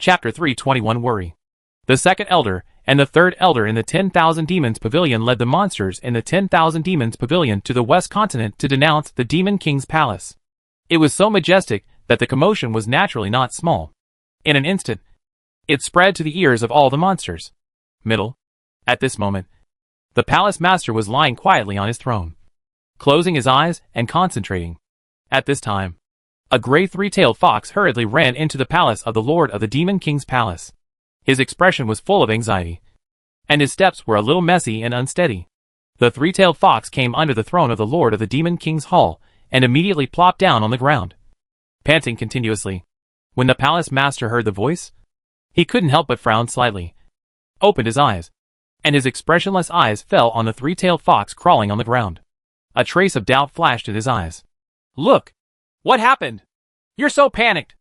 Chapter 321 Worry. The second elder and the third elder in the 10,000 Demons Pavilion led the monsters in the 10,000 Demons Pavilion to the West Continent to denounce the Demon King's palace. It was so majestic that the commotion was naturally not small. In an instant, it spread to the ears of all the monsters. At this moment, the palace master was lying quietly on his throne, closing his eyes and concentrating. At this time, a gray three-tailed fox hurriedly ran into the palace of the Lord of the Demon King's palace. His expression was full of anxiety, and his steps were a little messy and unsteady. The three-tailed fox came under the throne of the Lord of the Demon King's hall and immediately plopped down on the ground, panting continuously. When the palace master heard the voice, he couldn't help but frown slightly, opened his eyes, and his expressionless eyes fell on the three-tailed fox crawling on the ground. A trace of doubt flashed in his eyes. "Look! What happened? You're so panicked!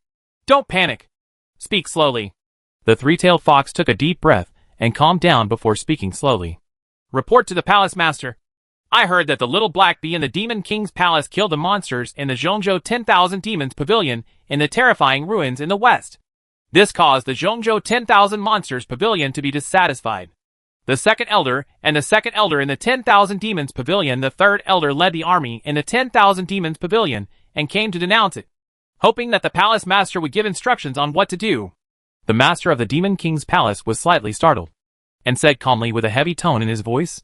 Don't panic! Speak slowly." The three-tailed fox took a deep breath and calmed down before speaking slowly. "Report to the palace master. I heard that the little black bee in the Demon King's palace killed the monsters in the Zhongzhou 10,000 Demons Pavilion in the terrifying ruins in the west. This caused the Zhongzhou 10,000 Monsters Pavilion to be dissatisfied. The second elder and the second elder in the 10,000 Demons Pavilion, the third elder led the army in the 10,000 Demons Pavilion and came to denounce it, hoping that the palace master would give instructions on what to do." The master of the Demon King's palace was slightly startled, and said calmly with a heavy tone in his voice,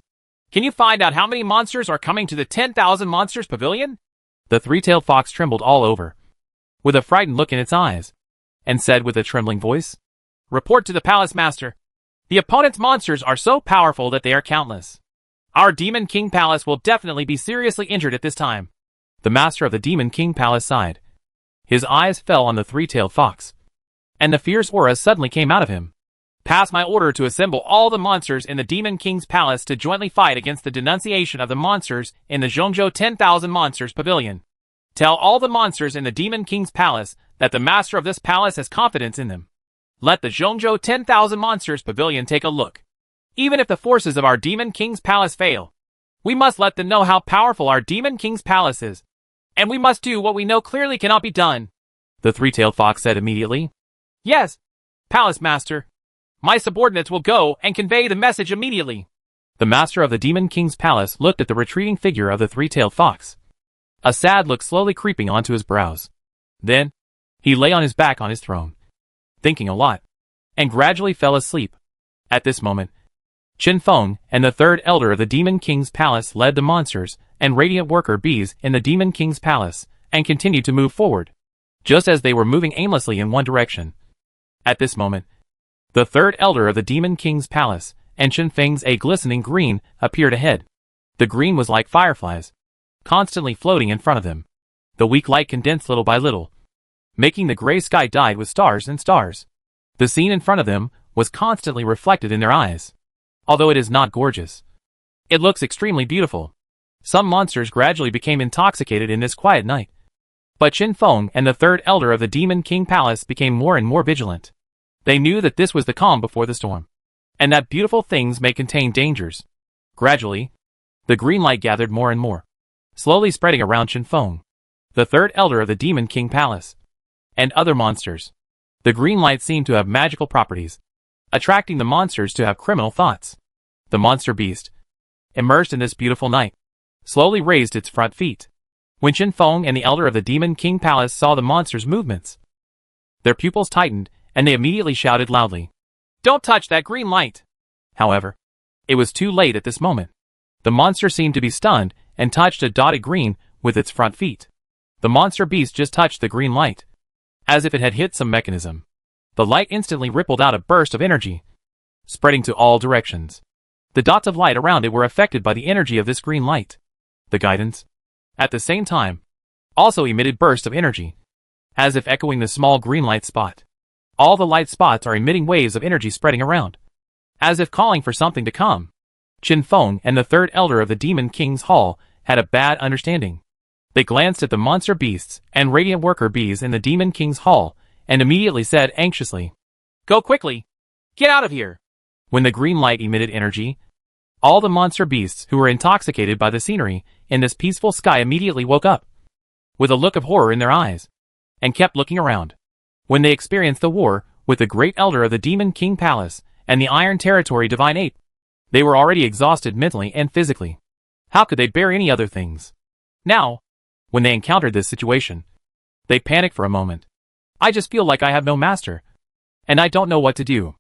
"Can you find out how many monsters are coming to the 10,000 Monsters Pavilion?" The three-tailed fox trembled all over, with a frightened look in its eyes, and said with a trembling voice, "Report to the palace master. The opponent's monsters are so powerful that they are countless. Our Demon King palace will definitely be seriously injured at this time." The master of the Demon King palace sighed. His eyes fell on the three-tailed fox, and the fierce aura suddenly came out of him. "Pass my order to assemble all the monsters in the Demon King's palace to jointly fight against the denunciation of the monsters in the Zhongzhou 10,000 Monsters Pavilion. Tell all the monsters in the Demon King's palace that the master of this palace has confidence in them. Let the Zhongzhou 10,000 Monsters Pavilion take a look. Even if the forces of our Demon King's palace fail, we must let them know how powerful our Demon King's palace is, and we must do what we know clearly cannot be done." The three-tailed fox said immediately, "Yes, palace master. My subordinates will go and convey the message immediately." The master of the Demon King's palace looked at the retreating figure of the three-tailed fox, a sad look slowly creeping onto his brows. Then, he lay on his back on his throne, thinking a lot, and gradually fell asleep. At this moment, Qin Feng and the third elder of the Demon King's palace led the monsters and radiant worker bees in the Demon King's palace and continued to move forward, just as they were moving aimlessly in one direction. At this moment, the third elder of the Demon King's palace and Qin Feng's a glistening green appeared ahead. The green was like fireflies, constantly floating in front of them. The weak light condensed little by little, making the gray sky dyed with stars and stars. The scene in front of them was constantly reflected in their eyes. Although it is not gorgeous, it looks extremely beautiful. Some monsters gradually became intoxicated in this quiet night, but Qin Feng and the third elder of the Demon King palace became more and more vigilant. They knew that this was the calm before the storm, and that beautiful things may contain dangers. Gradually, the green light gathered more and more, slowly spreading around Qin Feng, the third elder of the Demon King palace, and other monsters. The green light seemed to have magical properties, attracting the monsters to have criminal thoughts. The monster beast, immersed in this beautiful night, slowly raised its front feet. When Qin Feng and the elder of the Demon King palace saw the monster's movements, their pupils tightened, and they immediately shouted loudly, "Don't touch that green light!" However, it was too late at this moment. The monster seemed to be stunned and touched a dotted green with its front feet. The monster beast just touched the green light, as if it had hit some mechanism. The light instantly rippled out a burst of energy, spreading to all directions. The dots of light around it were affected by the energy of this green light. The guidance, at the same time, also emitted bursts of energy, as if echoing the small green light spot. All the light spots are emitting waves of energy spreading around, as if calling for something to come. Qin Feng and the third elder of the Demon King's hall had a bad understanding. They glanced at the monster beasts and radiant worker bees in the Demon King's hall and immediately said anxiously, "Go quickly! Get out of here!" When the green light emitted energy, all the monster beasts who were intoxicated by the scenery in this peaceful sky immediately woke up, with a look of horror in their eyes, and kept looking around. When they experienced the war with the Great Elder of the Demon King Palace and the Iron Territory Divine Ape. They were already exhausted mentally and physically. How could they bear any other things? Now, when they encountered this situation, they panicked for a moment. I just feel like I have no master, and I don't know what to do.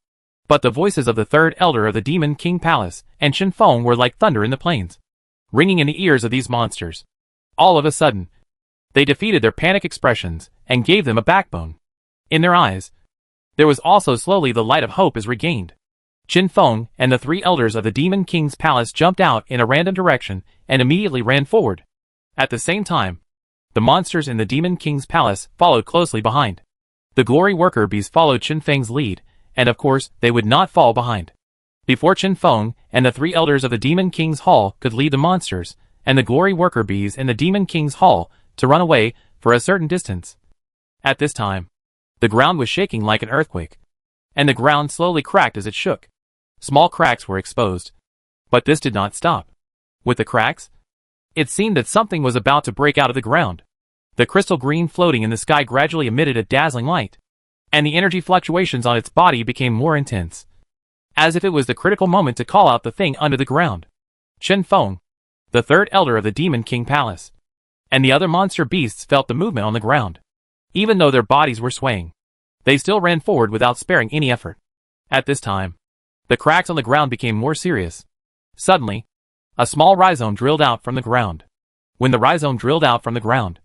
But the voices of the third elder of the Demon King Palace and Chen Feng were like thunder in the plains, ringing in the ears of these monsters. All of a sudden, they defeated their panic expressions and gave them a backbone. In their eyes, there was also slowly the light of hope is regained. Chen Feng and the three elders of the Demon King's palace jumped out in a random direction and immediately ran forward. At the same time, the monsters in the Demon King's palace followed closely behind. The glory worker bees followed Chen Feng's lead, and of course they would not fall behind. Before Chen Feng and the three elders of the Demon King's hall could lead the monsters and the glory worker bees in the Demon King's hall to run away for a certain distance. At this time, the ground was shaking like an earthquake, and the ground slowly cracked as it shook. Small cracks were exposed, but this did not stop. With the cracks, it seemed that something was about to break out of the ground. The crystal green floating in the sky gradually emitted a dazzling light, and the energy fluctuations on its body became more intense, as if it was the critical moment to call out the thing under the ground. Chen Feng, the third elder of the Demon King Palace, and the other monster beasts felt the movement on the ground. Even though their bodies were swaying, they still ran forward without sparing any effort. At this time, the cracks on the ground became more serious. Suddenly, a small rhizome drilled out from the ground. When the rhizome drilled out from the ground,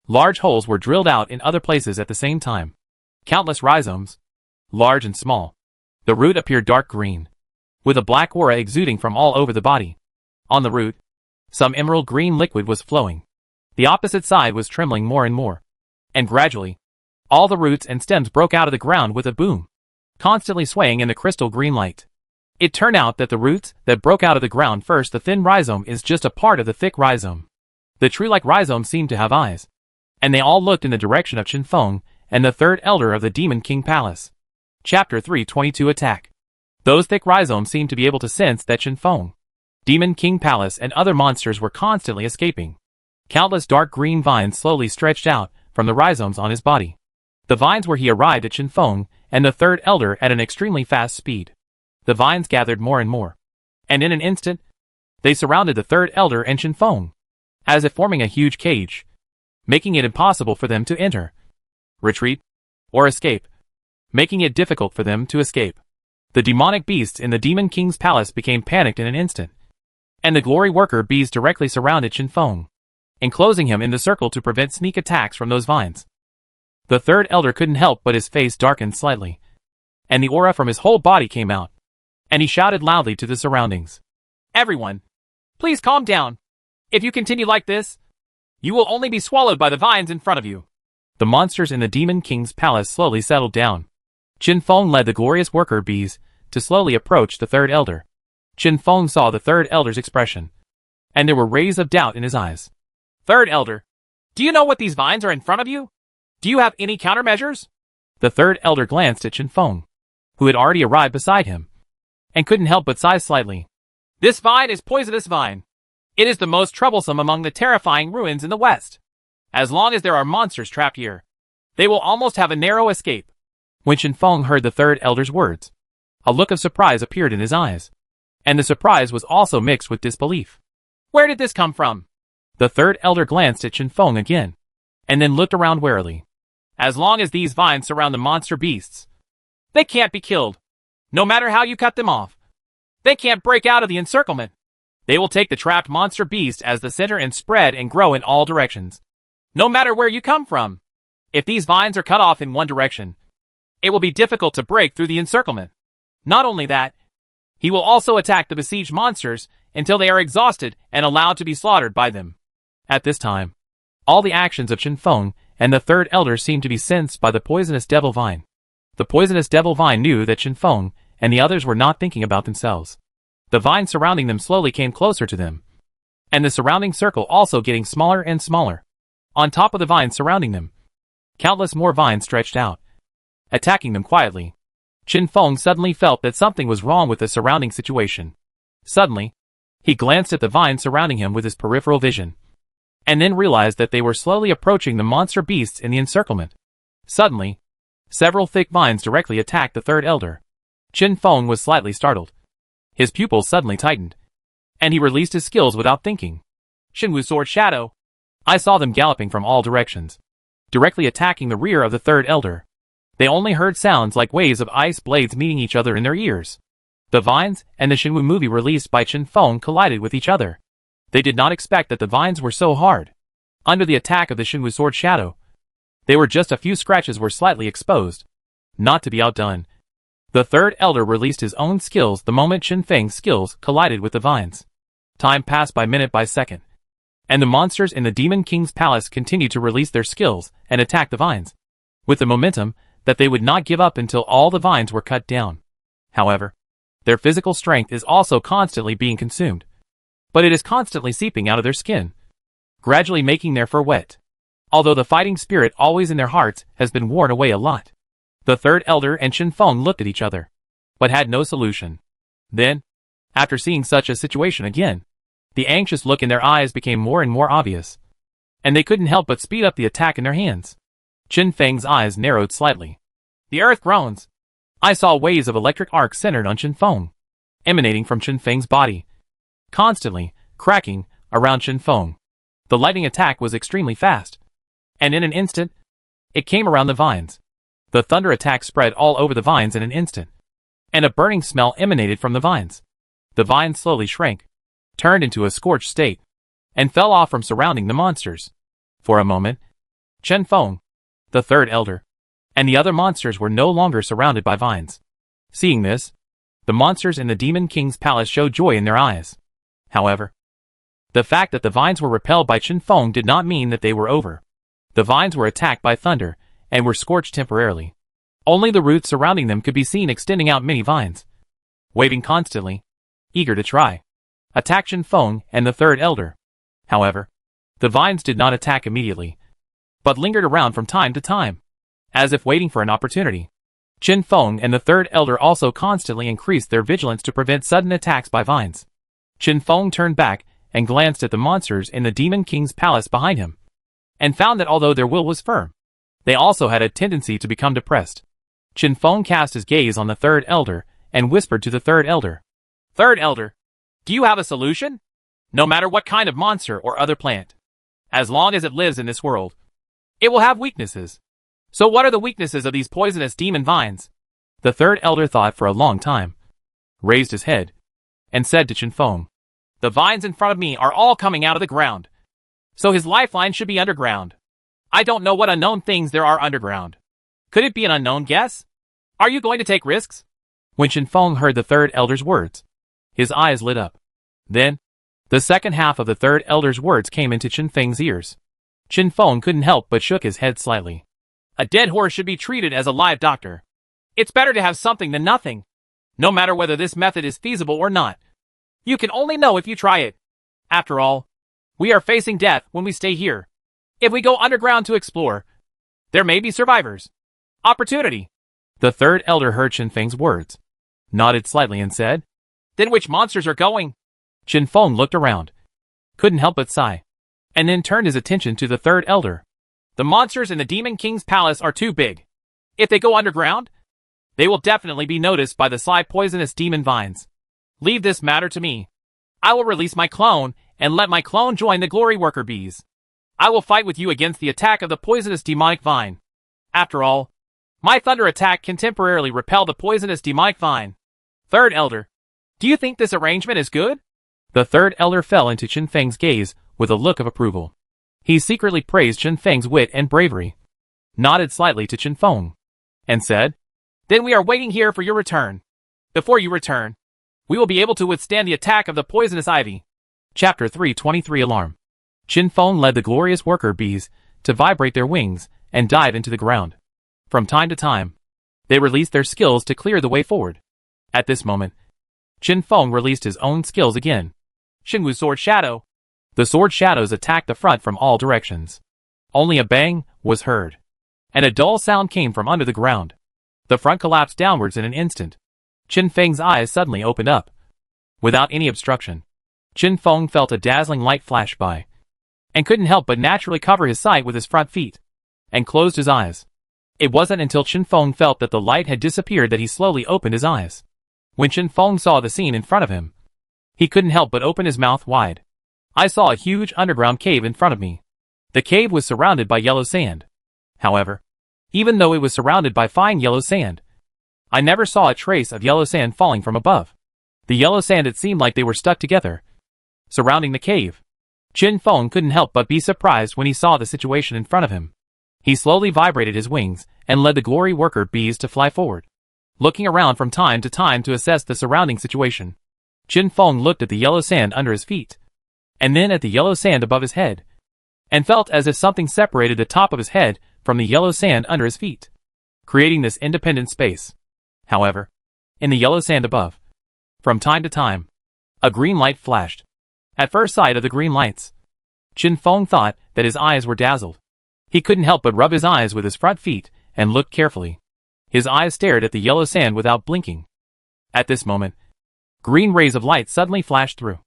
large holes were drilled out in other places at the same time. Countless rhizomes, large and small. The root appeared dark green, with a black aura exuding from all over the body. On the root, some emerald green liquid was flowing. The opposite side was trembling more and more. And gradually, all the roots and stems broke out of the ground with a boom, constantly swaying in the crystal green light. It turned out that the roots that broke out of the ground first, the thin rhizome is just a part of the thick rhizome. The tree-like rhizome seemed to have eyes, and they all looked in the direction of Chen Feng and the third elder of the Demon King Palace. Chapter 322 Attack. Those thick rhizomes seemed to be able to sense that Chen Feng, Demon King Palace and other monsters were constantly escaping. Countless dark green vines slowly stretched out from the rhizomes on his body. The vines where he arrived at Chen Feng and the third elder at an extremely fast speed. The vines gathered more and more, and in an instant, they surrounded the third elder and Chen Feng, as if forming a huge cage, making it impossible for them to enter, retreat, or escape, making it difficult for them to escape. The demonic beasts in the Demon King's palace became panicked in an instant, and the glory worker bees directly surrounded Chen Feng, enclosing him in the circle to prevent sneak attacks from those vines. The third elder couldn't help but his face darkened slightly, and the aura from his whole body came out, and he shouted loudly to the surroundings. Everyone, please calm down. If you continue like this, you will only be swallowed by the vines in front of you. The monsters in the Demon King's palace slowly settled down. Chen Feng led the glorious worker bees to slowly approach the third elder. Chen Feng saw the third elder's expression, and there were rays of doubt in his eyes. Third elder, do you know what these vines are in front of you? Do you have any countermeasures? The third elder glanced at Chen Feng, who had already arrived beside him, and couldn't help but sigh slightly. This vine is poisonous vine. It is the most troublesome among the terrifying ruins in the west. As long as there are monsters trapped here, they will almost have a narrow escape. When Chen Feng heard the third elder's words, a look of surprise appeared in his eyes, and the surprise was also mixed with disbelief. Where did this come from? The third elder glanced at Chen Feng again, and then looked around warily. As long as these vines surround the monster beasts, they can't be killed. No matter how you cut them off, they can't break out of the encirclement. They will take the trapped monster beast as the center and spread and grow in all directions. No matter where you come from, if these vines are cut off in one direction, it will be difficult to break through the encirclement. Not only that, he will also attack the besieged monsters until they are exhausted and allowed to be slaughtered by them. At this time, all the actions of Chen Feng and the third elder seemed to be sensed by the poisonous devil vine. The poisonous devil vine knew that Chen Feng and the others were not thinking about themselves. The vine surrounding them slowly came closer to them, and the surrounding circle also getting smaller and smaller. On top of the vines surrounding them, countless more vines stretched out, attacking them quietly. Chen Feng suddenly felt that something was wrong with the surrounding situation. Suddenly, he glanced at the vines surrounding him with his peripheral vision, and then realized that they were slowly approaching the monster beasts in the encirclement. Suddenly, Several thick vines directly attacked the third elder. Qin Feng was slightly startled. His pupils suddenly tightened, and he released his skills without thinking. Xinwu Sword Shadow. I saw them galloping from all directions, directly attacking the rear of the third elder. They only heard sounds like waves of ice blades meeting each other in their ears. The vines and the Xinwu movie released by Qin Feng collided with each other. They did not expect that the vines were so hard. Under the attack of the Xinwu Sword Shadow, they were just a few scratches were slightly exposed. Not to be outdone, the third elder released his own skills the moment Qin Feng's skills collided with the vines. Time passed by minute by second, and the monsters in the Demon King's palace continued to release their skills and attack the vines, with the momentum that they would not give up until all the vines were cut down. However, their physical strength is also constantly being consumed, but it is constantly seeping out of their skin, gradually making their fur wet. Although the fighting spirit always in their hearts has been worn away a lot. The third elder and Qin Feng looked at each other, but had no solution. Then, after seeing such a situation again, the anxious look in their eyes became more and more obvious, and they couldn't help but speed up the attack in their hands. Qin Feng's eyes narrowed slightly. The earth groans. I saw waves of electric arcs centered on Qin Feng, emanating from Qin Feng's body, constantly cracking around Qin Feng. The lightning attack was extremely fast, and in an instant, it came around the vines. The thunder attack spread all over the vines in an instant, and a burning smell emanated from the vines. The vines slowly shrank, turned into a scorched state, and fell off from surrounding the monsters. For a moment, Qin Feng, the third elder, and the other monsters were no longer surrounded by vines. Seeing this, the monsters in the Demon King's palace showed joy in their eyes. However, the fact that the vines were repelled by Qin Feng did not mean that they were over. The vines were attacked by thunder, and were scorched temporarily. Only the roots surrounding them could be seen extending out many vines, waving constantly, eager to try attack Qin Feng and the third elder. However, the vines did not attack immediately, but lingered around from time to time, as if waiting for an opportunity. Qin Feng and the third elder also constantly increased their vigilance to prevent sudden attacks by vines. Qin Feng turned back and glanced at the monsters in the Demon King's palace behind him, and found that although their will was firm, they also had a tendency to become depressed. Qin Feng cast his gaze on the third elder and whispered to the third elder. Third elder, do you have a solution? No matter what kind of monster or other plant, as long as it lives in this world, it will have weaknesses. So what are the weaknesses of these poisonous demon vines? The third elder thought for a long time, raised his head, and said to Qin Feng, the vines in front of me are all coming out of the ground, so his lifeline should be underground. I don't know what unknown things there are underground. Could it be an unknown guess? Are you going to take risks? When Qin Feng heard the third elder's words, his eyes lit up. Then, the second half of the third elder's words came into Qin Feng's ears. Qin Feng couldn't help but shook his head slightly. A dead horse should be treated as a live doctor. It's better to have something than nothing, no matter whether this method is feasible or not. You can only know if you try it. After all, we are facing death when we stay here. If we go underground to explore, there may be survivors. Opportunity. The third elder heard Qin Feng's words, nodded slightly and said, then which monsters are going? Qin Feng looked around, couldn't help but sigh, and then turned his attention to the third elder. The monsters in the Demon King's palace are too big. If they go underground, they will definitely be noticed by the sly poisonous demon vines. Leave this matter to me. I will release my clone and let my clone join the glory worker bees. I will fight with you against the attack of the poisonous demonic vine. After all, my thunder attack can temporarily repel the poisonous demonic vine. Third elder, do you think this arrangement is good? The third elder fell into Qin Feng's gaze with a look of approval. He secretly praised Qin Feng's wit and bravery, nodded slightly to Qin Feng, and said, then we are waiting here for your return. Before you return, we will be able to withstand the attack of the poisonous ivy. Chapter 323 Alarm. Qin Feng led the glorious worker bees to vibrate their wings and dive into the ground. From time to time, they released their skills to clear the way forward. At this moment, Qin Feng released his own skills again. Xinwu Sword Shadow. The sword shadows attacked the front from all directions. Only a bang was heard, and a dull sound came from under the ground. The front collapsed downwards in an instant. Qin Feng's eyes suddenly opened up. Without any obstruction, Qin Feng felt a dazzling light flash by, and couldn't help but naturally cover his sight with his front feet, and closed his eyes. It wasn't until Chen Feng felt that the light had disappeared that he slowly opened his eyes. When Chen Feng saw the scene in front of him, he couldn't help but open his mouth wide. I saw a huge underground cave in front of me. The cave was surrounded by yellow sand. However, even though it was surrounded by fine yellow sand, I never saw a trace of yellow sand falling from above. The yellow sand, it seemed like they were stuck together, surrounding the cave. Chen Feng couldn't help but be surprised when he saw the situation in front of him. He slowly vibrated his wings and led the glory worker bees to fly forward, looking around from time to time to assess the surrounding situation. Chen Feng looked at the yellow sand under his feet, and then at the yellow sand above his head, and felt as if something separated the top of his head from the yellow sand under his feet, creating this independent space. However, in the yellow sand above, from time to time, a green light flashed. At first sight of the green lights, Chen Feng thought that his eyes were dazzled. He couldn't help but rub his eyes with his front feet and look carefully. His eyes stared at the yellow sand without blinking. At this moment, green rays of light suddenly flashed through,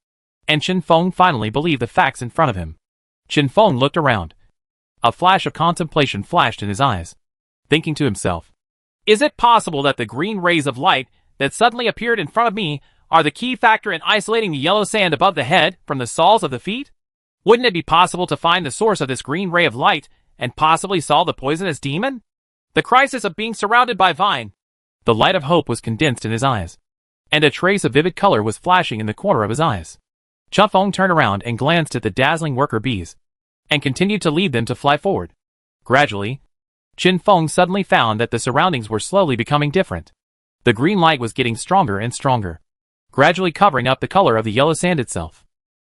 and Chen Feng finally believed the facts in front of him. Chen Feng looked around. A flash of contemplation flashed in his eyes, thinking to himself, "Is it possible that the green rays of light that suddenly appeared in front of me are the key factor in isolating the yellow sand above the head from the soles of the feet? Wouldn't it be possible to find the source of this green ray of light and possibly solve the poisonous demon? The crisis of being surrounded by vine." The light of hope was condensed in his eyes, and a trace of vivid color was flashing in the corner of his eyes. Chen Feng turned around and glanced at the dazzling worker bees, and continued to lead them to fly forward. Gradually, Chen Feng suddenly found that the surroundings were slowly becoming different. The green light was getting stronger and stronger, gradually covering up the color of the yellow sand itself.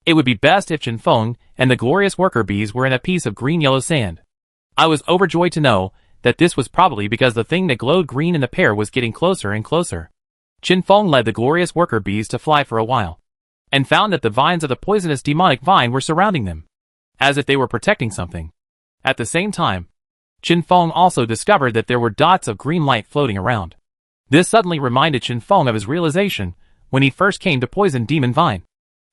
It would be best if Chen Feng and the glorious worker bees were in a piece of green-yellow sand. I was overjoyed to know that this was probably because the thing that glowed green in the pair was getting closer and closer. Chen Feng led the glorious worker bees to fly for a while, and found that the vines of the poisonous demonic vine were surrounding them, as if they were protecting something. At the same time, Chen Feng also discovered that there were dots of green light floating around. This suddenly reminded Chen Feng of his realization when he first came to Poison Demon Vine,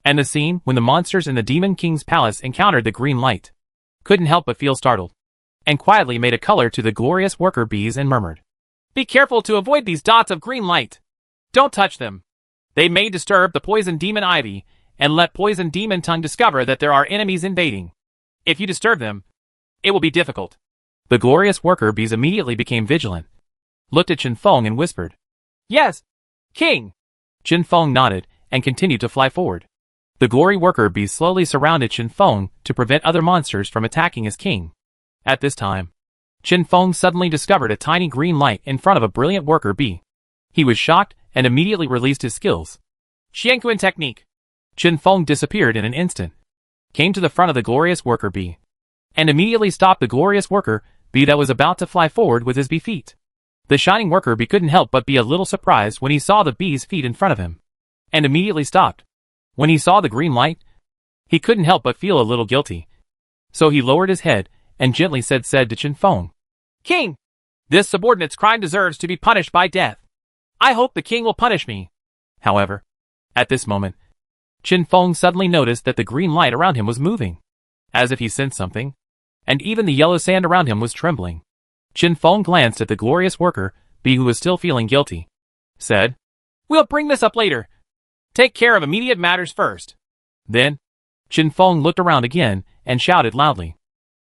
and the scene when the monsters in the Demon King's palace encountered the green light. Couldn't help but feel startled, and quietly made a color to the glorious worker bees and murmured, "Be careful to avoid these dots of green light. Don't touch them. They may disturb the Poison Demon Ivy, and let Poison Demon Tongue discover that there are enemies invading. If you disturb them, it will be difficult." The glorious worker bees immediately became vigilant, looked at Chen Feng and whispered, "Yes, King." Chen Feng nodded and continued to fly forward. The glory worker bees slowly surrounded Chen Feng to prevent other monsters from attacking his king. At this time, Chen Feng suddenly discovered a tiny green light in front of a brilliant worker bee. He was shocked and immediately released his skills. Xianquan technique. Chen Feng disappeared in an instant, came to the front of the glorious worker bee, and immediately stopped the glorious worker bee that was about to fly forward with his bee feet. The shining worker bee couldn't help but be a little surprised when he saw the bee's feet in front of him, and immediately stopped. When he saw the green light, he couldn't help but feel a little guilty. So he lowered his head and gently said to Chen Feng, "King, this subordinate's crime deserves to be punished by death. I hope the king will punish me." However, at this moment, Chen Feng suddenly noticed that the green light around him was moving, as if he sensed something, and even the yellow sand around him was trembling. Chen Feng glanced at the glorious worker bee, who was still feeling guilty, said, "We'll bring this up later. Take care of immediate matters first." Then, Chen Feng looked around again and shouted loudly,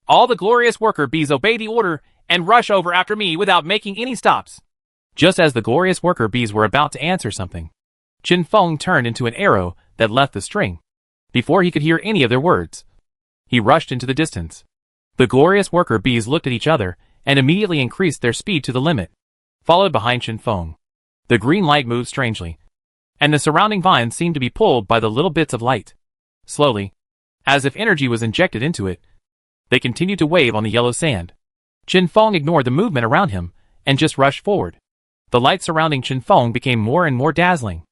"All the glorious worker bees obey the order and rush over after me without making any stops." Just as the glorious worker bees were about to answer something, Chen Feng turned into an arrow that left the string. Before he could hear any of their words, he rushed into the distance. The glorious worker bees looked at each other and immediately increased their speed to the limit, followed behind Chen Feng. The green light moved strangely, and the surrounding vines seemed to be pulled by the little bits of light. Slowly, as if energy was injected into it, they continued to wave on the yellow sand. Chen Feng ignored the movement around him and just rushed forward. The light surrounding Chen Feng became more and more dazzling.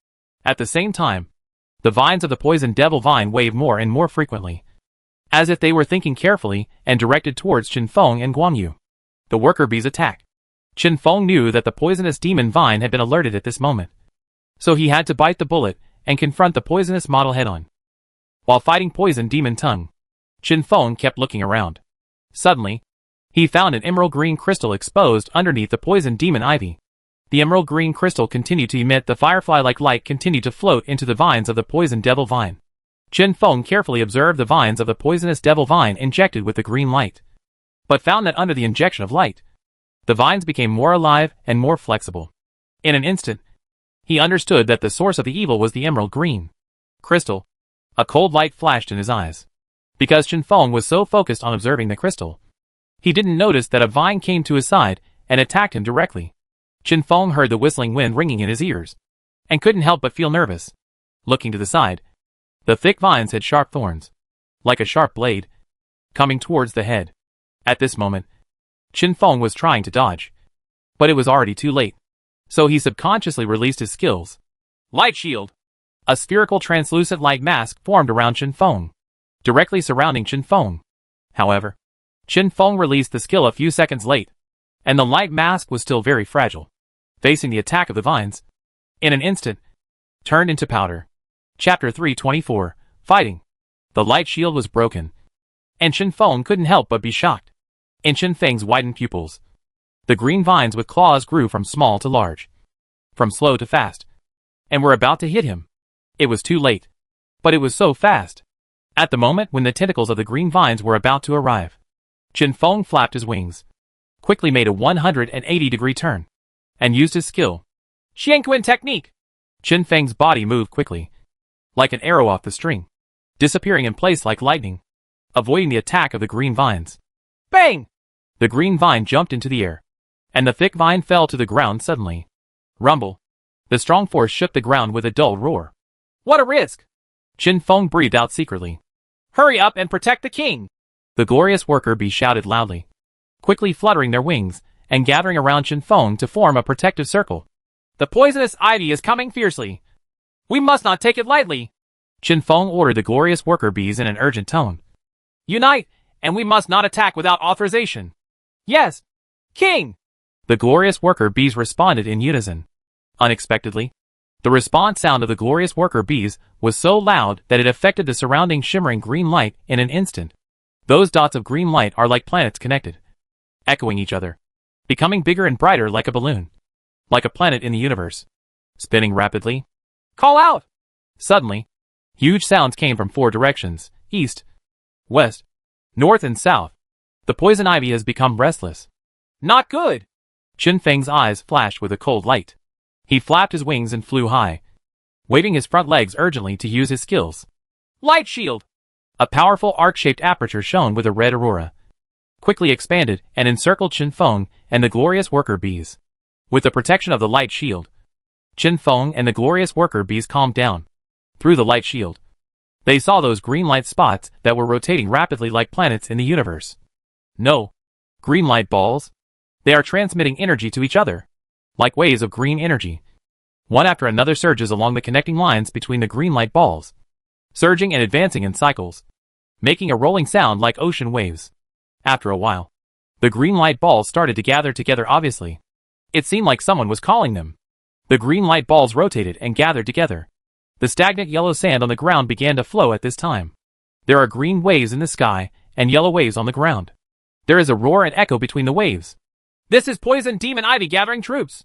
At the same time, the vines of the poison devil vine waved more and more frequently, as if they were thinking carefully and directed towards Chen Feng and Guangyu. The worker bees attacked. Chen Feng knew that the poisonous demon vine had been alerted at this moment, so he had to bite the bullet and confront the poisonous model head-on. While fighting Poison Demon Tongue, Chen Feng kept looking around. Suddenly, he found an emerald green crystal exposed underneath the poison demon ivy. The emerald green crystal continued to emit the firefly-like light continued to float into the vines of the poison devil vine. Chen Feng carefully observed the vines of the poisonous devil vine injected with the green light, but found that under the injection of light, the vines became more alive and more flexible. In an instant, he understood that the source of the evil was the emerald green crystal. A cold light flashed in his eyes. Because Chen Feng was so focused on observing the crystal, he didn't notice that a vine came to his side and attacked him directly. Chen Feng heard the whistling wind ringing in his ears, and couldn't help but feel nervous. Looking to the side, the thick vines had sharp thorns, like a sharp blade, coming towards the head. At this moment, Chen Feng was trying to dodge, but it was already too late. So he subconsciously released his skills. Light shield! A spherical translucent light mask formed around Chen Feng, directly surrounding Chen Feng. However, Chen Feng released the skill a few seconds late, and the light mask was still very fragile, facing the attack of the vines. In an instant, turned into powder. Chapter 324, Fighting. The light shield was broken, and Chen Feng couldn't help but be shocked. In Chen Feng's widened pupils, the green vines with claws grew from small to large, from slow to fast, and were about to hit him. It was too late, but it was so fast. At the moment when the tentacles of the green vines were about to arrive, Chen Feng flapped his wings, quickly made a 180-degree turn, and used his skill. Xianquan technique! Chen Feng's body moved quickly, like an arrow off the string, disappearing in place like lightning, avoiding the attack of the green vines. Bang! The green vine jumped into the air, and the thick vine fell to the ground suddenly. Rumble! The strong force shook the ground with a dull roar. What a risk! Chen Feng breathed out secretly. Hurry up and protect the king! The glorious worker bee shouted loudly, quickly fluttering their wings and gathering around Chen Feng to form a protective circle. The poisonous ivy is coming fiercely. We must not take it lightly. Chen Feng ordered the glorious worker bees in an urgent tone. Unite, and we must not attack without authorization. Yes, King! The glorious worker bees responded in unison. Unexpectedly, the response sound of the glorious worker bees was so loud that it affected the surrounding shimmering green light in an instant. Those dots of green light are like planets connected, echoing each other, becoming bigger and brighter like a balloon, like a planet in the universe, spinning rapidly. Call out! Suddenly, huge sounds came from 4 directions, east, west, north and south. The poison ivy has become restless. Not good! Chen Feng's eyes flashed with a cold light. He flapped his wings and flew high, waving his front legs urgently to use his skills. Light shield! A powerful arc-shaped aperture shone with a red aurora, quickly expanded and encircled Chen Feng and the glorious worker bees. With the protection of the light shield, Chen Feng and the glorious worker bees calmed down. Through the light shield, they saw those green light spots that were rotating rapidly like planets in the universe. No, green light balls. They are transmitting energy to each other, like waves of green energy. One after another surges along the connecting lines between the green light balls, surging and advancing in cycles, making a rolling sound like ocean waves. After a while, the green light balls started to gather together obviously. It seemed like someone was calling them. The green light balls rotated and gathered together. The stagnant yellow sand on the ground began to flow at this time. There are green waves in the sky and yellow waves on the ground. There is a roar and echo between the waves. This is poison demon ivy gathering troops.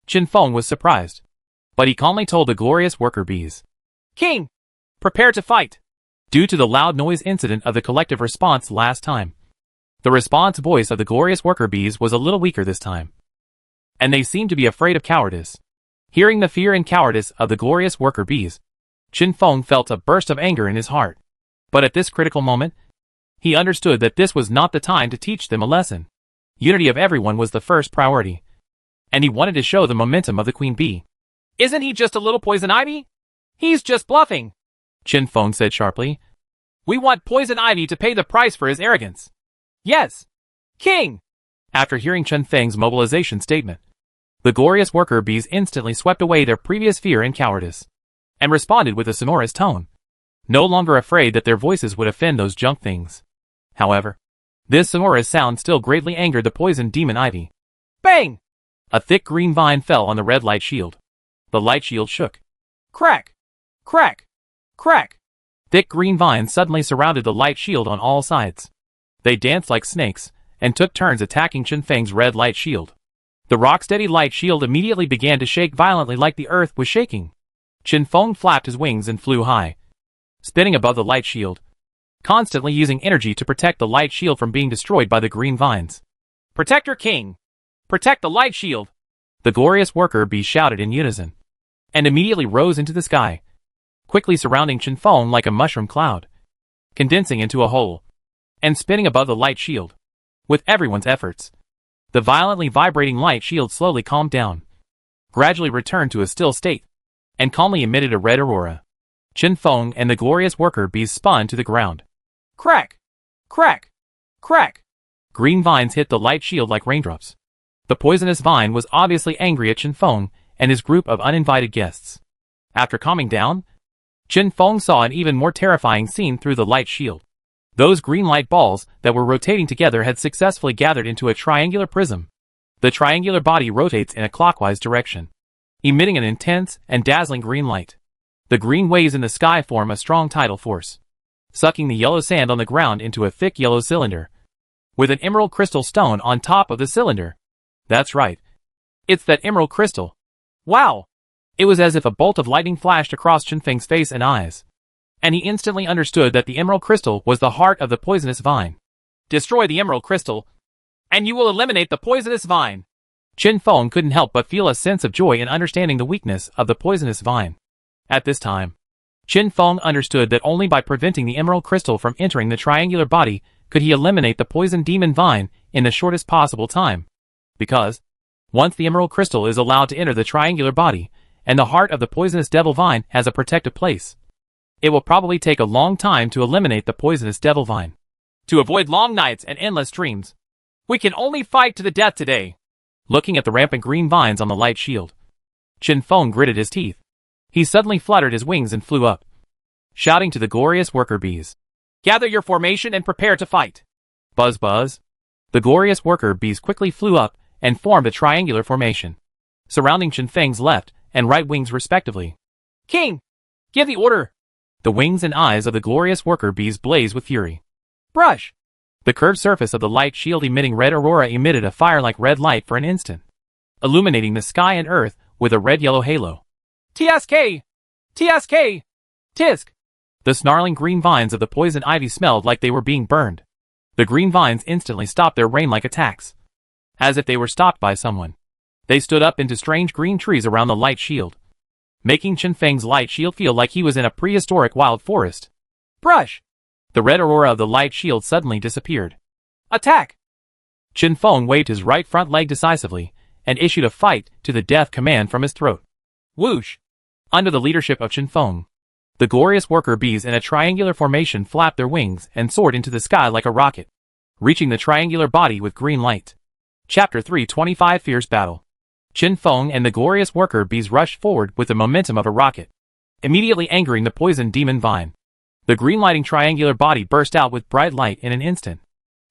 Chen Feng was surprised, but he calmly told the glorious worker bees. King, prepare to fight. Due to the loud noise incident of the collective response last time, the response voice of the glorious worker bees was a little weaker this time, and they seemed to be afraid of cowardice. Hearing the fear and cowardice of the glorious worker bees, Chen Feng felt a burst of anger in his heart. But at this critical moment, he understood that this was not the time to teach them a lesson. Unity of everyone was the first priority, and he wanted to show the momentum of the queen bee. Isn't he just a little poison ivy? He's just bluffing, Chen Feng said sharply. We want poison ivy to pay the price for his arrogance. Yes, King! After hearing Chen Feng's mobilization statement, the glorious worker bees instantly swept away their previous fear and cowardice, and responded with a sonorous tone, no longer afraid that their voices would offend those junk things. However, this sonorous sound still greatly angered the poison demon ivy. Bang! A thick green vine fell on the red light shield. The light shield shook. Crack! Crack! Crack! Thick green vines suddenly surrounded the light shield on all sides. They danced like snakes, and took turns attacking Chen Feng's red light shield. The rock-steady light shield immediately began to shake violently like the earth was shaking. Chen Feng flapped his wings and flew high, spinning above the light shield, constantly using energy to protect the light shield from being destroyed by the green vines. "Protector King! Protect the light shield!" the glorious worker bees shouted in unison, and immediately rose into the sky, quickly surrounding Chen Feng like a mushroom cloud, condensing into a hole, and spinning above the light shield. With everyone's efforts, the violently vibrating light shield slowly calmed down, gradually returned to a still state, and calmly emitted a red aurora. Chen Feng and the glorious worker bees spun to the ground. Crack! Crack! Crack! Green vines hit the light shield like raindrops. The poisonous vine was obviously angry at Chen Feng and his group of uninvited guests. After calming down, Chen Feng saw an even more terrifying scene through the light shield. Those green light balls that were rotating together had successfully gathered into a triangular prism. The triangular body rotates in a clockwise direction, emitting an intense and dazzling green light. The green waves in the sky form a strong tidal force, sucking the yellow sand on the ground into a thick yellow cylinder, with an emerald crystal stone on top of the cylinder. That's right. It's that emerald crystal. Wow! It was as if a bolt of lightning flashed across Chen Feng's face and eyes, and he instantly understood that the emerald crystal was the heart of the poisonous vine. Destroy the emerald crystal, and you will eliminate the poisonous vine. Chen Feng couldn't help but feel a sense of joy in understanding the weakness of the poisonous vine. At this time, Chen Feng understood that only by preventing the emerald crystal from entering the triangular body could he eliminate the poison demon vine in the shortest possible time. Because, once the emerald crystal is allowed to enter the triangular body, and the heart of the poisonous devil vine has a protective place, it will probably take a long time to eliminate the poisonous devil vine. To avoid long nights and endless dreams, we can only fight to the death today. Looking at the rampant green vines on the light shield, Chen Feng gritted his teeth. He suddenly fluttered his wings and flew up, shouting to the glorious worker bees, "Gather your formation and prepare to fight." Buzz buzz. The glorious worker bees quickly flew up and formed a triangular formation, surrounding Chen Feng's left and right wings respectively. "King, give the order!" The wings and eyes of the glorious worker bees blazed with fury. "Brush!" The curved surface of the light shield emitting red aurora emitted a fire-like red light for an instant, illuminating the sky and earth with a red-yellow halo. "TSK! TSK! Tisk!" The snarling green vines of the poison ivy smelled like they were being burned. The green vines instantly stopped their rain-like attacks, as if they were stopped by someone. They stood up into strange green trees around the light shield, making Chen Feng's light shield feel like he was in a prehistoric wild forest. "Brush!" The red aurora of the light shield suddenly disappeared. "Attack!" Chen Feng waved his right front leg decisively and issued a fight to the death command from his throat. Whoosh! Under the leadership of Chen Feng, the glorious worker bees in a triangular formation flapped their wings and soared into the sky like a rocket, reaching the triangular body with green light. Chapter 325 Fierce Battle. Chen Feng and the glorious worker bees rushed forward with the momentum of a rocket, immediately angering the poison demon vine. The green lighting triangular body burst out with bright light in an instant,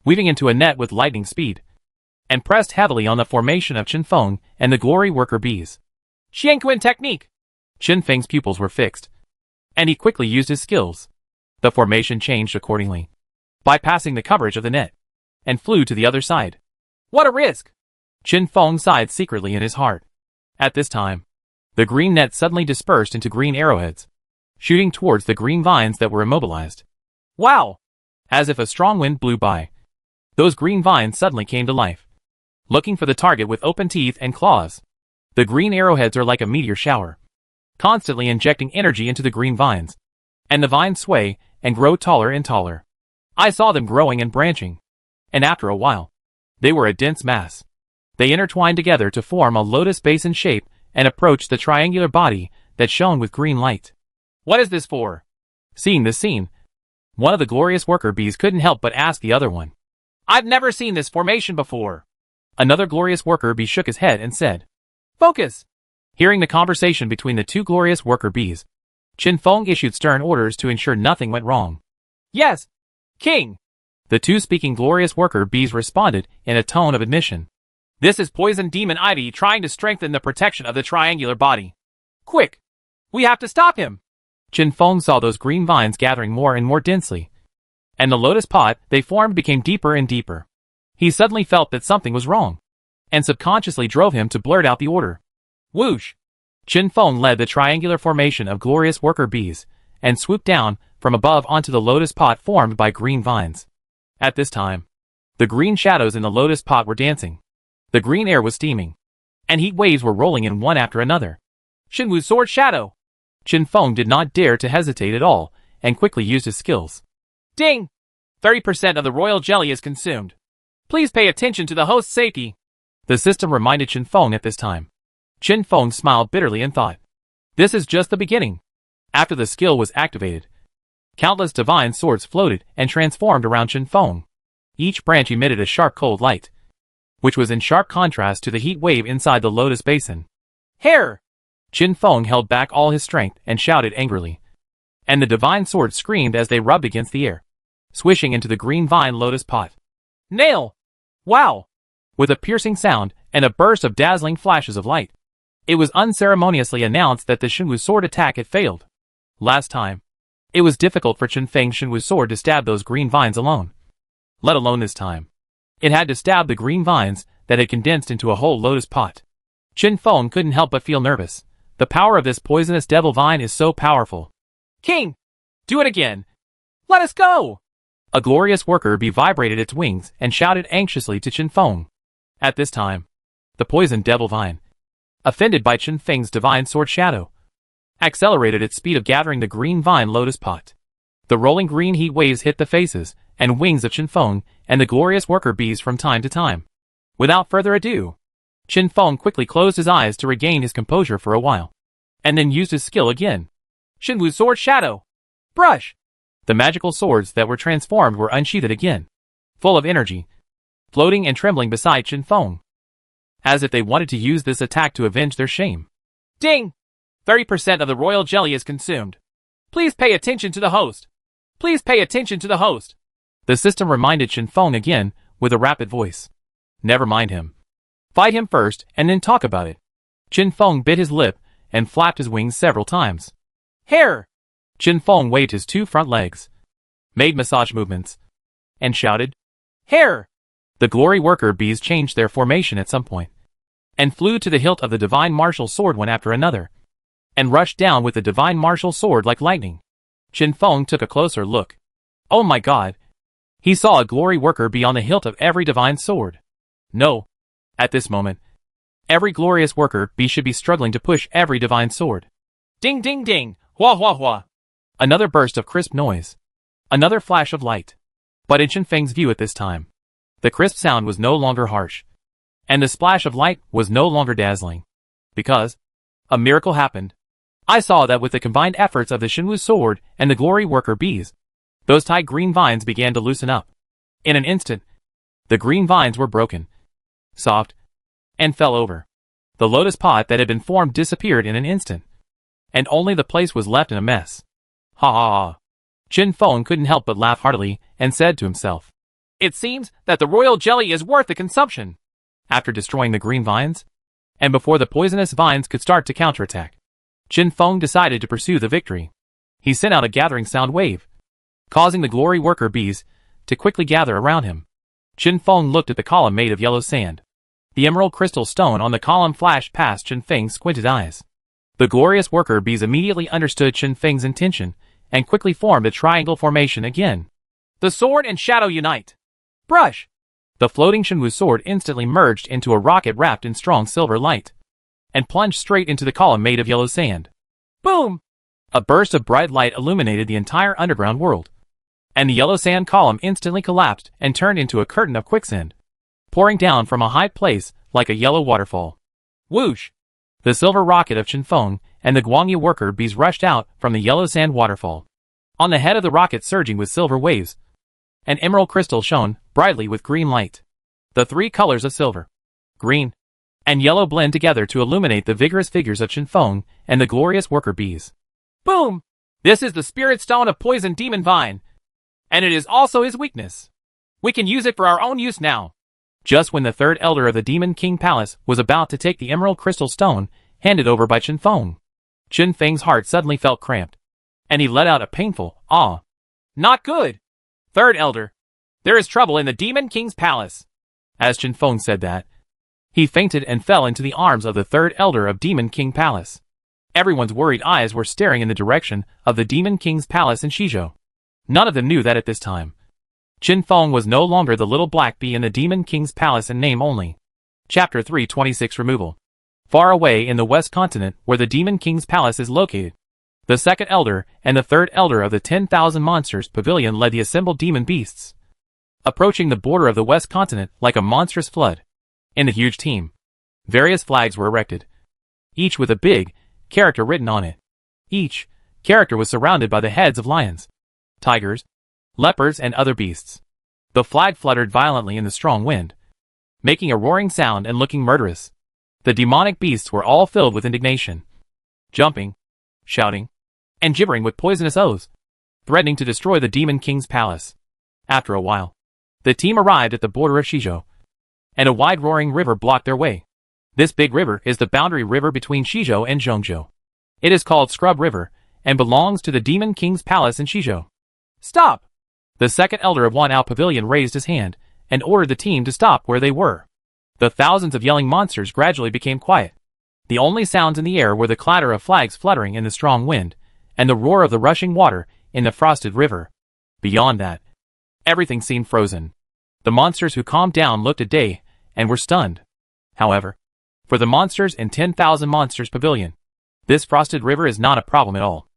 weaving into a net with lightning speed, and pressed heavily on the formation of Chen Feng and the glory worker bees. Xianquan technique! Chen Feng's pupils were fixed, and he quickly used his skills. The formation changed accordingly, bypassing the coverage of the net, and flew to the other side. What a risk! Chen Feng sighed secretly in his heart. At this time, the green net suddenly dispersed into green arrowheads, shooting towards the green vines that were immobilized. Wow! As if a strong wind blew by, those green vines suddenly came to life, looking for the target with open teeth and claws. The green arrowheads are like a meteor shower, constantly injecting energy into the green vines, and the vines sway and grow taller and taller. I saw them growing and branching, and after a while, they were a dense mass. They intertwined together to form a lotus basin shape and approached the triangular body that shone with green light. What is this for? Seeing this scene, one of the glorious worker bees couldn't help but ask the other one. I've never seen this formation before. Another glorious worker bee shook his head and said, Focus! Hearing the conversation between the two glorious worker bees, Chen Feng issued stern orders to ensure nothing went wrong. Yes, King! The two speaking glorious worker bees responded in a tone of admission. This is poison demon ivy trying to strengthen the protection of the triangular body. Quick! We have to stop him! Chen Feng saw those green vines gathering more and more densely, and the lotus pot they formed became deeper and deeper. He suddenly felt that something was wrong, and subconsciously drove him to blurt out the order. Whoosh! Chen Feng led the triangular formation of glorious worker bees, and swooped down from above onto the lotus pot formed by green vines. At this time, the green shadows in the lotus pot were dancing. The green air was steaming, and heat waves were rolling in one after another. Shenwu's sword shadow! Chen Feng did not dare to hesitate at all, and quickly used his skills. Ding! 30% of the royal jelly is consumed. Please pay attention to the host's safety. The system reminded Chen Feng at this time. Chen Feng smiled bitterly and thought, this is just the beginning. After the skill was activated, countless divine swords floated and transformed around Chen Feng. Each branch emitted a sharp cold light, which was in sharp contrast to the heat wave inside the lotus basin. Hair! Chen Feng held back all his strength and shouted angrily, and the divine swords screamed as they rubbed against the air, swishing into the green vine lotus pot. Nail! Wow! With a piercing sound and a burst of dazzling flashes of light, it was unceremoniously announced that the Shenwu sword attack had failed. Last time, it was difficult for Chen Feng's Shenwu sword to stab those green vines alone. Let alone this time. It had to stab the green vines that had condensed into a whole lotus pot. Chen Feng couldn't help but feel nervous. The power of this poisonous devil vine is so powerful. King! Do it again! Let us go! A glorious worker bee vibrated its wings and shouted anxiously to Chen Feng. At this time, the poisoned devil vine, offended by Chen Feng's divine sword shadow, accelerated its speed of gathering the green vine lotus pot. The rolling green heat waves hit the faces and wings of Chen Feng and the glorious worker bees from time to time. Without further ado, Chen Feng quickly closed his eyes to regain his composure for a while, and then used his skill again. Shenwu's sword shadow! Brush! The magical swords that were transformed were unsheathed again, full of energy, floating and trembling beside Chen Feng, as if they wanted to use this attack to avenge their shame. Ding! 30% of the royal jelly is consumed. Please pay attention to the host. Please pay attention to the host. The system reminded Chen Feng again with a rapid voice. Never mind him. Fight him first and then talk about it. Chen Feng bit his lip and flapped his wings several times. Hair! Chen Feng waved his two front legs, made massage movements, and shouted, Hair! The glory worker bees changed their formation at some point, and flew to the hilt of the divine martial sword one after another, and rushed down with the divine martial sword like lightning. Chen Feng took a closer look. Oh my god! He saw a glory worker bee on the hilt of every divine sword. No. At this moment, every glorious worker bee should be struggling to push every divine sword. Ding ding ding! Hua hua hua! Another burst of crisp noise. Another flash of light. But in Chen Feng's view at this time, the crisp sound was no longer harsh, and the splash of light was no longer dazzling. Because a miracle happened. I saw that with the combined efforts of the Shenwu sword and the glory worker bees, those tight green vines began to loosen up. In an instant, the green vines were broken, soft, and fell over. The lotus pot that had been formed disappeared in an instant, and only the place was left in a mess. Ha ha ha. Chen Feng couldn't help but laugh heartily and said to himself, It seems that the royal jelly is worth the consumption. After destroying the green vines, and before the poisonous vines could start to counterattack, Chen Feng decided to pursue the victory. He sent out a gathering sound wave, causing the glory worker bees to quickly gather around him. Chen Feng looked at the column made of yellow sand. The emerald crystal stone on the column flashed past Chen Feng's squinted eyes. The glorious worker bees immediately understood Chen Feng's intention and quickly formed a triangle formation again. The sword and shadow unite. Brush! The floating Shenwu sword instantly merged into a rocket wrapped in strong silver light, and plunged straight into the column made of yellow sand. Boom! A burst of bright light illuminated the entire underground world, and the yellow sand column instantly collapsed and turned into a curtain of quicksand, pouring down from a high place like a yellow waterfall. Whoosh! The silver rocket of Chen Feng and the Guangyu worker bees rushed out from the yellow sand waterfall. On the head of the rocket surging with silver waves, an emerald crystal shone brightly with green light. The three colors of silver, green, and yellow blend together to illuminate the vigorous figures of Chen Feng and the glorious worker bees. Boom! This is the spirit stone of poison demon vine, and it is also his weakness. We can use it for our own use now. Just when the third elder of the Demon King Palace was about to take the emerald crystal stone handed over by Chen Feng, Chen Feng's heart suddenly felt cramped, and he let out a painful "ah." Not good! Third elder, there is trouble in the Demon King's palace. As Chen Feng said that, he fainted and fell into the arms of the third elder of Demon King Palace. Everyone's worried eyes were staring in the direction of the Demon King's palace in Shizhou. None of them knew that at this time, Chen Feng was no longer the little black bee in the Demon King's palace in name only. Chapter 326 Removal. Far away in the West Continent where the Demon King's palace is located, the second elder and the third elder of the 10,000 monsters pavilion led the assembled demon beasts, approaching the border of the West Continent like a monstrous flood. In the huge team, various flags were erected, each with a big character written on it. Each character was surrounded by the heads of lions, tigers, leopards, and other beasts. The flag fluttered violently in the strong wind, making a roaring sound and looking murderous. The demonic beasts were all filled with indignation, jumping, shouting, and gibbering with poisonous oaths, threatening to destroy the Demon King's palace. After a while, the team arrived at the border of Shizhou, and a wide roaring river blocked their way. This big river is the boundary river between Shizhou and Zhongzhou. It is called Scrub River, and belongs to the Demon King's palace in Shizhou. Stop! The second elder of Wanao Pavilion raised his hand, and ordered the team to stop where they were. The thousands of yelling monsters gradually became quiet. The only sounds in the air were the clatter of flags fluttering in the strong wind, and the roar of the rushing water in the frosted river. Beyond that, everything seemed frozen. The monsters who calmed down looked at Day, and were stunned. However, for the monsters in 10,000 Monsters Pavilion, this frosted river is not a problem at all.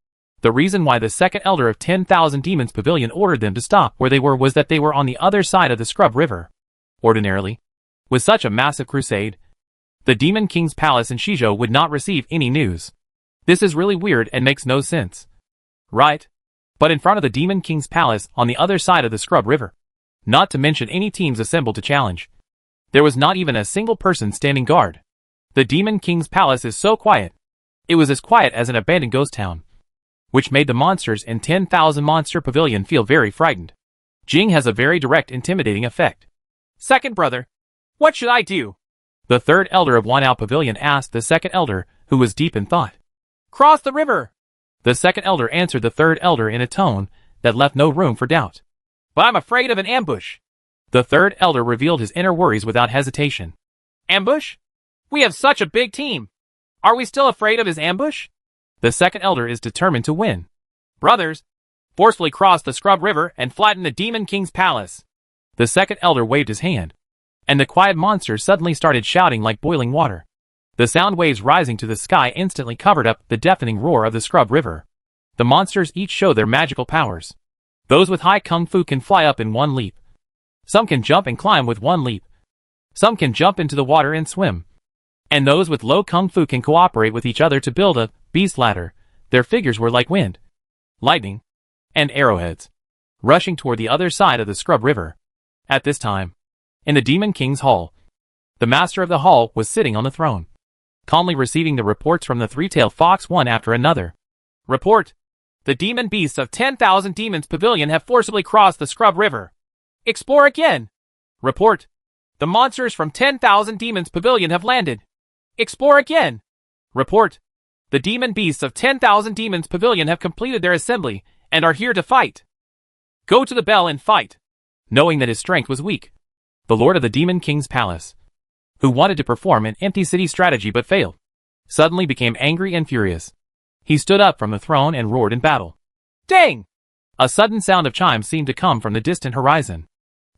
The reason why the second elder of 10,000 Demons Pavilion ordered them to stop where they were was that they were on the other side of the Scrub River. Ordinarily, with such a massive crusade, the Demon King's palace in Shizhou would not receive any news. This is really weird and makes no sense. Right? But in front of the Demon King's palace on the other side of the Scrub River, not to mention any teams assembled to challenge, there was not even a single person standing guard. The Demon King's palace is so quiet. It was as quiet as an abandoned ghost town, which made the monsters in 10,000 Monster Pavilion feel very frightened. Jing has a very direct intimidating effect. Second brother, what should I do? The third elder of Wanao Pavilion asked the second elder, who was deep in thought. Cross the river! The second elder answered the third elder in a tone that left no room for doubt. But I'm afraid of an ambush. The third elder revealed his inner worries without hesitation. Ambush? We have such a big team. Are we still afraid of his ambush? The second elder is determined to win. Brothers, forcefully cross the Scrub River and flatten the Demon King's palace. The second elder waved his hand, and the quiet monsters suddenly started shouting like boiling water. The sound waves rising to the sky instantly covered up the deafening roar of the Scrub River. The monsters each show their magical powers. Those with high kung fu can fly up in one leap. Some can jump and climb with one leap. Some can jump into the water and swim. And those with low kung fu can cooperate with each other to build a beast ladder. Their figures were like wind, lightning, and arrowheads, rushing toward the other side of the Scrub River. At this time, in the Demon King's hall, the master of the hall was sitting on the throne, calmly receiving the reports from the three-tailed fox one after another. Report! The demon beasts of 10,000 Demons Pavilion have forcibly crossed the Scrub River. Explore again! Report! The monsters from 10,000 Demons Pavilion have landed. Explore again! Report! The demon beasts of 10,000 Demons Pavilion have completed their assembly and are here to fight. Go to the bell and fight. Knowing that his strength was weak, the Lord of the Demon King's palace, who wanted to perform an empty city strategy but failed, suddenly became angry and furious. He stood up from the throne and roared in battle. Dang! A sudden sound of chimes seemed to come from the distant horizon.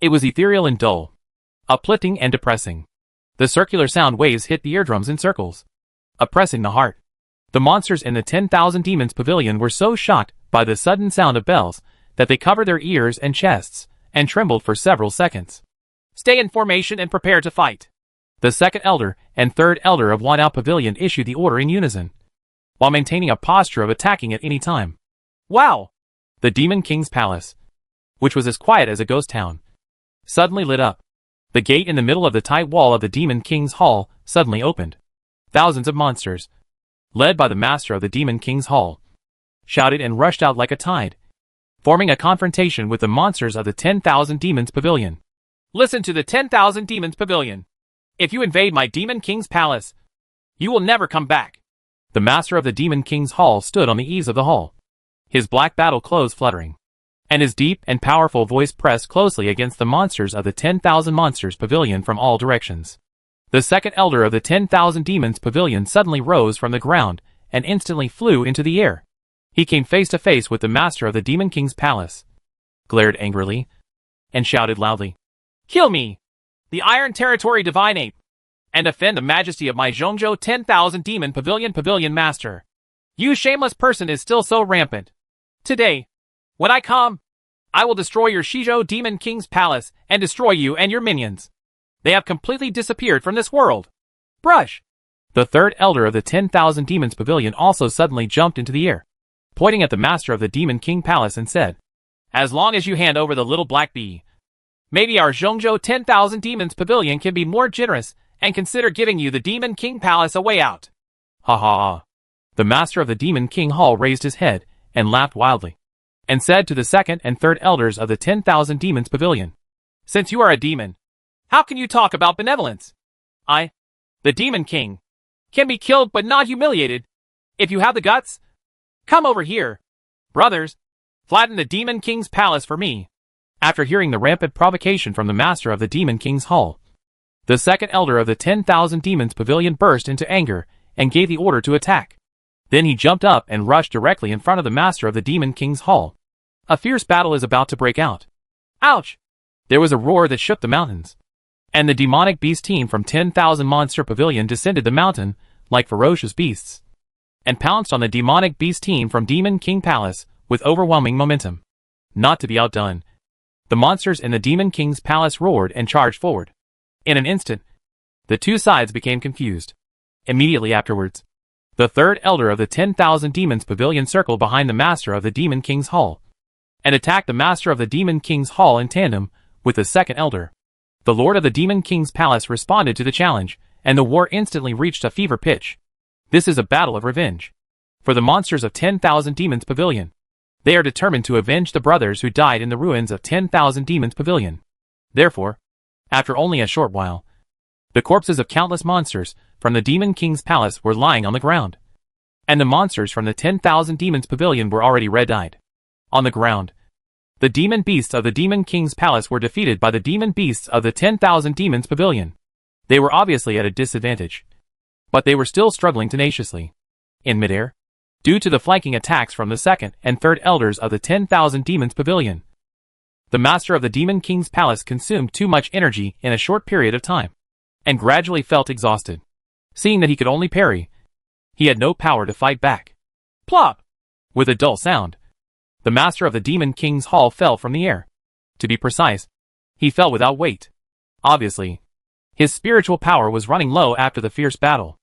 It was ethereal and dull, uplifting and depressing. The circular sound waves hit the eardrums in circles, oppressing the heart. The monsters in the 10,000 Demons Pavilion were so shocked by the sudden sound of bells that they covered their ears and chests and trembled for several seconds. Stay in formation and prepare to fight. The second elder and third elder of Wanao Pavilion issued the order in unison, while maintaining a posture of attacking at any time. Wow! The Demon King's palace, which was as quiet as a ghost town, suddenly lit up. The gate in the middle of the tight wall of the Demon King's hall suddenly opened. Thousands of monsters, led by the master of the Demon King's hall, shouted and rushed out like a tide, forming a confrontation with the monsters of the 10,000 Demons Pavilion. Listen to the 10,000 Demons Pavilion. If you invade my Demon King's palace, you will never come back. The master of the Demon King's hall stood on the eaves of the hall, his black battle clothes fluttering. and his deep and powerful voice pressed closely against the monsters of the 10,000 Monsters Pavilion from all directions. The second elder of the 10,000 Demons Pavilion suddenly rose from the ground and instantly flew into the air. He came face to face with the master of the Demon King's palace, glared angrily, and shouted loudly, "Kill me, the Iron Territory Divine Ape, and defend the majesty of my Zhongzhou 10,000 Demon Pavilion Master. You shameless person is still so rampant. Today, when I come, I will destroy your Shizhou Demon King's palace and destroy you and your minions. They have completely disappeared from this world. Brush!" The third elder of the 10,000 Demons Pavilion also suddenly jumped into the air, pointing at the master of the Demon King Palace and said, "As long as you hand over the little black bee, maybe our Zhongzhou 10,000 Demons Pavilion can be more generous and consider giving you the Demon King Palace a way out." Ha ha ha. The master of the Demon King Hall raised his head and laughed wildly, and said to the second and third elders of the 10,000 Demons Pavilion, "Since you are a demon, how can you talk about benevolence? I, the Demon King, can be killed but not humiliated. If you have the guts, come over here. Brothers, flatten the Demon King's palace for me." After hearing the rampant provocation from the master of the Demon King's Hall, the second elder of the 10,000 Demons Pavilion burst into anger and gave the order to attack. Then he jumped up and rushed directly in front of the master of the Demon King's Hall. A fierce battle is about to break out. Ouch! There was a roar that shook the mountains, and the demonic beast team from 10,000 Monster Pavilion descended the mountain like ferocious beasts, and pounced on the demonic beast team from Demon King Palace with overwhelming momentum. Not to be outdone, the monsters in the Demon King's palace roared and charged forward. In an instant, the two sides became confused. Immediately afterwards, the third elder of the 10,000 Demons Pavilion circled behind the master of the Demon King's Hall, and attacked the master of the Demon King's Hall in tandem with the second elder. The lord of the Demon King's palace responded to the challenge, and the war instantly reached a fever pitch. This is a battle of revenge for the monsters of 10,000 Demons Pavilion. They are determined to avenge the brothers who died in the ruins of 10,000 Demons Pavilion. Therefore, after only a short while, the corpses of countless monsters from the Demon King's palace were lying on the ground, and the monsters from the 10,000 Demons Pavilion were already red-eyed. On the ground, the demon beasts of the Demon King's palace were defeated by the demon beasts of the 10,000 Demons Pavilion. They were obviously at a disadvantage, but they were still struggling tenaciously in midair, due to the flanking attacks from the second and third elders of the 10,000 Demons Pavilion. The master of the Demon King's palace consumed too much energy in a short period of time, and gradually felt exhausted. Seeing that he could only parry, he had no power to fight back. Plop! With a dull sound, the master of the Demon King's Hall fell from the air. To be precise, he fell without weight. Obviously, his spiritual power was running low after the fierce battle.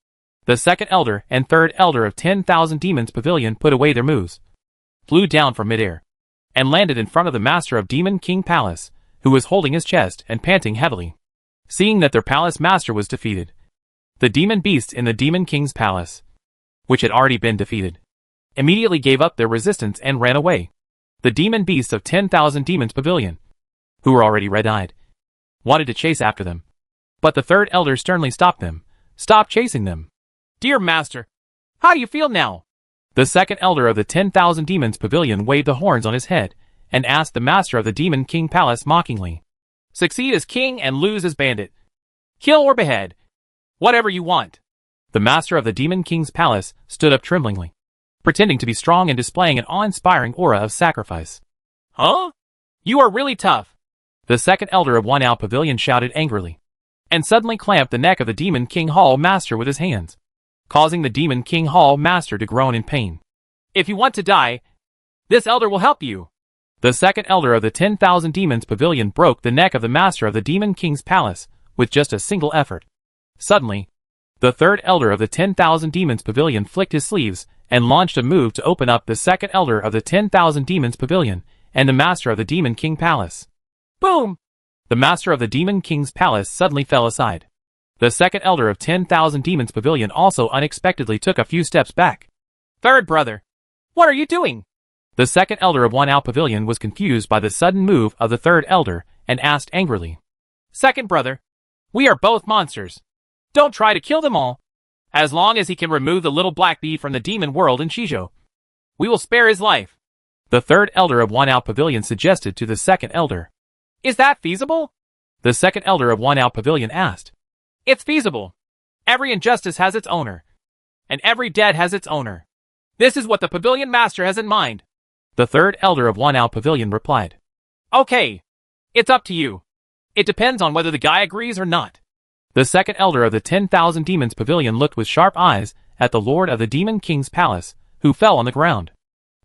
The second elder and third elder of 10,000 Demons Pavilion put away their moves, flew down from midair, and landed in front of the master of Demon King Palace, who was holding his chest and panting heavily. Seeing that their palace master was defeated, the demon beasts in the Demon King's palace, which had already been defeated, immediately gave up their resistance and ran away. The demon beasts of 10,000 Demons Pavilion, who were already red-eyed, wanted to chase after them, but the third elder sternly stopped them. "Stop chasing them. Dear master, how do you feel now?" The second elder of the 10,000 Demons Pavilion waved the horns on his head and asked the master of the Demon King Palace mockingly, "Succeed as king and lose as bandit. Kill or behead. Whatever you want." The master of the Demon King's Palace stood up tremblingly, pretending to be strong and displaying an awe-inspiring aura of sacrifice. "Huh? You are really tough," the second elder of Wanao Pavilion shouted angrily, and suddenly clamped the neck of the Demon King Hall Master with his hands, causing the Demon King Hall Master to groan in pain. "If you want to die, this elder will help you." The second elder of the 10,000 Demons Pavilion broke the neck of the master of the Demon King's Palace with just a single effort. Suddenly, the third elder of the 10,000 Demons Pavilion flicked his sleeves and launched a move to open up the second elder of the 10,000 Demons Pavilion and the master of the Demon King Palace. Boom! The master of the Demon King's Palace suddenly fell aside. The second elder of 10,000 Demons Pavilion also unexpectedly took a few steps back. "Third brother, what are you doing?" The second elder of Wanao Pavilion was confused by the sudden move of the third elder and asked angrily, "Second brother, we are both monsters. Don't try to kill them all. As long as he can remove the little black bee from the demon world in Shizhou, we will spare his life." The third elder of One Out Pavilion suggested to the second elder. Is that feasible? The second elder of One Out Pavilion asked. It's feasible. Every injustice has its owner. And every debt has its owner. This is what the pavilion master has in mind. The third elder of One Out Pavilion replied. Okay. It's up to you. It depends on whether the guy agrees or not. The second elder of the 10,000 Demons Pavilion looked with sharp eyes at the Lord of the Demon King's palace, who fell on the ground.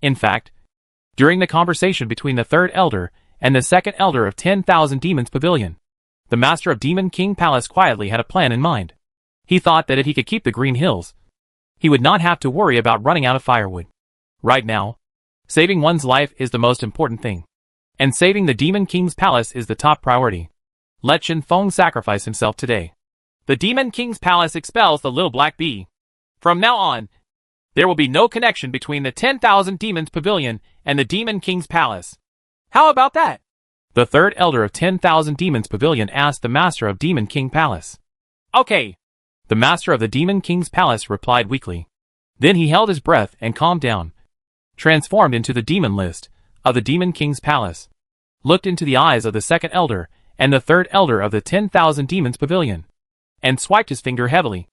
In fact, during the conversation between the third elder and the second elder of 10,000 Demons Pavilion, the master of Demon King Palace quietly had a plan in mind. He thought that if he could keep the Green Hills, he would not have to worry about running out of firewood. Right now, saving one's life is the most important thing. And saving the Demon King's palace is the top priority. Let Shen Feng sacrifice himself today. The Demon King's palace expels the little black bee. From now on, there will be no connection between the 10,000 Demons Pavilion and the Demon King's palace. How about that? The third elder of 10,000 Demons Pavilion asked the master of Demon King Palace. Okay. The master of the Demon King's palace replied weakly. Then he held his breath and calmed down. Transformed into the demon list of the Demon King's palace. Looked into the eyes of the second elder and the third elder of the 10,000 Demons Pavilion. And swiped his finger heavily.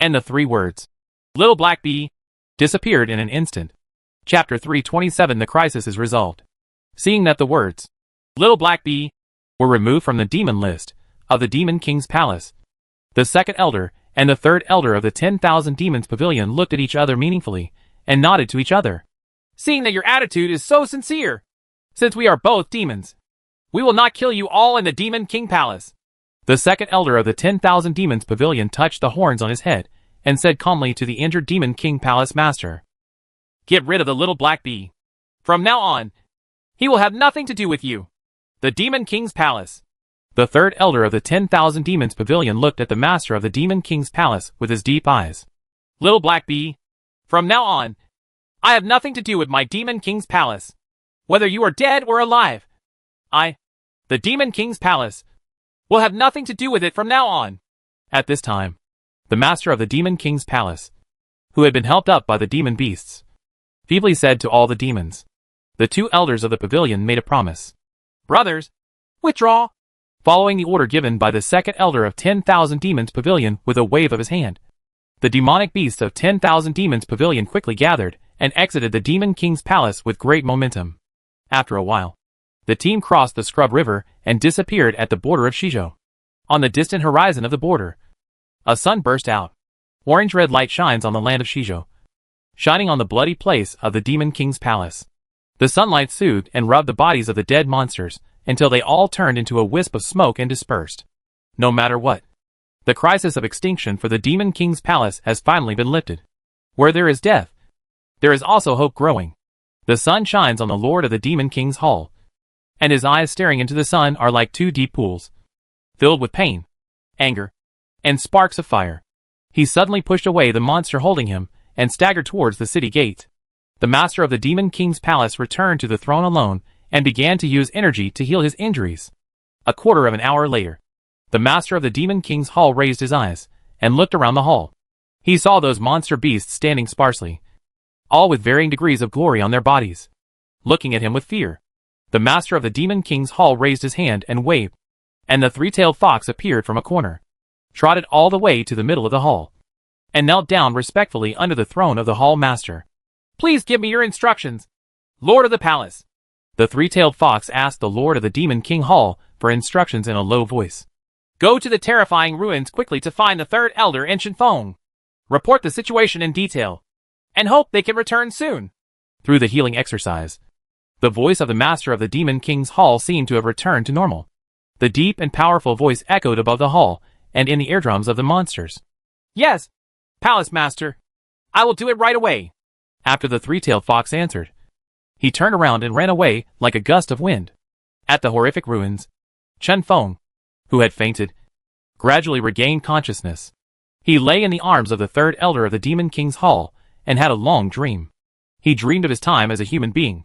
And the three words, Little Black Bee, disappeared in an instant. Chapter 327 The Crisis is resolved. Seeing that the words, Little Black Bee, were removed from the demon list of the Demon King's palace, the second elder and the third elder of the 10,000 Demons Pavilion looked at each other meaningfully and nodded to each other. Seeing that your attitude is so sincere, since we are both demons, we will not kill you all in the Demon King Palace. The second elder of the 10,000 Demons Pavilion touched the horns on his head and said calmly to the injured Demon King Palace master, Get rid of the little black bee. From now on, he will have nothing to do with you. The Demon King's Palace. The third elder of the 10,000 Demons Pavilion looked at the master of the Demon King's Palace with his deep eyes. Little black bee, from now on, I have nothing to do with my Demon King's Palace. Whether you are dead or alive, the Demon King's Palace, will have nothing to do with it from now on. At this time, the master of the Demon King's Palace, who had been helped up by the demon beasts, feebly said to all the demons. The two elders of the pavilion made a promise. Brothers, withdraw. Following the order given by the second elder of 10,000 Demons Pavilion with a wave of his hand, the demonic beasts of 10,000 Demons Pavilion quickly gathered and exited the Demon King's Palace with great momentum. After a while, the team crossed the Scrub River and disappeared at the border of Shizhou. On the distant horizon of the border, a sun burst out. Orange-red light shines on the land of Shizhou, shining on the bloody place of the Demon King's Palace. The sunlight soothed and rubbed the bodies of the dead monsters until they all turned into a wisp of smoke and dispersed. No matter what, the crisis of extinction for the Demon King's Palace has finally been lifted. Where there is death, there is also hope growing. The sun shines on the Lord of the Demon King's Hall, and his eyes staring into the sun are like two deep pools, filled with pain, anger, and sparks of fire. He suddenly pushed away the monster holding him and staggered towards the city gate. The master of the Demon King's Palace returned to the throne alone and began to use energy to heal his injuries. A quarter of an hour later, the master of the Demon King's Hall raised his eyes and looked around the hall. He saw those monster beasts standing sparsely, all with varying degrees of glory on their bodies, looking at him with fear. The master of the Demon King's Hall raised his hand and waved, and the three-tailed fox appeared from a corner, trotted all the way to the middle of the hall, and knelt down respectfully under the throne of the hall master. Please give me your instructions, Lord of the Palace. The three-tailed fox asked the Lord of the Demon King Hall for instructions in a low voice. Go to the terrifying ruins quickly to find the third elder and Shen Feng. Report the situation in detail, and hope they can return soon. Through the healing exercise, the voice of the master of the Demon King's Hall seemed to have returned to normal. The deep and powerful voice echoed above the hall and in the eardrums of the monsters. Yes, Palace Master. I will do it right away. After the three-tailed fox answered, he turned around and ran away like a gust of wind. At the horrific ruins, Shen Feng, who had fainted, gradually regained consciousness. He lay in the arms of the third elder of the Demon King's Hall and had a long dream. He dreamed of his time as a human being,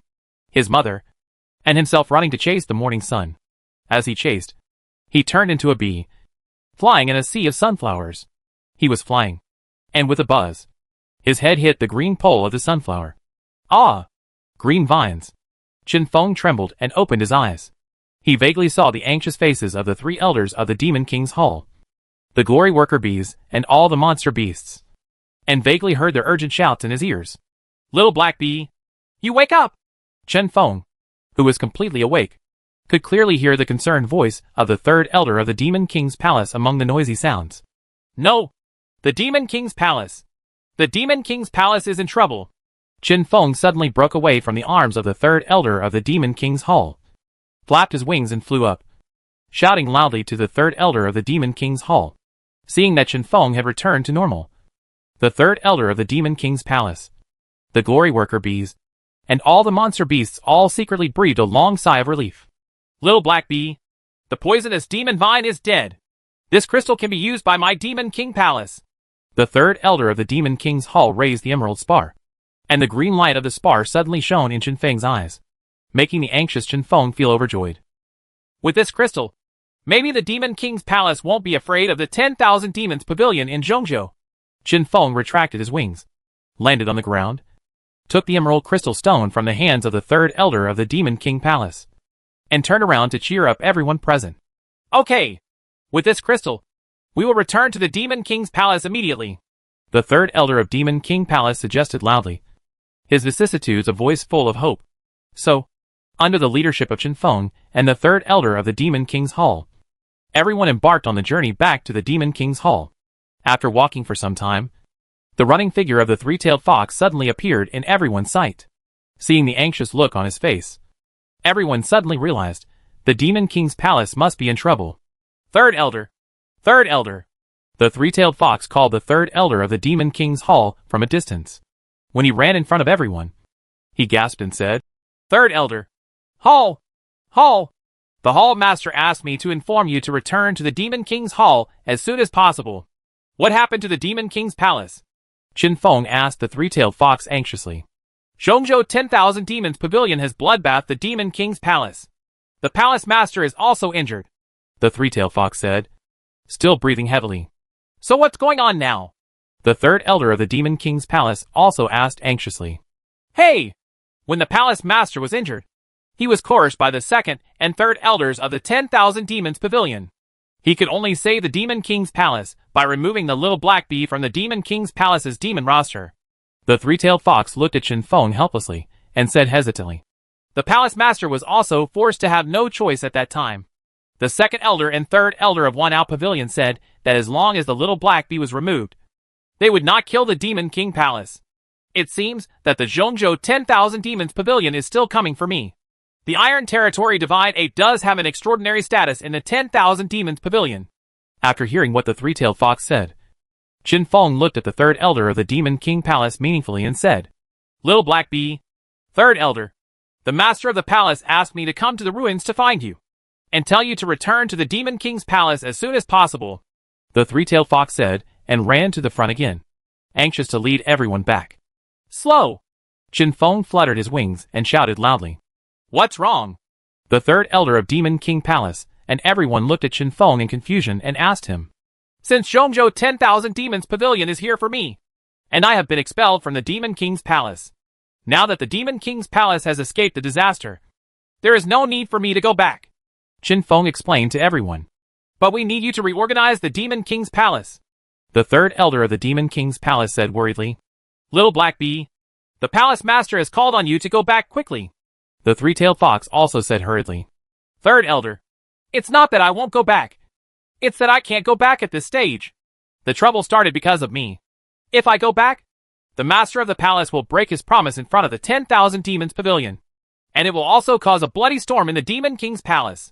his mother, and himself running to chase the morning sun. As he chased, he turned into a bee, flying in a sea of sunflowers. He was flying, and with a buzz, his head hit the green pole of the sunflower. Ah! Green vines, Chen Feng trembled and opened his eyes. He vaguely saw the anxious faces of the 3 elders of the Demon King's Hall, the glory worker bees, and all the monster beasts, and vaguely heard their urgent shouts in his ears. "Little Black Bee, you wake up!" Chen Feng, who was completely awake, could clearly hear the concerned voice of the 3rd elder of the Demon King's palace among the noisy sounds. "No! The Demon King's palace! The Demon King's palace is in trouble!" Chen Feng suddenly broke away from the arms of the 3rd elder of the Demon King's Hall, flapped his wings and flew up, shouting loudly to the 3rd elder of the Demon King's Hall. Seeing that Chen Feng had returned to normal, the 3rd elder of the Demon King's palace, the glory worker bees, and all the monster beasts all secretly breathed a long sigh of relief. "Little Black Bee, the poisonous demon vine is dead. This crystal can be used by my Demon King palace." The 3rd elder of the Demon King's Hall raised the emerald spar, and the green light of the spar suddenly shone in Chen Feng's eyes, making the anxious Chen Feng feel overjoyed. "With this crystal, maybe the Demon King's palace won't be afraid of the 10,000 demons pavilion in Zhongzhou." Chen Feng retracted his wings, landed on the ground, took the emerald crystal stone from the hands of the 3rd elder of the Demon King palace, and turned around to cheer up everyone present. "Okay! With this crystal, we will return to the Demon King's palace immediately," the 3rd elder of Demon King palace suggested loudly, his vicissitudes a voice full of hope. So, under the leadership of Chen Feng and the 3rd elder of the Demon King's Hall, everyone embarked on the journey back to the Demon King's Hall. After walking for some time, the running figure of the 3-tailed fox suddenly appeared in everyone's sight. Seeing the anxious look on his face, everyone suddenly realized the Demon King's palace must be in trouble. "Third elder! Third elder!" The 3-tailed fox called the 3rd elder of the Demon King's Hall from a distance. When he ran in front of everyone, he gasped and said, "3rd elder! Hall! Hall! The Hall Master asked me to inform you to return to the Demon King's Hall as soon as possible." "What happened to the Demon King's palace?" Chen Feng asked the 3-tailed fox anxiously. "Zhongzhou 10,000 Demons Pavilion has bloodbathed the Demon King's palace. The Palace Master is also injured," the 3-tailed fox said, still breathing heavily. "So what's going on now?" The 3rd elder of the Demon King's palace also asked anxiously. "Hey! When the Palace Master was injured, he was coerced by the 2nd and 3rd elders of the 10,000 Demons Pavilion. He could only save the Demon King's palace by removing the little black bee from the Demon King's palace's demon roster." The 3-tailed fox looked at Chen Feng helplessly and said hesitantly, "The Palace Master was also forced to have no choice at that time. The 2nd elder and 3rd elder of 1 Pavilion said that as long as the little black bee was removed, they would not kill the Demon King palace. It seems that the Zhongzhou 10,000 Demons Pavilion is still coming for me. The Iron Territory Divine 8 does have an extraordinary status in the 10,000 Demons Pavilion." After hearing what the 3-tailed fox said, Chen Feng looked at the 3rd elder of the Demon King palace meaningfully and said, "Little Black Bee, 3rd elder, the master of the palace asked me to come to the ruins to find you, and tell you to return to the Demon King's palace as soon as possible," the 3-tailed fox said, and ran to the front again, anxious to lead everyone back. "Slow!" Chen Feng fluttered his wings and shouted loudly. "What's wrong?" The 3rd elder of Demon King palace and everyone looked at Chen Feng in confusion and asked him, "Since Zhongzhou 10,000 Demons Pavilion is here for me, and I have been expelled from the Demon King's palace, now that the Demon King's palace has escaped the disaster, there is no need for me to go back," Chen Feng explained to everyone. "But we need you to reorganize the Demon King's palace," the 3rd elder of the Demon King's palace said worriedly. "Little Black Bee, the Palace Master has called on you to go back quickly," the 3-tailed fox also said hurriedly. "3rd elder, it's not that I won't go back. It's that I can't go back at this stage. The trouble started because of me. If I go back, the master of the palace will break his promise in front of the 10,000 Demons Pavilion, and it will also cause a bloody storm in the Demon King's palace."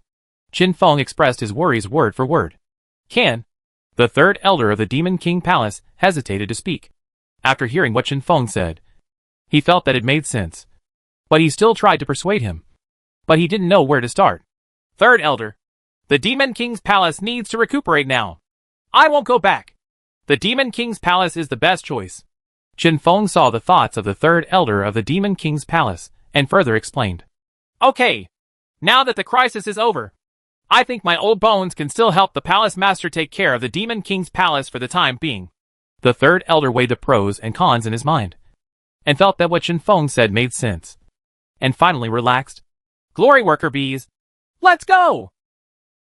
Chen Feng expressed his worries word for word. "Can?" The 3rd elder of the Demon King palace hesitated to speak. After hearing what Chen Feng said, he felt that it made sense, but he still tried to persuade him. But he didn't know where to start. "3rd elder, the Demon King's palace needs to recuperate now. I won't go back. The Demon King's palace is the best choice." Chen Feng saw the thoughts of the 3rd elder of the Demon King's palace and further explained. "Okay, now that the crisis is over, I think my old bones can still help the Palace Master take care of the Demon King's palace for the time being." The 3rd elder weighed the pros and cons in his mind, and felt that what Chen Feng said made sense. and finally relaxed. Glory worker bees, let's go!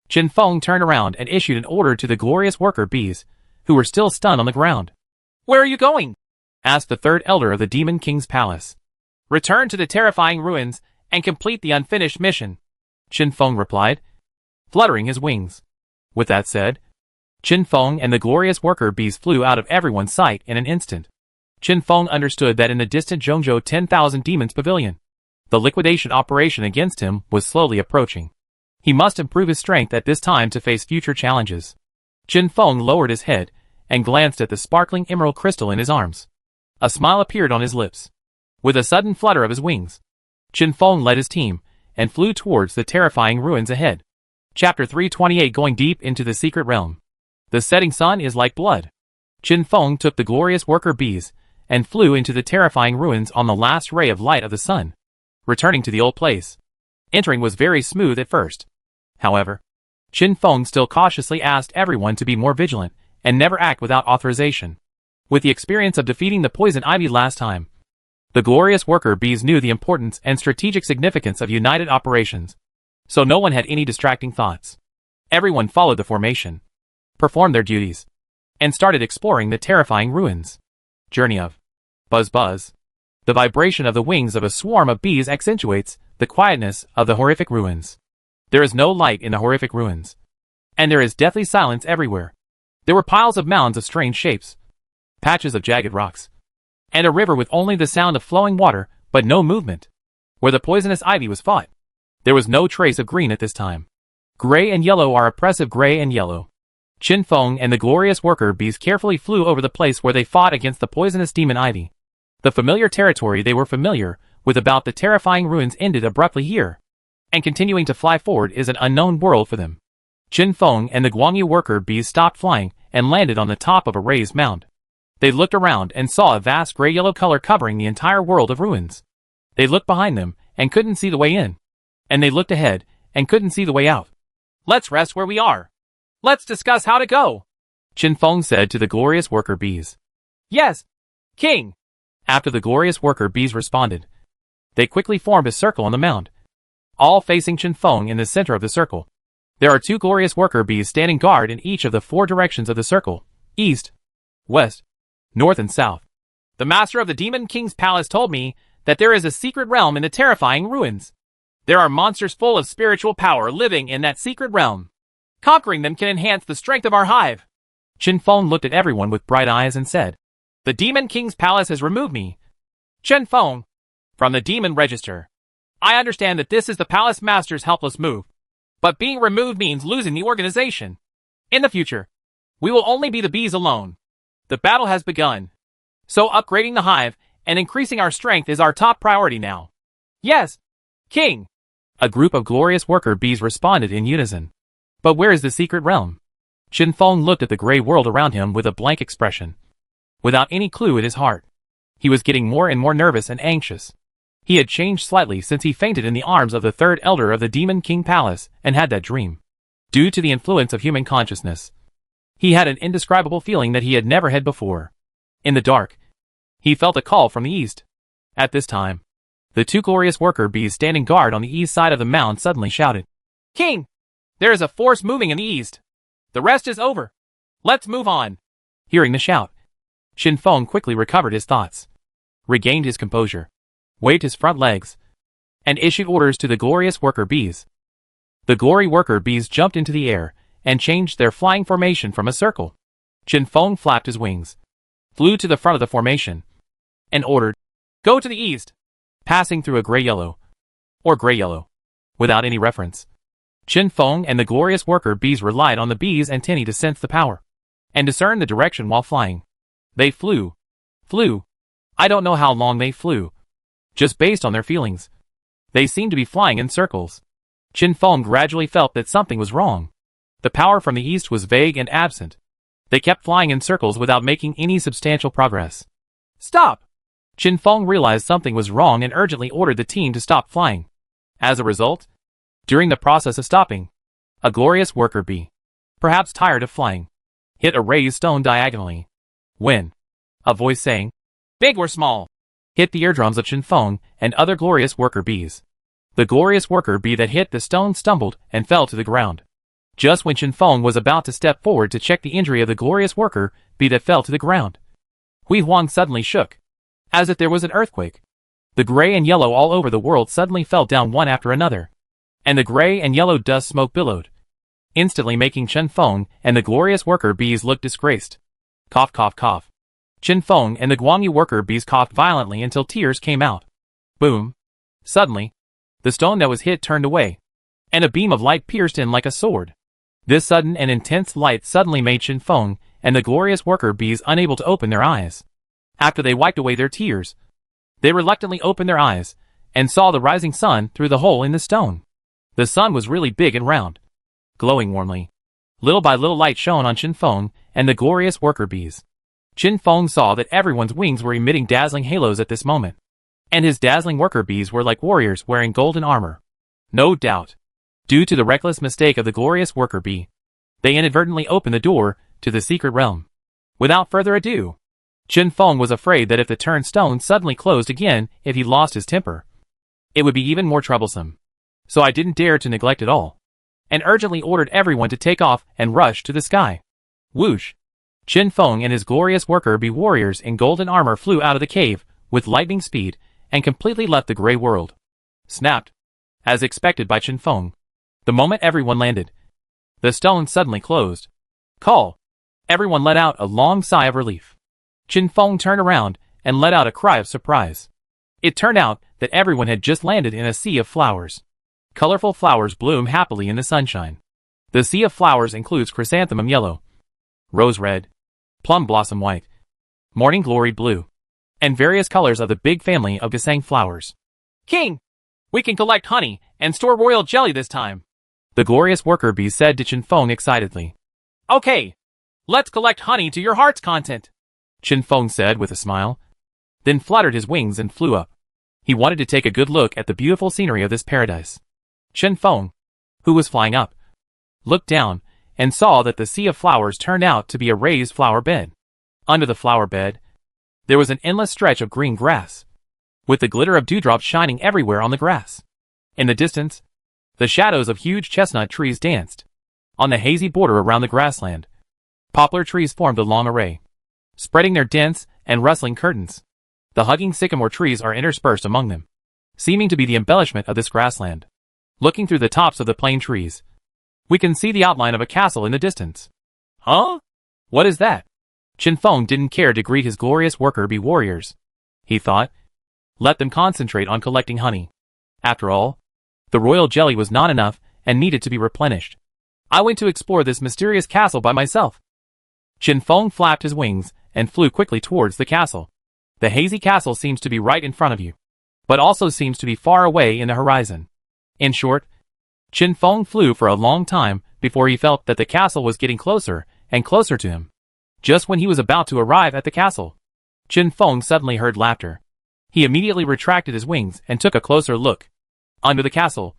Qin Feng turned around and issued an order to the glorious worker bees, who were still stunned on the ground. Where are you going? Asked the third elder of the Demon King's palace. Return to the terrifying ruins and complete the unfinished mission, Qin Feng replied, fluttering his wings. With that said, Qin Feng and the glorious worker bees flew out of everyone's sight in an instant. Qin Feng understood that in the distant Zhongzhou 10,000 Demons Pavilion, the liquidation operation against him was slowly approaching. He must improve his strength at this time to face future challenges. Qin Feng lowered his head and glanced at the sparkling emerald crystal in his arms. A smile appeared on his lips. With a sudden flutter of his wings, Qin Feng led his team and flew towards the terrifying ruins ahead. Chapter 328, Going Deep into the Secret Realm. The setting sun is like blood. Qin Feng took the glorious worker bees and flew into the terrifying ruins on the last ray of light of the sun. Returning to the old place, entering was very smooth at first. However, Qin Feng still cautiously asked everyone to be more vigilant and never act without authorization. With the experience of defeating the poison ivy last time, the glorious worker bees knew the importance and strategic significance of united operations, so no one had any distracting thoughts. Everyone followed the formation, performed their duties, and started exploring the terrifying ruins. Journey of Buzz Buzz. The vibration of the wings of a swarm of bees accentuates the quietness of the horrific ruins. There is no light in the horrific ruins, and there is deathly silence everywhere. There were piles of mounds of strange shapes, patches of jagged rocks, and a river with only the sound of flowing water, but no movement. Where the poisonous ivy was fought, there was no trace of green at this time. Gray and yellow are oppressive. Gray and yellow. Qin Feng and the glorious worker bees carefully flew over the place where they fought against the poisonous demon ivy. The familiar territory they were familiar with about the terrifying ruins ended abruptly here, and continuing to fly forward is an unknown world for them. Qin Feng and the Guangyu worker bees stopped flying and landed on the top of a raised mound. They looked around and saw a vast gray-yellow color covering the entire world of ruins. They looked behind them and couldn't see the way in, and they looked ahead and couldn't see the way out. Let's rest where we are. Let's discuss how to go, Qin Feng said to the glorious worker bees. Yes, King. After the glorious worker bees responded, they quickly formed a circle on the mound, all facing Qin Feng in the center of the circle. There are 2 glorious worker bees standing guard in each of the 4 directions of the circle: east, west, north and south. The master of the Demon King's palace told me that there is a secret realm in the terrifying ruins. There are monsters full of spiritual power living in that secret realm. Conquering them can enhance the strength of our hive. Qin Feng looked at everyone with bright eyes and said, The Demon King's palace has removed me, Qin Feng, from the demon register. I understand that this is the palace master's helpless move, but being removed means losing the organization. In the future, we will only be the bees alone. The battle has begun, so upgrading the hive and increasing our strength is our top priority now. Yes, King. A group of glorious worker bees responded in unison. But where is the secret realm? Qin Feng looked at the gray world around him with a blank expression, without any clue in his heart. He was getting more and more nervous and anxious. He had changed slightly since he fainted in the arms of the third elder of the Demon King Palace and had that dream. Due to the influence of human consciousness, he had an indescribable feeling that he had never had before. In the dark, he felt a call from the east. At this time, the 2 glorious worker bees standing guard on the east side of the mound suddenly shouted, King! There is a force moving in the east. The rest is over. Let's move on. Hearing the shout, Qin Feng quickly recovered his thoughts, regained his composure, waved his front legs, and issued orders to the glorious worker bees. The glory worker bees jumped into the air and changed their flying formation from a circle. Qin Feng flapped his wings, flew to the front of the formation, and ordered, Go to the east, passing through a gray-yellow, or gray-yellow, without any reference. Qin Feng and the glorious worker bees relied on the bees' antennae to sense the power and discern the direction while flying. They flew. I don't know how long they flew. Just based on their feelings, they seemed to be flying in circles. Qin Feng gradually felt that something was wrong. The power from the east was vague and absent. They kept flying in circles without making any substantial progress. Stop! Qin Feng realized something was wrong and urgently ordered the team to stop flying. As a result, during the process of stopping, a glorious worker bee, perhaps tired of flying, hit a raised stone diagonally. When? A voice saying, Big or small? hit the eardrums of Chen Feng and other glorious worker bees. The glorious worker bee that hit the stone stumbled and fell to the ground. Just when Chen Feng was about to step forward to check the injury of the glorious worker bee that fell to the ground, Hui Huang suddenly shook, as if there was an earthquake. The gray and yellow all over the world suddenly fell down one after another, and the gray and yellow dust smoke billowed, instantly making Chen Feng and the glorious worker bees look disgraced. Cough, cough, cough. Chen Feng and the Guangyu worker bees coughed violently until tears came out. Boom. Suddenly, the stone that was hit turned away, and a beam of light pierced in like a sword. This sudden and intense light suddenly made Chen Feng and the glorious worker bees unable to open their eyes. After they wiped away their tears, they reluctantly opened their eyes and saw the rising sun through the hole in the stone. The sun was really big and round, glowing warmly. Little by little light shone on Chen Feng and the glorious worker bees. Chen Feng saw that everyone's wings were emitting dazzling halos at this moment, and his dazzling worker bees were like warriors wearing golden armor. No doubt, due to the reckless mistake of the glorious worker bee, they inadvertently opened the door to the secret realm. Without further ado, Chen Feng was afraid that if the turned stone suddenly closed again, if he lost his temper, it would be even more troublesome. So I didn't dare to neglect it all, and urgently ordered everyone to take off and rush to the sky. Whoosh! Chen Feng and his glorious worker bee warriors in golden armor flew out of the cave with lightning speed and completely left the gray world. Snapped, as expected by Chen Feng. The moment everyone landed, the stone suddenly closed. Call! Everyone let out a long sigh of relief. Chen Feng turned around and let out a cry of surprise. It turned out that everyone had just landed in a sea of flowers. Colorful flowers bloom happily in the sunshine. The sea of flowers includes chrysanthemum yellow, rose red, plum blossom white, morning glory blue, and various colors of the big family of Gesang flowers. King! We can collect honey and store royal jelly this time, the glorious worker bee said to Chen Feng excitedly. Okay, let's collect honey to your heart's content, Chen Feng said with a smile, then fluttered his wings and flew up. He wanted to take a good look at the beautiful scenery of this paradise. Chen Feng, who was flying up, looked down and saw that the sea of flowers turned out to be a raised flower bed. Under the flower bed, there was an endless stretch of green grass, with the glitter of dewdrops shining everywhere on the grass. In the distance, the shadows of huge chestnut trees danced. On the hazy border around the grassland, poplar trees formed a long array, spreading their dense and rustling curtains. The hugging sycamore trees are interspersed among them, seeming to be the embellishment of this grassland. Looking through the tops of the plane trees, we can see the outline of a castle in the distance. Huh? What is that? Chen Feng didn't care to greet his glorious worker bee warriors. He thought, let them concentrate on collecting honey. After all, the royal jelly was not enough and needed to be replenished. I went to explore this mysterious castle by myself. Chen Feng flapped his wings and flew quickly towards the castle. The hazy castle seems to be right in front of you, but also seems to be far away in the horizon. In short, Chen Feng flew for a long time before he felt that the castle was getting closer and closer to him. Just when he was about to arrive at the castle, Chen Feng suddenly heard laughter. He immediately retracted his wings and took a closer look. Under the castle,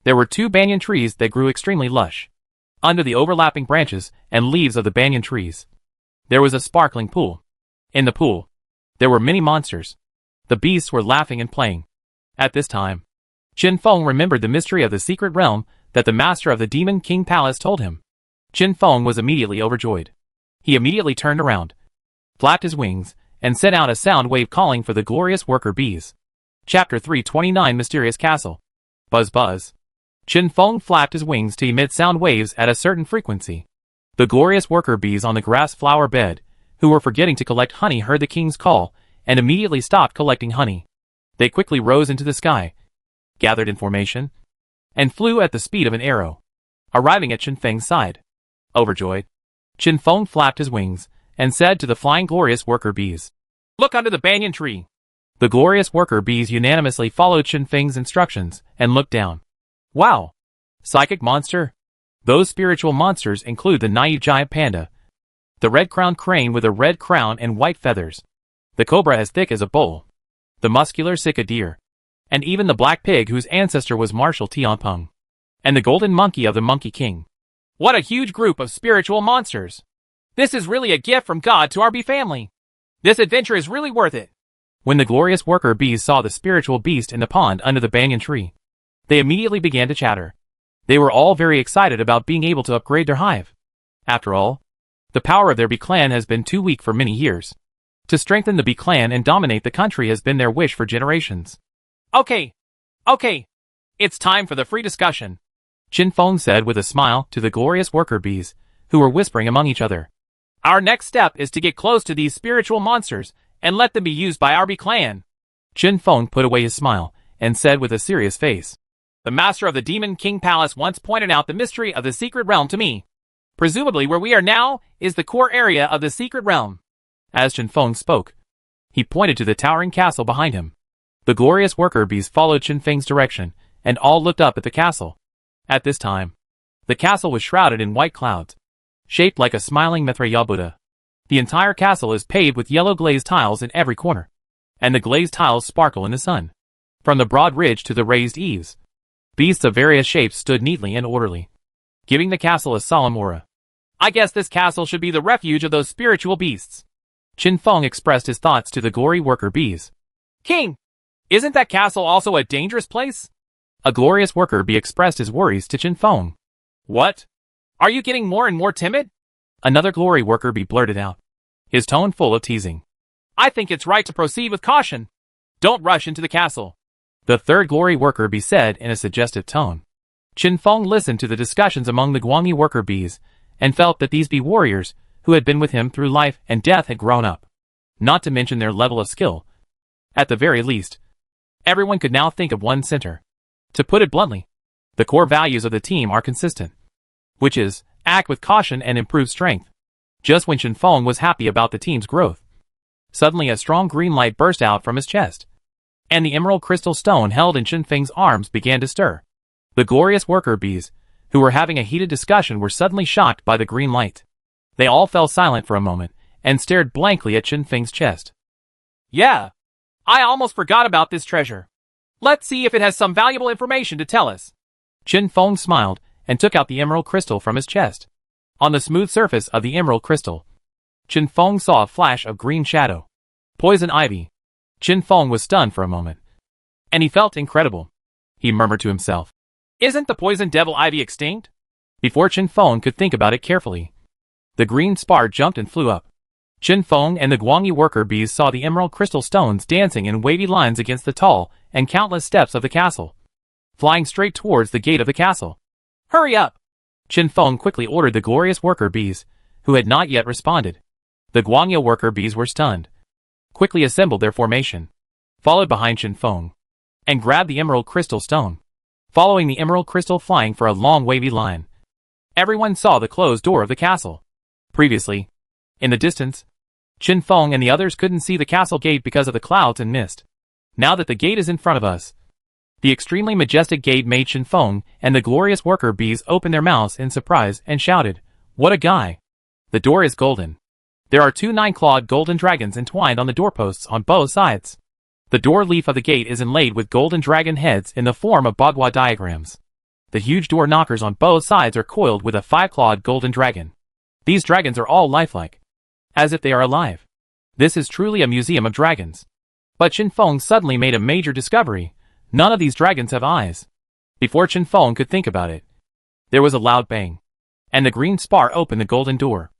there were 2 banyan trees that grew extremely lush. Under the overlapping branches and leaves of the banyan trees, there was a sparkling pool. In the pool, there were many monsters. The beasts were laughing and playing. At this time, Chen Feng remembered the mystery of the secret realm that the master of the Demon King Palace told him. Chen Feng was immediately overjoyed. He immediately turned around, flapped his wings, and sent out a sound wave calling for the glorious worker bees. Chapter 329 Mysterious Castle. Buzz buzz. Chen Feng flapped his wings to emit sound waves at a certain frequency. The glorious worker bees on the grass flower bed, who were forgetting to collect honey, heard the king's call and immediately stopped collecting honey. They quickly rose into the sky, gathered in formation, and flew at the speed of an arrow, arriving at Chen Feng's side. Overjoyed, Chen Feng flapped his wings and said to the flying glorious worker bees, "Look under the banyan tree." The glorious worker bees unanimously followed Chen Feng's instructions and looked down. Wow! Psychic monster? Those spiritual monsters include the naive giant panda, the red-crowned crane with a red crown and white feathers, the cobra as thick as a bull, the muscular sika deer, and even the black pig whose ancestor was Marshal Tianpeng, and the golden monkey of the Monkey King. What a huge group of spiritual monsters! This is really a gift from God to our bee family. This adventure is really worth it. When the glorious worker bees saw the spiritual beast in the pond under the banyan tree, they immediately began to chatter. They were all very excited about being able to upgrade their hive. After all, the power of their bee clan has been too weak for many years. To strengthen the bee clan and dominate the country has been their wish for generations. Okay. It's time for the free discussion, Qin Feng said with a smile to the glorious worker bees, who were whispering among each other. Our next step is to get close to these spiritual monsters and let them be used by our bee clan. Qin Feng put away his smile and said with a serious face. The master of the Demon King Palace once pointed out the mystery of the secret realm to me. Presumably where we are now is the core area of the secret realm. As Qin Feng spoke, he pointed to the towering castle behind him. The glorious worker bees followed Qin Feng's direction, and all looked up at the castle. At this time, the castle was shrouded in white clouds, shaped like a smiling Maitreya Buddha. The entire castle is paved with yellow glazed tiles in every corner, and the glazed tiles sparkle in the sun. From the broad ridge to the raised eaves, beasts of various shapes stood neatly and orderly, giving the castle a solemn aura. I guess this castle should be the refuge of those spiritual beasts. Qin Feng expressed his thoughts to the glory worker bees. King, isn't that castle also a dangerous place? A glorious worker bee expressed his worries to Qin Feng. What? Are you getting more and more timid? Another glory worker bee blurted out, his tone full of teasing. I think it's right to proceed with caution. Don't rush into the castle, the third glory worker bee said in a suggestive tone. Qin Feng listened to the discussions among the Guangyi worker bees and felt that these bee warriors, who had been with him through life and death, had grown up. Not to mention their level of skill. At the very least, everyone could now think of one center. To put it bluntly, the core values of the team are consistent, which is, act with caution and improve strength. Just when Qin Feng was happy about the team's growth, suddenly a strong green light burst out from his chest, and the emerald crystal stone held in Qin Feng's arms began to stir. The glorious worker bees, who were having a heated discussion, were suddenly shocked by the green light. They all fell silent for a moment and stared blankly at Qin Feng's chest. Yeah, I almost forgot about this treasure. Let's see if it has some valuable information to tell us. Qin Feng smiled and took out the emerald crystal from his chest. On the smooth surface of the emerald crystal, Qin Feng saw a flash of green shadow. Poison ivy. Qin Feng was stunned for a moment, and he felt incredible. He murmured to himself, Isn't the poison devil ivy extinct? Before Qin Feng could think about it carefully, the green spar jumped and flew up. Qin Feng and the Guangyi worker bees saw the emerald crystal stones dancing in wavy lines against the tall and countless steps of the castle, flying straight towards the gate of the castle. Hurry up! Qin Feng quickly ordered the glorious worker bees, who had not yet responded. The Guangyi worker bees were stunned, quickly assembled their formation, followed behind Qin Feng, and grabbed the emerald crystal stone, following the emerald crystal flying for a long wavy line. Everyone saw the closed door of the castle. Previously, in the distance, Qin Feng and the others couldn't see the castle gate because of the clouds and mist. Now that the gate is in front of us, the extremely majestic gate made Qin Feng and the glorious worker bees open their mouths in surprise and shouted, What a guy! The door is golden. There are 2 9-clawed golden dragons entwined on the doorposts on both sides. The door leaf of the gate is inlaid with golden dragon heads in the form of bagua diagrams. The huge door knockers on both sides are coiled with a 5-clawed golden dragon. These dragons are all lifelike, as if they are alive. This is truly a museum of dragons. But Qin Feng suddenly made a major discovery. None of these dragons have eyes. Before Qin Feng could think about it, there was a loud bang, and the green spar opened the golden door.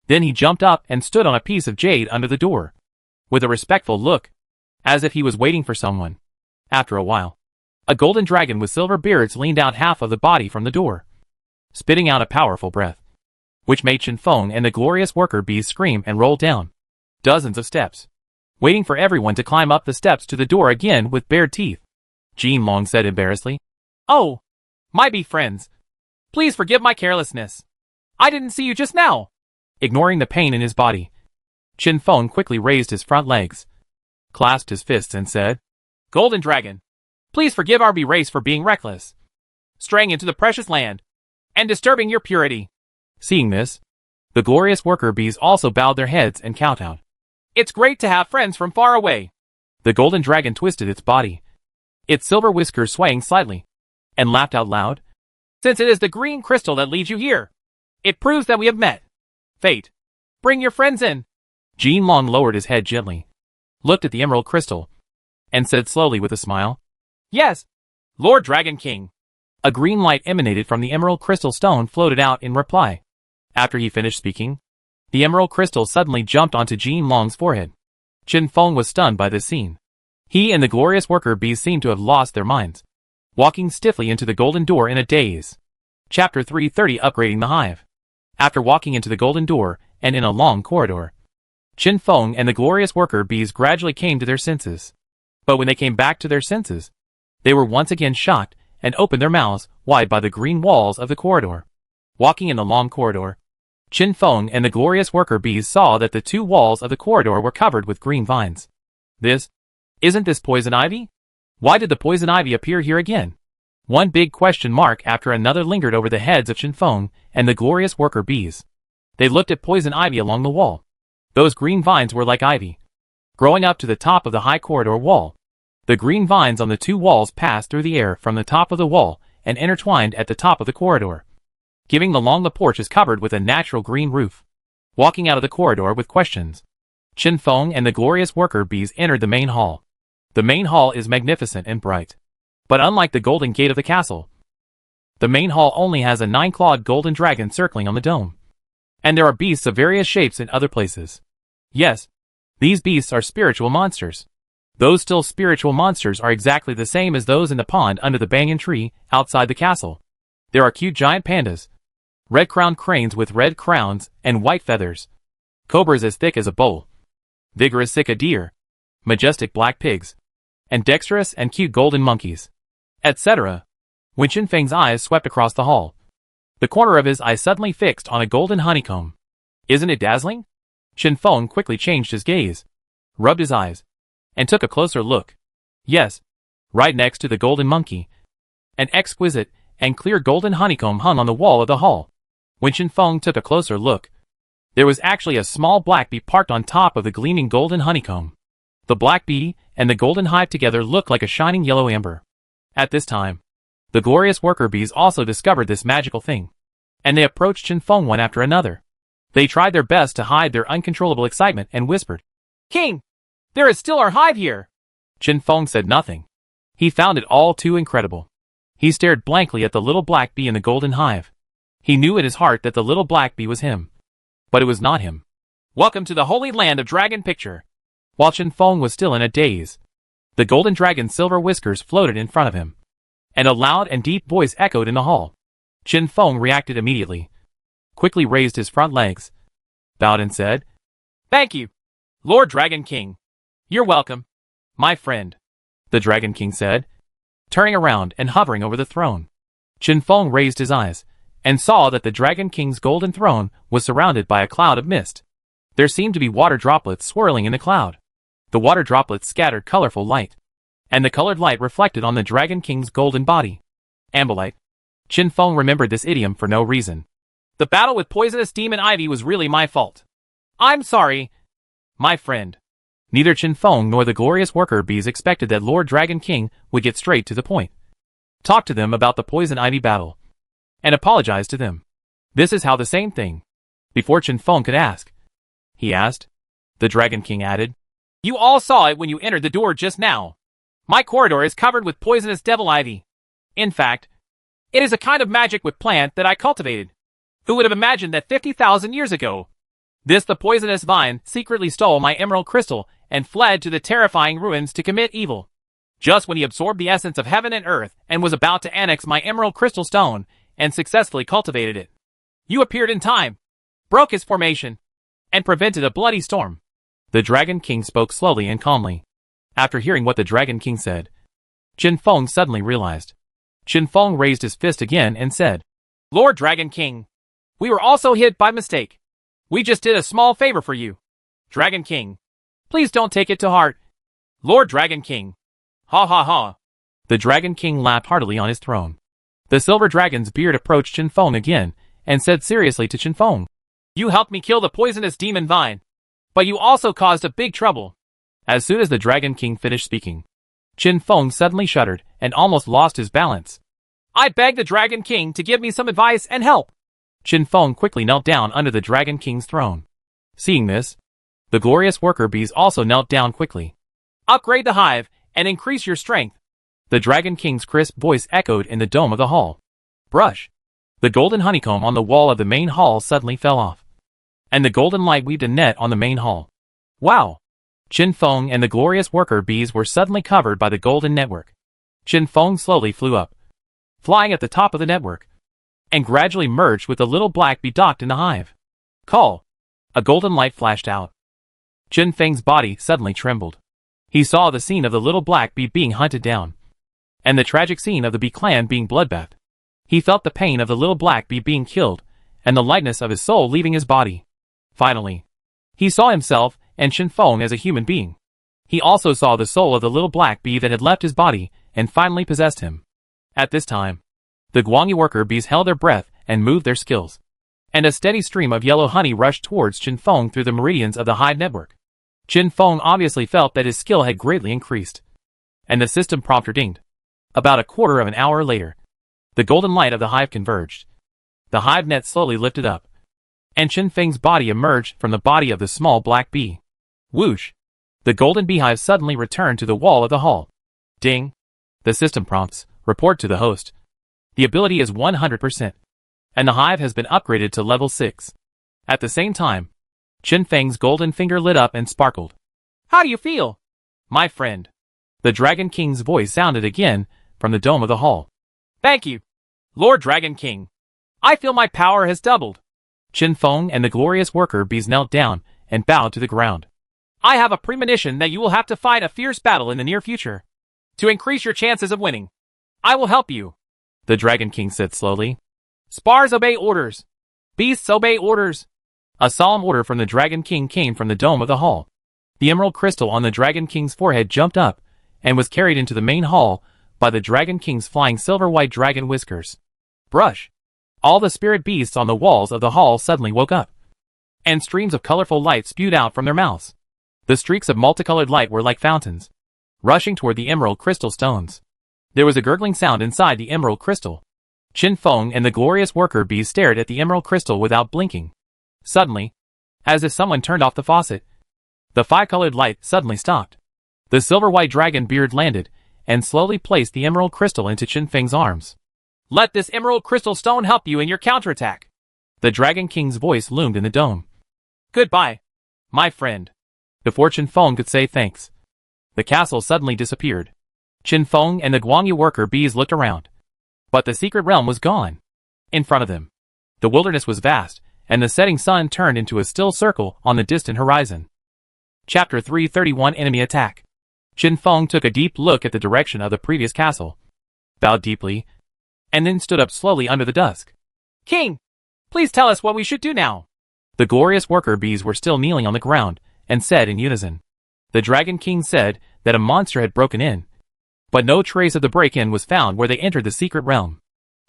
Then he jumped up and stood on a piece of jade under the door, with a respectful look, as if he was waiting for someone. After a while, a golden dragon with silver beards leaned out half of the body from the door, spitting out a powerful breath, which made Qin Feng and the glorious worker bees scream and roll down dozens of steps, waiting for everyone to climb up the steps to the door again with bared teeth. Jean Long said embarrassedly, Oh, my bee friends, please forgive my carelessness. I didn't see you just now. Ignoring the pain in his body, Qin Feng quickly raised his front legs, clasped his fists and said, Golden Dragon, please forgive our bee race for being reckless, straying into the precious land, and disturbing your purity. Seeing this, the glorious worker bees also bowed their heads and kowtowed. It's great to have friends from far away. The golden dragon twisted its body, its silver whiskers swaying slightly, and laughed out loud. Since it is the green crystal that leads you here, it proves that we have met. Fate, bring your friends in. Jean Long lowered his head gently, looked at the emerald crystal, and said slowly with a smile, "Yes, Lord Dragon King." A green light emanated from the emerald crystal stone floated out in reply. After he finished speaking, the emerald crystal suddenly jumped onto Jin Long's forehead. Qin Feng was stunned by this scene. He and the glorious worker bees seemed to have lost their minds, walking stiffly into the golden door in a daze. Chapter 330 Upgrading the Hive. After walking into the golden door, and in a long corridor, Qin Feng and the glorious worker bees gradually came to their senses. But when they came back to their senses, they were once again shocked and opened their mouths wide by the green walls of the corridor. Walking in the long corridor, Qin Feng and the glorious worker bees saw that the two walls of the corridor were covered with green vines. Isn't this poison ivy? Why did the poison ivy appear here again? One big question mark after another lingered over the heads of Qin Feng and the glorious worker bees. They looked at poison ivy along the wall. Those green vines were like ivy, growing up to the top of the high corridor wall. The green vines on the two walls passed through the air from the top of the wall and intertwined at the top of the corridor, giving the porch is covered with a natural green roof. Walking out of the corridor with questions, Qin Feng and the glorious worker bees entered the main hall. The main hall is magnificent and bright. But unlike the golden gate of the castle, the main hall only has a 9-clawed golden dragon circling on the dome. And there are beasts of various shapes in other places. Yes, these beasts are spiritual monsters. Those still spiritual monsters are exactly the same as those in the pond under the banyan tree outside the castle. There are cute giant pandas, red-crowned cranes with red crowns and white feathers, cobras as thick as a bowl, vigorous sika deer, majestic black pigs, and dexterous and cute golden monkeys, etc. When Qin Feng's eyes swept across the hall, the corner of his eye suddenly fixed on a golden honeycomb. Isn't it dazzling? Qin Feng quickly changed his gaze, rubbed his eyes, and took a closer look. Yes, right next to the golden monkey, an exquisite and clear golden honeycomb hung on the wall of the hall. When Qin Feng took a closer look, there was actually a small black bee parked on top of the gleaming golden honeycomb. The black bee and the golden hive together looked like a shining yellow amber. At this time, the glorious worker bees also discovered this magical thing, and they approached Qin Feng one after another. They tried their best to hide their uncontrollable excitement and whispered, "King, there is still our hive here!" Qin Feng said nothing. He found it all too incredible. He stared blankly at the little black bee in the golden hive. He knew in his heart that the little black bee was him. But it was not him. Welcome to the holy land of Dragon Picture. While Qin Feng was still in a daze, the golden dragon's silver whiskers floated in front of him, and a loud and deep voice echoed in the hall. Qin Feng reacted immediately, quickly raised his front legs, bowed and said, "Thank you, Lord Dragon King. You're welcome, my friend," the Dragon King said, turning around and hovering over the throne. Qin Feng raised his eyes, and saw that the Dragon King's golden throne was surrounded by a cloud of mist. There seemed to be water droplets swirling in the cloud. The water droplets scattered colorful light, and the colored light reflected on the Dragon King's golden body. Ambilight. Qin Feng remembered this idiom for no reason. The battle with poisonous demon ivy was really my fault. I'm sorry, my friend. Neither Qin Feng nor the glorious worker bees expected that Lord Dragon King would get straight to the point, talk to them about the poison ivy battle, and apologize to them. This is how the same thing. Before Qin Feng could ask, he asked, the Dragon King added, "You all saw it when you entered the door just now. My corridor is covered with poisonous devil ivy. In fact, it is a kind of magic with plant that I cultivated. Who would have imagined that 50,000 years ago? The poisonous vine secretly stole my emerald crystal and fled to the terrifying ruins to commit evil. Just when he absorbed the essence of heaven and earth and was about to annex my emerald crystal stone and successfully cultivated it, you appeared in time, broke his formation, and prevented a bloody storm." The Dragon King spoke slowly and calmly. After hearing what the Dragon King said, Qin Feng suddenly realized. Qin Feng raised his fist again and said, "Lord Dragon King, we were also hit by mistake. We just did a small favor for you. Dragon King, please don't take it to heart. Lord Dragon King." Ha ha ha. The Dragon King laughed heartily on his throne. The silver dragon's beard approached Qin Feng again and said seriously to Qin Feng, "You helped me kill the poisonous demon vine, but you also caused a big trouble." As soon as the Dragon King finished speaking, Qin Feng suddenly shuddered and almost lost his balance. "I beg the Dragon King to give me some advice and help." Qin Feng quickly knelt down under the Dragon King's throne. Seeing this, the glorious worker bees also knelt down quickly. Upgrade the hive, and increase your strength. The Dragon King's crisp voice echoed in the dome of the hall. Brush. The golden honeycomb on the wall of the main hall suddenly fell off, and the golden light weaved a net on the main hall. Wow! Qin Feng and the glorious worker bees were suddenly covered by the golden network. Qin Feng slowly flew up, flying at the top of the network, and gradually merged with the little black bee docked in the hive. Call! A golden light flashed out. Qin Feng's body suddenly trembled. He saw the scene of the little black bee being hunted down, and the tragic scene of the bee clan being bloodbath. He felt the pain of the little black bee being killed, and the lightness of his soul leaving his body. Finally, he saw himself and Qin Feng as a human being. He also saw the soul of the little black bee that had left his body and finally possessed him. At this time, the Guangyu worker bees held their breath and moved their skills, and a steady stream of yellow honey rushed towards Qin Feng through the meridians of the hive network. Qin Feng obviously felt that his skill had greatly increased, and the system prompter dinged. About a quarter of an hour later, the golden light of the hive converged. The hive net slowly lifted up, and Qin Feng's body emerged from the body of the small black bee. Whoosh! The golden beehive suddenly returned to the wall of the hall. Ding! The system prompts, report to the host. The ability is 100%, and the hive has been upgraded to level 6. At the same time, Qin Feng's golden finger lit up and sparkled. How do you feel, my friend? The Dragon King's voice sounded again from the dome of the hall. Thank you, Lord Dragon King. I feel my power has doubled. Qin Feng and the glorious worker bees knelt down and bowed to the ground. I have a premonition that you will have to fight a fierce battle in the near future. To increase your chances of winning, I will help you, the Dragon King said slowly. Spars obey orders. Beasts obey orders. A solemn order from the Dragon King came from the dome of the hall. The emerald crystal on the Dragon King's forehead jumped up and was carried into the main hall by the Dragon King's flying silver-white dragon whiskers. Brush! All the spirit beasts on the walls of the hall suddenly woke up, and streams of colorful light spewed out from their mouths. The streaks of multicolored light were like fountains, rushing toward the emerald crystal stones. There was a gurgling sound inside the emerald crystal. Qin Feng and the glorious worker bees stared at the emerald crystal without blinking. Suddenly, as if someone turned off the faucet, the five-colored light suddenly stopped. The silver-white dragon beard landed and slowly placed the emerald crystal into Qin Feng's arms. Let this emerald crystal stone help you in your counterattack. The Dragon King's voice loomed in the dome. Goodbye, my friend. Before Qin Feng could say thanks, the castle suddenly disappeared. Qin Feng and the Guangyu worker bees looked around, but the secret realm was gone. In front of them, the wilderness was vast, and the setting sun turned into a still circle on the distant horizon. Chapter 331 Enemy Attack. Qin Feng took a deep look at the direction of the previous castle, bowed deeply, and then stood up slowly under the dusk. King, please tell us what we should do now. The glorious worker bees were still kneeling on the ground, and said in unison. The Dragon King said that a monster had broken in, but no trace of the break-in was found where they entered the secret realm.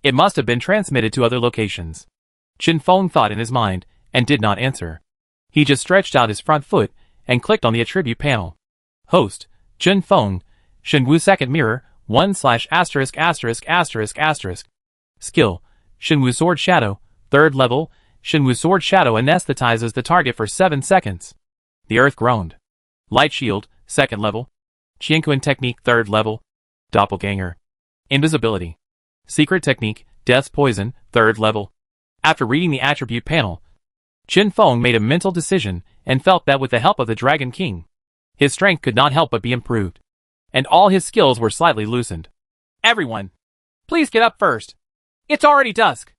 It must have been transmitted to other locations. Qin Feng thought in his mind, and did not answer. He just stretched out his front foot, and clicked on the attribute panel. Host, Qin Feng, Shenwu Second Mirror, 1/******. Skill, Shenwu Sword Shadow, 3rd level, Shenwu Sword Shadow anesthetizes the target for 7 seconds. The earth groaned. Light Shield, 2nd level. Qianquan Technique, 3rd level. Doppelganger. Invisibility. Secret Technique, Death's Poison, 3rd level. After reading the attribute panel, Qin Feng made a mental decision and felt that with the help of the Dragon King, his strength could not help but be improved, and all his skills were slightly loosened. Everyone, please get up first. It's already dusk.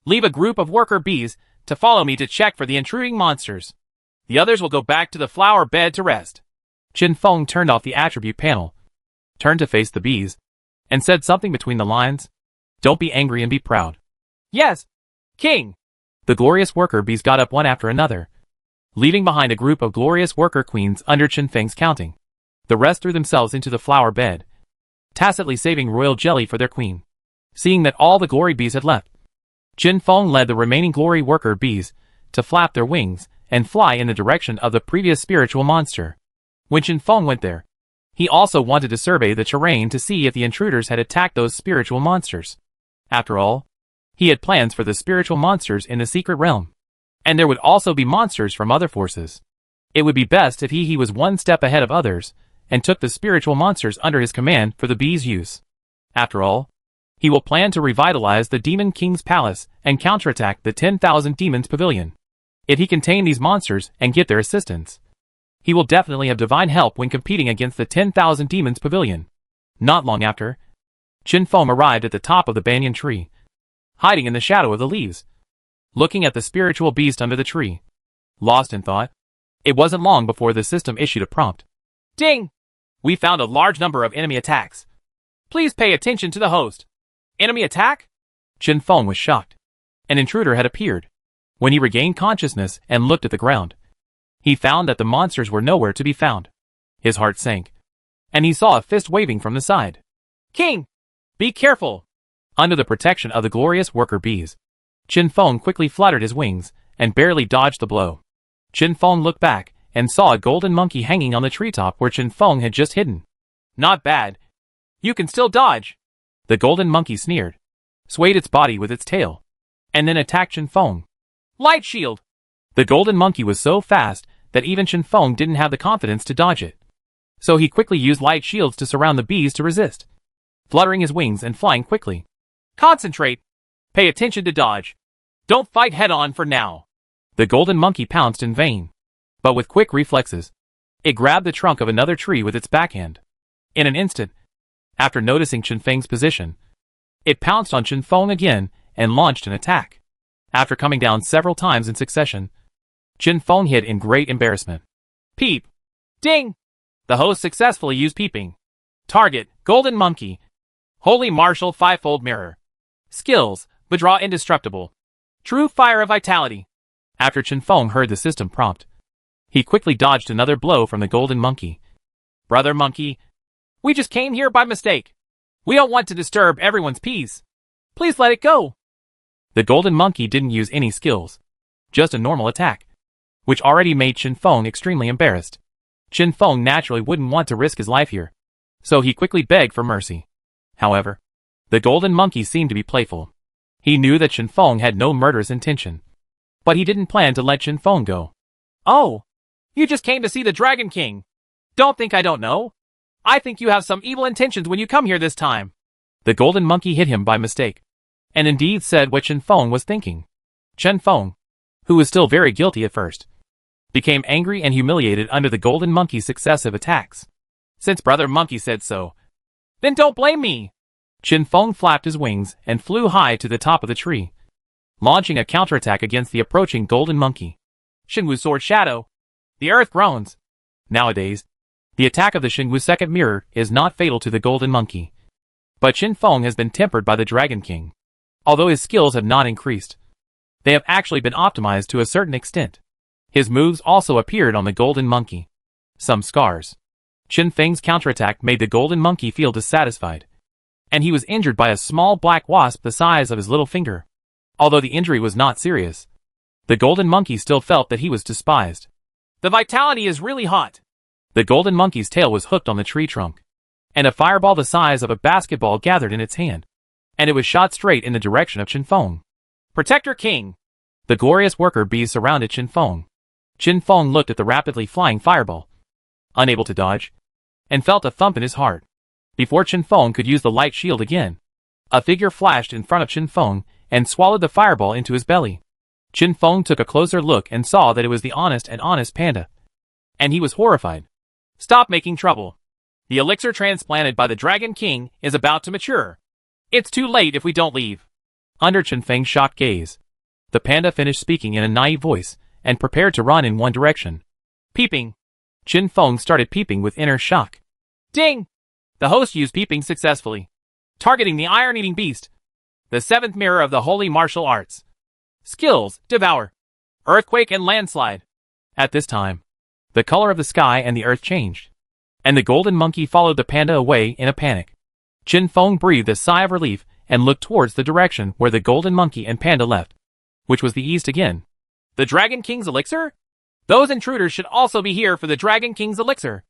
Leave a group of worker bees to follow me to check for the intruding monsters. The others will go back to the flower bed to rest. Qin Feng turned off the attribute panel, turned to face the bees, and said something between the lines. Don't be angry and be proud. Yes, King. The glorious worker bees got up one after another, leaving behind a group of glorious worker queens under Qin Feng's counting. The rest threw themselves into the flower bed, tacitly saving royal jelly for their queen. Seeing that all the glory bees had left, Qin Feng led the remaining glory worker bees to flap their wings and fly in the direction of the previous spiritual monster. When Qin Feng went there, he also wanted to survey the terrain to see if the intruders had attacked those spiritual monsters. After all, he had plans for the spiritual monsters in the secret realm, and there would also be monsters from other forces. It would be best if he was one step ahead of others, and took the spiritual monsters under his command for the bees' use. After all, he will plan to revitalize the Demon King's palace and counterattack the 10,000 Demons Pavilion. If he can tame these monsters and get their assistance, he will definitely have divine help when competing against the 10,000 Demons Pavilion. Not long after, Qin Feng arrived at the top of the banyan tree, hiding in the shadow of the leaves, looking at the spiritual beast under the tree. Lost in thought, it wasn't long before the system issued a prompt. Ding! We found a large number of enemy attacks. Please pay attention to the host. Enemy attack? Qin Feng was shocked. An intruder had appeared. When he regained consciousness and looked at the ground, he found that the monsters were nowhere to be found. His heart sank, and he saw a fist waving from the side. King! Be careful! Under the protection of the glorious worker bees, Qin Feng quickly fluttered his wings and barely dodged the blow. Qin Feng looked back and saw a golden monkey hanging on the treetop where Qin Feng had just hidden. Not bad. You can still dodge. The golden monkey sneered, swayed its body with its tail, and then attacked Qin Feng. Light shield! The golden monkey was so fast that even Qin Feng didn't have the confidence to dodge it. So he quickly used light shields to surround the bees to resist, fluttering his wings and flying quickly. Concentrate! Pay attention to dodge. Don't fight head-on for now. The golden monkey pounced in vain, but with quick reflexes, it grabbed the trunk of another tree with its backhand. In an instant, after noticing Qin Feng's position, it pounced on Qin Feng again and launched an attack. After coming down several times in succession, Qin Feng hid in great embarrassment. Peep! Ding! The host successfully used peeping. Target, golden monkey. Holy martial fivefold mirror. Skills, withdraw indestructible. True fire of vitality. After Qin Feng heard the system prompt, he quickly dodged another blow from the golden monkey. Brother monkey, we just came here by mistake. We don't want to disturb everyone's peace. Please let it go. The golden monkey didn't use any skills, just a normal attack, which already made Qin Feng extremely embarrassed. Qin Feng naturally wouldn't want to risk his life here, so he quickly begged for mercy. However, the golden monkey seemed to be playful. He knew that Qin Feng had no murderous intention, but he didn't plan to let Qin Feng go. Oh, you just came to see the Dragon King. Don't think I don't know. I think you have some evil intentions when you come here this time. The golden monkey hit him by mistake, and indeed said what Qin Feng was thinking. Qin Feng, who was still very guilty at first, became angry and humiliated under the golden monkey's successive attacks. Since brother monkey said so, then don't blame me. Qin Feng flapped his wings and flew high to the top of the tree, launching a counterattack against the approaching golden monkey. Xingwu Sword Shadow. The earth groans. Nowadays, the attack of the Xingwu second mirror is not fatal to the golden monkey. But Qin Feng has been tempered by the Dragon King. Although his skills have not increased, they have actually been optimized to a certain extent. His moves also appeared on the golden monkey. Some scars. Qin Feng's counterattack made the golden monkey feel dissatisfied, and he was injured by a small black wasp the size of his little finger. Although the injury was not serious, the golden monkey still felt that he was despised. The vitality is really hot. The golden monkey's tail was hooked on the tree trunk, and a fireball the size of a basketball gathered in its hand, and it was shot straight in the direction of Qin Feng. Protector King! The glorious worker bees surrounded Qin Feng. Qin Feng looked at the rapidly flying fireball, unable to dodge, and felt a thump in his heart. Before Qin Feng could use the light shield again, a figure flashed in front of Qin Feng and swallowed the fireball into his belly. Qin Feng took a closer look and saw that it was the honest panda, and he was horrified. Stop making trouble. The elixir transplanted by the Dragon King is about to mature. It's too late if we don't leave. Under Qin Feng's shocked gaze, the panda finished speaking in a naive voice and prepared to run in one direction. Peeping. Qin Feng started peeping with inner shock. Ding! The host used peeping successfully, targeting the iron-eating beast, the seventh mirror of the holy martial arts. Skills, devour, earthquake and landslide. At this time, the color of the sky and the earth changed, and the golden monkey followed the panda away in a panic. Qin Feng breathed a sigh of relief and looked towards the direction where the golden monkey and panda left, which was the east again. The Dragon King's elixir? Those intruders should also be here for the Dragon King's elixir.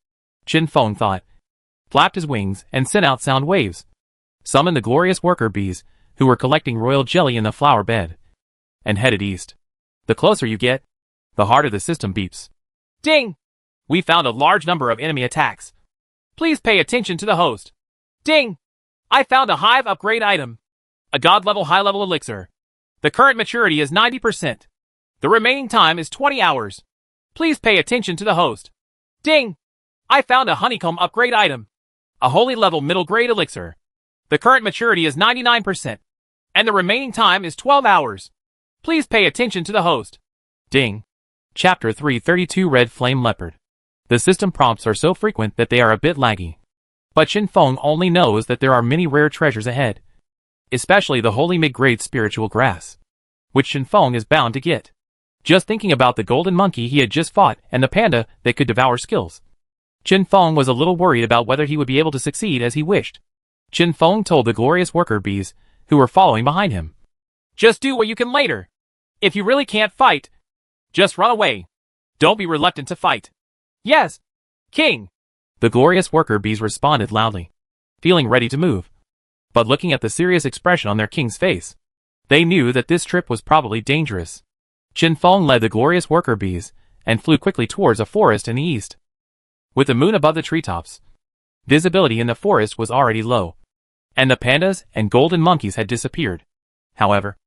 Qin Feng thought, flapped his wings and sent out sound waves, summoned the glorious worker bees who were collecting royal jelly in the flower bed, and headed east. The closer you get, the harder the system beeps. Ding! We found a large number of enemy attacks. Please pay attention to the host. Ding! I found a Hive upgrade item. A God-level high-level elixir. The current maturity is 90%. The remaining time is 20 hours. Please pay attention to the host. Ding! I found a honeycomb upgrade item. A holy level middle grade elixir. The current maturity is 99%. And the remaining time is 12 hours. Please pay attention to the host. Ding. Chapter 332 Red Flame Leopard. The system prompts are so frequent that they are a bit laggy. But Qinfeng only knows that there are many rare treasures ahead. Especially the holy mid-grade spiritual grass. Which Qinfeng is bound to get. Just thinking about the golden monkey he had just fought and the panda that could devour skills. Qinfeng was a little worried about whether he would be able to succeed as he wished. Qinfeng told the glorious worker bees, who were following behind him. Just do what you can later. If you really can't fight, just run away. Don't be reluctant to fight. Yes, King. The glorious worker bees responded loudly, feeling ready to move. But looking at the serious expression on their king's face, they knew that this trip was probably dangerous. Qinfeng led the glorious worker bees and flew quickly towards a forest in the east. With the moon above the treetops, visibility in the forest was already low, and the pandas and golden monkeys had disappeared. However,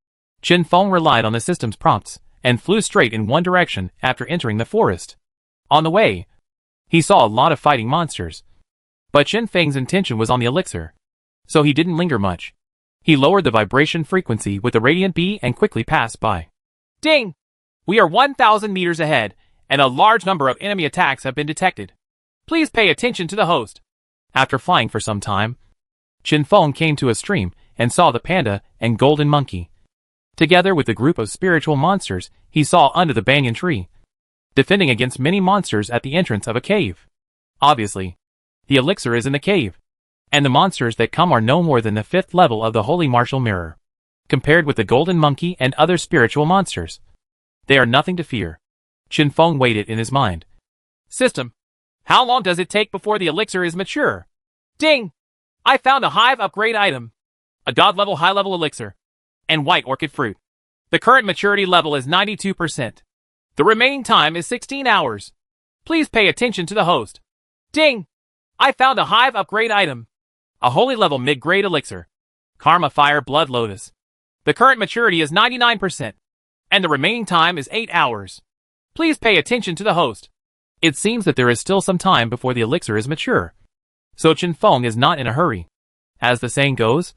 Qinfeng relied on the system's prompts and flew straight in one direction after entering the forest. On the way, he saw a lot of fighting monsters. But Qinfeng's intention was on the elixir, so he didn't linger much. He lowered the vibration frequency with the radiant bee and quickly passed by. Ding! We are 1,000 meters ahead, and a large number of enemy attacks have been detected. Please pay attention to the host. After flying for some time, Qinfeng came to a stream and saw the panda and golden monkey. Together with a group of spiritual monsters he saw under the banyan tree, defending against many monsters at the entrance of a cave. Obviously, the elixir is in the cave, and the monsters that come are no more than the 5th level of the Holy Martial Mirror. Compared with the golden monkey and other spiritual monsters, they are nothing to fear. Qinfeng weighed it in his mind. System, how long does it take before the elixir is mature? Ding! I found a Hive upgrade item. A God-level high-level elixir. And white orchid fruit. The current maturity level is 92%. The remaining time is 16 hours. Please pay attention to the host. Ding! I found a Hive upgrade item. A holy level mid-grade elixir. Karma Fire Blood Lotus. The current maturity is 99%. And the remaining time is 8 hours. Please pay attention to the host. It seems that there is still some time before the elixir is mature. So Qinfeng is not in a hurry. As the saying goes,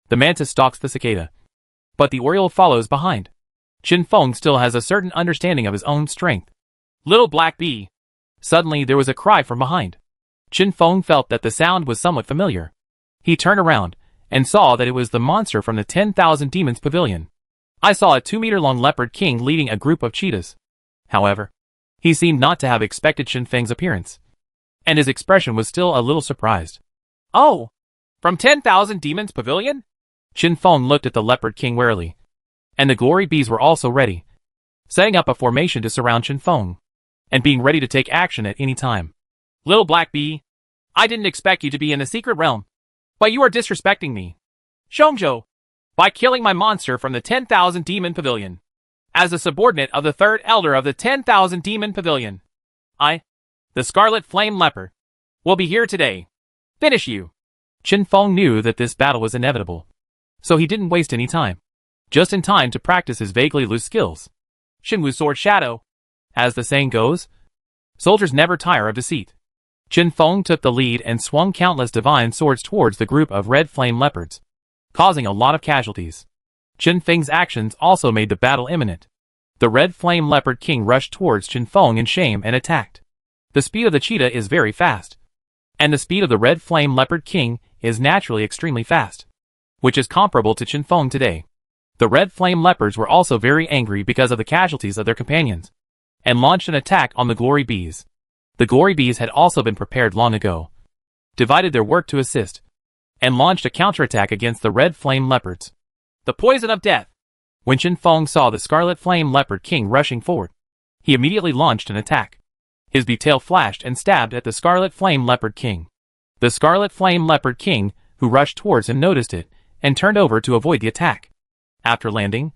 the mantis stalks the cicada, but the oriole follows behind. Qinfeng still has a certain understanding of his own strength. Little black bee. Suddenly there was a cry from behind. Qinfeng felt that the sound was somewhat familiar. He turned around and saw that it was the monster from the 10,000 Demons Pavilion. I saw a 2-meter-long leopard king leading a group of cheetahs. However, he seemed not to have expected Qinfeng's appearance, and his expression was still a little surprised. Oh! From 10,000 Demons Pavilion? Qinfeng looked at the leopard king warily, and the glory bees were also ready, setting up a formation to surround Qinfeng, and being ready to take action at any time. Little black bee, I didn't expect you to be in the secret realm, but you are disrespecting me. Shongzhou, by killing my monster from the 10,000 Demon Pavilion. As a subordinate of the 3rd Elder of the 10,000 Demon Pavilion, I, the Scarlet Flame Leopard, will be here today. Finish you. Qinfeng knew that this battle was inevitable, so he didn't waste any time. Just in time to practice his vaguely loose skills. Xinwu Sword Shadow. As the saying goes, soldiers never tire of deceit. Qinfeng took the lead and swung countless divine swords towards the group of red flame leopards, causing a lot of casualties. Qinfeng's actions also made the battle imminent. The red flame leopard king rushed towards Qinfeng in shame and attacked. The speed of the cheetah is very fast, and the speed of the red flame leopard king is naturally extremely fast, which is comparable to Qinfeng today. The red flame leopards were also very angry because of the casualties of their companions, and launched an attack on the glory bees. The glory bees had also been prepared long ago, divided their work to assist, and launched a counterattack against the red flame leopards. The poison of death. When Qinfeng saw the scarlet flame leopard king rushing forward, he immediately launched an attack. His beak tail flashed and stabbed at the scarlet flame leopard king. The scarlet flame leopard king, who rushed towards him, noticed it and turned over to avoid the attack. After landing,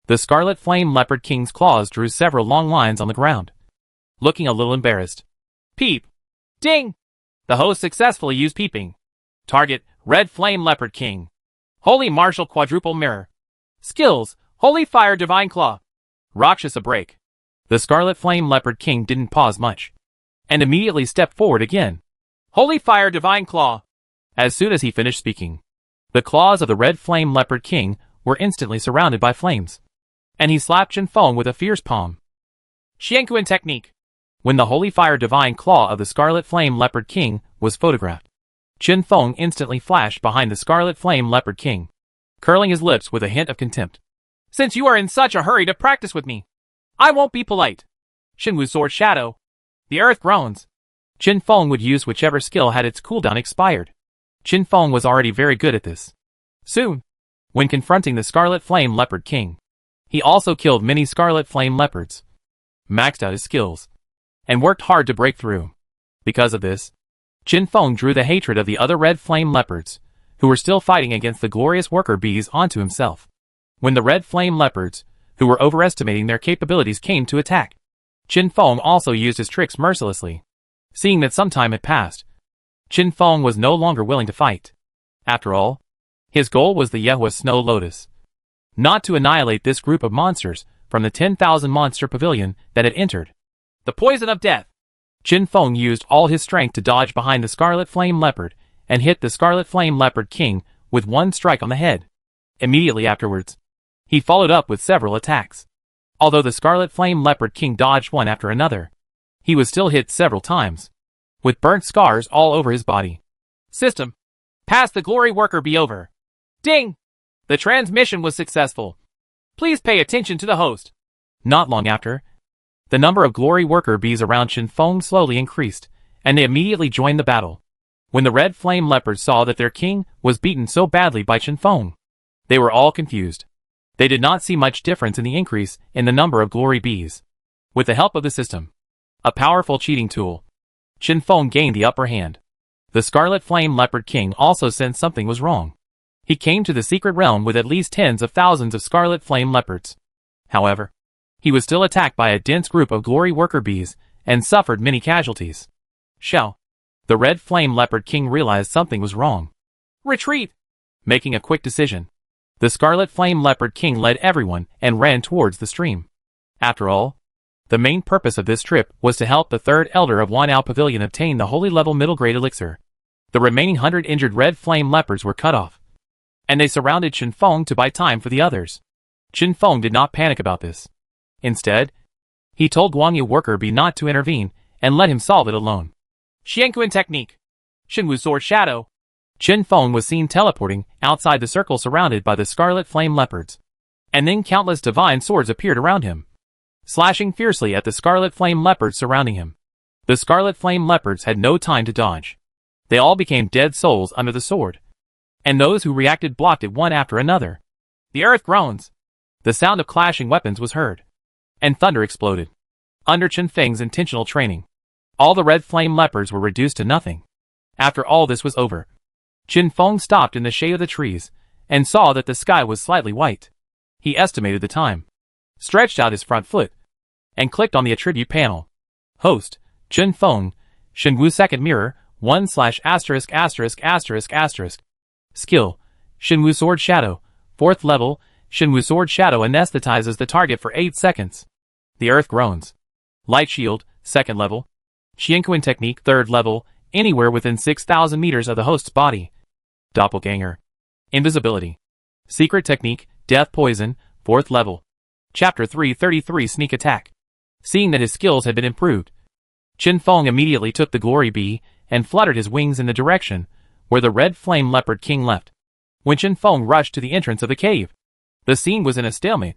the scarlet flame leopard king's claws drew several long lines on the ground, looking a little embarrassed. Peep! Ding! The host successfully used peeping. Target, Red Flame Leopard King. Holy Martial Quadruple Mirror. Skills, Holy Fire Divine Claw. Rakshasa Break. The Scarlet Flame Leopard King didn't pause much, and immediately stepped forward again. Holy Fire Divine Claw. As soon as he finished speaking, the claws of the Red Flame Leopard King were instantly surrounded by flames, and he slapped Chen Feng with a fierce palm. Xianquan Technique. When the Holy Fire Divine Claw of the Scarlet Flame Leopard King was photographed, Chen Feng instantly flashed behind the Scarlet Flame Leopard King, curling his lips with a hint of contempt. Since you are in such a hurry to practice with me, I won't be polite. Shenwu's Sword Shadow. The earth groans. Chen Feng would use whichever skill had its cooldown expired. Chen Feng was already very good at this. Soon, when confronting the Scarlet Flame Leopard King, he also killed many Scarlet Flame Leopards, maxed out his skills, and worked hard to break through. Because of this, Chen Feng drew the hatred of the other Red Flame Leopards, who were still fighting against the glorious worker bees, onto himself. When the Red Flame Leopards, who were overestimating their capabilities, came to attack, Chen Feng also used his tricks mercilessly. Seeing that some time had passed, Chen Feng was no longer willing to fight. After all, his goal was the Yehua Snow Lotus, not to annihilate this group of monsters from the 10,000 monster pavilion that had entered. The Poison of Death. Chen Feng used all his strength to dodge behind the Scarlet Flame Leopard and hit the Scarlet Flame Leopard King with one strike on the head. Immediately afterwards, he followed up with several attacks. Although the Scarlet Flame Leopard King dodged one after another, he was still hit several times, with burnt scars all over his body. System. Pass the Glory Worker Bee over. Ding! The transmission was successful. Please pay attention to the host. Not long after, the number of Glory Worker Bees around Chen Feng slowly increased, and they immediately joined the battle. When the Red Flame Leopards saw that their king was beaten so badly by Chen Feng, they were all confused. They did not see much difference in the increase in the number of Glory Bees. With the help of the system, a powerful cheating tool, Chen Feng gained the upper hand. The Scarlet Flame Leopard King also sensed something was wrong. He came to the secret realm with at least tens of thousands of Scarlet Flame Leopards. However, he was still attacked by a dense group of Glory Worker Bees and suffered many casualties. Shell. The Red Flame Leopard King realized something was wrong. Retreat! Making a quick decision, the Scarlet Flame Leopard King led everyone and ran towards the stream. After all, the main purpose of this trip was to help the third elder of Wanao Pavilion obtain the holy level middle grade elixir. The remaining 100 injured Red Flame Leopards were cut off, and they surrounded Chen Feng to buy time for the others. Chen Feng did not panic about this. Instead, he told Guangyu Worker Bee not to intervene and let him solve it alone. Xianquan Technique. Shenwu's Sword Shadow. Chen Feng was seen teleporting outside the circle surrounded by the Scarlet Flame Leopards, and then countless divine swords appeared around him, slashing fiercely at the Scarlet Flame Leopards surrounding him. The Scarlet Flame Leopards had no time to dodge. They all became dead souls under the sword, and those who reacted blocked it one after another. The earth groans. The sound of clashing weapons was heard, and thunder exploded. Under Chen Feng's intentional training, all the Red Flame Leopards were reduced to nothing. After all this was over, Chen Feng stopped in the shade of the trees and saw that the sky was slightly white. He estimated the time, stretched out his front foot, and clicked on the attribute panel. Host, Chen Feng, Shenwu Second Mirror, 1/******. Skill, Shenwu Sword Shadow, 4th level. Shenwu Sword Shadow anesthetizes the target for 8 seconds. The earth groans. Light Shield, 2nd level. Xianquan Technique, 3rd level, anywhere within 6,000 meters of the host's body. Doppelganger. Invisibility. Secret Technique, Death Poison, 4th level. Chapter 333 Sneak Attack. Seeing that his skills had been improved, Chen Feng immediately took the Glory Bee and fluttered his wings in the direction where the Red Flame Leopard King left. When Chen Feng rushed to the entrance of the cave, the scene was in a stalemate.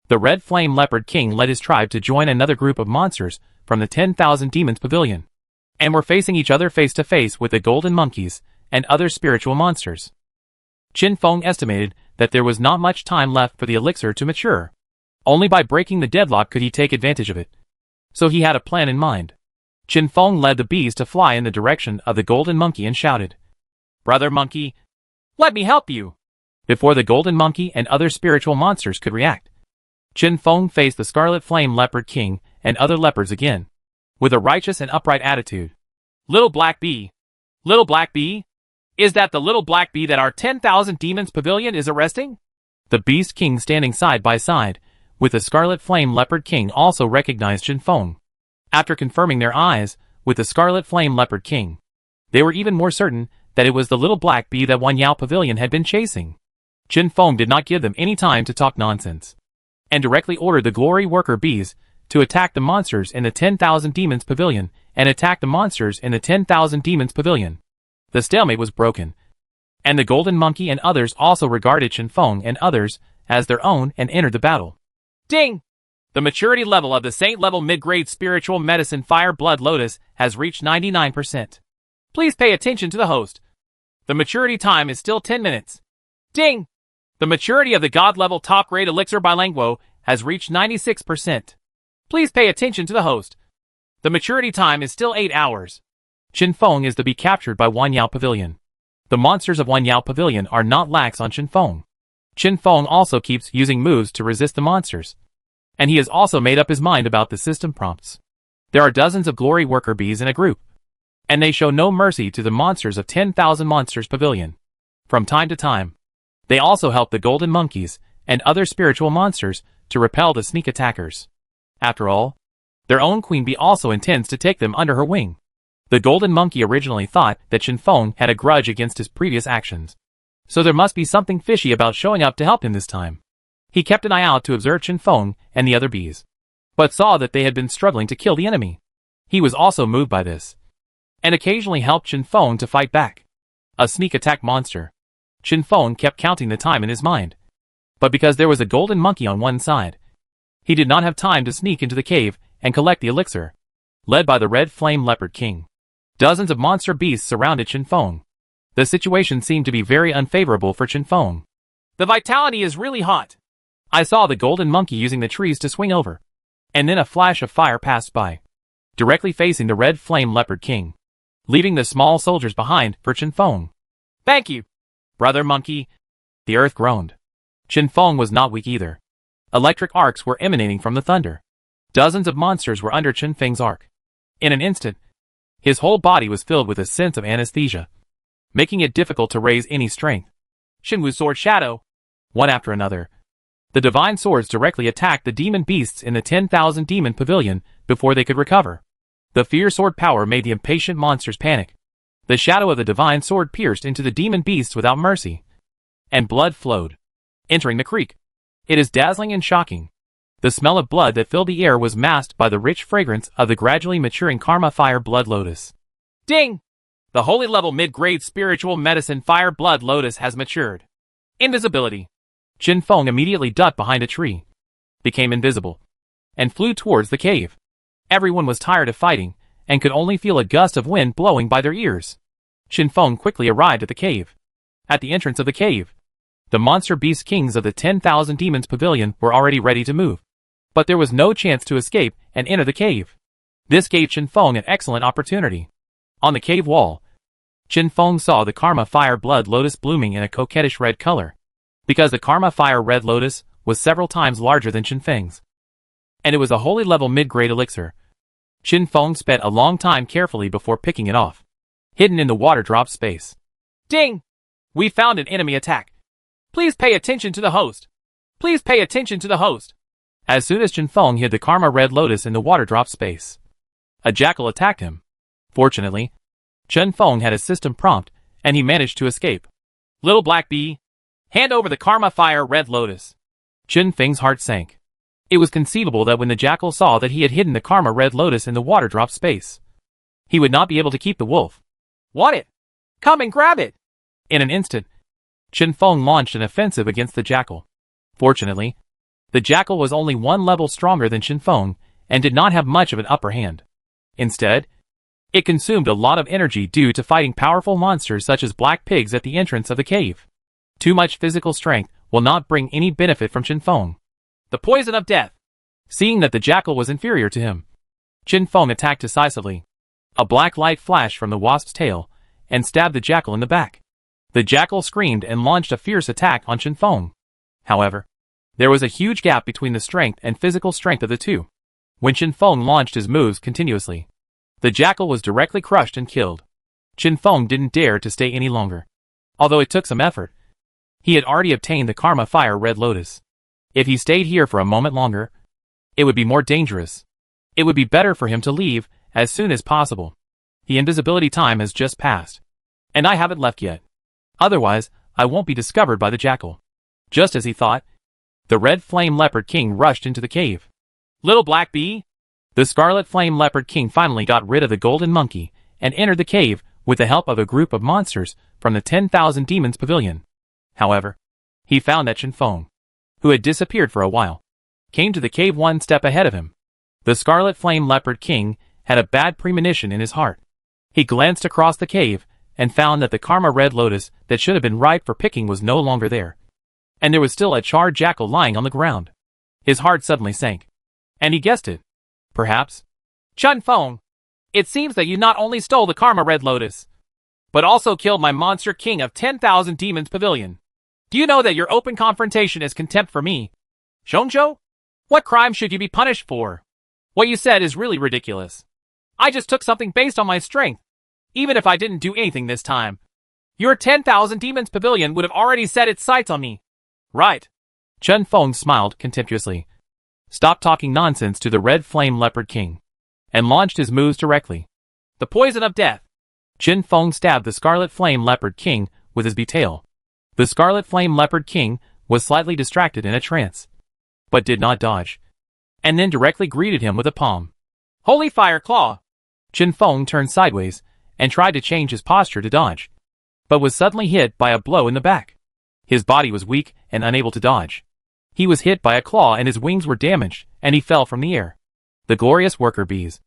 The Red Flame Leopard King led his tribe to join another group of monsters from the 10,000 Demons Pavilion, and were facing each other face to face with the Golden Monkeys and other spiritual monsters. Chen Feng estimated that there was not much time left for the elixir to mature. Only by breaking the deadlock could he take advantage of it. So he had a plan in mind. Chen Feng led the bees to fly in the direction of the Golden Monkey and shouted, "Brother Monkey, let me help you!" Before the Golden Monkey and other spiritual monsters could react, Chen Feng faced the Scarlet Flame Leopard King and other leopards again, with a righteous and upright attitude. "Little Black Bee, Little Black Bee? Is that the little black bee that our 10,000 demons pavilion is arresting? The Beast King standing side by side with the Scarlet Flame Leopard King also recognized Chen Feng. After confirming their eyes with the Scarlet Flame Leopard King, they were even more certain that it was the little black bee that Wan Yao Pavilion had been chasing. Chen Feng did not give them any time to talk nonsense, and directly ordered the Glory Worker Bees to attack the monsters in the 10,000 Demons Pavilion and attack the monsters in the 10,000 Demons Pavilion. The stalemate was broken, and the Golden Monkey and others also regarded Chen Feng and others as their own and entered the battle. Ding! The maturity level of the Saint-level mid-grade spiritual medicine Fire Blood Lotus has reached 99%. Please pay attention to the host. The maturity time is still 10 minutes. Ding! The maturity of the God-level top-grade elixir Bilanguo has reached 96%. Please pay attention to the host. The maturity time is still 8 hours. Chen Feng is to be captured by Wan Yao Pavilion. The monsters of Wan Yao Pavilion are not lax on Chen Feng. Chen Feng also keeps using moves to resist the monsters, and he has also made up his mind about the system prompts. There are dozens of Glory Worker Bees in a group, and they show no mercy to the monsters of 10,000 Monsters Pavilion. From time to time, they also help the Golden Monkeys and other spiritual monsters to repel the sneak attackers. After all, their own Queen Bee also intends to take them under her wing. The Golden Monkey originally thought that Chen Feng had a grudge against his previous actions, so there must be something fishy about showing up to help him this time. He kept an eye out to observe Chen Feng and the other bees, but saw that they had been struggling to kill the enemy. He was also moved by this, and occasionally helped Chen Feng to fight back. A sneak attack monster. Chen Feng kept counting the time in his mind, but because there was a Golden Monkey on one side, he did not have time to sneak into the cave and collect the elixir. Led by the Red Flame Leopard King, dozens of monster beasts surrounded Chen Feng. The situation seemed to be very unfavorable for Chen Feng. The vitality is really hot. I saw the Golden Monkey using the trees to swing over, and then a flash of fire passed by, directly facing the Red Flame Leopard King, leaving the small soldiers behind for Chen Feng. Thank you, Brother Monkey. The earth groaned. Chen Feng was not weak either. Electric arcs were emanating from the thunder. Dozens of monsters were under Chen Feng's arc. In an instant, his whole body was filled with a sense of anesthesia, making it difficult to raise any strength. Shenwu's sword shadow. One after another, the divine swords directly attacked the demon beasts in the 10,000 demon pavilion before they could recover. The fierce sword power made the impatient monsters panic. The shadow of the divine sword pierced into the demon beasts without mercy, and blood flowed, entering the creek. It is dazzling and shocking. The smell of blood that filled the air was masked by the rich fragrance of the gradually maturing Karma Fire Blood Lotus. Ding! The holy level mid-grade spiritual medicine Fire Blood Lotus has matured. Invisibility. Chen Feng immediately ducked behind a tree, became invisible, and flew towards the cave. Everyone was tired of fighting, and could only feel a gust of wind blowing by their ears. Chen Feng quickly arrived at the cave. At the entrance of the cave, the monster beast kings of the 10,000 Demons Pavilion were already ready to move. But there was no chance to escape and enter the cave. This gave Chen Feng an excellent opportunity. On the cave wall, Chen Feng saw the Karma Fire Blood Lotus blooming in a coquettish red color, because the Karma Fire Red Lotus was several times larger than Chen Feng's, and it was a holy level mid-grade elixir. Chen Feng spent a long time carefully before picking it off, hidden in the water drop space. Ding! We found an enemy attack. Please pay attention to the host. Please pay attention to the host. As soon as Chen Feng hid the Karma Red Lotus in the water drop space, a jackal attacked him. Fortunately, Chen Feng had a system prompt, and he managed to escape. Little Black Bee, hand over the Karma Fire Red Lotus. Chen Feng's heart sank. It was conceivable that when the jackal saw that he had hidden the Karma Red Lotus in the water drop space, he would not be able to keep the wolf. Want it? Come and grab it! In an instant, Chen Feng launched an offensive against the jackal. Fortunately, the jackal was only one level stronger than Chen Feng and did not have much of an upper hand. Instead, it consumed a lot of energy due to fighting powerful monsters such as black pigs at the entrance of the cave. Too much physical strength will not bring any benefit from Chen Feng. The poison of death. Seeing that the jackal was inferior to him, Chen Feng attacked decisively. A black light flashed from the wasp's tail and stabbed the jackal in the back. The jackal screamed and launched a fierce attack on Chen Feng. However, there was a huge gap between the strength and physical strength of the two. When Chen Feng launched his moves continuously, the jackal was directly crushed and killed. Chen Feng didn't dare to stay any longer. Although it took some effort. He had already obtained the Karma Fire Red Lotus. If he stayed here for a moment longer, it would be more dangerous. It would be better for him to leave as soon as possible. The invisibility time has just passed. And I haven't left yet. Otherwise, I won't be discovered by the jackal. Just as he thought, the Red Flame Leopard King rushed into the cave. Little Black Bee? The Scarlet Flame Leopard King finally got rid of the Golden Monkey and entered the cave with the help of a group of monsters from the 10,000 Demons Pavilion. However, he found that Chen Feng, who had disappeared for a while, came to the cave one step ahead of him. The Scarlet Flame Leopard King had a bad premonition in his heart. He glanced across the cave and found that the Karma Red Lotus that should have been ripe for picking was no longer there. And there was still a charred jackal lying on the ground. His heart suddenly sank. And he guessed it. Perhaps. Chen Feng, it seems that you not only stole the Karma Red Lotus, but also killed my monster king of 10,000 Demons Pavilion. Do you know that your open confrontation is contempt for me? Shongzhou? What crime should you be punished for? What you said is really ridiculous. I just took something based on my strength. Even if I didn't do anything this time, your 10,000 Demons Pavilion would have already set its sights on me. Right. Chen Feng smiled contemptuously, stopped talking nonsense to the Red Flame Leopard King, and launched his moves directly. The poison of death. Chen Feng stabbed the Scarlet Flame Leopard King with his tail. The Scarlet Flame Leopard King was slightly distracted in a trance, but did not dodge, and then directly greeted him with a palm. Holy Fire Claw! Chen Feng turned sideways and tried to change his posture to dodge, but was suddenly hit by a blow in the back. His body was weak and unable to dodge. He was hit by a claw and his wings were damaged, and he fell from the air. The glorious worker bees,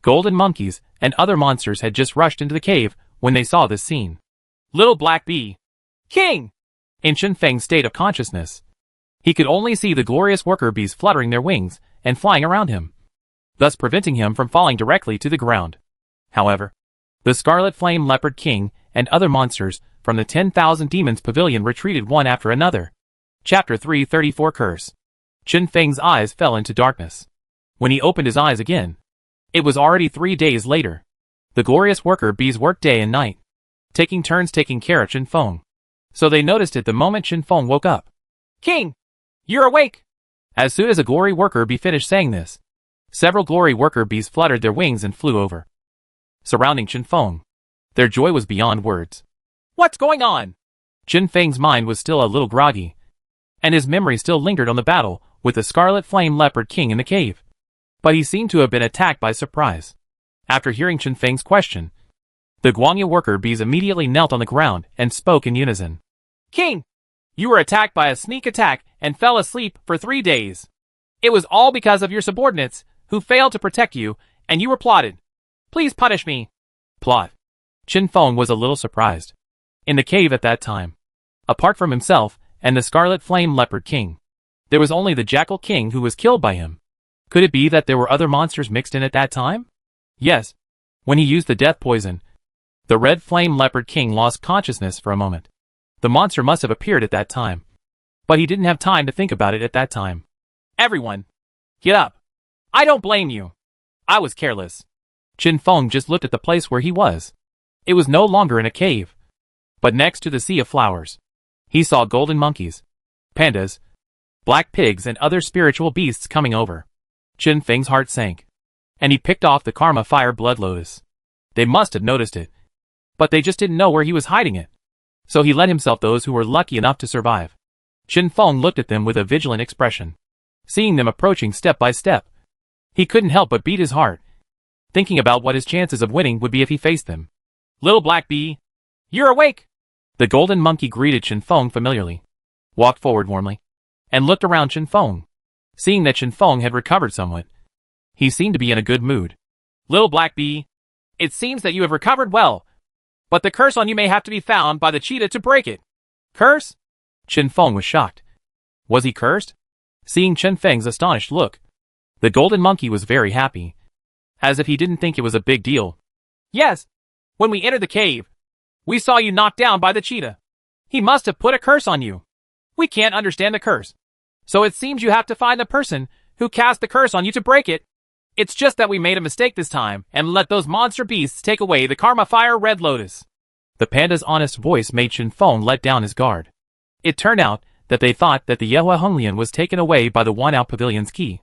golden monkeys, and other monsters had just rushed into the cave when they saw this scene. Little Black Bee! King! In Chen Feng's state of consciousness, he could only see the glorious worker bees fluttering their wings and flying around him, thus preventing him from falling directly to the ground. However, the Scarlet Flame Leopard King and other monsters from the 10,000 Demons Pavilion retreated one after another. Chapter 334 Curse. Chen Feng's eyes fell into darkness. When he opened his eyes again, it was already 3 days later. The glorious worker bees worked day and night, taking turns taking care of Chen Feng. So they noticed it the moment Chen Feng woke up. King! You're awake! As soon as a glory worker bee finished saying this, several glory worker bees fluttered their wings and flew over, surrounding Chen Feng. Their joy was beyond words. What's going on? Chen Feng's mind was still a little groggy, and his memory still lingered on the battle with the Scarlet Flame Leopard King in the cave. But he seemed to have been attacked by surprise. After hearing Chen Feng's question, the Guangya worker bees immediately knelt on the ground and spoke in unison. King! You were attacked by a sneak attack and fell asleep for 3 days. It was all because of your subordinates, who failed to protect you, and you were plotted. Please punish me. Plot. Chen Feng was a little surprised. In the cave at that time, apart from himself and the Scarlet Flame Leopard King, there was only the Jackal King who was killed by him. Could it be that there were other monsters mixed in at that time? Yes. When he used the death poison, the Red Flame Leopard King lost consciousness for a moment. The monster must have appeared at that time. But he didn't have time to think about it at that time. Everyone, get up. I don't blame you. I was careless. Chen Feng just looked at the place where he was. It was no longer in a cave, but next to the sea of flowers. He saw golden monkeys, pandas, black pigs, and other spiritual beasts coming over. Chen Feng's heart sank, and he picked off the Karma Fire Blood Lotus. They must have noticed it, but they just didn't know where he was hiding it. So he let himself those who were lucky enough to survive. Chen Feng looked at them with a vigilant expression, seeing them approaching step by step. He couldn't help but beat his heart, thinking about what his chances of winning would be if he faced them. Little Black Bee, you're awake! The golden monkey greeted Chen Feng familiarly, walked forward warmly, and looked around Chen Feng. Seeing that Chen Feng had recovered somewhat, he seemed to be in a good mood. Little Black Bee, it seems that you have recovered well, but the curse on you may have to be found by the cheetah to break it. Curse? Chen Feng was shocked. Was he cursed? Seeing Chen Feng's astonished look, the golden monkey was very happy, as if he didn't think it was a big deal. Yes. When we entered the cave, we saw you knocked down by the cheetah. He must have put a curse on you. We can't understand the curse, so it seems you have to find the person who cast the curse on you to break it. It's just that we made a mistake this time and let those monster beasts take away the Karma Fire Red Lotus. The panda's honest voice made Chen Feng let down his guard. It turned out that they thought that the Yehua Honglian was taken away by the Wanao Pavilion's key.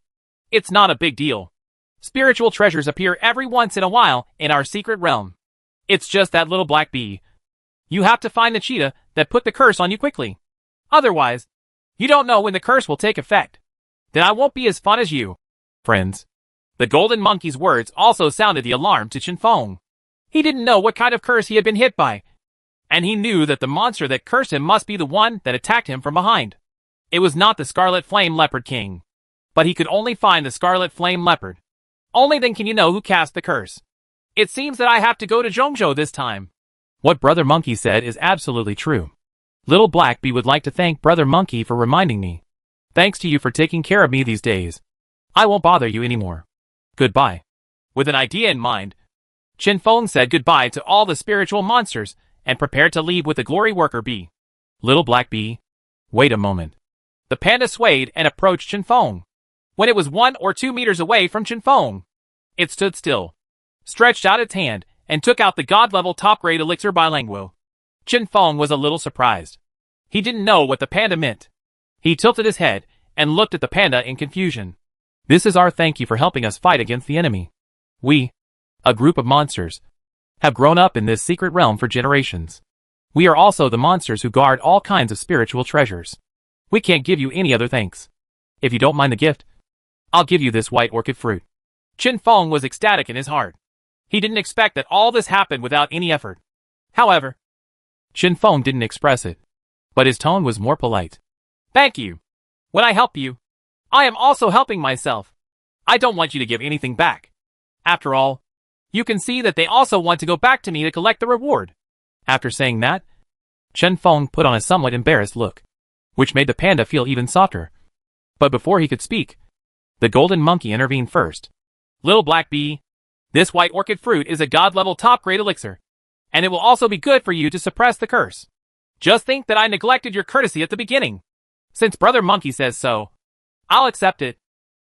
It's not a big deal. Spiritual treasures appear every once in a while in our secret realm. It's just that little black bee. You have to find the cheetah that put the curse on you quickly. Otherwise, you don't know when the curse will take effect. Then I won't be as fun as you. Friends. The golden monkey's words also sounded the alarm to Chen Feng. He didn't know what kind of curse he had been hit by, and he knew that the monster that cursed him must be the one that attacked him from behind. It was not the Scarlet Flame Leopard King, but he could only find the Scarlet Flame Leopard. Only then can you know who cast the curse. It seems that I have to go to Zhongzhou this time. What Brother Monkey said is absolutely true. Little Black Bee would like to thank Brother Monkey for reminding me. Thanks to you for taking care of me these days. I won't bother you anymore. Goodbye. With an idea in mind, Chen Feng said goodbye to all the spiritual monsters and prepared to leave with the Glory Worker Bee. Little Black Bee, wait a moment. The panda swayed and approached Chen Feng. When it was 1 or 2 meters away from Chen Feng, it stood still, stretched out its hand, and took out the god-level top-grade elixir bilingual. Chen Feng was a little surprised. He didn't know what the panda meant. He tilted his head and looked at the panda in confusion. This is our thank you for helping us fight against the enemy. We, a group of monsters, have grown up in this secret realm for generations. We are also the monsters who guard all kinds of spiritual treasures. We can't give you any other thanks. If you don't mind the gift, I'll give you this white orchid fruit. Chen Feng was ecstatic in his heart. He didn't expect that all this happened without any effort. However, Chen Feng didn't express it, but his tone was more polite. Thank you. When I help you, I am also helping myself. I don't want you to give anything back. After all, you can see that they also want to go back to me to collect the reward. After saying that, Chen Feng put on a somewhat embarrassed look, which made the panda feel even softer. But before he could speak, the golden monkey intervened first. Little Black Bee, this white orchid fruit is a god-level top-grade elixir, and it will also be good for you to suppress the curse. Just think that I neglected your courtesy at the beginning. Since Brother Monkey says so, I'll accept it.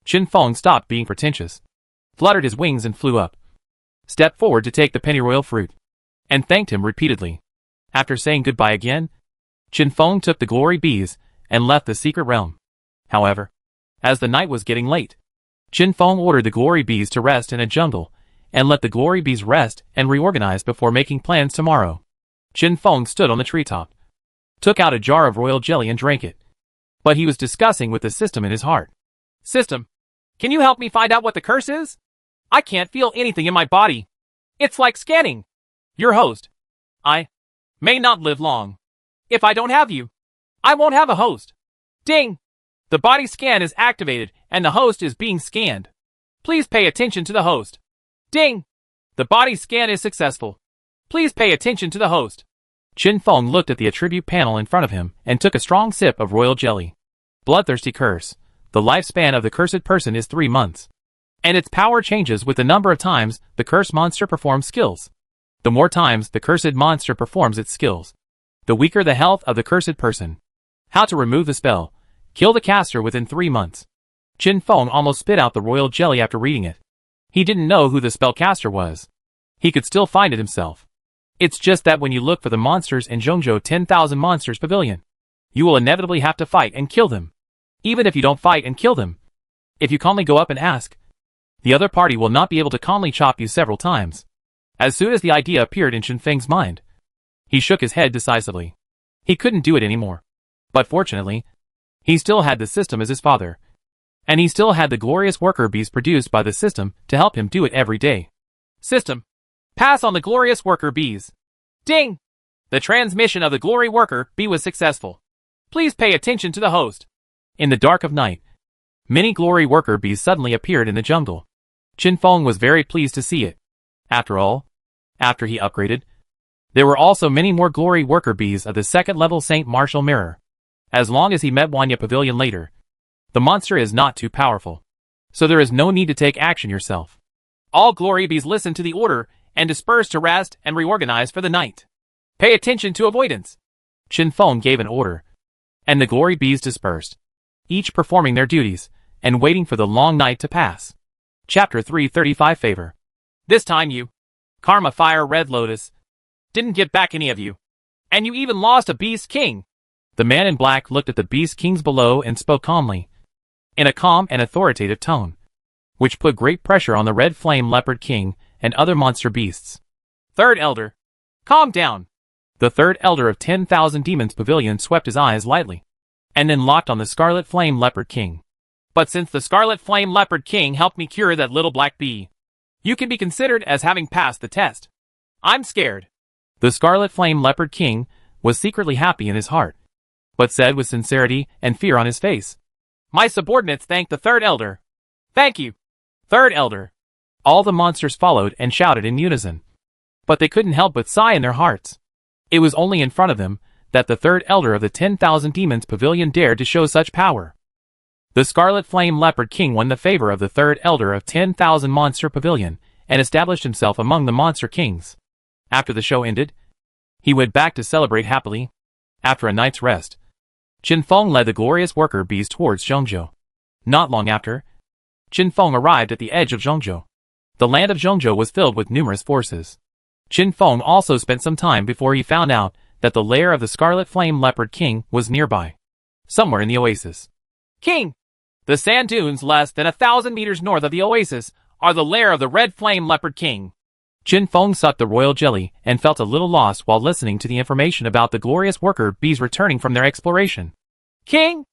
Chen Feng stopped being pretentious, fluttered his wings and flew up, stepped forward to take the pennyroyal fruit, and thanked him repeatedly. After saying goodbye again, Chen Feng took the glory bees and left the secret realm. However, as the night was getting late, Chen Feng ordered the glory bees to rest in a jungle and let the glory bees rest and reorganize before making plans tomorrow. Chen Feng stood on the treetop, took out a jar of royal jelly and drank it. But he was discussing with the system in his heart. System, can you help me find out what the curse is? I can't feel anything in my body. It's like scanning. Your host. I may not live long. If I don't have you, I won't have a host. Ding! The body scan is activated and the host is being scanned. Please pay attention to the host. Ding! The body scan is successful. Please pay attention to the host. Chen Feng looked at the attribute panel in front of him and took a strong sip of royal jelly. Bloodthirsty curse. The lifespan of the cursed person is 3 months. And its power changes with the number of times the cursed monster performs skills. The more times the cursed monster performs its skills, the weaker the health of the cursed person. How to remove the spell. Kill the caster within 3 months. Chen Feng almost spit out the royal jelly after reading it. He didn't know who the spellcaster was. He could still find it himself. It's just that when you look for the monsters in Zhongzhou 10,000 Monsters Pavilion, you will inevitably have to fight and kill them. Even if you don't fight and kill them, if you calmly go up and ask, the other party will not be able to calmly chop you several times. As soon as the idea appeared in Chen Feng's mind, he shook his head decisively. He couldn't do it anymore. But fortunately, he still had the system as his father. And he still had the glorious worker bees produced by the system to help him do it every day. System. Pass on the glorious worker bees. Ding! The transmission of the glory worker bee was successful. Please pay attention to the host. In the dark of night, many glory worker bees suddenly appeared in the jungle. Chen Feng was very pleased to see it. After all, after he upgraded, there were also many more glory worker bees of the 2nd level Saint Martial Mirror. As long as he met Wanya Pavilion later, the monster is not too powerful, so there is no need to take action yourself. All glory bees listened to the order and dispersed to rest and reorganize for the night. Pay attention to avoidance. Chen Feng gave an order, and the glory bees dispersed, each performing their duties and waiting for the long night to pass. Chapter 335 Favor. This time you, Karma Fire Red Lotus, didn't get back any of you. And you even lost a Beast King. The man in black looked at the Beast Kings below and spoke calmly, in a calm and authoritative tone, which put great pressure on the Red Flame Leopard King and other monster beasts. Third Elder, calm down. The third Elder of 10,000 Demons Pavilion swept his eyes lightly, and then locked on the Scarlet Flame Leopard King. But since the Scarlet Flame Leopard King helped me cure that little black bee, you can be considered as having passed the test. I'm scared. The Scarlet Flame Leopard King was secretly happy in his heart, but said with sincerity and fear on his face, my subordinates thank the Third Elder. Thank you, Third Elder. All the monsters followed and shouted in unison, but they couldn't help but sigh in their hearts. It was only in front of them that the Third Elder of the 10,000 Demons Pavilion dared to show such power. The Scarlet Flame Leopard King won the favor of the Third Elder of 10,000 Monster Pavilion and established himself among the Monster Kings. After the show ended, he went back to celebrate happily. After a night's rest, Qin Feng led the glorious worker bees towards Zhengzhou. Not long after, Qin Feng arrived at the edge of Zhengzhou. The land of Zhengzhou was filled with numerous forces. Qin Feng also spent some time before he found out that the lair of the Scarlet Flame Leopard King was nearby, somewhere in the oasis. King! The sand dunes less than 1,000 meters north of the oasis are the lair of the Red Flame Leopard King. Qin Feng sucked the royal jelly and felt a little lost while listening to the information about the glorious worker bees returning from their exploration. King!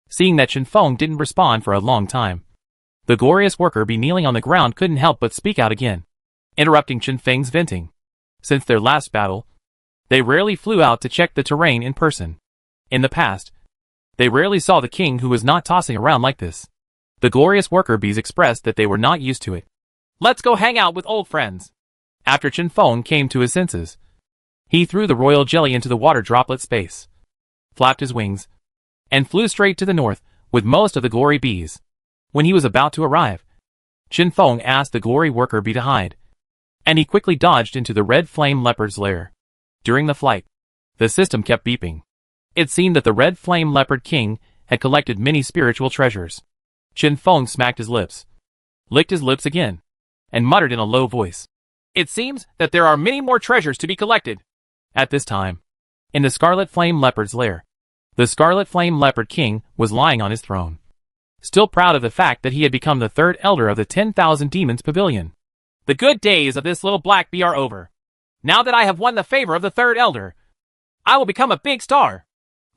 Seeing that Qin Feng didn't respond for a long time, the glorious worker bee kneeling on the ground couldn't help but speak out again, interrupting Qin Feng's venting. Since their last battle, they rarely flew out to check the terrain in person. In the past, they rarely saw the king who was not tossing around like this. The glorious worker bees expressed that they were not used to it. Let's go hang out with old friends. After Qin Feng came to his senses, he threw the royal jelly into the water droplet space, flapped his wings, and flew straight to the north with most of the glory bees. When he was about to arrive, Qin Feng asked the glory worker bee to hide, and he quickly dodged into the Red Flame Leopard's lair. During the flight, the system kept beeping. It seemed that the Red Flame Leopard King had collected many spiritual treasures. Qin Feng smacked his lips, licked his lips again, and muttered in a low voice, it seems that there are many more treasures to be collected. At this time, in the Scarlet Flame Leopard's lair, the Scarlet Flame Leopard King was lying on his throne, still proud of the fact that he had become the Third Elder of the 10,000 Demons Pavilion. The good days of this little black bee are over. Now that I have won the favor of the Third Elder, I will become a big star.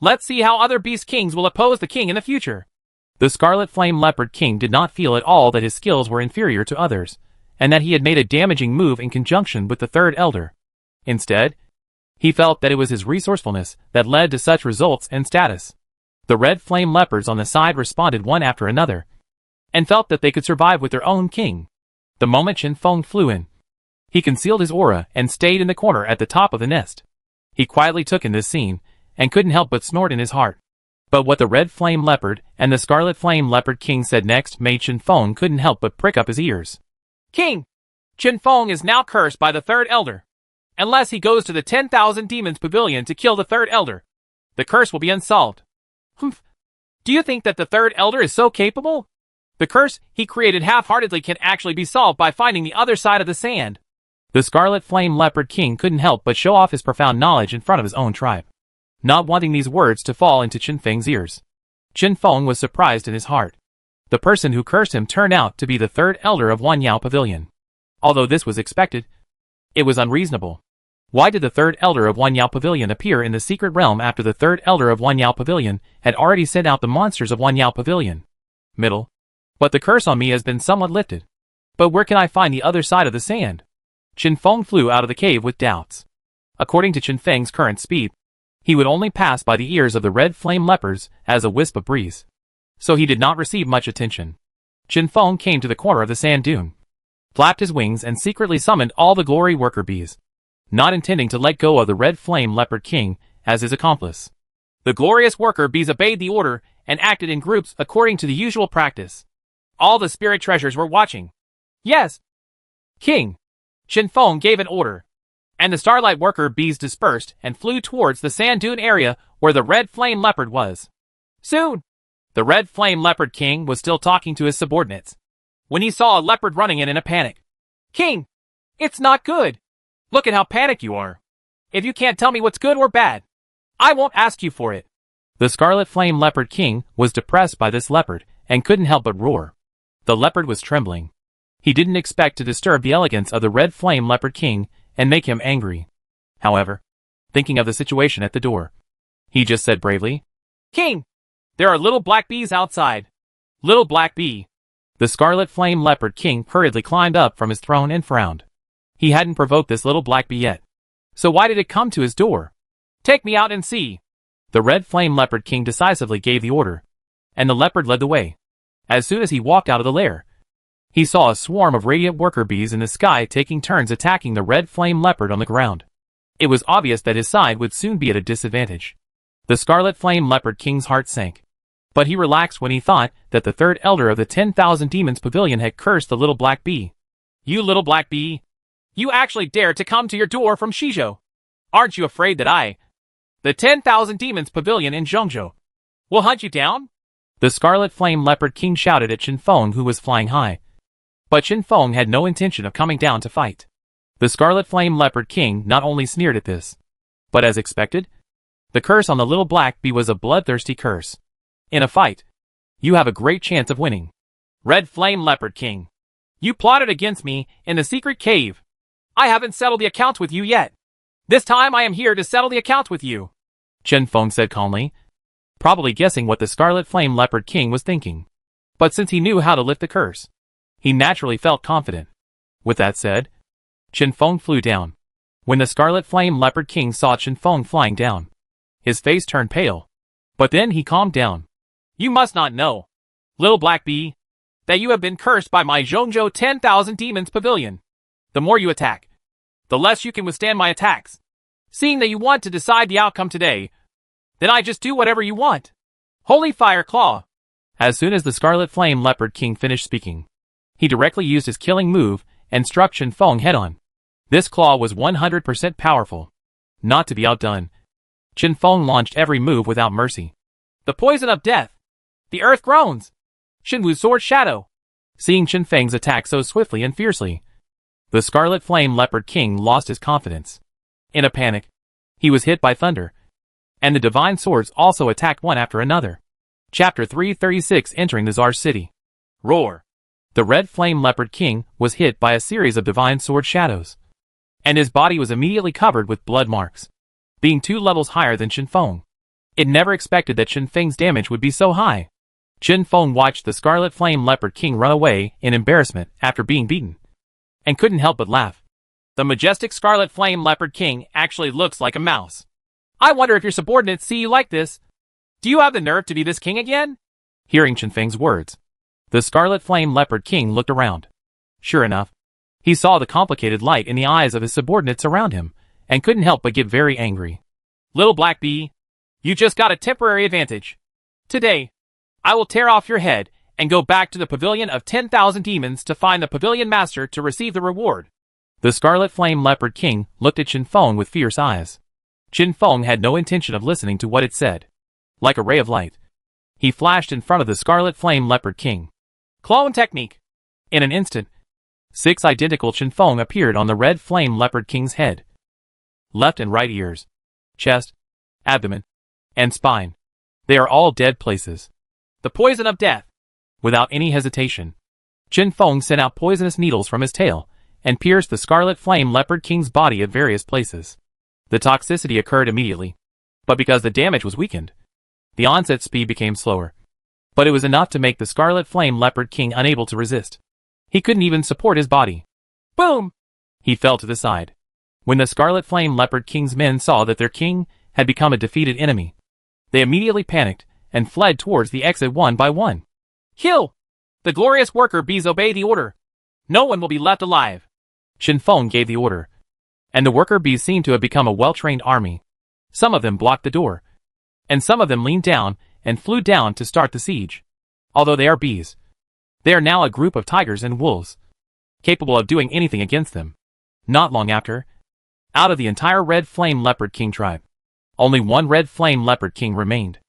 Let's see how other Beast Kings will oppose the king in the future. The Scarlet Flame Leopard King did not feel at all that his skills were inferior to others, and that he had made a damaging move in conjunction with the Third Elder. Instead, he felt that it was his resourcefulness that led to such results and status. The Red Flame Leopards on the side responded one after another, and felt that they could survive with their own king. The moment Qin Feng flew in, he concealed his aura and stayed in the corner at the top of the nest. He quietly took in this scene, and couldn't help but snort in his heart. But what the Red Flame Leopard and the Scarlet Flame Leopard King said next made Qin Feng couldn't help but prick up his ears. King! Qin Feng is now cursed by the Third Elder. Unless he goes to the 10,000 Demons Pavilion to kill the Third Elder, the curse will be unsolved. Humph. Do you think that the Third Elder is so capable? The curse he created half-heartedly can actually be solved by finding the other side of the sand. The Scarlet Flame Leopard King couldn't help but show off his profound knowledge in front of his own tribe, not wanting these words to fall into Qin Feng's ears. Qin Feng was surprised in his heart. The person who cursed him turned out to be the Third Elder of Wanyao Pavilion. Although this was expected, it was unreasonable. Why did the Third Elder of Wanyao Pavilion appear in the secret realm after the Third Elder of Wanyao Pavilion had already sent out the monsters of Wanyao Pavilion? Middle. But the curse on me has been somewhat lifted. But where can I find the other side of the sand? Qin Feng flew out of the cave with doubts. According to Qin Feng's current speed, he would only pass by the ears of the Red Flame Leopards as a wisp of breeze, so he did not receive much attention. Qin Feng came to the corner of the sand dune, flapped his wings and secretly summoned all the glory worker bees, not intending to let go of the Red Flame Leopard King as his accomplice. The glorious worker bees obeyed the order and acted in groups according to the usual practice. All the spirit treasures were watching. Yes, King! Qin Feng gave an order, and the starlight worker bees dispersed and flew towards the sand dune area where the Red Flame Leopard was. Soon, the Red Flame Leopard King was still talking to his subordinates. when he saw a leopard running in a panic. "King! It's not good! Look at how panicked you are! If you can't tell me what's good or bad, I won't ask you for it." The Scarlet Flame Leopard King was depressed by this leopard and couldn't help but roar. The leopard was trembling. He didn't expect to disturb the elegance of the Red Flame Leopard King and make him angry. However, thinking of the situation at the door, he just said bravely, "King, there are little black bees outside. Little black bee." The Scarlet Flame Leopard King hurriedly climbed up from his throne and frowned. He hadn't provoked this little black bee yet. So why did it come to his door? "Take me out and see." The Red Flame Leopard King decisively gave the order, and the leopard led the way. As soon as he walked out of the lair, he saw a swarm of radiant worker bees in the sky taking turns attacking the Red Flame Leopard on the ground. It was obvious that his side would soon be at a disadvantage. The Scarlet Flame Leopard King's heart sank. But he relaxed when he thought that the third elder of the 10,000 Demons Pavilion had cursed the little black bee. "You little black bee! You actually dared to come to your door from Shizhou! Aren't you afraid that the 10,000 Demons Pavilion in Zhengzhou, will hunt you down?" The Scarlet Flame Leopard King shouted at Qin Feng, who was flying high. But Qin Feng had no intention of coming down to fight. The Scarlet Flame Leopard King not only sneered at this, but as expected, the curse on the little black bee was a bloodthirsty curse. "In a fight, you have a great chance of winning. Red Flame Leopard King, you plotted against me in the secret cave. I haven't settled the accounts with you yet. This time I am here to settle the accounts with you," Qin Feng said calmly, probably guessing what the Scarlet Flame Leopard King was thinking. But since he knew how to lift the curse, he naturally felt confident. With that said, Qin Feng flew down. When the Scarlet Flame Leopard King saw Qin Feng flying down, his face turned pale. But then he calmed down. "You must not know, little black bee, that you have been cursed by my Zhengzhou 10,000 Demons Pavilion. The more you attack, the less you can withstand my attacks. Seeing that you want to decide the outcome today, then I just do whatever you want. Holy Fire Claw." As soon as the Scarlet Flame Leopard King finished speaking, he directly used his killing move and struck Qin Feng head-on. This claw was 100% powerful. Not to be outdone, Qin Feng launched every move without mercy. "The poison of death! The earth groans! Shenwu's sword shadow!" Seeing Qin Feng's attack so swiftly and fiercely, the Scarlet Flame Leopard King lost his confidence. In a panic, he was hit by thunder, and the divine swords also attacked one after another. Chapter 336, Entering the Tsar's City. Roar! The Red Flame Leopard King was hit by a series of divine sword shadows, and his body was immediately covered with blood marks. Being 2 levels higher than Qin Feng, it never expected that Qin Feng's damage would be so high. Qin Feng watched the Scarlet Flame Leopard King run away in embarrassment after being beaten, and couldn't help but laugh. "The majestic Scarlet Flame Leopard King actually looks like a mouse. I wonder if your subordinates see you like this. Do you have the nerve to be this king again?" Hearing Qin Feng's words, the Scarlet Flame Leopard King looked around. Sure enough, he saw the complicated light in the eyes of his subordinates around him, and couldn't help but get very angry. "Little black bee, you just got a temporary advantage. Today, I will tear off your head and go back to the Pavilion of 10,000 Demons to find the Pavilion Master to receive the reward." The Scarlet Flame Leopard King looked at Qin Feng with fierce eyes. Qin Feng had no intention of listening to what it said. Like a ray of light, he flashed in front of the Scarlet Flame Leopard King. Clone technique! In an instant, 6 identical Qin Feng appeared on the Red Flame Leopard King's head. Left and right ears, chest, abdomen, and spine. They are all dead places. The poison of death! Without any hesitation, Qin Feng sent out poisonous needles from his tail and pierced the Scarlet Flame Leopard King's body at various places. The toxicity occurred immediately, but because the damage was weakened, the onset speed became slower. But it was enough to make the Scarlet Flame Leopard King unable to resist. He couldn't even support his body. Boom! He fell to the side. When the Scarlet Flame Leopard King's men saw that their king had become a defeated enemy, they immediately panicked and fled towards the exit one by one. "Kill! The glorious worker bees, obey the order. No one will be left alive." Qin Feng gave the order, and the worker bees seemed to have become a well-trained army. Some of them blocked the door, and some of them leaned down and flew down to start the siege. Although they are bees, they are now a group of tigers and wolves, capable of doing anything against them. Not long after, out of the entire Red Flame Leopard King tribe, only one Red Flame Leopard King remained,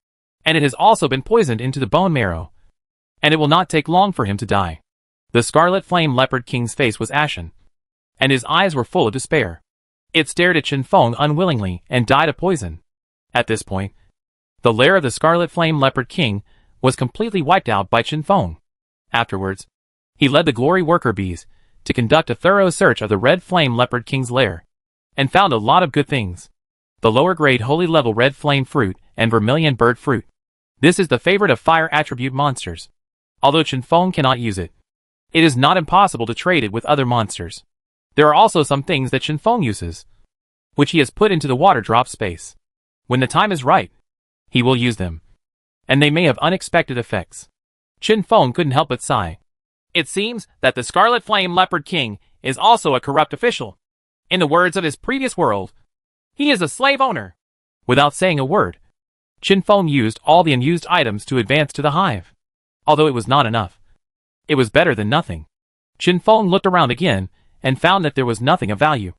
and it has also been poisoned into the bone marrow, and it will not take long for him to die. The Scarlet Flame Leopard King's face was ashen, and his eyes were full of despair. It stared at Chen Feng unwillingly and died of poison. At this point, the lair of the Scarlet Flame Leopard King was completely wiped out by Chen Feng. Afterwards, he led the Glory Worker Bees to conduct a thorough search of the Red Flame Leopard King's lair, and found a lot of good things. The lower grade Holy Level Red Flame Fruit and Vermilion Bird Fruit. This is the favorite of fire attribute monsters. Although Chen Feng cannot use it, it is not impossible to trade it with other monsters. There are also some things that Chen Feng uses, which he has put into the water drop space. When the time is right, he will use them, and they may have unexpected effects. Chen Feng couldn't help but sigh. It seems that the Scarlet Flame Leopard King is also a corrupt official. In the words of his previous world, he is a slave owner. Without saying a word, Chen Feng used all the unused items to advance to the hive. Although it was not enough, it was better than nothing. Chen Feng looked around again and found that there was nothing of value.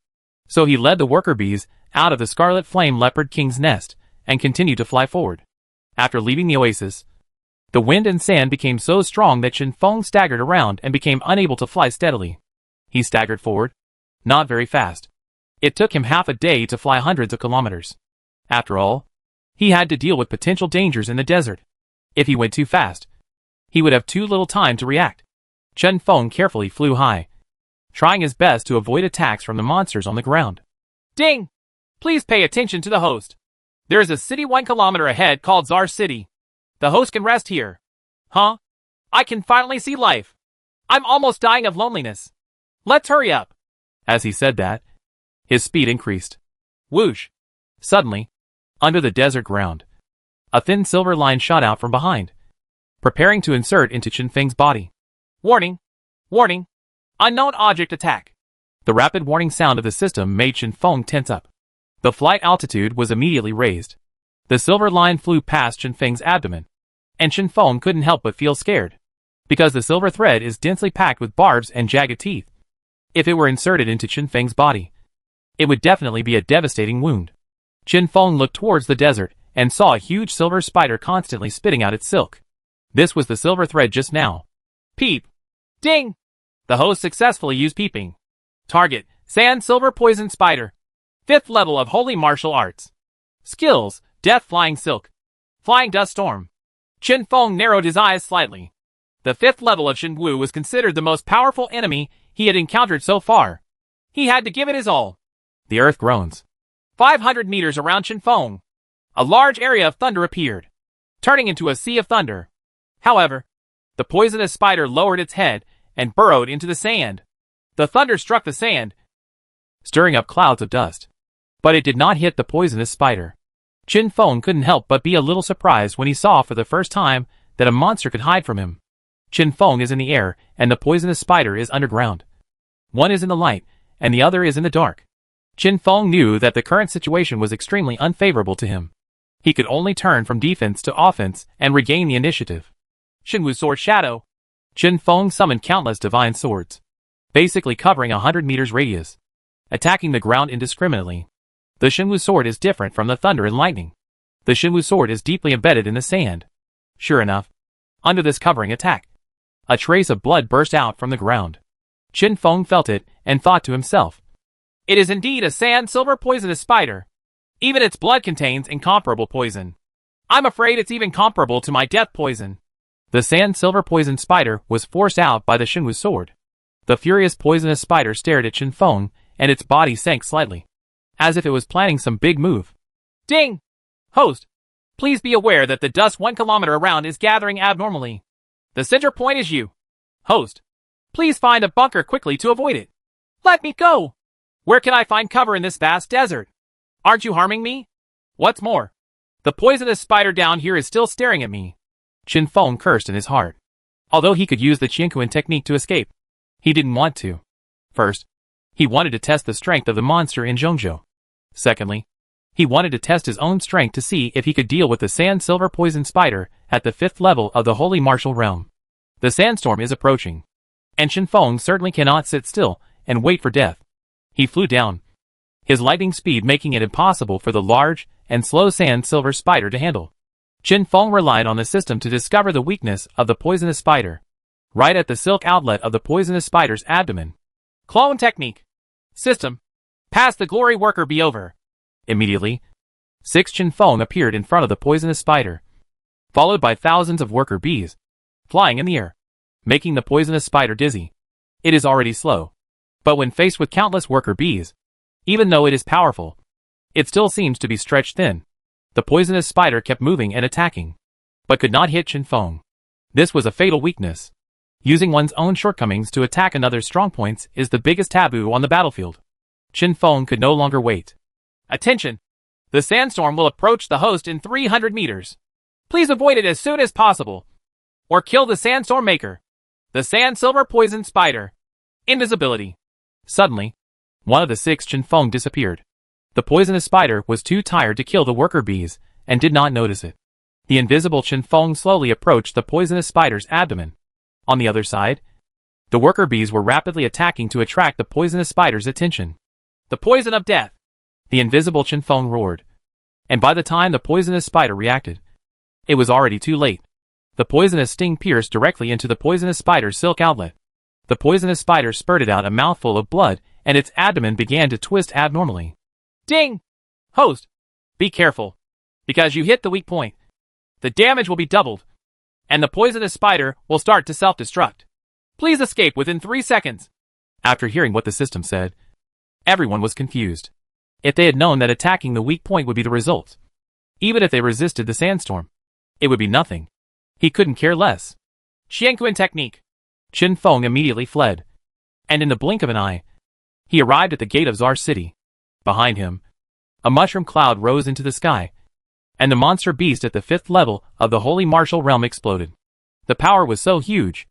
So he led the worker bees out of the Scarlet Flame Leopard King's nest and continued to fly forward. After leaving the oasis, the wind and sand became so strong that Chen Feng staggered around and became unable to fly steadily. He staggered forward, not very fast. It took him half a day to fly hundreds of kilometers. After all, he had to deal with potential dangers in the desert. If he went too fast, he would have too little time to react. Chen Feng carefully flew high, trying his best to avoid attacks from the monsters on the ground. Ding! Please pay attention to the host. There is a city 1 kilometer ahead called Czar City. The host can rest here. Huh? I can finally see life. I'm almost dying of loneliness. Let's hurry up. As he said that, his speed increased. Whoosh! Suddenly, under the desert ground, a thin silver line shot out from behind, preparing to insert into Chen Feng's body. Warning! Warning! Unknown object attack! The rapid warning sound of the system made Chen Feng tense up. The flight altitude was immediately raised. The silver line flew past Chen Feng's abdomen, and Chen Feng couldn't help but feel scared, because the silver thread is densely packed with barbs and jagged teeth. If it were inserted into Chen Feng's body, it would definitely be a devastating wound. Chen Feng looked towards the desert and saw a huge silver spider constantly spitting out its silk. This was the silver thread just now. Peep! Ding! The host successfully used peeping. Target, Sand Silver Poison Spider. 5th level of Holy Martial Arts. Skills, Death Flying Silk. Flying Dust Storm. Chen Feng narrowed his eyes slightly. The 5th level of Shen Wu was considered the most powerful enemy he had encountered so far. He had to give it his all. The earth groans. 500 meters around Chen Feng, a large area of thunder appeared, turning into a sea of thunder. However, the poisonous spider lowered its head and burrowed into the sand. The thunder struck the sand, stirring up clouds of dust. But it did not hit the poisonous spider. Chen Feng couldn't help but be a little surprised when he saw for the first time that a monster could hide from him. Chen Feng is in the air, and the poisonous spider is underground. One is in the light, and the other is in the dark. Chen Feng knew that the current situation was extremely unfavorable to him. He could only turn from defense to offense and regain the initiative. Shenwu Sword Shadow. Chen Feng summoned countless divine swords, basically covering 100 meters radius, attacking the ground indiscriminately. The Shenwu Sword is different from the thunder and lightning. The Shenwu Sword is deeply embedded in the sand. Sure enough, under this covering attack, a trace of blood burst out from the ground. Chen Feng felt it and thought to himself, "It is indeed a sand silver poisonous spider. Even its blood contains incomparable poison. I'm afraid it's even comparable to my death poison." The sand silver poison spider was forced out by the Shenwu Sword. The furious poisonous spider stared at Chen Feng, and its body sank slightly, as if it was planning some big move. Ding! Host, please be aware that the dust 1 kilometer around is gathering abnormally. The center point is you. Host, please find a bunker quickly to avoid it. Let me go! Where can I find cover in this vast desert? Aren't you harming me? What's more, the poisonous spider down here is still staring at me. Chen Feng cursed in his heart. Although he could use the Qianquan technique to escape, he didn't want to. First, he wanted to test the strength of the monster in Zhongzhou. Secondly, he wanted to test his own strength to see if he could deal with the sand silver poison spider at the 5th level of the Holy Martial Realm. The sandstorm is approaching, and Chen Feng certainly cannot sit still and wait for death. He flew down, his lightning speed making it impossible for the large and slow sand silver spider to handle. Chen Feng relied on the system to discover the weakness of the poisonous spider. right at the silk outlet of the poisonous spider's abdomen. Clone technique. System. Pass the glory worker bee over. Immediately, 6 Qinfeng appeared in front of the poisonous spider, followed by thousands of worker bees, flying in the air, making the poisonous spider dizzy. It is already slow, but when faced with countless worker bees, even though it is powerful, it still seems to be stretched thin. The poisonous spider kept moving and attacking, but could not hit Qinfeng. This was a fatal weakness. Using one's own shortcomings to attack another's strong points is the biggest taboo on the battlefield. Qinfeng could no longer wait. Attention! The sandstorm will approach the host in 300 meters. Please avoid it as soon as possible, or kill the sandstorm maker. The sand silver poison spider. Invisibility. Suddenly, one of the 6 Qinfeng disappeared. The poisonous spider was too tired to kill the worker bees and did not notice it. The invisible Qinfeng slowly approached the poisonous spider's abdomen. On the other side, the worker bees were rapidly attacking to attract the poisonous spider's attention. The poison of death! The invisible Qinfeng roared. And by the time the poisonous spider reacted, it was already too late. The poisonous sting pierced directly into the poisonous spider's silk outlet. The poisonous spider spurted out a mouthful of blood, and its abdomen began to twist abnormally. Ding! Host! Be careful, because you hit the weak point. The damage will be doubled, and the poisonous spider will start to self-destruct. Please escape within 3 seconds. After hearing what the system said, everyone was confused. If they had known that attacking the weak point would be the result, even if they resisted the sandstorm, it would be nothing. He couldn't care less. Qianquan technique. Qinfeng immediately fled, and in the blink of an eye, he arrived at the gate of Czar City. Behind him, a mushroom cloud rose into the sky, and the monster beast at the 5th level of the Holy Martial Realm exploded. The power was so huge.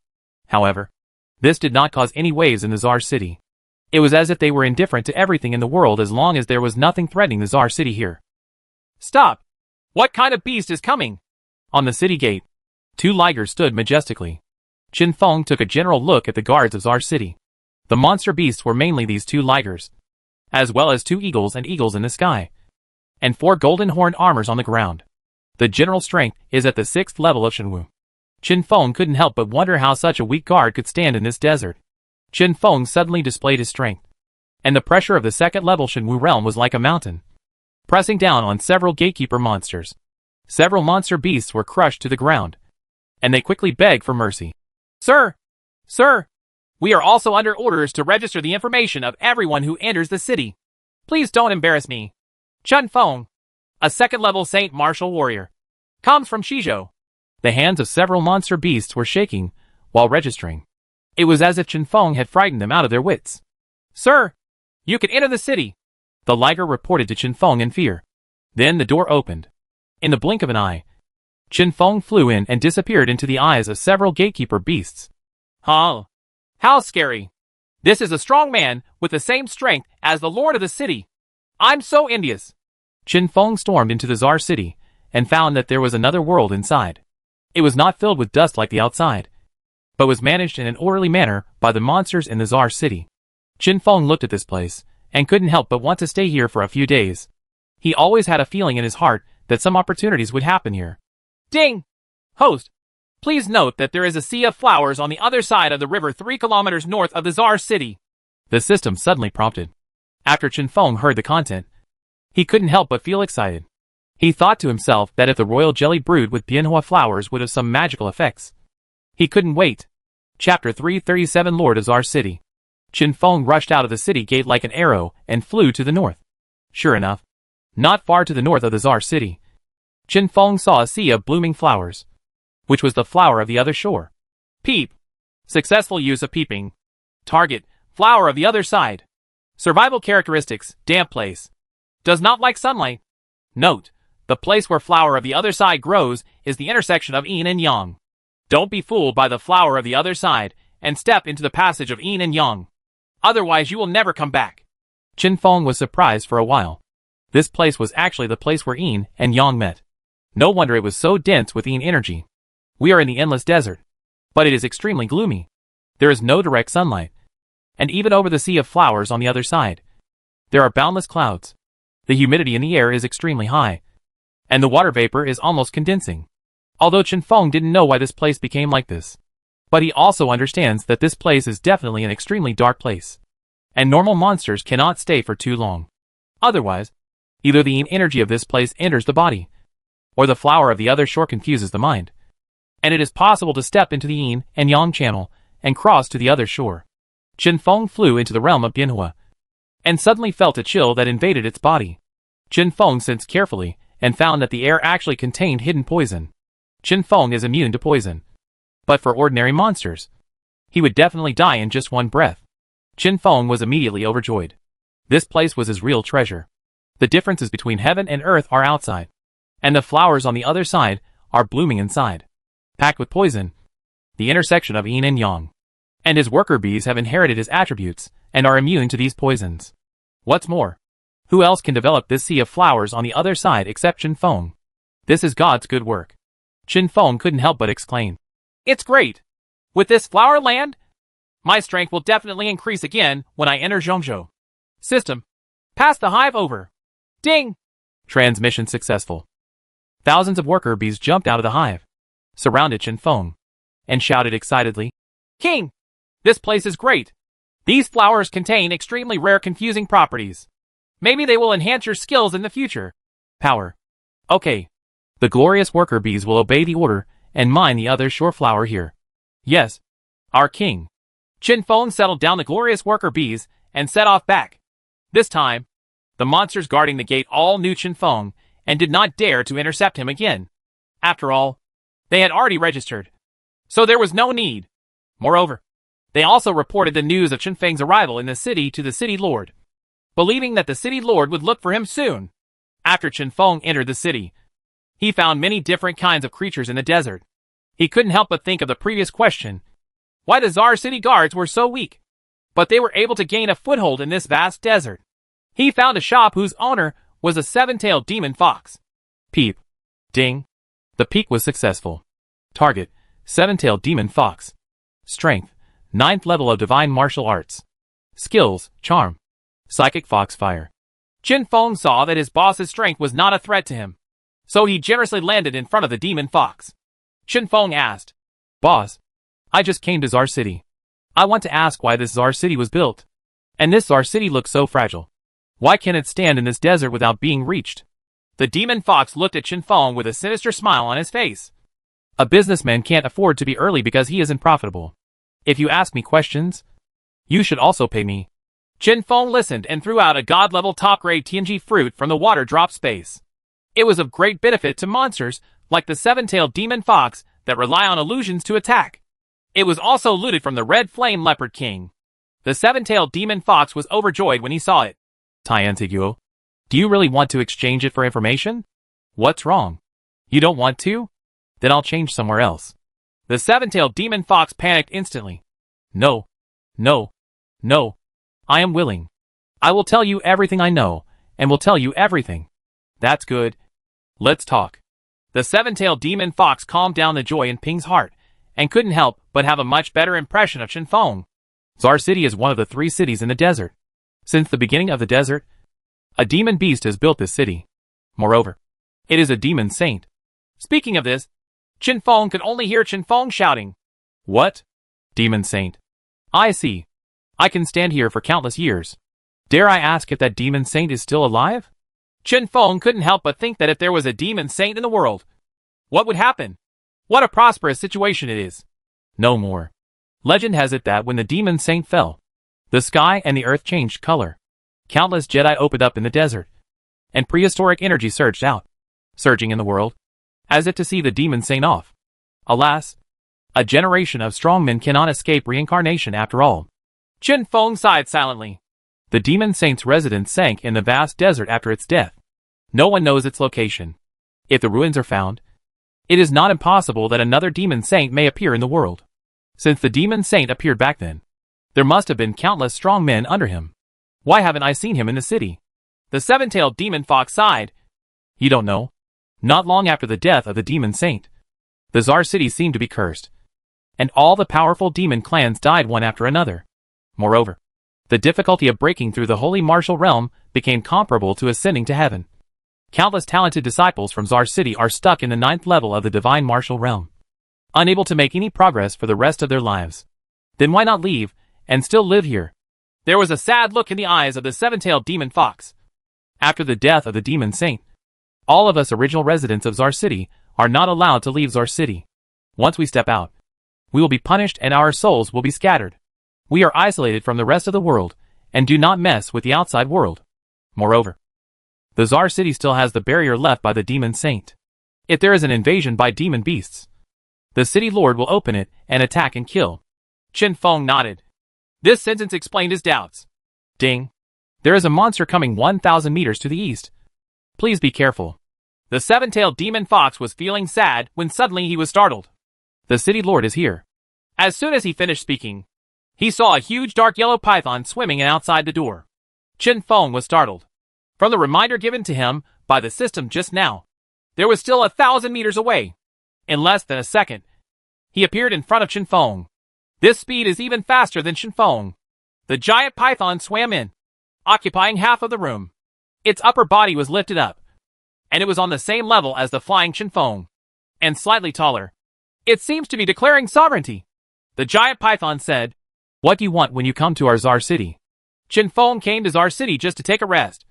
However, this did not cause any waves in the Czar City. It was as if they were indifferent to everything in the world as long as there was nothing threatening the Czar City here. Stop! What kind of beast is coming? On the city gate, 2 ligers stood majestically. Qinfeng took a general look at the guards of Czar City. The monster beasts were mainly these 2 ligers, as well as 2 eagles and eagles in the sky, and 4 golden horned armors on the ground. The general strength is at the 6th level of Shenwu. Qinfeng couldn't help but wonder how such a weak guard could stand in this desert. Qinfeng suddenly displayed his strength, and the pressure of the 2nd level Shenwu realm was like a mountain, pressing down on several gatekeeper monsters. Several monster beasts were crushed to the ground, and they quickly begged for mercy. Sir! Sir! We are also under orders to register the information of everyone who enters the city. Please don't embarrass me. Qinfeng, a 2nd level Saint Martial Warrior, comes from Shizhou. The hands of several monster beasts were shaking while registering. It was as if Qinfeng had frightened them out of their wits. Sir, you can enter the city, the liger reported to Qinfeng in fear. Then the door opened. In the blink of an eye, Qinfeng flew in and disappeared into the eyes of several gatekeeper beasts. Huh? How scary. This is a strong man with the same strength as the lord of the city. I'm so envious. Qinfeng stormed into the Czar City and found that there was another world inside. It was not filled with dust like the outside, but was managed in an orderly manner by the monsters in the Czar City. Qinfeng looked at this place and couldn't help but want to stay here for a few days. He always had a feeling in his heart that some opportunities would happen here. Ding! Host, please note that there is a sea of flowers on the other side of the river 3 kilometers north of the Czar City. The system suddenly prompted. After Qinfeng heard the content, he couldn't help but feel excited. He thought to himself that if the royal jelly brewed with Bianhua flowers would have some magical effects. He couldn't wait. Chapter 337 Lord of Czar City. Qinfeng rushed out of the city gate like an arrow and flew to the north. Sure enough, not far to the north of the Czar City, Qinfeng saw a sea of blooming flowers, which was the flower of the other shore. Peep. Successful use of peeping. Target, flower of the other side. Survival characteristics, damp place. Does not like sunlight. Note, the place where flower of the other side grows is the intersection of yin and yang. Don't be fooled by the flower of the other side and step into the passage of yin and yang. Otherwise you will never come back. Qinfeng was surprised for a while. This place was actually the place where yin and yang met. No wonder it was so dense with yin energy. We are in the endless desert, but it is extremely gloomy. There is no direct sunlight, and even over the sea of flowers on the other side, there are boundless clouds. The humidity in the air is extremely high, and the water vapor is almost condensing. Although Qinfeng didn't know why this place became like this, But he also understands that this place is definitely an extremely dark place, and normal monsters cannot stay for too long. Otherwise, either the yin energy of this place enters the body, or the flower of the other shore confuses the mind, and it is possible to step into the yin and yang channel and cross to the other shore. Chen Feng flew into the realm of Bianhua, and suddenly felt a chill that invaded its body. Chen Feng sensed carefully and found that the air actually contained hidden poison. Chen Feng is immune to poison, but for ordinary monsters, he would definitely die in just one breath. Chen Feng was immediately overjoyed. This place was his real treasure. The differences between heaven and earth are outside, and the flowers on the other side are blooming inside. Packed with poison, the intersection of yin and yang. And his worker bees have inherited his attributes and are immune to these poisons. What's more, who else can develop this sea of flowers on the other side except Chen Feng? This is God's good work. Chen Feng couldn't help but exclaim, "It's great! With this flower land, my strength will definitely increase again when I enter Zhongzhou. System, pass the hive over. Ding!" Transmission successful. Thousands of worker bees jumped out of the hive, surrounded Chen Feng, and shouted excitedly, "King! This place is great! These flowers contain extremely rare confusing properties. Maybe they will enhance your skills in the future." Power. Okay. The glorious worker bees will obey the order and mine the other shore flower here. Yes. Our king. Chen Feng settled down the glorious worker bees and set off back. This time, the monsters guarding the gate all knew Chen Feng and did not dare to intercept him again. After all, they had already registered, so there was no need. Moreover, they also reported the news of Chen Feng's arrival in the city to the city lord, believing that the city lord would look for him soon. After Chen Feng entered the city, he found many different kinds of creatures in the desert. He couldn't help but think of the previous question, why the Czar city guards were so weak, but they were able to gain a foothold in this vast desert. He found a shop whose owner was a seven-tailed demon fox. Peep. Ding. The peek was successful. Target, seven-tailed demon fox. Strength, 9th level of divine martial arts. Skills, charm. Psychic foxfire. Chen Feng saw that his boss's strength was not a threat to him, so he generously landed in front of the demon fox. Chen Feng asked, "Boss, I just came to Czar City. I want to ask why this Czar City was built. And this Czar City looks so fragile. Why can't it stand in this desert without being reached?" The demon fox looked at Chen Feng with a sinister smile on his face. A businessman can't afford to be early because he isn't profitable. If you ask me questions, you should also pay me. Chen Feng listened and threw out a god-level top-grade TNG fruit from the water drop space. It was of great benefit to monsters like the seven-tailed demon fox that rely on illusions to attack. It was also looted from the red flame leopard king. The seven-tailed demon fox was overjoyed when he saw it. Tiantiguo, do you really want to exchange it for information? What's wrong? You don't want to? Then I'll change somewhere else. The seven-tailed demon fox panicked instantly. No. No. No. I am willing. I will tell you everything I know, and will tell you everything. That's good. Let's talk. The seven-tailed demon fox calmed down the joy in Ping's heart, and couldn't help but have a much better impression of Chen Feng. Czar City is one of the 3 cities in the desert. Since the beginning of the desert, a demon beast has built this city. Moreover, it is a demon saint. Speaking of this, Chen Feng could only hear Chen Feng shouting, "What? Demon saint? I see. I can stand here for countless years. Dare I ask if that demon saint is still alive?" Chen Feng couldn't help but think that if there was a demon saint in the world, what would happen? What a prosperous situation it is. No more. Legend has it that when the demon saint fell, the sky and the earth changed color. Countless Jedi opened up in the desert, and prehistoric energy surged out, surging in the world, as if to see the demon saint off. Alas, a generation of strong men cannot escape reincarnation after all. Chen Feng sighed silently. The demon saint's residence sank in the vast desert after its death. No one knows its location. If the ruins are found, it is not impossible that another demon saint may appear in the world. Since the demon saint appeared back then, there must have been countless strong men under him. Why haven't I seen him in the city? The seven-tailed demon fox sighed. You don't know. Not long after the death of the demon saint, the Czar city seemed to be cursed, and all the powerful demon clans died one after another. Moreover, the difficulty of breaking through the holy martial realm became comparable to ascending to heaven. Countless talented disciples from Czar City are stuck in the 9th level of the divine martial realm. unable to make any progress for the rest of their lives. Then why not leave, and still live here? There was a sad look in the eyes of the seven-tailed demon fox. After the death of the demon saint, all of us original residents of Zar City are not allowed to leave Zar City. Once we step out, we will be punished and our souls will be scattered. We are isolated from the rest of the world, and do not mess with the outside world. Moreover, the Zar City still has the barrier left by the demon saint. If there is an invasion by demon beasts, the city lord will open it and attack and kill. Chen Feng nodded. This sentence explained his doubts. Ding. There is a monster coming 1,000 meters to the east. Please be careful. The seven-tailed demon fox was feeling sad when suddenly he was startled. The city lord is here. As soon as he finished speaking, he saw a huge dark yellow python swimming outside the door. Chen Feng was startled. From the reminder given to him by the system just now, there was still 1,000 meters away. In less than a second, he appeared in front of Chen Feng. This speed is even faster than Chen Feng. The giant python swam in, occupying half of the room. Its upper body was lifted up, and it was on the same level as the flying Chen Feng, and slightly taller. It seems to be declaring sovereignty. The giant python said, "What do you want when you come to our Zar City?" Chen Feng came to Zar City just to take a rest,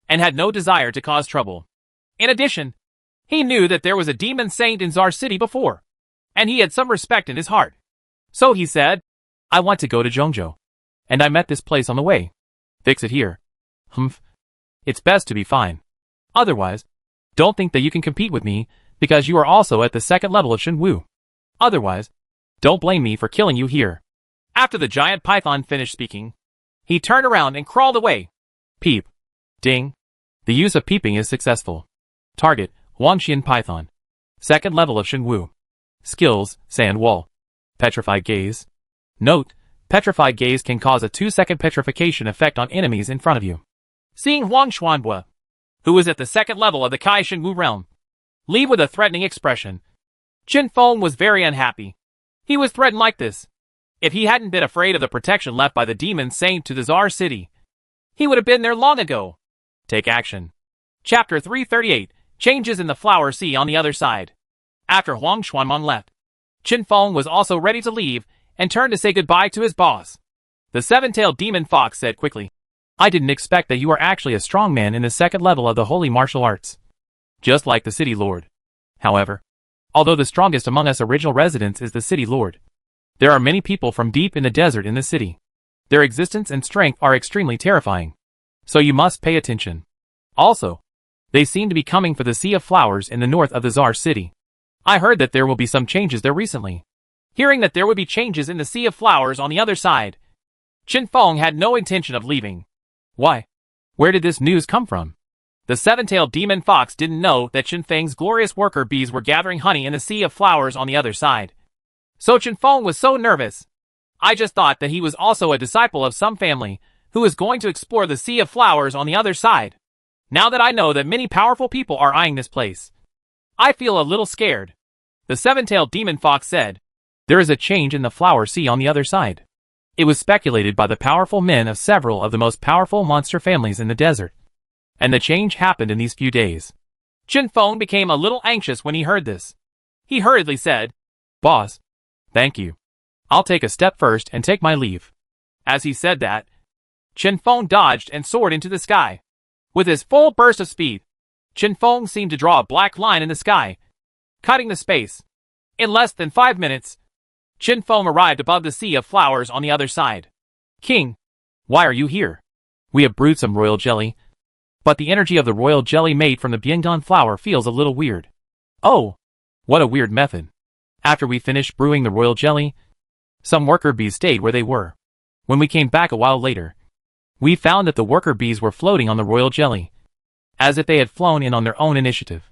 and had no desire to cause trouble. In addition, he knew that there was a demon saint in Zar City before, and he had some respect in his heart. So he said, "I want to go to Zhongzhou, and I met this place on the way. Fix it here." Humph. It's best to be fine. Otherwise, don't think that you can compete with me, because you are also at the second level of Shenwu. Otherwise, don't blame me for killing you here. After the giant python finished speaking, he turned around and crawled away. Peep. Ding. The use of peeping is successful. Target, Huangxian Python. Second level of Shenwu. Skills, Sand Wall. Petrified Gaze. Note, Petrified Gaze can cause a 2-second petrification effect on enemies in front of you. Seeing Huang Xuanhua, who was at the second level of the Kai Shenwu realm, leave with a threatening expression, Chen Feng was very unhappy. He was threatened like this. If he hadn't been afraid of the protection left by the demon saint to the Zar City, he would have been there long ago. Take action. Chapter 338, Changes in the Flower Sea on the other side. After Huang Xuanmang left, Chen Feng was also ready to leave and turned to say goodbye to his boss. The seven-tailed demon fox said quickly, "I didn't expect that you are actually a strong man in the second level of the holy martial arts. Just like the city lord. However, although the strongest among us original residents is the city lord, there are many people from deep in the desert in the city. Their existence and strength are extremely terrifying. So you must pay attention. Also, they seem to be coming for the Sea of Flowers in the north of the Zar City. I heard that there will be some changes there recently." Hearing that there would be changes in the Sea of Flowers on the other side, Chen Feng had no intention of leaving. Why? Where did this news come from? The seven-tailed demon fox didn't know that Chen Feng's glorious worker bees were gathering honey in the Sea of Flowers on the other side. So Chen Feng was so nervous. I just thought that he was also a disciple of some family who is going to explore the Sea of Flowers on the other side. Now that I know that many powerful people are eyeing this place, I feel a little scared. The seven-tailed demon fox said, "There is a change in the flower sea on the other side. It was speculated by the powerful men of several of the most powerful monster families in the desert. And the change happened in these few days." Chen Feng became a little anxious when he heard this. He hurriedly said, "Boss, thank you. I'll take a step first and take my leave." As he said that, Chen Feng dodged and soared into the sky. With his full burst of speed, Chen Feng seemed to draw a black line in the sky, cutting the space. In less than 5 minutes, Chen Feng arrived above the Sea of Flowers on the other side. "King, why are you here? We have brewed some royal jelly, but the energy of the royal jelly made from the Biangdan flower feels a little weird." "Oh, what a weird method. After we finished brewing the royal jelly, some worker bees stayed where they were. When we came back a while later, we found that the worker bees were floating on the royal jelly, as if they had flown in on their own initiative."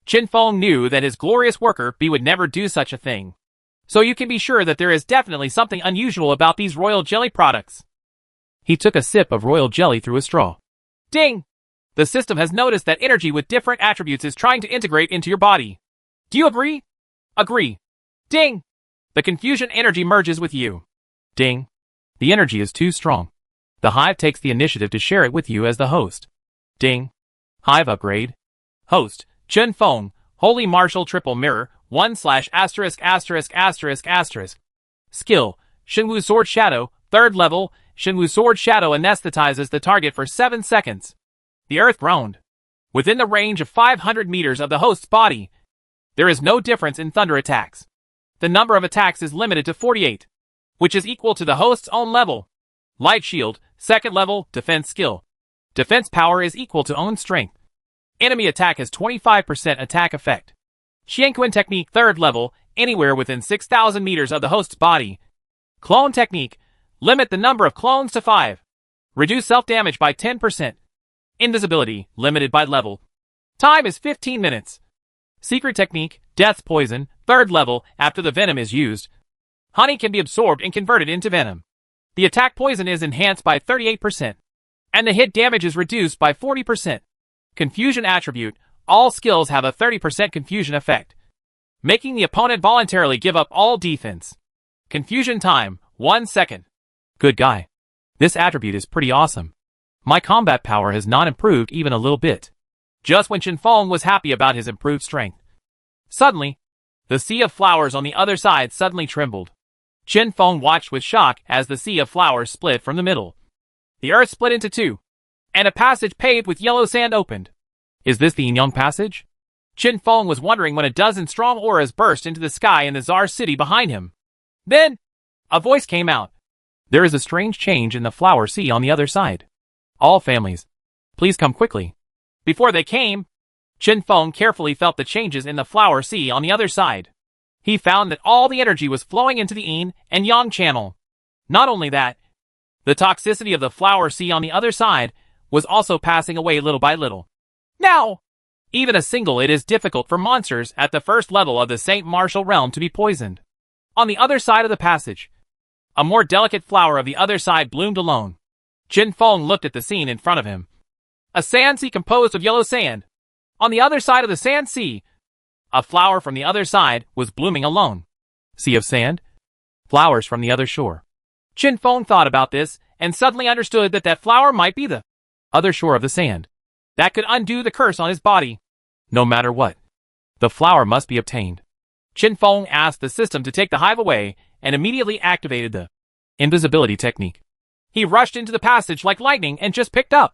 Chen Feng knew that his glorious worker bee would never do such a thing. So you can be sure that there is definitely something unusual about these royal jelly products. He took a sip of royal jelly through a straw. Ding! The system has noticed that energy with different attributes is trying to integrate into your body. Do you agree? Agree. Ding! The confusion energy merges with you. Ding! The energy is too strong. The Hive takes the initiative to share it with you as the host. Ding! Hive upgrade. Host, Chen Feng, Holy Martial Triple Mirror, 1 *********. Skill, Shenwu Sword Shadow, 3rd level, Shenwu Sword Shadow anesthetizes the target for 7 seconds. The earth groaned. Within the range of 500 meters of the host's body, there is no difference in thunder attacks. The number of attacks is limited to 48, which is equal to the host's own level. Light Shield, 2nd level, defense skill. Defense power is equal to own strength. Enemy attack has 25% attack effect. Xianquan Technique, 3rd level, anywhere within 6,000 meters of the host's body. Clone Technique, limit the number of clones to 5. Reduce self-damage by 10%. Invisibility, limited by level. Time is 15 minutes. Secret Technique, Death Poison, 3rd level, after the venom is used. Honey can be absorbed and converted into venom. The attack poison is enhanced by 38%, and the hit damage is reduced by 40%. Confusion Attribute, all skills have a 30% confusion effect, making the opponent voluntarily give up all defense. Confusion Time, 1 second. Good guy. This attribute is pretty awesome. My combat power has not improved even a little bit. Just when Qinfeng was happy about his improved strength, suddenly, the sea of flowers on the other side suddenly trembled. Qinfeng watched with shock as the sea of flowers split from the middle. The earth split into 2, and a passage paved with yellow sand opened. Is this the Yinyang Passage? Qinfeng was wondering when a dozen strong auras burst into the sky in the Czar city behind him. Then, a voice came out. There is a strange change in the flower sea on the other side. All families, please come quickly. Before they came, Qinfeng carefully felt the changes in the flower sea on the other side. He found that all the energy was flowing into the Yin and Yang channel. Not only that, the toxicity of the flower sea on the other side was also passing away little by little. Now, even it is difficult for monsters at the 1st level of the Saint Martial realm to be poisoned. On the other side of the passage, a more delicate flower of the other side bloomed alone. Qinfeng looked at the scene in front of him. A sand sea composed of yellow sand. On the other side of the sand sea, a flower from the other side was blooming alone. Sea of sand? Flowers from the other shore. Qinfeng thought about this and suddenly understood that that flower might be the other shore of the sand. That could undo the curse on his body. No matter what, the flower must be obtained. Qinfeng asked the system to take the hive away and immediately activated the invisibility technique. He rushed into the passage like lightning and just picked up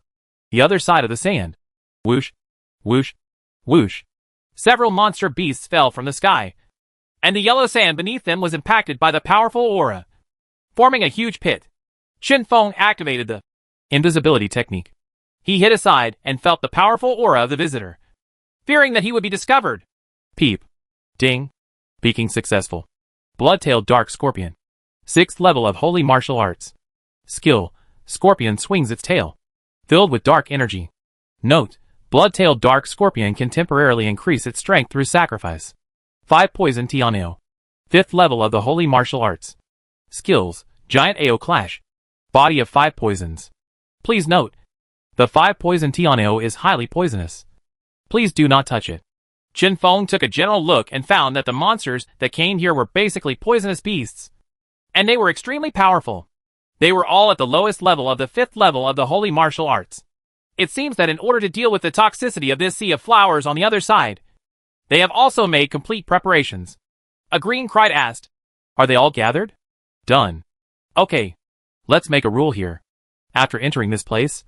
the other side of the sand. Whoosh, whoosh, whoosh. Several monster beasts fell from the sky, and the yellow sand beneath them was impacted by the powerful aura, forming a huge pit. Qinfeng activated the invisibility technique. He hid aside and felt the powerful aura of the visitor, fearing that he would be discovered. Peep. Ding. Peeking successful. Blood-tailed dark scorpion. 6th level of holy martial arts. Skill, scorpion swings its tail, filled with dark energy. Note, blood-tailed dark scorpion can temporarily increase its strength through sacrifice. 5 poison Tianeo. 5th level of the holy martial arts. Skills, giant AO clash. Body of 5 poisons. Please note, the 5 poison Tianeo is highly poisonous. Please do not touch it. Qinfeng took a general look and found that the monsters that came here were basically poisonous beasts, and they were extremely powerful. They were all at the lowest level of the 5th level of the holy martial arts. It seems that in order to deal with the toxicity of this sea of flowers on the other side, they have also made complete preparations. A green cried asked, "Are they all gathered?" Done. Okay, let's make a rule here. After entering this place,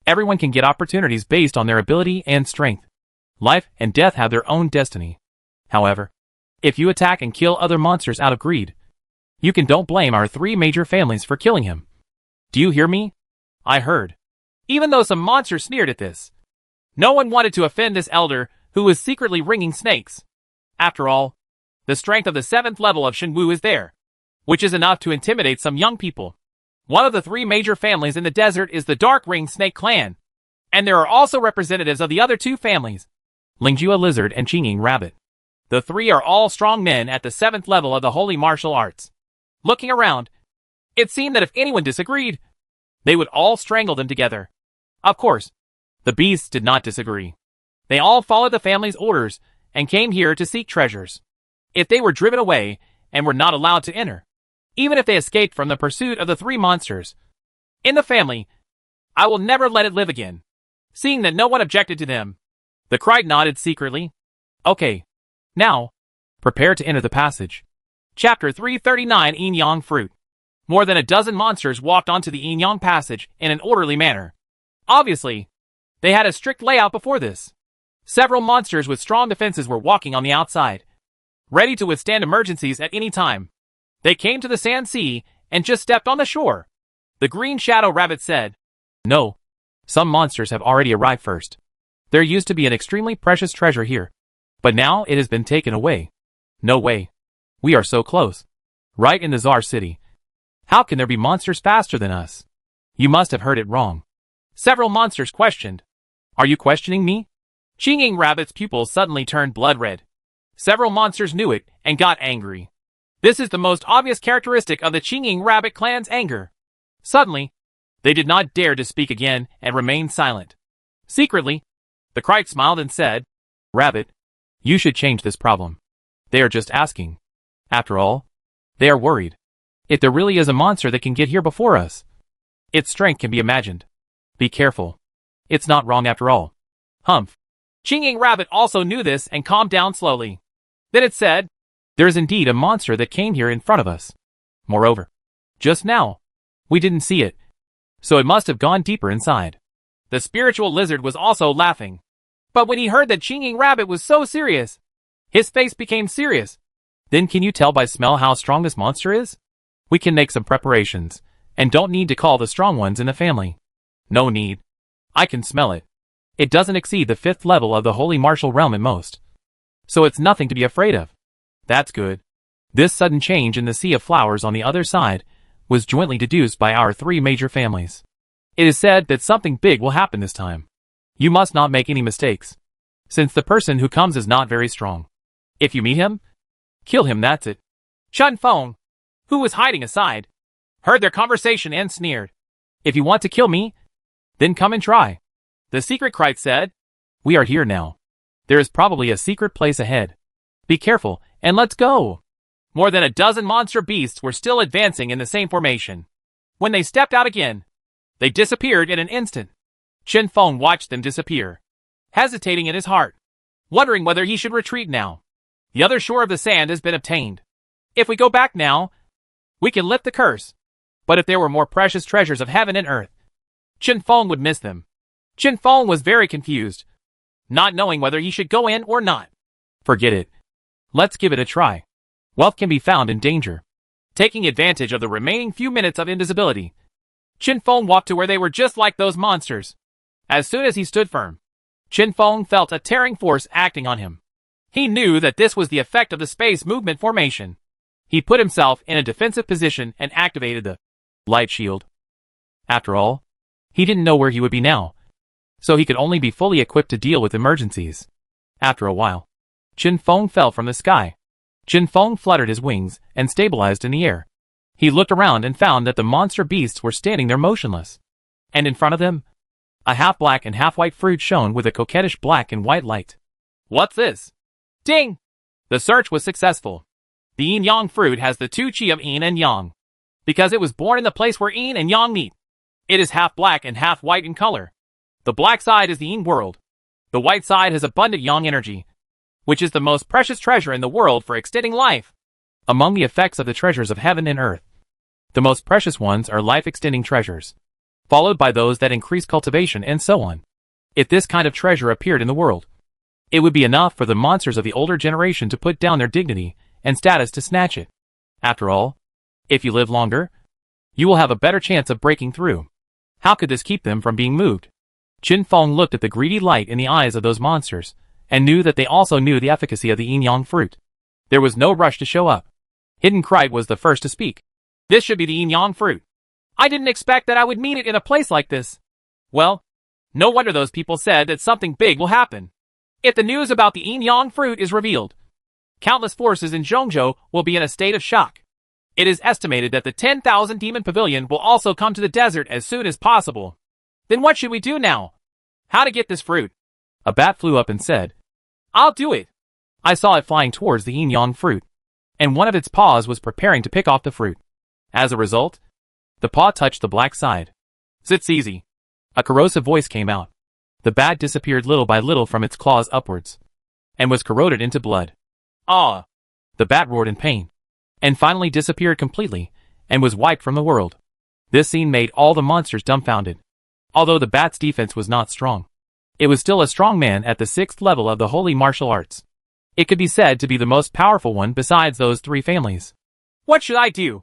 everyone can get opportunities based on their ability and strength. Life and death have their own destiny. However, if you attack and kill other monsters out of greed, you don't blame our 3 major families for killing him. Do you hear me? I heard. Even though some monsters sneered at this, no one wanted to offend this elder who was secretly wringing snakes. After all, the strength of the 7th level of Shenwu is there, which is enough to intimidate some young people. One of the 3 major families in the desert is the Dark Ring Snake Clan, and there are also representatives of the other 2 families, Lingjua Lizard and Qingying Rabbit. The 3 are all strong men at the 7th level of the holy martial arts. Looking around, it seemed that if anyone disagreed, they would all strangle them together. Of course, the beasts did not disagree. They all followed the family's orders and came here to seek treasures. If they were driven away and were not allowed to enter, even if they escaped from the pursuit of the 3 monsters in the family, I will never let it live again. Seeing that no one objected to them, the Krite nodded secretly. Okay. Now, prepare to enter the passage. Chapter 339 Yin Yang Fruit. More than a dozen monsters walked onto the Yin Yang passage in an orderly manner. Obviously, they had a strict layout before this. Several monsters with strong defenses were walking on the outside, ready to withstand emergencies at any time. They came to the sand sea and just stepped on the shore. The green shadow rabbit said, "No, some monsters have already arrived first. There used to be an extremely precious treasure here, but now it has been taken away. No way. We are so close. Right in the Tsar city. How can there be monsters faster than us? You must have heard it wrong." Several monsters questioned. "Are you questioning me?" Chinging Rabbit's pupils suddenly turned blood red. Several monsters knew it and got angry. This is the most obvious characteristic of the Chinging Rabbit clan's anger. Suddenly, they did not dare to speak again and remained silent. Secretly, the Krite smiled and said, "Rabbit, you should change this problem. They are just asking. After all, they are worried. If there really is a monster that can get here before us, its strength can be imagined. Be careful. It's not wrong after all." Humph. Chinging Rabbit also knew this and calmed down slowly. Then it said, "There is indeed a monster that came here in front of us. Moreover, just now, we didn't see it, so it must have gone deeper inside." The spiritual lizard was also laughing. But when he heard that Chinging Rabbit was so serious, his face became serious. "Then can you tell by smell how strong this monster is? We can make some preparations, and don't need to call the strong ones in the family." "No need. I can smell it. It doesn't exceed the 5th level of the Holy Martial Realm at most. So it's nothing to be afraid of." "That's good." This sudden change in the sea of flowers on the other side was jointly deduced by our 3 major families. It is said that something big will happen this time. You must not make any mistakes, since the person who comes is not very strong. If you meet him, kill him, that's it. Chun Feng, who was hiding aside, heard their conversation and sneered. "If you want to kill me, then come and try." The secret Krite said, "We are here now. There is probably a secret place ahead. Be careful, and let's go." More than a dozen monster beasts were still advancing in the same formation. When they stepped out again, they disappeared in an instant. Chen Feng watched them disappear, hesitating in his heart, wondering whether he should retreat now. The other shore of the sand has been obtained. If we go back now, we can lift the curse. But if there were more precious treasures of heaven and earth, Chen Feng would miss them. Chen Feng was very confused, not knowing whether he should go in or not. "Forget it. Let's give it a try. Wealth can be found in danger." Taking advantage of the remaining few minutes of invisibility, Chen Feng walked to where they were just like those monsters. As soon as he stood firm, Chen Feng felt a tearing force acting on him. He knew that this was the effect of the space movement formation. He put himself in a defensive position and activated the light shield. After all, he didn't know where he would be now, so he could only be fully equipped to deal with emergencies. After a while, Chen Feng fell from the sky. Chen Feng fluttered his wings and stabilized in the air. He looked around and found that the monster beasts were standing there motionless. And in front of them, a half-black and half-white fruit shone with a coquettish black and white light. "What's this?" Ding! The search was successful. The Yin Yang fruit has the 2 chi of Yin and Yang, because it was born in the place where Yin and Yang meet. It is half black and half white in color. The black side is the Yin world. The white side has abundant Yang energy, which is the most precious treasure in the world for extending life. Among the effects of the treasures of heaven and earth, the most precious ones are life-extending treasures, followed by those that increase cultivation and so on. If this kind of treasure appeared in the world, it would be enough for the monsters of the older generation to put down their dignity and status to snatch it. After all, if you live longer, you will have a better chance of breaking through. How could this keep them from being moved? Chen Feng looked at the greedy light in the eyes of those monsters, and knew that they also knew the efficacy of the Yin Yang fruit. There was no rush to show up. Hidden Krite was the first to speak. "This should be the Yin Yang fruit. I didn't expect that I would meet it in a place like this." Well, no wonder those people said that something big will happen. If the news about the Yin Yang fruit is revealed, countless forces in Zhongzhou will be in a state of shock. It is estimated that the 10,000 demon pavilion will also come to the desert as soon as possible. Then what should we do now? How to get this fruit? A bat flew up and said, "I'll do it." I saw it flying towards the Yin Yang fruit, and one of its paws was preparing to pick off the fruit. As a result, the paw touched the black side. "Sits easy." A corrosive voice came out. The bat disappeared little by little from its claws upwards. and was corroded into blood. Ah! The bat roared in pain, and finally disappeared completely, and was wiped from the world. This scene made all the monsters dumbfounded. Although the bat's defense was not strong, it was still a strong man at the 6th level of the holy martial arts. It could be said to be the most powerful one besides those 3 families. What should I do?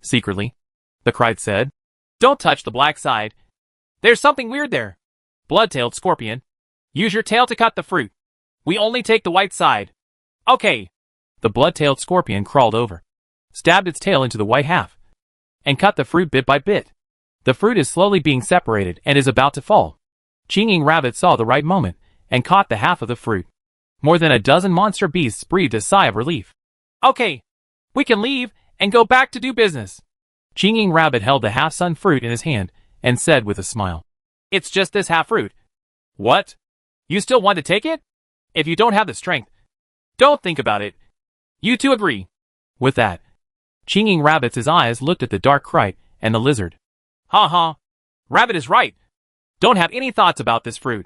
Secretly, the Kite said. Don't touch the black side. There's something weird there. Blood-tailed scorpion. Use your tail to cut the fruit. We only take the white side. Okay. The blood-tailed scorpion crawled over, stabbed its tail into the white half, and cut the fruit bit by bit. The fruit is slowly being separated and is about to fall. Chinging Rabbit saw the right moment and caught the half of the fruit. More than a dozen monster beasts breathed a sigh of relief. Okay, we can leave and go back to do business. Chinging Rabbit held the half-sun fruit in his hand and said with a smile, It's just this half fruit. What? You still want to take it? If you don't have the strength, don't think about it. You two agree. With that, Chinging Rabbit's eyes looked at the dark Kite and the lizard. Ha ha. Rabbit is right. Don't have any thoughts about this fruit,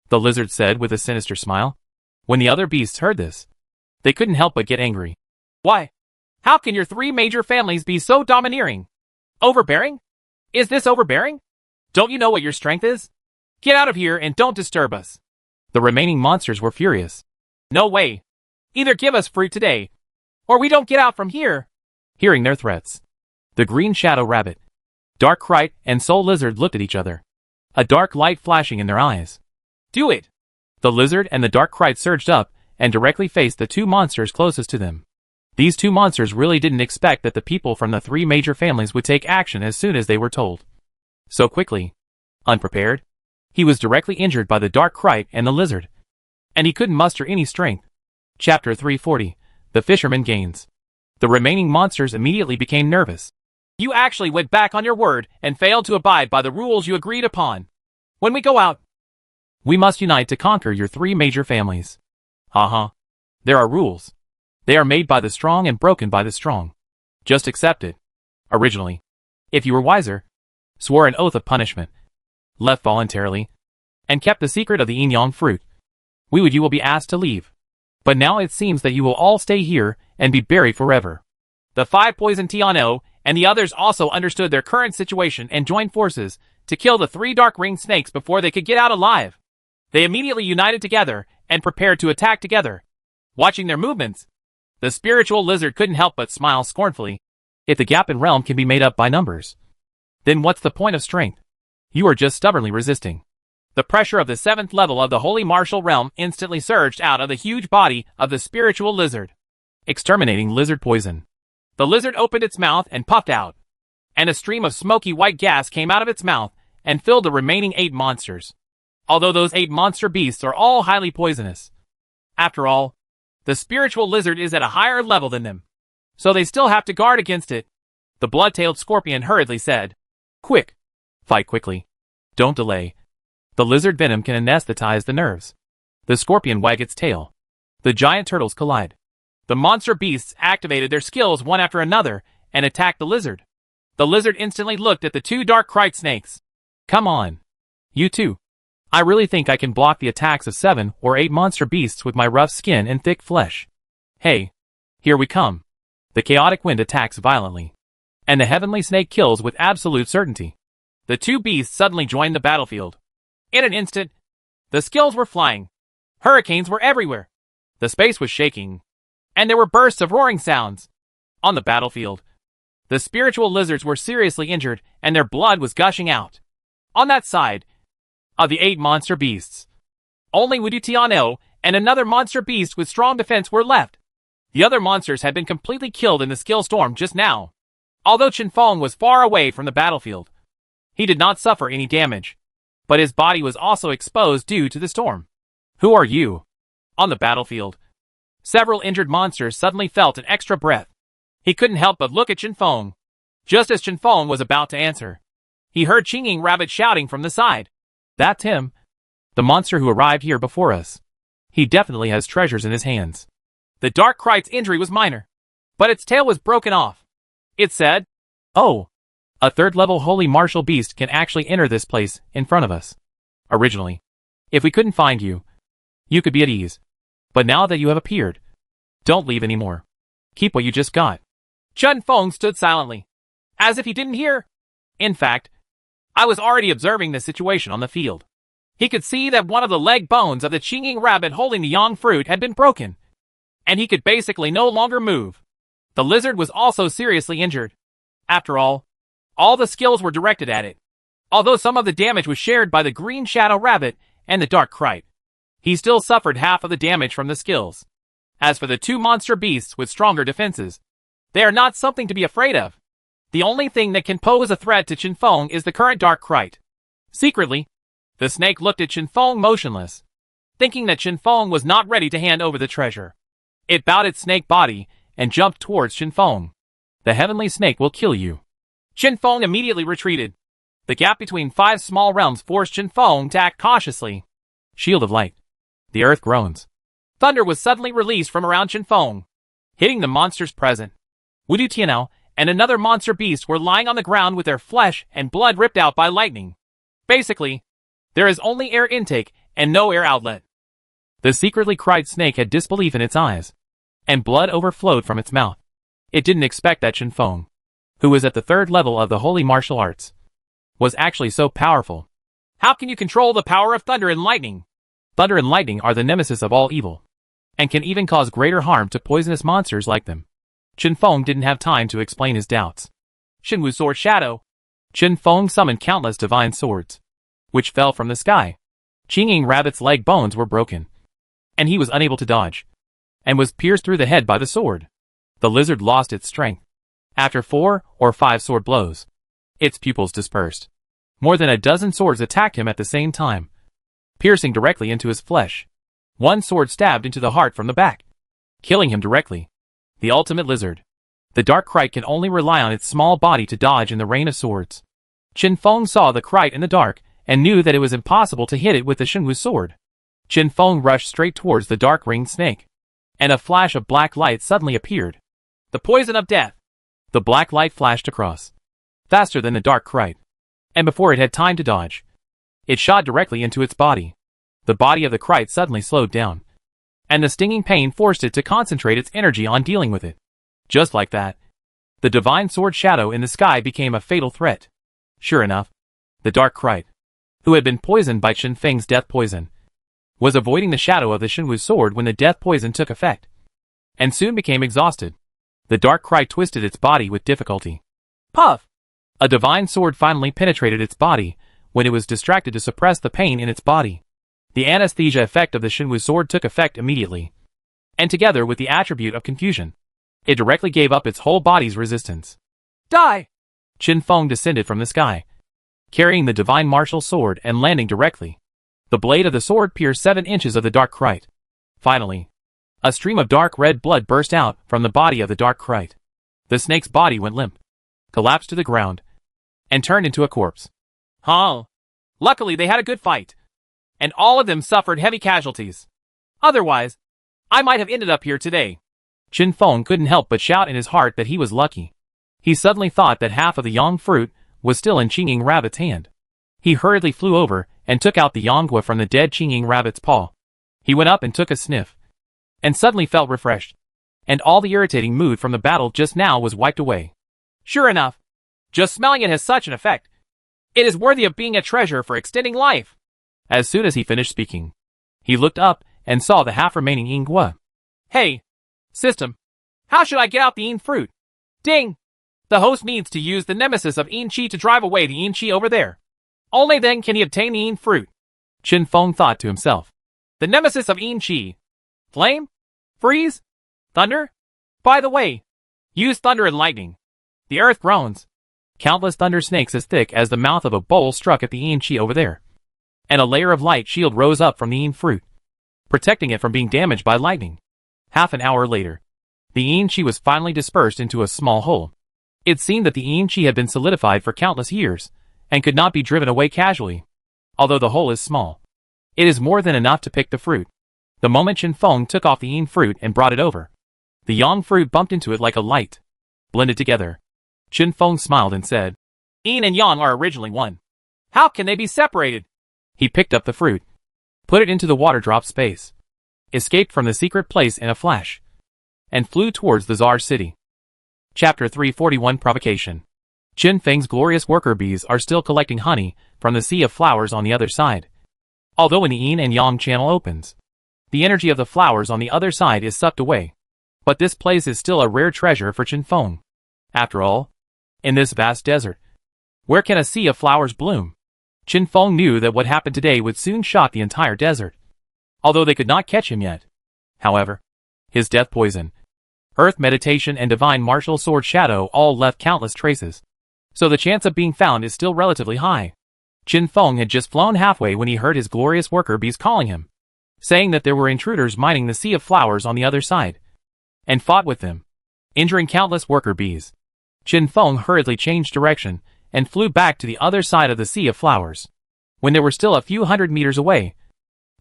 the lizard said with a sinister smile. When the other beasts heard this, they couldn't help but get angry. Why? How can your 3 major families be so domineering? Overbearing? Is this overbearing? Don't you know what your strength is? Get out of here and don't disturb us. The remaining monsters were furious. No way. Either give us fruit today, or we don't get out from here. Hearing their threats, the green shadow rabbit, dark Kite, and soul lizard looked at each other, a dark light flashing in their eyes. Do it! The lizard and the dark Kite surged up and directly faced the 2 monsters closest to them. These 2 monsters really didn't expect that the people from the 3 major families would take action as soon as they were told. So quickly, unprepared, he was directly injured by the dark Kite and the lizard, and he couldn't muster any strength. Chapter 340, The Fisherman Gains. The remaining monsters immediately became nervous. You actually went back on your word and failed to abide by the rules you agreed upon. When we go out, we must unite to conquer your 3 major families. Ha. There are rules. They are made by the strong and broken by the strong. Just accept it. Originally, if you were wiser, swore an oath of punishment, left voluntarily, and kept the secret of the yin-yang fruit, you will be asked to leave. But now it seems that you will all stay here and be buried forever. The 5 poison Tiano and the others also understood their current situation and joined forces to kill the 3 dark-ringed snakes before they could get out alive. They immediately united together and prepared to attack together. Watching their movements, the spiritual lizard couldn't help but smile scornfully. If the gap in realm can be made up by numbers, then what's the point of strength? You are just stubbornly resisting. The pressure of the 7th level of the holy martial realm instantly surged out of the huge body of the spiritual lizard, exterminating lizard poison. The lizard opened its mouth and puffed out, and a stream of smoky white gas came out of its mouth and filled the remaining 8 monsters. Although those 8 monster beasts are all highly poisonous, after all, the spiritual lizard is at a higher level than them, so they still have to guard against it. The blood-tailed scorpion hurriedly said, Quick! Fight quickly. Don't delay. The lizard venom can anesthetize the nerves. The scorpion wagged its tail. The giant turtles collide. The monster beasts activated their skills one after another and attacked the lizard. The lizard instantly looked at the 2 dark Kite snakes. Come on. You two. I really think I can block the attacks of 7 or 8 monster beasts with my rough skin and thick flesh. Hey. Here we come. The chaotic wind attacks violently, and the heavenly snake kills with absolute certainty. The 2 beasts suddenly joined the battlefield. In an instant, the skills were flying. Hurricanes were everywhere. The space was shaking, and there were bursts of roaring sounds. On the battlefield, the spiritual lizards were seriously injured and their blood was gushing out. On that side of the 8 monster beasts, only Wudutiano and another monster beast with strong defense were left. The other monsters had been completely killed in the skill storm just now. Although Chinfeng was far away from the battlefield, he did not suffer any damage, but his body was also exposed due to the storm. Who are you? On the battlefield, several injured monsters suddenly felt an extra breath. He couldn't help but look at Chinfeng. Just as Chinfeng was about to answer, he heard Chinging Rabbit shouting from the side. That's him. The monster who arrived here before us. He definitely has treasures in his hands. The dark Kite's injury was minor, but its tail was broken off. It said, Oh, a 3rd-level holy martial beast can actually enter this place in front of us. Originally, if we couldn't find you, you could be at ease. But now that you have appeared, don't leave anymore. Keep what you just got. Chen Feng stood silently, as if he didn't hear. In fact, I was already observing the situation on the field. He could see that one of the leg bones of the Qingyin rabbit holding the yang fruit had been broken, and he could basically no longer move. The lizard was also seriously injured. After all the skills were directed at it. Although some of the damage was shared by the green shadow rabbit and the dark kite, he still suffered half of the damage from the skills. As for the two monster beasts with stronger defenses, they are not something to be afraid of. The only thing that can pose a threat to Chen Feng is the current dark kite. Secretly, the snake looked at Chen Feng motionless, thinking that Chen Feng was not ready to hand over the treasure. It bowed its snake body and jumped towards Chen Feng. The heavenly snake will kill you. Chen Feng immediately retreated. The gap between 5 small realms forced Chen Feng to act cautiously. Shield of light. The earth groans. Thunder was suddenly released from around Chen Feng, hitting the monsters present. Wudu Tianao and another monster beast were lying on the ground with their flesh and blood ripped out by lightning. Basically, there is only air intake and no air outlet. The secretly cried snake had disbelief in its eyes, and blood overflowed from its mouth. It didn't expect that Chen Feng, who was at the 3rd level of the holy martial arts, was actually so powerful. How can you control the power of thunder and lightning? Thunder and lightning are the nemesis of all evil, and can even cause greater harm to poisonous monsters like them. Chen Feng didn't have time to explain his doubts. Shenwu Sword Shadow. Chen Feng summoned countless divine swords, which fell from the sky. Qingyin Rabbit's leg bones were broken, and he was unable to dodge, and was pierced through the head by the sword. The lizard lost its strength. After 4 or 5 sword blows, its pupils dispersed. More than a dozen swords attacked him at the same time, piercing directly into his flesh. One sword stabbed into the heart from the back, killing him directly. The ultimate lizard. The dark kite can only rely on its small body to dodge in the rain of swords. Chen Feng saw the kite in the dark and knew that it was impossible to hit it with the Shenwu sword. Chen Feng rushed straight towards the dark ringed snake, and a flash of black light suddenly appeared. The poison of death. The black light flashed across, faster than the dark kite, and before it had time to dodge, it shot directly into its body. The body of the kite suddenly slowed down, and the stinging pain forced it to concentrate its energy on dealing with it. Just like that, the divine sword shadow in the sky became a fatal threat. Sure enough, the dark kite, who had been poisoned by Chen Feng's death poison, was avoiding the shadow of the Shenwu sword when the death poison took effect, and soon became exhausted. The dark kite twisted its body with difficulty. Puff! A divine sword finally penetrated its body when it was distracted to suppress the pain in its body. The anesthesia effect of the Shenwu sword took effect immediately, and together with the attribute of confusion, it directly gave up its whole body's resistance. Die! Chen Feng descended from the sky, carrying the divine martial sword and landing directly. The blade of the sword pierced 7 inches of the dark kite. Finally, a stream of dark red blood burst out from the body of the dark kite. The snake's body went limp, collapsed to the ground, and turned into a corpse. Luckily they had a good fight, and all of them suffered heavy casualties. Otherwise, I might have ended up here today. Chen Feng couldn't help but shout in his heart that he was lucky. He suddenly thought that half of the yang fruit was still in Qingyin Rabbit's hand. He hurriedly flew over and took out the yanggua from the dead Qingyin Rabbit's paw. He went up and took a sniff, and suddenly felt refreshed, and all the irritating mood from the battle just now was wiped away. Sure enough, just smelling it has such an effect. It is worthy of being a treasure for extending life. As soon as he finished speaking, he looked up and saw the half-remaining yanggua. Hey, system, how should I get out the yin fruit? Ding! The host needs to use the nemesis of yin qi to drive away the yin qi over there. Only then can he obtain the yin fruit. Chen Feng thought to himself. The nemesis of yin qi. Flame? Freeze? Thunder? By the way, use thunder and lightning. The earth groans. Countless thunder snakes as thick as the mouth of a bowl struck at the yin qi over there, and a layer of light shield rose up from the yin fruit, protecting it from being damaged by lightning. Half an hour later, the yin qi was finally dispersed into a small hole. It seemed that the yin qi had been solidified for countless years, and could not be driven away casually. Although the hole is small, it is more than enough to pick the fruit. The moment Chen Feng took off the yin fruit and brought it over, the yang fruit bumped into it like a light, blended together. Chen Feng smiled and said, Yin and yang are originally one. How can they be separated? He picked up the fruit, put it into the water drop space, escaped from the secret place in a flash, and flew towards the Tsar city. Chapter 341 Provocation. Qin Feng's glorious worker bees are still collecting honey from the sea of flowers on the other side. Although when the yin and yang channel opens, the energy of the flowers on the other side is sucked away. But this place is still a rare treasure for Qin Feng. After all, in this vast desert, where can a sea of flowers bloom? Qin Feng knew that what happened today would soon shock the entire desert, although they could not catch him yet. However, his death poison, earth meditation and divine martial sword shadow all left countless traces, so the chance of being found is still relatively high. Qin Feng had just flown halfway when he heard his glorious worker bees calling him, saying that there were intruders mining the sea of flowers on the other side, and fought with them, injuring countless worker bees. Qin Feng hurriedly changed direction and flew back to the other side of the sea of flowers. When they were still a few hundred meters away,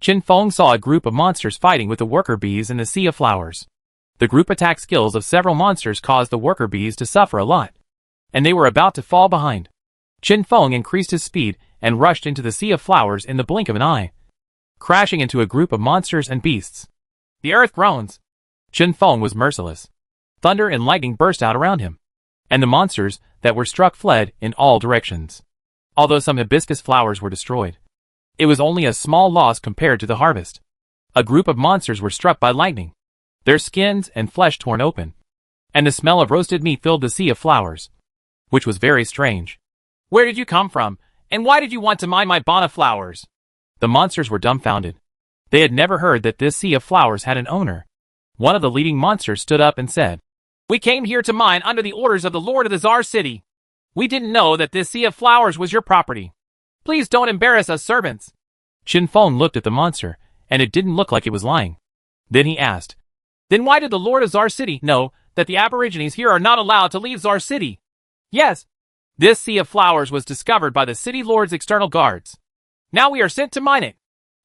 Qin Feng saw a group of monsters fighting with the worker bees in the sea of flowers. The group attack skills of several monsters caused the worker bees to suffer a lot, and they were about to fall behind. Qin Feng increased his speed and rushed into the sea of flowers in the blink of an eye, crashing into a group of monsters and beasts. The earth groans. Qin Feng was merciless. Thunder and lightning burst out around him, and the monsters that were struck fled in all directions. Although some hibiscus flowers were destroyed, it was only a small loss compared to the harvest. A group of monsters were struck by lightning, their skins and flesh torn open, and the smell of roasted meat filled the sea of flowers, which was very strange. Where did you come from, and why did you want to mine my bona flowers? The monsters were dumbfounded. They had never heard that this sea of flowers had an owner. One of the leading monsters stood up and said, "We came here to mine under the orders of the Lord of the Tsar city. We didn't know that this sea of flowers was your property. Please don't embarrass us servants." Qin Feng looked at the monster, and it didn't look like it was lying. Then he asked, "Then why did the Lord of Tsar city know that the aborigines here are not allowed to leave Tsar city?" "Yes. This sea of flowers was discovered by the city lord's external guards. Now we are sent to mine it."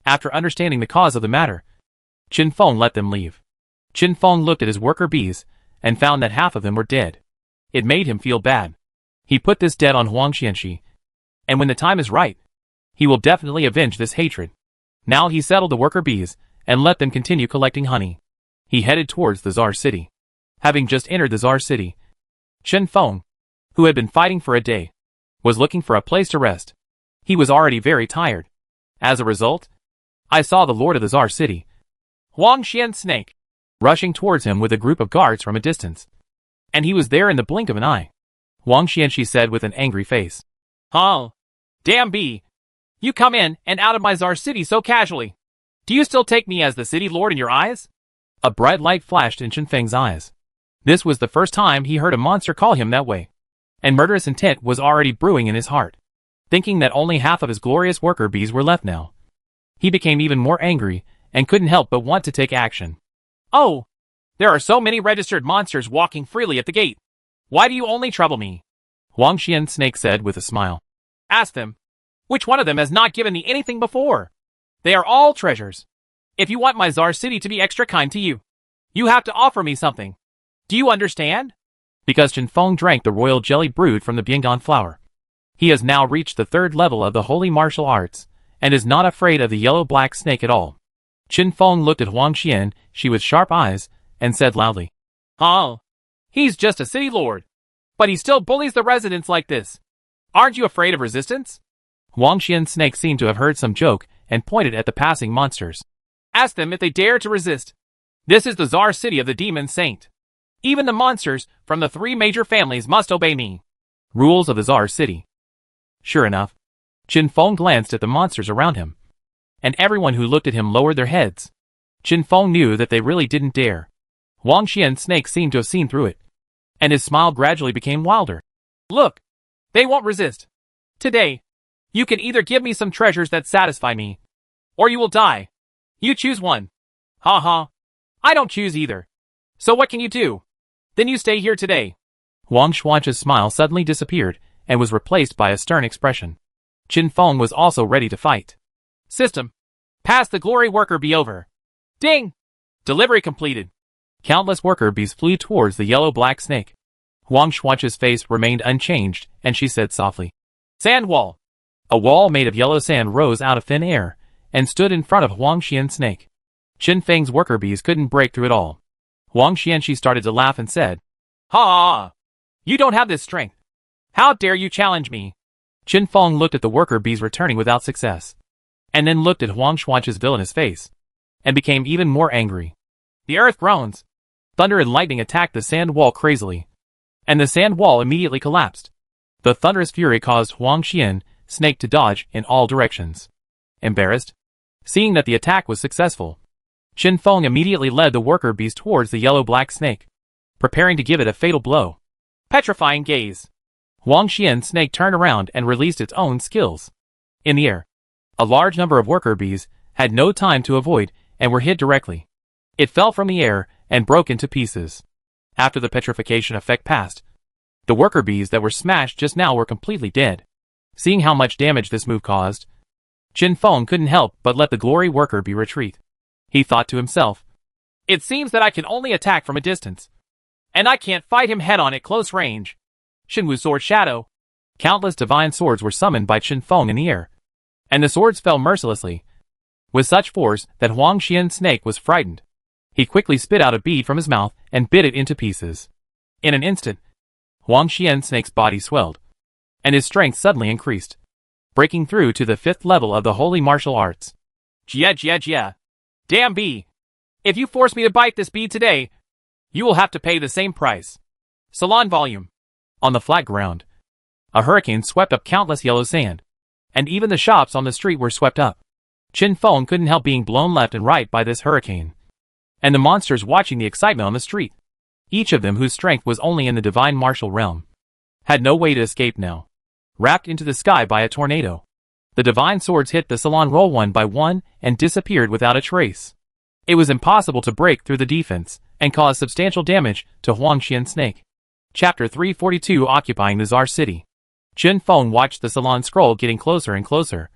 After understanding the cause of the matter, Qin Feng let them leave. Qin Feng looked at his worker bees and found that half of them were dead. It made him feel bad. He put this debt on Huang Xianxi, and when the time is right, he will definitely avenge this hatred. Now he settled the worker bees and let them continue collecting honey. He headed towards the Tsar city. Having just entered the Tsar city, Qin Feng, who had been fighting for a day, was looking for a place to rest. He was already very tired. As a result, I saw the Lord of the Tsar city, Huang Xian Snake, rushing towards him with a group of guards from a distance. And he was there in the blink of an eye. Huang Xianxi said with an angry face, "Oh, damn bee! You come in and out of my Tsar city so casually. Do you still take me as the city lord in your eyes?" A bright light flashed in Qin Feng's eyes. This was the first time he heard a monster call him that way, and murderous intent was already brewing in his heart. Thinking that only half of his glorious worker bees were left now, he became even more angry and couldn't help but want to take action. "Oh, there are so many registered monsters walking freely at the gate. Why do you only trouble me?" Huang Xian Snake said with a smile. "Ask them. Which one of them has not given me anything before? They are all treasures. If you want my Tsar city to be extra kind to you, you have to offer me something. Do you understand?" Because Qin Feng drank the royal jelly brewed from the Biangan flower, he has now reached the 3rd level of the holy martial arts, and is not afraid of the yellow-black snake at all. Qin Feng looked at Huang Xianxi with sharp eyes, and said loudly, "Oh, he's just a city lord, but he still bullies the residents like this. Aren't you afraid of resistance?" Huang Xian Snake seemed to have heard some joke, and pointed at the passing monsters. "Ask them if they dare to resist. This is the Tsar city of the Demon Saint. Even the monsters from the 3 major families must obey me." Rules of the Tsar city. Sure enough, Qin Feng glanced at the monsters around him, and everyone who looked at him lowered their heads. Qin Feng knew that they really didn't dare. Huang Xian Snake seemed to have seen through it, and his smile gradually became wilder. "Look, they won't resist. Today, you can either give me some treasures that satisfy me, or you will die. You choose one." "Ha ha. I don't choose either. So what can you do? Then you stay here today." Huang Xuanzhi's smile suddenly disappeared, and was replaced by a stern expression. Qin Feng was also ready to fight. "System. Pass the glory worker bee over." Ding! Delivery completed. Countless worker bees flew towards the yellow-black snake. Huang Xuanzhi's face remained unchanged, and she said softly, "Sand wall." A wall made of yellow sand rose out of thin air, and stood in front of Huang Xian Snake. Qin Feng's worker bees couldn't break through it all. Huang Xianxi started to laugh and said, "Ha! You don't have this strength. How dare you challenge me?" Qin Feng looked at the worker bees returning without success, and then looked at Huang Xuanqi's villainous face, and became even more angry. The earth groans. Thunder and lightning attacked the sand wall crazily, and the sand wall immediately collapsed. The thunderous fury caused Huang Xian snake to dodge in all directions. Embarrassed, seeing that the attack was successful, Qin Feng immediately led the worker bees towards the yellow-black snake, preparing to give it a fatal blow. Petrifying gaze. Huang Xian's snake turned around and released its own skills. In the air, a large number of worker bees had no time to avoid and were hit directly. It fell from the air and broke into pieces. After the petrification effect passed, the worker bees that were smashed just now were completely dead. Seeing how much damage this move caused, Qin Feng couldn't help but let the glory worker bee retreat. He thought to himself, "It seems that I can only attack from a distance, and I can't fight him head-on at close range." Shenwu Sword Shadow. Countless divine swords were summoned by Qin Feng in the air, and the swords fell mercilessly, with such force that Huang Xian's snake was frightened. He quickly spit out a bead from his mouth and bit it into pieces. In an instant, Huang Xian's snake's body swelled, and his strength suddenly increased, breaking through to the 5th level of the holy martial arts. Jia. Damn bee! If you force me to bite this bead today, you will have to pay the same price. Salon volume. On the flat ground, a hurricane swept up countless yellow sand, and even the shops on the street were swept up. Qin Feng couldn't help being blown left and right by this hurricane, and the monsters watching the excitement on the street, each of them whose strength was only in the divine martial realm, had no way to escape now. Wrapped into the sky by a tornado, the divine swords hit the salon roll one by one and disappeared without a trace. It was impossible to break through the defense and cause substantial damage to Huang Xian's snake. Chapter 342 Occupying the Czar City. Qin Feng watched the salon scroll getting closer and closer,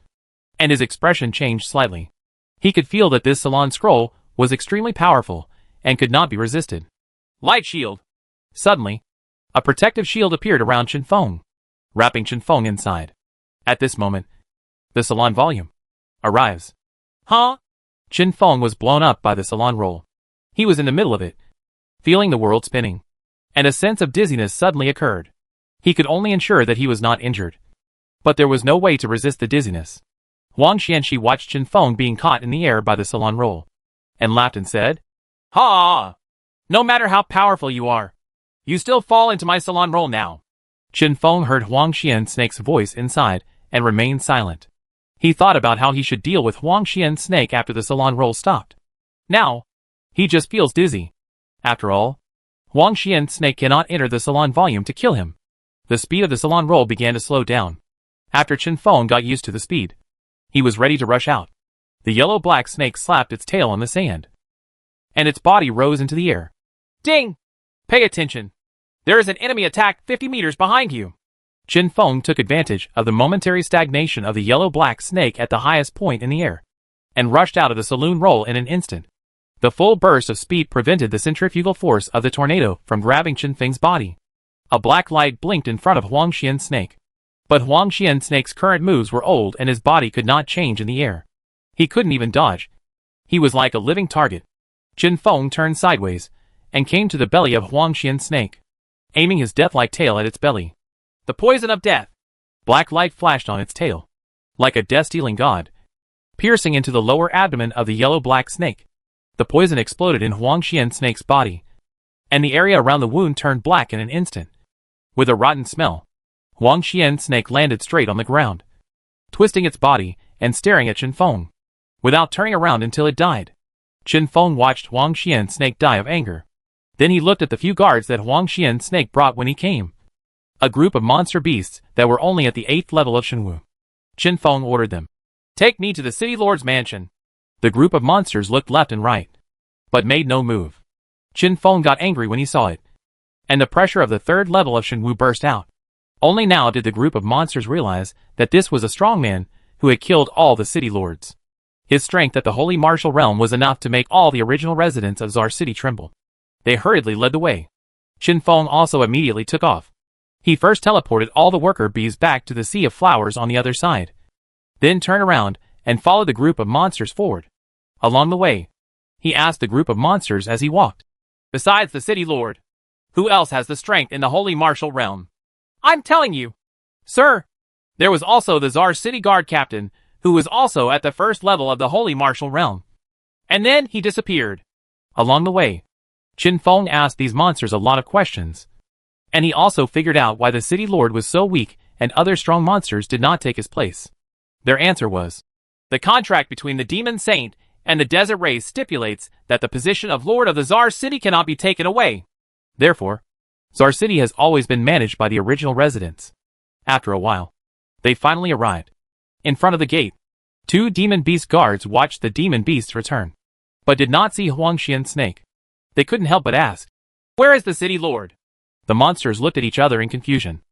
and his expression changed slightly. He could feel that this salon scroll was extremely powerful and could not be resisted. Light shield. Suddenly, a protective shield appeared around Qin Feng, wrapping Qin Feng inside. At this moment, the salon volume arrives. Huh? Qin Feng was blown up by the salon roll. He was in the middle of it, feeling the world spinning, and a sense of dizziness suddenly occurred. He could only ensure that he was not injured, but there was no way to resist the dizziness. Huang Xianxi watched Qin Feng being caught in the air by the salon roll, and laughed and said, "Ha! No matter how powerful you are, you still fall into my salon roll now." Qin Feng heard Huang Xian's snake's voice inside and remained silent. He thought about how he should deal with Huang Xian's snake after the salon roll stopped. Now, he just feels dizzy. After all, Huang Xian's snake cannot enter the salon volume to kill him. The speed of the salon roll began to slow down. After Qin Feng got used to the speed, he was ready to rush out. The yellow-black snake slapped its tail on the sand, and its body rose into the air. Ding! Pay attention. There is an enemy attack 50 meters behind you. Qin Feng took advantage of the momentary stagnation of the yellow-black snake at the highest point in the air, and rushed out of the saloon roll in an instant. The full burst of speed prevented the centrifugal force of the tornado from grabbing Qin Feng's body. A black light blinked in front of Huang Xian's snake. But Huang Xian's snake's current moves were old and his body could not change in the air. He couldn't even dodge. He was like a living target. Qin Feng turned sideways and came to the belly of Huang Xian's snake, aiming his death-like tail at its belly. The poison of death. Black light flashed on its tail, like a death-stealing god, piercing into the lower abdomen of the yellow-black snake. The poison exploded in Huang Xian's snake's body, and the area around the wound turned black in an instant. With a rotten smell, Huang Xian's snake landed straight on the ground, twisting its body and staring at Qin Feng, without turning around until it died. Qin Feng watched Huang Xian's snake die of anger. Then he looked at the few guards that Huang Xian's snake brought when he came. A group of monster beasts that were only at the 8th level of Shenwu. Qin Feng ordered them, "Take me to the city lord's mansion." The group of monsters looked left and right, but made no move. Qin Feng got angry when he saw it, and the pressure of the 3rd level of Shenwu burst out. Only now did the group of monsters realize that this was a strong man who had killed all the city lords. His strength at the holy martial realm was enough to make all the original residents of Czar City tremble. They hurriedly led the way. Qin Feng also immediately took off. He first teleported all the worker bees back to the sea of flowers on the other side, then turned around and followed the group of monsters forward. Along the way, He asked the group of monsters as he walked. Besides the city lord, who else has the strength in the holy martial realm? I'm telling you, sir. There was also the Tsar city guard captain, who was also at the first level of the holy martial realm. And then he disappeared. Along the way, Qin Feng asked these monsters a lot of questions. And he also figured out why the city lord was so weak and other strong monsters did not take his place. Their answer was, the contract between the demon saint and the desert race stipulates that the position of lord of the Tsar city cannot be taken away. Therefore, Tsar city has always been managed by the original residents. After a while, they finally arrived. In front of the gate, 2 demon beast guards watched the demon beasts return, but did not see Huangxian's snake. They couldn't help but ask, where is the city lord? The monsters looked at each other in confusion,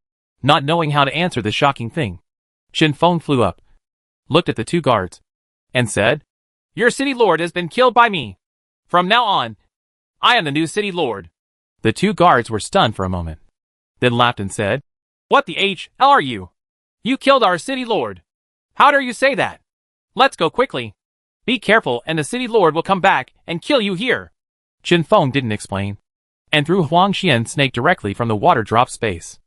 not knowing how to answer this shocking thing. Qin Feng flew up, looked at the 2 guards, and said, your city lord has been killed by me. From now on, I am the new city lord. The 2 guards were stunned for a moment, then laughed and said, what the hell are you? You killed our city lord. How dare you say that? Let's go quickly. Be careful and the city lord will come back and kill you here. Qin Feng didn't explain, and threw Huangxian's snake directly from the water drop space.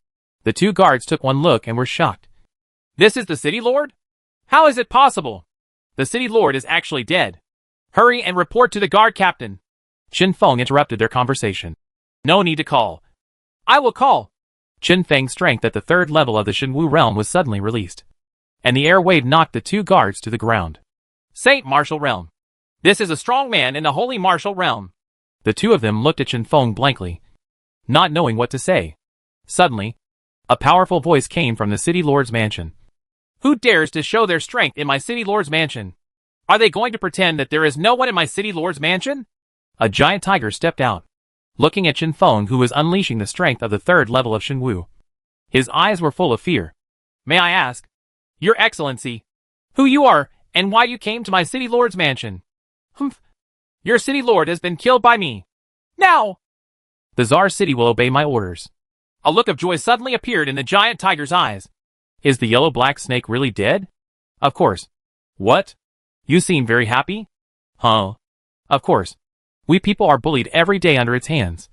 The 2 guards took one look and were shocked. This is the city lord? How is it possible? The city lord is actually dead. Hurry and report to the guard captain. Qin Feng interrupted their conversation. No need to call. I will call. Qin Feng's strength at the 3rd level of the Shenwu realm was suddenly released, and the air wave knocked the 2 guards to the ground. Saint martial realm. This is a strong man in the holy martial realm. The 2 of them looked at Qin Feng blankly, not knowing what to say. Suddenly, a powerful voice came from the city lord's mansion. Who dares to show their strength in my city lord's mansion? Are they going to pretend that there is no one in my city lord's mansion? A giant tiger stepped out, looking at Qin Feng, who was unleashing the strength of the 3rd level of Shenwu. His eyes were full of fear. May I ask, Your Excellency, who you are and why you came to my city lord's mansion? Humph. Your city lord has been killed by me. Now! The Tsar city will obey my orders. A look of joy suddenly appeared in the giant tiger's eyes. Is the yellow-black snake really dead? Of course. What? You seem very happy? Huh? Of course. We people are bullied every day under its hands.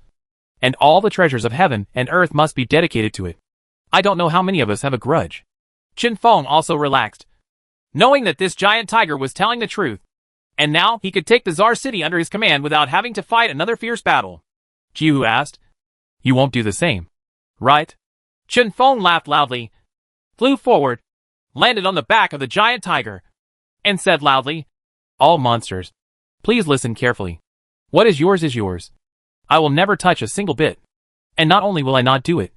And all the treasures of heaven and earth must be dedicated to it. I don't know how many of us have a grudge. Qin Feng also relaxed, knowing that this giant tiger was telling the truth. And now he could take the Tsar city under his command without having to fight another fierce battle. Jihu asked, you won't do the same, right? Qin Feng laughed loudly, flew forward, landed on the back of the giant tiger, and said loudly, all monsters, please listen carefully. What is yours. I will never touch a single bit. And not only will I not do it,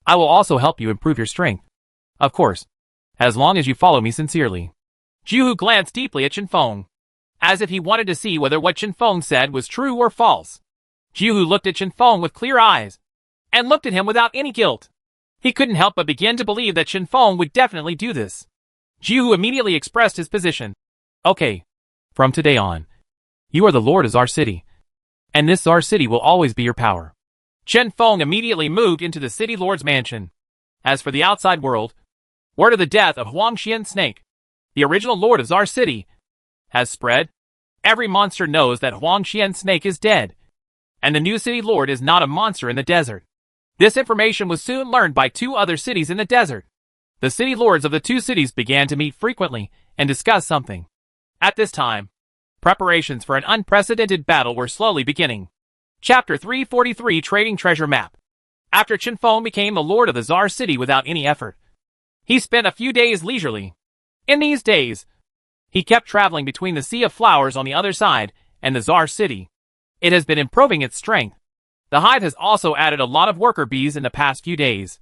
I will also help you improve your strength. Of course, as long as you follow me sincerely. Jihu glanced deeply at Qin Feng, as if he wanted to see whether what Qin Feng said was true or false. Jihu looked at Qin Feng with clear eyes, and looked at him without any guilt. He couldn't help but begin to believe that Qin Feng would definitely do this. Jihu immediately expressed his position. Okay, from today on, you are the lord of Tsar city, and this Tsar city will always be your power. Qin Feng immediately moved into the city lord's mansion. As for the outside world, word of the death of Huangxian Snake, the original lord of Tsar city, has spread. Every monster knows that Huangxian Snake is dead, and the new city lord is not a monster in the desert. This information was soon learned by 2 other cities in the desert. The city lords of the 2 cities began to meet frequently and discuss something. At this time, preparations for an unprecedented battle were slowly beginning. Chapter 343 Trading Treasure Map. After Qin Feng became the lord of the Tsar city without any effort, he spent a few days leisurely. In these days, he kept traveling between the Sea of Flowers on the other side and the Tsar city. It has been improving its strength. The hive has also added a lot of worker bees in the past few days,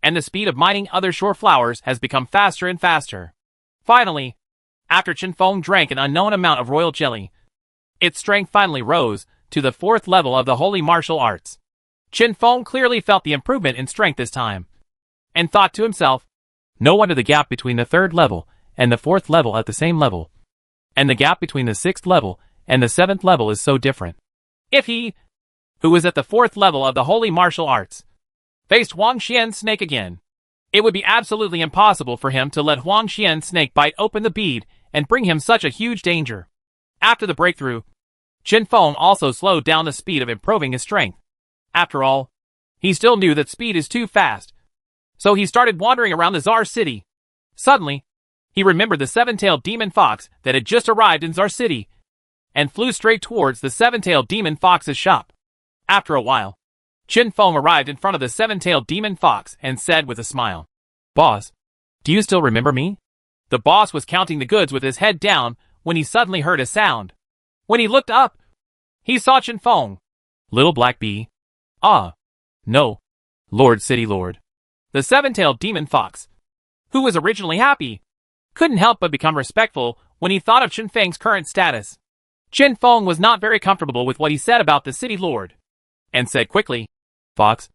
and the speed of mining other shore flowers has become faster and faster. Finally, after Qin Feng drank an unknown amount of royal jelly, its strength finally rose to the 4th level of the holy martial arts. Qin Feng clearly felt the improvement in strength this time, and thought to himself, no wonder the gap between the 3rd level and the 4th level at the same level, and the gap between the 6th level and the 7th level is so different. If he, who was at the 4th level of the holy martial arts, faced Huangxian Snake again, it would be absolutely impossible for him to let Huangxian Snake bite open the bead and bring him such a huge danger. After the breakthrough, Qin Feng also slowed down the speed of improving his strength. After all, he still knew that speed is too fast. So he started wandering around the Czar City. Suddenly, he remembered the seven-tailed demon fox that had just arrived in Czar City, and flew straight towards the seven-tailed demon fox's shop. After a while, Qin Feng arrived in front of the seven-tailed demon fox and said with a smile, "Boss, do you still remember me?" The boss was counting the goods with his head down when he suddenly heard a sound. When he looked up, he saw Qin Feng. "Little Black Bee." "Ah, no, Lord City Lord." The seven-tailed demon fox, who was originally happy, couldn't help but become respectful when he thought of Qin Feng's current status. Qin Feng was not very comfortable with what he said about the city lord, and said quickly, "Fox,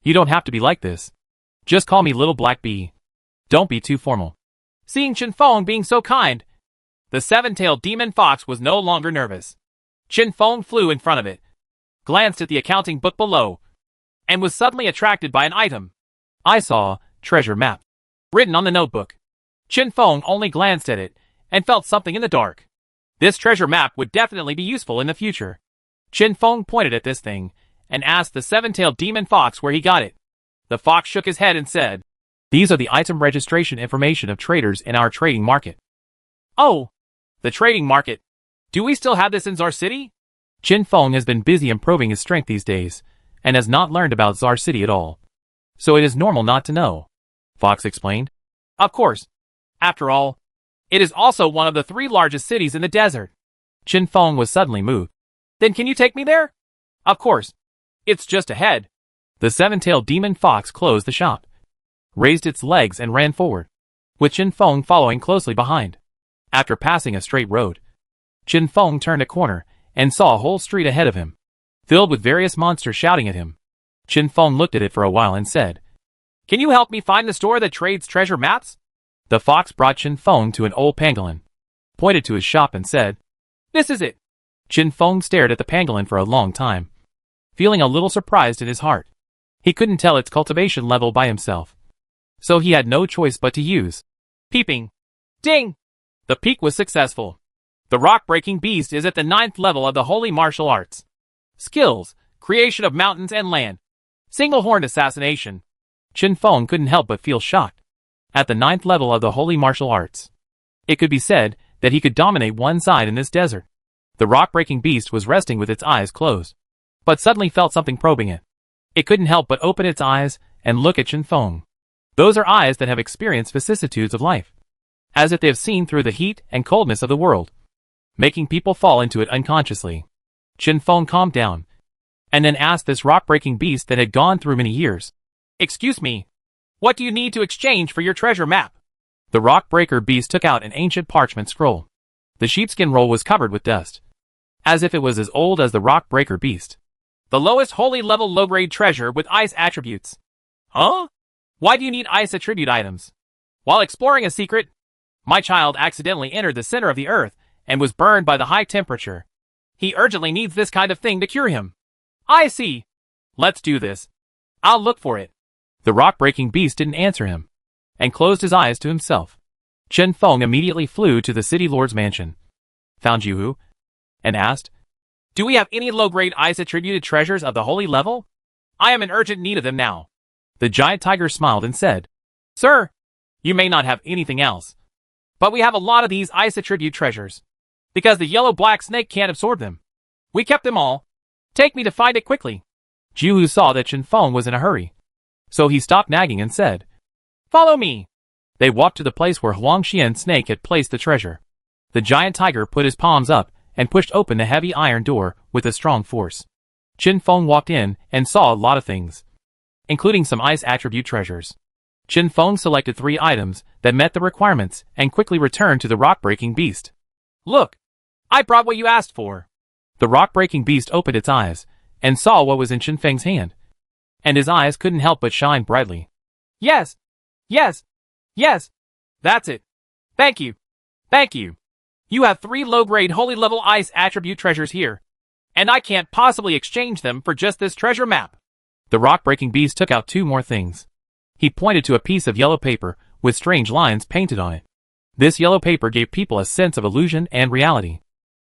you don't have to be like this. Just call me Little Black Bee. Don't be too formal." Seeing Qin Feng being so kind, the seven-tailed demon fox was no longer nervous. Qin Feng flew in front of it, glanced at the accounting book below, and was suddenly attracted by an item. "I saw treasure map," written on the notebook. Qin Feng only glanced at it and felt something in the dark. This treasure map would definitely be useful in the future. Qin Feng pointed at this thing and asked the seven-tailed demon fox where he got it. The fox shook his head and said, "These are the item registration information of traders in our trading market." "Oh, the trading market. Do we still have this in Czar City?" Qin Feng has been busy improving his strength these days, and has not learned about Czar City at all. So it is normal not to know, Fox explained. "Of course. After all, it is also one of the 3 largest cities in the desert." Qin Feng was suddenly moved. "Then can you take me there?" "Of course. It's just ahead." The seven-tailed demon fox closed the shop, raised its legs and ran forward, with Qin Feng following closely behind. After passing a straight road, Qin Feng turned a corner and saw a whole street ahead of him, filled with various monsters shouting at him. Qin Feng looked at it for a while and said, "Can you help me find the store that trades treasure maps?" The fox brought Qin Feng to an old pangolin, pointed to his shop and said, "This is it." Qin Feng stared at the pangolin for a long time, feeling a little surprised in his heart. He couldn't tell its cultivation level by himself, so he had no choice but to use peeping. Ding! The peek was successful. The rock-breaking beast is at the 9th level of the holy martial arts. Skills: creation of mountains and land. Single-horned assassination. Qin Feng couldn't help but feel shocked. At the 9th level of the holy martial arts, it could be said that he could dominate one side in this desert. The rock-breaking beast was resting with its eyes closed, but suddenly felt something probing it. It couldn't help but open its eyes and look at Qin Feng. Those are eyes that have experienced vicissitudes of life, as if they have seen through the heat and coldness of the world, making people fall into it unconsciously. Qin Feng calmed down, and then asked this rock-breaking beast that had gone through many years, "Excuse me, what do you need to exchange for your treasure map?" The rock-breaker beast took out an ancient parchment scroll. The sheepskin roll was covered with dust, as if it was as old as the rock-breaker beast. "The lowest holy level low-grade treasure with ice attributes." "Huh? Why do you need ice attribute items?" "While exploring a secret, my child accidentally entered the center of the earth and was burned by the high temperature. He urgently needs this kind of thing to cure him." "I see. Let's do this. I'll look for it." The rock-breaking beast didn't answer him, and closed his eyes to himself. Qin Feng immediately flew to the city lord's mansion, found Juhu, and asked, "Do we have any low-grade ice-attributed treasures of the holy level? I am in urgent need of them now." The giant tiger smiled and said, "Sir, you may not have anything else, but we have a lot of these ice-attribute treasures, because the yellow-black snake can't absorb them. We kept them all. Take me to find it quickly." Juhu saw that Qin Feng was in a hurry, so he stopped nagging and said, "Follow me." They walked to the place where Huang Xian's snake had placed the treasure. The giant tiger put his palms up and pushed open the heavy iron door with a strong force. Qin Feng walked in and saw a lot of things, including some ice attribute treasures. Qin Feng selected 3 items that met the requirements and quickly returned to the rock-breaking beast. "Look, I brought what you asked for." The rock-breaking beast opened its eyes and saw what was in Qin Feng's hand, and his eyes couldn't help but shine brightly. "Yes, yes, yes, that's it. Thank you, thank you. You have 3 low-grade holy-level ice attribute treasures here, and I can't possibly exchange them for just this treasure map." The rock-breaking beast took out 2 more things. He pointed to a piece of yellow paper with strange lines painted on it. This yellow paper gave people a sense of illusion and reality.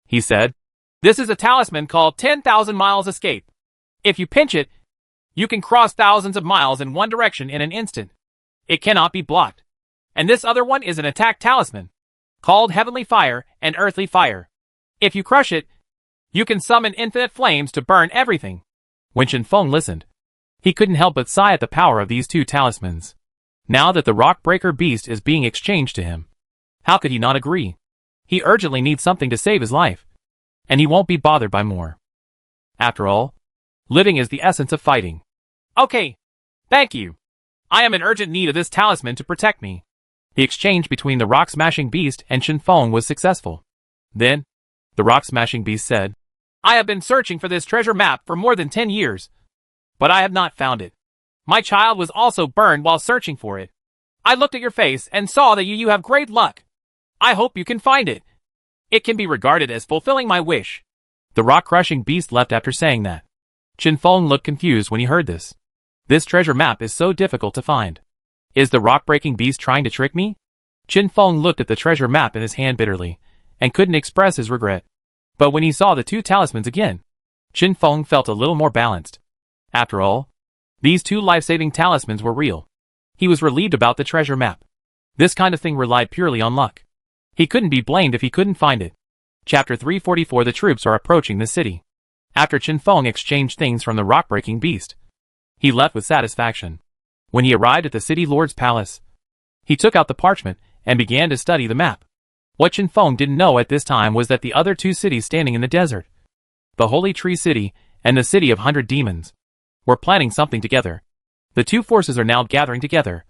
He said, This is a talisman called 10,000 Miles Escape. If you pinch it, you can cross thousands of miles in one direction in an instant. It cannot be blocked. And this other one is an attack talisman, called Heavenly Fire and Earthly Fire. If you crush it, you can summon infinite flames to burn everything. When Chen Feng listened, he couldn't help but sigh at the power of these two talismans. Now that the rock breaker beast is being exchanged to him, how could he not agree? He urgently needs something to save his life, and he won't be bothered by more. After all, living is the essence of fighting. Okay, thank you. I am in urgent need of this talisman to protect me. The exchange between the rock-smashing beast and Chen Feng was successful. Then, the rock-smashing beast said, I have been searching for this treasure map for more than 10 years, but I have not found it. My child was also burned while searching for it. I looked at your face and saw that you have great luck. I hope you can find it. It can be regarded as fulfilling my wish. The rock-crushing beast left after saying that. Chen Feng looked confused when he heard this. This treasure map is so difficult to find. Is the rock-breaking beast trying to trick me? Chen Feng looked at the treasure map in his hand bitterly, and couldn't express his regret. But when he saw the two talismans again, Chen Feng felt a little more balanced. After all, these two life-saving talismans were real. He was relieved about the treasure map. This kind of thing relied purely on luck. He couldn't be blamed if he couldn't find it. Chapter 344. The troops are approaching the city. After Chen Feng exchanged things from the rock-breaking beast, he left with satisfaction. When he arrived at the city lord's palace, he took out the parchment and began to study the map. What Chen Feng didn't know at this time was that the other two cities standing in the desert, the Holy Tree City and the City of 100 Demons, were planning something together. The two forces are now gathering together,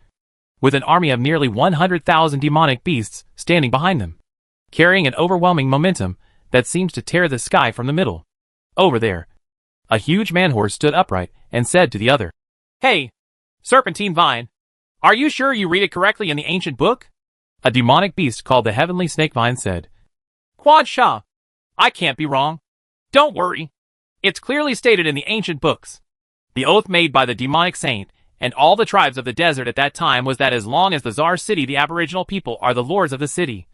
with an army of nearly 100,000 demonic beasts standing behind them, carrying an overwhelming momentum that seems to tear the sky from the middle. Over there, a huge man-horse stood upright and said to the other, Hey, Serpentine Vine, are you sure you read it correctly in the ancient book? A demonic beast called the Heavenly Snake Vine said, Quad Shah, I can't be wrong. Don't worry. It's clearly stated in the ancient books. The oath made by the demonic saint and all the tribes of the desert at that time was that as long as the Tsar city, the aboriginal people are the lords of the city,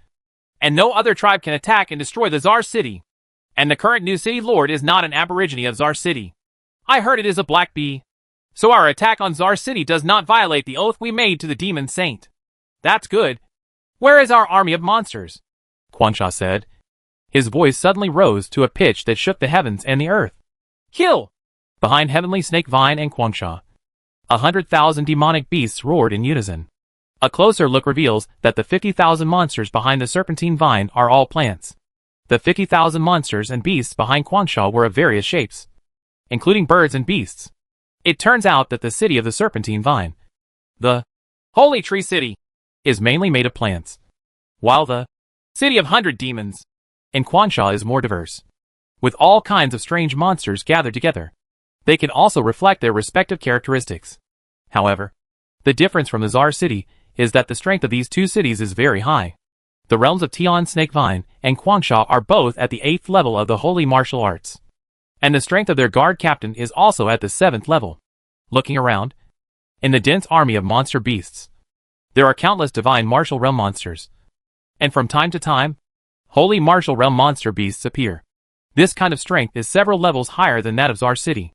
and no other tribe can attack and destroy the Tsar city. And the current new city lord is not an aborigine of Tsar city. I heard it is a black bee. So our attack on Tsar city does not violate the oath we made to the demon saint. That's good. Where is our army of monsters? Quan Sha said. His voice suddenly rose to a pitch that shook the heavens and the earth. Kill! Behind Heavenly Snake Vine and Quan Sha, 100,000 demonic beasts roared in unison. A closer look reveals that the 50,000 monsters behind the Serpentine Vine are all plants. The 50,000 monsters and beasts behind Quan Sha were of various shapes, including birds and beasts. It turns out that the city of the Serpentine Vine, the Holy Tree City, is mainly made of plants, while the City of 100 Demons in Quan Sha is more diverse, with all kinds of strange monsters gathered together. They can also reflect their respective characteristics. However, the difference from the Tsar city is that the strength of these two cities is very high. The realms of Tian Snake Vine and Quan Sha are both at the 8th level of the holy martial arts, and the strength of their guard captain is also at the 7th level. Looking around, in the dense army of monster beasts, there are countless divine martial realm monsters, and from time to time, holy martial realm monster beasts appear. This kind of strength is several levels higher than that of Tsar city.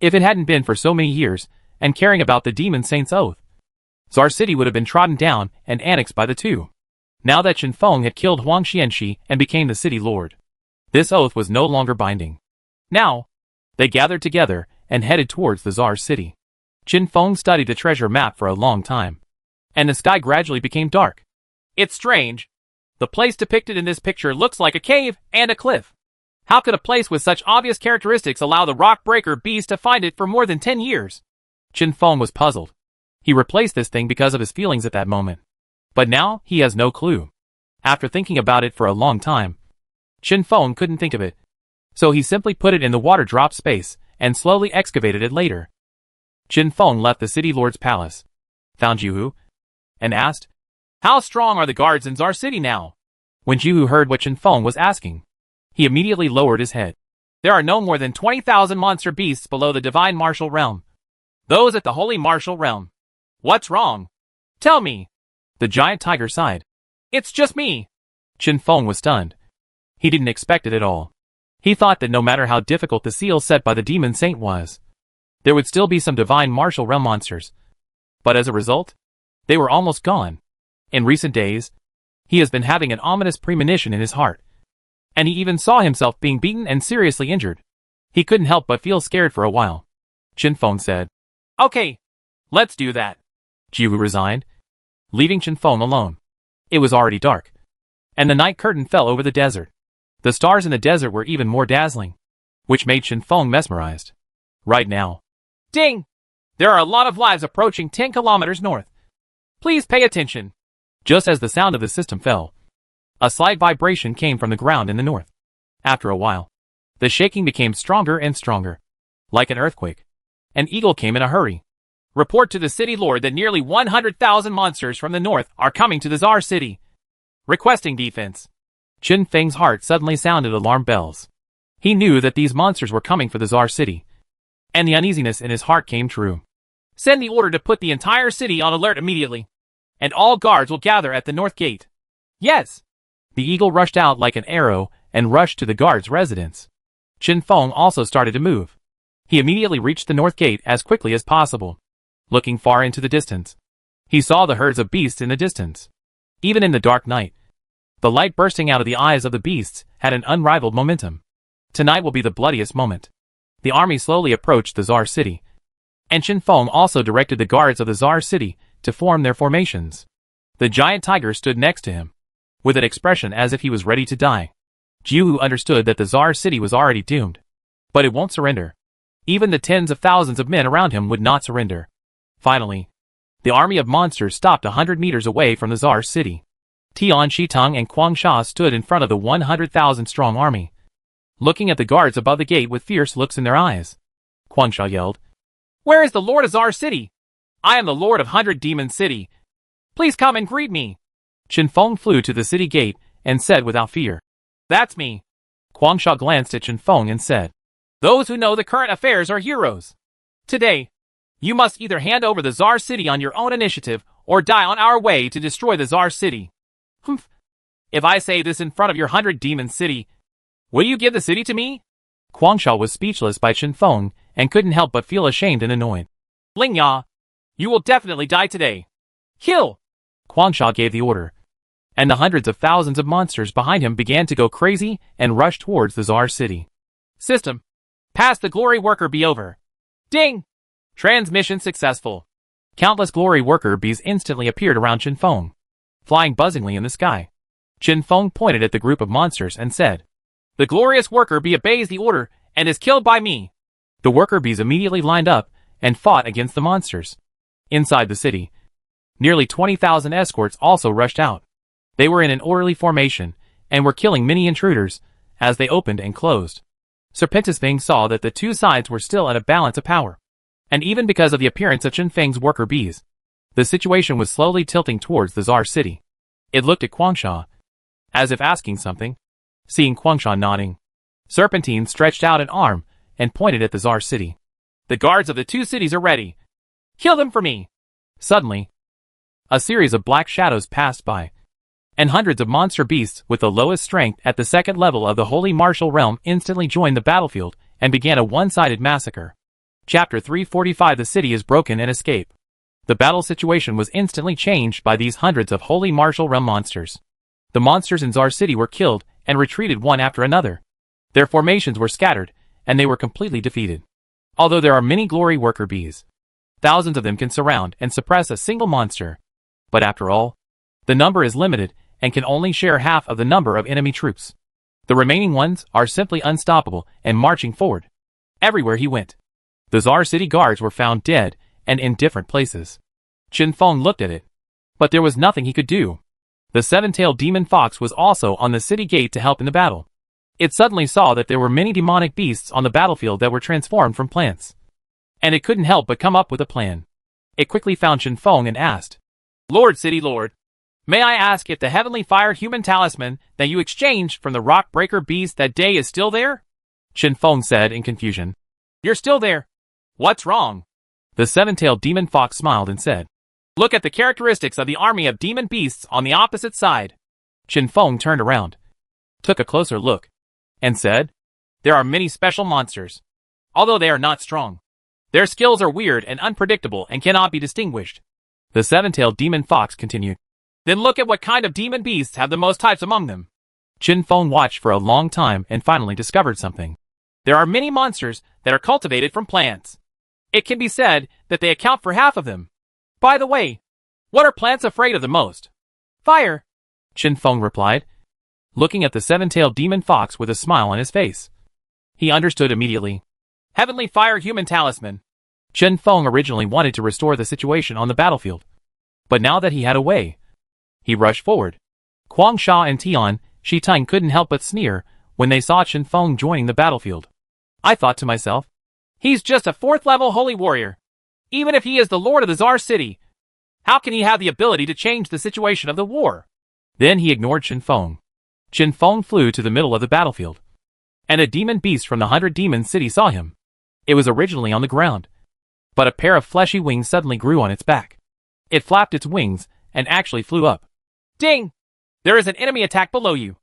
If it hadn't been for so many years and caring about the demon saint's oath, Tsar city would have been trodden down and annexed by the two. Now that Chen Feng had killed Huang Xianxi and became the city lord, this oath was no longer binding. Now, they gathered together and headed towards the Tsar city. Chen Feng studied the treasure map for a long time, and the sky gradually became dark. It's strange. The place depicted in this picture looks like a cave and a cliff. How could a place with such obvious characteristics allow the rock breaker beast to find it for more than 10 years? Chen Feng was puzzled. He replaced this thing because of his feelings at that moment. But now, he has no clue. After thinking about it for a long time, Chen Feng couldn't think of it. So he simply put it in the water drop space and slowly excavated it later. Chen Feng left the city lord's palace, found Jihu, and asked, How strong are the guards in Tsar city now? When Jihu heard what Chen Feng was asking, he immediately lowered his head. There are no more than 20,000 monster beasts below the divine martial realm. Those at the holy martial realm. What's wrong? Tell me. The giant tiger sighed. It's just me. Chen Feng was stunned. He didn't expect it at all. He thought that no matter how difficult the seal set by the demon saint was, there would still be some divine martial realm monsters. But as a result, they were almost gone. In recent days, he has been having an ominous premonition in his heart. And he even saw himself being beaten and seriously injured. He couldn't help but feel scared for a while. Qinfeng said, "Okay, let's do that." Jiwu resigned, leaving Qinfeng alone. It was already dark, and the night curtain fell over the desert. The stars in the desert were even more dazzling, which made Qinfeng mesmerized. Right now. Ding! There are a lot of lives approaching 10 kilometers north. Please pay attention. Just as the sound of the system fell, a slight vibration came from the ground in the north. After a while, the shaking became stronger and stronger. Like an earthquake, an eagle came in a hurry. Report to the city lord that nearly 100,000 monsters from the north are coming to the Czar city. Requesting defense. Qinfeng's heart suddenly sounded alarm bells. He knew that these monsters were coming for the Czar city, and the uneasiness in his heart came true. Send the order to put the entire city on alert immediately, and all guards will gather at the north gate. Yes! The eagle rushed out like an arrow and rushed to the guard's residence. Qinfeng also started to move. He immediately reached the north gate as quickly as possible. Looking far into the distance, he saw the herds of beasts in the distance. Even in the dark night, the light bursting out of the eyes of the beasts had an unrivaled momentum. Tonight will be the bloodiest moment. The army slowly approached the Czar city, and Qinfeng also directed the guards of the Czar city to form their formations. The giant tiger stood next to him, with an expression as if he was ready to die. Jiwu understood that the Czar city was already doomed, but it won't surrender. Even the tens of thousands of men around him would not surrender. Finally, the army of monsters stopped 100 meters away from the Czar city. Tian Shitong and Quang Sha stood in front of the 100,000-strong army, looking at the guards above the gate with fierce looks in their eyes. Quang Sha yelled, "Where is the Lord of Czar city? I am the Lord of 100 Demon City. Please come and greet me." Qinfeng flew to the city gate and said without fear, "That's me." Quang Sha glanced at Qinfeng and said, "Those who know the current affairs are heroes. Today, you must either hand over the Czar city on your own initiative or die on our way to destroy the Czar city." "Humph. If I say this in front of your 100 Demon City, will you give the city to me?" Quang Sha was speechless by Qinfeng and couldn't help but feel ashamed and annoyed. "Ling Ya, you will definitely die today. Kill!" Quang Sha gave the order, and the hundreds of thousands of monsters behind him began to go crazy and rush towards the Czar city. System. Pass the glory worker bee over. Ding! Transmission successful. Countless glory worker bees instantly appeared around Qinfeng, flying buzzingly in the sky. Qinfeng pointed at the group of monsters and said, "The glorious worker bee obeys the order and is killed by me." The worker bees immediately lined up and fought against the monsters. Inside the city, nearly 20,000 escorts also rushed out. They were in an orderly formation and were killing many intruders as they opened and closed. Serpentis saw that the two sides were still at a balance of power, and even because of the appearance of Qinfeng's worker bees, the situation was slowly tilting towards the Czar city. It looked at Quang Sha, as if asking something. Seeing Quang Sha nodding, Serpentine stretched out an arm and pointed at the Czar city. "The guards of the two cities are ready. Kill them for me." Suddenly, a series of black shadows passed by, and hundreds of monster beasts with the lowest strength at the second level of the Holy Martial Realm instantly joined the battlefield and began a one-sided massacre. Chapter 345. The city is broken and escape. The battle situation was instantly changed by these hundreds of Holy Martial Realm monsters. The monsters in Czar City were killed and retreated one after another. Their formations were scattered, and they were completely defeated. Although there are many glory worker bees, thousands of them can surround and suppress a single monster. But after all, the number is limited and can only share half of the number of enemy troops. The remaining ones are simply unstoppable and marching forward. Everywhere he went, the Czar City guards were found dead and in different places. Qinfeng looked at it, but there was nothing he could do. The seven-tailed demon fox was also on the city gate to help in the battle. It suddenly saw that there were many demonic beasts on the battlefield that were transformed from plants, and it couldn't help but come up with a plan. It quickly found Qinfeng and asked, "Lord City Lord, may I ask if the heavenly fire human talisman that you exchanged from the rock breaker beast that day is still there?" Qinfeng said in confusion, "You're still there. What's wrong?" The seven-tailed demon fox smiled and said, "Look at the characteristics of the army of demon beasts on the opposite side." Qinfeng turned around, took a closer look, and said, there are many special monsters. Although they are not strong, their skills are weird and unpredictable and cannot be distinguished. The seven-tailed demon fox continued. Then look at what kind of demon beasts have the most types among them. Qin Feng watched for a long time and finally discovered something. There are many monsters that are cultivated from plants. It can be said that they account for half of them. By the way, what are plants afraid of the most? Fire, Qin Feng replied, looking at the seven-tailed demon fox with a smile on his face. He understood immediately. Heavenly Fire Human Talisman. Qin Feng originally wanted to restore the situation on the battlefield. But now that he had a way, he rushed forward. Guang Sha and Tian Shitang couldn't help but sneer when they saw Qin Feng joining the battlefield. I thought to myself, he's just a 4th-level holy warrior. Even if he is the lord of the Tsar city, how can he have the ability to change the situation of the war? Then he ignored Qin Feng. Qin Feng flew to the middle of the battlefield, and a demon beast from the 100 Demon City saw him. It was originally on the ground, but a pair of fleshy wings suddenly grew on its back. It flapped its wings and actually flew up. Ding! There is an enemy attack below you.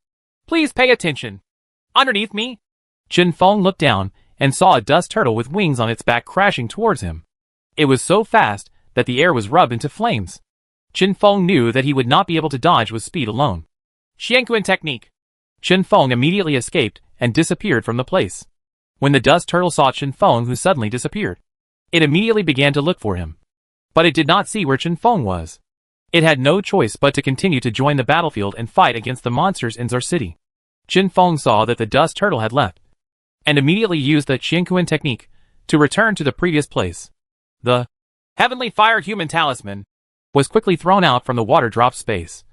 Please pay attention. Underneath me? Qin Feng looked down and saw a dust turtle with wings on its back crashing towards him. It was so fast that the air was rubbed into flames. Qin Feng knew that he would not be able to dodge with speed alone. Xianquan technique. Qin Feng immediately escaped and disappeared from the place. When the dust turtle saw Qin Feng, who suddenly disappeared, it immediately began to look for him. But it did not see where Qin Feng was. It had no choice but to continue to join the battlefield and fight against the monsters in Tsar City. Qin Feng saw that the dust turtle had left, and immediately used the Xianquan technique to return to the previous place. The Heavenly Fire Human Talisman was quickly thrown out from the water drop space.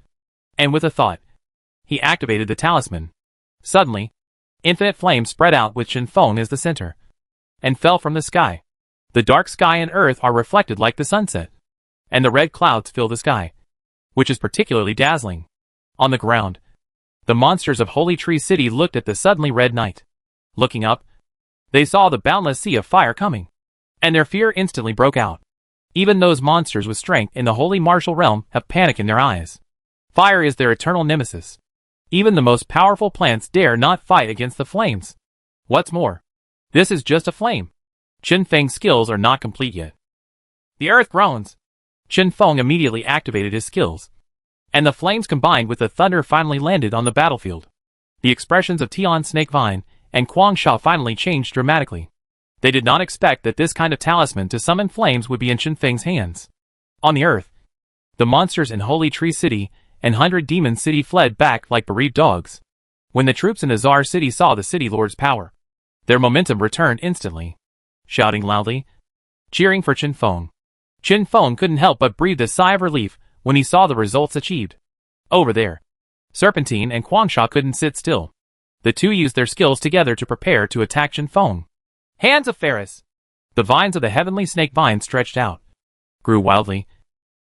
And with a thought, he activated the talisman. Suddenly, infinite flames spread out with Qin Feng as the center, and fell from the sky. The dark sky and earth are reflected like the sunset, and the red clouds fill the sky, which is particularly dazzling. On the ground, the monsters of Holy Tree City looked at the suddenly red night. Looking up, they saw the boundless sea of fire coming, and their fear instantly broke out. Even those monsters with strength in the Holy Martial Realm have panic in their eyes. Fire is their eternal nemesis. Even the most powerful plants dare not fight against the flames. What's more, this is just a flame. Qin Feng's skills are not complete yet. The earth groans. Qin Feng immediately activated his skills, and the flames combined with the thunder finally landed on the battlefield. The expressions of Tian Snakevine and Guang Sha finally changed dramatically. They did not expect that this kind of talisman to summon flames would be in Qin Feng's hands. On the earth, the monsters in Holy Tree City and 100 Demon City fled back like bereaved dogs. When the troops in the Tsar City saw the city lord's power, their momentum returned instantly, shouting loudly, cheering for Qin Feng. Qin Feng couldn't help but breathe a sigh of relief when he saw the results achieved. Over there, Serpentine and Guang Sha couldn't sit still. The two used their skills together to prepare to attack Qin Feng. Hands of Ferris. The vines of the heavenly snake vine stretched out, grew wildly,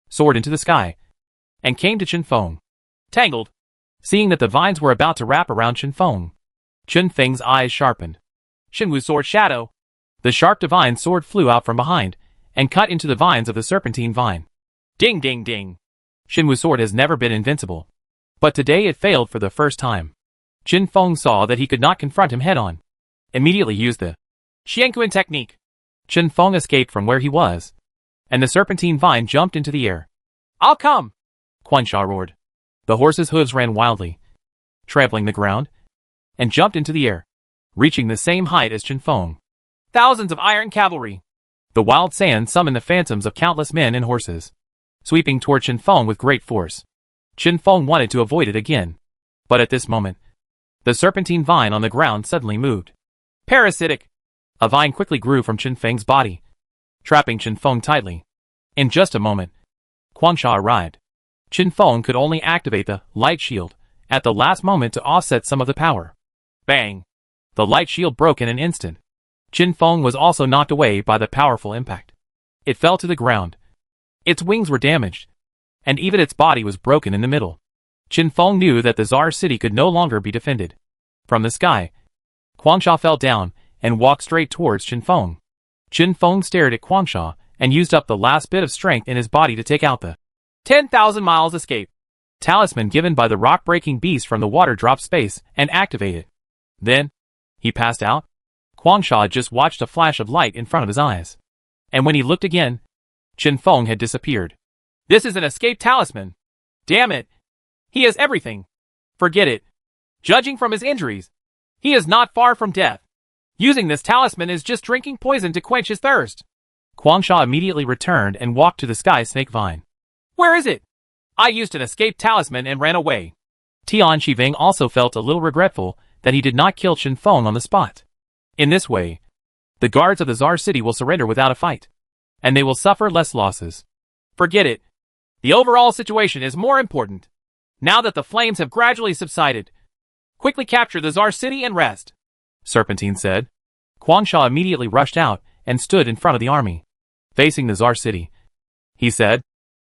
soared into the sky, and came to Qin Feng. Tangled. Seeing that the vines were about to wrap around Qin Feng, Qin Feng's eyes sharpened. Shenwu Sword Shadow. The sharp divine sword flew out from behind and cut into the vines of the serpentine vine. Ding ding ding. Shenwu Sword has never been invincible, but today it failed for the first time. Qin Feng saw that he could not confront him head-on. Immediately used the Xianquan technique. Qin Feng escaped from where he was, and the serpentine vine jumped into the air. I'll come! Guan Sha roared. The horse's hooves ran wildly, trampling the ground, and jumped into the air, reaching the same height as Qin Feng. Thousands of iron cavalry. The wild sand summoned the phantoms of countless men and horses, sweeping toward Qin Feng with great force. Qin Feng wanted to avoid it again, but at this moment, the serpentine vine on the ground suddenly moved. Parasitic. A vine quickly grew from Qin Feng's body, trapping Qin Feng tightly. In just a moment, Guang Sha arrived. Qin Feng could only activate the light shield at the last moment to offset some of the power. Bang! The light shield broke in an instant. Qin Feng was also knocked away by the powerful impact. It fell to the ground. Its wings were damaged, and even its body was broken in the middle. Qin Feng knew that the Tsar city could no longer be defended. From the sky, Guang Sha fell down and walked straight towards Qin Feng. Qin Feng stared at Guang Sha and used up the last bit of strength in his body to take out the 10,000 miles escape talisman given by the rock-breaking beast from the water drop space and activate it. Then, He passed out? Guangsha just watched a flash of light in front of his eyes. And when he looked again, Chen Feng had disappeared. This is an escape talisman. Damn it. He has everything. Forget it. Judging from his injuries, he is not far from death. Using this talisman is just drinking poison to quench his thirst. Guangsha immediately returned and walked to the sky snake vine. Where is it? I used an escape talisman and ran away. Tian Shiveng also felt a little regretful that he did not kill Chen Feng on the spot. In this way, the guards of the Tsar city will surrender without a fight, and they will suffer less losses. Forget it. The overall situation is more important. Now that the flames have gradually subsided, quickly capture the Tsar city and rest, Serpentine said. Guangsha immediately rushed out and stood in front of the army, facing the Tsar city. He said,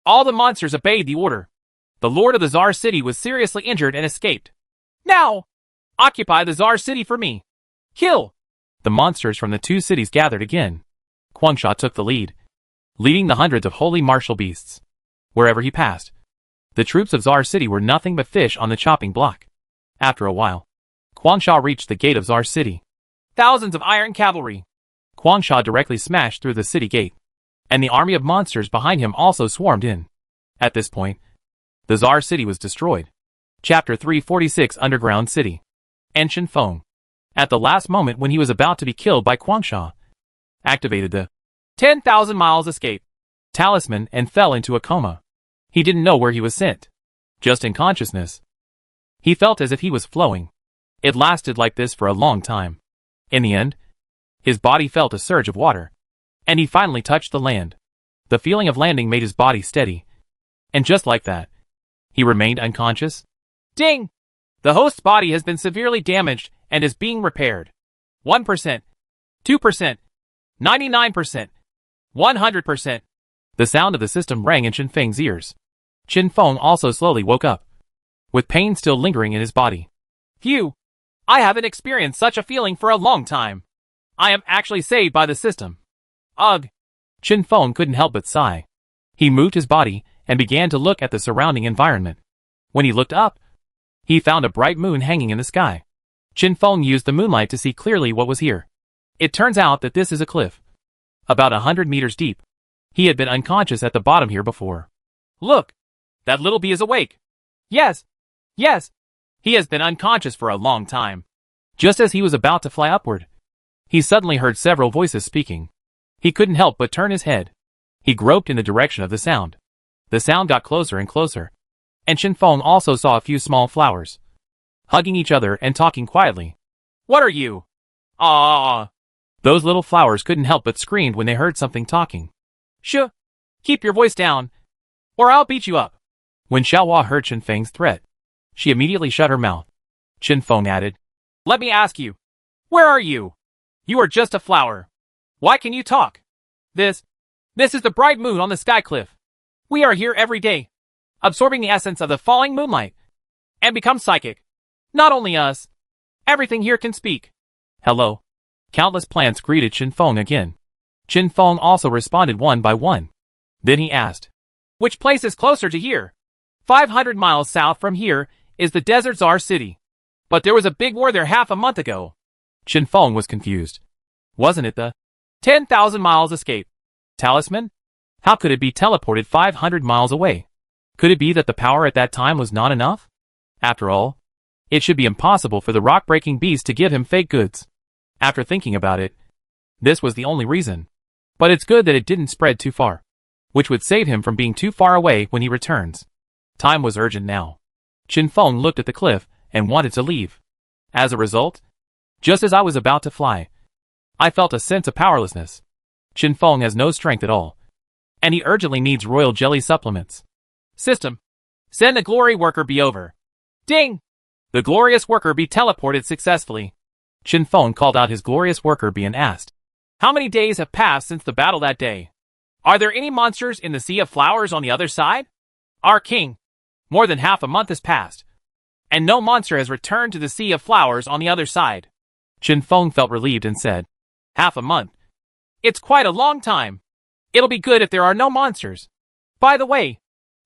all the monsters obeyed the order. The lord of the Tsar city was seriously injured and escaped. Now, occupy the Tsar city for me. Kill! The monsters from the two cities gathered again. Guangsha took the lead, leading the hundreds of holy martial beasts. Wherever he passed, the troops of Tsar city were nothing but fish on the chopping block. After a while, Guangsha reached the gate of Tsar city. Thousands of iron cavalry. Guangsha directly smashed through the city gate, and the army of monsters behind him also swarmed in. At this point, the Tsar city was destroyed. Chapter 346 Underground City. And Chen Feng, at the last moment when he was about to be killed by Guangsha, activated the 10,000 miles escape talisman and fell into a coma. He didn't know where he was sent. Just in consciousness. He felt as if he was flowing. It lasted like this for a long time. In the end, his body felt a surge of water, and he finally touched the land. The feeling of landing made his body steady. And just like that, he remained unconscious. Ding! The host's body has been severely damaged and is being repaired. 1%, 2%, 99%, 100%. The sound of the system rang in Chen Feng's ears. Chen Feng also slowly woke up, with pain still lingering in his body. Phew! I haven't experienced such a feeling for a long time. I am actually saved by the system. Ugh! Chen Feng couldn't help but sigh. He moved his body and began to look at the surrounding environment. When he looked up, he found a bright moon hanging in the sky. Chen Feng used the moonlight to see clearly what was here. It turns out that this is a cliff, about 100 meters deep. He had been unconscious at the bottom here before. Look! That little bee is awake! Yes! Yes! He has been unconscious for a long time. Just as he was about to fly upward, he suddenly heard several voices speaking. He couldn't help but turn his head. He groped in the direction of the sound. The sound got closer and closer, and Chen Feng also saw a few small flowers, hugging each other and talking quietly. What are you? Ah! Those little flowers couldn't help but screamed when they heard something talking. Shh! Keep your voice down, or I'll beat you up. When Xiaohua heard Chen Feng's threat, she immediately shut her mouth. Chen Feng added, let me ask you, where are you? You are just a flower. Why can you talk? This is the bright moon on the sky cliff. We are here every day, absorbing the essence of the falling moonlight, and become psychic. Not only us, everything here can speak. Hello. Countless plants greeted Chen Feng again. Chen Feng also responded one by one. Then he asked, which place is closer to here? 500 miles south from here is the desert Tsar city. But there was a big war there half a month ago. Chen Feng was confused. Wasn't it the 10,000 miles escape talisman? How could it be teleported 500 miles away? Could it be that the power at that time was not enough? After all, it should be impossible for the rock-breaking beast to give him fake goods. After thinking about it, this was the only reason. But it's good that it didn't spread too far, which would save him from being too far away when he returns. Time was urgent now. Chen Feng looked at the cliff and wanted to leave. As a result, just as I was about to fly, I felt a sense of powerlessness. Chen Feng has no strength at all, and he urgently needs royal jelly supplements. System, send the glory worker bee over. Ding! The glorious worker bee teleported successfully. Chen Feng called out his glorious worker bee and asked, how many days have passed since the battle that day? Are there any monsters in the Sea of Flowers on the other side? Our king, more than half a month has passed, and no monster has returned to the Sea of Flowers on the other side. Chen Feng felt relieved and said, half a month? It's quite a long time. It'll be good if there are no monsters. By the way,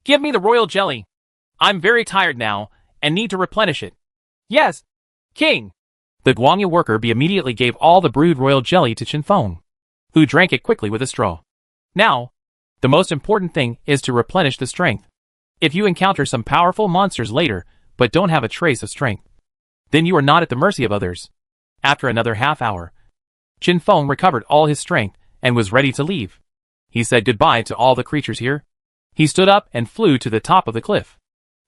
give me the royal jelly. I'm very tired now and need to replenish it. Yes, king. The Guangya worker bee immediately gave all the brewed royal jelly to Chen Feng, who drank it quickly with a straw. Now, the most important thing is to replenish the strength. If you encounter some powerful monsters later, but don't have a trace of strength, then you are not at the mercy of others. After another half hour, Chen Feng recovered all his strength and was ready to leave. He said goodbye to all the creatures here. He stood up and flew to the top of the cliff.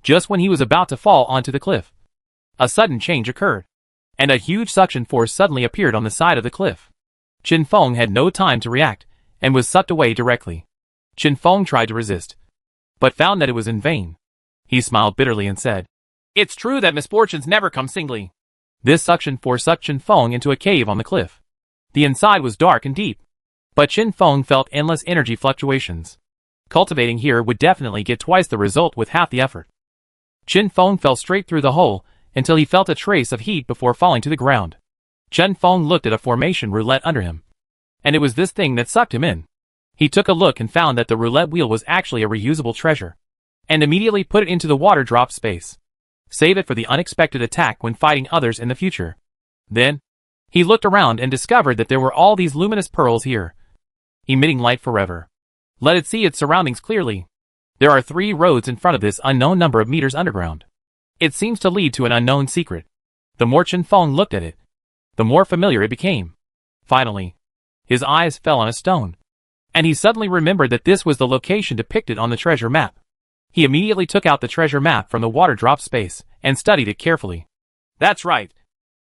Just when he was about to fall onto the cliff, a sudden change occurred, and a huge suction force suddenly appeared on the side of the cliff. Chen Feng had no time to react, and was sucked away directly. Chen Feng tried to resist, but found that it was in vain. He smiled bitterly and said, "It's true that misfortunes never come singly." This suction force sucked Chen Feng into a cave on the cliff. The inside was dark and deep, but Chen Feng felt endless energy fluctuations. Cultivating here would definitely get twice the result with half the effort. Chen Feng fell straight through the hole until he felt a trace of heat before falling to the ground. Chen Feng looked at a formation roulette under him, and it was this thing that sucked him in. He took a look and found that the roulette wheel was actually a reusable treasure, and immediately put it into the water drop space. Save it for the unexpected attack when fighting others in the future. Then, he looked around and discovered that there were all these luminous pearls here, emitting light forever. Let it see its surroundings clearly. There are 3 roads in front of this unknown number of meters underground. It seems to lead to an unknown secret. The more Chen Feng looked at it, the more familiar it became. Finally, his eyes fell on a stone, and he suddenly remembered that this was the location depicted on the treasure map. He immediately took out the treasure map from the water drop space and studied it carefully. That's right.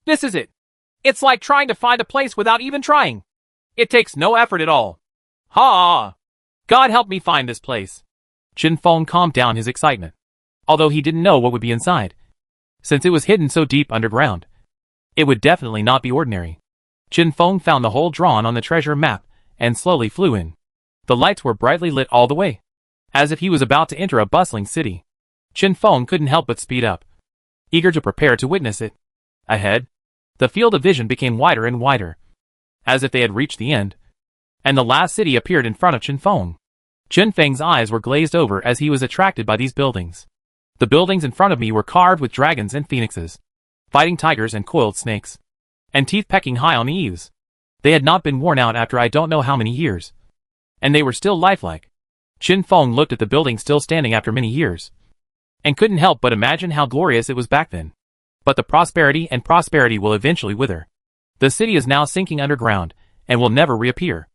This is it. It's like trying to find a place without even trying. It takes no effort at all. Ha! God help me find this place. Chen Feng calmed down his excitement, although he didn't know what would be inside. Since it was hidden so deep underground, it would definitely not be ordinary. Chen Feng found the hole drawn on the treasure map and slowly flew in. The lights were brightly lit all the way, as if he was about to enter a bustling city. Chen Feng couldn't help but speed up, eager to prepare to witness it. Ahead, the field of vision became wider and wider, as if they had reached the end, and the last city appeared in front of Chen Feng. Chen Feng's eyes were glazed over as he was attracted by these buildings. The buildings in front of me were carved with dragons and phoenixes, fighting tigers and coiled snakes, and teeth pecking high on the eaves. They had not been worn out after I don't know how many years, and they were still lifelike. Chen Feng looked at the building still standing after many years, and couldn't help but imagine how glorious it was back then. But the prosperity will eventually wither. The city is now sinking underground, and will never reappear.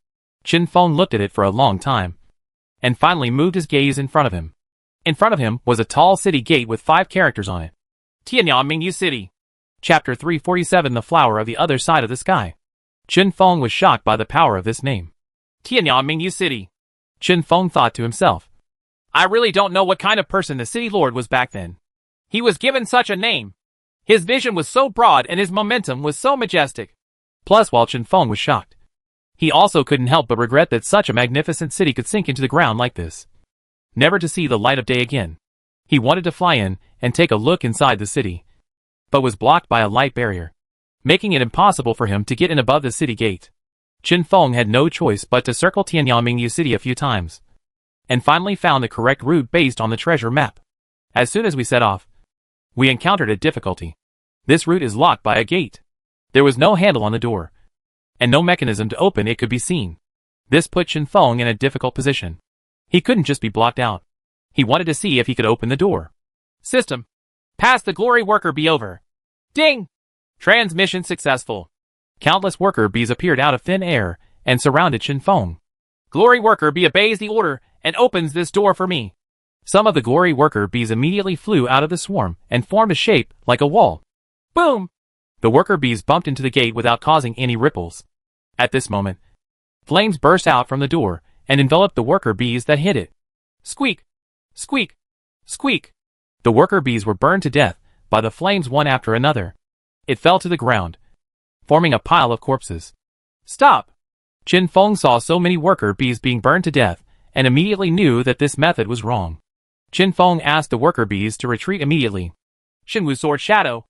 Chen Feng looked at it for a long time, and finally moved his gaze in front of him. In front of him was a tall city gate with 5 characters on it. Tianyang Mingyu City. Chapter 347 The Flower of the Other Side of the Sky. Chen Feng was shocked by the power of this name. Tianyang Mingyu City. Chen Feng thought to himself, I really don't know what kind of person the city lord was back then. He was given such a name. His vision was so broad and his momentum was so majestic. Plus, while Chen Feng was shocked, he also couldn't help but regret that such a magnificent city could sink into the ground like this, never to see the light of day again. He wanted to fly in and take a look inside the city, but was blocked by a light barrier, making it impossible for him to get in above the city gate. Chen Feng had no choice but to circle Tianyang Mingyu City a few times, and finally found the correct route based on the treasure map. As soon as we set off, we encountered a difficulty. This route is locked by a gate. There was no handle on the door, and no mechanism to open it could be seen. This put Chen Feng in a difficult position. He couldn't just be blocked out. He wanted to see if he could open the door. System. Pass the glory worker bee over. Ding! Transmission successful. Countless worker bees appeared out of thin air and surrounded Chen Feng. Glory worker bee obeys the order and opens this door for me. Some of the glory worker bees immediately flew out of the swarm and formed a shape like a wall. Boom! The worker bees bumped into the gate without causing any ripples. At this moment, flames burst out from the door and enveloped the worker bees that hit it. Squeak! Squeak! Squeak! The worker bees were burned to death by the flames one after another. It fell to the ground, forming a pile of corpses. Stop! Chen Feng saw so many worker bees being burned to death and immediately knew that this method was wrong. Chen Feng asked the worker bees to retreat immediately. Shenwu Sword Shadow.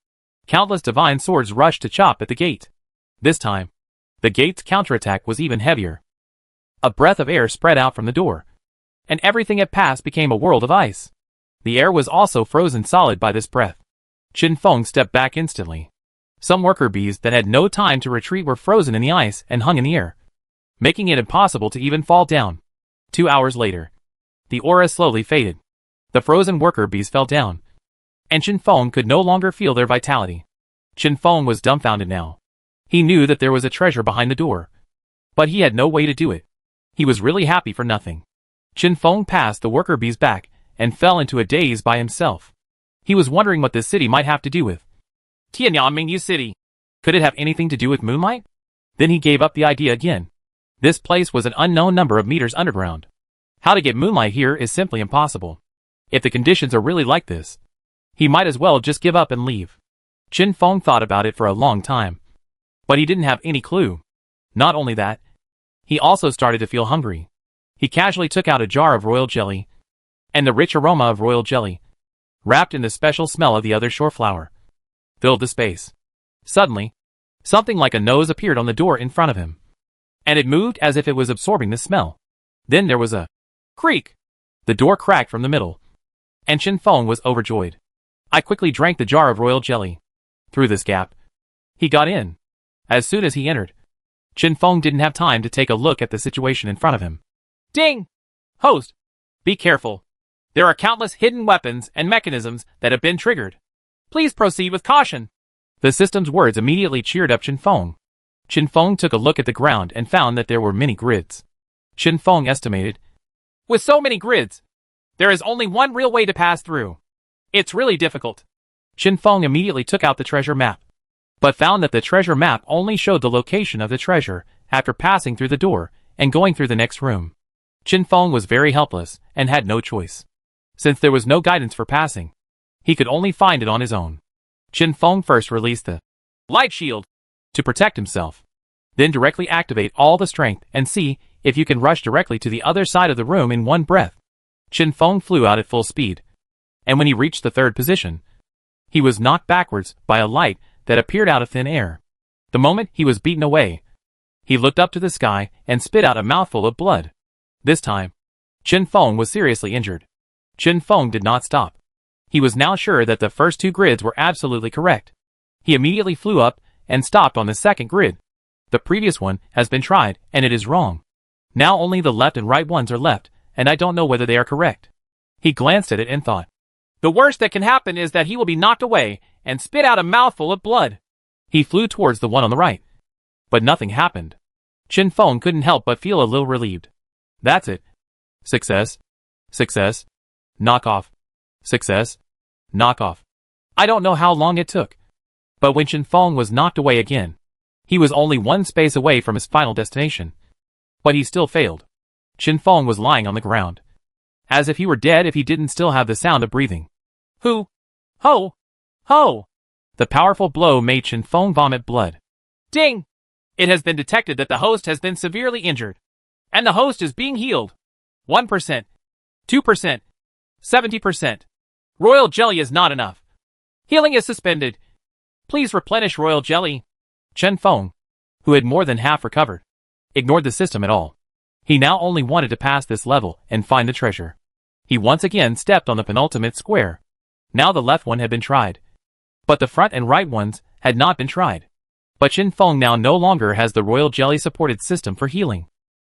Countless divine swords rushed to chop at the gate. This time, the gate's counterattack was even heavier. A breath of air spread out from the door, and everything it passed became a world of ice. The air was also frozen solid by this breath. Chen Feng stepped back instantly. Some worker bees that had no time to retreat were frozen in the ice and hung in the air, making it impossible to even fall down. 2 hours later, the aura slowly faded. The frozen worker bees fell down, and Chen Feng could no longer feel their vitality. Chen Feng was dumbfounded now. He knew that there was a treasure behind the door, but he had no way to do it. He was really happy for nothing. Chen Feng passed the worker bees back and fell into a daze by himself. He was wondering what this city might have to do with Tianyangmingyu City. Could it have anything to do with moonlight? Then he gave up the idea again. This place was an unknown number of meters underground. How to get moonlight here is simply impossible. If the conditions are really like this, he might as well just give up and leave. Chen Feng thought about it for a long time, but he didn't have any clue. Not only that, he also started to feel hungry. He casually took out a jar of royal jelly, and the rich aroma of royal jelly, wrapped in the special smell of the other shore flower, filled the space. Suddenly, something like a nose appeared on the door in front of him, and it moved as if it was absorbing the smell. Then there was a creak. The door cracked from the middle, and Chen Feng was overjoyed. I quickly drank the jar of royal jelly. Through this gap, he got in. As soon as he entered, Chen Feng didn't have time to take a look at the situation in front of him. Ding! Host, be careful. There are countless hidden weapons and mechanisms that have been triggered. Please proceed with caution. The system's words immediately cheered up Chen Feng. Chen Feng took a look at the ground and found that there were many grids. Chen Feng estimated, with so many grids, there is only one real way to pass through. It's really difficult. Chen Feng immediately took out the treasure map, but found that the treasure map only showed the location of the treasure after passing through the door and going through the next room. Chen Feng was very helpless and had no choice. Since there was no guidance for passing, he could only find it on his own. Chen Feng first released the light shield to protect himself. Then directly activate all the strength and see if you can rush directly to the other side of the room in one breath. Chen Feng flew out at full speed, and when he reached the third position, he was knocked backwards by a light that appeared out of thin air. The moment he was beaten away, he looked up to the sky and spit out a mouthful of blood. This time, Chen Feng was seriously injured. Chen Feng did not stop. He was now sure that the first two grids were absolutely correct. He immediately flew up and stopped on the second grid. The previous one has been tried, and it is wrong. Now only the left and right ones are left, and I don't know whether they are correct. He glanced at it and thought, the worst that can happen is that he will be knocked away and spit out a mouthful of blood. He flew towards the one on the right, but nothing happened. Chen Feng couldn't help but feel a little relieved. That's it. Success. Success. Knock off. Success. Knock off. I don't know how long it took, but when Chen Feng was knocked away again, he was only one space away from his final destination. But he still failed. Chen Feng was lying on the ground, as if he were dead if he didn't still have the sound of breathing. Hoo! Ho! Ho! The powerful blow made Chen Feng vomit blood. Ding! It has been detected that the host has been severely injured, and the host is being healed. 1%, 2%, 70%. Royal jelly is not enough. Healing is suspended. Please replenish royal jelly. Chen Feng, who had more than half recovered, ignored the system at all. He now only wanted to pass this level and find the treasure. He once again stepped on the penultimate square. Now the left one had been tried, but the front and right ones had not been tried. But Chen Feng now no longer has the royal jelly supported system for healing.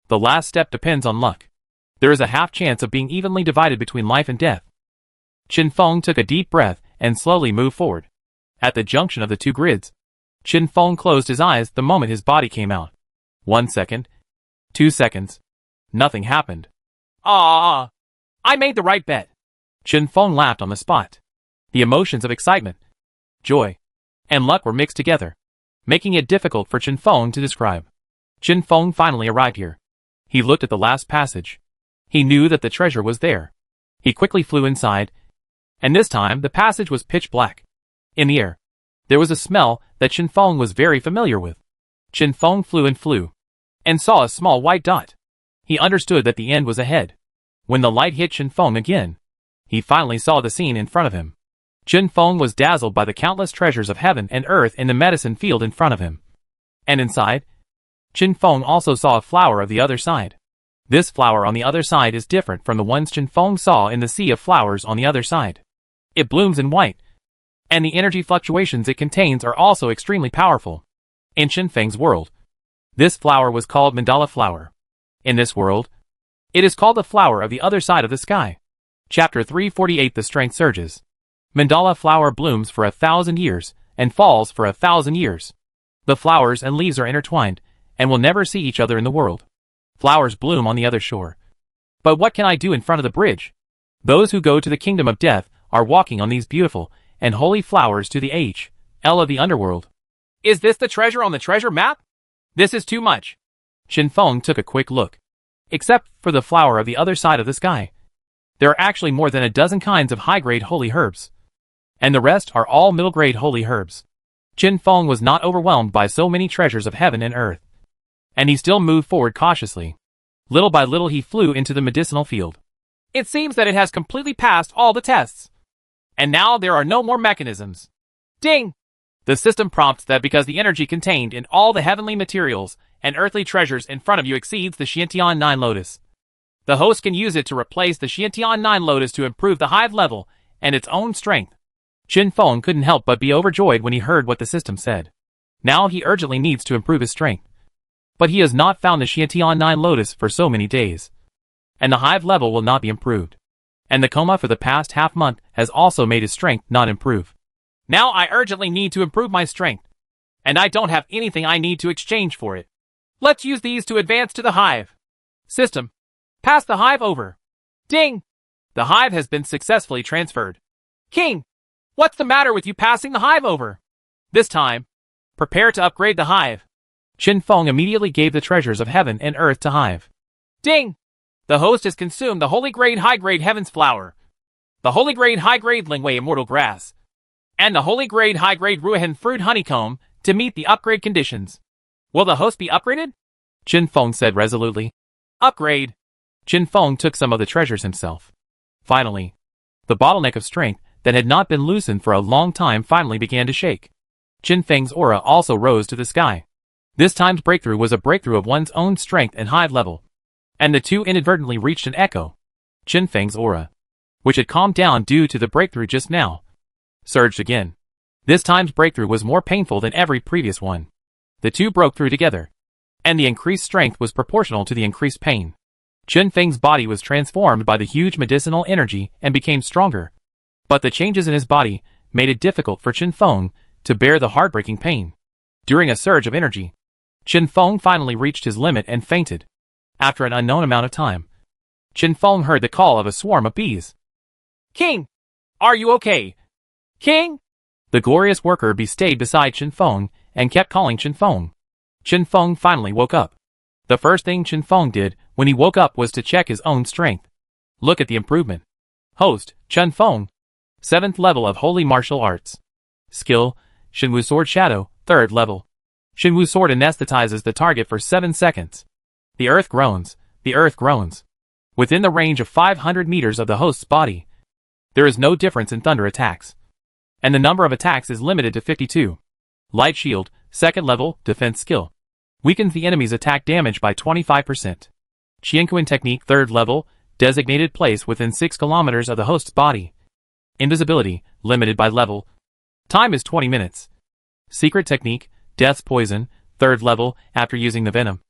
The last step depends on luck. There is a half chance of being evenly divided between life and death. Chen Feng took a deep breath and slowly moved forward. At the junction of the two grids, Chen Feng closed his eyes the moment his body came out. 1 second. 2 seconds. Nothing happened. Ah! I made the right bet. Chen Feng laughed on the spot. The emotions of excitement, joy, and luck were mixed together, making it difficult for Chen Feng to describe. Chen Feng finally arrived here. He looked at the last passage. He knew that the treasure was there. He quickly flew inside, and this time the passage was pitch black. In the air, there was a smell that Chen Feng was very familiar with. Chen Feng flew, and saw a small white dot. He understood that the end was ahead. When the light hit Chen Feng again, he finally saw the scene in front of him. Chen Feng was dazzled by the countless treasures of heaven and earth in the medicine field in front of him. And inside, Chen Feng also saw a flower of the other side. This flower on the other side is different from the ones Chen Feng saw in the sea of flowers on the other side. It blooms in white, and the energy fluctuations it contains are also extremely powerful. In Qinfeng's world, this flower was called mandala flower. In this world, it is called the flower of the other side of the sky. Chapter 348 The Strength Surges. Mandala flower blooms for 1,000 years, and falls for 1,000 years. The flowers and leaves are intertwined, and will never see each other in the world. Flowers bloom on the other shore. But what can I do in front of the bridge? Those who go to the kingdom of death are walking on these beautiful and holy flowers to the H.L. of the underworld. Is this the treasure on the treasure map? This is too much. Qinfeng took a quick look. Except for the flower of the other side of the sky, there are actually more than a dozen kinds of high-grade holy herbs. And the rest are all middle-grade holy herbs. Qinfeng was not overwhelmed by so many treasures of heaven and earth. And he still moved forward cautiously. Little by little he flew into the medicinal field. It seems that it has completely passed all the tests. And now there are no more mechanisms. Ding! The system prompts that because the energy contained in all the heavenly materials and earthly treasures in front of you exceeds the Xiantian 9 Lotus. The host can use it to replace the Xiantian 9 Lotus to improve the hive level and its own strength. Qinfeng couldn't help but be overjoyed when he heard what the system said. Now he urgently needs to improve his strength. But he has not found the Xiantian 9 Lotus for so many days. And the hive level will not be improved. And the coma for the past half month has also made his strength not improve. Now I urgently need to improve my strength. And I don't have anything I need to exchange for it. Let's use these to advance to the hive. System. Pass the hive over. Ding! The hive has been successfully transferred. King! What's the matter with you passing the hive over? This time, prepare to upgrade the hive. Qinfeng immediately gave the treasures of heaven and earth to Hive. Ding! The host has consumed the holy grade high-grade heaven's flower, the holy grade high-grade Lingwei immortal grass, and the holy grade high-grade Ruihan fruit honeycomb to meet the upgrade conditions. Will the host be upgraded? Qinfeng said resolutely. Upgrade. Qinfeng took some of the treasures himself. Finally, the bottleneck of strength that had not been loosened for a long time finally began to shake. Qinfeng's aura also rose to the sky. This time's breakthrough was a breakthrough of one's own strength and hive level. And the two inadvertently reached an echo. Qinfeng's aura, which had calmed down due to the breakthrough just now, surged again. This time's breakthrough was more painful than every previous one. The two broke through together, and the increased strength was proportional to the increased pain. Qinfeng's body was transformed by the huge medicinal energy and became stronger. But the changes in his body made it difficult for Qinfeng to bear the heartbreaking pain. During a surge of energy, Qinfeng finally reached his limit and fainted. After an unknown amount of time, Qinfeng heard the call of a swarm of bees. King! Are you okay? King! The glorious worker bee stayed beside Qinfeng and kept calling Qinfeng. Qinfeng finally woke up. The first thing Qinfeng did when he woke up was to check his own strength. Look at the improvement. Host, Qinfeng. 7th level of Holy Martial Arts. Skill, Shenwu Sword Shadow, 3rd level. Shenwu Sword anesthetizes the target for 7 seconds. The earth groans, the earth groans. Within the range of 500 meters of the host's body, there is no difference in thunder attacks. And the number of attacks is limited to 52. Light Shield, 2nd level, defense skill. Weakens the enemy's attack damage by 25%. Qianquan technique, 3rd level, designated place within 6 kilometers of the host's body. Invisibility, limited by level. Time is 20 minutes. Secret technique, Death's Poison, 3rd level, after using the venom.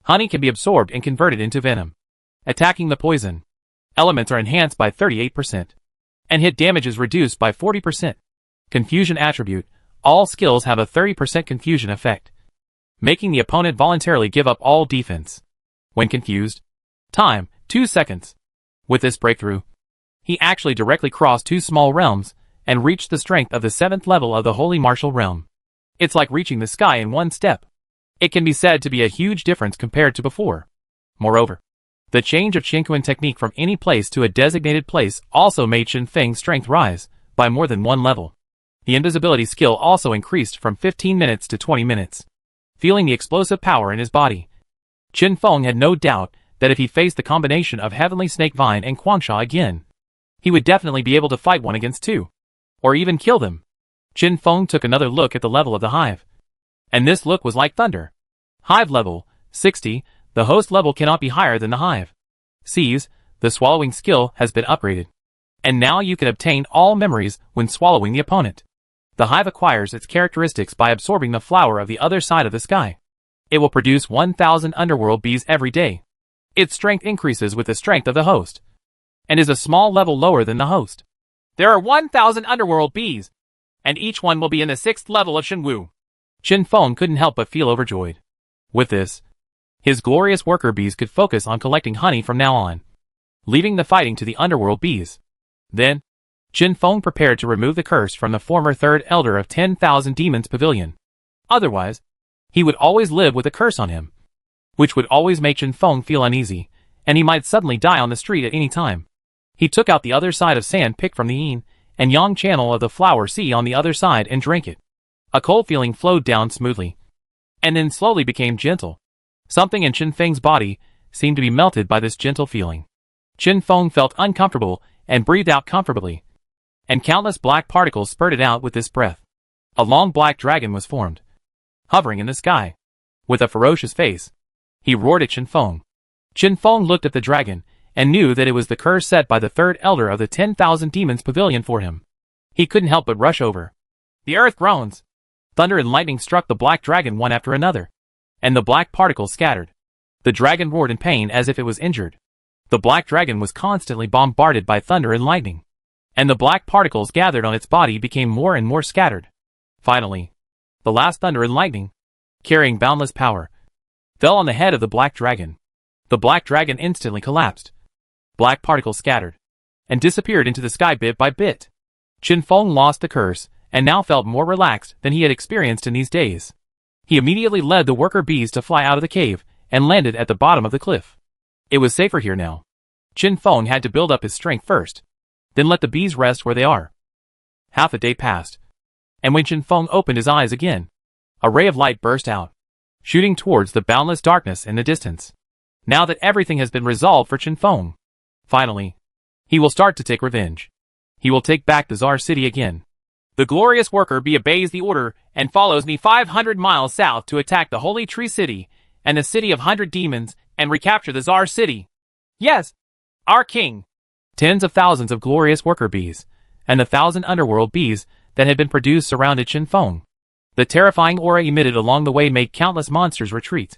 Honey can be absorbed and converted into venom. Attacking the poison. Elements are enhanced by 38%. And hit damage is reduced by 40%. Confusion attribute, all skills have a 30% confusion effect, making the opponent voluntarily give up all defense when confused. Time, 2 seconds. With this breakthrough, he actually directly crossed 2 small realms and reached the strength of the 7th level of the Holy Martial Realm. It's like reaching the sky in 1 step. It can be said to be a huge difference compared to before. Moreover, the change of Qianquan technique from any place to a designated place also made Qinfeng's strength rise by more than 1 level. The invisibility skill also increased from 15 minutes to 20 minutes. Feeling the explosive power in his body, Qinfeng had no doubt that if he faced the combination of Heavenly Snake Vine and Guangsha again, he would definitely be able to fight 1 against 2. Or even kill them. Qinfeng took another look at the level of the hive. And this look was like thunder. Hive level, 60, the host level cannot be higher than the hive. Seize, the swallowing skill has been upgraded. And now you can obtain all memories when swallowing the opponent. The hive acquires its characteristics by absorbing the flower of the other side of the sky. It will produce 1,000 underworld bees every day. Its strength increases with the strength of the host, and is a small level lower than the host. There are 1,000 underworld bees, and each one will be in the 6th level of Shenwu. Qin Feng couldn't help but feel overjoyed. With this, his glorious worker bees could focus on collecting honey from now on, leaving the fighting to the underworld bees. Then, Qin Feng prepared to remove the curse from the former third elder of 10,000 Demons Pavilion. Otherwise, he would always live with a curse on him, which would always make Qin Feng feel uneasy, and he might suddenly die on the street at any time. He took out the other side of sand picked from the yin and yang channel of the flower sea on the other side and drank it. A cold feeling flowed down smoothly, and then slowly became gentle. Something in Qin Feng's body seemed to be melted by this gentle feeling. Qin Feng felt uncomfortable and breathed out comfortably, and countless black particles spurted out with this breath. A long black dragon was formed, hovering in the sky. With a ferocious face, he roared at Qin Feng. Qin Feng looked at the dragon and knew that it was the curse set by the third elder of the 10,000 Demons Pavilion for him. He couldn't help but rush over. The earth groans. Thunder and lightning struck the black dragon one after another, and the black particles scattered. The dragon roared in pain as if it was injured. The black dragon was constantly bombarded by thunder and lightning, and the black particles gathered on its body became more and more scattered. Finally, the last thunder and lightning, carrying boundless power, fell on the head of the black dragon. The black dragon instantly collapsed. Black particles scattered and disappeared into the sky bit by bit. Qin Feng lost the curse and now felt more relaxed than he had experienced in these days. He immediately led the worker bees to fly out of the cave and landed at the bottom of the cliff. It was safer here now. Qin Feng had to build up his strength first, then let the bees rest where they are. Half a day passed, and when Qin Feng opened his eyes again, a ray of light burst out, shooting towards the boundless darkness in the distance. Now that everything has been resolved for Qin Feng, finally, he will start to take revenge. He will take back the Czar City again. The glorious worker bee obeys the order and follows me 500 miles south to attack the Holy Tree City and the City of 100 Demons and recapture the Czar City. Yes, our king. Tens of thousands of glorious worker bees and the 1,000 underworld bees that had been produced surrounded Qin Feng. The terrifying aura emitted along the way made countless monsters retreat.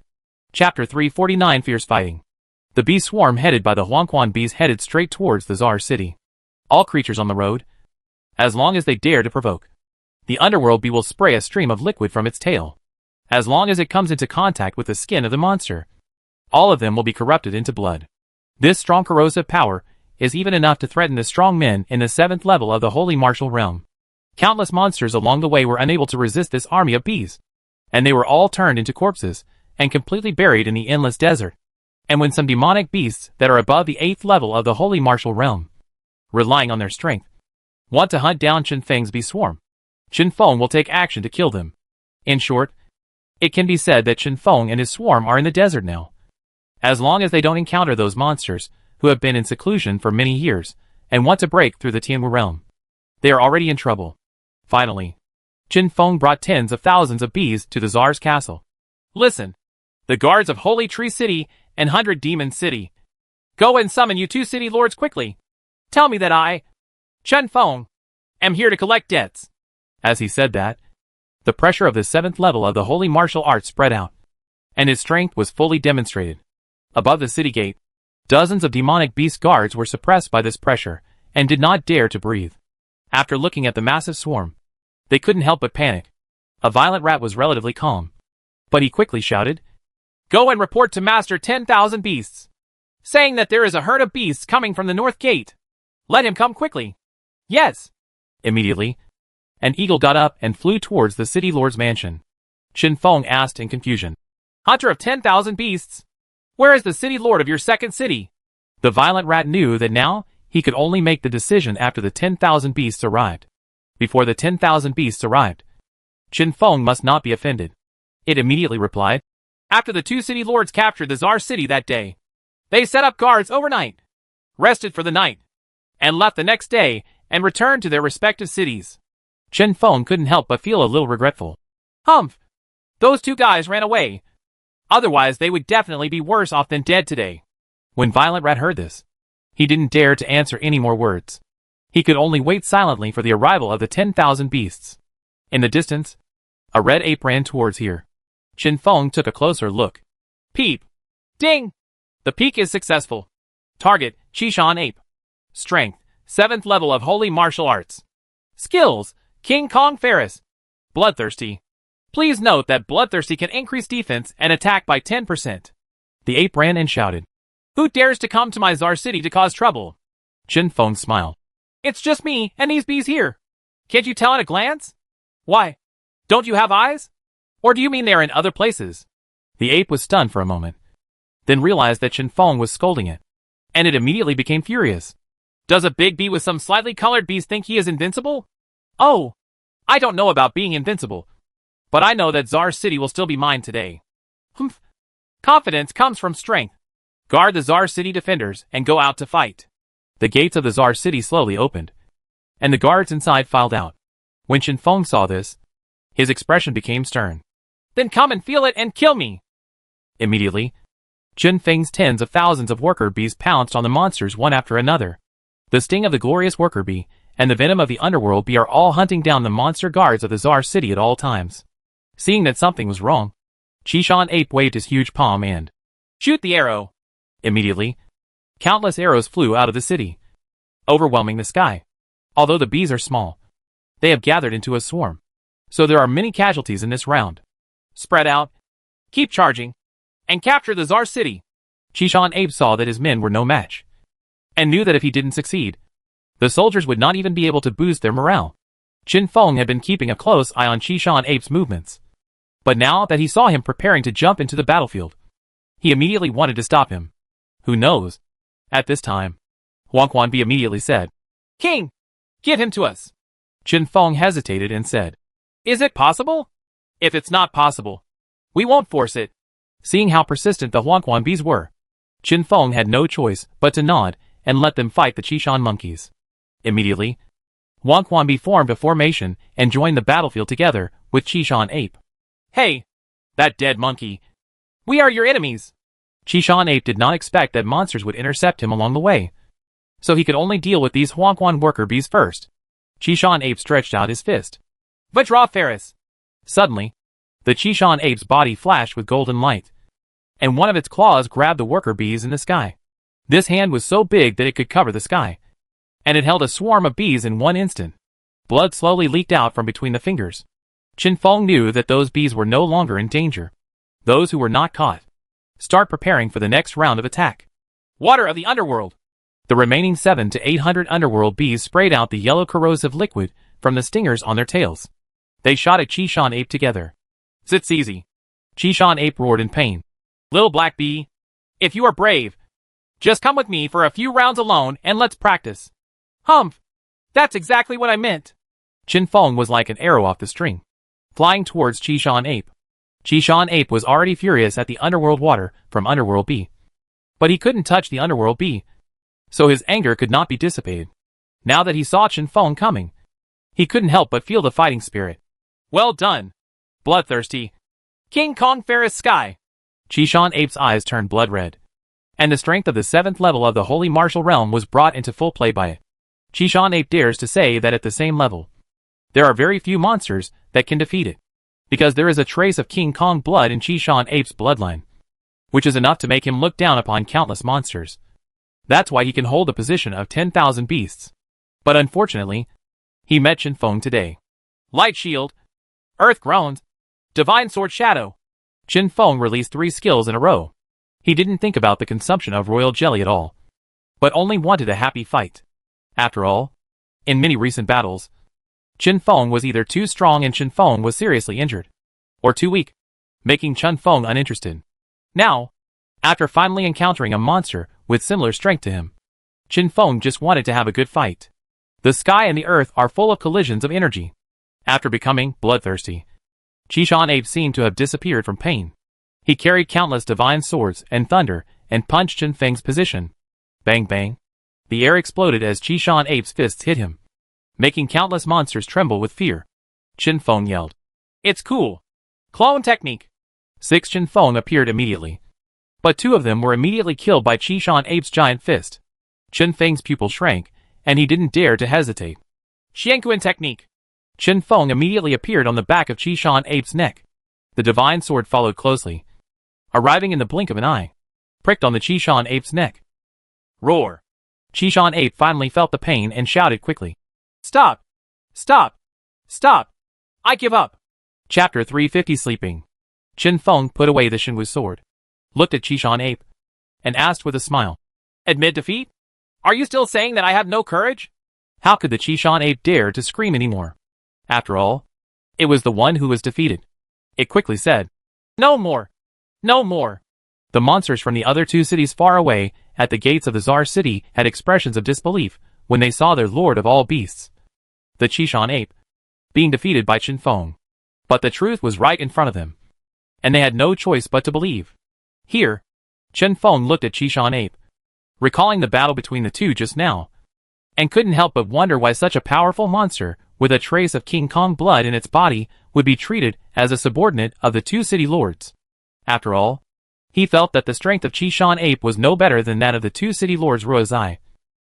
Chapter 349 Fierce Fighting. The bee swarm headed by the Huangquan bees headed straight towards the Czar City. All creatures on the road, as long as they dare to provoke. The underworld bee will spray a stream of liquid from its tail. As long as it comes into contact with the skin of the monster, all of them will be corrupted into blood. This strong corrosive power is even enough to threaten the strong men in the 7th level of the Holy Martial Realm. Countless monsters along the way were unable to resist this army of bees, and they were all turned into corpses and completely buried in the endless desert. And when some demonic beasts that are above the 8th level of the Holy Martial Realm, relying on their strength, want to hunt down Qin Feng's bee swarm, Qin Feng will take action to kill them. In short, it can be said that Qin Feng and his swarm are in the desert now. As long as they don't encounter those monsters who have been in seclusion for many years and want to break through the Tianwu realm, they are already in trouble. Finally, Qin Feng brought tens of thousands of bees to the Tsar's castle. Listen, the guards of Holy Tree City and 100 Demon City, go and summon you 2 city lords quickly. Tell me that I, Qin Feng, am here to collect debts. As he said that, the pressure of the 7th level of the holy martial arts spread out, and his strength was fully demonstrated. Above the city gate, dozens of demonic beast guards were suppressed by this pressure and did not dare to breathe. After looking at the massive swarm, they couldn't help but panic. A violent rat was relatively calm, but he quickly shouted, "Go and report to Master 10,000 Beasts, saying that there is a herd of beasts coming from the north gate. Let him come quickly." "Yes." Immediately, an eagle got up and flew towards the city lord's mansion. Qin Feng asked in confusion, "Hunter of 10,000 beasts, where is the city lord of your second city?" The violent rat knew that now he could only make the decision after the 10,000 beasts arrived. Before the 10,000 beasts arrived, Qin Feng must not be offended. It immediately replied, "After the 2 city lords captured the Tsar City that day, they set up guards overnight, rested for the night, and left the next day and returned to their respective cities." Qin Feng couldn't help but feel a little regretful. Humph! Those 2 guys ran away. Otherwise they would definitely be worse off than dead today. When Violent Rat heard this, he didn't dare to answer any more words. He could only wait silently for the arrival of the 10,000 beasts. In the distance, a red ape ran towards here. Qin Feng took a closer look. Peep! Ding! The peek is successful. Target, Qishan Ape. Strength, 7th level of Holy Martial Arts. Skills, King Kong Ferris. Bloodthirsty. Please note that Bloodthirsty can increase defense and attack by 10%. The ape ran and shouted. Who dares to come to my Czar city to cause trouble? Qin Feng smiled. It's just me and these bees here. Can't you tell at a glance? Why? Don't you have eyes? Or do you mean they're in other places? The ape was stunned for a moment, then realized that Qin Feng was scolding it, and it immediately became furious. Does a big bee with some slightly colored bees think he is invincible? Oh, I don't know about being invincible, but I know that Czar City will still be mine today. Humph. Confidence comes from strength. Guard the Czar City defenders and go out to fight. The gates of the Czar City slowly opened, and the guards inside filed out. When Qin Feng saw this, his expression became stern. Then come and feel it and kill me! Immediately, Qin Feng's tens of thousands of worker bees pounced on the monsters one after another. The sting of the glorious worker bee and the venom of the underworld bee are all hunting down the monster guards of the Czar City at all times. Seeing that something was wrong, Qishan Ape waved his huge palm and shoot the arrow. Immediately, countless arrows flew out of the city, overwhelming the sky. Although the bees are small, they have gathered into a swarm, so there are many casualties in this round. Spread out, keep charging, and capture the Czar City. Qishan Ape saw that his men were no match, and knew that if he didn't succeed, the soldiers would not even be able to boost their morale. Qin Feng had been keeping a close eye on Qishan Ape's movements, but now that he saw him preparing to jump into the battlefield, he immediately wanted to stop him. Who knows? At this time, Huang Quanbi immediately said, King, give him to us. Qin Feng hesitated and said, Is it possible? If it's not possible, we won't force it. Seeing how persistent the Huang Quanbis were, Qin Feng had no choice but to nod and let them fight the Qishan monkeys. Immediately, Huang Quanbi formed a formation and joined the battlefield together with Qishan Ape. Hey, that dead monkey. We are your enemies. Qishan Ape did not expect that monsters would intercept him along the way, so he could only deal with these Huangquan worker bees first. Qishan Ape stretched out his fist. Vajra Ferris! Suddenly, the Qishan Ape's body flashed with golden light, and one of its claws grabbed the worker bees in the sky. This hand was so big that it could cover the sky, and it held a swarm of bees in one instant. Blood slowly leaked out from between the fingers. Qin Feng knew that those bees were no longer in danger. Those who were not caught, start preparing for the next round of attack. Water of the underworld! The remaining 700 to 800 underworld bees sprayed out the yellow corrosive liquid from the stingers on their tails. They shot at Qishan Ape together. Sit's easy. Qishan Ape roared in pain. Little black bee, if you are brave, just come with me for a few rounds alone and let's practice. Humph! That's exactly what I meant. Qin Feng was like an arrow off the string, flying towards Qishan Ape. Qishan Ape was already furious at the underworld water from Underworld Bee, but he couldn't touch the Underworld Bee, so his anger could not be dissipated. Now that he saw Qin Feng coming, he couldn't help but feel the fighting spirit. Well done, Bloodthirsty. King Kong Ferris Sky. Qishan Ape's eyes turned blood red, and the strength of the 7th level of the Holy Martial Realm was brought into full play by it. Qishan Ape dares to say that at the same level, there are very few monsters that can defeat it, because there is a trace of King Kong blood in Qishan Ape's bloodline, which is enough to make him look down upon countless monsters. That's why he can hold the position of 10,000 beasts. But unfortunately, he met Qin Feng today. Light Shield, Earth Groans, Divine Sword Shadow. Qin Feng released 3 skills in a row. He didn't think about the consumption of royal jelly at all, but only wanted a happy fight. After all, in many recent battles, Qin Feng was either too strong and Qin Feng was seriously injured, or too weak, making Qin Feng uninterested. Now, after finally encountering a monster with similar strength to him, Qin Feng just wanted to have a good fight. The sky and the earth are full of collisions of energy. After becoming bloodthirsty, Qishan Ape seemed to have disappeared from pain. He carried countless divine swords and thunder and punched Qin Feng's position. Bang bang. The air exploded as Qishan Ape's fists hit him, making countless monsters tremble with fear. Qin Feng yelled, It's cool! Clone technique! 6 Qin Feng appeared immediately, but 2 of them were immediately killed by Qishan Ape's giant fist. Qin Feng's pupil shrank, and he didn't dare to hesitate. Xianquan technique! Chen Feng immediately appeared on the back of Qishan Ape's neck. The divine sword followed closely, arriving in the blink of an eye, pricked on the Qishan Ape's neck. Roar! Qishan Ape finally felt the pain and shouted quickly. Stop! Stop! Stop! I give up! Chapter 350 Sleeping. Chen Feng put away the Shenwu sword, looked at Qishan Ape, and asked with a smile. Admit defeat? Are you still saying that I have no courage? How could the Qishan Ape dare to scream anymore? After all, it was the one who was defeated. It quickly said, No more! No more! The monsters from the other two cities far away, at the gates of the Tsar city, had expressions of disbelief when they saw their lord of all beasts, the Qishan Ape, being defeated by Chen Feng. But the truth was right in front of them, and they had no choice but to believe. Here, Chen Feng looked at Qishan Ape, recalling the battle between the two just now, and couldn't help but wonder why such a powerful monster, with a trace of King Kong blood in its body, would be treated as a subordinate of the two city lords. After all, he felt that the strength of Qishan Ape was no better than that of the two city lords Ruozai,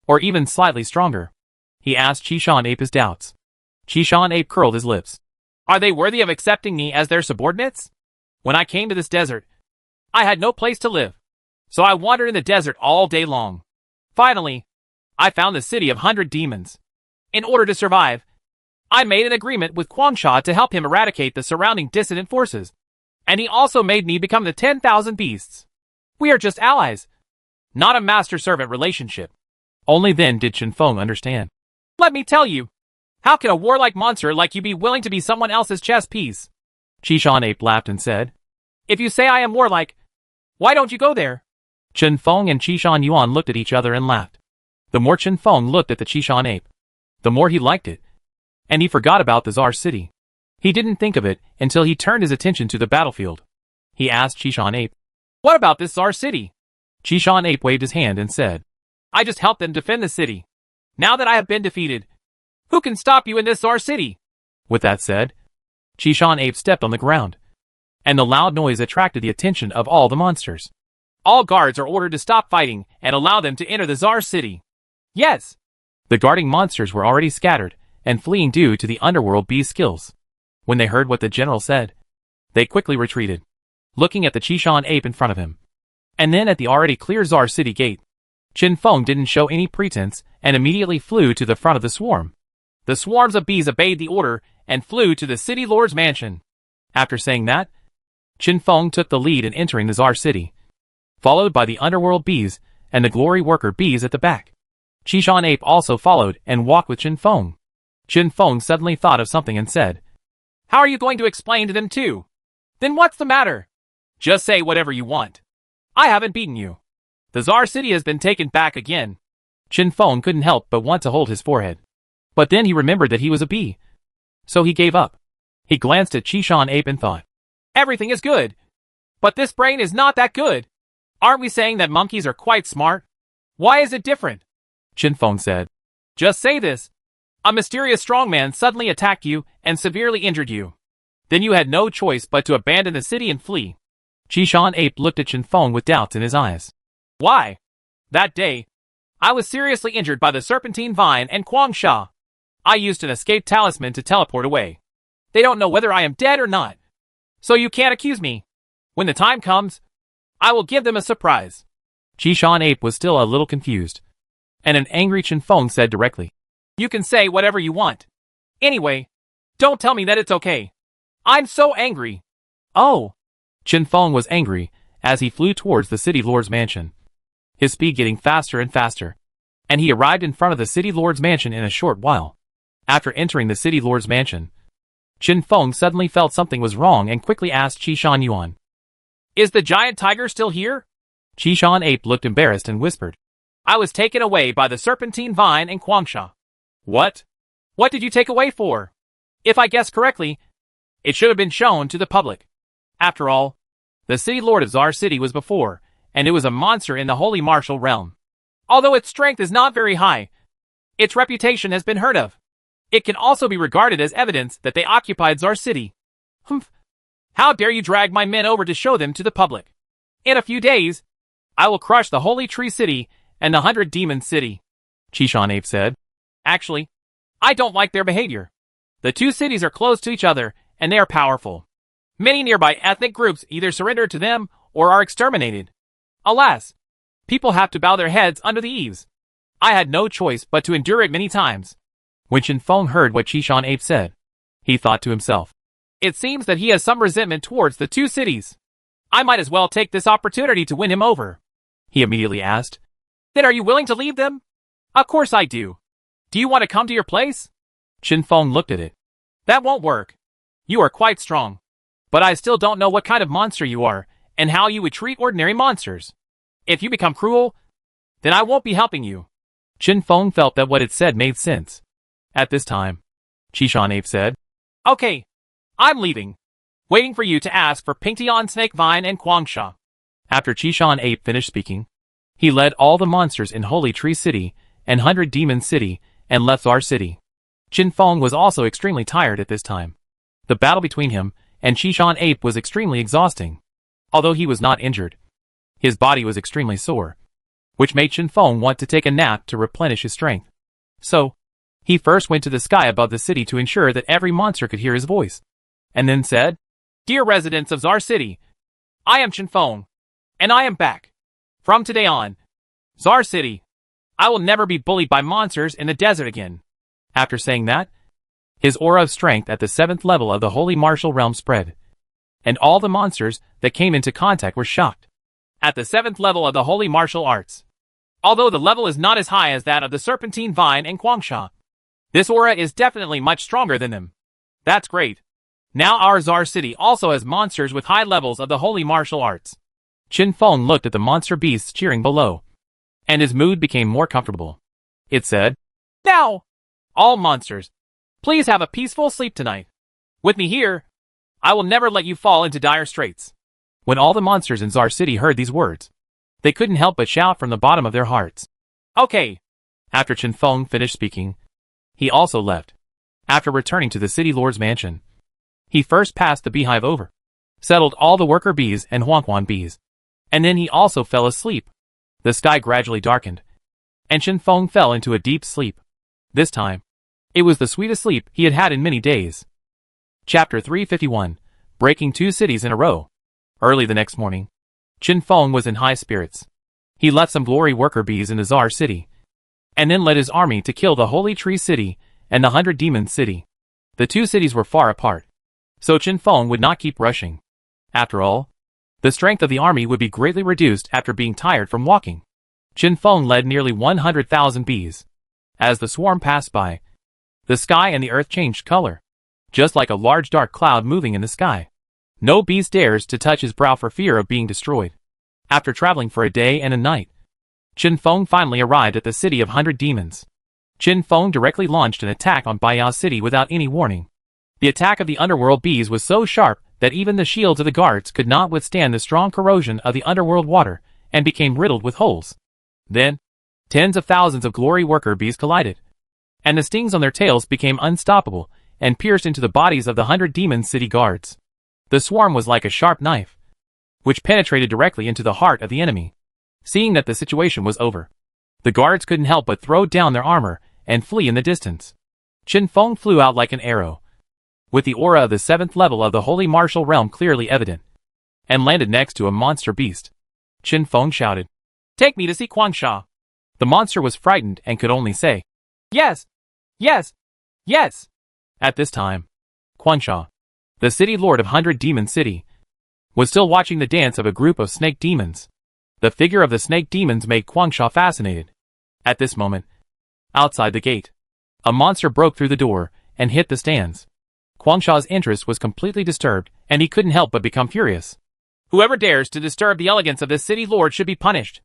or even slightly stronger. He asked Qishan Ape his doubts. Qishan Ape curled his lips. Are they worthy of accepting me as their subordinates? When I came to this desert, I had no place to live, so I wandered in the desert all day long. Finally, I found the city of 100 demons. In order to survive, I made an agreement with Kwangsha to help him eradicate the surrounding dissident forces, and he also made me become the 10,000 beasts. We are just allies, not a master-servant relationship. Only then did Chen Feng understand. Let me tell you, how can a warlike monster like you be willing to be someone else's chess piece? Qishan Ape laughed and said, If you say I am warlike, why don't you go there? Chen Feng and Qishan Yuan looked at each other and laughed. The more Chen Feng looked at the Qishan Ape, the more he liked it, and he forgot about the Tsar city. He didn't think of it until he turned his attention to the battlefield. He asked Qishan Ape, What about this Tsar city? Qishan Ape waved his hand and said, I just helped them defend the city. Now that I have been defeated, who can stop you in this Tsar city? With that said, Qishan Ape stepped on the ground, and the loud noise attracted the attention of all the monsters. All guards are ordered to stop fighting and allow them to enter the Tsar city. Yes! The guarding monsters were already scattered and fleeing due to the underworld bee's skills. When they heard what the general said, they quickly retreated, looking at the Qishan Ape in front of him, and then at the already clear Tsar city gate. Chen Feng didn't show any pretense and immediately flew to the front of the swarm. The swarms of bees obeyed the order and flew to the city lord's mansion. After saying that, Chen Feng took the lead in entering the Tsar city, followed by the underworld bees and the glory worker bees at the back. Qishan Ape also followed and walked with Chen Feng. Chen Feng suddenly thought of something and said, How are you going to explain to them too? Then what's the matter? Just say whatever you want. I haven't beaten you. The Tsar city has been taken back again. Chen Feng couldn't help but want to hold his forehead. But then he remembered that he was a bee, so he gave up. He glanced at Qishan Ape and thought, Everything is good, but this brain is not that good. Aren't we saying that monkeys are quite smart? Why is it different? Chen Feng said, Just say this. A mysterious strongman suddenly attacked you and severely injured you. Then you had no choice but to abandon the city and flee. Qishan Ape looked at Chen Feng with doubts in his eyes. Why? That day, I was seriously injured by the serpentine vine and Kwangsha. I used an escape talisman to teleport away. They don't know whether I am dead or not, so you can't accuse me. When the time comes, I will give them a surprise. Qishan Ape was still a little confused, and an angry Chen Feng said directly, You can say whatever you want. Anyway, don't tell me that it's okay. I'm so angry. Oh! Chen Feng was angry as he flew towards the city lord's mansion, his speed getting faster and faster, and he arrived in front of the city lord's mansion in a short while. After entering the city lord's mansion, Chen Feng suddenly felt something was wrong and quickly asked Qishan Yuan, Is the giant tiger still here? Qishan Ape looked embarrassed and whispered, I was taken away by the serpentine vine and Kwangsha. What? What did you take away for? If I guessed correctly, it should have been shown to the public. After all, the city lord of Tsar City was before, and it was a monster in the holy martial realm. Although its strength is not very high, its reputation has been heard of. It can also be regarded as evidence that they occupied Tsar City. Humph! How dare you drag my men over to show them to the public? In a few days, I will crush the Holy Tree City and the 100 Demon City, Qishan Ape said. Actually, I don't like their behavior. The two cities are close to each other, and they are powerful. Many nearby ethnic groups either surrender to them or are exterminated. Alas, people have to bow their heads under the eaves. I had no choice but to endure it many times. When Chen Feng heard what Qishan Ape said, he thought to himself, it seems that he has some resentment towards the two cities. I might as well take this opportunity to win him over. He immediately asked, then are you willing to leave them? Of course I do. Do you want to come to your place? Chen Feng looked at it. That won't work. You are quite strong. But I still don't know what kind of monster you are, and how you would treat ordinary monsters. If you become cruel, then I won't be helping you. Chen Feng felt that what it said made sense. At this time, Qishan Ape said, okay, I'm leaving. Waiting for you to ask for Pingtian Snake Vine and Guangsha. After Qishan Ape finished speaking, he led all the monsters in Holy Tree City and 100 Demon City and left Zar City. Chen Feng was also extremely tired at this time. The battle between him and Qishan Ape was extremely exhausting. Although he was not injured, his body was extremely sore, which made Chen Feng want to take a nap to replenish his strength. So, he first went to the sky above the city to ensure that every monster could hear his voice, and then said, dear residents of Zar City, I am Chen Feng, and I am back. From today on, Zar City, I will never be bullied by monsters in the desert again. After saying that, his aura of strength at the 7th level of the Holy Martial Realm spread, and all the monsters that came into contact were shocked. At the 7th level of the Holy Martial Arts, although the level is not as high as that of the Serpentine Vine and Guangsha, this aura is definitely much stronger than them. That's great. Now our Zar City also has monsters with high levels of the Holy Martial Arts. Chen Feng looked at the monster beasts cheering below, and his mood became more comfortable. It said, now, all monsters, please have a peaceful sleep tonight. With me here, I will never let you fall into dire straits. When all the monsters in Zar City heard these words, they couldn't help but shout from the bottom of their hearts. Okay. After Chen Feng finished speaking, he also left. After returning to the city lord's mansion, he first passed the beehive over, settled all the worker bees and Huangquan bees, and then he also fell asleep. The sky gradually darkened, and Chen Feng fell into a deep sleep. This time, it was the sweetest sleep he had had in many days. Chapter 351, Breaking 2 Cities in a Row. Early the next morning, Chen Feng was in high spirits. He left some glory worker bees in the Zar City, and then led his army to kill the Holy Tree City and the 100 Demon City. The two cities were far apart, so Chen Feng would not keep rushing. After all, the strength of the army would be greatly reduced after being tired from walking. Chen Feng led nearly 100,000 bees. As the swarm passed by, the sky and the earth changed color, just like a large dark cloud moving in the sky. No beast dares to touch his brow for fear of being destroyed. After traveling for a day and a night, Chen Feng finally arrived at the city of 100 demons. Chen Feng directly launched an attack on Baiyao City without any warning. The attack of the underworld bees was so sharp that even the shields of the guards could not withstand the strong corrosion of the underworld water and became riddled with holes. Then, tens of thousands of glory worker bees collided, and the stings on their tails became unstoppable and pierced into the bodies of the 100 demon city guards. The swarm was like a sharp knife, which penetrated directly into the heart of the enemy. Seeing that the situation was over, the guards couldn't help but throw down their armor and flee in the distance. Chen Feng flew out like an arrow, with the aura of the 7th level of the Holy Martial Realm clearly evident, and landed next to a monster beast. Chen Feng shouted, take me to see Guangsha. The monster was frightened and could only say, yes, yes, yes. At this time, Guangsha, the city lord of 100 Demon City, was still watching the dance of a group of snake demons. The figure of the snake demons made Guangsha fascinated. At this moment, outside the gate, a monster broke through the door and hit the stands. Guangsha's interest was completely disturbed, and he couldn't help but become furious. Whoever dares to disturb the elegance of this city lord should be punished.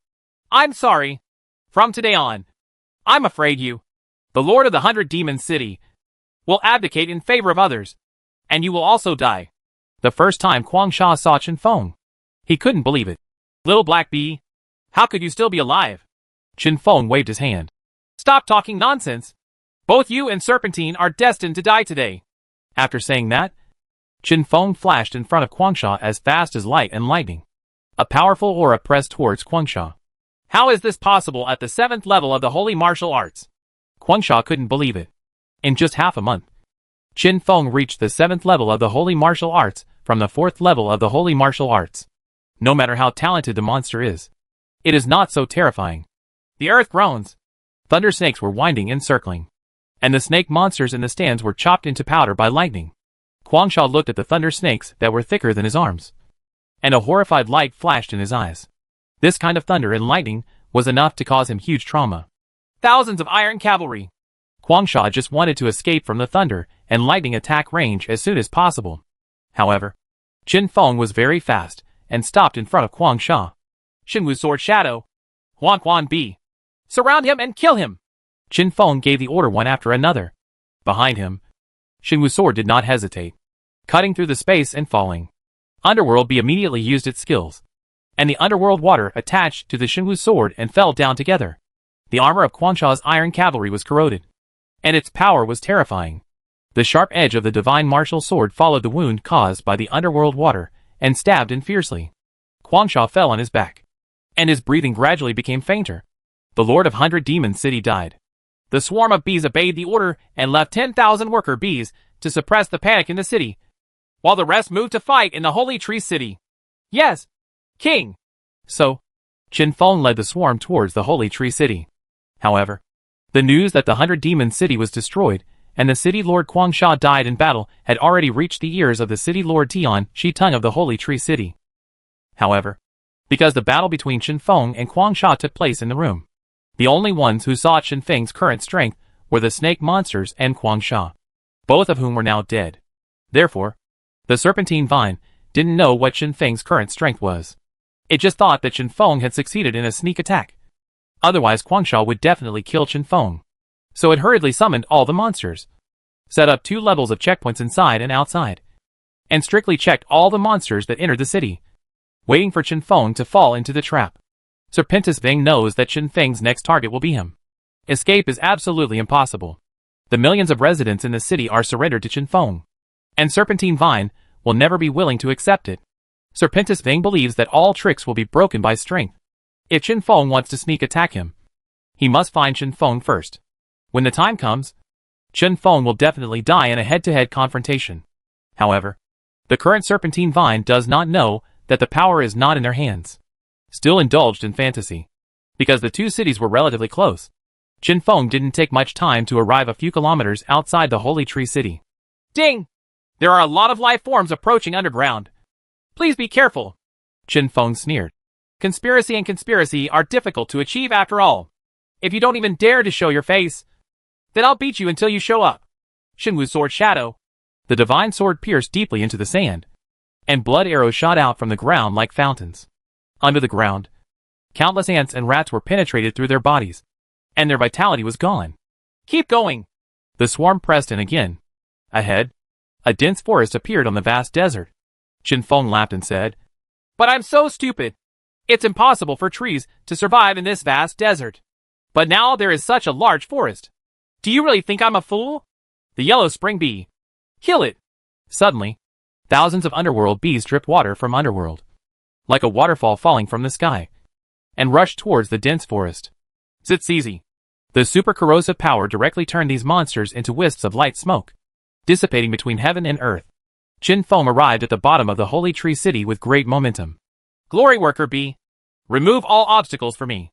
I'm sorry. From today on, I'm afraid you, the lord of the 100 Demon City, will abdicate in favor of others, and you will also die. The first time Guangsha saw Chen Feng, he couldn't believe it. Little black bee, how could you still be alive? Chen Feng waved his hand. Stop talking nonsense. Both you and Serpentine are destined to die today. After saying that, Chen Feng flashed in front of Guangsha as fast as light and lightning. A powerful aura pressed towards Guangsha. How is this possible at the 7th level of the Holy Martial Arts? Guangsha couldn't believe it. In just half a month, Qin Feng reached the 7th level of the Holy Martial Arts from the 4th level of the Holy Martial Arts. No matter how talented the monster is, it is not so terrifying. The earth groans. Thunder snakes were winding and circling, and the snake monsters in the stands were chopped into powder by lightning. Guangsha looked at the thunder snakes that were thicker than his arms, and a horrified light flashed in his eyes. This kind of thunder and lightning was enough to cause him huge trauma. Thousands of iron cavalry. Guangsha just wanted to escape from the thunder and lightning attack range as soon as possible. However, Qin Feng was very fast and stopped in front of Guangsha. Xinwu Sword Shadow. Huan Quan B. Surround him and kill him. Qin Feng gave the order one after another. Behind him, Xinwu Sword did not hesitate, cutting through the space and falling. Underworld B immediately used its skills, and the underworld water attached to the Xinwu Sword and fell down together. The armor of Guangsha's iron cavalry was corroded, and its power was terrifying. The sharp edge of the divine martial sword followed the wound caused by the underworld water and stabbed in fiercely. Guangsha fell on his back, and his breathing gradually became fainter. The Lord of 100 Demon City died. The swarm of bees obeyed the order and left 10,000 worker bees to suppress the panic in the city, while the rest moved to fight in the Holy Tree City. Yes, King. So, Qin Feng led the swarm towards the Holy Tree City. However, the news that the 100 Demon City was destroyed and the city lord Guangsha died in battle had already reached the ears of the city lord Tian Shitung of the Holy Tree City. However, because the battle between Qin Feng and Guangsha took place in the room, the only ones who saw Qin Feng's current strength were the snake monsters and Guangsha, both of whom were now dead. Therefore, the Serpentine Vine didn't know what Qin Feng's current strength was. It just thought that Qin Feng had succeeded in a sneak attack. Otherwise Guangsha would definitely kill Qin Feng. So it hurriedly summoned all the monsters, set up 2 levels of checkpoints inside and outside, and strictly checked all the monsters that entered the city, waiting for Qin Feng to fall into the trap. Serpentis Ving knows that Qin Feng's next target will be him. Escape is absolutely impossible. The millions of residents in the city are surrendered to Qin Feng, and Serpentine Vine will never be willing to accept it. Serpentis Ving believes that all tricks will be broken by strength. If Qin Feng wants to sneak attack him, he must find Qin Feng first. When the time comes, Qin Feng will definitely die in a head-to-head confrontation. However, the current Serpentine Vine does not know that the power is not in their hands. Still indulged in fantasy. Because the 2 cities were relatively close, Qin Feng didn't take much time to arrive a few kilometers outside the Holy Tree City. Ding! There are a lot of life forms approaching underground. Please be careful. Qin Feng sneered. Conspiracy and conspiracy are difficult to achieve after all. If you don't even dare to show your face, then I'll beat you until you show up. Xinwu Sword Shadow. The divine sword pierced deeply into the sand, and blood arrows shot out from the ground like fountains. Under the ground, countless ants and rats were penetrated through their bodies, and their vitality was gone. Keep going. The swarm pressed in again. Ahead, a dense forest appeared on the vast desert. Qin Feng laughed and said, But I'm so stupid. It's impossible for trees to survive in this vast desert. But now there is such a large forest. Do you really think I'm a fool? The yellow spring bee. Kill it. Suddenly, thousands of underworld bees dripped water from underworld, like a waterfall falling from the sky, and rushed towards the dense forest. Zitsizi. The super corrosive power directly turned these monsters into wisps of light smoke, dissipating between heaven and earth. Qin Feng arrived at the bottom of the Holy Tree City with great momentum. Glory Worker Bee, remove all obstacles for me.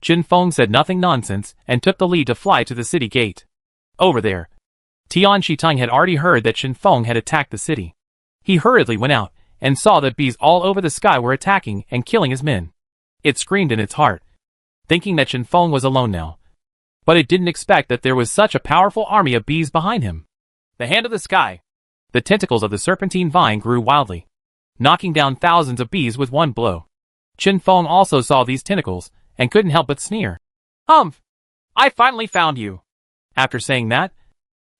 Qin Feng said nothing nonsense and took the lead to fly to the city gate. Over there, Tian Shitung had already heard that Qin Feng had attacked the city. He hurriedly went out and saw that bees all over the sky were attacking and killing his men. It screamed in its heart, thinking that Qin Feng was alone now. But it didn't expect that there was such a powerful army of bees behind him. The hand of the sky. The tentacles of the Serpentine Vine grew wildly, knocking down thousands of bees with one blow. Qin Feng also saw these tentacles and couldn't help but sneer. Humph! I finally found you. After saying that,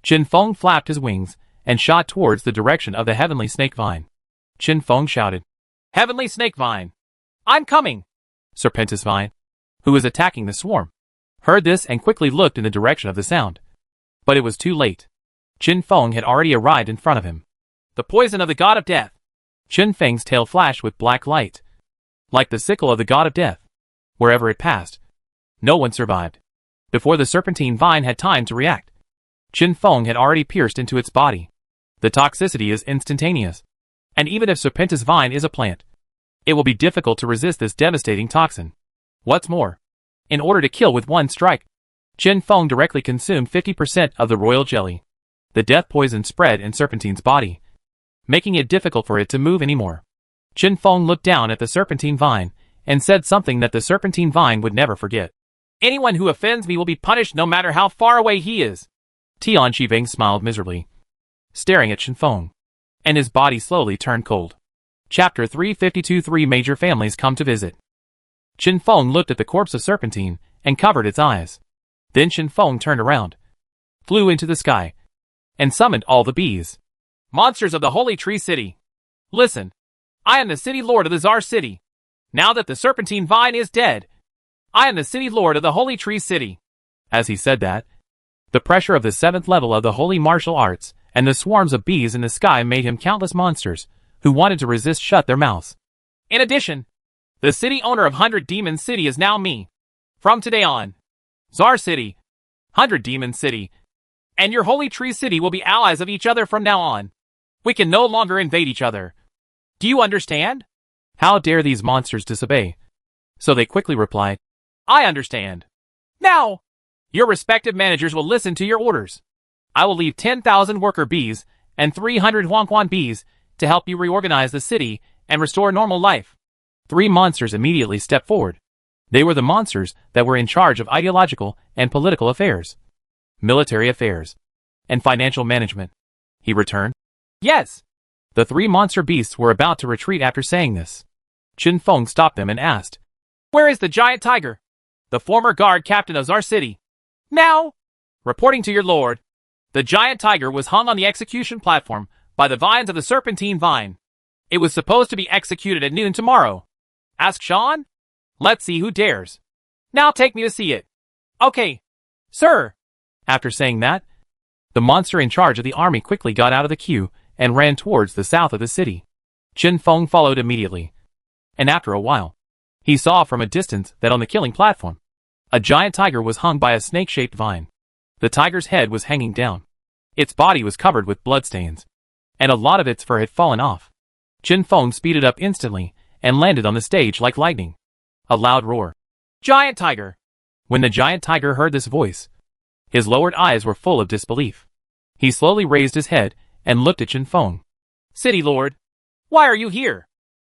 Qin Feng flapped his wings and shot towards the direction of the Heavenly Snake Vine. Qin Feng shouted, Heavenly Snake Vine! I'm coming! Serpentis Vine, who was attacking the swarm, heard this and quickly looked in the direction of the sound. But it was too late. Qin Feng had already arrived in front of him. The poison of the God of Death. Qin Feng's tail flashed with black light, like the sickle of the God of Death. Wherever it passed, no one survived. Before the Serpentine Vine had time to react, Qin Feng had already pierced into its body. The toxicity is instantaneous. And even if Serpentis vine is a plant, it will be difficult to resist this devastating toxin. What's more, in order to kill with one strike, Qin Feng directly consumed 50% of the royal jelly. The death poison spread in Serpentine's body, making it difficult for it to move anymore. Qin Feng looked down at the serpentine vine and said something that the serpentine vine would never forget. Anyone who offends me will be punished no matter how far away he is. Tian Shiveng smiled miserably, staring at Qin Feng, and his body slowly turned cold. Chapter 352. 3 major families come to visit. Qin Feng looked at the corpse of Serpentine and covered its eyes. Then Qin Feng turned around, flew into the sky, and summoned all the bees. Monsters of the Holy Tree City, listen. I am the city lord of the Czar City. Now that the Serpentine vine is dead, I am the city lord of the Holy Tree City. As he said that, the pressure of the 7th level of the holy martial arts and the swarms of bees in the sky made him countless monsters who wanted to resist shut their mouths. In addition, the city owner of 100 Demon City is now me. From today on, Czar City, 100 Demon City, and your Holy Tree City will be allies of each other from now on. We can no longer invade each other. Do you understand? How dare these monsters disobey? So they quickly replied, I understand. Now, your respective managers will listen to your orders. I will leave 10,000 worker bees and 300 Huangquan bees to help you reorganize the city and restore normal life. 3 monsters immediately stepped forward. They were the monsters that were in charge of ideological and political affairs, military affairs, and financial management. He returned. Yes. The 3 monster beasts were about to retreat after saying this. Qin Feng stopped them and asked, Where is the giant tiger? The former guard captain of Czar City. Now, reporting to your lord, the giant tiger was hung on the execution platform by the vines of the serpentine vine. It was supposed to be executed at noon tomorrow. Ask Sean? Let's see who dares. Now take me to see it. Okay, sir. After saying that, the monster in charge of the army quickly got out of the queue and ran towards the south of the city. Qin Feng followed immediately. And after a while, he saw from a distance that on the killing platform, a giant tiger was hung by a snake-shaped vine. The tiger's head was hanging down. Its body was covered with bloodstains, and a lot of its fur had fallen off. Qin Feng speeded up instantly and landed on the stage like lightning. A loud roar. Giant tiger! When the giant tiger heard this voice, his lowered eyes were full of disbelief. He slowly raised his head and looked at Qin Feng. City Lord, why are you here?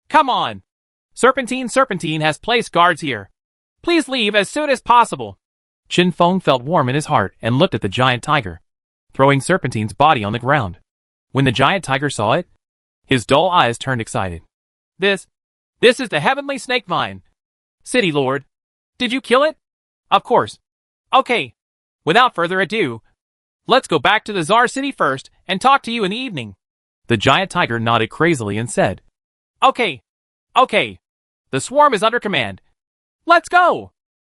Come on! Serpentine has placed guards here. Please leave as soon as possible. Qin Feng felt warm in his heart and looked at the giant tiger, throwing Serpentine's body on the ground. When the giant tiger saw it, his dull eyes turned excited. This is the heavenly snake vine. City Lord, did you kill it? Of course. Okay. Without further ado, let's go back to the Czar City first and talk to you in the evening. The giant tiger nodded crazily and said, Okay. The swarm is under command. Let's go!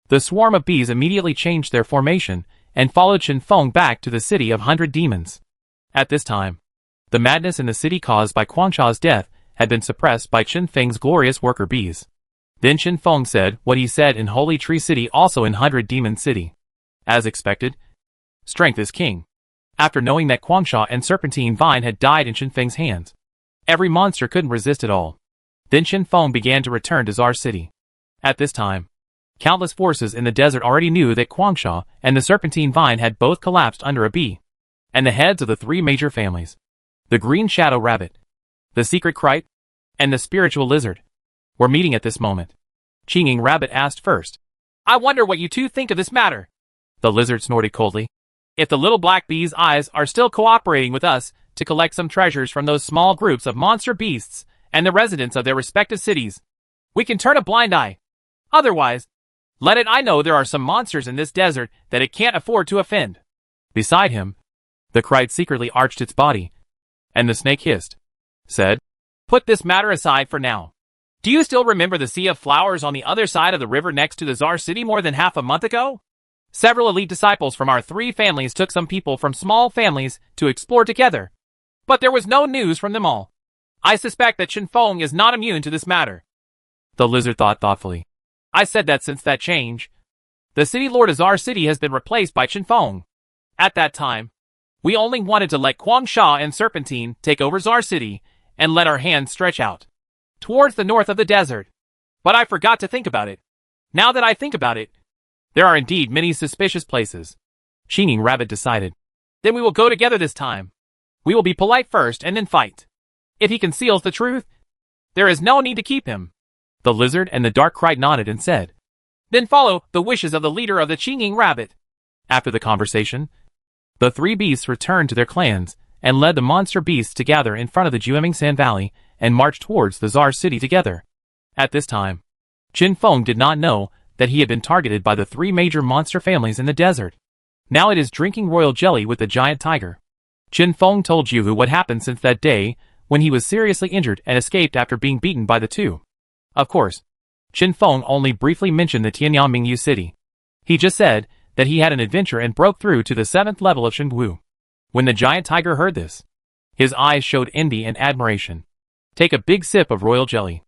The swarm of bees immediately changed their formation and followed Qin Feng back to the city of 100 demons. At this time, the madness in the city caused by Guangsha's death had been suppressed by Qin Feng's glorious worker bees. Then Qin Feng said what he said in Holy Tree City, also in 100 Demon City. As expected, strength is king. After knowing that Guangsha and Serpentine Vine had died in Qin Feng's hands, every monster couldn't resist it all. Then Qin Feng began to return to Czar City. At this time, countless forces in the desert already knew that Guangsha and the Serpentine Vine had both collapsed under a bee. And the heads of the 3 major families, the Green Shadow Rabbit, the Secret Krite, and the Spiritual Lizard, were meeting at this moment. Chinging Rabbit asked first, I wonder what you two think of this matter. The lizard snorted coldly. If the little black bee's eyes are still cooperating with us to collect some treasures from those small groups of monster beasts and the residents of their respective cities, we can turn a blind eye. Otherwise, I know there are some monsters in this desert that it can't afford to offend. Beside him, the Krite secretly arched its body, and the snake hissed, said, Put this matter aside for now. Do you still remember the sea of flowers on the other side of the river next to the Czar City more than half a month ago? Several elite disciples from our 3 families took some people from small families to explore together. But there was no news from them all. I suspect that Qin Feng is not immune to this matter. The lizard thought thoughtfully. I said that since that change, the city lord of Czar City has been replaced by Qin Feng. At that time, We only wanted to let Guangsha and Serpentine take over Czar City and let our hands stretch out towards the north of the desert. But I forgot to think about it. Now that I think about it, there are indeed many suspicious places. Chinging Rabbit decided. Then we will go together this time. We will be polite first and then fight. If he conceals the truth, there is no need to keep him. The lizard and the dark cried nodded and said, then follow the wishes of the leader of the Chinging Rabbit. After the conversation, the three beasts returned to their clans and led the monster beasts to gather in front of the Jueming Sand Valley and marched towards the Czar City together. At this time, Qin Feng did not know that he had been targeted by the three major monster families in the desert. Now it is drinking royal jelly with the giant tiger. Qin Feng told Juhu what happened since that day when he was seriously injured and escaped after being beaten by the two. Of course, Qin Feng only briefly mentioned the Tianyang Mingyu city. He just said that he had an adventure and broke through to the 7th level of Shenwu. When the giant tiger heard this, his eyes showed envy and admiration. Take a big sip of royal jelly.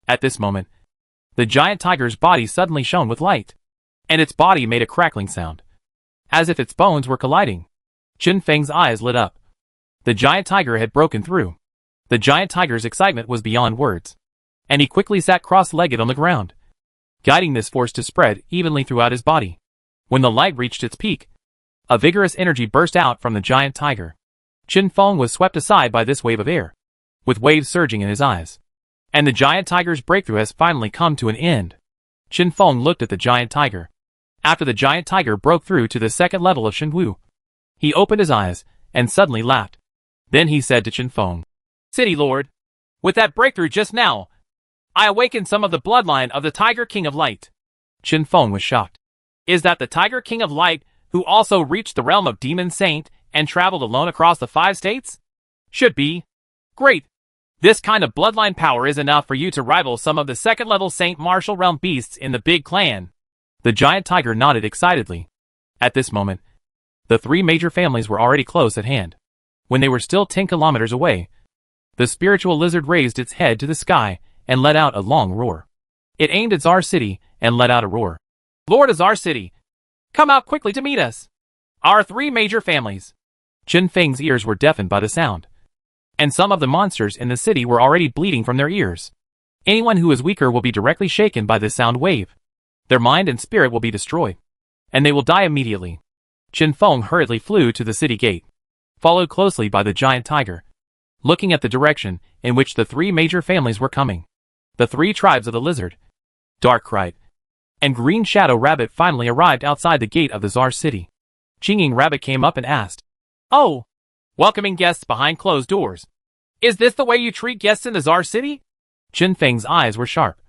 At this moment, the giant tiger's body suddenly shone with light, and its body made a crackling sound, as if its bones were colliding. Qin Feng's eyes lit up. The giant tiger had broken through. The giant tiger's excitement was beyond words, and he quickly sat cross-legged on the ground, guiding this force to spread evenly throughout his body. When the light reached its peak, a vigorous energy burst out from the giant tiger. Qin Feng was swept aside by this wave of air, with waves surging in his eyes. And the giant tiger's breakthrough has finally come to an end. Qin Feng looked at the giant tiger. After the giant tiger broke through to the 2nd level of Shenwu, he opened his eyes and suddenly laughed. Then he said to Qin Feng, City Lord, with that breakthrough just now, I awakened some of the bloodline of the Tiger King of Light. Qin Feng was shocked. Is that the Tiger King of Light who also reached the realm of Demon Saint and traveled alone across the 5 states? Should be. Great. This kind of bloodline power is enough for you to rival some of the 2nd level Saint Martial Realm beasts in the big clan. The giant tiger nodded excitedly. At this moment, the three major families were already close at hand. When they were still 10 kilometers away, the spiritual lizard raised its head to the sky and let out a long roar. It aimed at Czar City and let out a roar. Lord of Czar City, come out quickly to meet us. Our three major families. Qin Feng's ears were deafened by the sound, and some of the monsters in the city were already bleeding from their ears. Anyone who is weaker will be directly shaken by this sound wave. Their mind and spirit will be destroyed, and they will die immediately. Qin Feng hurriedly flew to the city gate, followed closely by the giant tiger, looking at the direction in which the three major families were coming. The three tribes of the lizard, Dark Cried, and Green Shadow Rabbit finally arrived outside the gate of the Czar City. Chinging Rabbit came up and asked, Oh, welcoming guests behind closed doors. Is this the way you treat guests in the Czar City? Qin Feng's eyes were sharp,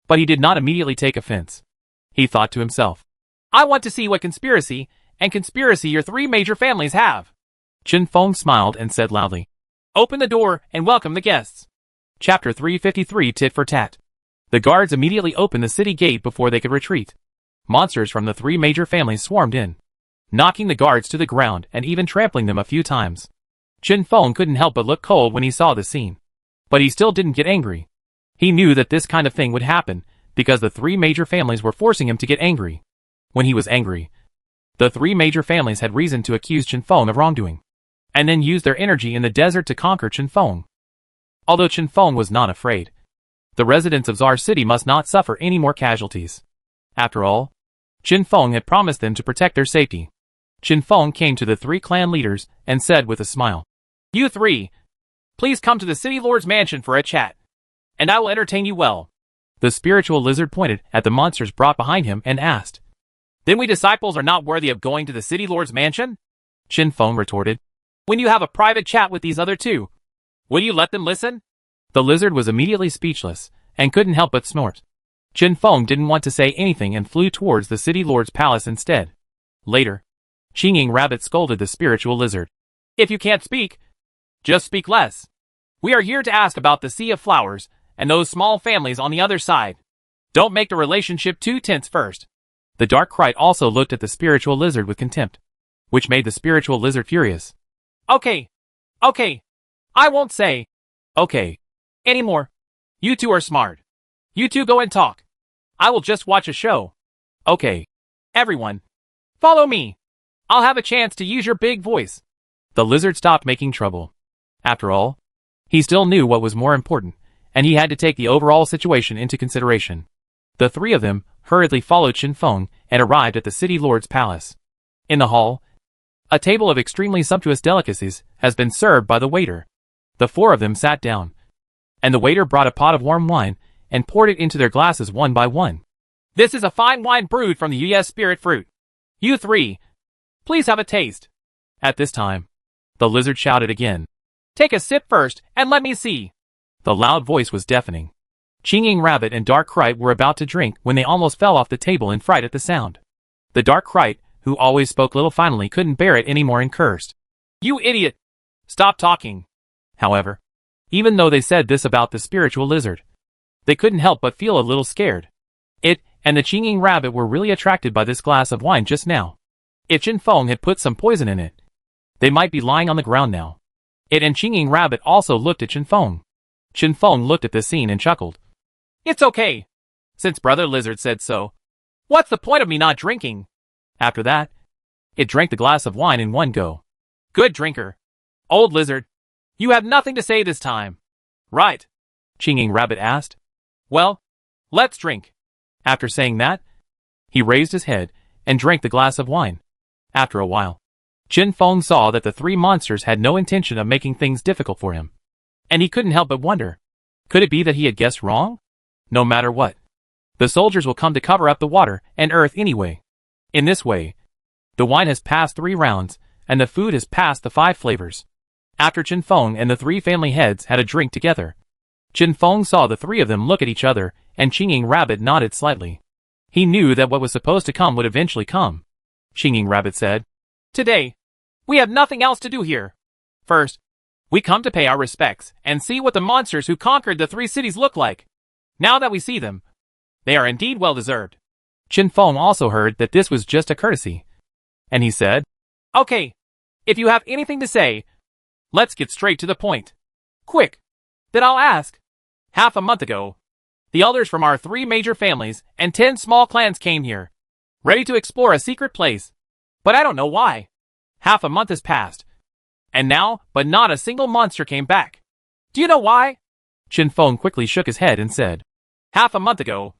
but he did not immediately take offense. He thought to himself, I want to see what conspiracy your three major families have. Qin Feng smiled and said loudly, Open the door and welcome the guests. Chapter 353 Tit for Tat. The guards immediately opened the city gate before they could retreat. Monsters from the three major families swarmed in, knocking the guards to the ground and even trampling them a few times. Qin Feng couldn't help but look cold when he saw the scene. But he still didn't get angry. He knew that this kind of thing would happen because the three major families were forcing him to get angry. When he was angry, the three major families had reason to accuse Qin Feng of wrongdoing, and then use their energy in the desert to conquer Qin Feng. Although Qin Feng was not afraid, the residents of Czar City must not suffer any more casualties. After all, Qin Feng had promised them to protect their safety. Qin Feng came to the three clan leaders and said with a smile, You three, please come to the city lord's mansion for a chat, and I will entertain you well. The spiritual lizard pointed at the monsters brought behind him and asked, Then we disciples are not worthy of going to the city lord's mansion? Qin Feng retorted, When you have a private chat with these other two, will you let them listen? The lizard was immediately speechless and couldn't help but snort. Qin Feng didn't want to say anything and flew towards the city lord's palace instead. Later, Chinging Rabbit scolded the spiritual lizard. If you can't speak, just speak less. We are here to ask about the Sea of Flowers and those small families on the other side. Don't make the relationship too tense first. The Dark Cried also looked at the spiritual lizard with contempt, which made the spiritual lizard furious. Okay. I won't say okay anymore. You two are smart. You two go and talk. I will just watch a show. Okay. Everyone, follow me. I'll have a chance to use your big voice. The lizard stopped making trouble. After all, he still knew what was more important, and he had to take the overall situation into consideration. The three of them hurriedly followed Qin Feng and arrived at the city lord's palace. In the hall, a table of extremely sumptuous delicacies has been served by the waiter. The four of them sat down, and the waiter brought a pot of warm wine and poured it into their glasses one by one. "This is a fine wine brewed from the U.S. spirit fruit. You three, please have a taste." At this time, the lizard shouted again, "Take a sip first and let me see." The loud voice was deafening. Chinging Rabbit and Dark Krite were about to drink when they almost fell off the table in fright at the sound. The Dark Krite, who always spoke little, finally couldn't bear it anymore and cursed, "You idiot! Stop talking." However, even though they said this about the spiritual lizard, they couldn't help but feel a little scared. It and the Chinging Rabbit were really attracted by this glass of wine just now. If Qin Feng had put some poison in it, they might be lying on the ground now. It and Chinging Rabbit also looked at Qin Feng. Qin Feng looked at the scene and chuckled. "It's okay, since Brother Lizard said so. What's the point of me not drinking?" After that, it drank the glass of wine in one go. "Good drinker. Old Lizard, you have nothing to say this time, right?" Chinging Rabbit asked. "Well, let's drink." After saying that, he raised his head and drank the glass of wine. After a while, Qin Feng saw that the three monsters had no intention of making things difficult for him, and he couldn't help but wonder, could it be that he had guessed wrong? No matter what, the soldiers will come to cover up the water and earth anyway. In this way, the wine has passed 3 rounds, and the food has passed the 5 flavors. After Qin Feng and the 3 family heads had a drink together, Qin Feng saw the 3 of them look at each other, and Chinging Rabbit nodded slightly. He knew that what was supposed to come would eventually come. Chinging Rabbit said, "Today, we have nothing else to do here. First, we come to pay our respects and see what the monsters who conquered the 3 cities look like. Now that we see them, they are indeed well deserved." Qin Feng also heard that this was just a courtesy, and he said, "Okay, if you have anything to say, let's get straight to the point. Quick, then I'll ask. Half a month ago, the elders from our 3 major families and 10 small clans came here, ready to explore a secret place. But I don't know why. Half a month has passed, and now, but not a single monster came back. Do you know why?" Qin Feng quickly shook his head and said, "Half a month ago,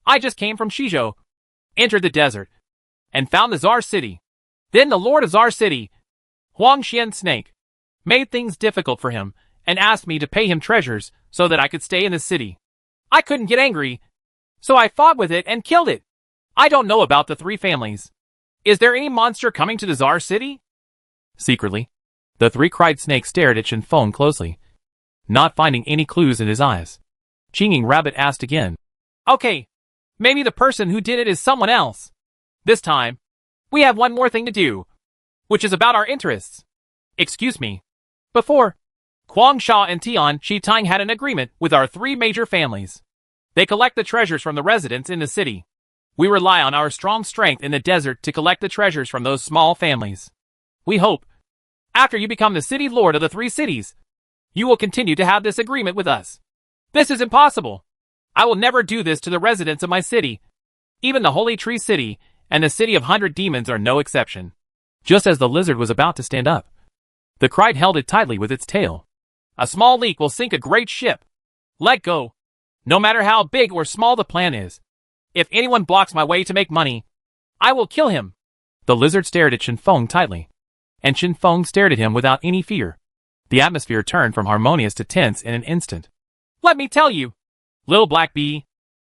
I just came from Shizhou, entered the desert, and found the Czar City. Then the Lord of Czar City, Huang Xian Snake, made things difficult for him and asked me to pay him treasures so that I could stay in the city. I couldn't get angry, so I fought with it and killed it. I don't know about the 3 families. Is there any monster coming to the Czar City?" Secretly, the 3 cried snakes stared at Qin Feng closely, not finding any clues in his eyes. Chinging Rabbit asked again, "Okay, maybe the person who did it is someone else. This time, we have one more thing to do, which is about our interests. Excuse me. Before, Huang Sha and Tian Shitang had an agreement with our 3 major families. They collect the treasures from the residents in the city. We rely on our strong strength in the desert to collect the treasures from those small families. We hope, after you become the city lord of the 3 cities, you will continue to have this agreement with us. This is impossible. I will never do this to the residents of my city. Even the Holy Tree City and the City of 100 Demons are no exception." Just as the lizard was about to stand up, the Krite held it tightly with its tail. "A small leak will sink a great ship. Let go. No matter how big or small the plan is. If anyone blocks my way to make money, I will kill him." The lizard stared at Qin Feng tightly, and Qin Feng stared at him without any fear. The atmosphere turned from harmonious to tense in an instant. "Let me tell you, little black bee,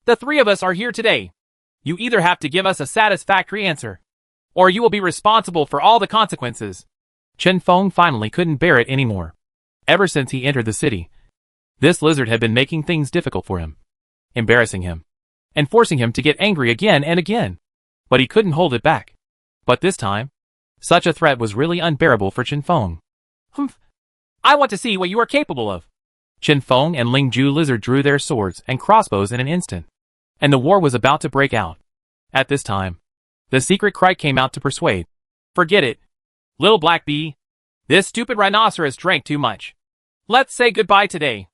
the 3 of us are here today. You either have to give us a satisfactory answer, or you will be responsible for all the consequences." Qin Feng finally couldn't bear it anymore. Ever since he entered the city, this lizard had been making things difficult for him, embarrassing him, and forcing him to get angry again and again. But he couldn't hold it back. But this time, such a threat was really unbearable for Qin Feng. "Humph! I want to see what you are capable of." Qin Feng and Ling Ju Lizard drew their swords and crossbows in an instant, and the war was about to break out. At this time, the secret Krite came out to persuade. "Forget it, little black bee. This stupid rhinoceros drank too much. Let's say goodbye today.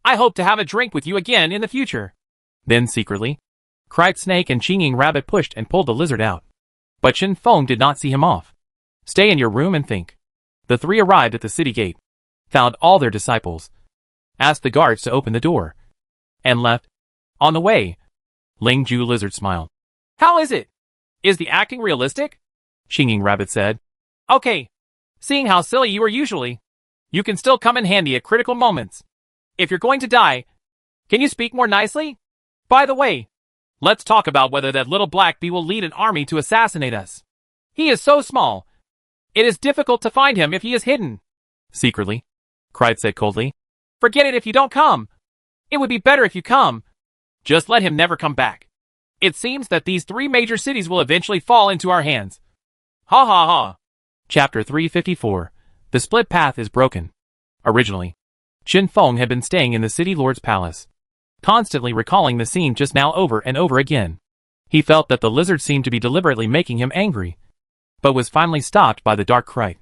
I hope to have a drink with you again in the future." Then secretly, Krite Snake and Chinging Rabbit pushed and pulled the lizard out. But Qin Feng did not see him off. "Stay in your room and think." The three arrived at the city gate, found all their disciples, asked the guards to open the door, and left. On the way, Ling Ju Lizard smiled. How is it? Is the acting realistic? Chinging Rabbit said. Okay. Seeing how silly you are usually, you can still come in handy at critical moments. If you're going to die, can you speak more nicely? By the way, let's talk about whether that little black bee will lead an army to assassinate us. He is so small. It is difficult to find him if he is hidden. Secretly, cried said coldly. Forget it if you don't come. It would be better if you come. Just let him never come back. It seems that these three major cities will eventually fall into our hands. Ha ha ha. Chapter 354. The Split Path is Broken. Originally, Qin Feng had been staying in the city lord's palace, constantly recalling the scene just now over and over again. He felt that the lizard seemed to be deliberately making him angry, but was finally stopped by the dark Krite.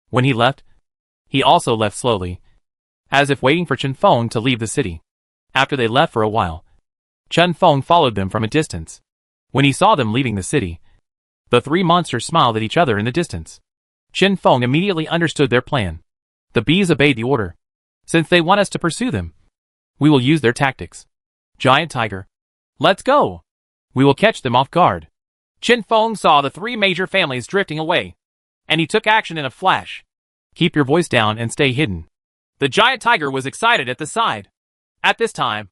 When he left, he also left slowly, as if waiting for Qin Feng to leave the city. After they left for a while, Qin Feng followed them from a distance. When he saw them leaving the city, the three monsters smiled at each other in the distance. Qin Feng immediately understood their plan. The bees obeyed the order. Since they want us to pursue them, we will use their tactics. Giant Tiger, let's go. We will catch them off guard. Qin Feng saw the three major families drifting away, and he took action in a flash. Keep your voice down and stay hidden. The Giant Tiger was excited at the side. At this time,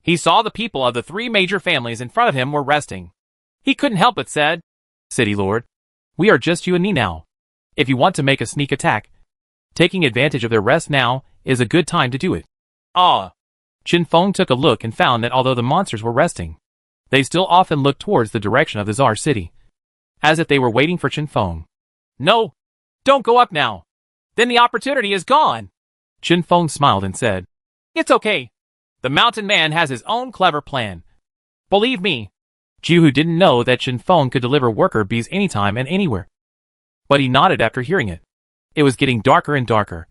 he saw the people of the three major families in front of him were resting. He couldn't help but said, City Lord, we are just you and me now. If you want to make a sneak attack, taking advantage of their rest now is a good time to do it. Ah. Qin Feng took a look and found that although the monsters were resting, they still often looked towards the direction of the Tsar city, as if they were waiting for Qin Feng. No, don't go up now. Then the opportunity is gone. Qin Feng smiled and said, It's okay. The mountain man has his own clever plan. Believe me. Jihu didn't know that Qin Feng could deliver worker bees anytime and anywhere. But he nodded after hearing it. It was getting darker and darker,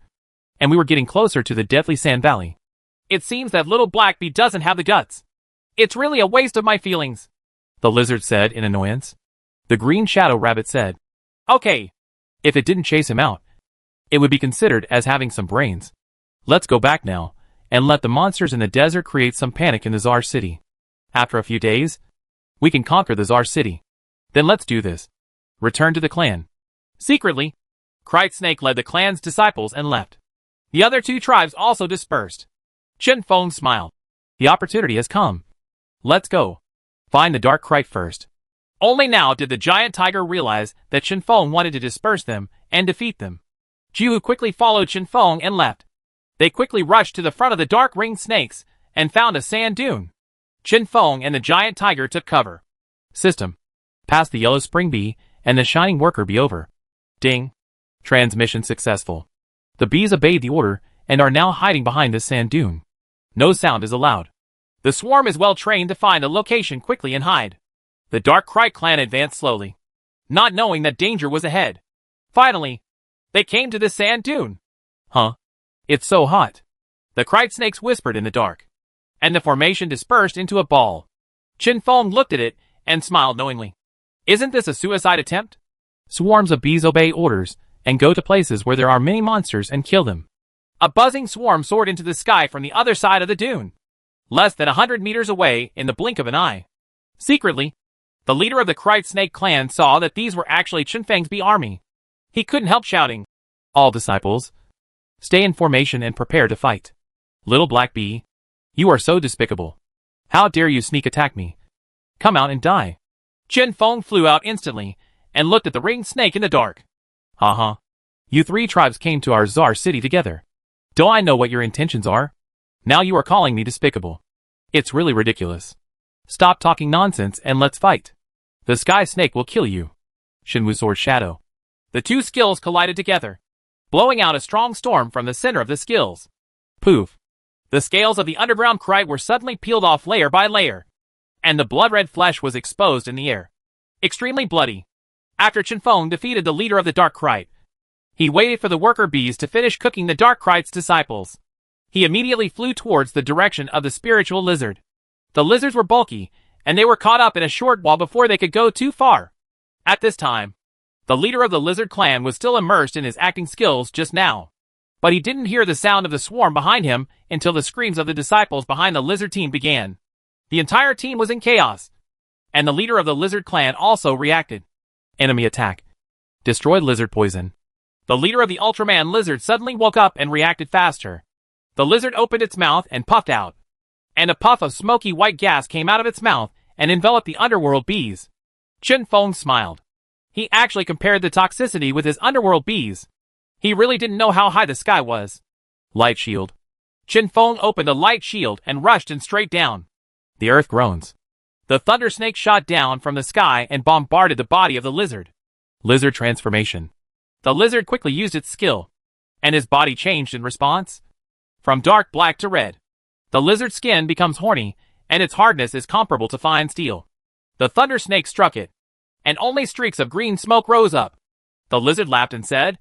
and we were getting closer to the deadly sand valley. It seems that little black bee doesn't have the guts. It's really a waste of my feelings, the lizard said in annoyance. The green shadow rabbit said, Okay. If it didn't chase him out, it would be considered as having some brains. Let's go back now, and let the monsters in the desert create some panic in the Tsar city. After a few days, we can conquer the Tsar city. Then let's do this. Return to the clan. Secretly, Krite Snake led the clan's disciples and left. The other two tribes also dispersed. Qin Feng smiled. The opportunity has come. Let's go. Find the dark Krite first. Only now did the Giant Tiger realize that Qin Feng wanted to disperse them and defeat them. Jihu quickly followed Qin Feng and left. They quickly rushed to the front of the dark ringed snakes and found a sand dune. Qin Feng and the Giant Tiger took cover. System. Pass the yellow spring bee and the shining worker bee over. Ding. Transmission successful. The bees obeyed the order and are now hiding behind this sand dune. No sound is allowed. The swarm is well trained to find a location quickly and hide. The Dark Krite clan advanced slowly, not knowing that danger was ahead. Finally, they came to the sand dune. Huh? It's so hot. The Krite snakes whispered in the dark, and the formation dispersed into a ball. Qin Feng looked at it and smiled knowingly. Isn't this a suicide attempt? Swarms of bees obey orders and go to places where there are many monsters and kill them. A buzzing swarm soared into the sky from the other side of the dune, less than 100 meters away in the blink of an eye. Secretly, the leader of the Krite Snake clan saw that these were actually Qin Feng's bee army. He couldn't help shouting, All disciples, stay in formation and prepare to fight. Little black bee, you are so despicable. How dare you sneak attack me? Come out and die. Qin Feng flew out instantly and looked at the ringed snake in the dark. Ha. You three tribes came to our Tsar city together. Don't I know what your intentions are? Now you are calling me despicable. It's really ridiculous. Stop talking nonsense and let's fight. The sky snake will kill you. Shenwu Sword Shadow. The two skills collided together, blowing out a strong storm from the center of the skills. Poof. The scales of the underground Krite were suddenly peeled off layer by layer, and the blood-red flesh was exposed in the air. Extremely bloody. After Qin Feng defeated the leader of the Dark Krite, he waited for the worker bees to finish cooking the Dark Krite's disciples. He immediately flew towards the direction of the spiritual lizard. The lizards were bulky, and they were caught up in a short wall before they could go too far. At this time, The leader of the lizard clan was still immersed in his acting skills just now. But he didn't hear the sound of the swarm behind him until the screams of the disciples behind the lizard team began. The entire team was in chaos. And the leader of the lizard clan also reacted. Enemy attack. Destroyed lizard poison. The leader of the Ultraman lizard suddenly woke up and reacted faster. The lizard opened its mouth and puffed out. And a puff of smoky white gas came out of its mouth and enveloped the underworld bees. Chen Feng smiled. He actually compared the toxicity with his underworld bees. He really didn't know how high the sky was. Light shield. Chen Feng opened a light shield and rushed in straight down. The earth groans. The thunder snake shot down from the sky and bombarded the body of the lizard. Lizard transformation. The lizard quickly used its skill. And his body changed in response. From dark black to red. The lizard's skin becomes horny, and its hardness is comparable to fine steel. The thunder snake struck it. And only streaks of green smoke rose up. The lizard laughed and said,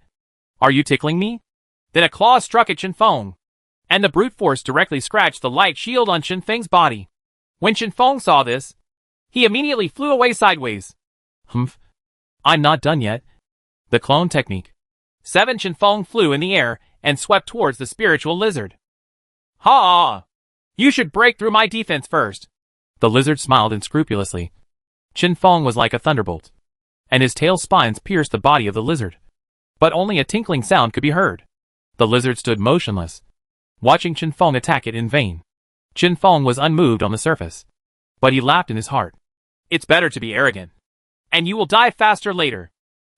"Are you tickling me?" Then a claw struck at Chen Feng. And the brute force directly scratched the light shield on Chen Feng's body. When Chen Feng saw this, he immediately flew away sideways. Humph. I'm not done yet. The clone technique. 7 Chen Feng flew in the air and swept towards the spiritual lizard. Ha! You should break through my defense first. The lizard smiled unscrupulously. Chen Feng was like a thunderbolt. And his tail spines pierced the body of the lizard. But only a tinkling sound could be heard. The lizard stood motionless, watching Chen Feng attack it in vain. Chen Feng was unmoved on the surface. But he laughed in his heart. It's better to be arrogant. And you will die faster later.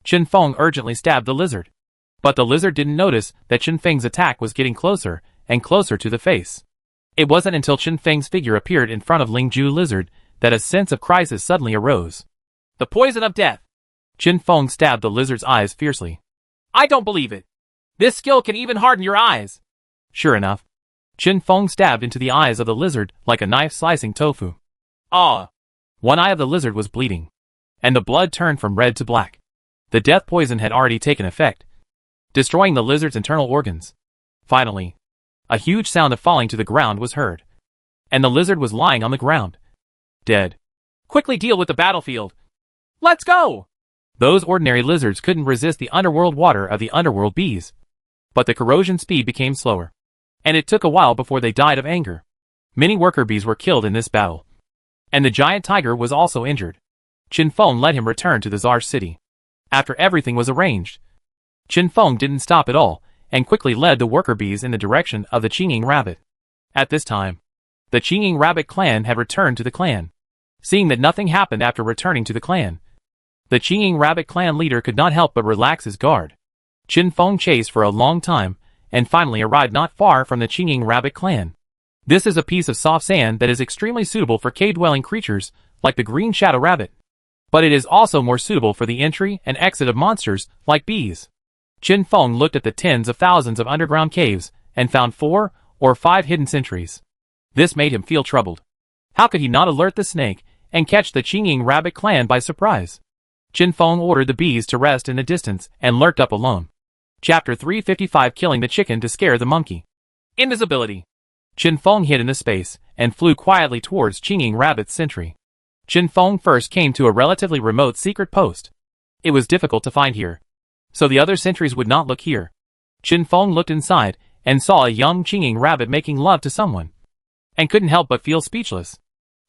Chen Feng urgently stabbed the lizard. But the lizard didn't notice that Chen Feng's attack was getting closer and closer to the face. It wasn't until Chen Feng's figure appeared in front of Lingju lizard that a sense of crisis suddenly arose. The poison of death. Chen Feng stabbed the lizard's eyes fiercely. I don't believe it. This skill can even harden your eyes. Sure enough. Chen Feng stabbed into the eyes of the lizard like a knife slicing tofu. Ah! One eye of the lizard was bleeding. And the blood turned from red to black. The death poison had already taken effect, destroying the lizard's internal organs. Finally, a huge sound of falling to the ground was heard. And the lizard was lying on the ground. Dead. Quickly deal with the battlefield. Let's go! Those ordinary lizards couldn't resist the underworld water of the underworld bees. But the corrosion speed became slower. And it took a while before they died of anger. Many worker bees were killed in this battle. And the giant tiger was also injured. Chen Feng let him return to the Tsar's city. After everything was arranged, Chen Feng didn't stop at all, and quickly led the worker bees in the direction of the Qingyin rabbit. At this time, the Qingyin rabbit clan had returned to the clan. Seeing that nothing happened after returning to the clan, the Qingyin rabbit clan leader could not help but relax his guard. Chen Feng chased for a long time, and finally arrived not far from the Qingyin rabbit clan. This is a piece of soft sand that is extremely suitable for cave-dwelling creatures, like the green shadow rabbit. But it is also more suitable for the entry and exit of monsters, like bees. Chen Feng looked at the tens of thousands of underground caves, and found 4 or 5 hidden sentries. This made him feel troubled. How could he not alert the snake, and catch the Qingyin rabbit clan by surprise? Chen Feng ordered the bees to rest in the distance, and lurked up alone. Chapter 355 Killing the Chicken to Scare the Monkey. Invisibility. Chen Feng hid in the space, and flew quietly towards Qingyin rabbit's sentry. Chen Feng first came to a relatively remote secret post. It was difficult to find here, so the other sentries would not look here. Chen Feng looked inside, and saw a young Qingyin rabbit making love to someone, and couldn't help but feel speechless.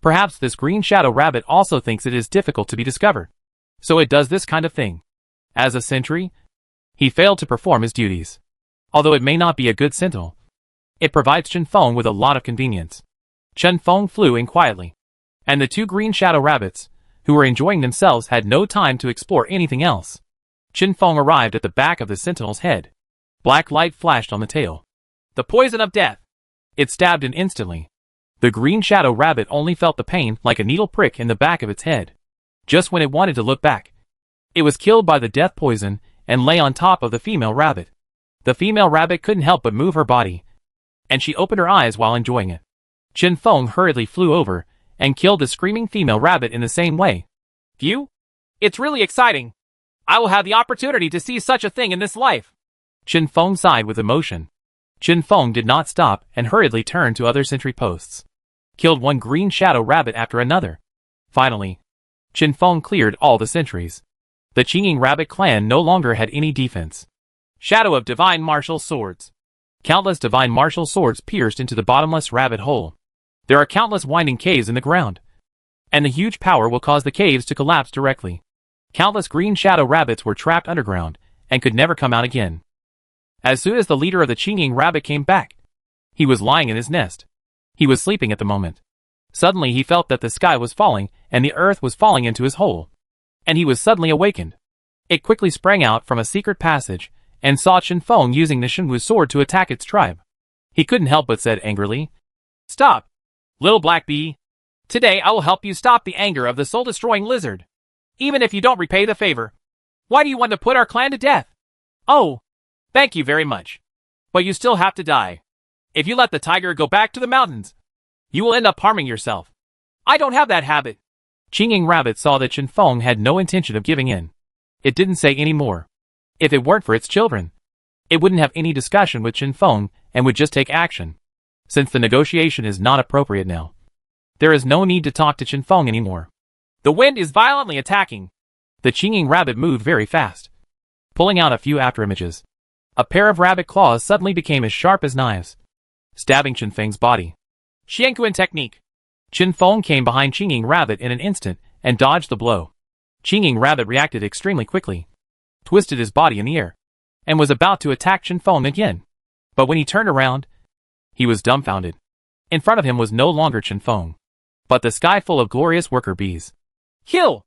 Perhaps this green shadow rabbit also thinks it is difficult to be discovered, so it does this kind of thing. As a sentry, he failed to perform his duties. Although it may not be a good sentinel, it provides Chen Feng with a lot of convenience. Chen Feng flew in quietly, and the 2 green shadow rabbits, who were enjoying themselves, had no time to explore anything else. Chen Feng arrived at the back of the sentinel's head. Black light flashed on the tail. The poison of death. It stabbed him instantly. The green shadow rabbit only felt the pain like a needle prick in the back of its head. Just when it wanted to look back, it was killed by the death poison and lay on top of the female rabbit. The female rabbit couldn't help but move her body, and she opened her eyes while enjoying it. Chen Feng hurriedly flew over and killed the screaming female rabbit in the same way. Phew! It's really exciting. I will have the opportunity to see such a thing in this life. Chen Feng sighed with emotion. Chen Feng did not stop and hurriedly turned to other sentry posts. Killed one green shadow rabbit after another. Finally, Chen Feng cleared all the sentries. The Chinging Rabbit clan no longer had any defense. Shadow of divine martial swords. Countless divine martial swords pierced into the bottomless rabbit hole. There are countless winding caves in the ground, and the huge power will cause the caves to collapse directly. Countless green shadow rabbits were trapped underground and could never come out again. As soon as the leader of the Chinging Rabbit came back, he was lying in his nest. He was sleeping at the moment. Suddenly he felt that the sky was falling and the earth was falling into his hole. And he was suddenly awakened. It quickly sprang out from a secret passage and saw Chinfeng using the Shenwu sword to attack its tribe. He couldn't help but said angrily, "Stop, little black bee. Today I will help you stop the anger of the soul-destroying lizard. Even if you don't repay the favor. Why do you want to put our clan to death? Oh, thank you very much. But you still have to die. If you let the tiger go back to the mountains, you will end up harming yourself. I don't have that habit." Chinging Rabbit saw that Chinfeng had no intention of giving in. It didn't say any more. If it weren't for its children, it wouldn't have any discussion with Chinfeng and would just take action. Since the negotiation is not appropriate now, there is no need to talk to Chinfeng anymore. The wind is violently attacking. The Chinging Rabbit moved very fast, pulling out a few afterimages. A pair of rabbit claws suddenly became as sharp as knives, stabbing Chinfeng's body. Xianquan technique. Chinfeng came behind Chinging Rabbit in an instant and dodged the blow. Chinging Rabbit reacted extremely quickly, twisted his body in the air, and was about to attack Chinfeng again. But when he turned around, he was dumbfounded. In front of him was no longer Chinfeng, but the sky full of glorious worker bees. Kill!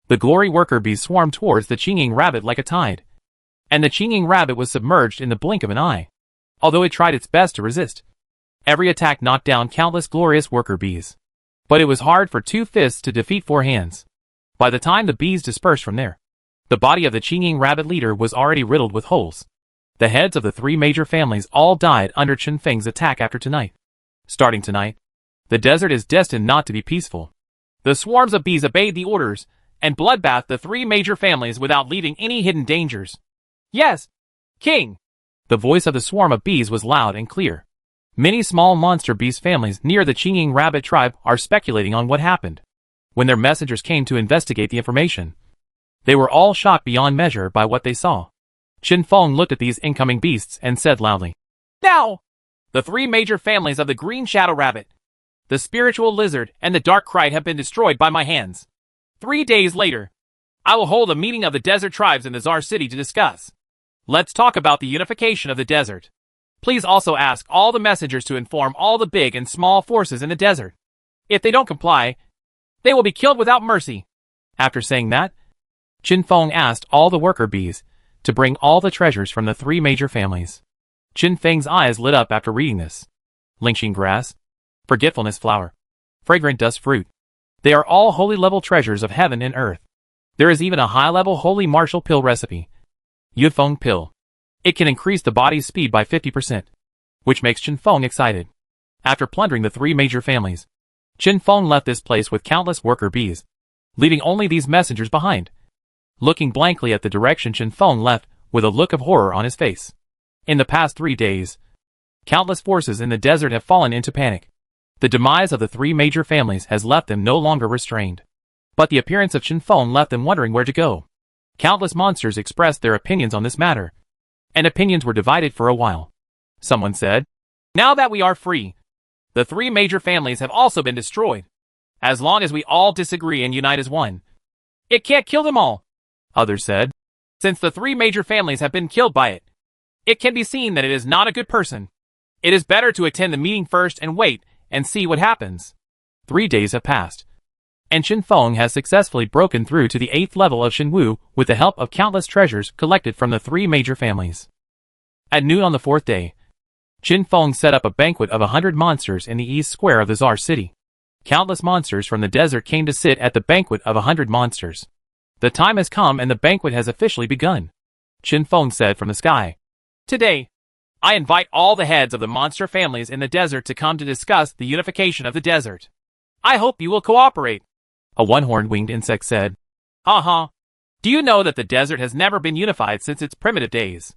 The glory worker bees swarmed towards the Chinging Rabbit like a tide, and the Chinging Rabbit was submerged in the blink of an eye, although it tried its best to resist. Every attack knocked down countless glorious worker bees, but it was hard for 2 fists to defeat 4 hands. By the time the bees dispersed from there, the body of the Chinging Rabbit leader was already riddled with holes. The heads of the 3 major families all died under Chinfeng's attack after tonight. Starting tonight, the desert is destined not to be peaceful. The swarms of bees obeyed the orders and bloodbathed the 3 major families without leaving any hidden dangers. Yes, King! The voice of the swarm of bees was loud and clear. Many small monster beast families near the Chinging Rabbit tribe are speculating on what happened. When their messengers came to investigate the information, they were all shocked beyond measure by what they saw. Chinfeng looked at these incoming beasts and said loudly, "Now! The 3 major families of the Green Shadow Rabbit, the Spiritual Lizard, and the Dark Kite have been destroyed by my hands. 3 days later, I will hold a meeting of the desert tribes in the Czar City to discuss. Let's talk about the unification of the desert. Please also ask all the messengers to inform all the big and small forces in the desert. If they don't comply, they will be killed without mercy." After saying that, Chinfeng asked all the worker bees to bring all the treasures from the 3 major families. Chinfeng's eyes lit up after reading this. Lingxing grass, forgetfulness flower, fragrant dust fruit. They are all holy level treasures of heaven and earth. There is even a high level holy martial pill recipe. Yufeng pill. It can increase the body's speed by 50%, which makes Chinfeng excited. After plundering the 3 major families, Chinfeng left this place with countless worker bees, leaving only these messengers behind. Looking blankly at the direction Chinfeng left with a look of horror on his face. In the past 3 days, countless forces in the desert have fallen into panic. The demise of the 3 major families has left them no longer restrained. But the appearance of Chinfeng left them wondering where to go. Countless monsters expressed their opinions on this matter, and opinions were divided for a while. Someone said, "Now that we are free, the 3 major families have also been destroyed. As long as we all disagree and unite as one, it can't kill them all." Others said, "Since the 3 major families have been killed by it, it can be seen that it is not a good person. It is better to attend the meeting first and wait and see what happens." 3 days have passed, and Chinfeng has successfully broken through to the 8th level of Shenwu with the help of countless treasures collected from the 3 major families. At noon on the 4th day, Chinfeng set up a banquet of 100 monsters in the east square of the Czar City. Countless monsters from the desert came to sit at the banquet of 100 monsters. The time has come and the banquet has officially begun. Chinfeng said from the sky, "Today, I invite all the heads of the monster families in the desert to come to discuss the unification of the desert. I hope you will cooperate." A one-horned winged insect said, "Uh-huh. Do you know that the desert has never been unified since its primitive days?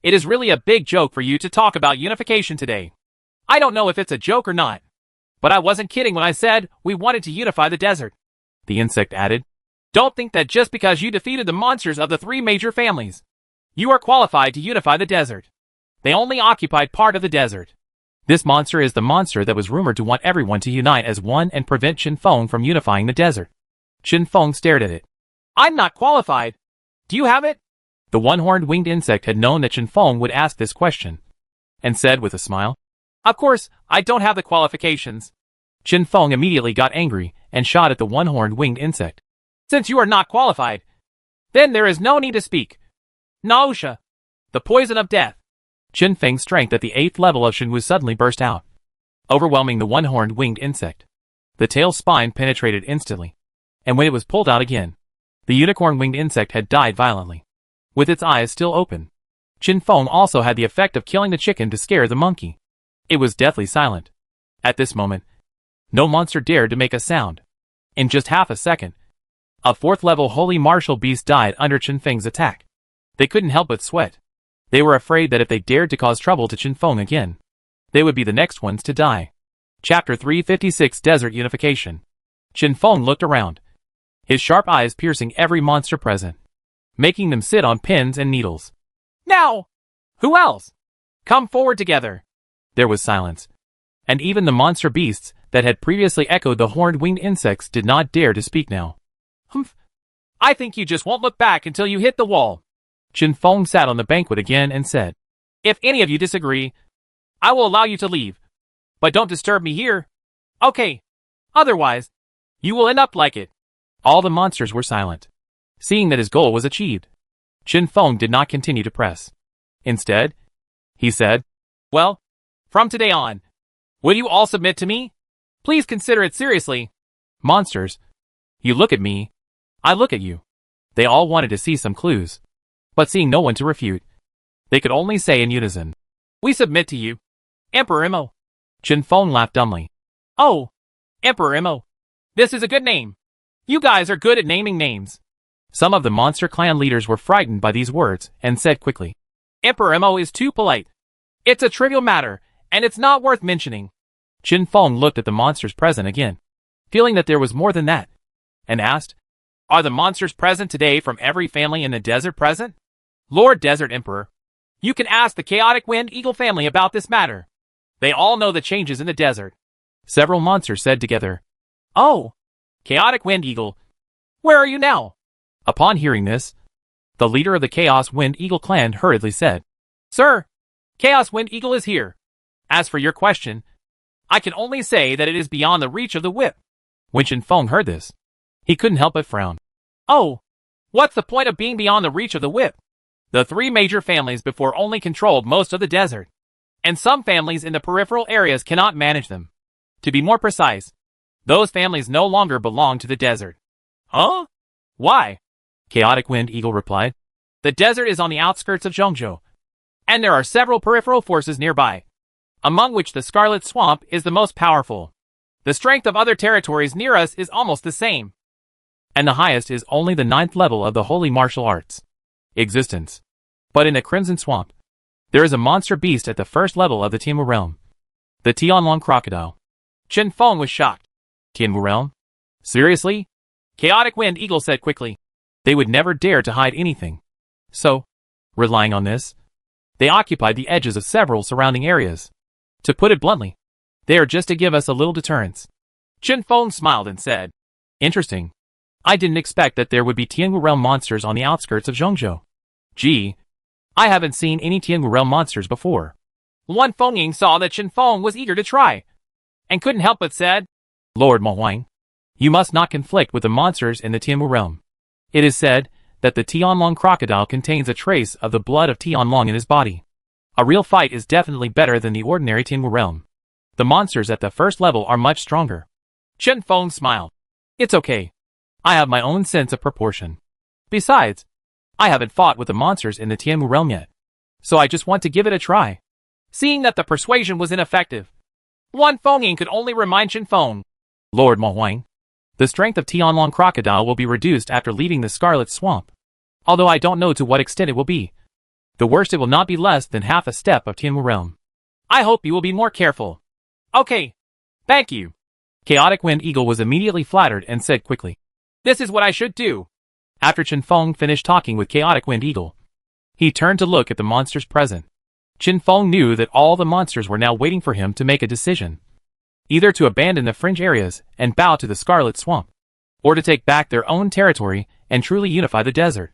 It is really a big joke for you to talk about unification today. I don't know if it's a joke or not, but I wasn't kidding when I said we wanted to unify the desert." The insect added, Don't think that just because you defeated the monsters of the three major families, you are qualified to unify the desert. They only occupied part of the desert. This monster is the monster that was rumored to want everyone to unite as one and prevent Qin Feng from unifying the desert. Qin Feng stared at it. I'm not qualified. Do you have it? The one-horned winged insect had known that Qin Feng would ask this question, and said with a smile, Of course, I don't have the qualifications. Qin Feng immediately got angry and shot at the one-horned winged insect. Since you are not qualified, then there is no need to speak. Nausea, the poison of death. Qin Feng's strength at the 8th level of Shen Wu suddenly burst out, overwhelming the one-horned winged insect. The tail's spine penetrated instantly, and when it was pulled out again, the unicorn-winged insect had died violently, with its eyes still open. Qin Feng also had the effect of killing the chicken to scare the monkey. It was deathly silent. At this moment, no monster dared to make a sound. In just half a second, a 4th-level holy martial beast died under Qin Feng's attack. They couldn't help but sweat. They were afraid that if they dared to cause trouble to Qin Feng again, they would be the next ones to die. Chapter 356 Desert Unification. Qin Feng looked around, his sharp eyes piercing every monster present, making them sit on pins and needles. Now! Who else? Come forward together. There was silence, and even the monster beasts that had previously echoed the horned winged insects did not dare to speak now. Humph. I think you just won't look back until you hit the wall. Qin Feng sat on the banquet again and said, If any of you disagree, I will allow you to leave. But don't disturb me here. Okay. Otherwise, you will end up like it. All the monsters were silent, seeing that his goal was achieved. Qin Feng did not continue to press. Instead, he said, Well, from today on, will you all submit to me? Please consider it seriously. Monsters, you look at me, I look at you. They all wanted to see some clues, but seeing no one to refute, they could only say in unison, We submit to you, Emperor Imo. Qin Feng laughed dumbly. Oh, Emperor Imo. This is a good name. You guys are good at naming names. Some of the monster clan leaders were frightened by these words and said quickly, Emperor Imo is too polite. It's a trivial matter, and it's not worth mentioning. Qin Feng looked at the monsters present again, feeling that there was more than that, and asked, Are the monsters present today from every family in the desert present? Lord Desert Emperor, you can ask the Chaotic Wind Eagle family about this matter. They all know the changes in the desert. Several monsters said together, Oh, Chaotic Wind Eagle, where are you now? Upon hearing this, the leader of the Chaos Wind Eagle clan hurriedly said, Sir, Chaos Wind Eagle is here. As for your question, I can only say that it is beyond the reach of the whip. When Qin Feng heard this, he couldn't help but frown. Oh, what's the point of being beyond the reach of the whip? The three major families before only controlled most of the desert, and some families in the peripheral areas cannot manage them. To be more precise, those families no longer belong to the desert. Huh? Why? Chaotic Wind Eagle replied. The desert is on the outskirts of Zhongzhou, and there are several peripheral forces nearby, among which the Scarlet Swamp is the most powerful. The strength of other territories near us is almost the same, and the highest is only the 9th level of the Holy Martial Arts existence. But in the Crimson Swamp, there is a monster beast at the 1st level of the Tianwu realm, the Tianlong Crocodile. Qin Feng was shocked. Tianwu realm? Seriously? Chaotic Wind Eagle said quickly. They would never dare to hide anything. So, relying on this, they occupied the edges of several surrounding areas. To put it bluntly, they are just to give us a little deterrence. Qin Feng smiled and said, Interesting. I didn't expect that there would be Tianwu realm monsters on the outskirts of Zhongzhou. Gee, I haven't seen any Tianwu realm monsters before. Wan Fengying saw that Qin Feng was eager to try, and couldn't help but said, Lord Mohuang, you must not conflict with the monsters in the Tianwu realm. It is said that the Tianlong crocodile contains a trace of the blood of Tianlong in his body. A real fight is definitely better than the ordinary Tianwu realm. The monsters at the 1st level are much stronger. Qin Feng smiled. It's okay. I have my own sense of proportion. Besides, I haven't fought with the monsters in the Tianwu realm yet, so I just want to give it a try. Seeing that the persuasion was ineffective, Wan Fengying could only remind Qin Feng, Lord Mohuang, the strength of Tianlong crocodile will be reduced after leaving the Scarlet Swamp, although I don't know to what extent it will be. The worst, it will not be less than half a step of Tianwu realm. I hope you will be more careful. Okay. Thank you. Chaotic Wind Eagle was immediately flattered and said quickly, This is what I should do. After Chen Feng finished talking with Chaotic Wind Eagle, he turned to look at the monsters present. Chen Feng knew that all the monsters were now waiting for him to make a decision. Either to abandon the fringe areas and bow to the Scarlet Swamp, or to take back their own territory and truly unify the desert.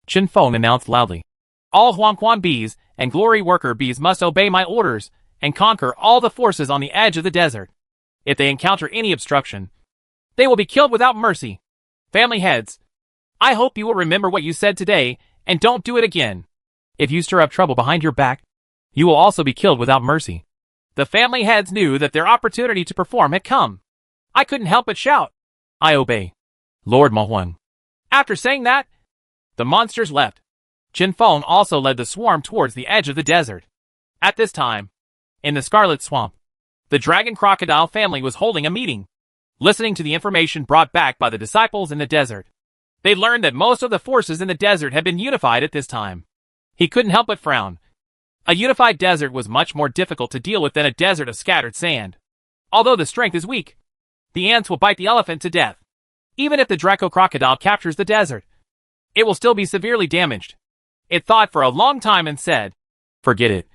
Chen Feng announced loudly, "All Huangquan bees and Glory Worker bees must obey my orders and conquer all the forces on the edge of the desert. If they encounter any obstruction, they will be killed without mercy. Family heads, I hope you will remember what you said today and don't do it again. If you stir up trouble behind your back, you will also be killed without mercy." The family heads knew that their opportunity to perform had come. I couldn't help but shout, "I obey, Lord Mahuang." After saying that, the monsters left. Chen Feng also led the swarm towards the edge of the desert. At this time, in the Scarlet Swamp, the Dragon Crocodile family was holding a meeting, listening to the information brought back by the disciples in the desert. They learned that most of the forces in the desert had been unified at this time. He couldn't help but frown. A unified desert was much more difficult to deal with than a desert of scattered sand. Although the strength is weak, the ants will bite the elephant to death. Even if the Draco Crocodile captures the desert, it will still be severely damaged. It thought for a long time and said, "Forget it.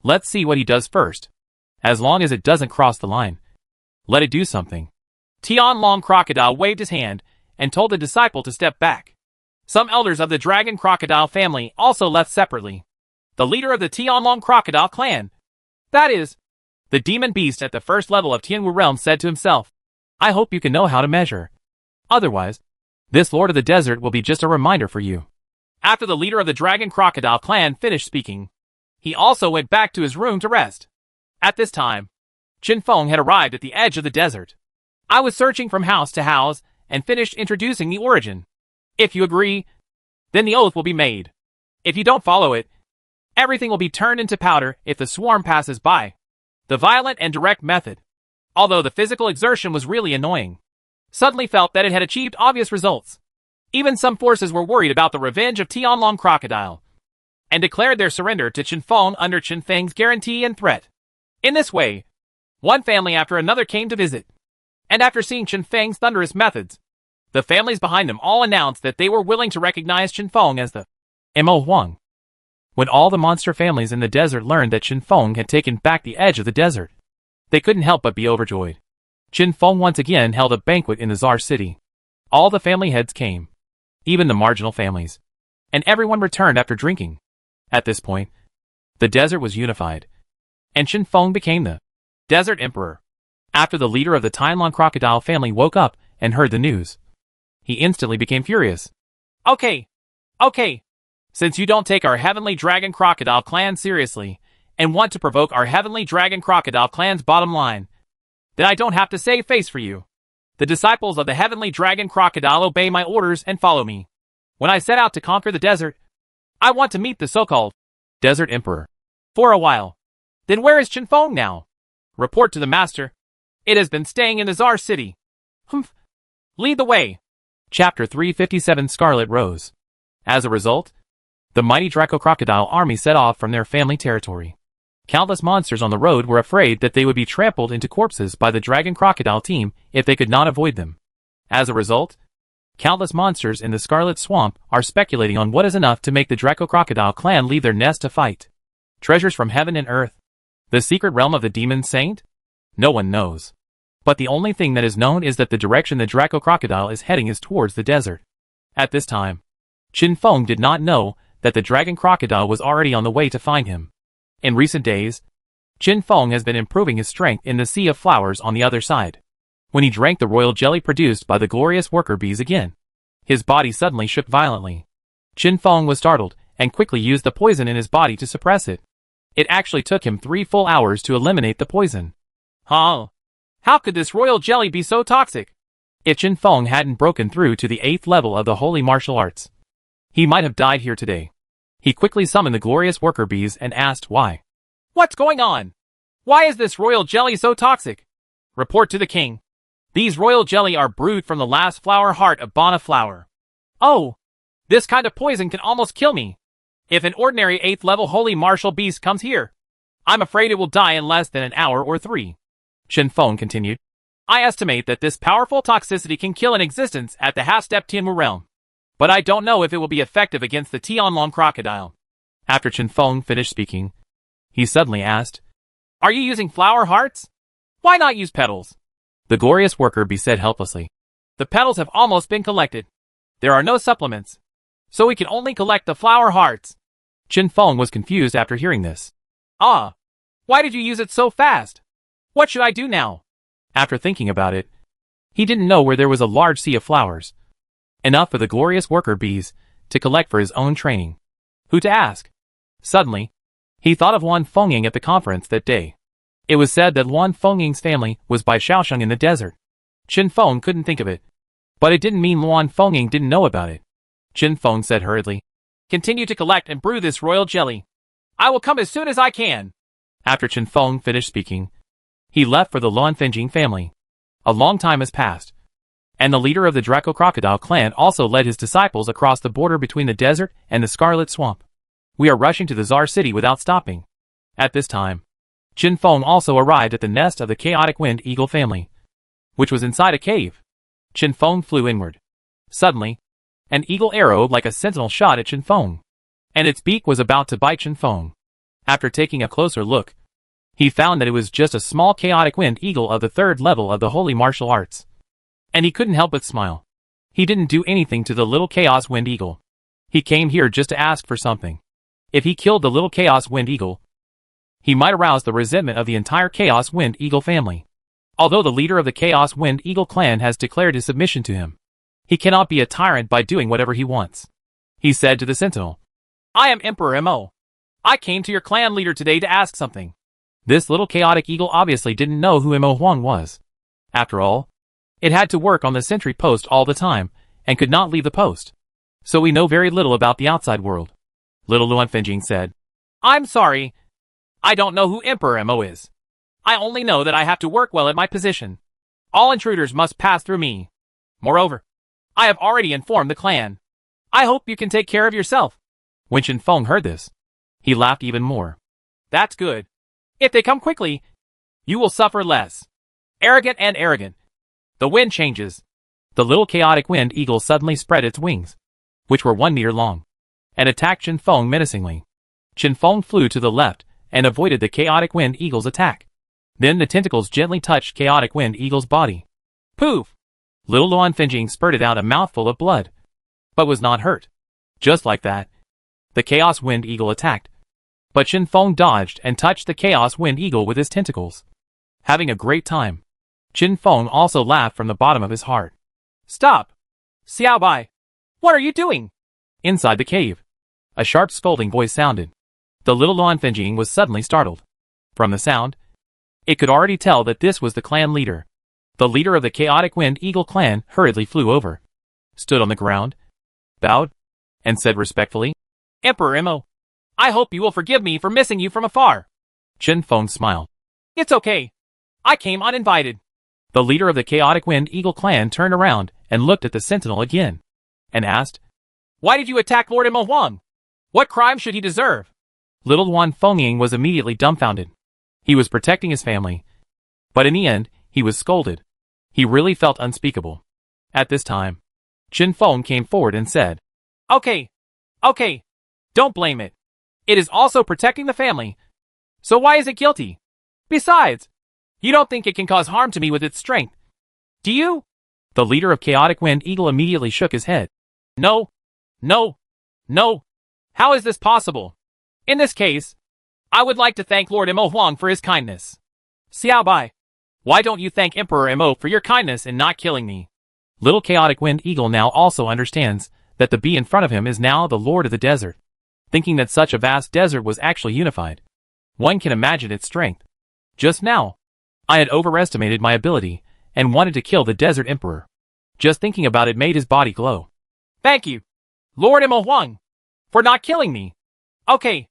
Let's see what he does first. As long as it doesn't cross the line, let it do something." Tianlong Crocodile waved his hand and told the disciple to step back. Some elders of the Dragon Crocodile family also left separately. The leader of the Tianlong Crocodile clan, that is, the demon beast at the first level of Tianwu realm, said to himself, "I hope you can know how to measure. Otherwise, this Lord of the Desert will be just a reminder for you." After the leader of the Dragon Crocodile clan finished speaking, he also went back to his room to rest. At this time, Chen Feng had arrived at the edge of the desert. "I was searching from house to house and finished introducing the origin. If you agree, then the oath will be made. If you don't follow it, everything will be turned into powder if the swarm passes by." The violent and direct method, although the physical exertion was really annoying, suddenly felt that it had achieved obvious results. Even some forces were worried about the revenge of Tianlong Crocodile, and declared their surrender to Chen Feng under Chen Feng's guarantee and threat. In this way, one family after another came to visit, and after seeing Chen Feng's thunderous methods, the families behind them all announced that they were willing to recognize Chen Feng as the Mo Huang. When all the monster families in the desert learned that Chen Feng had taken back the edge of the desert, they couldn't help but be overjoyed. Chen Feng once again held a banquet in the Czar city. All the family heads came, even the marginal families, and everyone returned after drinking. At this point, the desert was unified, and Chen Feng became the Desert Emperor. After the leader of the Tianlong Crocodile family woke up and heard the news, he instantly became furious. Okay. Since you don't take our Heavenly Dragon Crocodile clan seriously, and want to provoke our Heavenly Dragon Crocodile clan's bottom line, then I don't have to save face for you. The disciples of the Heavenly Dragon Crocodile obey my orders and follow me. When I set out to conquer the desert, I want to meet the so-called Desert Emperor for a while. Then where is Chen Feng now? Report to the master. It has been staying in the Czar city. Humph. Lead the way. Chapter 357 Scarlet Rose. As a result, the mighty Draco Crocodile army set off from their family territory. Countless monsters on the road were afraid that they would be trampled into corpses by the Dragon Crocodile team if they could not avoid them. As a result, countless monsters in the Scarlet Swamp are speculating on what is enough to make the Draco Crocodile clan leave their nest to fight. Treasures from heaven and earth. The secret realm of the Demon Saint? No one knows. But the only thing that is known is that the direction the Draco Crocodile is heading is towards the desert. At this time, Chen Feng did not know that the Dragon Crocodile was already on the way to find him. In recent days, Chen Feng has been improving his strength in the Sea of Flowers on the other side. When he drank the royal jelly produced by the glorious worker bees again, his body suddenly shook violently. Chen Feng was startled and quickly used the poison in his body to suppress it. It actually took him 3 full hours to eliminate the poison. How could this royal jelly be so toxic? If Chen Feng hadn't broken through to the 8th level of the holy martial arts, he might have died here today. He quickly summoned the glorious worker bees and asked why. What's going on? Why is this royal jelly so toxic? Report to the king. These royal jelly are brewed from the last flower heart of Bana flower. Oh, this kind of poison can almost kill me. If an ordinary 8th level holy martial beast comes here, I'm afraid it will die in less than an hour or 3. Chen Feng continued. I estimate that this powerful toxicity can kill an existence at the half-step Tianwu realm. But I don't know if it will be effective against the Tianlong crocodile. After Chen Feng finished speaking, he suddenly asked, Are you using flower hearts? Why not use petals? The glorious worker bee said helplessly. The petals have almost been collected. There are no supplements, so we can only collect the flower hearts. Chen Feng was confused after hearing this. Ah, why did you use it so fast? What should I do now? After thinking about it, he didn't know where there was a large sea of flowers, enough for the glorious worker bees to collect for his own training. Who to ask? Suddenly, he thought of Luan Fengying at the conference that day. It was said that Luan Fengying's family was by Shaosheng in the desert. Chen Feng couldn't think of it, but it didn't mean Luan Fengying didn't know about it. Chen Feng said hurriedly, Continue to collect and brew this royal jelly. I will come as soon as I can. After Chen Feng finished speaking, he left for the Luan Fengying family. A long time has passed, and the leader of the Draco Crocodile clan also led his disciples across the border between the desert and the Scarlet Swamp. We are rushing to the Czar city without stopping. At this time, Chen Feng also arrived at the nest of the chaotic wind eagle family, which was inside a cave. Chen Feng flew inward. Suddenly, an eagle arrow like a sentinel shot at Chen Feng, and its beak was about to bite Chen Feng. After taking a closer look, he found that it was just a small chaotic wind eagle of the 3rd level of the holy martial arts. And he couldn't help but smile. He didn't do anything to the little chaos wind eagle. He came here just to ask for something. If he killed the little chaos wind eagle, he might arouse the resentment of the entire chaos wind eagle family. Although the leader of the chaos wind eagle clan has declared his submission to him, he cannot be a tyrant by doing whatever he wants. He said to the sentinel, I am Emperor Mo. I came to your clan leader today to ask something. This little chaotic eagle obviously didn't know who Mo Huang was. After all, it had to work on the sentry post all the time, and could not leave the post. So we know very little about the outside world. Little Luan Fengying said, I'm sorry. I don't know who Emperor Mo is. I only know that I have to work well at my position. All intruders must pass through me. Moreover, I have already informed the clan. I hope you can take care of yourself. When Chen Feng heard this, he laughed even more. That's good. If they come quickly, you will suffer less. Arrogant and arrogant. The wind changes. The little chaotic wind eagle suddenly spread its wings, which were 1 meter long, and attacked Chen Feng menacingly. Chen Feng flew to the left and avoided the chaotic wind eagle's attack. Then the tentacles gently touched chaotic wind eagle's body. Poof! Little Luan Fengying spurted out a mouthful of blood, but was not hurt. Just like that, the chaos wind eagle attacked, but Chen Feng dodged and touched the chaos wind eagle with his tentacles. Having a great time, Chen Feng also laughed from the bottom of his heart. Stop! Xiao Bai! What are you doing? Inside the cave, a sharp scolding voice sounded. The little Luan Fengying was suddenly startled. From the sound, it could already tell that this was the clan leader. The leader of the chaotic wind eagle clan hurriedly flew over, stood on the ground, bowed, and said respectfully, Emperor Mo, I hope you will forgive me for missing you from afar. Chen Feng smiled. It's okay. I came uninvited. The leader of the chaotic wind eagle clan turned around and looked at the sentinel again, and asked, Why did you attack Lord Mo Huang? What crime should he deserve? Little Luan Fengying was immediately dumbfounded. He was protecting his family, but in the end, he was scolded. He really felt unspeakable. At this time, Chen Feng came forward and said, Okay, don't blame it. It is also protecting the family. So why is it guilty? Besides, you don't think it can cause harm to me with its strength, do you? The leader of Chaotic Wind Eagle immediately shook his head. No. How is this possible? In this case, I would like to thank Lord Mo Huang for his kindness. Xiao Bai, why don't you thank Emperor Mo for your kindness in not killing me? Little Chaotic Wind Eagle now also understands that the bee in front of him is now the Lord of the Desert. Thinking that such a vast desert was actually unified, one can imagine its strength. Just now, I had overestimated my ability and wanted to kill the Desert Emperor. Just thinking about it made his body glow. Thank you, Lord Mo Huang, for not killing me. Okay.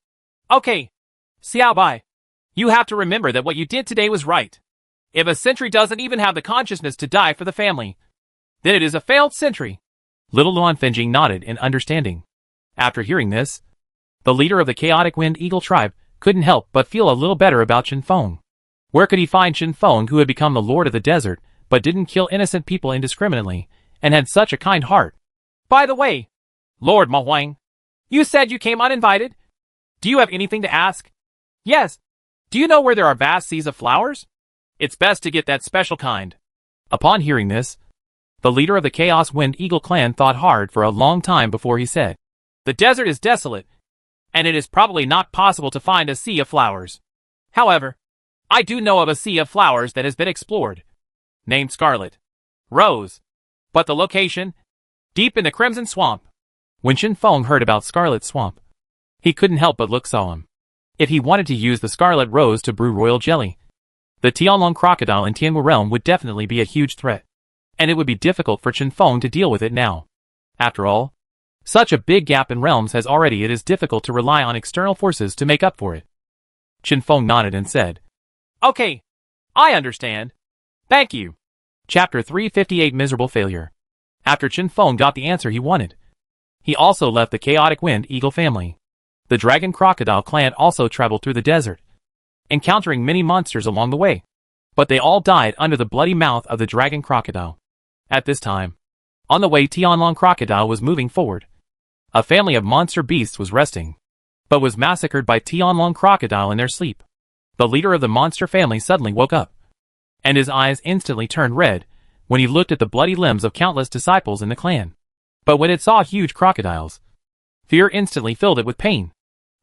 Xiao Bai, you have to remember that what you did today was right. If a sentry doesn't even have the consciousness to die for the family, then it is a failed sentry. Little Luan Fengying nodded in understanding. After hearing this, the leader of the Chaotic Wind Eagle tribe couldn't help but feel a little better about Chen Feng. Where could he find Chen Feng, who had become the Lord of the Desert, but didn't kill innocent people indiscriminately, and had such a kind heart. By the way, Lord Ma Huang, you said you came uninvited? Do you have anything to ask? Yes. Do you know where there are vast seas of flowers? It's best to get that special kind. Upon hearing this, the leader of the Chaos Wind Eagle clan thought hard for a long time before he said, The desert is desolate, and it is probably not possible to find a sea of flowers. However, I do know of a sea of flowers that has been explored, named Scarlet Rose. But the location? Deep in the Crimson Swamp. When Chen Feng heard about Scarlet Swamp, he couldn't help but look solemn. If he wanted to use the Scarlet Rose to brew royal jelly, the Tianlong crocodile in Tianwu realm would definitely be a huge threat, and it would be difficult for Chen Feng to deal with it now. After all, such a big gap in realms has already it is difficult to rely on external forces to make up for it. Chen Feng nodded and said, Okay, I understand. Thank you. Chapter 358 Miserable Failure. After Chen Feng got the answer he wanted, he also left the Chaotic Wind Eagle family. The Dragon Crocodile clan also traveled through the desert, encountering many monsters along the way, but they all died under the bloody mouth of the Dragon Crocodile. At this time, on the way Tianlong Crocodile was moving forward, a family of monster beasts was resting, but was massacred by Tianlong Crocodile in their sleep. The leader of the monster family suddenly woke up, and his eyes instantly turned red when he looked at the bloody limbs of countless disciples in the clan. But when it saw huge crocodiles, fear instantly filled it with pain.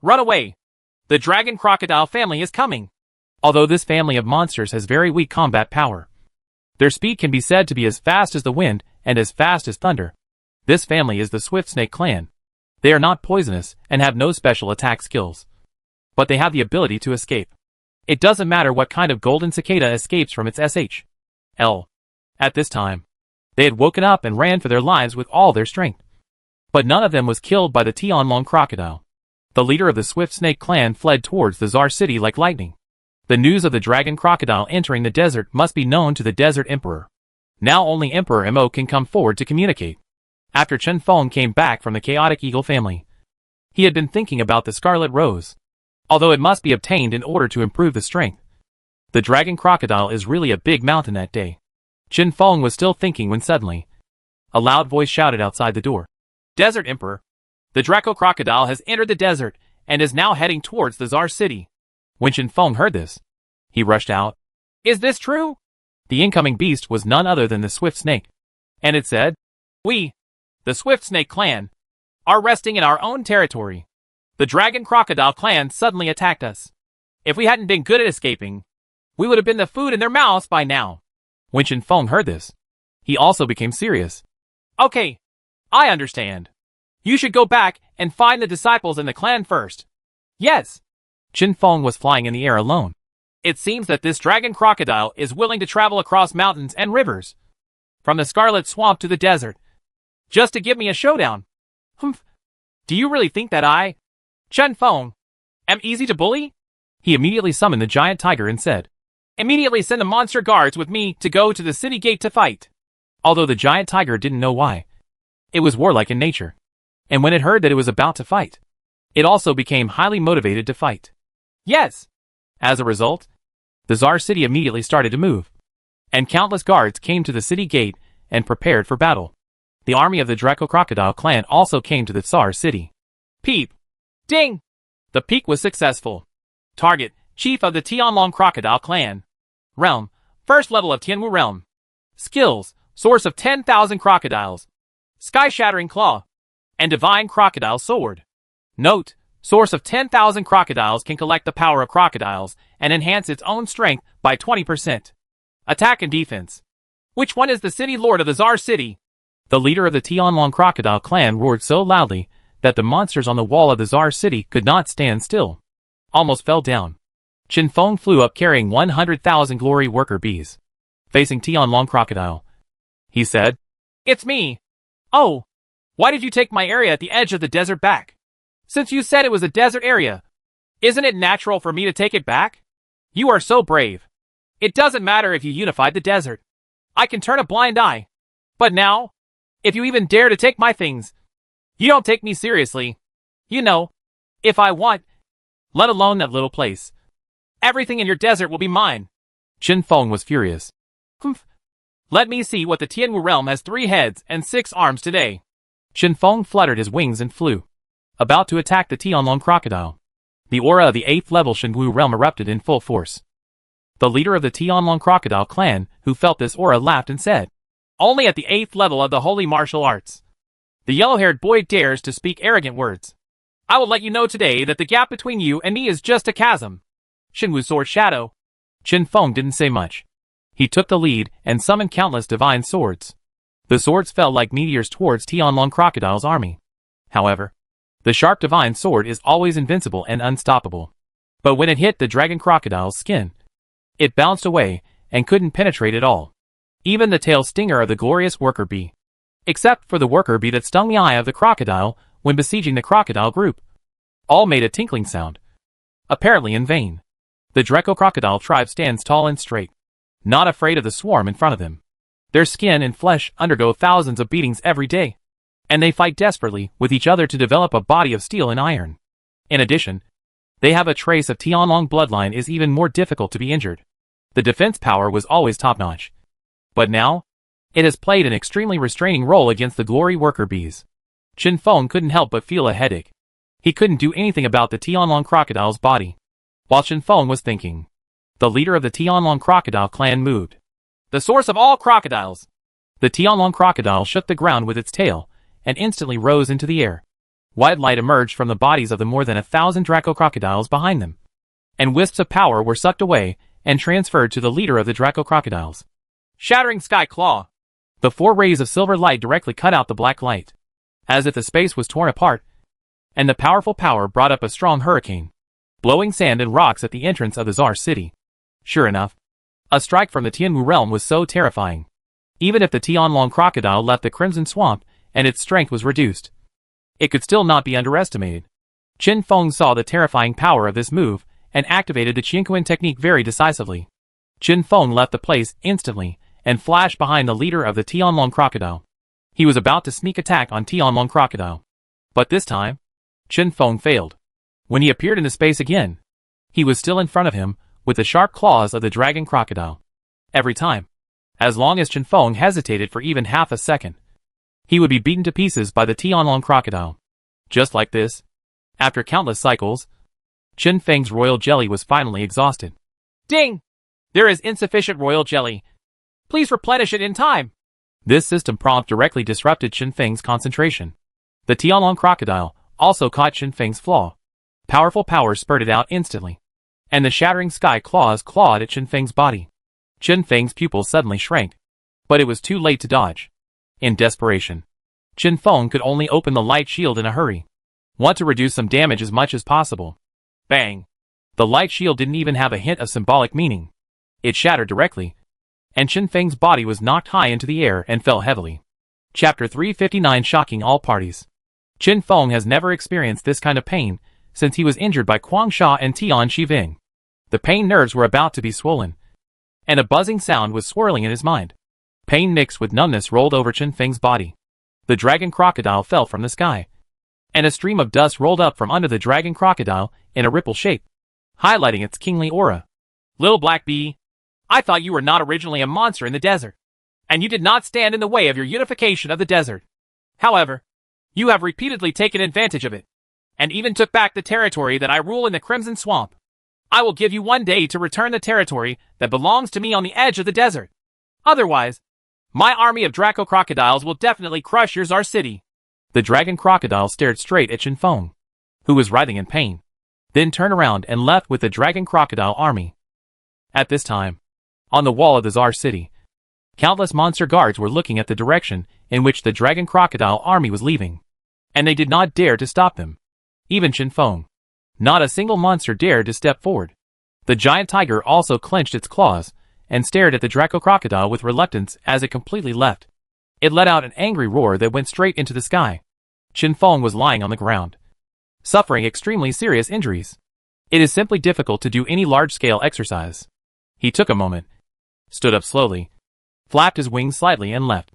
Run away! The Dragon Crocodile family is coming! Although this family of monsters has very weak combat power, their speed can be said to be as fast as the wind and as fast as thunder. This family is the Swift Snake clan. They are not poisonous and have no special attack skills, but they have the ability to escape. It doesn't matter what kind of golden cicada escapes from its SHL. At this time, they had woken up and ran for their lives with all their strength. But none of them was killed by the Tianlong crocodile. The leader of the Swift Snake clan fled towards the Czar city like lightning. The news of the Dragon Crocodile entering the desert must be known to the Desert Emperor. Now only Emperor Mo can come forward to communicate. After Chen Feng came back from the Chaotic Eagle family, he had been thinking about the Scarlet Rose. Although it must be obtained in order to improve the strength, the Dragon Crocodile is really a big mountain that day. Chen Feng was still thinking when suddenly, a loud voice shouted outside the door. Desert Emperor! The Draco Crocodile has entered the desert and is now heading towards the Czar city. When Chen Feng heard this, he rushed out. Is this true? The incoming beast was none other than the Swift Snake, and it said, We, the Swift Snake clan, are resting in our own territory. The Dragon Crocodile clan suddenly attacked us. If we hadn't been good at escaping, we would have been the food in their mouths by now. When Chen Feng heard this, he also became serious. Okay, I understand. You should go back and find the disciples in the clan first. Yes. Chen Feng was flying in the air alone. It seems that this Dragon Crocodile is willing to travel across mountains and rivers, from the Scarlet Swamp to the desert, just to give me a showdown. Humph. Do you really think that I, Chen Feng, am easy to bully? He immediately summoned the giant tiger and said, Immediately send the monster guards with me to go to the city gate to fight. Although the giant tiger didn't know why, it was warlike in nature, and when it heard that it was about to fight, it also became highly motivated to fight. Yes! As a result, the Czar city immediately started to move, and countless guards came to the city gate and prepared for battle. The army of the Draco Crocodile clan also came to the Tsar city. Peep! Ding! The peek was successful. Target, Chief of the Tianlong Crocodile clan. Realm, first level of Tianwu realm. Skills, Source of 10,000 crocodiles. Sky-shattering claw. And divine crocodile sword. Note, Source of 10,000 crocodiles can collect the power of crocodiles and enhance its own strength by 20%. Attack and defense. Which one is the city lord of the Czar city? The leader of the Tianlong Crocodile clan roared so loudly that the monsters on the wall of the Czar city could not stand still. Almost fell down. Chen Feng flew up carrying 100,000 glory worker bees. Facing Tianlong Crocodile, he said, It's me. Oh, why did you take my area at the edge of the desert back? Since you said it was a desert area, isn't it natural for me to take it back? You are so brave. It doesn't matter if you unified the desert. I can turn a blind eye. But now, if you even dare to take my things, you don't take me seriously. You know, if I want, let alone that little place, everything in your desert will be mine. Chen Feng was furious. Humph. Let me see what the Tianwu realm has 3 heads and 6 arms today. Qinfeng fluttered his wings and flew, about to attack the Tianlong crocodile. The aura of the 8th level Shenwu realm erupted in full force. The leader of the Tianlong crocodile clan, who felt this aura, laughed and said, "Only at the 8th level of the holy martial arts. The yellow-haired boy dares to speak arrogant words. I will let you know today that the gap between you and me is just a chasm." Shenwu Sword Shadow. Qinfeng didn't say much. He took the lead and summoned countless divine swords. The swords fell like meteors towards Tianlong crocodile's army. However, the sharp divine sword is always invincible and unstoppable. But when it hit the dragon crocodile's skin, it bounced away and couldn't penetrate at all. Even the tail stinger of the glorious worker bee. Except for the worker bee that stung the eye of the crocodile when besieging the crocodile group. All made a tinkling sound. Apparently in vain. The Draco crocodile tribe stands tall and straight, not afraid of the swarm in front of them. Their skin and flesh undergo thousands of beatings every day, and they fight desperately with each other to develop a body of steel and iron. In addition, they have a trace of Tianlong bloodline is even more difficult to be injured. The defense power was always top-notch. But now, it has played an extremely restraining role against the glory worker bees. Qinfeng couldn't help but feel a headache. He couldn't do anything about the Tianlong crocodile's body. While Qinfeng was thinking, the leader of the Tianlong crocodile clan moved. The source of all crocodiles! The Tianlong crocodile shook the ground with its tail, and instantly rose into the air. White light emerged from the bodies of the more than 1,000 Draco crocodiles behind them, and wisps of power were sucked away and transferred to the leader of the Draco crocodiles. Shattering Sky Claw! The 4 rays of silver light directly cut out the black light, as if the space was torn apart, and the powerful power brought up a strong hurricane, blowing sand and rocks at the entrance of the Tsar city. Sure enough, a strike from the Tianwu realm was so terrifying. Even if the Tianlong crocodile left the Crimson Swamp and its strength was reduced, it could still not be underestimated. Qinfeng saw the terrifying power of this move and activated the Qianquan technique very decisively. Qinfeng left the place instantly and flashed behind the leader of the Tianlong crocodile. He was about to sneak attack on Tianlong crocodile. But this time, Qinfeng failed. When he appeared into space again, he was still in front of him with the sharp claws of the dragon crocodile. Every time, as long as Qinfeng hesitated for even half a second, he would be beaten to pieces by the Tianlong crocodile. Just like this, after countless cycles, Qinfeng's royal jelly was finally exhausted. Ding! There is insufficient royal jelly. Please replenish it in time. This system prompt directly disrupted Qinfeng's concentration. The Tianlong crocodile also caught Qinfeng's flaw. Powerful power spurted out instantly, and the shattering sky claws clawed at Qinfeng's body. Qinfeng's pupils suddenly shrank, but it was too late to dodge. In desperation, Qinfeng could only open the light shield in a hurry. Want to reduce some damage as much as possible. Bang! The light shield didn't even have a hint of symbolic meaning. It shattered directly, and Qinfeng's body was knocked high into the air and fell heavily. Chapter 359 Shocking All Parties. Qinfeng has never experienced this kind of pain since he was injured by Guangsha and Tian Shiving. The pain nerves were about to be swollen, and a buzzing sound was swirling in his mind. Pain mixed with numbness rolled over Qinfeng's body. The dragon crocodile fell from the sky, and a stream of dust rolled up from under the dragon crocodile in a ripple shape, highlighting its kingly aura. Little Black Bee, I thought you were not originally a monster in the desert, and you did not stand in the way of your unification of the desert. However, you have repeatedly taken advantage of it, and even took back the territory that I rule in the Crimson Swamp. I will give you 1 day to return the territory that belongs to me on the edge of the desert. Otherwise, my army of Draco crocodiles will definitely crush your Tsar city. The dragon crocodile stared straight at Qinfeng, who was writhing in pain, then turned around and left with the dragon crocodile army. At this time, on the wall of the Tsar city, countless monster guards were looking at the direction in which the dragon crocodile army was leaving, and they did not dare to stop them. Even Qinfeng. Not a single monster dared to step forward. The giant tiger also clenched its claws and stared at the Draco crocodile with reluctance as it completely left. It let out an angry roar that went straight into the sky. Qinfeng was lying on the ground, suffering extremely serious injuries. It is simply difficult to do any large-scale exercise. He took a moment, stood up slowly, flapped his wings slightly and left,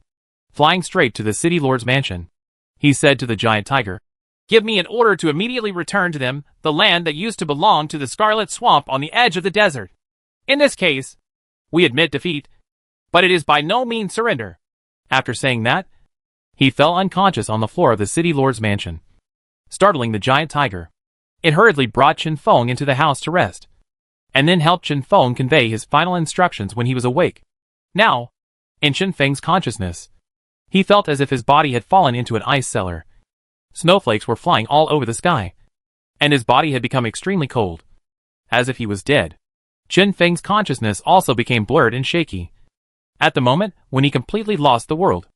flying straight to the city lord's mansion. He said to the giant tiger, "Give me an order to immediately return to them the land that used to belong to the Scarlet Swamp on the edge of the desert. In this case, we admit defeat, but it is by no means surrender. After saying that, he fell unconscious on the floor of the city lord's mansion, startling the giant tiger. It hurriedly brought Chen Feng into the house to rest, and then helped Chen Feng convey his final instructions when he was awake. Now, in Chen Feng's consciousness, he felt as if his body had fallen into an ice cellar. Snowflakes were flying all over the sky, and his body had become extremely cold, as if he was dead. Chen Feng's consciousness also became blurred and shaky. At the moment when he completely lost the world,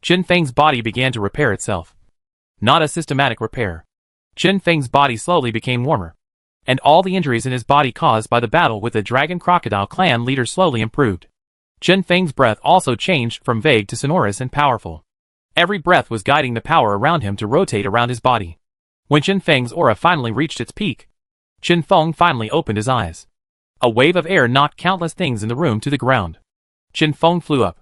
Chen Feng's body began to repair itself. Not a systematic repair. Chen Feng's body slowly became warmer, and all the injuries in his body caused by the battle with the Dragon Crocodile clan leader slowly improved. Chen Feng's breath also changed from vague to sonorous and powerful. Every breath was guiding the power around him to rotate around his body. When Chen Feng's aura finally reached its peak, Chen Feng finally opened his eyes. A wave of air knocked countless things in the room to the ground. Chen Feng flew up.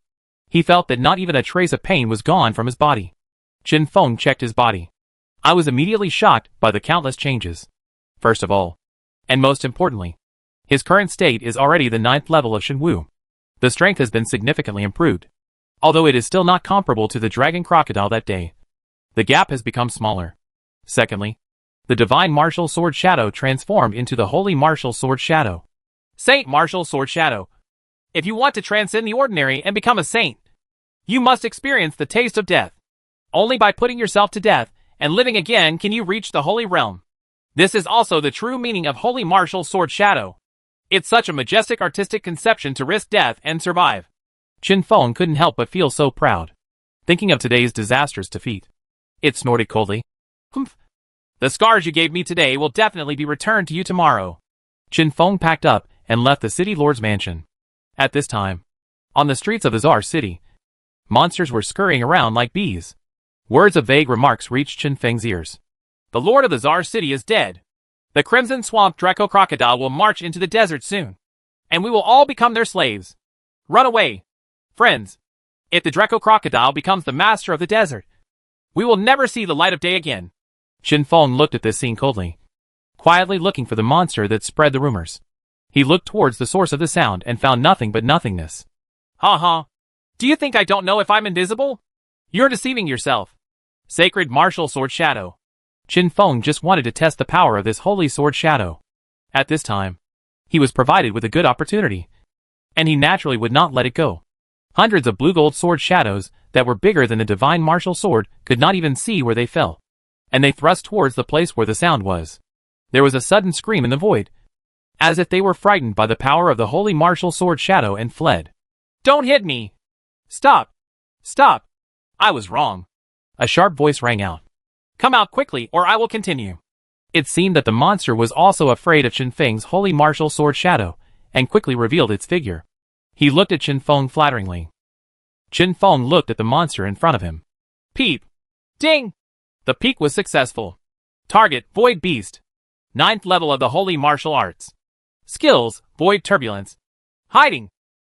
He felt that not even a trace of pain was gone from his body. Chen Feng checked his body. I was immediately shocked by the countless changes. First of all, and most importantly, his current state is already the 9th level of Shenwu. The strength has been significantly improved. Although it is still not comparable to the Dragon Crocodile that day, the gap has become smaller. Secondly, the Divine Martial Sword Shadow transformed into the Holy Martial Sword Shadow. Saint Martial Sword Shadow. If you want to transcend the ordinary and become a saint, you must experience the taste of death. Only by putting yourself to death and living again can you reach the Holy Realm. This is also the true meaning of Holy Martial Sword Shadow. It's such a majestic artistic conception to risk death and survive. Chen Feng couldn't help but feel so proud, thinking of today's disastrous defeat. It snorted coldly. Humph. The scars you gave me today will definitely be returned to you tomorrow. Chen Feng packed up and left the city lord's mansion. At this time, on the streets of the Czar city, monsters were scurrying around like bees. Words of vague remarks reached Chen Feng's ears. The lord of the Czar city is dead. The Crimson Swamp Draco Crocodile will march into the desert soon, and we will all become their slaves. Run away, friends. If the Draco Crocodile becomes the master of the desert, we will never see the light of day again. Chen Feng looked at this scene coldly, quietly looking for the monster that spread the rumors. He looked towards the source of the sound and found nothing but nothingness. Ha ha. Do you think I don't know if I'm invisible? You're deceiving yourself. Sacred Martial Sword Shadow. Chen Feng just wanted to test the power of this Holy Sword Shadow. At this time, he was provided with a good opportunity, and he naturally would not let it go. Hundreds of blue gold sword shadows that were bigger than the Divine Martial Sword could not even see where they fell, and they thrust towards the place where the sound was. There was a sudden scream in the void, as if they were frightened by the power of the Holy Martial Sword Shadow and fled. Don't hit me! Stop! Stop! I was wrong. A sharp voice rang out. Come out quickly or I will continue. It seemed that the monster was also afraid of Chen Feng's Holy Martial Sword Shadow, and quickly revealed its figure. He looked at Chen Feng flatteringly. Chen Feng looked at the monster in front of him. Peep! Ding! The peek was successful. Target, Void Beast. 9th level of the Holy Martial Arts. Skills, Void Turbulence. Hiding.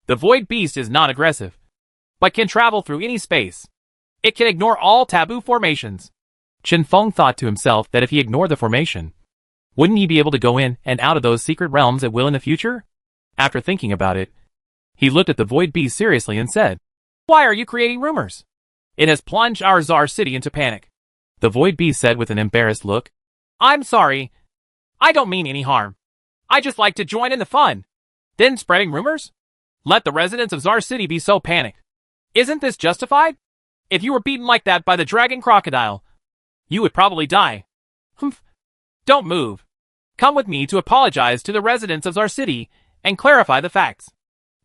The Void Beast is not aggressive, but can travel through any space. It can ignore all taboo formations. Chen Feng thought to himself that if he ignored the formation, wouldn't he be able to go in and out of those secret realms at will in the future? After thinking about it, he looked at the Void Beast seriously and said, Why are you creating rumors? It has plunged our Czar city into panic. The Void Beast said with an embarrassed look. I'm sorry. I don't mean any harm. I just like to join in the fun. Then spreading rumors? Let the residents of Czar city be so panicked. Isn't this justified? If you were beaten like that by the Dragon Crocodile, you would probably die. Humph. Don't move. Come with me to apologize to the residents of Czar city and clarify the facts.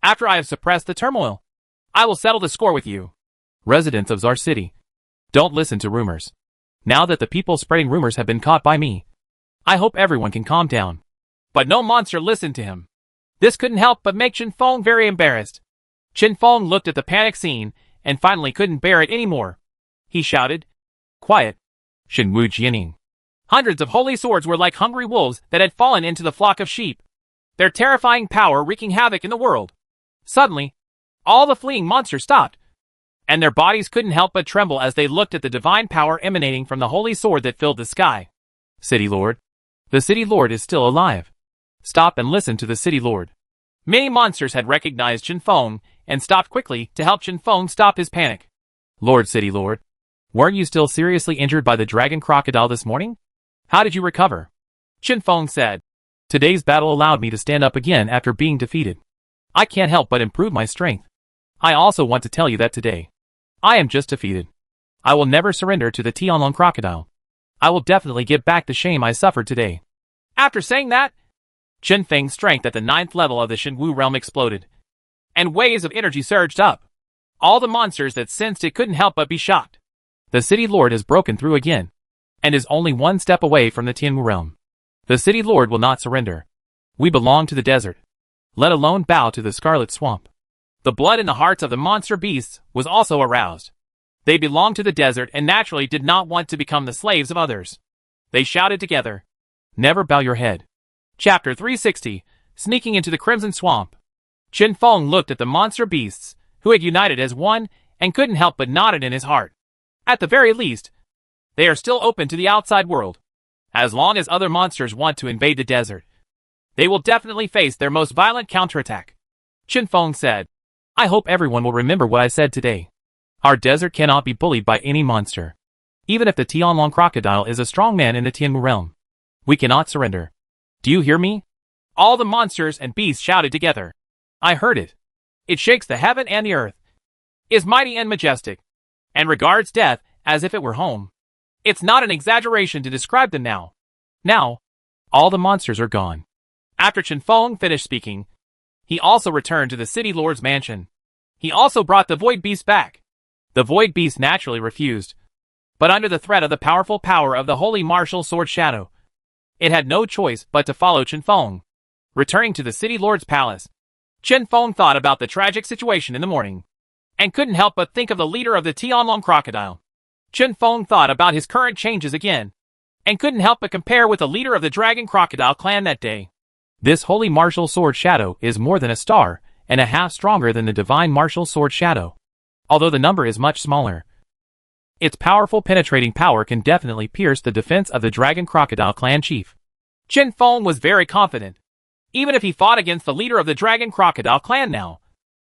After I have suppressed the turmoil, I will settle the score with you. Residents of Czar city, don't listen to rumors. Now that the people spreading rumors have been caught by me, I hope everyone can calm down. But no monster listened to him. This couldn't help but make Chen Feng very embarrassed. Chen Feng looked at the panic scene and finally couldn't bear it anymore. He shouted, Quiet. Shenwu Jianing. Hundreds of holy swords were like hungry wolves that had fallen into the flock of sheep, their terrifying power wreaking havoc in the world. Suddenly, all the fleeing monsters stopped, and their bodies couldn't help but tremble as they looked at the divine power emanating from the holy sword that filled the sky. City Lord. The City Lord is still alive. Stop and listen to the City Lord. Many monsters had recognized Chen Feng and stopped quickly to help Chen Feng stop his panic. Lord City Lord, weren't you still seriously injured by the dragon crocodile this morning? How did you recover? Chen Feng said. Today's battle allowed me to stand up again after being defeated. I can't help but improve my strength. I also want to tell you that today, I am just defeated. I will never surrender to the Tianlong crocodile. I will definitely get back the shame I suffered today. After saying that, Chen Feng's strength at the 9th level of the Shenwu realm exploded, and waves of energy surged up. All the monsters that sensed it couldn't help but be shocked. The City Lord has broken through again, and is only one step away from the Tianwu realm. The City Lord will not surrender. We belong to the desert, let alone bow to the Scarlet Swamp. The blood in the hearts of the monster beasts was also aroused. They belonged to the desert and naturally did not want to become the slaves of others. They shouted together, Never bow your head. Chapter 360, Sneaking into the Crimson Swamp. Chen Feng looked at the monster beasts, who had united as one, and couldn't help but nod it in his heart. At the very least, they are still open to the outside world. As long as other monsters want to invade the desert, they will definitely face their most violent counterattack. Chen Feng said, I hope everyone will remember what I said today. Our desert cannot be bullied by any monster. Even if the Tianlong crocodile is a strong man in the Tianwu realm, we cannot surrender. Do you hear me? All the monsters and beasts shouted together. I heard it. It shakes the heaven and the earth, is mighty and majestic, and regards death as if it were home. It's not an exaggeration to describe them now. Now, all the monsters are gone. After Chen Feng finished speaking, he also returned to the City Lord's mansion. He also brought the Void Beast back. The Void Beast naturally refused, but under the threat of the powerful power of the Holy Martial Sword Shadow, it had no choice but to follow Chen Feng. Returning to the City Lord's palace, Chen Feng thought about the tragic situation in the morning, and couldn't help but think of the leader of the Tianlong crocodile. Chen Feng thought about his current changes again, and couldn't help but compare with the leader of the Dragon Crocodile clan that day. This Holy Martial Sword Shadow is more than a star, and a half stronger than the Divine Martial Sword Shadow. Although the number is much smaller, its powerful penetrating power can definitely pierce the defense of the Dragon Crocodile clan chief. Chen Feng was very confident. Even if he fought against the leader of the Dragon Crocodile clan now,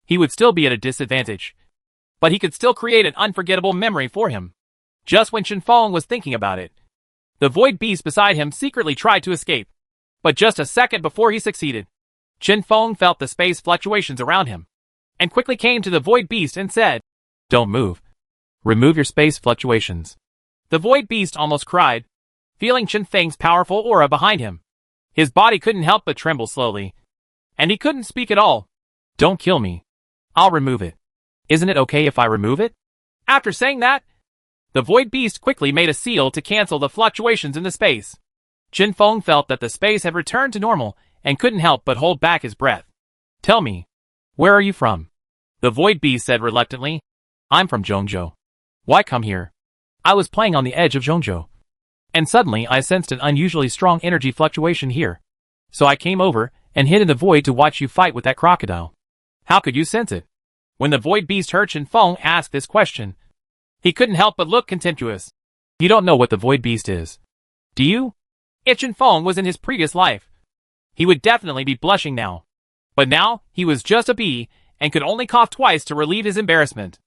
he would still be at a disadvantage. But he could still create an unforgettable memory for him. Just when Chen Feng was thinking about it, the Void Beast beside him secretly tried to escape. But just a second before he succeeded, Chen Feng felt the space fluctuations around him, and quickly came to the Void Beast and said, Don't move. Remove your space fluctuations. The Void Beast almost cried, feeling Chen Feng's powerful aura behind him. His body couldn't help but tremble slowly, and he couldn't speak at all. Don't kill me. I'll remove it. Isn't it okay if I remove it? After saying that, the Void Beast quickly made a seal to cancel the fluctuations in the space. Chen Feng felt that the space had returned to normal and couldn't help but hold back his breath. Tell me, where are you from? The Void Beast said reluctantly. I'm from Zhongzhou. Why come here? I was playing on the edge of Zhongzhou, and suddenly I sensed an unusually strong energy fluctuation here. So I came over and hid in the void to watch you fight with that crocodile. How could you sense it? When the Void Beast heard Chen Feng ask this question, he couldn't help but look contemptuous. You don't know what the Void Beast is, do you? If Chen Feng was in his previous life, he would definitely be blushing now. But now, he was just a bee, and could only cough twice to relieve his embarrassment.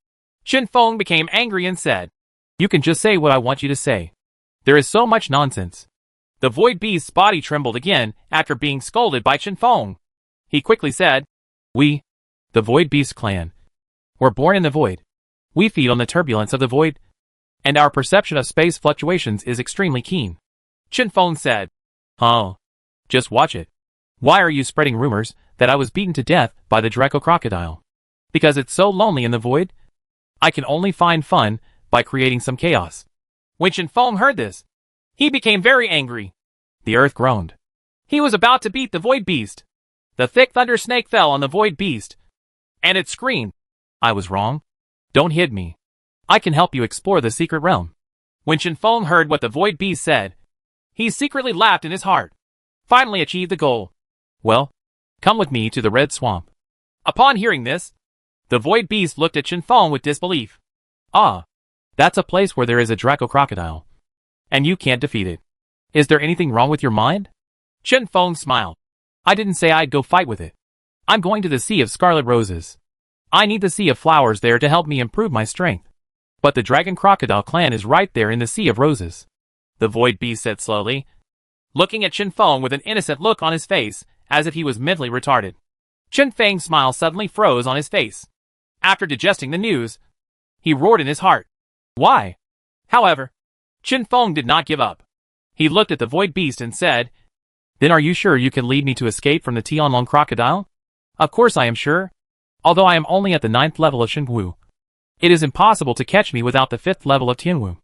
Chen Feng became angry and said, You can just say what I want you to say. There is so much nonsense. The Void Beast's body trembled again after being scolded by Chen Feng. He quickly said, We, the Void Beast clan, were born in the void. We feed on the turbulence of the void, and our perception of space fluctuations is extremely keen. Chen Feng said, Oh, just watch it. Why are you spreading rumors that I was beaten to death by the Draco crocodile? Because it's so lonely in the void? I can only find fun by creating some chaos. When Chen Feng heard this, he became very angry. The earth groaned. He was about to beat the Void Beast. The thick thunder snake fell on the Void Beast, and it screamed, I was wrong. Don't hit me. I can help you explore the secret realm. When Chen Feng heard what the Void Beast said, he secretly laughed in his heart. Finally achieved the goal. Well, come with me to the Red Swamp. Upon hearing this, the Void Beast looked at Chen Feng with disbelief. Ah, that's a place where there is a Draco crocodile, and you can't defeat it. Is there anything wrong with your mind? Chen Feng smiled. I didn't say I'd go fight with it. I'm going to the Sea of Scarlet Roses. I need the Sea of Flowers there to help me improve my strength. But the Dragon Crocodile clan is right there in the Sea of Roses. The Void Beast said slowly, looking at Chen Feng with an innocent look on his face, as if he was mentally retarded. Chen Feng's smile suddenly froze on his face. After digesting the news, he roared in his heart. Why? However, Chen Feng did not give up. He looked at the Void Beast and said, Then are you sure you can lead me to escape from the Tianlong Crocodile? Of course I am sure. Although I am only at the 9th level of Shenwu. It is impossible to catch me without the 5th level of Tianwu.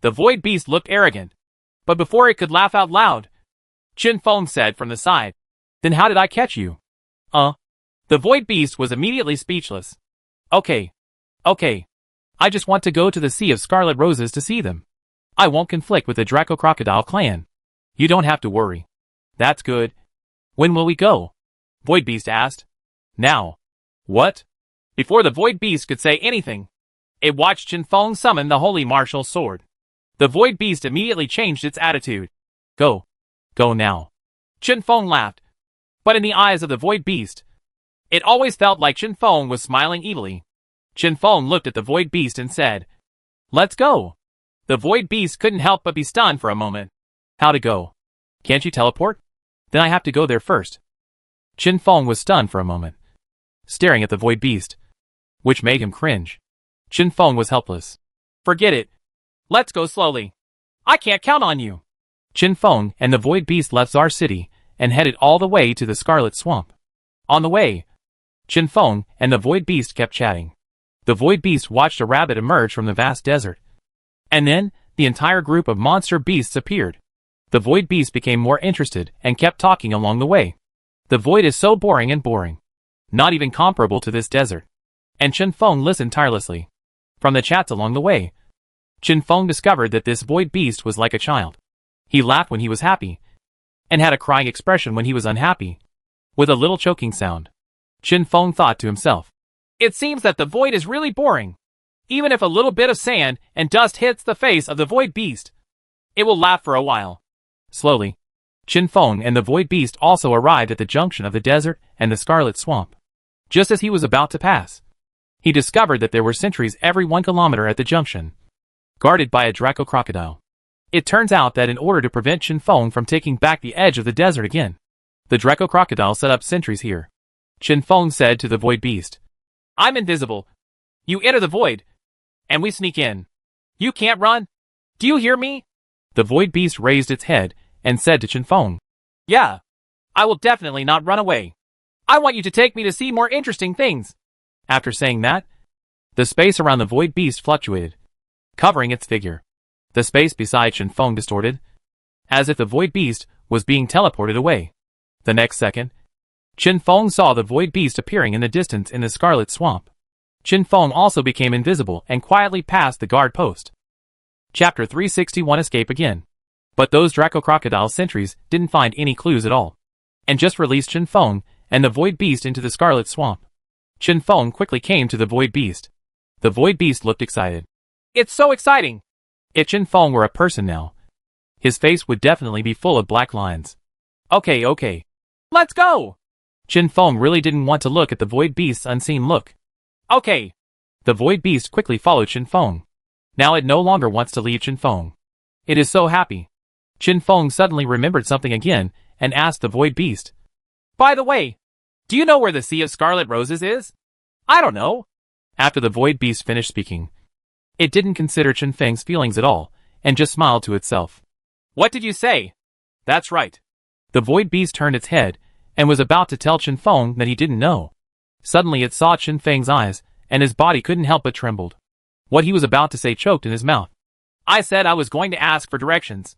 The Void Beast looked arrogant. But before it could laugh out loud, Chen Feng said from the side, Then how did I catch you? The Void Beast was immediately speechless. Okay. I just want to go to the Sea of Scarlet Roses to see them. I won't conflict with the Draco Crocodile clan. You don't have to worry. That's good. When will we go? Void Beast asked. Now. What? Before the Void Beast could say anything, it watched Chen Feng summon the Holy Martial Sword. The Void Beast immediately changed its attitude. Go. Go now. Chen Feng laughed. But in the eyes of the Void Beast, it always felt like Chen Feng was smiling evilly. Chen Feng looked at the Void Beast and said, Let's go. The Void Beast couldn't help but be stunned for a moment. How to go? Can't you teleport? Then I have to go there first. Chen Feng was stunned for a moment, staring at the Void Beast, which made him cringe. Chen Feng was helpless. Forget it. Let's go slowly. I can't count on you. Chen Feng and the Void Beast left Zar City and headed all the way to the Scarlet Swamp. On the way, Chen Feng and the Void Beast kept chatting. The Void Beast watched a rabbit emerge from the vast desert. And then, the entire group of monster beasts appeared. The Void Beast became more interested and kept talking along the way. The Void is so boring and boring. Not even comparable to this desert. And Chen Feng listened tirelessly. From the chats along the way, Chen Feng discovered that this Void Beast was like a child. He laughed when he was happy, and had a crying expression when he was unhappy, with a little choking sound. Chen Feng thought to himself, It seems that the Void is really boring. Even if a little bit of sand and dust hits the face of the Void Beast, it will laugh for a while. Slowly, Chen Feng and the Void Beast also arrived at the junction of the desert and the Scarlet Swamp. Just as he was about to pass, he discovered that there were sentries every 1 kilometer at the junction, guarded by a Draco Crocodile. It turns out that in order to prevent Chen Feng from taking back the edge of the desert again, the Draco Crocodile set up sentries here. Chen Feng said to the Void Beast, I'm invisible. You enter the Void, and we sneak in. You can't run. Do you hear me? The Void Beast raised its head and said to Chen Feng, Yeah, I will definitely not run away. I want you to take me to see more interesting things. After saying that, the space around the Void Beast fluctuated, covering its figure. The space beside Chen Feng distorted, as if the Void Beast was being teleported away. The next second, Chen Feng saw the Void Beast appearing in the distance in the Scarlet Swamp. Chen Feng also became invisible and quietly passed the guard post. Chapter 361 Escape Again. But those Draco Crocodile sentries didn't find any clues at all, and just released Chen Feng and the Void Beast into the Scarlet Swamp. Chen Feng quickly came to the Void Beast. The Void Beast looked excited. It's so exciting! If Chen Feng were a person now, his face would definitely be full of black lines. Okay. Let's go! Chen Feng really didn't want to look at the Void Beast's unseen look. Okay. The Void Beast quickly followed Chen Feng. Now it no longer wants to leave Chen Feng. It is so happy. Chen Feng suddenly remembered something again and asked the Void Beast, By the way, do you know where the Sea of Scarlet Roses is? I don't know. After the Void Beast finished speaking, it didn't consider Chen Feng's feelings at all, and just smiled to itself. What did you say? That's right. The Void Beast turned its head, and was about to tell Chen Feng that he didn't know. Suddenly it saw Chen Feng's eyes, and his body couldn't help but trembled. What he was about to say choked in his mouth. I said I was going to ask for directions.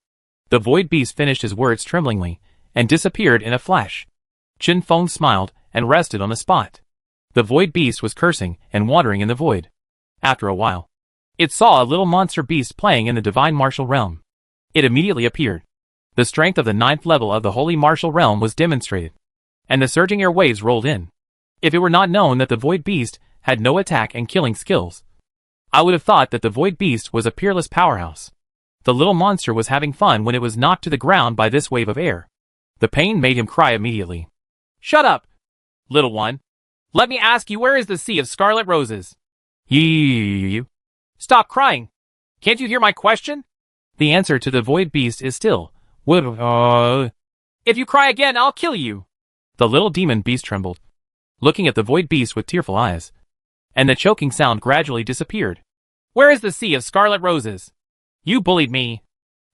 The Void Beast finished his words tremblingly, and disappeared in a flash. Chen Feng smiled, and rested on the spot. The Void Beast was cursing, and wandering in the void. After a while, it saw a little monster beast playing in the Divine Martial Realm. It immediately appeared. The strength of the 9th level of the Holy Martial Realm was demonstrated, and the surging air waves rolled in. If it were not known that the Void Beast had no attack and killing skills, I would have thought that the Void Beast was a peerless powerhouse. The little monster was having fun when it was knocked to the ground by this wave of air. The pain made him cry immediately. Shut up, little one. Let me ask you, where is the Sea of Scarlet Roses? You. Stop crying. Can't you hear my question? The answer to the Void Beast is still, If you cry again, I'll kill you. The little demon beast trembled, looking at the Void Beast with tearful eyes, and the choking sound gradually disappeared. Where is the Sea of Scarlet Roses? You bullied me.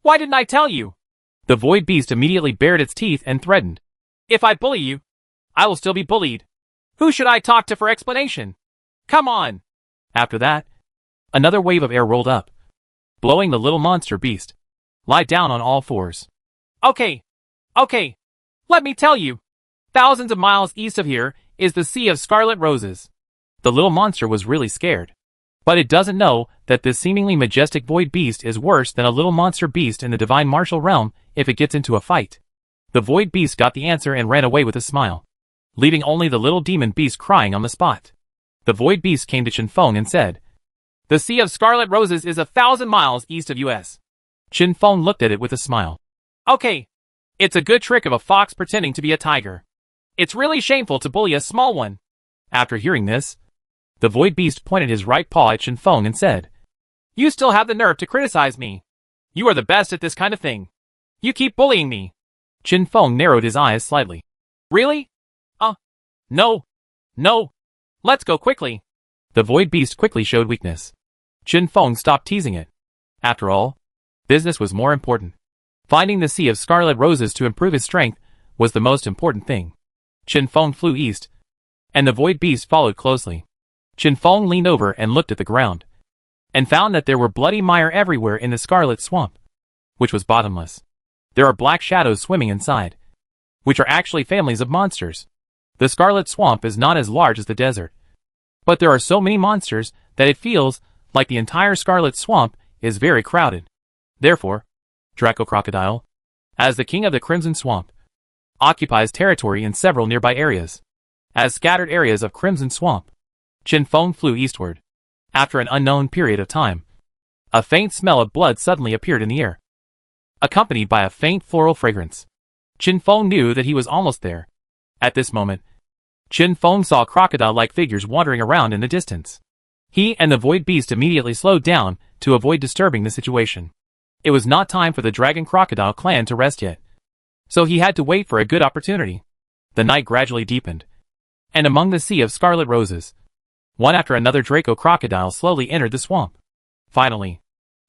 Why didn't I tell you? The Void Beast immediately bared its teeth and threatened. If I bully you, I will still be bullied. Who should I talk to for explanation? Come on. After that, another wave of air rolled up, blowing the little monster beast. Lie down on all fours. Okay. Let me tell you. Thousands of miles east of here is the Sea of Scarlet Roses. The little monster was really scared. But it doesn't know that this seemingly majestic void beast is worse than a little monster beast in the divine martial realm if it gets into a fight. The void beast got the answer and ran away with a smile, leaving only the little demon beast crying on the spot. The void beast came to Chen Feng and said, The Sea of Scarlet Roses is 1,000 miles east of us. Chen Feng looked at it with a smile. Okay. It's a good trick of a fox pretending to be a tiger. It's really shameful to bully a small one. After hearing this, the void beast pointed his right paw at Chen Feng and said, You still have the nerve to criticize me. You are the best at this kind of thing. You keep bullying me. Chen Feng narrowed his eyes slightly. Really? No. Let's go quickly. The void beast quickly showed weakness. Chen Feng stopped teasing it. After all, business was more important. Finding the Sea of Scarlet Roses to improve his strength was the most important thing. Chen Feng flew east, and the void beast followed closely. Chen Feng leaned over and looked at the ground, and found that there were bloody mire everywhere in the scarlet swamp, which was bottomless. There are black shadows swimming inside, which are actually families of monsters. The scarlet swamp is not as large as the desert, but there are so many monsters that it feels like the entire scarlet swamp is very crowded. Therefore, Draco Crocodile, as the king of the Crimson Swamp, occupies territory in several nearby areas. As scattered areas of Crimson Swamp, Chen Feng flew eastward. After an unknown period of time, a faint smell of blood suddenly appeared in the air, accompanied by a faint floral fragrance. Chen Feng knew that he was almost there. At this moment, Chen Feng saw crocodile-like figures wandering around in the distance. He and the void beast immediately slowed down to avoid disturbing the situation. It was not time for the Dragon Crocodile clan to rest yet, so he had to wait for a good opportunity. The night gradually deepened, and among the Sea of Scarlet Roses, one after another Draco Crocodile slowly entered the swamp. Finally,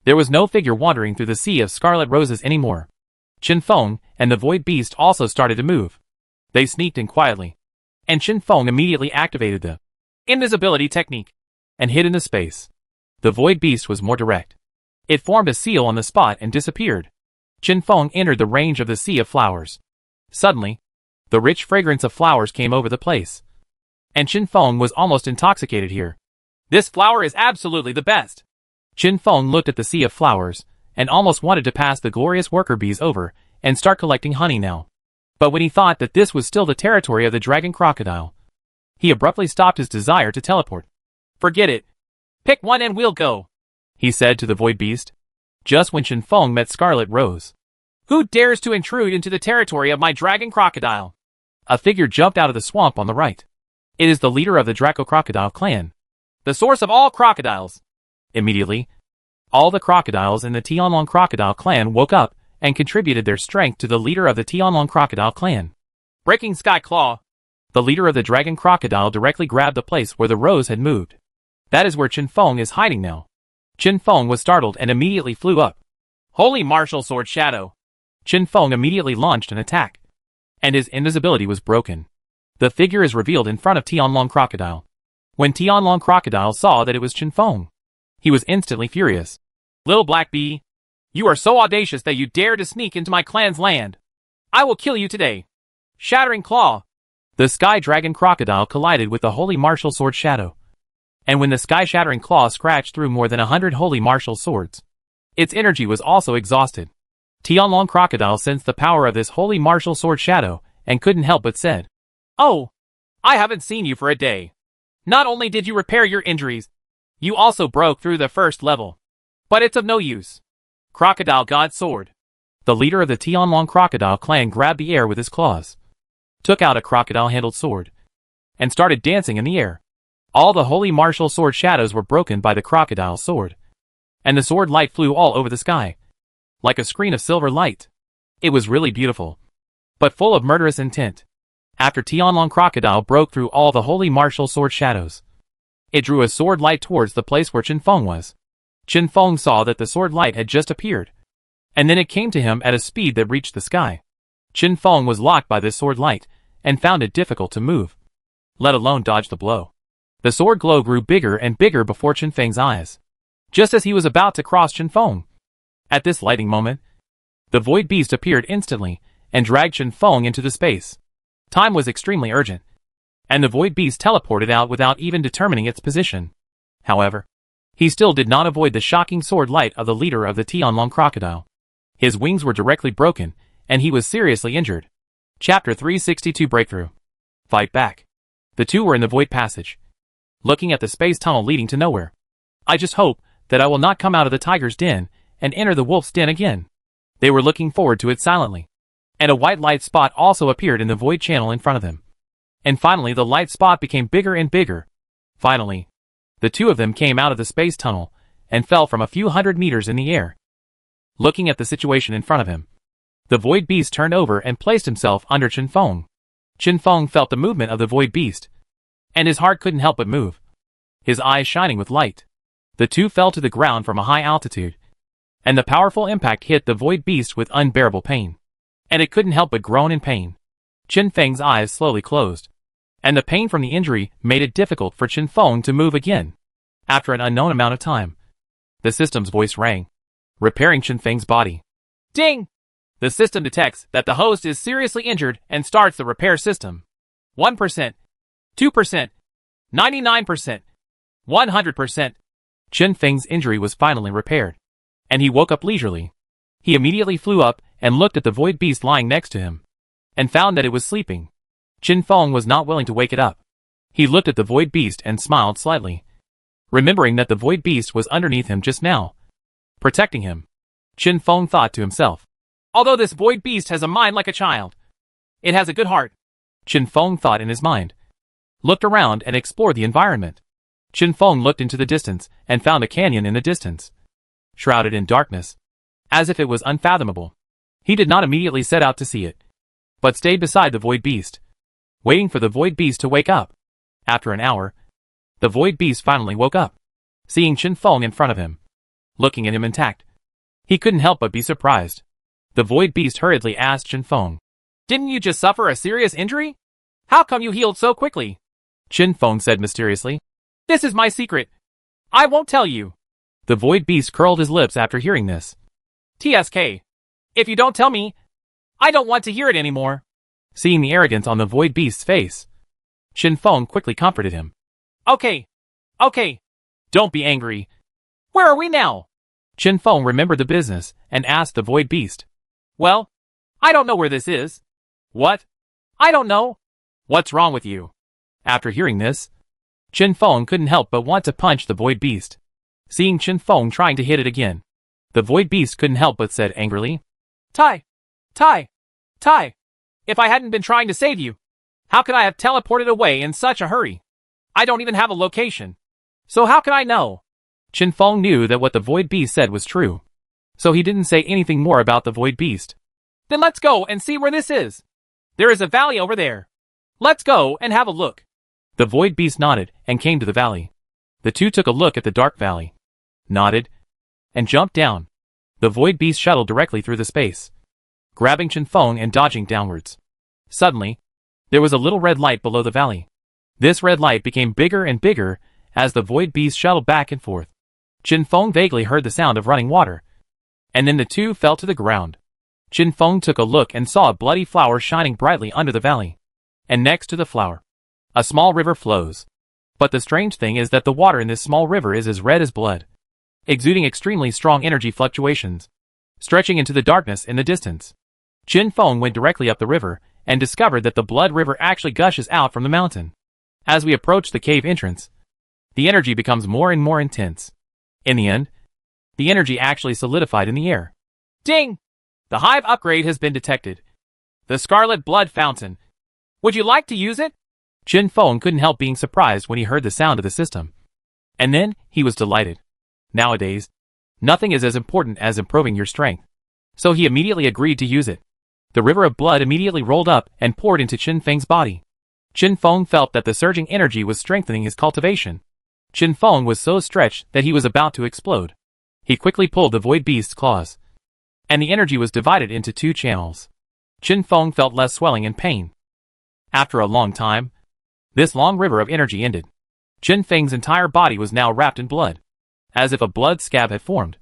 there was no figure wandering through the Sea of Scarlet Roses anymore. Chen Feng and the void beast also started to move. They sneaked in quietly, and Chen Feng immediately activated the invisibility technique and hid in the space. The void beast was more direct. It formed a seal on the spot and disappeared. Chen Feng entered the range of the Sea of Flowers. Suddenly, the rich fragrance of flowers came over the place, and Chen Feng was almost intoxicated here. This flower is absolutely the best. Chen Feng looked at the Sea of Flowers and almost wanted to pass the glorious worker bees over and start collecting honey now. But when he thought that this was still the territory of the Dragon Crocodile, he abruptly stopped his desire to teleport. Forget it. Pick one and we'll go, he said to the void beast, just when Chen Feng met Scarlet Rose. Who dares to intrude into the territory of my Dragon Crocodile? A figure jumped out of the swamp on the right. It is the leader of the Draco Crocodile clan, the source of all crocodiles. Immediately, all the crocodiles in the Tianlong Crocodile clan woke up and contributed their strength to the leader of the Tianlong Crocodile clan. Breaking Sky Claw. The leader of the Dragon Crocodile directly grabbed the place where the rose had moved. That is where Chen Feng is hiding now. Chen Feng was startled and immediately flew up. Holy Martial Sword Shadow. Chen Feng immediately launched an attack, and his invisibility was broken. The figure is revealed in front of Tianlong Crocodile. When Tianlong Crocodile saw that it was Chen Feng, he was instantly furious. Little Black Bee, you are so audacious that you dare to sneak into my clan's land. I will kill you today. Shattering Claw. The Sky Dragon Crocodile collided with the Holy Martial Sword Shadow, and when the Sky-Shattering Claw scratched through more than 100 Holy Martial Swords, its energy was also exhausted. Tianlong Crocodile sensed the power of this Holy Martial Sword Shadow and couldn't help but said, Oh, I haven't seen you for a day. Not only did you repair your injuries, you also broke through the first level. But it's of no use. Crocodile God Sword. The leader of the Tianlong Crocodile clan grabbed the air with his claws, took out a crocodile-handled sword, and started dancing in the air. All the holy martial sword shadows were broken by the crocodile's sword, and the sword light flew all over the sky, like a screen of silver light. It was really beautiful, but full of murderous intent. After Tianlong Crocodile broke through all the holy martial sword shadows, it drew a sword light towards the place where Chen Feng was. Chen Feng saw that the sword light had just appeared, and then it came to him at a speed that reached the sky. Chen Feng was locked by this sword light, and found it difficult to move, let alone dodge the blow. The sword glow grew bigger and bigger before Chen Feng's eyes, just as he was about to cross Chen Feng. At this lightning moment, the void beast appeared instantly, and dragged Chen Feng into the space. Time was extremely urgent, and the void beast teleported out without even determining its position. However, he still did not avoid the shocking sword light of the leader of the Tianlong Crocodile. His wings were directly broken, and he was seriously injured. Chapter 362 Breakthrough. Fight back. The two were in the void passage, looking at the space tunnel leading to nowhere. I just hope that I will not come out of the tiger's den and enter the wolf's den again. They were looking forward to it silently, and a white light spot also appeared in the void channel in front of them. And finally the light spot became bigger and bigger. Finally, the two of them came out of the space tunnel and fell from a few hundred meters in the air. Looking at the situation in front of him, the void beast turned over and placed himself under Chen Feng. Chen Feng felt the movement of the void beast, and his heart couldn't help but move, his eyes shining with light. The two fell to the ground from a high altitude, and the powerful impact hit the void beast with unbearable pain, and it couldn't help but groan in pain. Chen Feng's eyes slowly closed, and the pain from the injury made it difficult for Chen Feng to move again. After an unknown amount of time, the system's voice rang, repairing Chen Feng's body. Ding! The system detects that the host is seriously injured and starts the repair system. 1%, 2%, 99%, 100%. Chen Feng's injury was finally repaired, and he woke up leisurely. He immediately flew up and looked at the void beast lying next to him, and found that it was sleeping. Chen Feng was not willing to wake it up. He looked at the void beast and smiled slightly, remembering that the void beast was underneath him just now, protecting him. Chen Feng thought to himself, although this void beast has a mind like a child, it has a good heart. Chen Feng thought in his mind, looked around and explored the environment. Chen Feng looked into the distance and found a canyon in the distance, shrouded in darkness, as if it was unfathomable. He did not immediately set out to see it, but stayed beside the void beast, waiting for the void beast to wake up. After an hour, the void beast finally woke up, seeing Chen Feng in front of him, looking at him intact. He couldn't help but be surprised. The void beast hurriedly asked Chen Feng, "Didn't you just suffer a serious injury? How come you healed so quickly?" Chen Feng said mysteriously, "This is my secret. I won't tell you." The void beast curled his lips after hearing this. "TSK. If you don't tell me, I don't want to hear it anymore." Seeing the arrogance on the void beast's face, Chen Feng quickly comforted him. Okay. Don't be angry. Where are we now?" Chen Feng remembered the business and asked the void beast. "Well, I don't know where this is." "What? I don't know." "What's wrong with you?" After hearing this, Chen Feng couldn't help but want to punch the void beast. Seeing Chen Feng trying to hit it again, the void beast couldn't help but said angrily, Tai! If I hadn't been trying to save you, how could I have teleported away in such a hurry? I don't even have a location. So how could I know?" Chen Feng knew that what the void beast said was true, so he didn't say anything more about the void beast. "Then let's go and see where this is. There is a valley over there. Let's go and have a look." The void beast nodded and came to the valley. The two took a look at the dark valley, nodded, and jumped down. The void beast shuttled directly through the space, grabbing Chen Feng and dodging downwards. Suddenly, there was a little red light below the valley. This red light became bigger and bigger as the void beast shuttled back and forth. Chen Feng vaguely heard the sound of running water, and then the two fell to the ground. Chen Feng took a look and saw a bloody flower shining brightly under the valley, and next to the flower, a small river flows. But the strange thing is that the water in this small river is as red as blood, exuding extremely strong energy fluctuations, stretching into the darkness in the distance. Chen Feng went directly up the river and discovered that the blood river actually gushes out from the mountain. As we approach the cave entrance, the energy becomes more and more intense. In the end, the energy actually solidified in the air. Ding! The Hive upgrade has been detected. The Scarlet Blood Fountain. Would you like to use it? Chen Feng couldn't help being surprised when he heard the sound of the system. And then, he was delighted. Nowadays, nothing is as important as improving your strength. So he immediately agreed to use it. The river of blood immediately rolled up and poured into Chen Feng's body. Chen Feng felt that the surging energy was strengthening his cultivation. Chen Feng was so stretched that he was about to explode. He quickly pulled the void beast's claws, and the energy was divided into 2 channels. Chen Feng felt less swelling and pain. After a long time, this long river of energy ended. Chen Feng's entire body was now wrapped in blood, as if a blood scab had formed.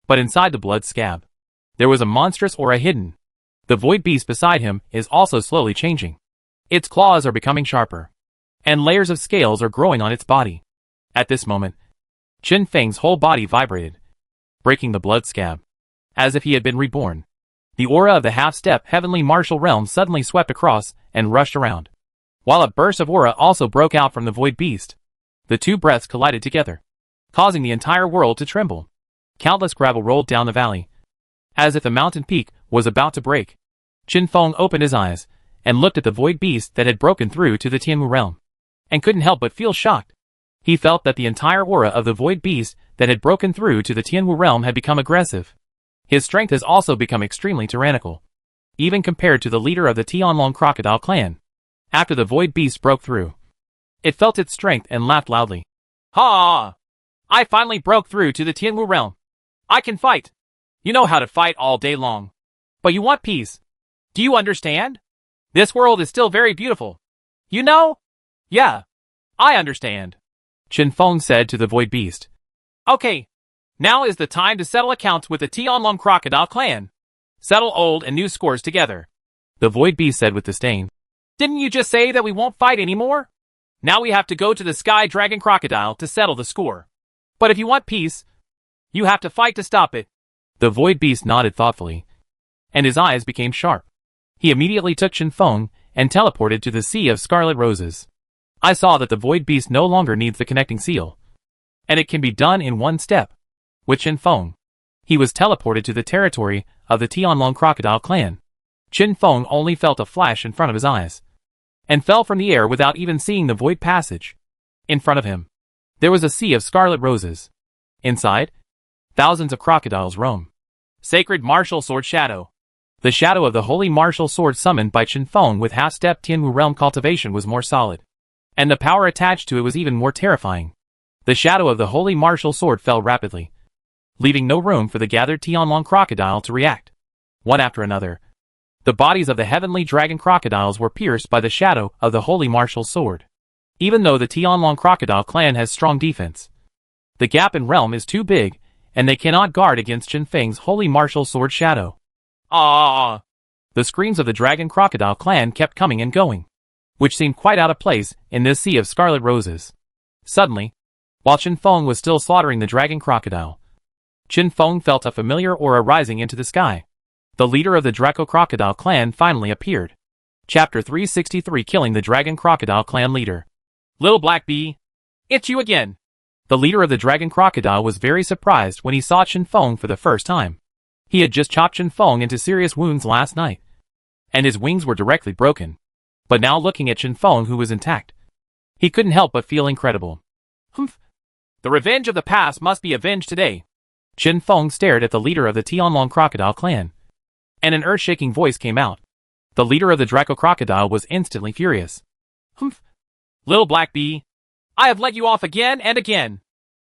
But inside the blood scab, there was a monstrous aura hidden. The void beast beside him is also slowly changing. Its claws are becoming sharper, and layers of scales are growing on its body. At this moment, Chen Feng's whole body vibrated, breaking the blood scab, as if he had been reborn. The aura of the half-step heavenly martial realm suddenly swept across and rushed around, while a burst of aura also broke out from the void beast. The 2 breaths collided together, causing the entire world to tremble. Countless gravel rolled down the valley, as if the mountain peak was about to break. Chen Feng opened his eyes and looked at the void beast that had broken through to the Tianwu realm, and couldn't help but feel shocked. He felt that the entire aura of the void beast that had broken through to the Tianwu realm had become aggressive. His strength has also become extremely tyrannical, even compared to the leader of the Tianlong crocodile clan. After the void beast broke through, it felt its strength and laughed loudly. Ha! I finally broke through to the Tianwu realm. I can fight. You know how to fight all day long. But you want peace. Do you understand? This world is still very beautiful. You know? Yeah. I understand. Chen Feng said to the void beast. Okay. Now is the time to settle accounts with the Tianlong crocodile clan. Settle old and new scores together. The void beast said with disdain. Didn't you just say that we won't fight anymore? Now we have to go to the sky dragon crocodile to settle the score. But if you want peace, you have to fight to stop it. The void beast nodded thoughtfully, and his eyes became sharp. He immediately took Chen Feng and teleported to the Sea of Scarlet Roses. I saw that the void beast no longer needs the connecting seal, and it can be done in one step. With Chen Feng, he was teleported to the territory of the Tianlong crocodile clan. Chen Feng only felt a flash in front of his eyes, and fell from the air without even seeing the void passage. In front of him, there was a sea of scarlet roses. Inside, thousands of crocodiles roam. Sacred Martial Sword Shadow. The shadow of the holy martial sword summoned by Chen Feng with half-step Tianwu realm cultivation was more solid, and the power attached to it was even more terrifying. The shadow of the holy martial sword fell rapidly, leaving no room for the gathered Tianlong crocodile to react. One after another, the bodies of the heavenly dragon crocodiles were pierced by the shadow of the holy martial sword. Even though the Tianlong crocodile clan has strong defense, the gap in realm is too big, and they cannot guard against Chen Feng's holy martial sword shadow. Ah! The screams of the dragon crocodile clan kept coming and going, which seemed quite out of place in this sea of scarlet roses. Suddenly, while Chen Feng was still slaughtering the dragon crocodile, Chen Feng felt a familiar aura rising into the sky. The leader of the Draco crocodile clan finally appeared. Chapter 363, Killing the Dragon Crocodile Clan Leader. Little Black Bee, it's you again. The leader of the dragon crocodile was very surprised when he saw Chen Feng for the first time. He had just chopped Chen Feng into serious wounds last night, and his wings were directly broken. But now looking at Chen Feng, who was intact, he couldn't help but feel incredible. Humph! The revenge of the past must be avenged today. Chen Feng stared at the leader of the Tianlong crocodile clan, and an earth-shaking voice came out. The leader of the Draco crocodile was instantly furious. Humph! Little Black Bee, I have let you off again and again,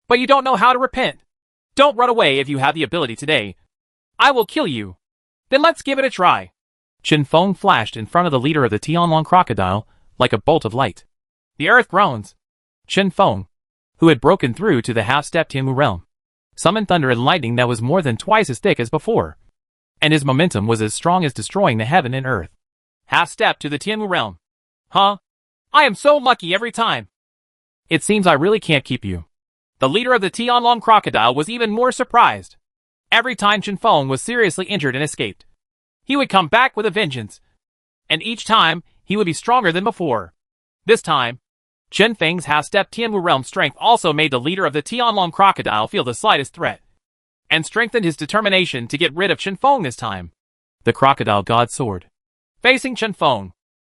but you don't know how to repent. Don't run away if you have the ability today. I will kill you. Then let's give it a try. Chen Feng flashed in front of the leader of the Tianlong crocodile like a bolt of light. The earth groans. Chen Feng, who had broken through to the half-step Tianwu realm, summoned thunder and lightning that was more than twice as thick as before, and his momentum was as strong as destroying the heaven and earth. Half-step to the Tianwu realm. Huh? I am so lucky every time. It seems I really can't keep you. The leader of the Tianlong crocodile was even more surprised. Every time Chen Feng was seriously injured and escaped, he would come back with a vengeance, and each time he would be stronger than before. This time, Chen Feng's half-step Tianwu realm strength also made the leader of the Tianlong crocodile feel the slightest threat, and strengthened his determination to get rid of Chen Feng this time. The crocodile god sword, facing Chen Feng,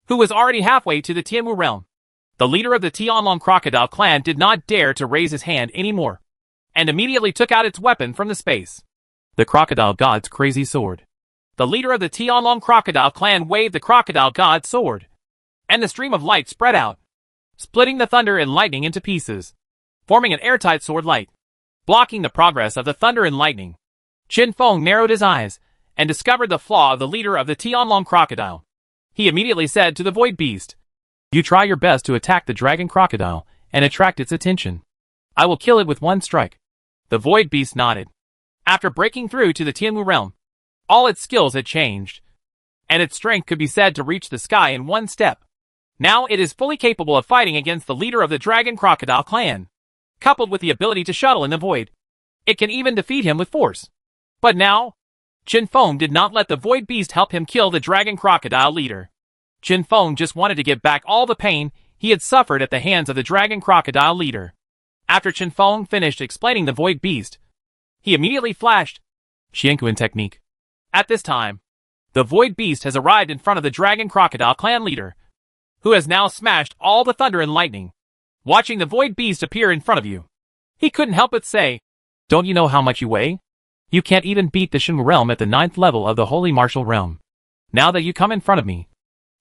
who was already halfway to the Tianwu realm. The leader of the Tianlong crocodile clan did not dare to raise his hand anymore, and immediately took out its weapon from the space. The crocodile god's crazy sword. The leader of the Tianlong crocodile clan waved the crocodile god's sword, and the stream of light spread out, splitting the thunder and lightning into pieces, forming an airtight sword light, blocking the progress of the thunder and lightning. Qin Feng narrowed his eyes and discovered the flaw of the leader of the Tianlong crocodile. He immediately said to the void beast, "You try your best to attack the dragon crocodile and attract its attention. I will kill it with one strike." The void beast nodded. After breaking through to the Tianwu realm, all its skills had changed, and its strength could be said to reach the sky in one step. Now it is fully capable of fighting against the leader of the dragon crocodile clan. Coupled with the ability to shuttle in the void, it can even defeat him with force. But now, Qin Feng did not let the void beast help him kill the dragon crocodile leader. Qin Feng just wanted to get back all the pain he had suffered at the hands of the dragon crocodile leader. After Qin Feng finished explaining the void beast, he immediately flashed Xianquan technique. At this time, the void beast has arrived in front of the dragon crocodile clan leader, who has now smashed all the thunder and lightning. Watching the void beast appear in front of you, he couldn't help but say, "Don't you know how much you weigh? You can't even beat the Shen realm at the 9th level of the Holy Martial Realm. Now that you come in front of me,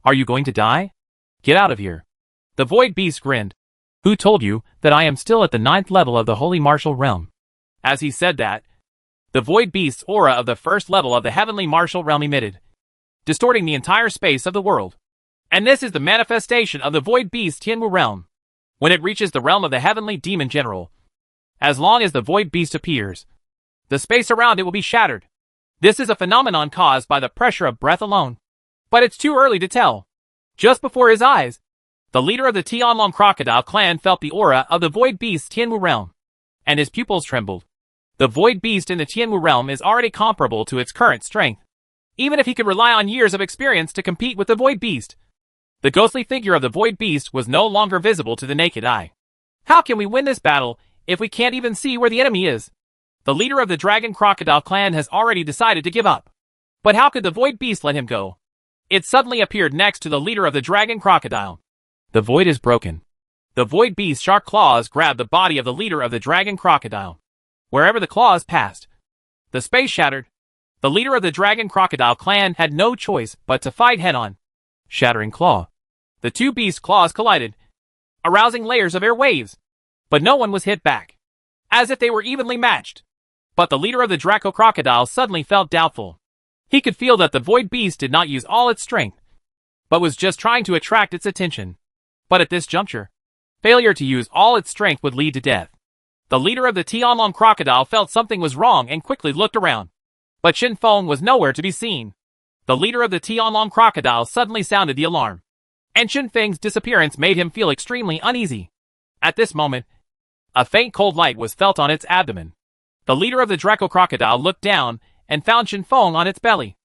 are you going to die? Get out of here." The void beast grinned. "Who told you that I am still at the 9th level of the Holy Martial Realm?" As he said that, the void beast's aura of the 1st level of the Heavenly Martial Realm emitted, distorting the entire space of the world. And this is the manifestation of the void beast's Tianwu realm. When it reaches the realm of the Heavenly Demon General, as long as the void beast appears, the space around it will be shattered. This is a phenomenon caused by the pressure of breath alone. But it's too early to tell. Just before his eyes, the leader of the Tianlong crocodile clan felt the aura of the void beast's Tianwu realm, and his pupils trembled. The void beast in the Tianwu realm is already comparable to its current strength, even if he could rely on years of experience to compete with the void beast. The ghostly figure of the void beast was no longer visible to the naked eye. How can we win this battle if we can't even see where the enemy is? The leader of the dragon crocodile clan has already decided to give up. But how could the void beast let him go? It suddenly appeared next to the leader of the dragon crocodile. The void is broken. The void beast's sharp claws grabbed the body of the leader of the dragon crocodile. Wherever the claws passed, the space shattered. The leader of the dragon crocodile clan had no choice but to fight head-on. Shattering claw. The two beasts' claws collided, arousing layers of air waves. But no one was hit back, as if they were evenly matched. But the leader of the Draco crocodile suddenly felt doubtful. He could feel that the void beast did not use all its strength, but was just trying to attract its attention. But at this juncture, failure to use all its strength would lead to death. The leader of the Tianlong crocodile felt something was wrong and quickly looked around. But Qin Feng was nowhere to be seen. The leader of the Tianlong crocodile suddenly sounded the alarm, and Qin Feng's disappearance made him feel extremely uneasy. At this moment, a faint cold light was felt on its abdomen. The leader of the Draco crocodile looked down and found Qin Feng on its belly,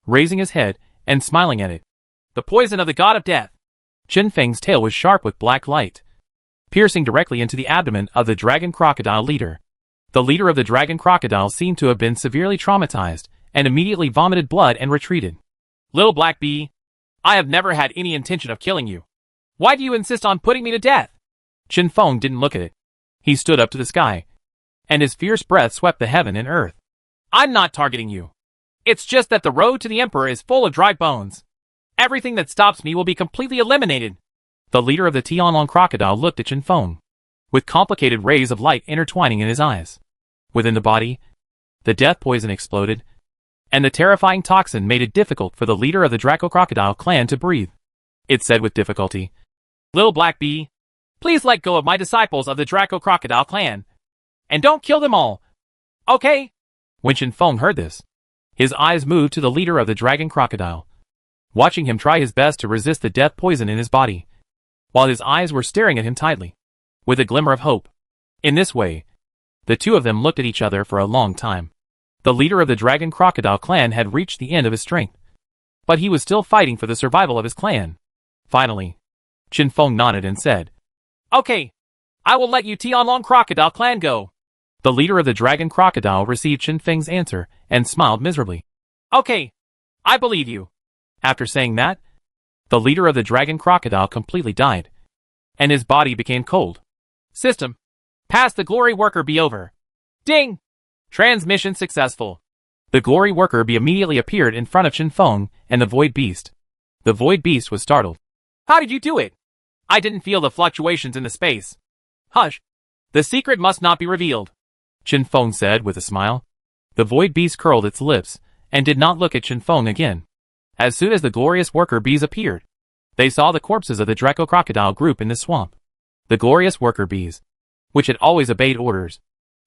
raising his head and smiling at it. The poison of the god of death. Qin Feng's tail was sharp with black light, piercing directly into the abdomen of the dragon crocodile leader. The leader of the dragon crocodile seemed to have been severely traumatized and immediately vomited blood and retreated. "Little black bee, I have never had any intention of killing you. Why do you insist on putting me to death?" Qin Feng didn't look at it. He stood up to the sky, and his fierce breath swept the heaven and earth. "I'm not targeting you. It's just that the road to the Emperor is full of dry bones. Everything that stops me will be completely eliminated." The leader of the Tianlong crocodile looked at Qin Feng, with complicated rays of light intertwining in his eyes. Within the body, the death poison exploded, and the terrifying toxin made it difficult for the leader of the Draco crocodile clan to breathe. It said with difficulty, "Little black bee, please let go of my disciples of the Draco crocodile clan, and don't kill them all. Okay?" When Qin Feng heard this, his eyes moved to the leader of the dragon crocodile, watching him try his best to resist the death poison in his body, while his eyes were staring at him tightly, with a glimmer of hope. In this way, the two of them looked at each other for a long time. The leader of the dragon crocodile clan had reached the end of his strength, but he was still fighting for the survival of his clan. Finally, Qin Feng nodded and said, "Okay, I will let you Tianlong crocodile clan go." The leader of the dragon crocodile received Qin Feng's answer and smiled miserably. "Okay, I believe you." After saying that, the leader of the dragon crocodile completely died, and his body became cold. System. Pass the Glory Worker Bee over. Ding! Transmission successful. The Glory Worker Bee immediately appeared in front of Qinfeng and the Void Beast. The Void Beast was startled. How did you do it? I didn't feel the fluctuations in the space. Hush. The secret must not be revealed, Qinfeng said with a smile. The Void Beast curled its lips and did not look at Qinfeng again. As soon as the Glorious Worker Bees appeared, they saw the corpses of the Draco Crocodile group in the swamp. The Glorious Worker Bees, which had always obeyed orders,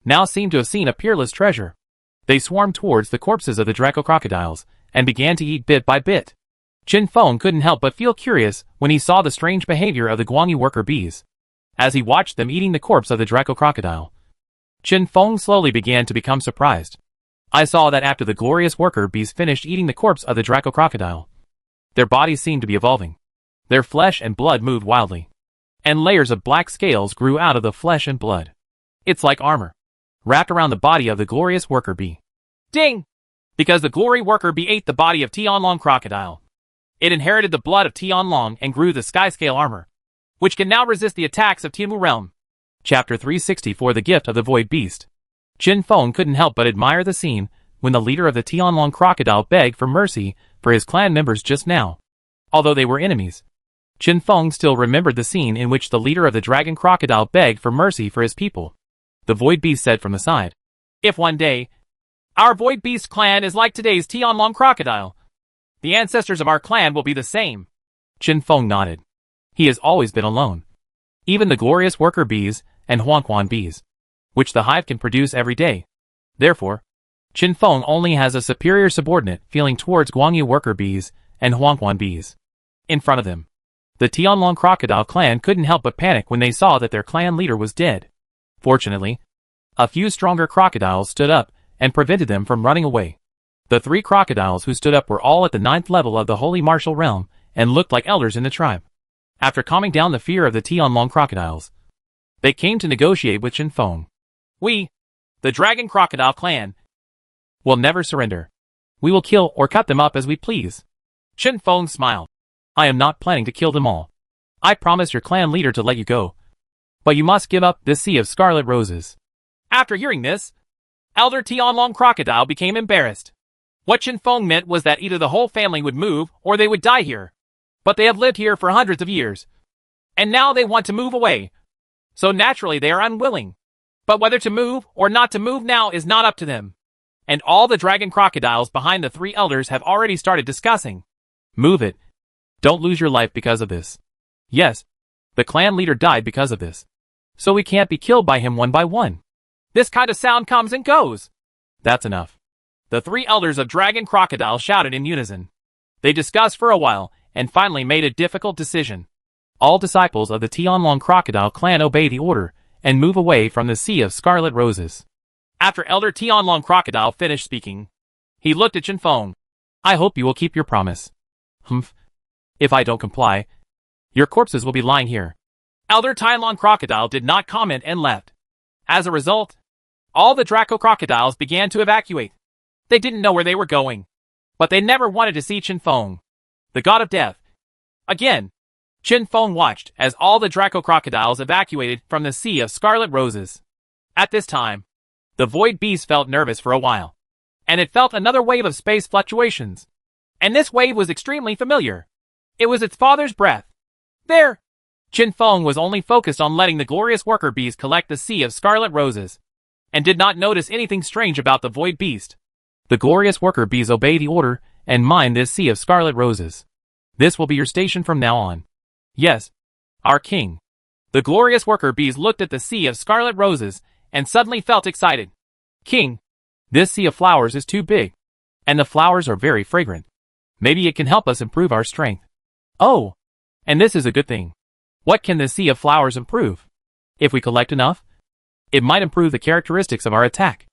now seemed to have seen a peerless treasure. They swarmed towards the corpses of the Draco Crocodiles and began to eat bit by bit. Qinfeng couldn't help but feel curious when he saw the strange behavior of the Guangyu Worker Bees. As he watched them eating the corpse of the Draco Crocodile, Qinfeng slowly began to become surprised. I saw that after the Glorious Worker Bees finished eating the corpse of the Draco Crocodile, their bodies seemed to be evolving. Their flesh and blood moved wildly, and layers of black scales grew out of the flesh and blood. It's like armor, wrapped around the body of the Glorious Worker Bee. Ding! Because the Glory Worker Bee ate the body of Tianlong Crocodile. It inherited the blood of Tianlong and grew the Skyscale armor, which can now resist the attacks of Tianmu Realm. Chapter 364 The Gift of the Void Beast. Qinfeng couldn't help but admire the scene when the leader of the Tianlong Crocodile begged for mercy for his clan members just now. Although they were enemies, Qinfeng still remembered the scene in which the leader of the Dragon Crocodile begged for mercy for his people. The Void Beast said from the side, If one day, our Void Beast clan is like today's Tianlong Crocodile, the ancestors of our clan will be the same. Qinfeng nodded. He has always been alone. Even the Glorious Worker Bees and Huangquan Bees, which the Hive can produce every day. Therefore, Qinfeng only has a superior subordinate feeling towards Guangyu Worker Bees and Huangquan Bees. In front of them, the Tianlong Crocodile clan couldn't help but panic when they saw that their clan leader was dead. Fortunately, a few stronger crocodiles stood up and prevented them from running away. The 3 crocodiles who stood up were all at the 9th level of the Holy Martial Realm and looked like elders in the tribe. After calming down the fear of the Tianlong crocodiles, they came to negotiate with Qinfeng. We, the Dragon Crocodile clan, will never surrender. We will kill or cut them up as we please. Qinfeng smiled. I am not planning to kill them all. I promise your clan leader to let you go, but you must give up this sea of scarlet roses. After hearing this, Elder Tianlong Crocodile became embarrassed. What Qinfeng meant was that either the whole family would move or they would die here. But they have lived here for hundreds of years, and now they want to move away. So naturally they are unwilling. But whether to move or not to move now is not up to them. And all the dragon crocodiles behind the 3 elders have already started discussing. Move it. Don't lose your life because of this. Yes, the clan leader died because of this. So we can't be killed by him one by one. This kind of sound comes and goes. That's enough. The 3 elders of Dragon Crocodile shouted in unison. They discussed for a while and finally made a difficult decision. All disciples of the Tianlong Crocodile clan obey the order and move away from the sea of scarlet roses. After Elder Tianlong Crocodile finished speaking, he looked at Qinfeng. I hope you will keep your promise. Humph. If I don't comply, your corpses will be lying here. Elder Tianlong Crocodile did not comment and left. As a result, all the Draco Crocodiles began to evacuate. They didn't know where they were going, but they never wanted to see Qinfeng, the god of death. Again, Qinfeng watched as all the Draco Crocodiles evacuated from the sea of scarlet roses. At this time, the Void Beast felt nervous for a while, and it felt another wave of space fluctuations. And this wave was extremely familiar. It was its father's breath. There! Qinfeng was only focused on letting the glorious worker bees collect the sea of scarlet roses, and did not notice anything strange about the Void Beast. The glorious worker bees obey the order and mine this sea of scarlet roses. This will be your station from now on. Yes, our king. The glorious worker bees looked at the sea of scarlet roses and suddenly felt excited. King, this sea of flowers is too big, and the flowers are very fragrant. Maybe it can help us improve our strength. Oh, and this is a good thing. What can this sea of flowers improve? If we collect enough, it might improve the characteristics of our attack.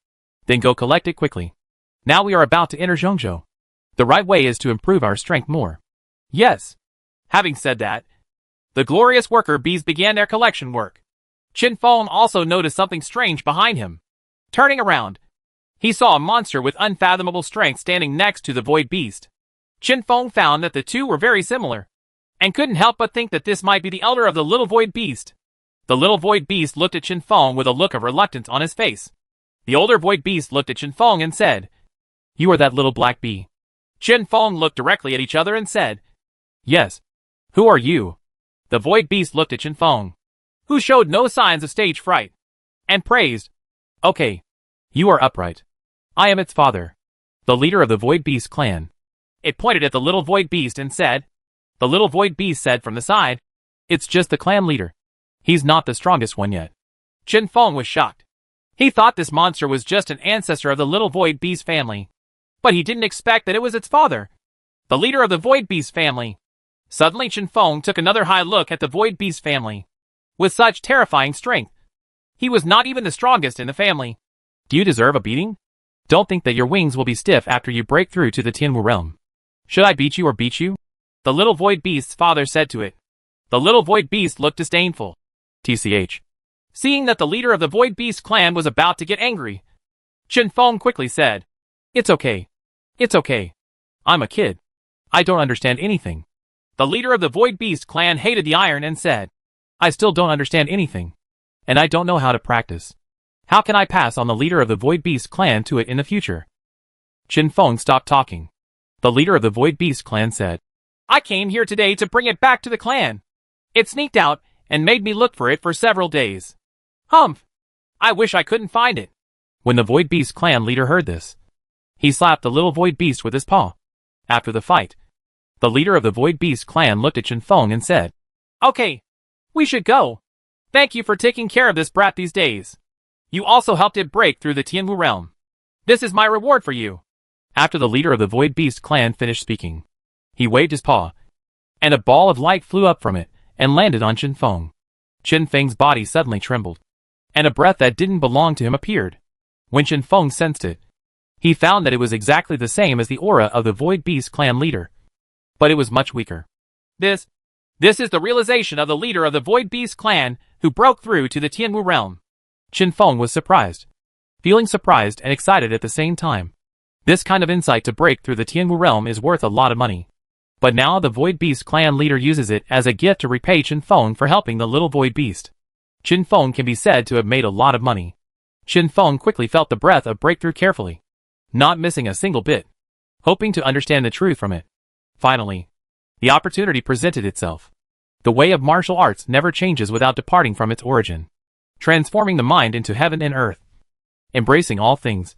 Then go collect it quickly. Now we are about to enter Zhongzhou. The right way is to improve our strength more. Yes. Having said that, the glorious worker bees began their collection work. Qinfeng also noticed something strange behind him. Turning around, he saw a monster with unfathomable strength standing next to the Void Beast. Qinfeng found that the two were very similar. and couldn't help but think that this might be the elder of the little void beast. The little void beast looked at Chen Feng with a look of reluctance on his face. The older void beast looked at Chen Feng and said, "You are that little black bee." Chen Feng looked directly at each other and said, "Yes. Who are you?" The void beast looked at Chen Feng, who showed no signs of stage fright, and praised, "Okay. You are upright. I am its father, the leader of the void beast clan." It pointed at the little void beast and said, the little void beast said from the side, "It's just the clan leader. He's not the strongest one yet." Chen Feng was shocked. He thought this monster was just an ancestor of the little void beast family, but he didn't expect that it was its father, the leader of the void beast family. Suddenly Chen Feng took another high look at the void beast family. With such terrifying strength, he was not even the strongest in the family. "Do you deserve a beating? Don't think that your wings will be stiff after you break through to the Tianwu realm. Should I beat you or beat you?" the little void beast's father said to it. The little void beast looked disdainful. TCH. Seeing that the leader of the void beast clan was about to get angry, Chen Feng quickly said, "It's okay. It's okay. I'm a kid. I don't understand anything." The leader of the void beast clan hated the iron and said, "I still don't understand anything. And I don't know how to practice. How can I pass on the leader of the void beast clan to it in the future?" Chen Feng stopped talking. The leader of the void beast clan said, "I came here today to bring it back to the clan. It sneaked out and made me look for it for several days. Humph! I wish I couldn't find it." When the void beast clan leader heard this, he slapped the little void beast with his paw. After the fight, the leader of the void beast clan looked at Chen Feng and said, "Okay, we should go. Thank you for taking care of this brat these days. You also helped it break through the Tianwu realm. This is my reward for you." After the leader of the void beast clan finished speaking, he waved his paw, and a ball of light flew up from it and landed on Chen Feng. Chen Feng's body suddenly trembled, and a breath that didn't belong to him appeared. When Chen Feng sensed it, he found that it was exactly the same as the aura of the void beast clan leader, but it was much weaker. This is the realization of the leader of the void beast clan who broke through to the Tianwu realm. Chen Feng was surprised, feeling surprised and excited at the same time. This kind of insight to break through the Tianwu realm is worth a lot of money. But now the void beast clan leader uses it as a gift to repay Chen Feng for helping the little void beast. Chen Feng can be said to have made a lot of money. Chen Feng quickly felt the breath of breakthrough carefully, not missing a single bit, hoping to understand the truth from it. Finally, the opportunity presented itself. The way of martial arts never changes without departing from its origin, transforming the mind into heaven and earth, embracing all things,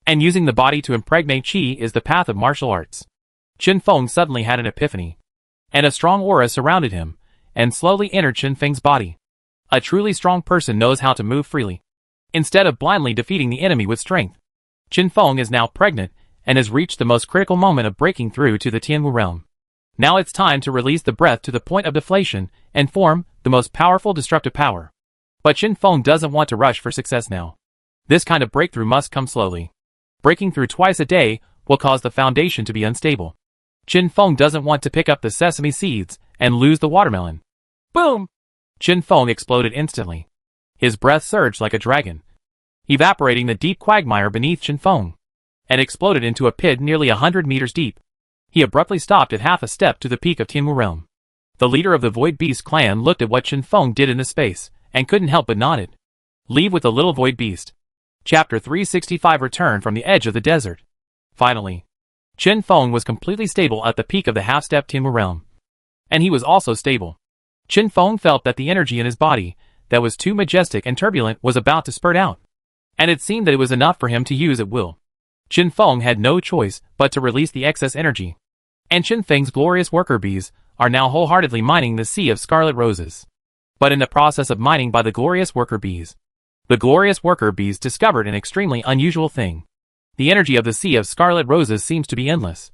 and using the body to impregnate qi is the path of martial arts. Chen Feng suddenly had an epiphany, and a strong aura surrounded him, and slowly entered Chen Feng's body. A truly strong person knows how to move freely, instead of blindly defeating the enemy with strength. Chen Feng is now pregnant, and has reached the most critical moment of breaking through to the Tianwu realm. Now it's time to release the breath to the point of deflation, and form the most powerful destructive power. But Chen Feng doesn't want to rush for success now. This kind of breakthrough must come slowly. Breaking through twice a day will cause the foundation to be unstable. Chen Feng doesn't want to pick up the sesame seeds and lose the watermelon. Boom! Chen Feng exploded instantly. His breath surged like a dragon, evaporating the deep quagmire beneath Chen Feng, and exploded into a pit nearly 100 meters deep. He abruptly stopped at half a step to the peak of Tianwu realm. The leader of the Void Beast clan looked at what Chen Feng did in the space, and couldn't help but nodded. Leave with the little Void Beast. Chapter 365 Return from the Edge of the Desert. Finally, Chen Feng was completely stable at the peak of the half-step Tianwu realm. And he was also stable. Chen Feng felt that the energy in his body, that was too majestic and turbulent, was about to spurt out. And it seemed that it was enough for him to use at will. Chen Feng had no choice but to release the excess energy. And Chen Feng's glorious worker bees are now wholeheartedly mining the Sea of Scarlet Roses. But in the process of mining by the glorious worker bees, the glorious worker bees discovered an extremely unusual thing. The energy of the Sea of Scarlet Roses seems to be endless.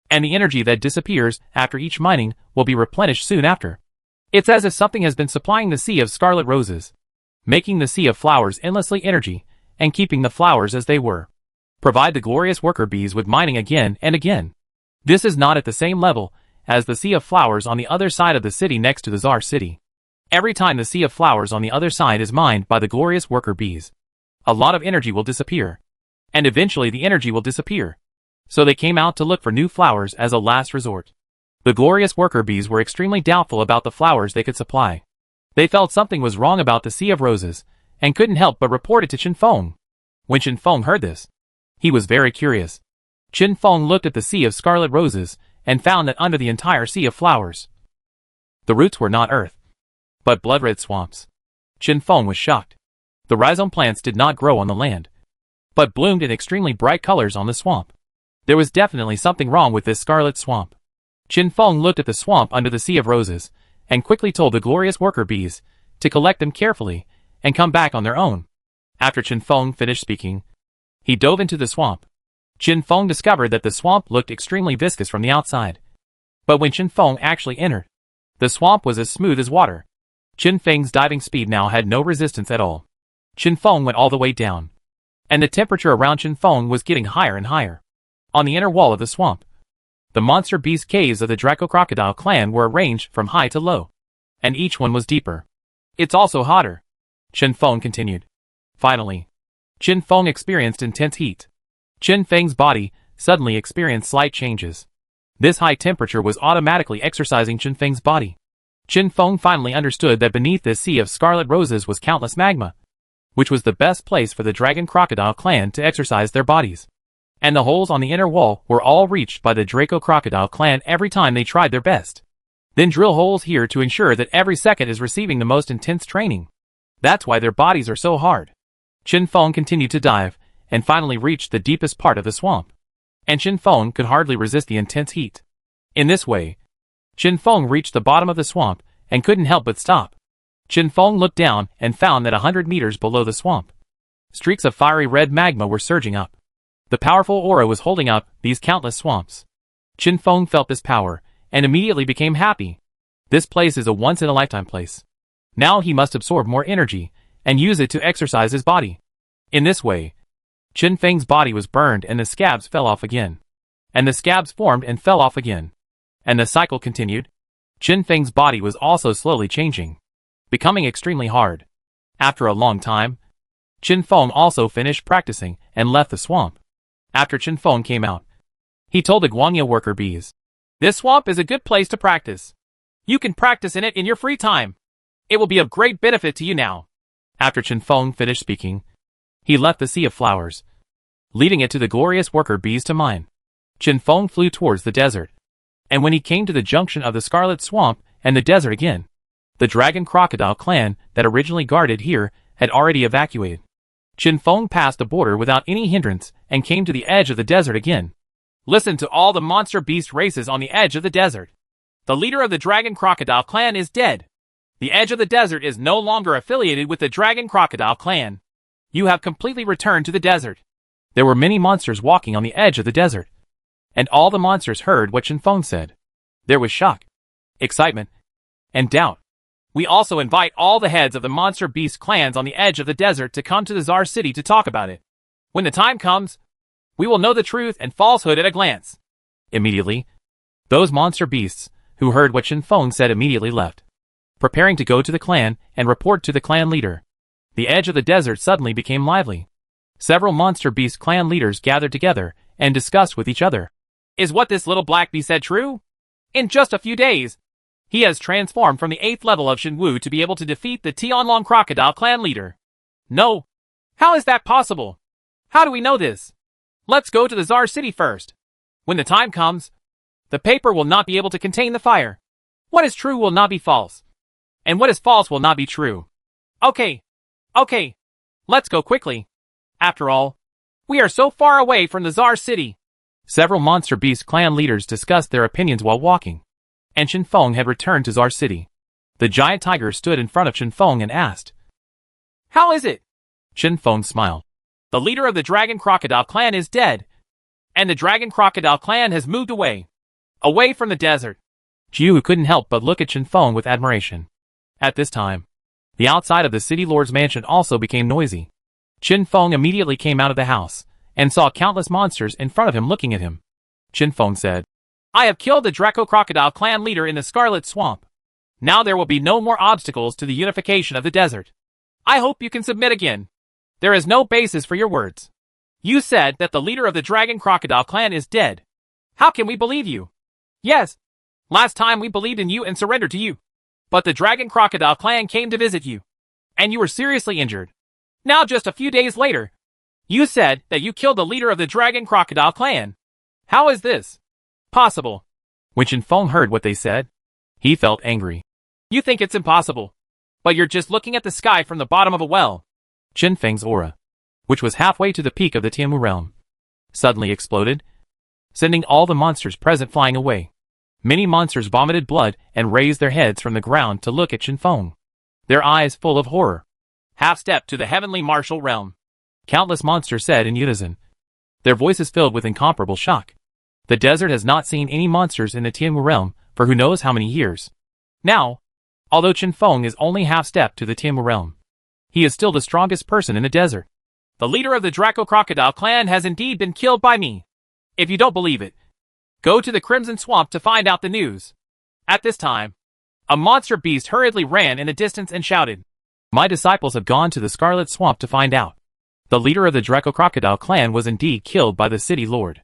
And the energy that disappears after each mining will be replenished soon after. It's as if something has been supplying the Sea of Scarlet Roses, making the Sea of Flowers endlessly energy, and keeping the flowers as they were. Provide the glorious worker bees with mining again and again. This is not at the same level as the Sea of Flowers on the other side of the city next to the Tsar City. Every time the Sea of Flowers on the other side is mined by the glorious worker bees, a lot of energy will disappear. And eventually the energy will disappear. So they came out to look for new flowers as a last resort. The glorious worker bees were extremely doubtful about the flowers they could supply. They felt something was wrong about the Sea of Roses, and couldn't help but report it to Chen Feng. When Chen Feng heard this, he was very curious. Chen Feng looked at the sea of scarlet roses, and found that under the entire sea of flowers, the roots were not earth, but blood-red swamps. Chen Feng was shocked. The rhizome plants did not grow on the land, but bloomed in extremely bright colors on the swamp. There was definitely something wrong with this scarlet swamp. Chen Feng looked at the swamp under the Sea of Roses, and quickly told the glorious worker bees to collect them carefully and come back on their own. After Chen Feng finished speaking, he dove into the swamp. Chen Feng discovered that the swamp looked extremely viscous from the outside. But when Chen Feng actually entered, the swamp was as smooth as water. Chen Feng's diving speed now had no resistance at all. Chen Feng went all the way down, and the temperature around Chen Feng was getting higher and higher. On the inner wall of the swamp, the monster beast caves of the Draco Crocodile clan were arranged from high to low, and each one was deeper. It's also hotter, Chen Feng continued. Finally, Chen Feng experienced intense heat. Chen Feng's body suddenly experienced slight changes. This high temperature was automatically exercising Chen Feng's body. Chen Feng finally understood that beneath this sea of scarlet roses was countless magma, which was the best place for the Dragon Crocodile clan to exercise their bodies. And the holes on the inner wall were all reached by the Draco Crocodile clan every time they tried their best. Then drill holes here to ensure that every second is receiving the most intense training. That's why their bodies are so hard. Chen Feng continued to dive, and finally reached the deepest part of the swamp. And Chen Feng could hardly resist the intense heat. In this way, Chen Feng reached the bottom of the swamp, and couldn't help but stop. Chen Feng looked down and found that 100 meters below the swamp, streaks of fiery red magma were surging up. The powerful aura was holding up these countless swamps. Chen Feng felt this power, and immediately became happy. This place is a once-in-a-lifetime place. Now he must absorb more energy, and use it to exercise his body. In this way, Chen Feng's body was burned and the scabs fell off again. And the scabs formed and fell off again. And the cycle continued. Chen Feng's body was also slowly changing, becoming extremely hard. After a long time, Chen Feng also finished practicing and left the swamp. After Chen Feng came out, he told the Guangya worker bees, "This swamp is a good place to practice. You can practice in it in your free time. It will be of great benefit to you now." After Chen Feng finished speaking, he left the Sea of Flowers, leading it to the glorious worker bees to mine. Chen Feng flew towards the desert, and when he came to the junction of the Scarlet Swamp and the desert again, the Dragon Crocodile clan that originally guarded here had already evacuated. Chen Feng passed the border without any hindrance and came to the edge of the desert again. Listen to all the monster beast races on the edge of the desert. The leader of the Dragon Crocodile clan is dead. The edge of the desert is no longer affiliated with the Dragon Crocodile clan. You have completely returned to the desert. There were many monsters walking on the edge of the desert, and all the monsters heard what Chen Feng said. There was shock, excitement, and doubt. We also invite all the heads of the monster beast clans on the edge of the desert to come to the Czar City to talk about it. When the time comes, we will know the truth and falsehood at a glance. Immediately, those monster beasts who heard what Chen Feng said immediately left, preparing to go to the clan and report to the clan leader. The edge of the desert suddenly became lively. Several monster beast clan leaders gathered together and discussed with each other. Is what this little black bee said true? In just a few days, he has transformed from the 8th level of Shenwu to be able to defeat the Tianlong Crocodile clan leader. No. How is that possible? How do we know this? Let's go to the Czar City first. When the time comes, the paper will not be able to contain the fire. What is true will not be false, and what is false will not be true. Okay. Let's go quickly. After all, we are so far away from the Czar City. Several monster beast clan leaders discussed their opinions while walking, and Chen Feng had returned to Czar City. The giant tiger stood in front of Chen Feng and asked, "How is it?" Chen Feng smiled. "The leader of the Dragon Crocodile clan is dead, and the Dragon Crocodile clan has moved away from the desert." Jiu couldn't help but look at Chen Feng with admiration. At this time, the outside of the city lord's mansion also became noisy. Chen Feng immediately came out of the house and saw countless monsters in front of him looking at him. Chen Feng said, "I have killed the Draco Crocodile clan leader in the Scarlet Swamp. Now there will be no more obstacles to the unification of the desert. I hope you can submit again. There is no basis for your words. You said that the leader of the Dragon Crocodile clan is dead. How can we believe you?" "Yes, Last time we believed in you and surrendered to you. But the Dragon Crocodile clan came to visit you. And you were seriously injured. Now just a few days later, you said that you killed the leader of the Dragon Crocodile clan. How is this possible? When Chen Feng heard what they said, he felt angry. You think it's impossible, but you're just looking at the sky from the bottom of a well. Chen Feng's aura, which was halfway to the peak of the Tianmu realm, suddenly exploded, sending all the monsters present flying away. Many monsters vomited blood and raised their heads from the ground to look at Chen Feng, their eyes full of horror. Half-step to the heavenly martial realm, countless monsters said in unison, their voices filled with incomparable shock. The desert has not seen any monsters in the Tianmu realm for who knows how many years. Now, although Chen Feng is only half-step to the Tianmu realm, he is still the strongest person in the desert. The leader of the Draco Crocodile clan has indeed been killed by me. If you don't believe it, go to the Crimson Swamp to find out the news. At this time, a monster beast hurriedly ran in the distance and shouted, my disciples have gone to the Scarlet Swamp to find out. The leader of the Draco Crocodile clan was indeed killed by the city lord.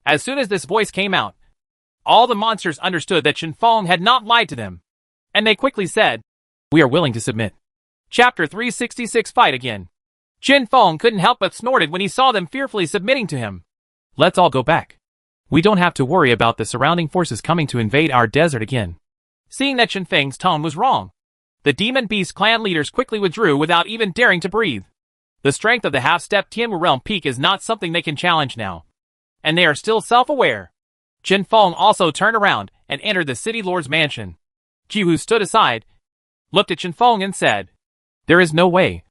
As soon as this voice came out, all the monsters understood that Chen Feng had not lied to them. And they quickly said, we are willing to submit. Chapter 366 Fight Again. Chen Feng couldn't help but snorted when he saw them fearfully submitting to him. Let's all go back. We don't have to worry about the surrounding forces coming to invade our desert again. Seeing that Chen Feng's tone was wrong, the Demon Beast clan leaders quickly withdrew without even daring to breathe. The strength of the half-step Tianmu realm peak is not something they can challenge now. And they are still self-aware. Chen Feng also turned around and entered the city lord's mansion. Jihu stood aside, looked at Chen Feng and said, there is no way.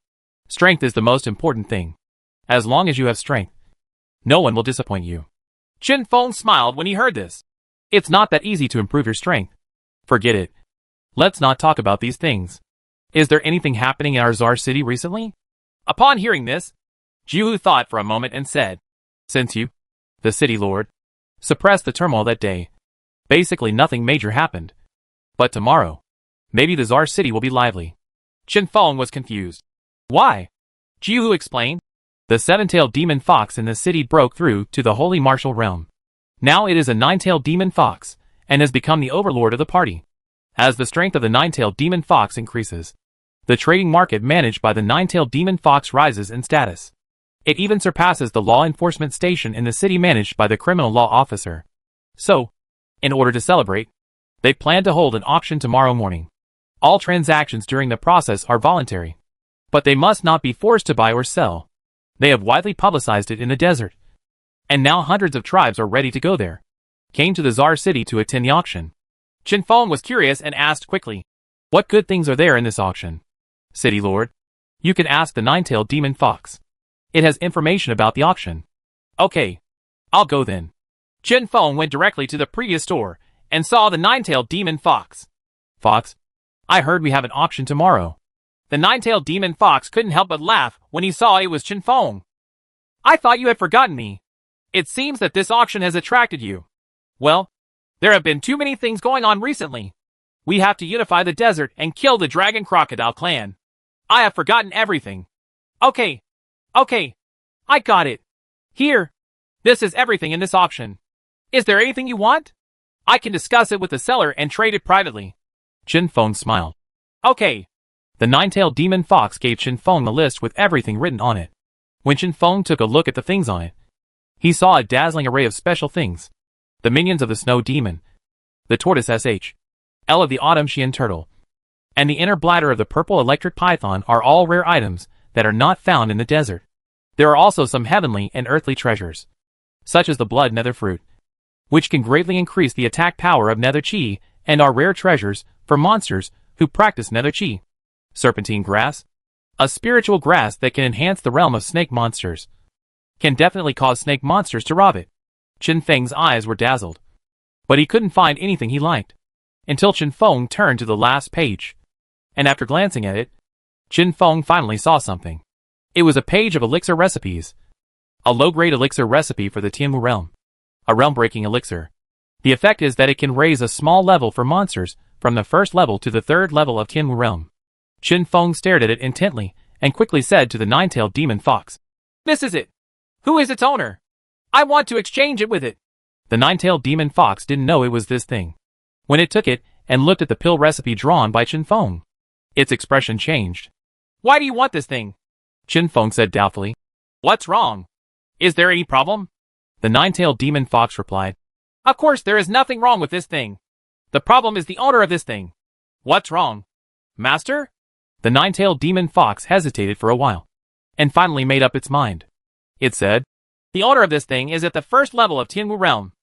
Strength is the most important thing. As long as you have strength, no one will disappoint you. Chen Feng smiled when he heard this. It's not that easy to improve your strength. Forget it. Let's not talk about these things. Is there anything happening in our Czar city recently? Upon hearing this, Jihu thought for a moment and said, since you, the city lord, suppressed the turmoil that day, basically nothing major happened. But tomorrow, maybe the Czar city will be lively. Chen Feng was confused. Why? Jihu explained. The seven-tailed demon fox in the city broke through to the holy martial realm. Now it is a nine-tailed demon fox, and has become the overlord of the party. As the strength of the nine-tailed demon fox increases, the trading market managed by the nine-tailed demon fox rises in status. It even surpasses the law enforcement station in the city managed by the criminal law officer. So, in order to celebrate, they plan to hold an auction tomorrow morning. All transactions during the process are voluntary, but they must not be forced to buy or sell. They have widely publicized it in the desert. And now hundreds of tribes are ready to go there. Came to the Czar city to attend the auction. Chen Feng was curious and asked quickly, what good things are there in this auction? City lord, you can ask the nine-tailed demon fox. It has information about the auction. Okay, I'll go then. Chen Feng went directly to the previous store and saw the nine-tailed demon fox. Fox, I heard we have an auction tomorrow. The nine-tailed demon fox couldn't help but laugh when he saw it was Chen Feng. I thought you had forgotten me. It seems that this auction has attracted you. Well, there have been too many things going on recently. We have to unify the desert and kill the Dragon Crocodile clan. I have forgotten everything. Okay, I got it. Here, this is everything in this auction. Is there anything you want? I can discuss it with the seller and trade it privately. Chen Feng smiled. Okay. The nine-tailed demon fox gave Chen Feng the list with everything written on it. When Chen Feng took a look at the things on it, he saw a dazzling array of special things. The minions of the snow demon, the tortoise L of the autumn Xian turtle, and the inner bladder of the purple electric python are all rare items that are not found in the desert. There are also some heavenly and earthly treasures, such as the blood nether fruit, which can greatly increase the attack power of nether chi, and are rare treasures for monsters who practice nether chi. Serpentine grass, a spiritual grass that can enhance the realm of snake monsters, can definitely cause snake monsters to rob it. Chen Feng's eyes were dazzled, but he couldn't find anything he liked, until Chen Feng turned to the last page. And after glancing at it, Chen Feng finally saw something. It was a page of elixir recipes. A low-grade elixir recipe for the Tianmu realm. A realm-breaking elixir. The effect is that it can raise a small level for monsters from the first level to the third level of Tianmu realm. Chen Feng stared at it intently and quickly said to the nine-tailed demon fox, this is it. Who is its owner? I want to exchange it with it. The nine-tailed demon fox didn't know it was this thing. When it took it and looked at the pill recipe drawn by Chen Feng, its expression changed. Why do you want this thing? Chen Feng said doubtfully. What's wrong? Is there any problem? The nine-tailed demon fox replied. Of course there is nothing wrong with this thing. The problem is the owner of this thing. What's wrong? Master? The nine-tailed demon fox hesitated for a while, and finally made up its mind. It said, The owner of this thing is at the first level of Tianwu realm.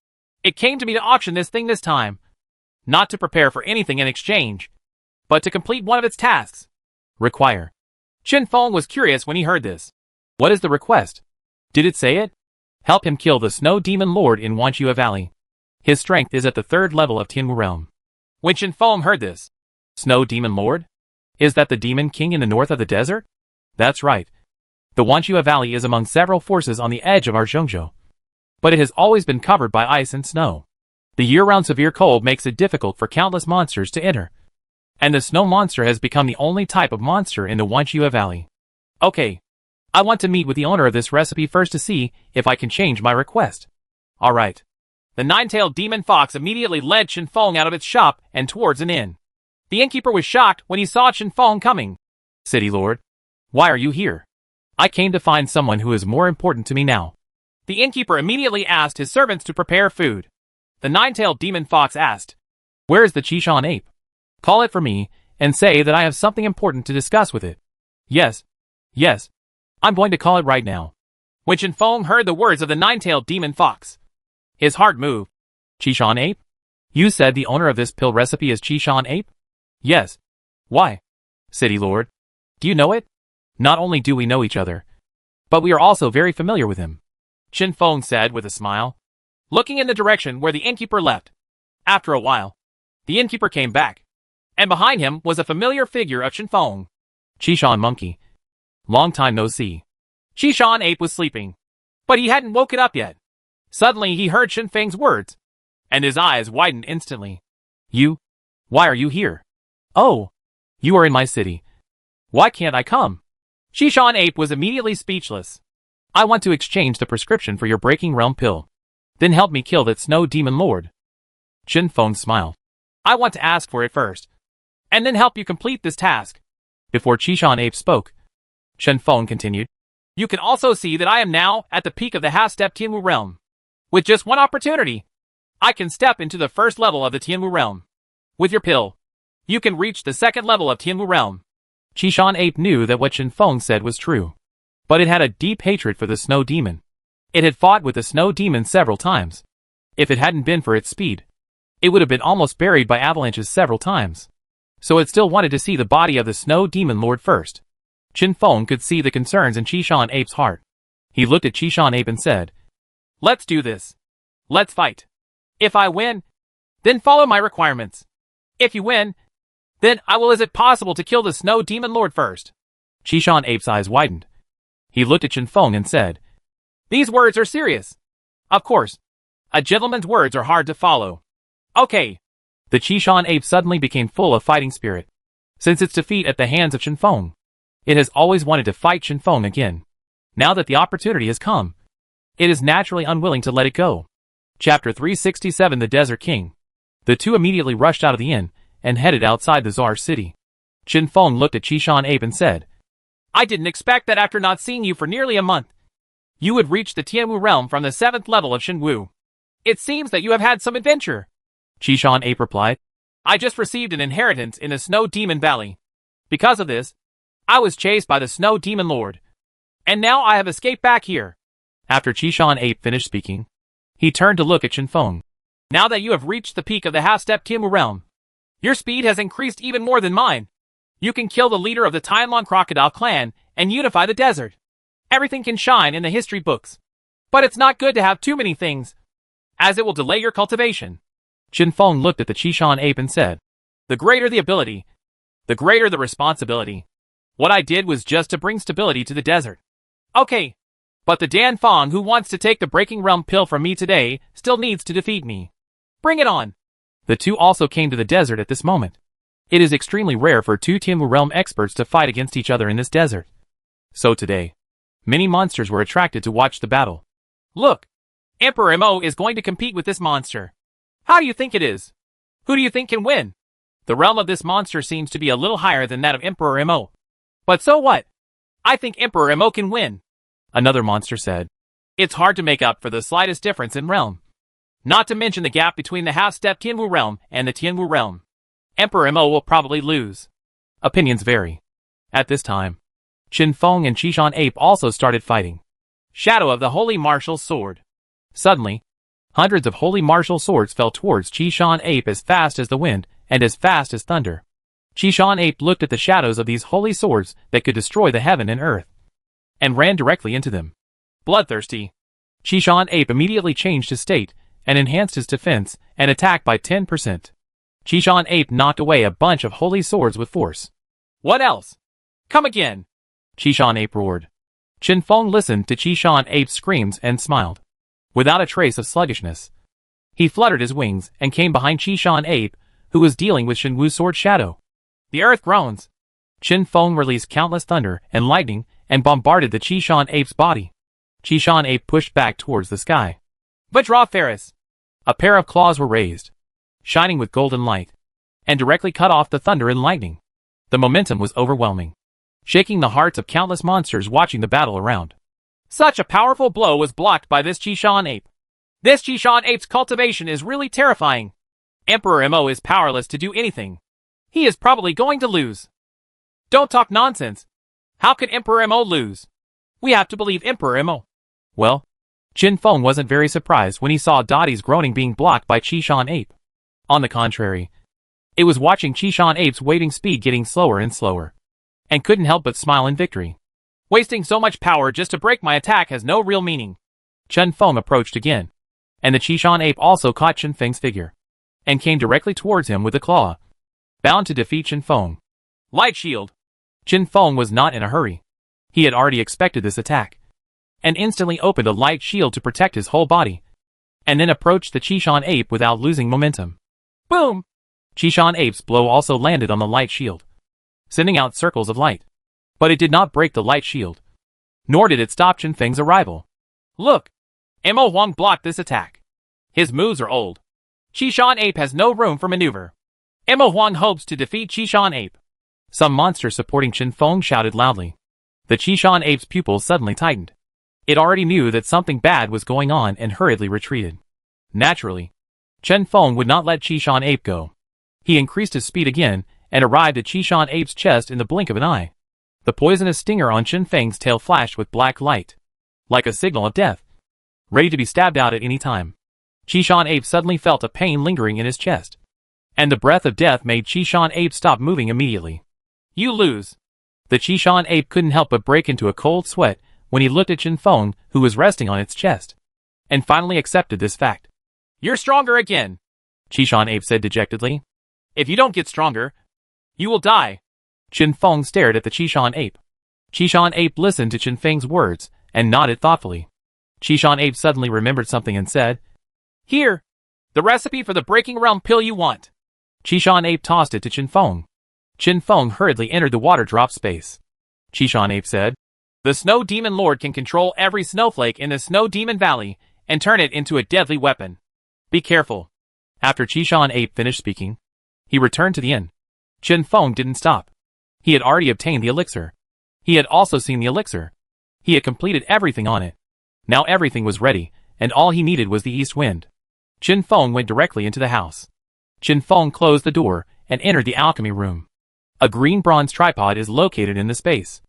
It came to me to auction this thing this time. Not to prepare for anything in exchange, but to complete one of its tasks. Require. Chen Feng was curious when he heard this. What is the request? Did it say it? Help him kill the Snow Demon Lord in Wanchua Valley. His strength is at the third level of Tianwu realm. When Chen Feng heard this, Snow Demon Lord? Is that the Demon King in the north of the desert? That's right. The Wanchua Valley is among several forces on the edge of our Zhongzhou, but it has always been covered by ice and snow. The year-round severe cold makes it difficult for countless monsters to enter, and the snow monster has become the only type of monster in the Wanchua Valley. Okay. I want to meet with the owner of this recipe first to see if I can change my request. All right. The nine-tailed demon fox immediately led Chen Feng out of its shop and towards an inn. The innkeeper was shocked when he saw Chen Feng coming. City Lord, why are you here? I came to find someone who is more important to me now. The innkeeper immediately asked his servants to prepare food. The nine-tailed demon fox asked, Where is the Chishan ape? Call it for me, and say that I have something important to discuss with it. Yes. I'm going to call it right now. When Chen Feng heard the words of the nine-tailed demon fox, his heart moved. Chishan ape? You said the owner of this pill recipe is Chishan ape? Yes. Why? City Lord, do you know it? Not only do we know each other, but we are also very familiar with him. Chen Feng said with a smile, looking in the direction where the innkeeper left. After a while, the innkeeper came back, and behind him was a familiar figure of Chen Feng. Chishan monkey. Long time no see. Chishan ape was sleeping, but he hadn't woken up yet. Suddenly he heard Chen Feng's words, and his eyes widened instantly. You? Why are you here? Oh, you are in my city. Why can't I come? Chishan ape was immediately speechless. I want to exchange the prescription for your breaking realm pill. Then help me kill that Snow Demon Lord. Chen Feng smiled. I want to ask for it first, and then help you complete this task. Before Chishan ape spoke, Chen Feng continued. You can also see that I am now at the peak of the half-step Tianwu realm. With just one opportunity, I can step into the first level of the Tianwu realm. With your pill, you can reach the second level of Tianwu realm. Chishan ape knew that what Chen Feng said was true, but it had a deep hatred for the snow demon. It had fought with the snow demon several times. If it hadn't been for its speed, it would have been almost buried by avalanches several times. So it still wanted to see the body of the Snow Demon Lord first. Chen Feng could see the concerns in Chishan ape's heart. He looked at Chishan ape and said, Let's do this. Let's fight. If I win, then follow my requirements. If you win, then I will. Is it possible to kill the Snow Demon Lord first? Chishan ape's eyes widened. He looked at Chen Feng and said, These words are serious. Of course, a gentleman's words are hard to follow. Okay. The Chishan ape suddenly became full of fighting spirit. Since its defeat at the hands of Chen Feng, it has always wanted to fight Chen Feng again. Now that the opportunity has come, it is naturally unwilling to let it go. Chapter 367 The Desert King. The two immediately rushed out of the inn and headed outside the Tsar's city. Chen Feng looked at Chishan ape and said, I didn't expect that after not seeing you for nearly a month, you would reach the Tianwu realm from the 7th level of Shenwu. It seems that you have had some adventure. Chishan ape replied, I just received an inheritance in the Snow Demon Valley. Because of this, I was chased by the Snow Demon Lord. And now I have escaped back here. After Chishan ape finished speaking, he turned to look at Chen Feng. Now that you have reached the peak of the half-step Tianwu realm, your speed has increased even more than mine. You can kill the leader of the Tianlong Crocodile clan and unify the desert. Everything can shine in the history books. But it's not good to have too many things, as it will delay your cultivation. Chen Feng looked at the Chishan ape and said, The greater the ability, the greater the responsibility. What I did was just to bring stability to the desert. Okay. But the Dan Fong who wants to take the Breaking Realm pill from me today still needs to defeat me. Bring it on. The two also came to the desert at this moment. It is extremely rare for two Tianwu Realm experts to fight against each other in this desert. So today, many monsters were attracted to watch the battle. Look, Emperor Mo is going to compete with this monster. How do you think it is? Who do you think can win? The realm of this monster seems to be a little higher than that of Emperor Mo. But so what? I think Emperor Mo can win, another monster said. It's hard to make up for the slightest difference in realm. Not to mention the gap between the half-step Tianwu realm and the Tianwu realm. Emperor Mo will probably lose. Opinions vary. At this time, Qin Feng and Qishan Ape also started fighting. Shadow of the Holy Marshal's Sword. Suddenly, hundreds of Holy Martial swords fell towards Qishan Ape as fast as the wind and as fast as thunder. Qishan Ape looked at the shadows of these holy swords that could destroy the heaven and earth, and ran directly into them. Bloodthirsty. Qishan Ape immediately changed his state and enhanced his defense and attack by 10%. Qishan Ape knocked away a bunch of holy swords with force. What else? Come again! Qishan Ape roared. Qin Feng listened to Qishan Ape's screams and smiled. Without a trace of sluggishness, he fluttered his wings and came behind Qishan Ape, who was dealing with Shen Wu's sword shadow. The earth groans. Qin Feng released countless thunder and lightning and bombarded the Qishan Ape's body. Qishan Ape pushed back towards the sky. Vajra Ferris. A pair of claws were raised, shining with golden light, and directly cut off the thunder and lightning. The momentum was overwhelming, shaking the hearts of countless monsters watching the battle around. Such a powerful blow was blocked by this Qishan Ape. This Qishan Ape's cultivation is really terrifying. Emperor Mo is powerless to do anything. He is probably going to lose. Don't talk nonsense. How could Emperor Mo lose? We have to believe Emperor Mo. Well, Qin Feng wasn't very surprised when he saw Dottie's groaning being blocked by Qishan Ape. On the contrary, it was watching Qishan Ape's waving speed getting slower and slower, and couldn't help but smile in victory. Wasting so much power just to break my attack has no real meaning. Qin Feng approached again, and the Qishan Ape also caught Qin Feng's figure, and came directly towards him with a claw, bound to defeat Qin Feng. Light Shield. Qin Feng was not in a hurry. He had already expected this attack, and instantly opened a light shield to protect his whole body, and then approached the Qishan Ape without losing momentum. Boom! Qishan Ape's blow also landed on the light shield, sending out circles of light. But it did not break the light shield, nor did it stop Qin Feng's arrival. Look! Mo Huang blocked this attack. His moves are old. Qishan Ape has no room for maneuver. Mo Huang hopes to defeat Qishan Ape. Some monsters supporting Qin Feng shouted loudly. The Qishan Ape's pupils suddenly tightened. It already knew that something bad was going on and hurriedly retreated. Naturally, Qin Feng would not let Qishan Ape go. He increased his speed again and arrived at Qishan Ape's chest in the blink of an eye. The poisonous stinger on Qin Feng's tail flashed with black light, like a signal of death, ready to be stabbed out at any time. Qishan Ape suddenly felt a pain lingering in his chest, and the breath of death made Qishan Ape stop moving immediately. You lose. The Qishan Ape couldn't help but break into a cold sweat when he looked at Qin Feng, who was resting on its chest, and finally accepted this fact. You're stronger again, Qishan Ape said dejectedly. If you don't get stronger, you will die. Qin Feng stared at the Qishan Ape. Qishan Ape listened to Qin Feng's words and nodded thoughtfully. Qishan Ape suddenly remembered something and said, Here, the recipe for the Breaking Realm pill you want. Qishan Ape tossed it to Qin Feng. Qin Feng hurriedly entered the water drop space. Qishan Ape said, The Snow Demon Lord can control every snowflake in the Snow Demon Valley and turn it into a deadly weapon. Be careful. After Qishan Ape finished speaking, he returned to the inn. Qin Feng didn't stop. He had already obtained the elixir. He had also seen the elixir. He had completed everything on it. Now everything was ready, and all he needed was the east wind. Qin Feng went directly into the house. Qin Feng closed the door and entered the alchemy room. A green bronze tripod is located in the space,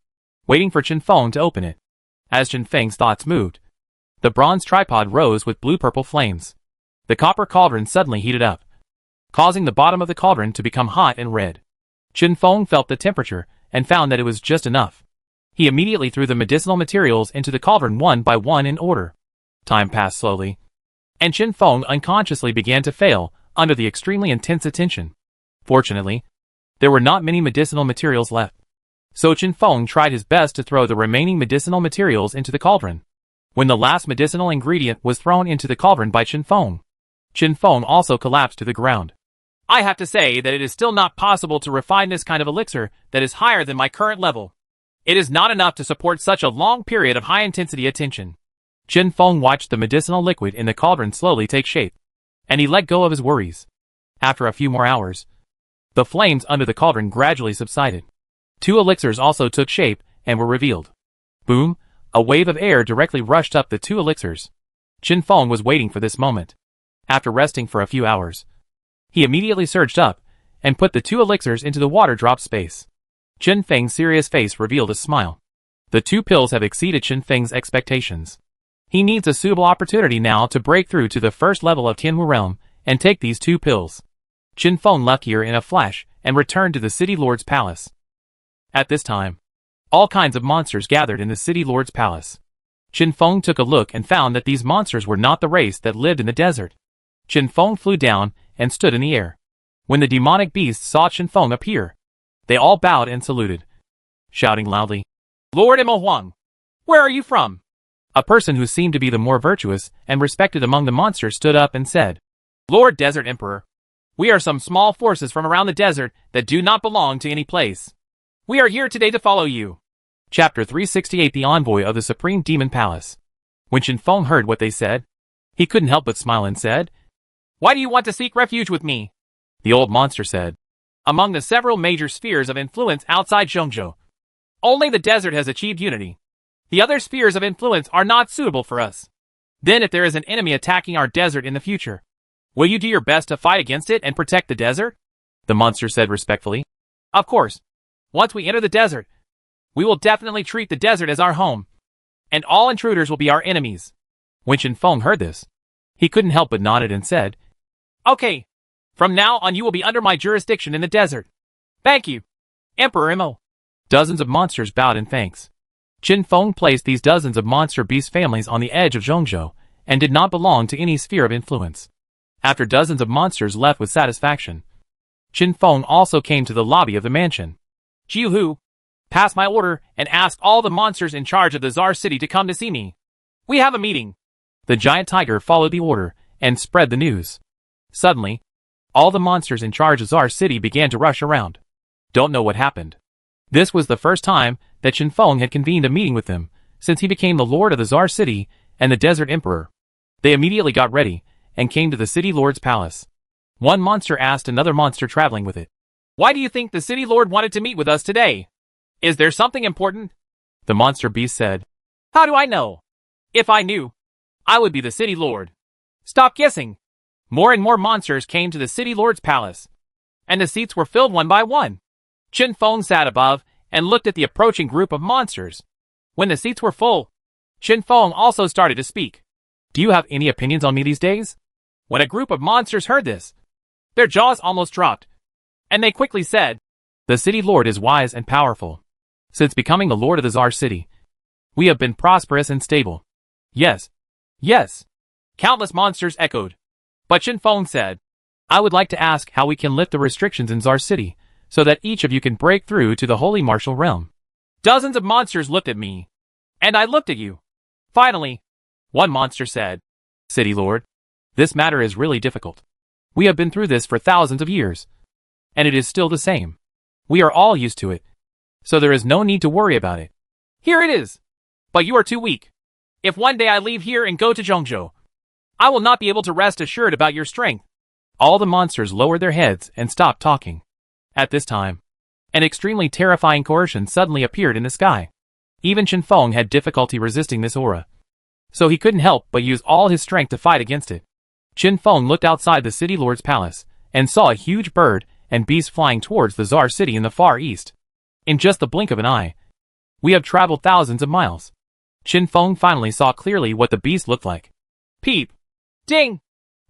waiting for Qin Feng to open it. As Qin Feng's thoughts moved, the bronze tripod rose with blue-purple flames. The copper cauldron suddenly heated up, causing the bottom of the cauldron to become hot and red. Qin Feng felt the temperature and found that it was just enough. He immediately threw the medicinal materials into the cauldron one by one in order. Time passed slowly, and Qin Feng unconsciously began to fail under the extremely intense attention. Fortunately, there were not many medicinal materials left, so Qin Feng tried his best to throw the remaining medicinal materials into the cauldron. When the last medicinal ingredient was thrown into the cauldron by Qin Feng also collapsed to the ground. I have to say that it is still not possible to refine this kind of elixir that is higher than my current level. It is not enough to support such a long period of high-intensity attention. Qin Feng watched the medicinal liquid in the cauldron slowly take shape, and he let go of his worries. After a few more hours, the flames under the cauldron gradually subsided. 2 elixirs also took shape and were revealed. Boom! A wave of air directly rushed up the 2 elixirs. Qin Feng was waiting for this moment. After resting for a few hours, he immediately surged up and put the 2 elixirs into the water drop space. Qin Feng's serious face revealed a smile. The 2 pills have exceeded Qin Feng's expectations. He needs a suitable opportunity now to break through to the first level of Tianwu realm and take these 2 pills. Qin Feng left here in a flash and returned to the City Lord's palace. At this time, all kinds of monsters gathered in the City Lord's palace. Qin Feng took a look and found that these monsters were not the race that lived in the desert. Qin Feng flew down and stood in the air. When the demonic beasts saw Qin Feng appear, they all bowed and saluted, shouting loudly, Lord Imo Huang, where are you from? A person who seemed to be the more virtuous and respected among the monsters stood up and said, Lord Desert Emperor, we are some small forces from around the desert that do not belong to any place. We are here today to follow you. Chapter 368 The Envoy of the Supreme Demon Palace. When Qin Feng heard what they said, he couldn't help but smile and said, Why do you want to seek refuge with me? The old monster said, Among the several major spheres of influence outside Zhongzhou, only the desert has achieved unity. The other spheres of influence are not suitable for us. Then if there is an enemy attacking our desert in the future, will you do your best to fight against it and protect the desert? The monster said respectfully. Of course. Once we enter the desert, we will definitely treat the desert as our home, and all intruders will be our enemies. When Qin Feng heard this, he couldn't help but nodded and said, Okay. From now on you will be under my jurisdiction in the desert. Thank you, Emperor Imo. Dozens of monsters bowed in thanks. Qin Feng placed these dozens of monster beast families on the edge of Zhongzhou and did not belong to any sphere of influence. After dozens of monsters left with satisfaction, Qin Feng also came to the lobby of the mansion. Jiuhu, pass my order and ask all the monsters in charge of the Czar City to come to see me. We have a meeting. The giant tiger followed the order and spread the news. Suddenly, all the monsters in charge of Czar City began to rush around. Don't know what happened. This was the first time that Qin Feng had convened a meeting with them since he became the Lord of the Czar City and the Desert Emperor. They immediately got ready and came to the City Lord's palace. One monster asked another monster traveling with it, Why do you think the City Lord wanted to meet with us today? Is there something important? The monster beast said, How do I know? If I knew, I would be the City Lord. Stop guessing. More and more monsters came to the City Lord's palace, and the seats were filled one by one. Qin Feng sat above and looked at the approaching group of monsters. When the seats were full, Qin Feng also started to speak. Do you have any opinions on me these days? When a group of monsters heard this, their jaws almost dropped, and they quickly said, The City Lord is wise and powerful. Since becoming the Lord of the Czar City, we have been prosperous and stable. Yes. Yes. Countless monsters echoed. But Qin Feng said, I would like to ask how we can lift the restrictions in Czar City, so that each of you can break through to the Holy Martial Realm. Dozens of monsters looked at me, and I looked at you. Finally, one monster said, City Lord, this matter is really difficult. We have been through this for thousands of years, and it is still the same. We are all used to it, so there is no need to worry about it. Here it is. But you are too weak. If one day I leave here and go to Zhongzhou, I will not be able to rest assured about your strength. All the monsters lowered their heads and stopped talking. At this time, an extremely terrifying coercion suddenly appeared in the sky. Even Qin Feng had difficulty resisting this aura, so he couldn't help but use all his strength to fight against it. Qin Feng looked outside the City Lord's palace and saw a huge bird and beast flying towards the Czar City in the far east. In just the blink of an eye, we have traveled thousands of miles. Qin Feng finally saw clearly what the beast looked like. Peep! Ding!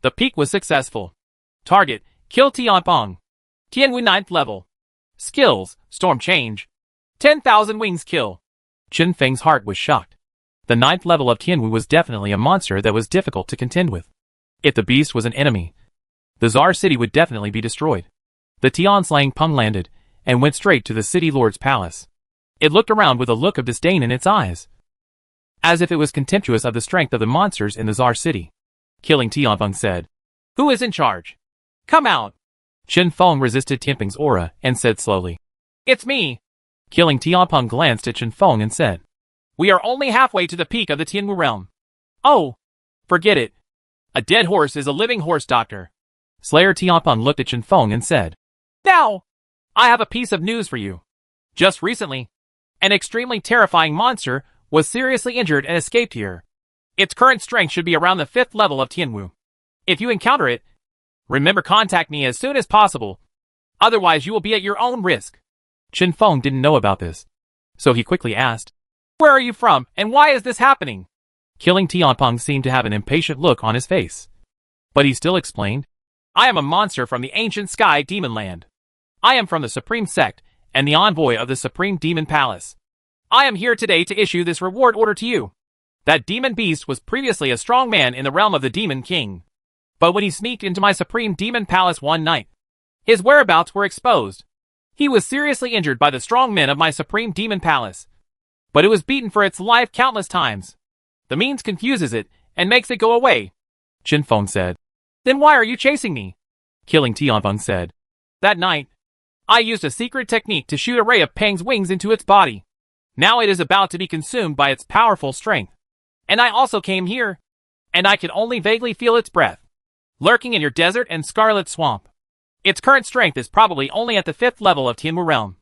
The peek was successful. Target, kill Tianpeng. Tianwu 9th level. Skills, storm change. 10,000 wings kill. Qin Feng's heart was shocked. The 9th level of Tianwu was definitely a monster that was difficult to contend with. If the beast was an enemy, the Czar City would definitely be destroyed. The Tianslang Peng landed and went straight to the City Lord's palace. It looked around with a look of disdain in its eyes, as if it was contemptuous of the strength of the monsters in the Czar City. Killing Tianpeng said, Who is in charge? Come out. Qin Feng resisted Tianpeng's aura and said slowly, It's me. Killing Tianpeng glanced at Qin Feng and said, We are only halfway to the peak of the Tianwu realm. Oh, forget it. A dead horse is a living horse doctor. Slayer Tianpeng looked at Chen Feng and said, Now, I have a piece of news for you. Just recently, an extremely terrifying monster was seriously injured and escaped here. Its current strength should be around the 5th level of Tianwu. If you encounter it, remember contact me as soon as possible. Otherwise you will be at your own risk. Chen Feng didn't know about this, so he quickly asked, Where are you from, and why is this happening? Killing Tianpeng seemed to have an impatient look on his face. But he still explained, I am a monster from the ancient sky demon land. I am from the Supreme Sect and the envoy of the Supreme Demon Palace. I am here today to issue this reward order to you. That demon beast was previously a strong man in the realm of the Demon King. But when he sneaked into my Supreme Demon Palace one night, his whereabouts were exposed. He was seriously injured by the strong men of my Supreme Demon Palace. But it was beaten for its life countless times. The means confuses it and makes it go away. Chen Feng said. Then why are you chasing me? Killing Tianpeng said. That night, I used a secret technique to shoot a ray of Peng's wings into its body. Now it is about to be consumed by its powerful strength. And I also came here, and I could only vaguely feel its breath, lurking in your desert and scarlet swamp. Its current strength is probably only at the 5th level of Tianwu realm.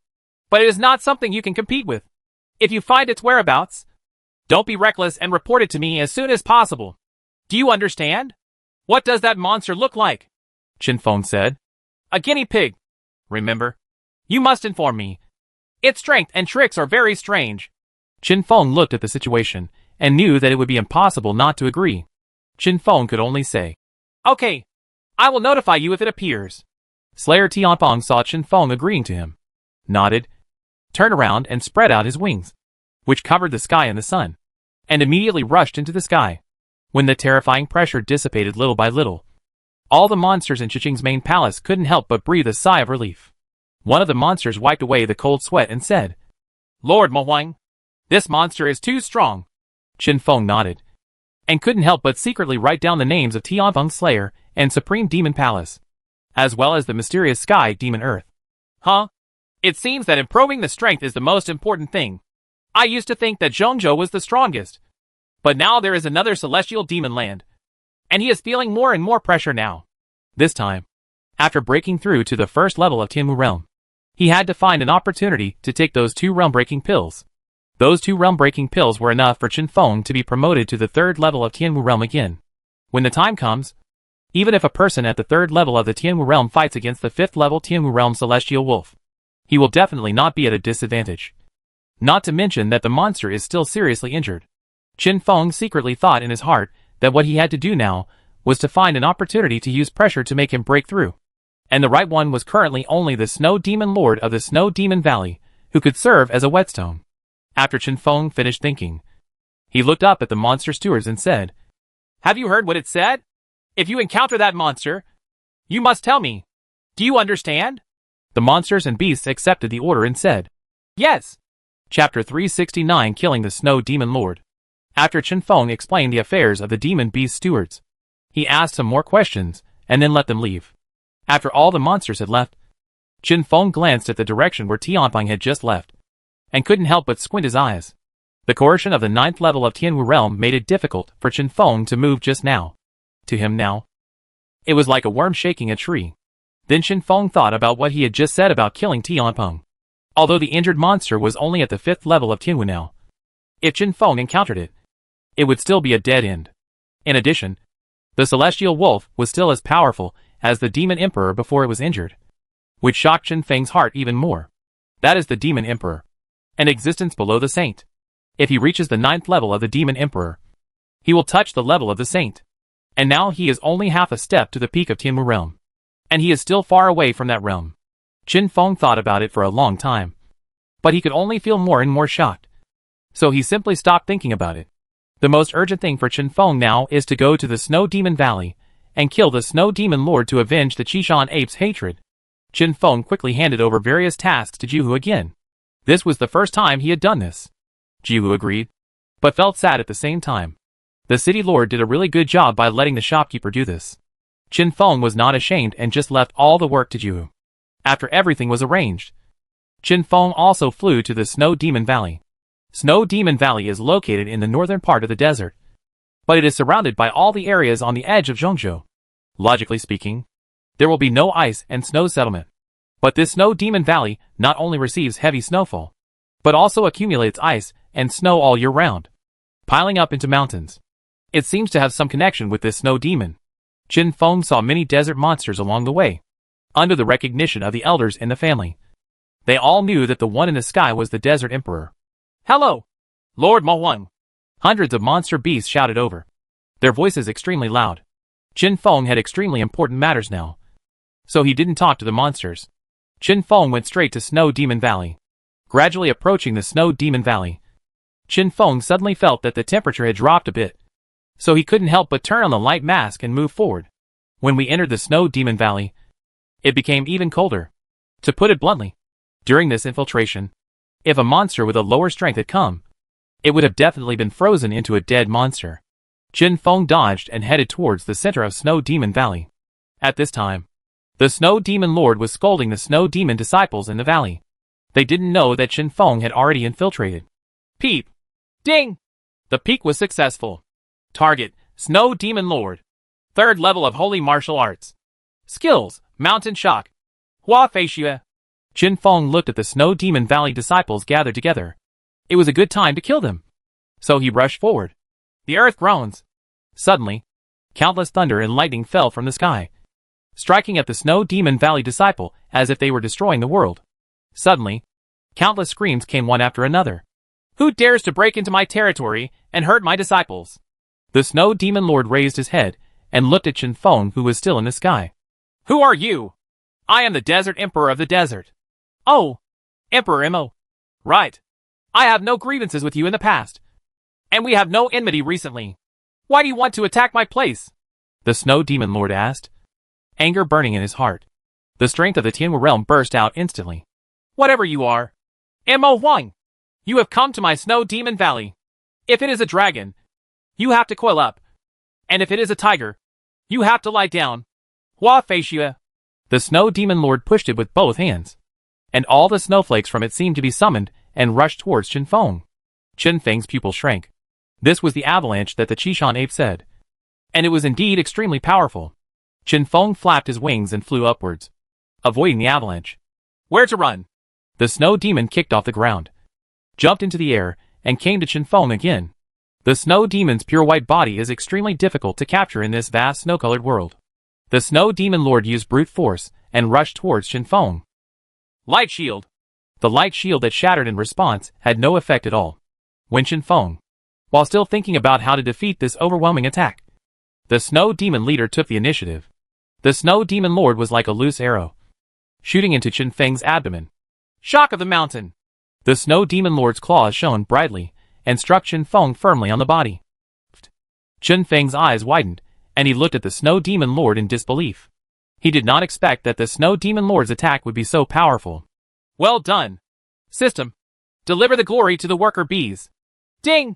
But it is not something you can compete with. If you find its whereabouts, don't be reckless and report it to me as soon as possible. Do you understand? What does that monster look like? Chen Feng said. A guinea pig. Remember, you must inform me. Its strength and tricks are very strange. Chen Feng looked at the situation and knew that it would be impossible not to agree. Chen Feng could only say, Okay, I will notify you if it appears. Slayer Tianpeng saw Chen Feng agreeing to him, nodded, turned around and spread out his wings, which covered the sky and the sun, and immediately rushed into the sky. When the terrifying pressure dissipated little by little, all the monsters in Chiching's main palace couldn't help but breathe a sigh of relief. One of the monsters wiped away the cold sweat and said, Lord Mo Huang, this monster is too strong. Chen Feng nodded, and couldn't help but secretly write down the names of Tianpeng's Slayer and Supreme Demon Palace, as well as the mysterious Sky Demon Earth. Huh? It seems that improving the strength is the most important thing. I used to think that Zhongzhou was the strongest. But now there is another celestial demon land. And he is feeling more and more pressure now. This time, after breaking through to the 1st level of Tianwu realm, he had to find an opportunity to take those 2 realm-breaking pills. Those 2 realm-breaking pills were enough for Chen Feng to be promoted to the 3rd level of Tianwu realm again. When the time comes, even if a person at the 3rd level of the Tianwu realm fights against the 5th level Tianwu realm celestial wolf, he will definitely not be at a disadvantage. Not to mention that the monster is still seriously injured. Chen Feng secretly thought in his heart that what he had to do now was to find an opportunity to use pressure to make him break through. And the right one was currently only the Snow Demon Lord of the Snow Demon Valley, who could serve as a whetstone. After Chen Feng finished thinking, he looked up at the monster stewards and said, Have you heard what it said? If you encounter that monster, you must tell me. Do you understand? The monsters and beasts accepted the order and said, Yes. Chapter 369 Killing the Snow Demon Lord. After Chen Feng explained the affairs of the demon beast stewards, he asked some more questions and then let them leave. After all the monsters had left, Chen Feng glanced at the direction where Tianpeng had just left, and couldn't help but squint his eyes. The coercion of the 9th level of Tianwu realm made it difficult for Chen Feng to move just now. To him now, it was like a worm shaking a tree. Then Chen Feng thought about what he had just said about killing Tianpeng. Although the injured monster was only at the 5th level of Tianwu now, if Chen Feng encountered it, it would still be a dead end. In addition, the celestial wolf was still as powerful as the demon emperor before it was injured, which shocked Chen Feng's heart even more. That is the demon emperor, an existence below the saint. If he reaches the 9th level of the demon emperor, he will touch the level of the saint. And now he is only half a step to the peak of Tianwu realm, and he is still far away from that realm. Chen Feng thought about it for a long time, but he could only feel more and more shocked. So he simply stopped thinking about it. The most urgent thing for Chen Feng now is to go to the Snow Demon Valley and kill the Snow Demon Lord to avenge the Qishan ape's hatred. Chen Feng quickly handed over various tasks to Jihu again. This was the first time he had done this. Jihu agreed, but felt sad at the same time. The city lord did a really good job by letting the shopkeeper do this. Chen Feng was not ashamed and just left all the work to Jihu. After everything was arranged, Chen Feng also flew to the Snow Demon Valley. Snow Demon Valley is located in the northern part of the desert, but it is surrounded by all the areas on the edge of Zhongzhou. Logically speaking, there will be no ice and snow settlement. But this Snow Demon Valley not only receives heavy snowfall, but also accumulates ice and snow all year round, piling up into mountains. It seems to have some connection with this snow demon. Qin Feng saw many desert monsters along the way, under the recognition of the elders in the family. They all knew that the one in the sky was the Desert Emperor. Hello, Lord Mo Huang. Hundreds of monster beasts shouted over, their voices extremely loud. Qin Feng had extremely important matters now, so he didn't talk to the monsters. Qin Feng went straight to Snow Demon Valley. Gradually approaching the Snow Demon Valley, Qin Feng suddenly felt that the temperature had dropped a bit, so he couldn't help but turn on the light mask and move forward. When we entered the Snow Demon Valley, it became even colder. To put it bluntly, during this infiltration, if a monster with a lower strength had come, it would have definitely been frozen into a dead monster. Qin Feng dodged and headed towards the center of Snow Demon Valley. At this time, the Snow Demon Lord was scolding the Snow Demon disciples in the valley. They didn't know that Qin Feng had already infiltrated. Peep! Ding! The peek was successful. Target, Snow Demon Lord. 3rd level of Holy Martial Arts. Skills, Mountain Shock. Hua Fei Xue. Qin Feng looked at the Snow Demon Valley disciples gathered together. It was a good time to kill them. So he rushed forward. The earth groans. Suddenly, countless thunder and lightning fell from the sky, striking at the Snow Demon Valley disciple as if they were destroying the world. Suddenly, countless screams came one after another. Who dares to break into my territory and hurt my disciples? The Snow Demon Lord raised his head and looked at Qin Feng, who was still in the sky. Who are you? I am the Desert Emperor of the Desert. Oh, Emperor Mo. Right. I have no grievances with you in the past, and we have no enmity recently. Why do you want to attack my place? The Snow Demon Lord asked, anger burning in his heart. The strength of the Tianwu realm burst out instantly. Whatever you are, Mo Huang, you have come to my Snow Demon Valley. If it is a dragon, you have to coil up, and if it is a tiger, you have to lie down. Hua Fei Xue. The Snow Demon Lord pushed it with both hands, and all the snowflakes from it seemed to be summoned and rushed towards Qin Feng. Qin Feng's pupil shrank. This was the avalanche that the Qishan ape said, and it was indeed extremely powerful. Qin Feng flapped his wings and flew upwards, avoiding the avalanche. Where to run? The snow demon kicked off the ground, jumped into the air, and came to Qin Feng again. The snow demon's pure white body is extremely difficult to capture in this vast snow-colored world. The Snow Demon Lord used brute force and rushed towards Qin Feng. Light shield. The light shield that shattered in response had no effect at all. When Qin Feng, while still thinking about how to defeat this overwhelming attack, the Snow Demon leader took the initiative. The Snow Demon Lord was like a loose arrow, shooting into Qin Feng's abdomen. Shock of the mountain. The Snow Demon Lord's claws shone brightly and struck Qin Feng firmly on the body. Qin Feng's eyes widened, and he looked at the Snow Demon Lord in disbelief. He did not expect that the Snow Demon Lord's attack would be so powerful. Well done. System. Deliver the glory to the worker bees. Ding!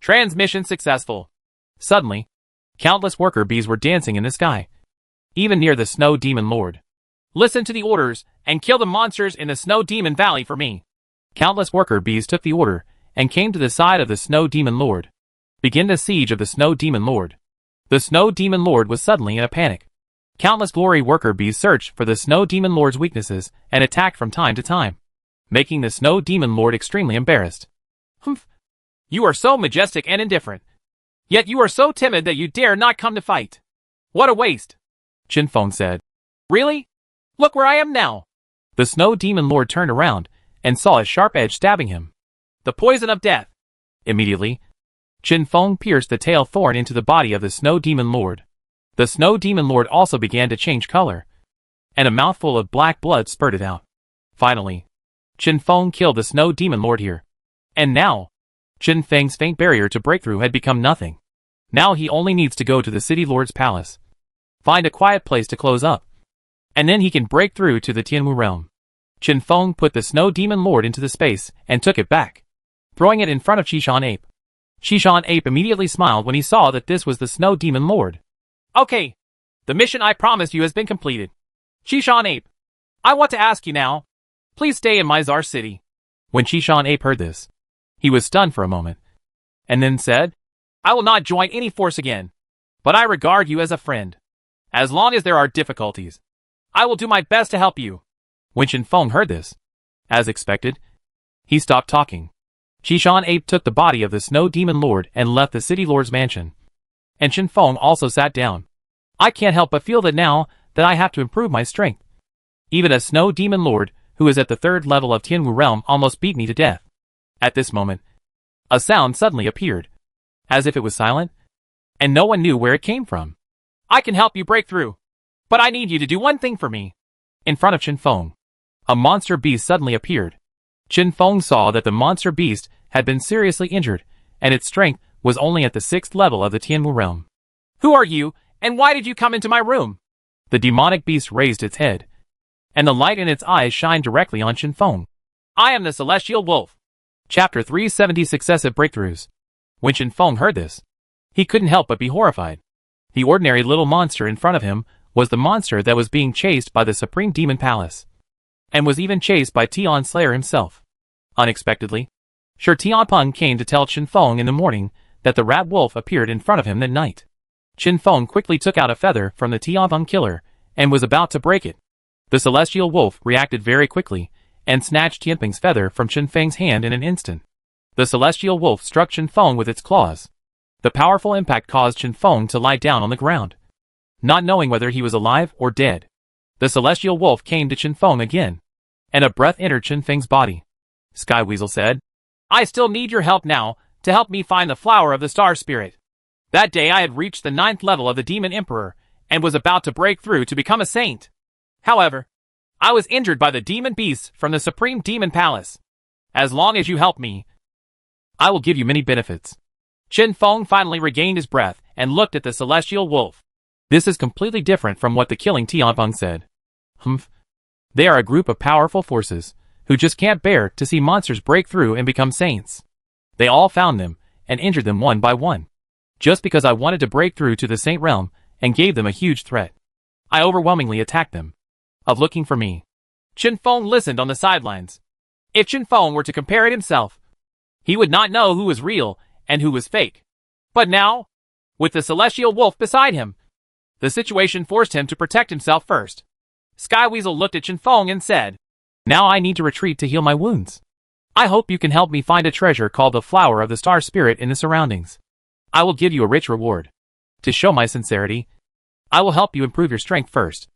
Transmission successful. Suddenly, countless worker bees were dancing in the sky, even near the Snow Demon Lord. Listen to the orders and kill the monsters in the Snow Demon Valley for me. Countless worker bees took the order and came to the side of the Snow Demon Lord. Begin the siege of the Snow Demon Lord. The Snow Demon Lord was suddenly in a panic. Countless glory worker bees searched for the Snow Demon Lord's weaknesses and attacked from time to time, making the Snow Demon Lord extremely embarrassed. Humph! You are so majestic and indifferent. Yet you are so timid that you dare not come to fight. What a waste! Qin Feng said. Really? Look where I am now. The Snow Demon Lord turned around and saw a sharp edge stabbing him. The poison of death. Immediately, Qin Feng pierced the tail thorn into the body of the Snow Demon Lord. The Snow Demon Lord also began to change color, and a mouthful of black blood spurted out. Finally, Qin Feng killed the Snow Demon Lord here. And now, Qin Feng's faint barrier to breakthrough had become nothing. Now he only needs to go to the City Lord's palace, find a quiet place to close up, and then he can break through to the Tianwu realm. Qin Feng put the Snow Demon Lord into the space and took it back, throwing it in front of Qishan Ape. Qishan Ape immediately smiled when he saw that this was the Snow Demon Lord. Okay, the mission I promised you has been completed. Qishan Ape, I want to ask you now. Please stay in my Czar city. When Qishan Ape heard this, he was stunned for a moment, and then said, I will not join any force again, but I regard you as a friend. As long as there are difficulties, I will do my best to help you. When Chen Feng heard this, as expected, he stopped talking. Qishan Ape took the body of the Snow Demon Lord and left the City Lord's mansion. And Chen Feng also sat down. I can't help but feel that now that I have to improve my strength. Even a Snow Demon Lord, who is at the 3rd level of Tianwu Realm, almost beat me to death. At this moment, a sound suddenly appeared, as if it was silent, and no one knew where it came from. I can help you break through, but I need you to do one thing for me. In front of Chen Feng, a monster beast suddenly appeared. Chen Feng saw that the monster beast had been seriously injured, and its strength was only at the 6th level of the Tianwu Realm. Who are you, and why did you come into my room? The demonic beast raised its head, and the light in its eyes shined directly on Chen Feng. I am the Celestial Wolf. Chapter 370 Successive Breakthroughs. When Chen Feng heard this, he couldn't help but be horrified. The ordinary little monster in front of him was the monster that was being chased by the Supreme Demon Palace, and was even chased by Tian Slayer himself. Unexpectedly, Shi Tianpeng came to tell Chen Feng in the morning that the rat wolf appeared in front of him that night. Chen Feng quickly took out a feather from the Tianpeng killer and was about to break it. The celestial wolf reacted very quickly and snatched Tianpeng's feather from Chen Feng's hand in an instant. The celestial wolf struck Chen Feng with its claws. The powerful impact caused Chen Feng to lie down on the ground, not knowing whether he was alive or dead. The celestial wolf came to Chen Feng again, and a breath entered Chen Feng's body. Sky Weasel said, I still need your help now to help me find the flower of the star spirit. That day I had reached the 9th level of the Demon Emperor and was about to break through to become a saint. However, I was injured by the demon beasts from the Supreme Demon Palace. As long as you help me, I will give you many benefits. Chen Feng finally regained his breath and looked at the celestial wolf. This is completely different from what the killing Tianpeng said. They are a group of powerful forces who just can't bear to see monsters break through and become saints. They all found them and injured them one by one, just because I wanted to break through to the saint realm and gave them a huge threat. I overwhelmingly attacked them, of looking for me. Chen Feng listened on the sidelines. If Chen Feng were to compare it himself, he would not know who was real and who was fake. But now, with the celestial wolf beside him, the situation forced him to protect himself first. Sky Weasel looked at Chen Feng and said, Now I need to retreat to heal my wounds. I hope you can help me find a treasure called the Flower of the Star Spirit in the surroundings. I will give you a rich reward. To show my sincerity, I will help you improve your strength first.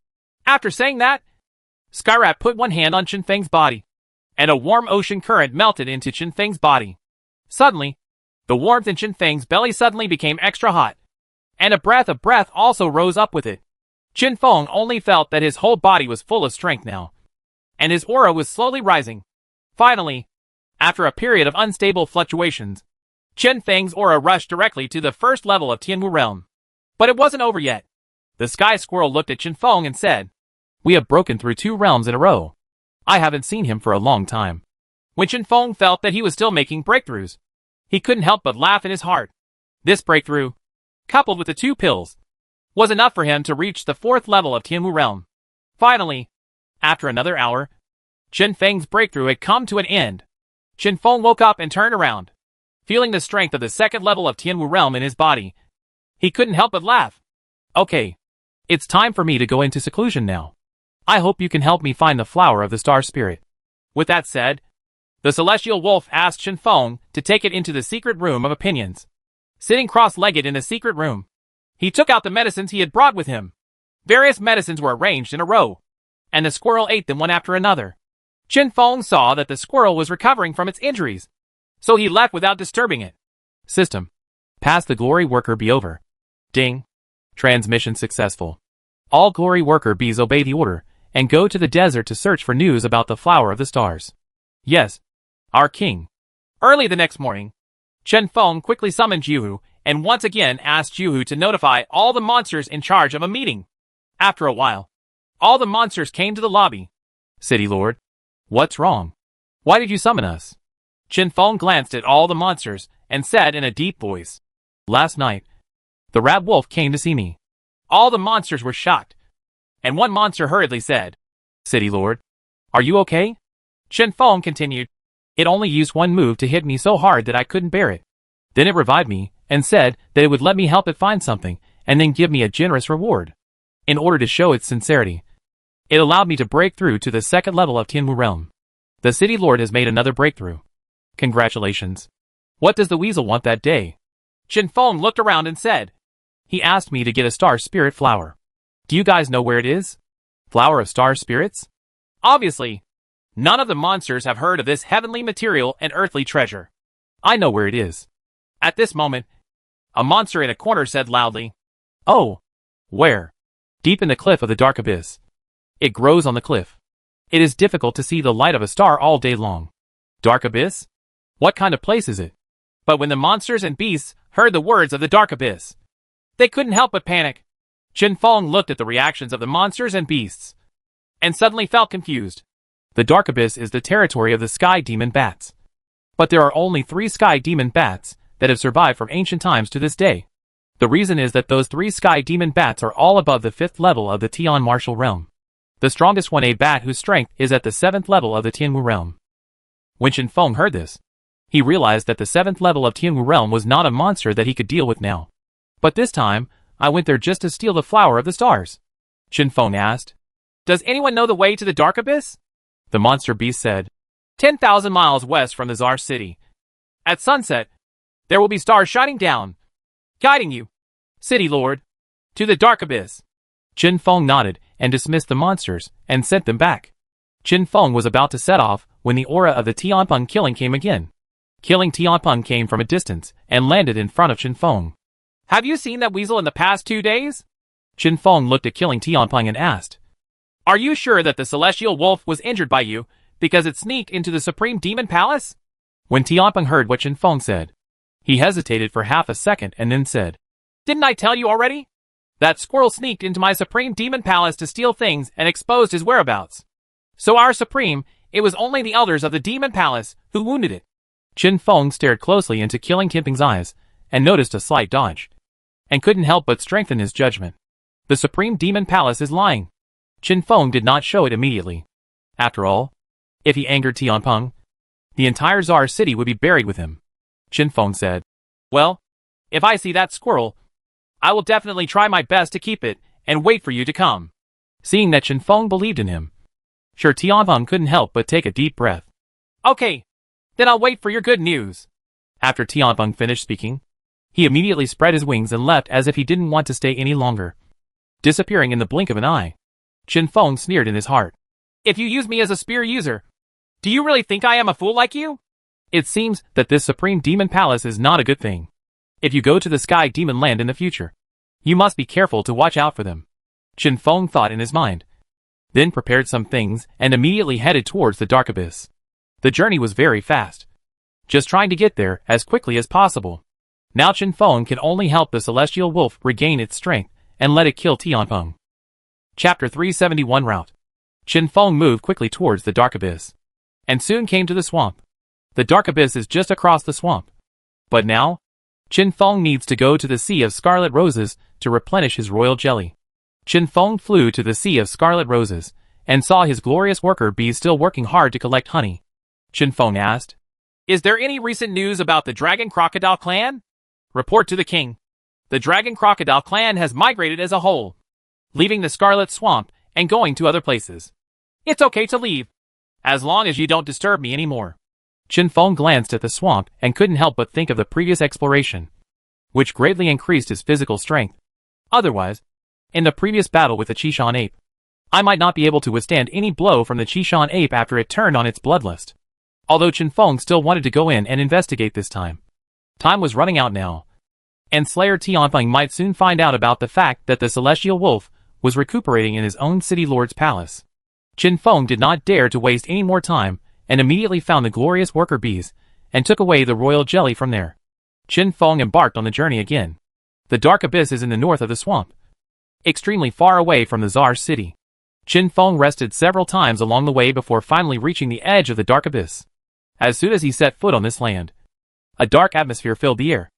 After saying that, Skyrat put one hand on Chen Feng's body, and a warm ocean current melted into Chen Feng's body. Suddenly, the warmth in Chen Feng's belly suddenly became extra hot, and a breath of breath also rose up with it. Chen Feng only felt that his whole body was full of strength now, and his aura was slowly rising. Finally, after a period of unstable fluctuations, Chen Feng's aura rushed directly to the 1st level of Tianwu Realm. But it wasn't over yet. The Sky Squirrel looked at Chen Feng and said, We have broken through 2 realms in a row. I haven't seen him for a long time. When Chen Feng felt that he was still making breakthroughs, he couldn't help but laugh in his heart. This breakthrough, coupled with the 2 pills, was enough for him to reach the 4th level of Tianwu Realm. Finally, after another hour, Chen Feng's breakthrough had come to an end. Chen Feng woke up and turned around, feeling the strength of the 2nd level of Tianwu Realm in his body. He couldn't help but laugh. Okay, it's time for me to go into seclusion now. I hope you can help me find the Flower of the Star Spirit. With that said, the celestial wolf asked Chen Feng to take it into the secret room of opinions. Sitting cross-legged in the secret room, he took out the medicines he had brought with him. Various medicines were arranged in a row, and the squirrel ate them one after another. Chen Feng saw that the squirrel was recovering from its injuries, so he left without disturbing it. System. Pass the glory worker bee over. Ding. Transmission successful. All glory worker bees obey the order and go to the desert to search for news about the Flower of the Stars. Yes, our king. Early the next morning, Chen Feng quickly summoned Jiuhu and once again asked Jiuhu to notify all the monsters in charge of a meeting. After a while, all the monsters came to the lobby. City Lord, what's wrong? Why did you summon us? Chen Feng glanced at all the monsters and said in a deep voice, Last night, the rat wolf came to see me. All the monsters were shocked, and one monster hurriedly said, City Lord, are you okay? Chen Feng continued, It only used one move to hit me so hard that I couldn't bear it. Then it revived me and said that it would let me help it find something and then give me a generous reward. In order to show its sincerity, It allowed me to break through to the second level of Tianwu realm. The city lord has made another breakthrough. Congratulations. What does the weasel want that day? Qin Feng looked around and said. He asked me to get a star spirit flower. Do you guys know where it is? Flower of star spirits? Obviously. None of the monsters have heard of this heavenly material and earthly treasure. I know where it is. At this moment, a monster in a corner said loudly. Oh. Where? Deep in the cliff of the dark abyss. It grows on the cliff. It is difficult to see the light of a star all day long. Dark abyss? What kind of place is it? But when the monsters and beasts heard the words of the dark abyss, they couldn't help but panic. Qin Feng looked at the reactions of the monsters and beasts, and suddenly felt confused. The dark abyss is the territory of the sky demon bats. But there are only 3 sky demon bats that have survived from ancient times to this day. The reason is that those 3 sky demon bats are all above the 5th level of the Tian martial realm. The strongest one, a bat whose strength is at the 7th level of the Tianwu realm. When Qin Feng heard this, he realized that the 7th level of Tianwu realm was not a monster that he could deal with now. But this time, I went there just to steal the flower of the stars. Qin Feng asked. Does anyone know the way to the dark abyss? The monster beast said. 10,000 miles west from the Tsar city. At sunset, there will be stars shining down, guiding you, city lord, to the dark abyss. Qin Feng nodded and dismissed the monsters and sent them back. Qin Feng was about to set off when the aura of the Tianpeng killing came again. Killing Tianpeng came from a distance and landed in front of Qin Feng. Have you seen that weasel in the past 2 days? Qin Feng looked at Killing Tianpeng and asked. Are you sure that the celestial wolf was injured by you because it sneaked into the Supreme Demon Palace? When Tianpeng heard what Qin Feng said, he hesitated for half a second and then said, Didn't I tell you already? That squirrel sneaked into my Supreme Demon Palace to steal things and exposed his whereabouts. So our Supreme, it was only the elders of the Demon Palace who wounded it. Qin Feng stared closely into Killing Tianpeng's eyes and noticed a slight dodge, and couldn't help but strengthen his judgment. The Supreme Demon Palace is lying. Qin Feng did not show it immediately. After all, if he angered Tianpeng, the entire Tsar city would be buried with him. Qin Feng said, Well, if I see that squirrel, I will definitely try my best to keep it and wait for you to come. Seeing that Qin Feng believed in him, sure, Tianpeng couldn't help but take a deep breath. Okay, then I'll wait for your good news. After Tianpeng finished speaking, he immediately spread his wings and left as if he didn't want to stay any longer, disappearing in the blink of an eye. Qin Feng sneered in his heart. If you use me as a spear user, do you really think I am a fool like you? It seems that this Supreme Demon Palace is not a good thing. If you go to the Sky Demon Land in the future, you must be careful to watch out for them. Qin Feng thought in his mind, then prepared some things and immediately headed towards the Dark Abyss. The journey was very fast, just trying to get there as quickly as possible. Now Qin Feng can only help the Celestial Wolf regain its strength and let it kill Tianpeng. Chapter 371 Route. Qin Feng moved quickly towards the Dark Abyss, and soon came to the swamp. The Dark Abyss is just across the swamp. But now, Qin Feng needs to go to the Sea of Scarlet Roses to replenish his royal jelly. Qin Feng flew to the Sea of Scarlet Roses, and saw his glorious worker bees still working hard to collect honey. Qin Feng asked, Is there any recent news about the Dragon Crocodile clan? Report to the king. The Dragon Crocodile clan has migrated as a whole, leaving the Scarlet Swamp and going to other places. It's okay to leave, as long as you don't disturb me anymore. Qin Feng glanced at the swamp and couldn't help but think of the previous exploration, which greatly increased his physical strength. Otherwise, in the previous battle with the Qishan ape, I might not be able to withstand any blow from the Qishan ape after it turned on its bloodlust. Although Qin Feng still wanted to go in and investigate this time. Time was running out now, and Slayer Tianpeng might soon find out about the fact that the Celestial Wolf was recuperating in his own city lord's palace. Qin Feng did not dare to waste any more time and immediately found the glorious worker bees and took away the royal jelly from there. Qin Feng embarked on the journey again. The Dark Abyss is in the north of the swamp, extremely far away from the Tsar city. Qin Feng rested several times along the way before finally reaching the edge of the Dark Abyss. As soon as he set foot on this land, a dark atmosphere filled the air,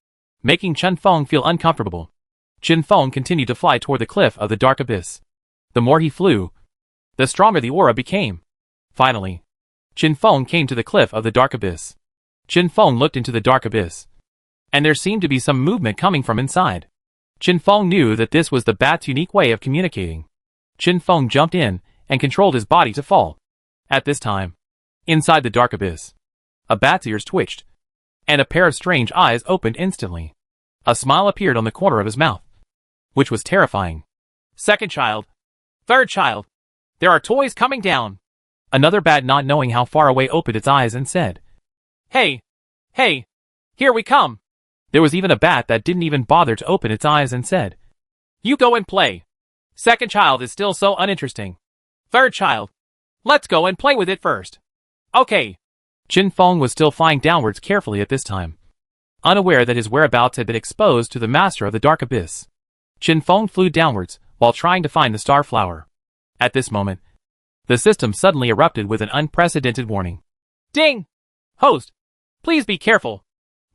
making Qin Feng feel uncomfortable. Qin Feng continued to fly toward the cliff of the Dark Abyss. The more he flew, the stronger the aura became. Finally, Qin Feng came to the cliff of the Dark Abyss. Qin Feng looked into the Dark Abyss, and there seemed to be some movement coming from inside. Qin Feng knew that this was the bat's unique way of communicating. Qin Feng jumped in and controlled his body to fall. At this time, inside the dark abyss, a bat's ears twitched, and a pair of strange eyes opened instantly. A smile appeared on the corner of his mouth, which was terrifying. Second child. Third child. There are toys coming down. Another bat, not knowing how far away, opened its eyes and said, Hey! Hey! Here we come! There was even a bat that didn't even bother to open its eyes and said, You go and play. Second child is still so uninteresting. Third child. Let's go and play with it first. Okay. Qin Feng was still flying downwards carefully at this time, unaware that his whereabouts had been exposed to the master of the dark abyss. Qin Feng flew downwards while trying to find the star flower. At this moment, the system suddenly erupted with an unprecedented warning. Ding! Host, please be careful.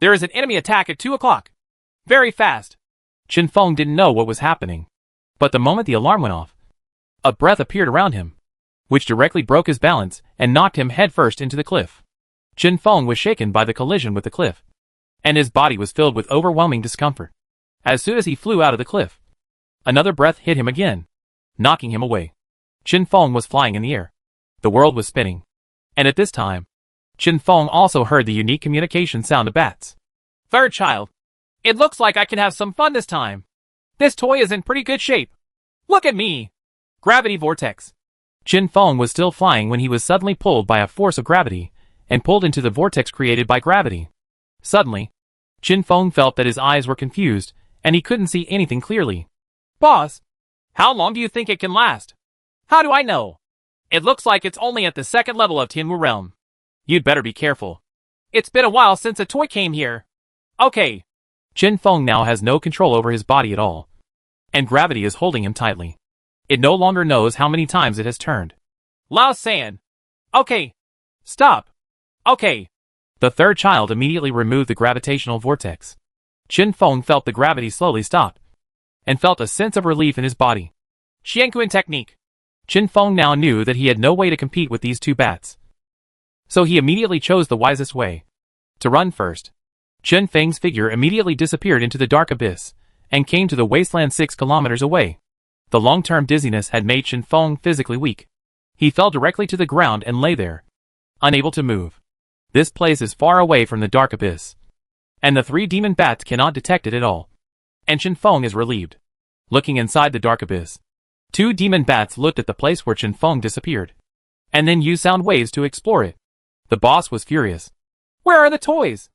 There is an enemy attack at 2 o'clock. Very fast. Qin Feng didn't know what was happening, but the moment the alarm went off, a breath appeared around him, which directly broke his balance and knocked him headfirst into the cliff. Qin Feng was shaken by the collision with the cliff, and his body was filled with overwhelming discomfort. As soon as he flew out of the cliff, another breath hit him again, knocking him away. Qin Feng was flying in the air. The world was spinning. And at this time, Qin Feng also heard the unique communication sound of bats. Third child. It looks like I can have some fun this time. This toy is in pretty good shape. Look at me. Gravity vortex. Qin Feng was still flying when he was suddenly pulled by a force of gravity and pulled into the vortex created by gravity. Suddenly, Qin Feng felt that his eyes were confused and he couldn't see anything clearly. Boss, how long do you think it can last? How do I know? It looks like it's only at the second level of Tianwu realm. You'd better be careful. It's been a while since a toy came here. Okay. Qin Feng now has no control over his body at all, and gravity is holding him tightly. It no longer knows how many times it has turned. Lao San. Okay. Stop. Okay. The third child immediately removed the gravitational vortex. Qin Feng felt the gravity slowly stop, and felt a sense of relief in his body. Xianquan technique. Qin Feng now knew that he had no way to compete with these two bats. So he immediately chose the wisest way. To run first. Qin Feng's figure immediately disappeared into the dark abyss, and came to the wasteland 6 kilometers away. The long-term dizziness had made Qin Feng physically weak. He fell directly to the ground and lay there, unable to move. This place is far away from the dark abyss, and the 3 demon bats cannot detect it at all. And Qin Feng is relieved. Looking inside the dark abyss, 2 demon bats looked at the place where Qin Feng disappeared, and then used sound waves to explore it. The boss was furious. Where are the toys?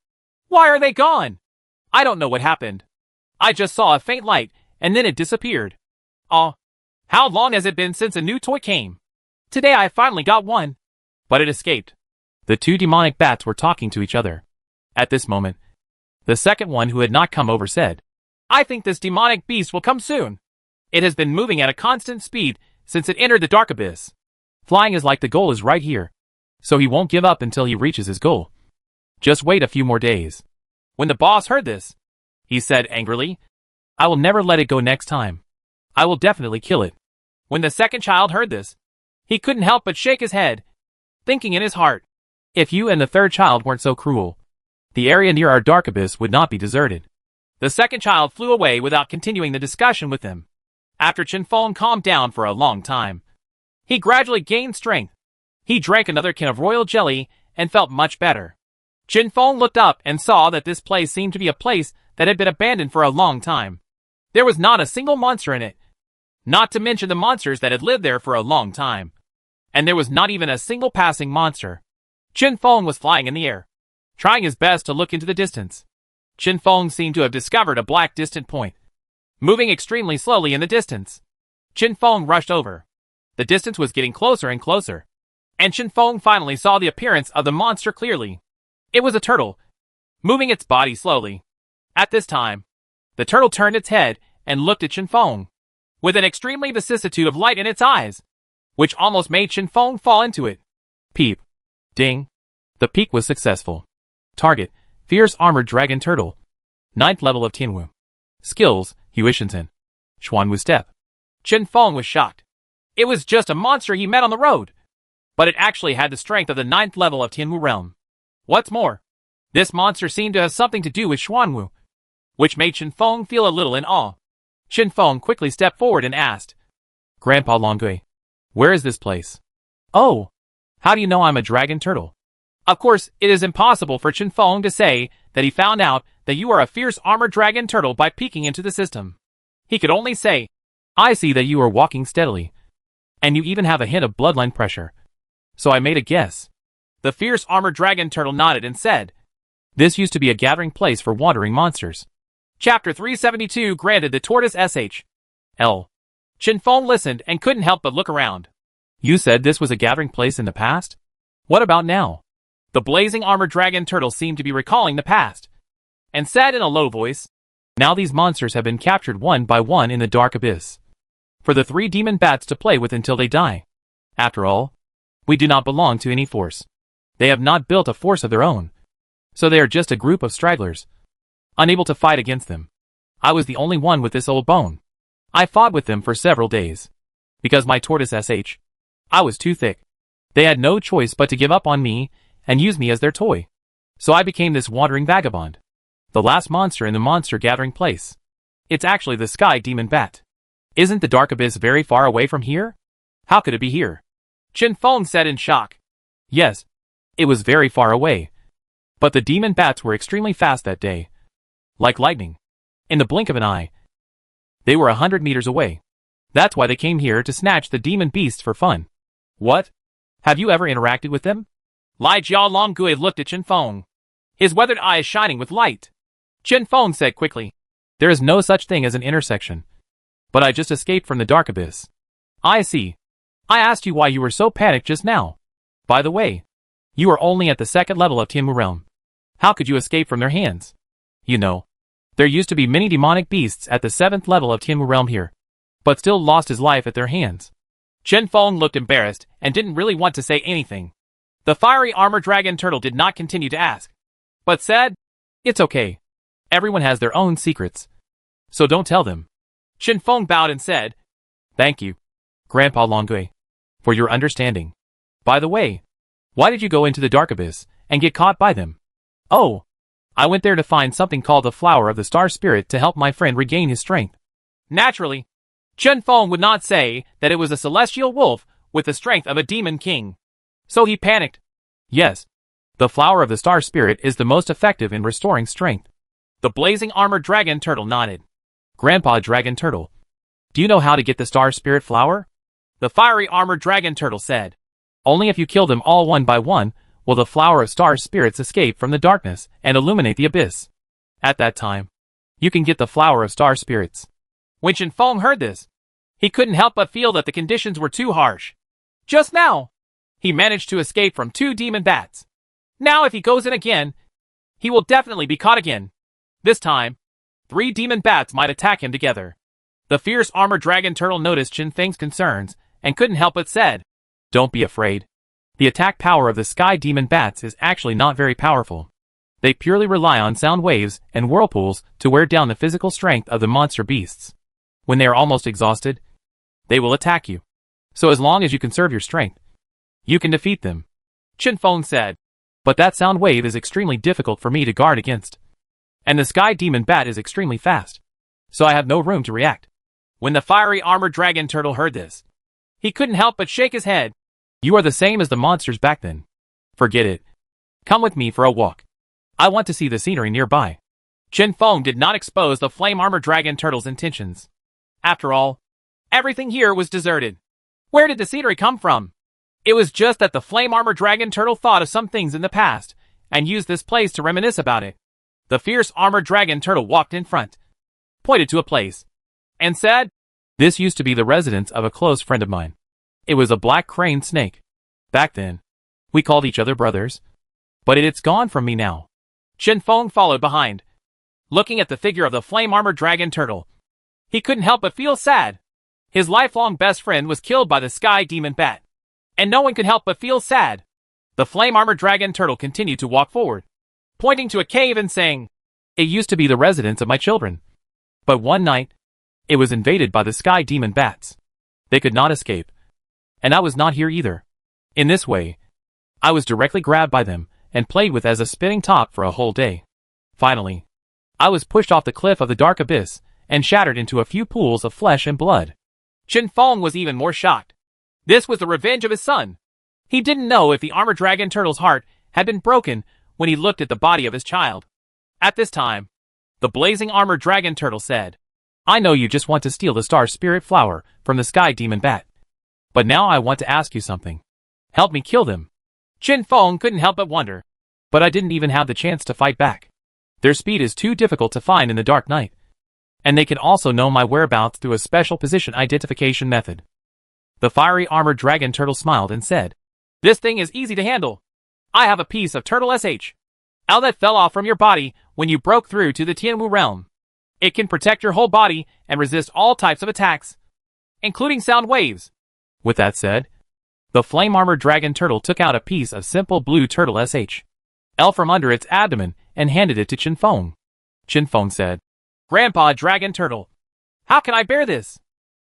Why are they gone? I don't know what happened. I just saw a faint light, and then it disappeared. How long has it been since a new toy came? Today I finally got one. But it escaped. The 2 demonic bats were talking to each other. At this moment, the second one, who had not come over, said, I think this demonic beast will come soon. It has been moving at a constant speed since it entered the dark abyss. Flying is like the goal is right here, so he won't give up until he reaches his goal. Just wait a few more days. When the boss heard this, he said angrily, I will never let it go next time. I will definitely kill it. When the second child heard this, he couldn't help but shake his head, thinking in his heart, if you and the third child weren't so cruel, the area near our dark abyss would not be deserted. The second child flew away without continuing the discussion with them. After Qin Feng calmed down for a long time, he gradually gained strength. He drank another can of royal jelly and felt much better. Qin Feng looked up and saw that this place seemed to be a place that had been abandoned for a long time. There was not a single monster in it, not to mention the monsters that had lived there for a long time. And there was not even a single passing monster. Qin Feng was flying in the air, trying his best to look into the distance. Qin Feng seemed to have discovered a black distant point, moving extremely slowly in the distance. Qin Feng rushed over. The distance was getting closer and closer, and Qin Feng finally saw the appearance of the monster clearly. It was a turtle, moving its body slowly. At this time, the turtle turned its head and looked at Qin Feng, with an extremely vicissitude of light in its eyes, which almost made Qin Feng fall into it. Peep. Ding. The peek was successful. Target, Fierce Armored Dragon Turtle. 9th level of Tianwu. Skills, Huishinten. Xuanwu Step. Qin Feng was shocked. It was just a monster he met on the road, but it actually had the strength of the 9th level of Tianwu realm. What's more, this monster seemed to have something to do with Xuanwu, which made Qin Feng feel a little in awe. Qin Feng quickly stepped forward and asked, Grandpa Longgui, Where is this place? Oh, how do you know I'm a dragon turtle? Of course, it is impossible for Chen Feng to say that he found out that you are a fierce armored dragon turtle by peeking into the system. He could only say, I see that you are walking steadily, and you even have a hint of bloodline pressure. So I made a guess. The fierce armored dragon turtle nodded and said, This used to be a gathering place for wandering monsters. Chapter 372 Granted the Tortoise S.H.L. Chen Feng listened and couldn't help but look around. You said this was a gathering place in the past? What about now? The blazing armored dragon turtle seemed to be recalling the past, and said in a low voice, Now these monsters have been captured one by one in the dark abyss, for the 3 demon bats to play with until they die. After all, we do not belong to any force. They have not built a force of their own, so they are just a group of stragglers, unable to fight against them. I was the only one with this old bone. I fought with them for several days, because my tortoise I was too thick. They had no choice but to give up on me and use me as their toy. So I became this wandering vagabond, the last monster in the monster gathering place. It's actually the sky demon bat. Isn't the dark abyss very far away from here? How could it be here? Chen Feng said in shock. Yes, it was very far away. But the demon bats were extremely fast that day. Like lightning. In the blink of an eye. They were 100 meters away. That's why they came here to snatch the demon beasts for fun. What? Have you ever interacted with them? Lai Jia Longgui looked at Chen Feng, his weathered eyes shining with light. Chen Feng said quickly, There is no such thing as an intersection. But I just escaped from the dark abyss. I see. I asked you why you were so panicked just now. By the way, you are only at the 2nd level of Tianmu realm. How could you escape from their hands? You know, there used to be many demonic beasts at the 7th level of Tianmu realm here, but still lost his life at their hands. Chen Feng looked embarrassed and didn't really want to say anything. The fiery armored dragon turtle did not continue to ask, but said, It's okay. Everyone has their own secrets, so don't tell them. Chen Feng bowed and said, Thank you, Grandpa Longgui, for your understanding. By the way, why did you go into the dark abyss and get caught by them? Oh, I went there to find something called the flower of the star spirit to help my friend regain his strength. Naturally, Chen Feng would not say that it was a celestial wolf with the strength of a demon king. So he panicked. Yes, the flower of the star spirit is the most effective in restoring strength. The blazing armored dragon turtle nodded. Grandpa Dragon Turtle, do you know how to get the star spirit flower? The fiery armored dragon turtle said. Only if you kill them all one by one will the flower of star spirits escape from the darkness and illuminate the abyss. At that time, you can get the flower of star spirits. When Chen Feng heard this, he couldn't help but feel that the conditions were too harsh. Just now, he managed to escape from 2 demon bats. Now if he goes in again, he will definitely be caught again. This time, 3 demon bats might attack him together. The fierce armored dragon turtle noticed Chen Feng's concerns and couldn't help but said, Don't be afraid. The attack power of the sky demon bats is actually not very powerful. They purely rely on sound waves and whirlpools to wear down the physical strength of the monster beasts. When they are almost exhausted, they will attack you. So as long as you conserve your strength, you can defeat them. Chen Feng said. But that sound wave is extremely difficult for me to guard against. And the sky demon bat is extremely fast. So I have no room to react. When the fiery armored dragon turtle heard this, he couldn't help but shake his head. You are the same as the monsters back then. Forget it. Come with me for a walk. I want to see the scenery nearby. Chen Feng did not expose the flame armored dragon turtle's intentions. After all, everything here was deserted. Where did the scenery come from? It was just that the flame armored dragon turtle thought of some things in the past and used this place to reminisce about it. The fierce armored dragon turtle walked in front, pointed to a place, and said, This used to be the residence of a close friend of mine. It was a black crane snake. Back then, we called each other brothers. But it's gone from me now. Chen Feng followed behind, looking at the figure of the flame armored dragon turtle. He couldn't help but feel sad. His lifelong best friend was killed by the sky demon bat, and no one could help but feel sad. The flame armored dragon turtle continued to walk forward, pointing to a cave and saying, It used to be the residence of my children. But one night, it was invaded by the sky demon bats. They could not escape. And I was not here either. In this way, I was directly grabbed by them and played with as a spinning top for a whole day. Finally, I was pushed off the cliff of the dark abyss and shattered into a few pools of flesh and blood. Chen Feng was even more shocked. This was the revenge of his son. He didn't know if the armored dragon turtle's heart had been broken when he looked at the body of his child. At this time, the blazing armored dragon turtle said, I know you just want to steal the star spirit flower from the sky demon bat. But now I want to ask you something. Help me kill them. Qin Feng couldn't help but wonder. But I didn't even have the chance to fight back. Their speed is too difficult to find in the dark night. And they can also know my whereabouts through a special position identification method. The fiery armored dragon turtle smiled and said, This thing is easy to handle. I have a piece of turtle SH. L that fell off from your body when you broke through to the Tianwu realm. It can protect your whole body and resist all types of attacks, including sound waves. With that said, the flame-armored dragon turtle took out a piece of simple blue turtle SH. L from under its abdomen and handed it to Qin Feng. Qin Feng said, Grandpa Dragon Turtle, how can I bear this?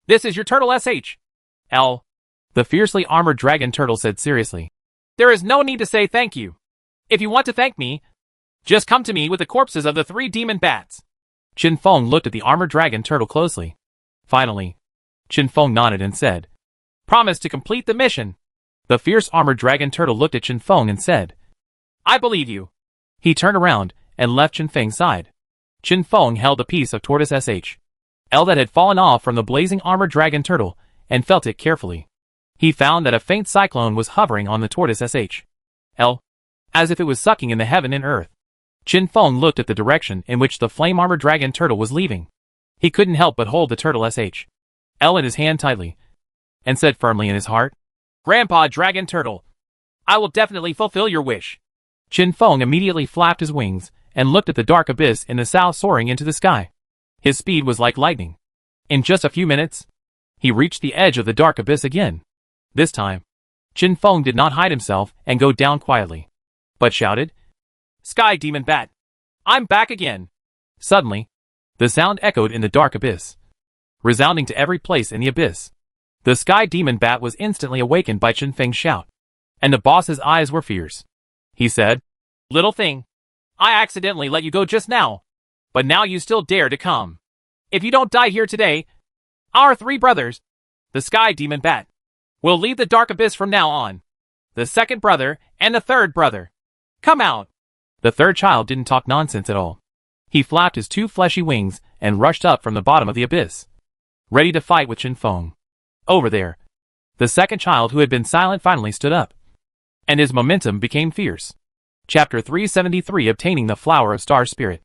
This is your turtle SH. L. The fiercely armored dragon turtle said seriously, There is no need to say thank you. If you want to thank me, just come to me with the corpses of the 3 demon bats. Qin Feng looked at the armored dragon turtle closely. Finally, Qin Feng nodded and said, Promise to complete the mission. The fierce armored dragon turtle looked at Qin Feng and said, I believe you. He turned around and left Qin Feng's side. Qin Feng held a piece of tortoise SH. L that had fallen off from the blazing armored dragon turtle and felt it carefully. He found that a faint cyclone was hovering on the tortoise SH. L. As if it was sucking in the heaven and earth. Qin Feng looked at the direction in which the flame-armored dragon turtle was leaving. He couldn't help but hold the turtle SH. L in his hand tightly, and said firmly in his heart, Grandpa Dragon Turtle, I will definitely fulfill your wish. Qin Feng immediately flapped his wings and looked at the dark abyss in the south soaring into the sky. His speed was like lightning. In just a few minutes, he reached the edge of the dark abyss again. This time, Qin Feng did not hide himself and go down quietly, but shouted, Sky Demon Bat, I'm back again. Suddenly, the sound echoed in the dark abyss, resounding to every place in the abyss. The Sky Demon Bat was instantly awakened by Qin Feng's shout, and the boss's eyes were fierce. He said, Little thing, I accidentally let you go just now, but now you still dare to come. If you don't die here today, our 3 brothers, the Sky Demon Bat, will leave the dark abyss from now on. The second brother and the third brother. Come out. The third child didn't talk nonsense at all. He flapped his 2 fleshy wings and rushed up from the bottom of the abyss, ready to fight with Qin Feng. Over there, the second child who had been silent finally stood up, and his momentum became fierce. Chapter 373 Obtaining the Flower of Star Spirit.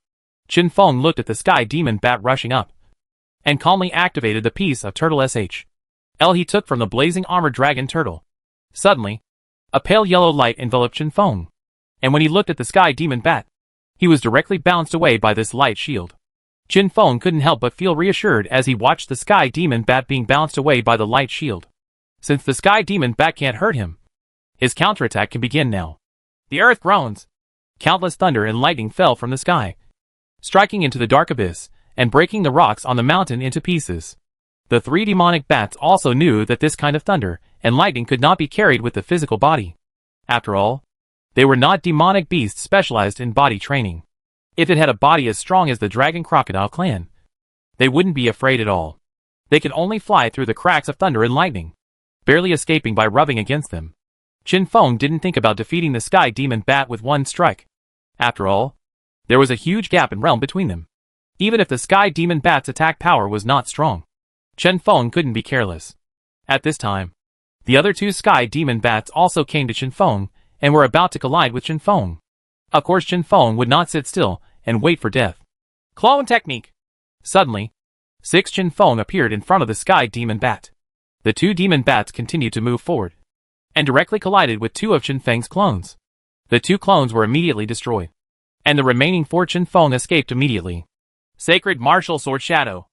Qin Feng looked at the Sky Demon Bat rushing up, and calmly activated the piece of turtle SH. L he took from the blazing armored dragon turtle. Suddenly, a pale yellow light enveloped Qin Feng, and when he looked at the Sky Demon Bat, he was directly bounced away by this light shield. Qin Feng couldn't help but feel reassured as he watched the Sky Demon Bat being bounced away by the light shield. Since the Sky Demon Bat can't hurt him, his counterattack can begin now. The earth groans. Countless thunder and lightning fell from the sky, striking into the dark abyss and breaking the rocks on the mountain into pieces. The 3 demonic bats also knew that this kind of thunder and lightning could not be carried with the physical body. After all, they were not demonic beasts specialized in body training. If it had a body as strong as the Dragon Crocodile clan, they wouldn't be afraid at all. They could only fly through the cracks of thunder and lightning, barely escaping by rubbing against them. Qin Feng didn't think about defeating the Sky Demon Bat with one strike. After all, there was a huge gap in realm between them. Even if the Sky Demon Bat's attack power was not strong, Qin Feng couldn't be careless. At this time, the other 2 Sky Demon Bats also came to Qin Feng and were about to collide with Qin Feng. Of course Qin Feng would not sit still and wait for death. Clone technique. Suddenly, 6 Qin Feng appeared in front of the Sky Demon Bat. The 2 demon bats continued to move forward, and directly collided with 2 of Qin Feng's clones. The 2 clones were immediately destroyed, and the remaining 4 Qin Feng escaped immediately. Sacred Martial Sword Shadow.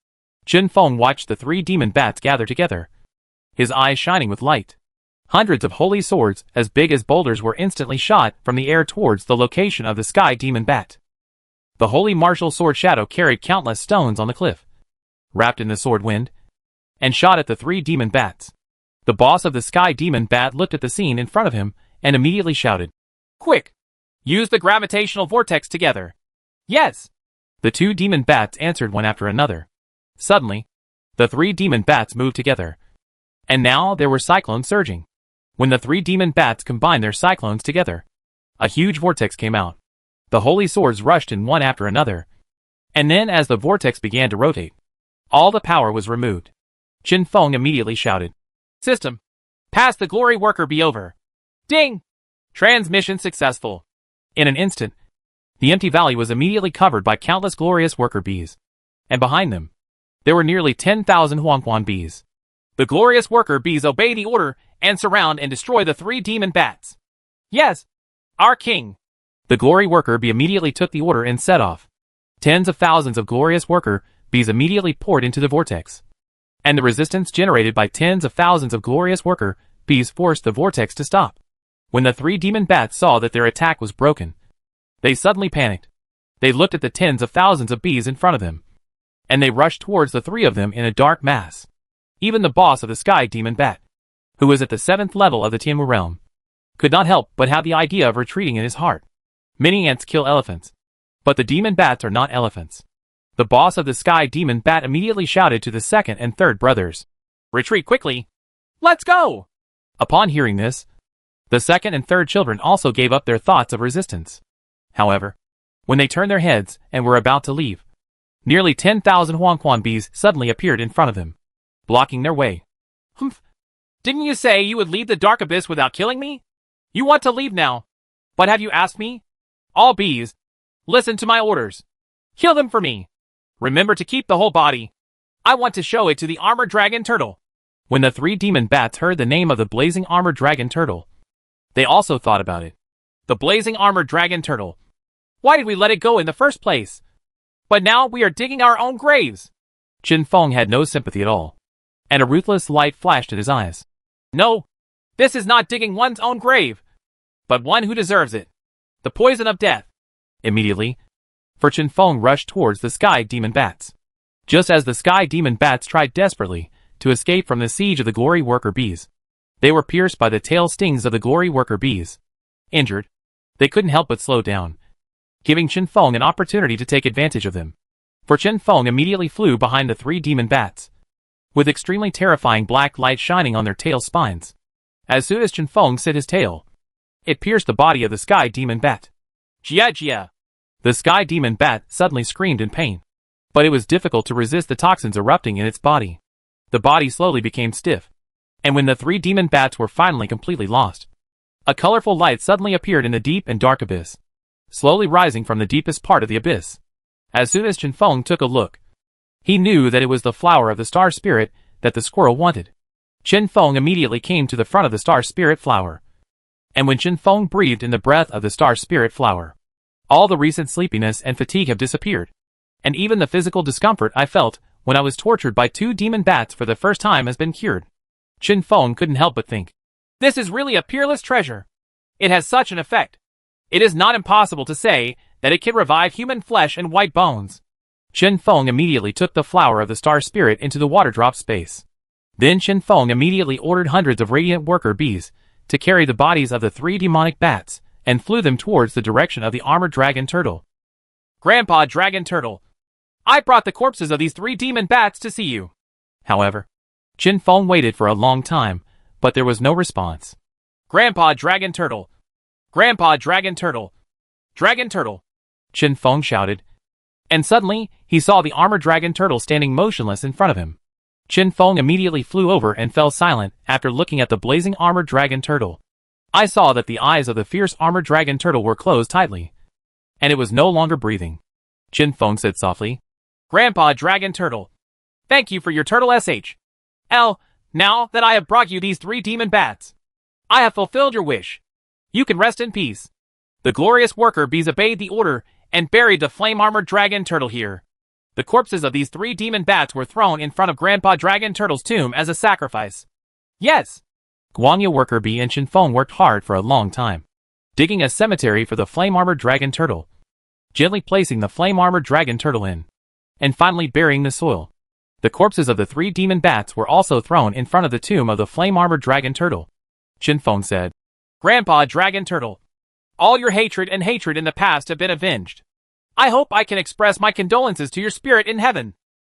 Qin Feng watched the 3 demon bats gather together, his eyes shining with light. Hundreds of holy swords as big as boulders were instantly shot from the air towards the location of the Sky Demon Bat. The holy martial sword Shadow carried countless stones on the cliff, wrapped in the sword wind, and shot at the 3 demon bats. The boss of the Sky Demon Bat looked at the scene in front of him and immediately shouted, Quick! Use the gravitational vortex together. Yes! The 2 demon bats answered one after another. Suddenly, the 3 demon bats moved together, And now there were cyclones surging. When the 3 demon bats combined their cyclones together, a huge vortex came out. The holy swords rushed in one after another. And then as the vortex began to rotate, all the power was removed. Qin Feng immediately shouted, System, pass the glory worker bee over. Ding! Transmission successful. In an instant, the empty valley was immediately covered by countless glorious worker bees. And behind them, there were nearly 10,000 Huangquan bees. The glorious worker bees obey the order and surround and destroy the 3 demon bats. Yes, our king. The glory worker bee immediately took the order and set off. Tens of thousands of glorious worker bees immediately poured into the vortex. And the resistance generated by tens of thousands of glorious worker bees forced the vortex to stop. When the 3 demon bats saw that their attack was broken, they suddenly panicked. They looked at the tens of thousands of bees in front of them, and they rushed towards the 3 of them in a dark mass. Even the boss of the Sky Demon Bat, who was at the 7th level of the Tianmu realm, could not help but have the idea of retreating in his heart. Many ants kill elephants, but the demon bats are not elephants. The boss of the Sky Demon Bat immediately shouted to the 2nd and 3rd brothers, Retreat quickly! Let's go! Upon hearing this, the 2nd and 3rd children also gave up their thoughts of resistance. However, when they turned their heads and were about to leave, nearly 10,000 Huangquan bees suddenly appeared in front of them, blocking their way. Humph! Didn't you say you would leave the dark abyss without killing me? You want to leave now. But have you asked me? All bees, listen to my orders. Kill them for me. Remember to keep the whole body. I want to show it to the armored dragon turtle. When the 3 demon bats heard the name of the blazing armored dragon turtle, they also thought about it. The blazing armored dragon turtle. Why did we let it go in the first place? But now we are digging our own graves. Qin Feng had no sympathy at all, and a ruthless light flashed in his eyes. No, this is not digging one's own grave, but one who deserves it. The poison of death. Immediately, for Qin Feng rushed towards the Sky Demon Bats. Just as the Sky Demon Bats tried desperately to escape from the siege of the Glory Worker Bees, they were pierced by the tail stings of the Glory Worker Bees. Injured, they couldn't help but slow down, giving Qin Feng an opportunity to take advantage of them. For Qin Feng immediately flew behind the 3 demon bats, with extremely terrifying black light shining on their tail spines. As soon as Qin Feng set his tail, it pierced the body of the Sky Demon Bat. Jia Jia! The Sky Demon Bat suddenly screamed in pain, but it was difficult to resist the toxins erupting in its body. The body slowly became stiff, and when the 3 demon bats were finally completely lost, a colorful light suddenly appeared in the deep and dark abyss, slowly rising from the deepest part of the abyss. As soon as Qin Feng took a look, he knew that it was the flower of the star spirit that the squirrel wanted. Qin Feng immediately came to the front of the star spirit flower, and when Qin Feng breathed in the breath of the star spirit flower, all the recent sleepiness and fatigue have disappeared, and even the physical discomfort I felt when I was tortured by 2 demon bats for the first time has been cured. Qin Feng couldn't help but think, this is really a peerless treasure. It has such an effect. It is not impossible to say that it can revive human flesh and white bones. Qin Feng immediately took the flower of the star spirit into the water drop space. Then Qin Feng immediately ordered hundreds of radiant worker bees to carry the bodies of the 3 demonic bats and flew them towards the direction of the armored dragon turtle. Grandpa Dragon Turtle, I brought the corpses of these 3 demon bats to see you. However, Qin Feng waited for a long time, but there was no response. Grandpa Dragon Turtle, Grandpa Dragon Turtle, Dragon Turtle, Qin Feng shouted, and suddenly he saw the armored dragon turtle standing motionless in front of him. Qin Feng immediately flew over and fell silent after looking at the blazing armored dragon turtle. I saw that the eyes of the fierce armored dragon turtle were closed tightly, and it was no longer breathing. Qin Feng said softly, Grandpa Dragon Turtle, thank you for your turtle SHL. Now that I have brought you these 3 demon bats, I have fulfilled your wish. You can rest in peace. The glorious worker bees obeyed the order and buried the flame-armored dragon turtle here. The corpses of these 3 demon bats were thrown in front of Grandpa Dragon Turtle's tomb as a sacrifice. Yes! Guangya worker bee and Qin Feng worked hard for a long time, digging a cemetery for the flame-armored dragon turtle, gently placing the flame-armored dragon turtle in, and finally burying the soil. The corpses of the 3 demon bats were also thrown in front of the tomb of the flame-armored dragon turtle. Qin Feng said, Grandpa Dragon Turtle, all your hatred and hatred in the past have been avenged. I hope I can express my condolences to your spirit in heaven.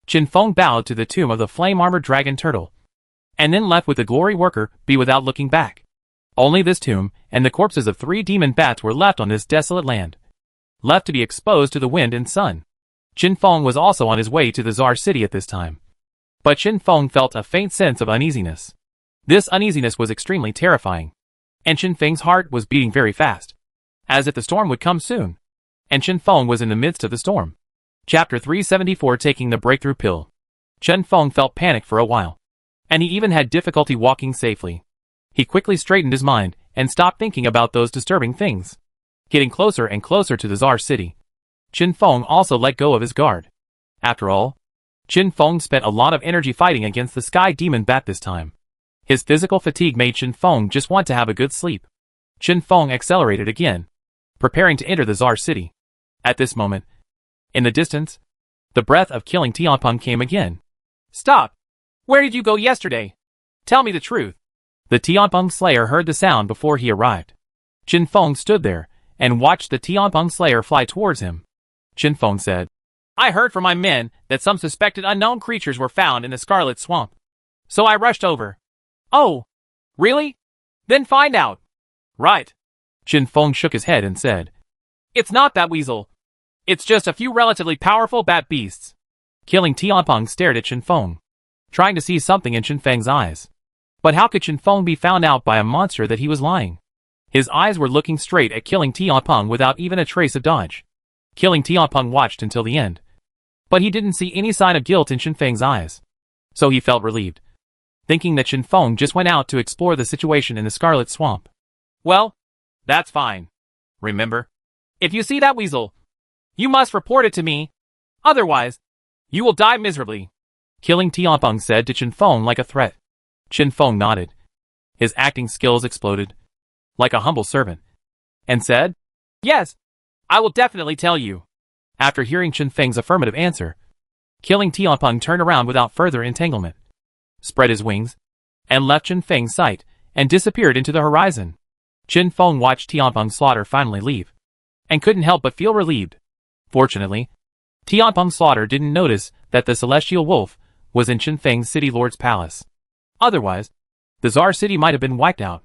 Qin Feng bowed to the tomb of the flame-armored dragon turtle, and then left with the glory worker bee without looking back. Only this tomb and the corpses of 3 demon bats were left on this desolate land, left to be exposed to the wind and sun. Qin Feng was also on his way to the Czar city at this time. But Qin Feng felt a faint sense of uneasiness. This uneasiness was extremely terrifying, and Qin Feng's heart was beating very fast, as if the storm would come soon. And Qin Feng was in the midst of the storm. Chapter 374, Taking the Breakthrough Pill. Qin Feng felt panic for a while, and he even had difficulty walking safely. He quickly straightened his mind and stopped thinking about those disturbing things. Getting closer and closer to the Czar city, Qin Feng also let go of his guard. After all, Qin Feng spent a lot of energy fighting against the sky demon bat this time. His physical fatigue made Qin Feng just want to have a good sleep. Qin Feng accelerated again, preparing to enter the Czar city. At this moment, in the distance, the breath of killing Tianpeng came again. Stop! Where did you go yesterday? Tell me the truth. The Tianpeng Slayer heard the sound before he arrived. Qin Feng stood there and watched the Tianpeng Slayer fly towards him. Qin Feng said, I heard from my men that some suspected unknown creatures were found in the Scarlet Swamp. So I rushed over. Oh, really? Then find out. Right. Qin Feng shook his head and said, It's not that weasel. It's just a few relatively powerful bat beasts. Killing Tianpeng stared at Qin Feng, trying to see something in Qin Feng's eyes. But how could Qin Feng be found out by a monster that he was lying? His eyes were looking straight at killing Tianpeng without even a trace of dodge. Killing Tianpeng watched until the end, but he didn't see any sign of guilt in Qin Feng's eyes. So he felt relieved, thinking that Qin Feng just went out to explore the situation in the Scarlet Swamp. Well, that's fine. Remember, if you see that weasel, you must report it to me. Otherwise, you will die miserably. Killing Tianpeng said to Qin Feng like a threat. Qin Feng nodded. His acting skills exploded, like a humble servant, and said, Yes, I will definitely tell you. After hearing Qin Feng's affirmative answer, Killing Tianpeng turned around without further entanglement, spread his wings, and left Qin Feng's sight, and disappeared into the horizon. Qin Feng watched Tianpeng's slaughter finally leave, and couldn't help but feel relieved. Fortunately, Tianpeng's slaughter didn't notice that the Celestial Wolf was in Qin Feng's city lord's palace. Otherwise, the Czar city might have been wiped out.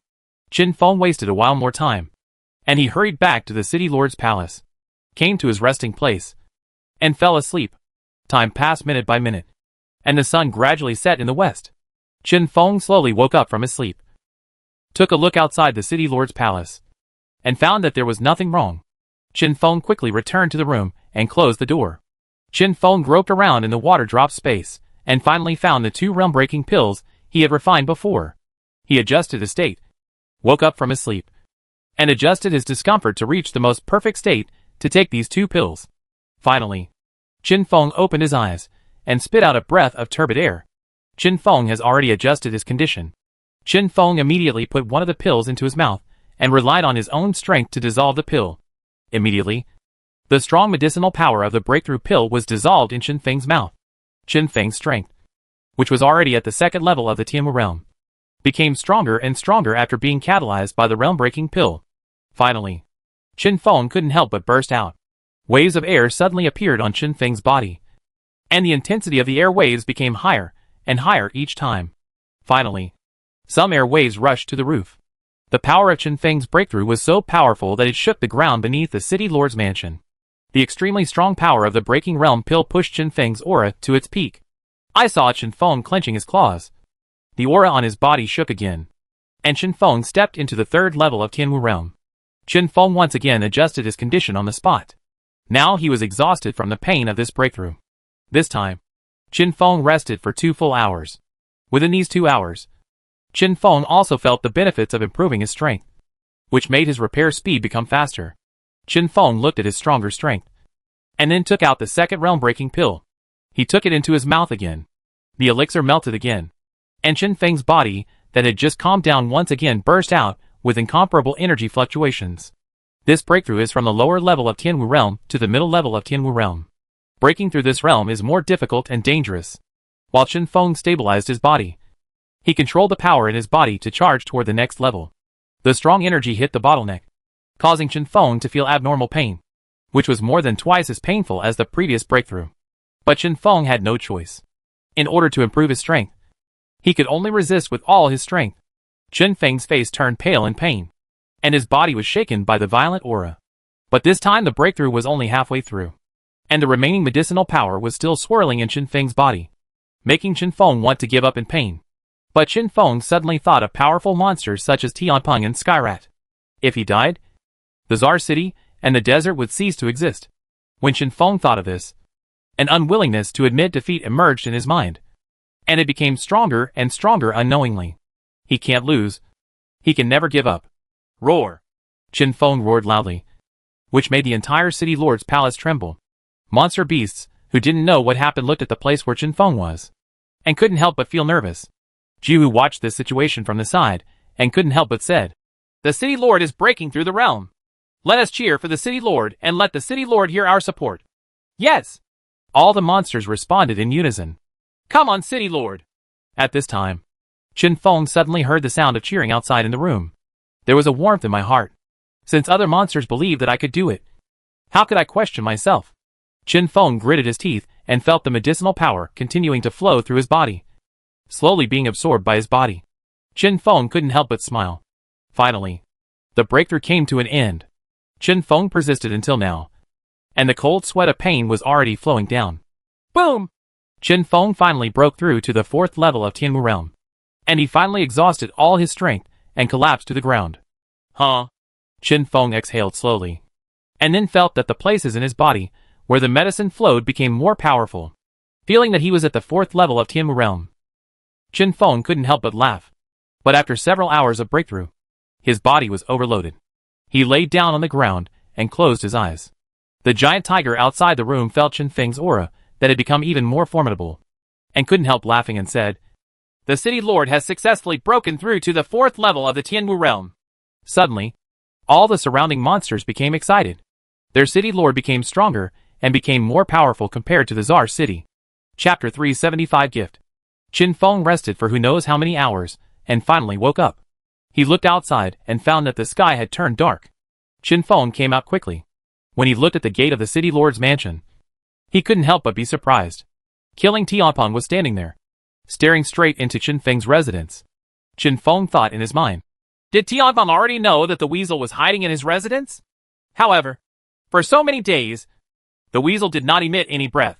Qin Feng wasted a while more time, and he hurried back to the city lord's palace, came to his resting place, and fell asleep. Time passed minute by minute, and the sun gradually set in the west. Qin Feng slowly woke up from his sleep, took a look outside the city lord's palace, and found that there was nothing wrong. Qin Feng quickly returned to the room and closed the door. Qin Feng groped around in the water drop space, and finally found the 2 realm-breaking pills he had refined before. He adjusted his state, woke up from his sleep, and adjusted his discomfort to reach the most perfect state to take these 2 pills. Finally, Qin Feng opened his eyes and spit out a breath of turbid air. Qin Feng has already adjusted his condition. Qin Feng immediately put one of the pills into his mouth and relied on his own strength to dissolve the pill. Immediately, the strong medicinal power of the breakthrough pill was dissolved in Qin Feng's mouth. Qin Feng's strength, which was already at the 2nd level of the Tianmu realm, became stronger and stronger after being catalyzed by the realm-breaking pill. Finally, Qin Feng couldn't help but burst out. Waves of air suddenly appeared on Qin Feng's body, and the intensity of the air waves became higher and higher each time. Finally, some air waves rushed to the roof. The power of Qin Feng's breakthrough was so powerful that it shook the ground beneath the city lord's mansion. The extremely strong power of the breaking realm pill pushed Qin Feng's aura to its peak. I saw Qin Feng clenching his claws. The aura on his body shook again, and Qin Feng stepped into the 3rd level of Tianwu realm. Qin Feng once again adjusted his condition on the spot. Now he was exhausted from the pain of this breakthrough. This time, Qin Feng rested for 2 full hours. Within these 2 hours, Qin Feng also felt the benefits of improving his strength, which made his repair speed become faster. Qin Feng looked at his stronger strength, and then took out the 2nd realm-breaking pill. He took it into his mouth again. The elixir melted again, and Qin Feng's body, that had just calmed down once again, burst out with incomparable energy fluctuations. This breakthrough is from the lower level of Tianwu realm to the middle level of Tianwu realm. Breaking through this realm is more difficult and dangerous. While Qin Feng stabilized his body, he controlled the power in his body to charge toward the next level. The strong energy hit the bottleneck, causing Qin Feng to feel abnormal pain, which was more than twice as painful as the previous breakthrough. But Qin Feng had no choice. In order to improve his strength, He could only resist with all his strength. Chen Feng's face turned pale in pain, and his body was shaken by the violent aura. But this time the breakthrough was only halfway through, and the remaining medicinal power was still swirling in Chen Feng's body, making Chen Feng want to give up in pain. But Chen Feng suddenly thought of powerful monsters such as Tianpeng and Skyrat. If he died, the Tsar City and the desert would cease to exist. When Chen Feng thought of this, an unwillingness to admit defeat emerged in his mind, and it became stronger and stronger unknowingly. He can't lose. He can never give up. Roar! Chen Feng roared loudly, which made the entire city lord's palace tremble. Monster beasts, who didn't know what happened, looked at the place where Chen Feng was, and couldn't help but feel nervous. Jiwu watched this situation from the side, and couldn't help but said, "The city lord is breaking through the realm. Let us cheer for the city lord and let the city lord hear our support." "Yes!" all the monsters responded in unison. "Come on, city lord." At this time, Chen Feng suddenly heard the sound of cheering outside in the room. There was a warmth in my heart. Since other monsters believed that I could do it, how could I question myself? Chen Feng gritted his teeth and felt the medicinal power continuing to flow through his body, slowly being absorbed by his body. Chen Feng couldn't help but smile. Finally, the breakthrough came to an end. Chen Feng persisted until now, and the cold sweat of pain was already flowing down. Boom! Chen Feng finally broke through to the 4th level of Tianwu realm, and he finally exhausted all his strength and collapsed to the ground. Huh? Chen Feng exhaled slowly, and then felt that the places in his body where the medicine flowed became more powerful. Feeling that he was at the 4th level of Tianwu realm, Chen Feng couldn't help but laugh. But after several hours of breakthrough, his body was overloaded. He laid down on the ground and closed his eyes. The giant tiger outside the room felt Chen Feng's aura that had become even more formidable, and couldn't help laughing and said, "The city lord has successfully broken through to the 4th level of the Tianwu realm." Suddenly, all the surrounding monsters became excited. Their city lord became stronger and became more powerful compared to the Tsar City. Chapter 375 Gift. Chen Feng rested for who knows how many hours, and finally woke up. He looked outside and found that the sky had turned dark. Chen Feng came out quickly. When he looked at the gate of the city lord's mansion, he couldn't help but be surprised. Killing Tianpeng was standing there, staring straight into Chen Feng's residence. Chen Feng thought in his mind, did Tianpeng already know that the weasel was hiding in his residence? However, for so many days, the weasel did not emit any breath.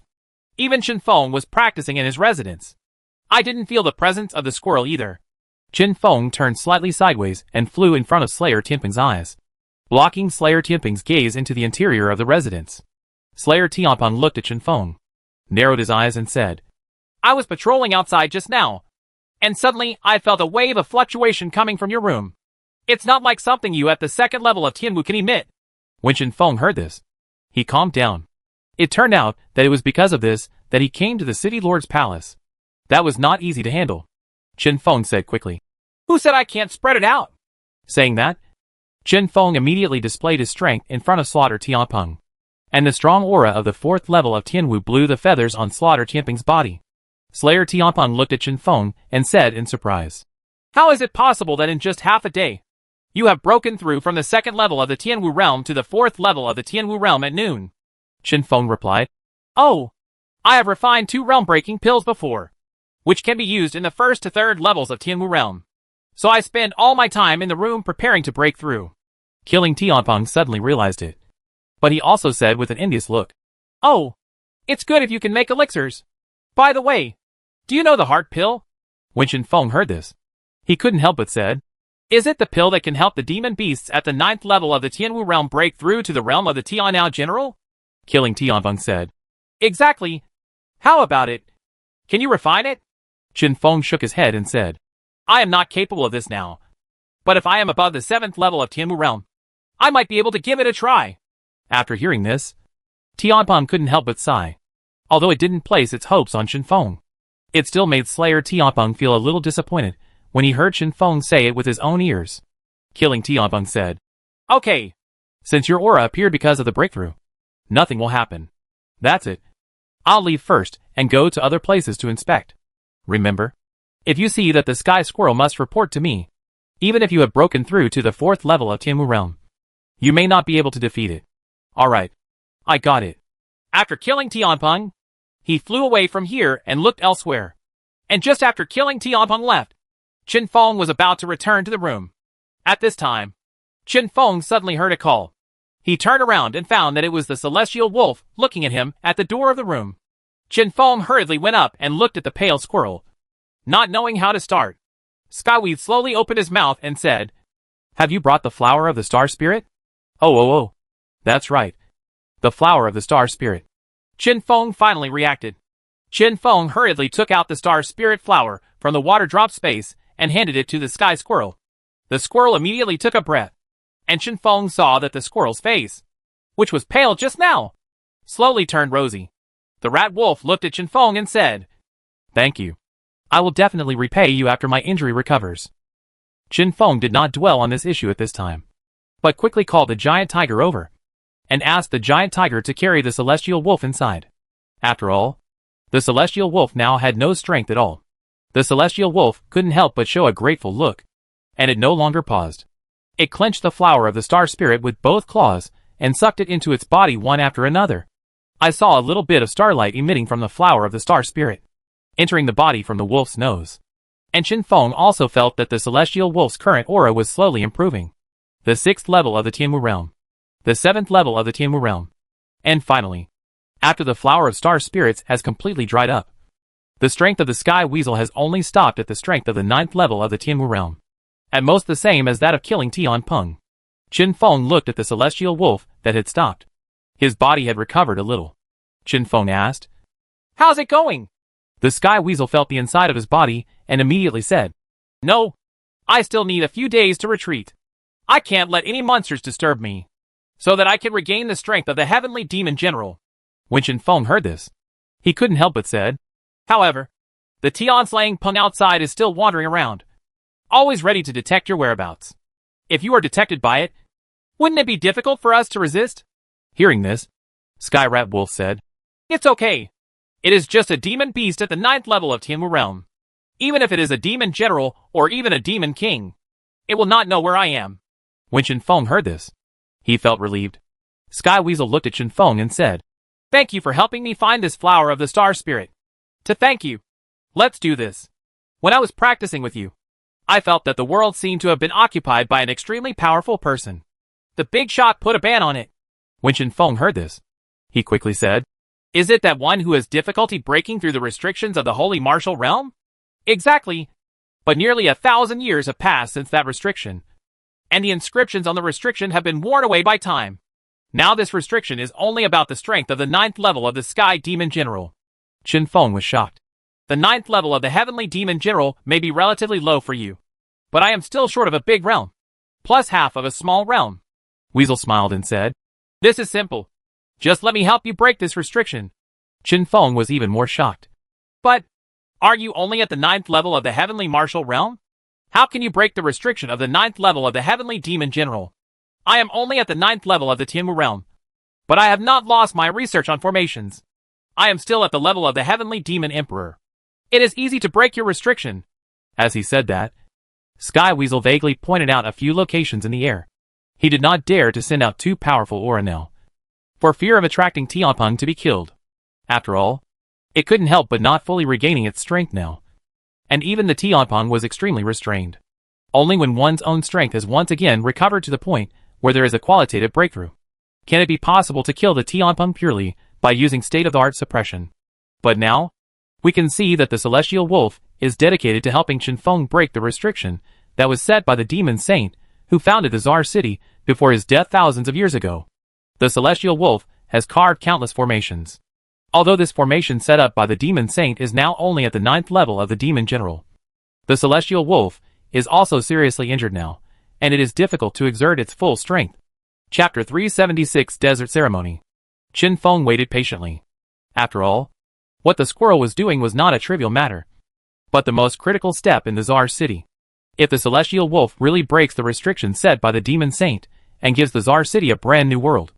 Even Chen Feng was practicing in his residence. I didn't feel the presence of the squirrel either. Chen Feng turned slightly sideways and flew in front of Slayer Tianpeng's eyes, blocking Slayer Tianpeng's gaze into the interior of the residence. Slayer Tianpeng looked at Chen Feng, narrowed his eyes and said, "I was patrolling outside just now, and suddenly I felt a wave of fluctuation coming from your room. It's not like something you at the 2nd level of Tianwu can emit." When Chen Feng heard this, he calmed down. It turned out that it was because of this that he came to the city lord's palace. That was not easy to handle. Chen Feng said quickly, "Who said I can't spread it out?" Saying that, Chen Feng immediately displayed his strength in front of Slaughter Tianpeng, and the strong aura of the 4th level of Tianwu blew the feathers on Slaughter Tianpeng's body. Slayer Tianpeng looked at Chen Feng and said in surprise, "How is it possible that in just half a day, you have broken through from the 2nd level of the Tianwu realm to the 4th level of the Tianwu realm at noon?" Chen Feng replied, "Oh, I have refined 2 realm-breaking pills before, which can be used in the 1st to 3rd levels of Tianwu realm. So I spend all my time in the room preparing to break through." Killing Tianpeng suddenly realized it. But he also said with an envious look, "Oh, it's good if you can make elixirs. By the way, do you know the heart pill?" When Chen Feng heard this, he couldn't help but said, "Is it the pill that can help the demon beasts at the 9th level of the Tianwu realm break through to the realm of the Tianao general?" Killing Tianpeng said, "Exactly. How about it? Can you refine it?" Chen Feng shook his head and said, "I am not capable of this now. But if I am above the 7th level of Tianwu realm, I might be able to give it a try." After hearing this, Tianpeng couldn't help but sigh. Although it didn't place its hopes on Chen Feng, it still made Slayer Tianpeng feel a little disappointed when he heard Chen Feng say it with his own ears. Killing Tianpeng said, "Okay. Since your aura appeared because of the breakthrough, nothing will happen. That's it. I'll leave first and go to other places to inspect. Remember, if you see that the sky squirrel must report to me, even if you have broken through to the 4th level of Tianwu realm. You may not be able to defeat it. Alright. I got it." After killing Tianpeng, he flew away from here and looked elsewhere. and just after killing Tianpeng left, Qin Feng was about to return to the room. At this time, Qin Feng suddenly heard a call. He turned around and found that it was the celestial wolf looking at him at the door of the room. Qin Feng hurriedly went up and looked at the pale squirrel. Not knowing how to start, Skyweed slowly opened his mouth and said, "Have you brought the flower of the star spirit?" Oh. That's right. The flower of the star spirit. Qin Feng finally reacted. Qin Feng hurriedly took out the star spirit flower from the water drop space and handed it to the sky squirrel. The squirrel immediately took a breath, and Qin Feng saw that the squirrel's face, which was pale just now, slowly turned rosy. The rat wolf looked at Qin Feng and said, "Thank you. I will definitely repay you after my injury recovers." Qin Feng did not dwell on this issue at this time, but quickly called the giant tiger over and asked the giant tiger to carry the celestial wolf inside. After all, the celestial wolf now had no strength at all. The celestial wolf couldn't help but show a grateful look, and it no longer paused. It clenched the flower of the star spirit with both claws and sucked it into its body one after another. I saw a little bit of starlight emitting from the flower of the star spirit, entering the body from the wolf's nose. And Qin Feng also felt that the celestial wolf's current aura was slowly improving. The 6th level of the Tianwu realm. The 7th level of the Tianwu realm. And finally, after the flower of star spirits has completely dried up, the strength of the sky weasel has only stopped at the strength of the 9th level of the Tianwu realm. At most the same as that of killing Tianpeng. Qin Feng looked at the celestial wolf that had stopped. His body had recovered a little. Qin Feng asked, "How's it going?" The sky weasel felt the inside of his body and immediately said, "No, I still need a few days to retreat. I can't let any monsters disturb me, so that I can regain the strength of the heavenly demon general." When Qin Feng heard this, he couldn't help but said, "However, the Tian Peng outside is still wandering around, always ready to detect your whereabouts. If you are detected by it, wouldn't it be difficult for us to resist?" Hearing this, Sky Rat Wolf said, "It's okay. It is just a demon beast at the 9th level of Tianwu realm. Even if it is a demon general or even a demon king, it will not know where I am." When Qin Feng heard this, he felt relieved. Sky Weasel looked at Qin Feng and said, "Thank you for helping me find this flower of the star spirit. To thank you, let's do this. When I was practicing with you, I felt that the world seemed to have been occupied by an extremely powerful person. The big shot put a ban on it." When Qin Feng heard this, he quickly said, "Is it that one who has difficulty breaking through the restrictions of the holy martial realm?" "Exactly. But nearly 1,000 years have passed since that restriction, and the inscriptions on the restriction have been worn away by time. Now this restriction is only about the strength of the 9th level of the Sky Demon General." Qin Feng was shocked. "The 9th level of the Heavenly Demon General may be relatively low for you, but I am still short of a big realm, plus half of a small realm." Weasel smiled and said, "This is simple. Just let me help you break this restriction." Qin Feng was even more shocked. "But, are you only at the 9th level of the Heavenly Martial Realm? How can you break the restriction of the 9th level of the Heavenly Demon General? I am only at the 9th level of the Tianwu realm, but I have not lost my research on formations. I am still at the level of the Heavenly Demon Emperor. It is easy to break your restriction." As he said that, Sky Weasel vaguely pointed out a few locations in the air. He did not dare to send out too powerful aura now, for fear of attracting Tianpeng to be killed. After all, it couldn't help but not fully regaining its strength now. And even the Tianpeng was extremely restrained. Only when one's own strength has once again recovered to the point where there is a qualitative breakthrough can it be possible to kill the Tianpeng purely by using state-of-the-art suppression. But now, we can see that the Celestial Wolf is dedicated to helping Qin Feng break the restriction that was set by the Demon Saint who founded the Czar City before his death thousands of years ago. The Celestial Wolf has carved countless formations. Although this formation set up by the Demon Saint is now only at the 9th level of the Demon General, the Celestial Wolf is also seriously injured now, and it is difficult to exert its full strength. Chapter 376 Desert Ceremony. Qin Feng waited patiently. After all, what the squirrel was doing was not a trivial matter, but the most critical step in the Czar City. If the Celestial Wolf really breaks the restriction set by the Demon Saint and gives the Czar City a brand new world,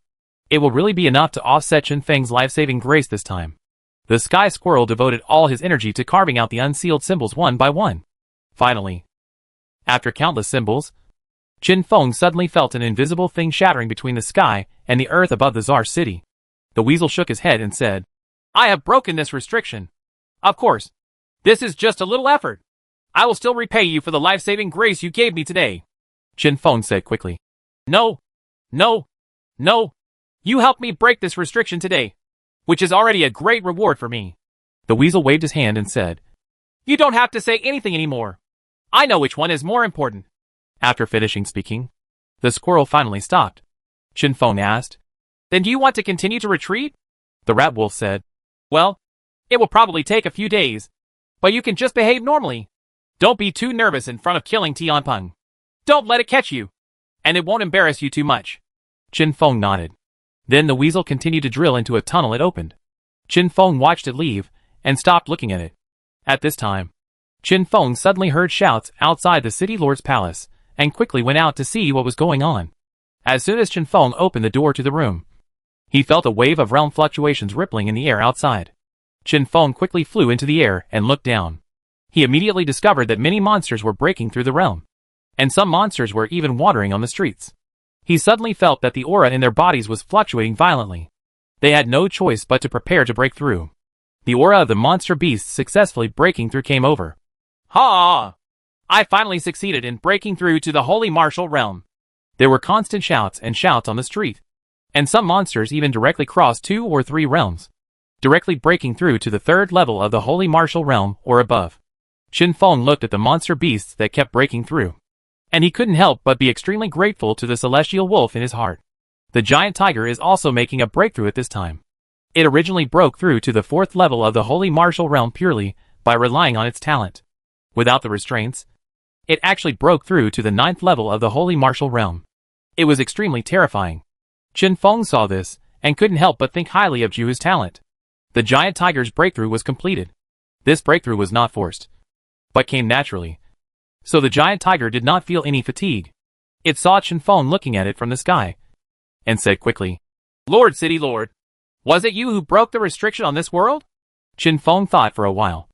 it will really be enough to offset Qin Feng's life-saving grace this time. The Sky Squirrel devoted all his energy to carving out the unsealed symbols one by one. Finally, after countless symbols, Qin Feng suddenly felt an invisible thing shattering between the sky and the earth above the Czar City. The weasel shook his head and said, "I have broken this restriction. Of course, This is just a little effort. I will still repay you for the life-saving grace you gave me today. Chen Feng said quickly. No. No. No. You helped me break this restriction today, which is already a great reward for me. The weasel waved his hand and said, You don't have to say anything anymore. I know which one is more important. After finishing speaking, the squirrel finally stopped. Chen Feng asked, Then do you want to continue to retreat? The rat wolf said, Well, it will probably take a few days, but you can just behave normally. Don't be too nervous in front of killing Tianpeng. Don't let it catch you, and it won't embarrass you too much. Chen Feng nodded. Then the weasel continued to drill into a tunnel it opened. Chen Feng watched it leave and stopped looking at it. At this time, Chen Feng suddenly heard shouts outside the city lord's palace and quickly went out to see what was going on. As soon as Chen Feng opened the door to the room, he felt a wave of realm fluctuations rippling in the air outside. Chen Feng quickly flew into the air and looked down. He immediately discovered that many monsters were breaking through the realm, and some monsters were even wandering on the streets. He suddenly felt that the aura in their bodies was fluctuating violently. They had no choice but to prepare to break through. The aura of the monster beasts successfully breaking through came over. Ha! I finally succeeded in breaking through to the holy martial realm. There were constant shouts and shouts on the street, and some monsters even directly crossed 2 or 3 realms, directly breaking through to the 3rd level of the holy martial realm or above. Chen Feng looked at the monster beasts that kept breaking through, and he couldn't help but be extremely grateful to the celestial wolf in his heart. The giant tiger is also making a breakthrough at this time. It originally broke through to the 4th level of the holy martial realm purely by relying on its talent. Without the restraints, it actually broke through to the 9th level of the holy martial realm. It was extremely terrifying. Chen Feng saw this and couldn't help but think highly of Juhu's talent. The giant tiger's breakthrough was completed. This breakthrough was not forced, but came naturally. So the giant tiger did not feel any fatigue. It saw Chen Feng looking at it from the sky, and said quickly, Lord City Lord, was it you who broke the restriction on this world? Chen Feng thought for a while,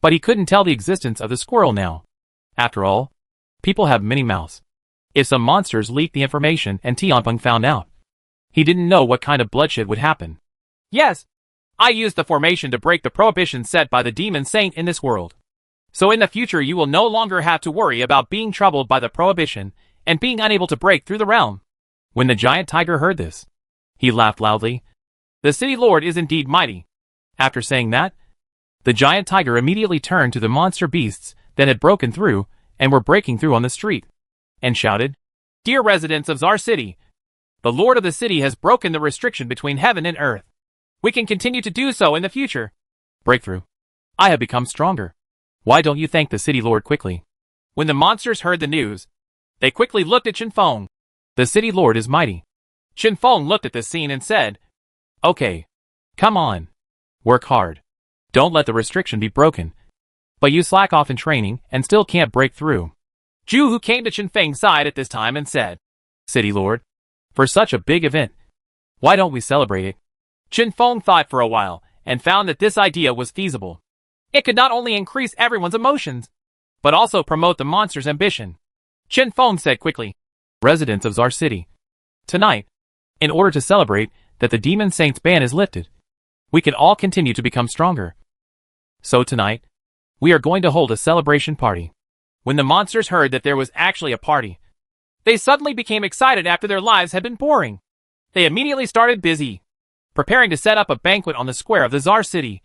but he couldn't tell the existence of the squirrel now. After all, people have many mouths. If some monsters leaked the information and Tianpeng found out, he didn't know what kind of bloodshed would happen. Yes, I used the formation to break the prohibition set by the demon saint in this world. So in the future you will no longer have to worry about being troubled by the prohibition and being unable to break through the realm. When the giant tiger heard this, he laughed loudly. The city lord is indeed mighty. After saying that, the giant tiger immediately turned to the monster beasts that had broken through and were breaking through on the street, and shouted, Dear residents of Czar City, the lord of the city has broken the restriction between heaven and earth. We can continue to do so in the future. Breakthrough. I have become stronger. Why don't you thank the city lord quickly? When the monsters heard the news, they quickly looked at Chen Feng. The city lord is mighty. Chen Feng looked at this scene and said, Okay. Come on. Work hard. Don't let the restriction be broken. But you slack off in training and still can't break through. Juhu came to Chen Feng's side at this time and said, City lord, for such a big event, why don't we celebrate it? Chen Feng thought for a while and found that this idea was feasible. It could not only increase everyone's emotions, but also promote the monster's ambition. Chen Feng said quickly, Residents of Czar City, tonight, in order to celebrate that the demon saint's ban is lifted, we can all continue to become stronger. So tonight, we are going to hold a celebration party. When the monsters heard that there was actually a party, they suddenly became excited after their lives had been boring. They immediately started busy, preparing to set up a banquet on the square of the Czar City,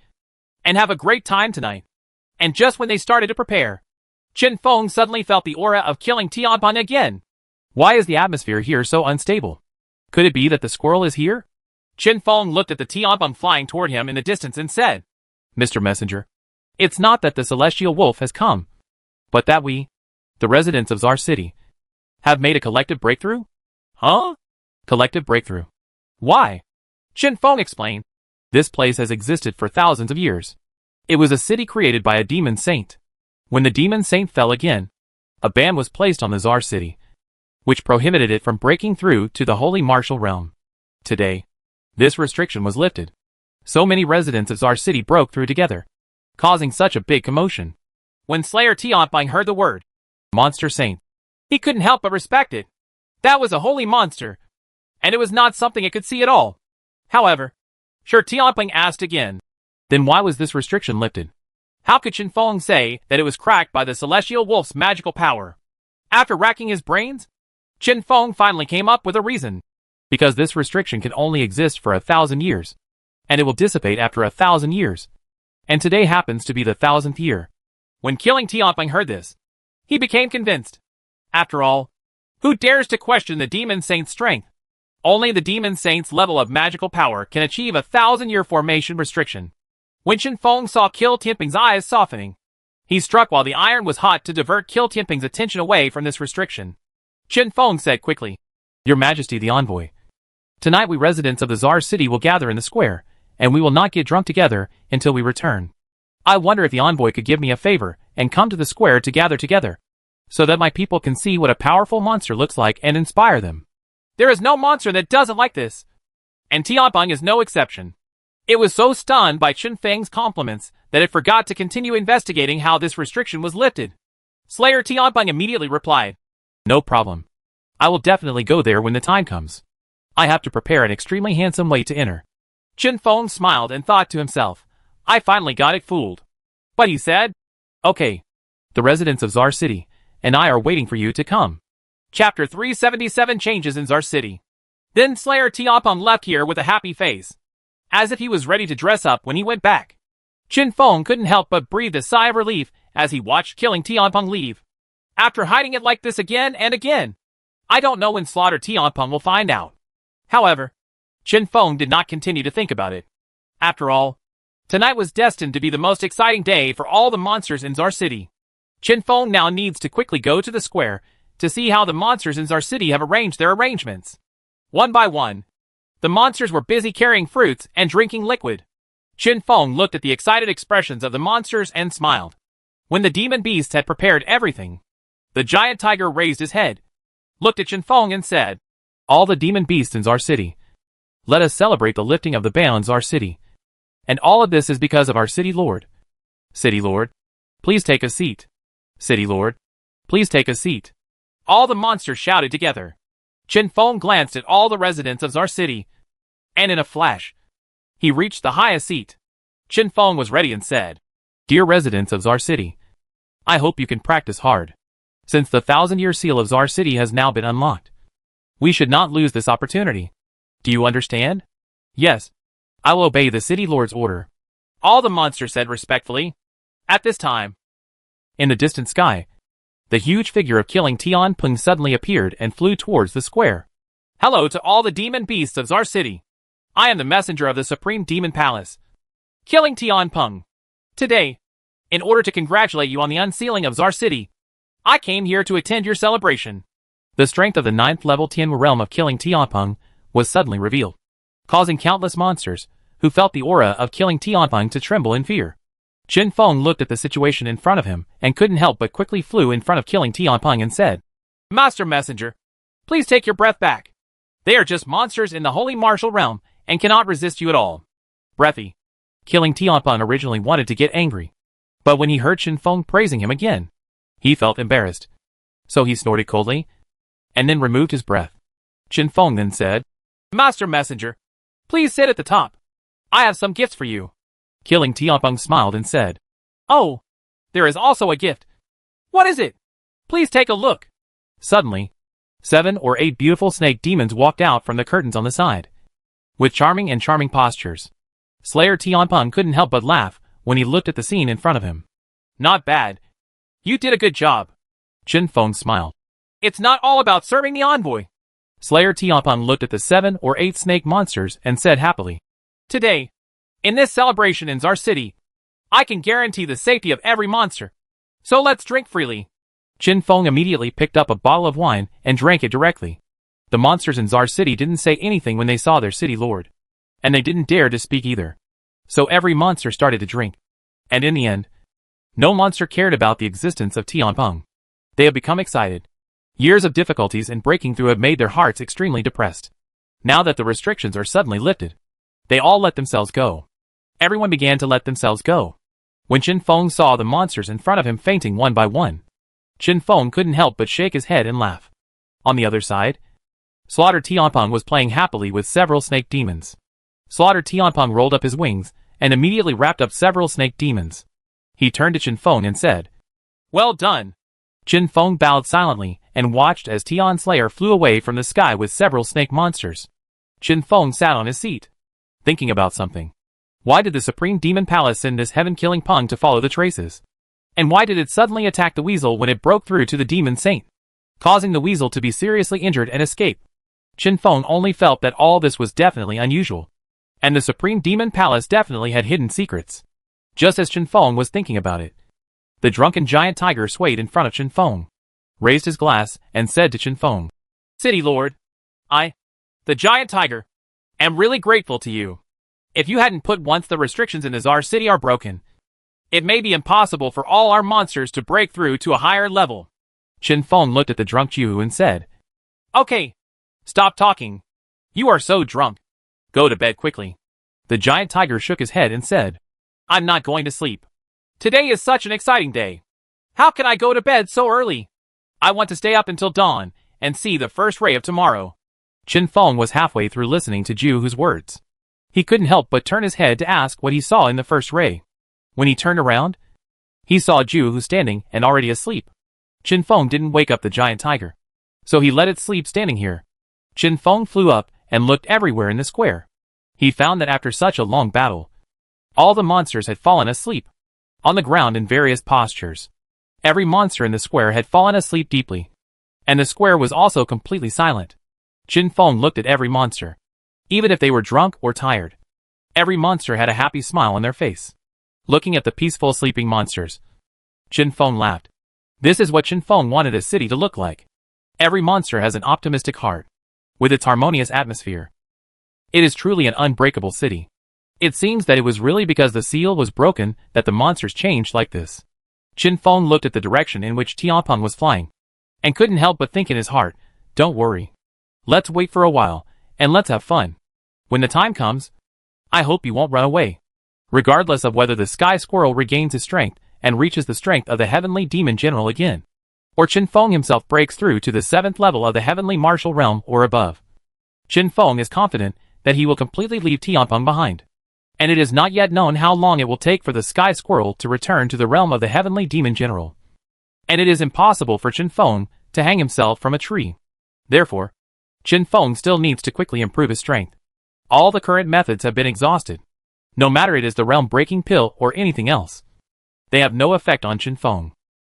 and have a great time tonight. And just when they started to prepare, Chen Feng suddenly felt the aura of killing Tianpeng again. Why is the atmosphere here so unstable? Could it be that the squirrel is here? Chen Feng looked at the Tianpeng flying toward him in the distance and said, Mr. Messenger, it's not that the celestial wolf has come, but that we, the residents of Czar City, have made a collective breakthrough? Huh? Collective breakthrough. Why? Chen Feng explained. This place has existed for thousands of years. It was a city created by a demon saint. When the demon saint fell again, a ban was placed on the Czar City, which prohibited it from breaking through to the holy martial realm. Today, this restriction was lifted. So many residents of Czar City broke through together, causing such a big commotion. When Slayer Tianpeng heard the word Monster Saint, he couldn't help but respect it. That was a holy monster, and it was not something it could see at all. However, Tianpeng asked again, Then why was this restriction lifted? How could Chen Feng say that it was cracked by the Celestial Wolf's magical power? After racking his brains, Chen Feng finally came up with a reason. Because this restriction can only exist for 1,000 years, and it will dissipate after 1,000 years. And today happens to be the 1,000th year. When Killing Tianpeng heard this, he became convinced. After all, who dares to question the Demon Saint's strength? Only the Demon Saint's level of magical power can achieve 1,000-year formation restriction. When Chen Feng saw Kill Tianpeng's eyes softening, he struck while the iron was hot to divert Kill Tianpeng's attention away from this restriction. Chen Feng said quickly, Your Majesty the envoy. Tonight we residents of the Tsar city will gather in the square, and we will not get drunk together until we return. I wonder if the envoy could give me a favor and come to the square to gather together, so that my people can see what a powerful monster looks like and inspire them. There is no monster that doesn't like this, and Tianpeng is no exception. It was so stunned by Chen Feng's compliments that it forgot to continue investigating how this restriction was lifted. Slayer Tianpeng immediately replied, No problem. I will definitely go there when the time comes. I have to prepare an extremely handsome way to enter. Chen Feng smiled and thought to himself, I finally got it fooled. But he said, Okay. The residents of Tsar City and I are waiting for you to come. Chapter 377 Changes in Tsar City. Then Slayer Tianpeng left here with a happy face, as if he was ready to dress up when he went back. Chen Feng couldn't help but breathe a sigh of relief as he watched Killing Tianpeng leave. After hiding it like this again and again, I don't know when Slaughter Tianpeng will find out. However, Chen Feng did not continue to think about it. After all, tonight was destined to be the most exciting day for all the monsters in Tsar City. Chen Feng now needs to quickly go to the square to see how the monsters in Tsar City have arranged their arrangements. One by one, the monsters were busy carrying fruits and drinking liquid. Chen Feng looked at the excited expressions of the monsters and smiled. When the demon beasts had prepared everything, the giant tiger raised his head, looked at Chen Feng and said, All the demon beasts in Tsar City, let us celebrate the lifting of the ban on Tsar City. And all of this is because of our City Lord. City Lord, please take a seat. City Lord, please take a seat. All the monsters shouted together. Chen Feng glanced at all the residents of Tsar City, and in a flash, he reached the highest seat. Chen Feng was ready and said, Dear residents of Tsar City, I hope you can practice hard, since the 1,000-year seal of Tsar City has now been unlocked. We should not lose this opportunity. Do you understand? Yes. I will obey the City Lord's order. All the monsters said respectfully. At this time, in the distant sky, the huge figure of Killing Tianpeng suddenly appeared and flew towards the square. Hello to all the demon beasts of Tsar City. I am the messenger of the Supreme Demon Palace, Killing Tianpeng. Today, in order to congratulate you on the unsealing of Tsar City, I came here to attend your celebration. The strength of the 9th level Tian realm of Killing Tianpeng was suddenly revealed, causing countless monsters who felt the aura of Killing Tianpeng to tremble in fear. Chen Feng looked at the situation in front of him and couldn't help but quickly flew in front of Killing Tianpeng and said, Master Messenger, please take your breath back. They are just monsters in the Holy Martial Realm and cannot resist you at all. Breathy. Killing Tianpeng originally wanted to get angry, but when he heard Chen Feng praising him again, he felt embarrassed. So he snorted coldly, and then removed his breath. Chen Feng then said, Master Messenger, please sit at the top. I have some gifts for you. Killing Tianpeng smiled and said, Oh, there is also a gift. What is it? Please take a look. Suddenly, 7 or 8 beautiful snake demons walked out from the curtains on the side, with charming postures. Slayer Tianpeng couldn't help but laugh when he looked at the scene in front of him. Not bad. You did a good job. Chen Feng smiled. It's not all about serving the envoy. Slayer Tianpeng looked at the 7 or 8 snake monsters and said happily, Today, in this celebration in Tsar City, I can guarantee the safety of every monster. So let's drink freely. Chen Feng immediately picked up a bottle of wine and drank it directly. The monsters in Tsar City didn't say anything when they saw their city lord, and they didn't dare to speak either. So every monster started to drink. And in the end, no monster cared about the existence of Tianpeng. They have become excited. Years of difficulties and breaking through have made their hearts extremely depressed. Now that the restrictions are suddenly lifted, they all let themselves go. Everyone began to let themselves go. When Chen Feng saw the monsters in front of him fainting one by one, Chen Feng couldn't help but shake his head and laugh. On the other side, Slaughter Tianpeng was playing happily with several snake demons. Slaughter Tianpeng rolled up his wings and immediately wrapped up several snake demons. He turned to Chen Feng and said, "Well done." Chen Feng bowed silently and watched as Tian Slayer flew away from the sky with several snake monsters. Chen Feng sat on his seat, thinking about something. Why did the Supreme Demon Palace send this heaven-killing Pung to follow the traces? And why did it suddenly attack the weasel when it broke through to the Demon Saint, causing the weasel to be seriously injured and escape? Chen Feng only felt that all this was definitely unusual. And the Supreme Demon Palace definitely had hidden secrets. Just as Chen Feng was thinking about it, the drunken giant tiger swayed in front of Chen Feng, raised his glass, and said to Chen Feng, "City Lord, I, the giant tiger, am really grateful to you. If you hadn't put once the restrictions in the Tsar City are broken, it may be impossible for all our monsters to break through to a higher level." Chen Feng looked at the drunk Jew and said, "Okay, stop talking. You are so drunk. Go to bed quickly." The giant tiger shook his head and said, "I'm not going to sleep. Today is such an exciting day. How can I go to bed so early? I want to stay up until dawn and see the first ray of tomorrow." Chen Feng was halfway through listening to Juhu's words. He couldn't help but turn his head to ask what he saw in the first ray. When he turned around, he saw Juhu standing and already asleep. Chen Feng didn't wake up the giant tiger, so he let it sleep standing here. Chen Feng flew up and looked everywhere in the square. He found that after such a long battle, all the monsters had fallen asleep, on the ground in various postures. Every monster in the square had fallen asleep deeply, and the square was also completely silent. Chen Feng looked at every monster, even if they were drunk or tired. Every monster had a happy smile on their face. Looking at the peaceful sleeping monsters, Chen Feng laughed. This is what Chen Feng wanted a city to look like. Every monster has an optimistic heart, with its harmonious atmosphere. It is truly an unbreakable city. It seems that it was really because the seal was broken that the monsters changed like this. Chen Feng looked at the direction in which Tianpeng was flying, and couldn't help but think in his heart, "Don't worry. Let's wait for a while, and let's have fun. When the time comes, I hope you won't run away." Regardless of whether the Sky Squirrel regains his strength and reaches the strength of the Heavenly Demon General again, or Chen Feng himself breaks through to the 7th level of the Heavenly Martial Realm or above, Chen Feng is confident that he will completely leave Tianpeng behind. And it is not yet known how long it will take for the Sky Squirrel to return to the realm of the Heavenly Demon General. And it is impossible for Chen Feng to hang himself from a tree. Therefore, Chen Feng still needs to quickly improve his strength. All the current methods have been exhausted. No matter it is the realm-breaking pill or anything else, they have no effect on Chen Feng.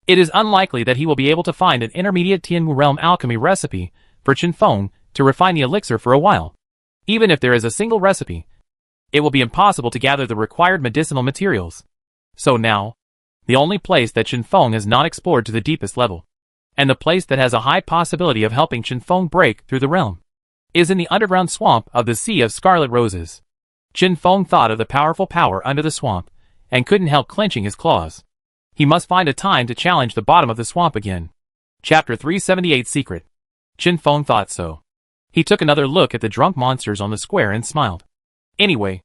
It is unlikely that he will be able to find an intermediate Tianwu realm alchemy recipe for Chen Feng to refine the elixir for a while. Even if there is a single recipe, it will be impossible to gather the required medicinal materials. So now, the only place that Chen Feng has not explored to the deepest level, and the place that has a high possibility of helping Chen Feng break through the realm, is in the underground swamp of the Sea of Scarlet Roses. Chen Feng thought of the powerful power under the swamp, and couldn't help clenching his claws. He must find a time to challenge the bottom of the swamp again. Chapter 378 Secret. Chen Feng thought so. He took another look at the drunk monsters on the square and smiled. Anyway,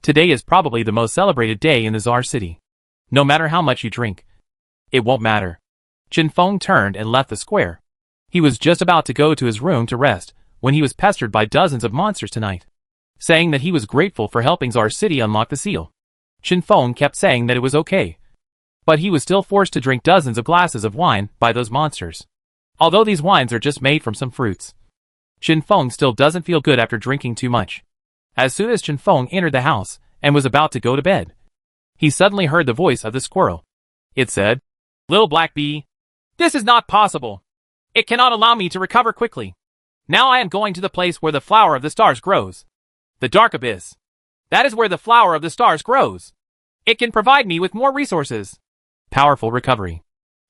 today is probably the most celebrated day in the Tsar City. No matter how much you drink, it won't matter. Chen Feng turned and left the square. He was just about to go to his room to rest, when he was pestered by dozens of monsters tonight, saying that he was grateful for helping Tsar City unlock the seal. Chen Feng kept saying that it was okay, but he was still forced to drink dozens of glasses of wine by those monsters. Although these wines are just made from some fruits, Chen Feng still doesn't feel good after drinking too much. As soon as Chen Feng entered the house and was about to go to bed, he suddenly heard the voice of the squirrel. It said, "Little Black Bee, this is not possible. It cannot allow me to recover quickly. Now I am going to the place where the flower of the stars grows. The dark abyss. That is where the flower of the stars grows. It can provide me with more resources." Powerful recovery.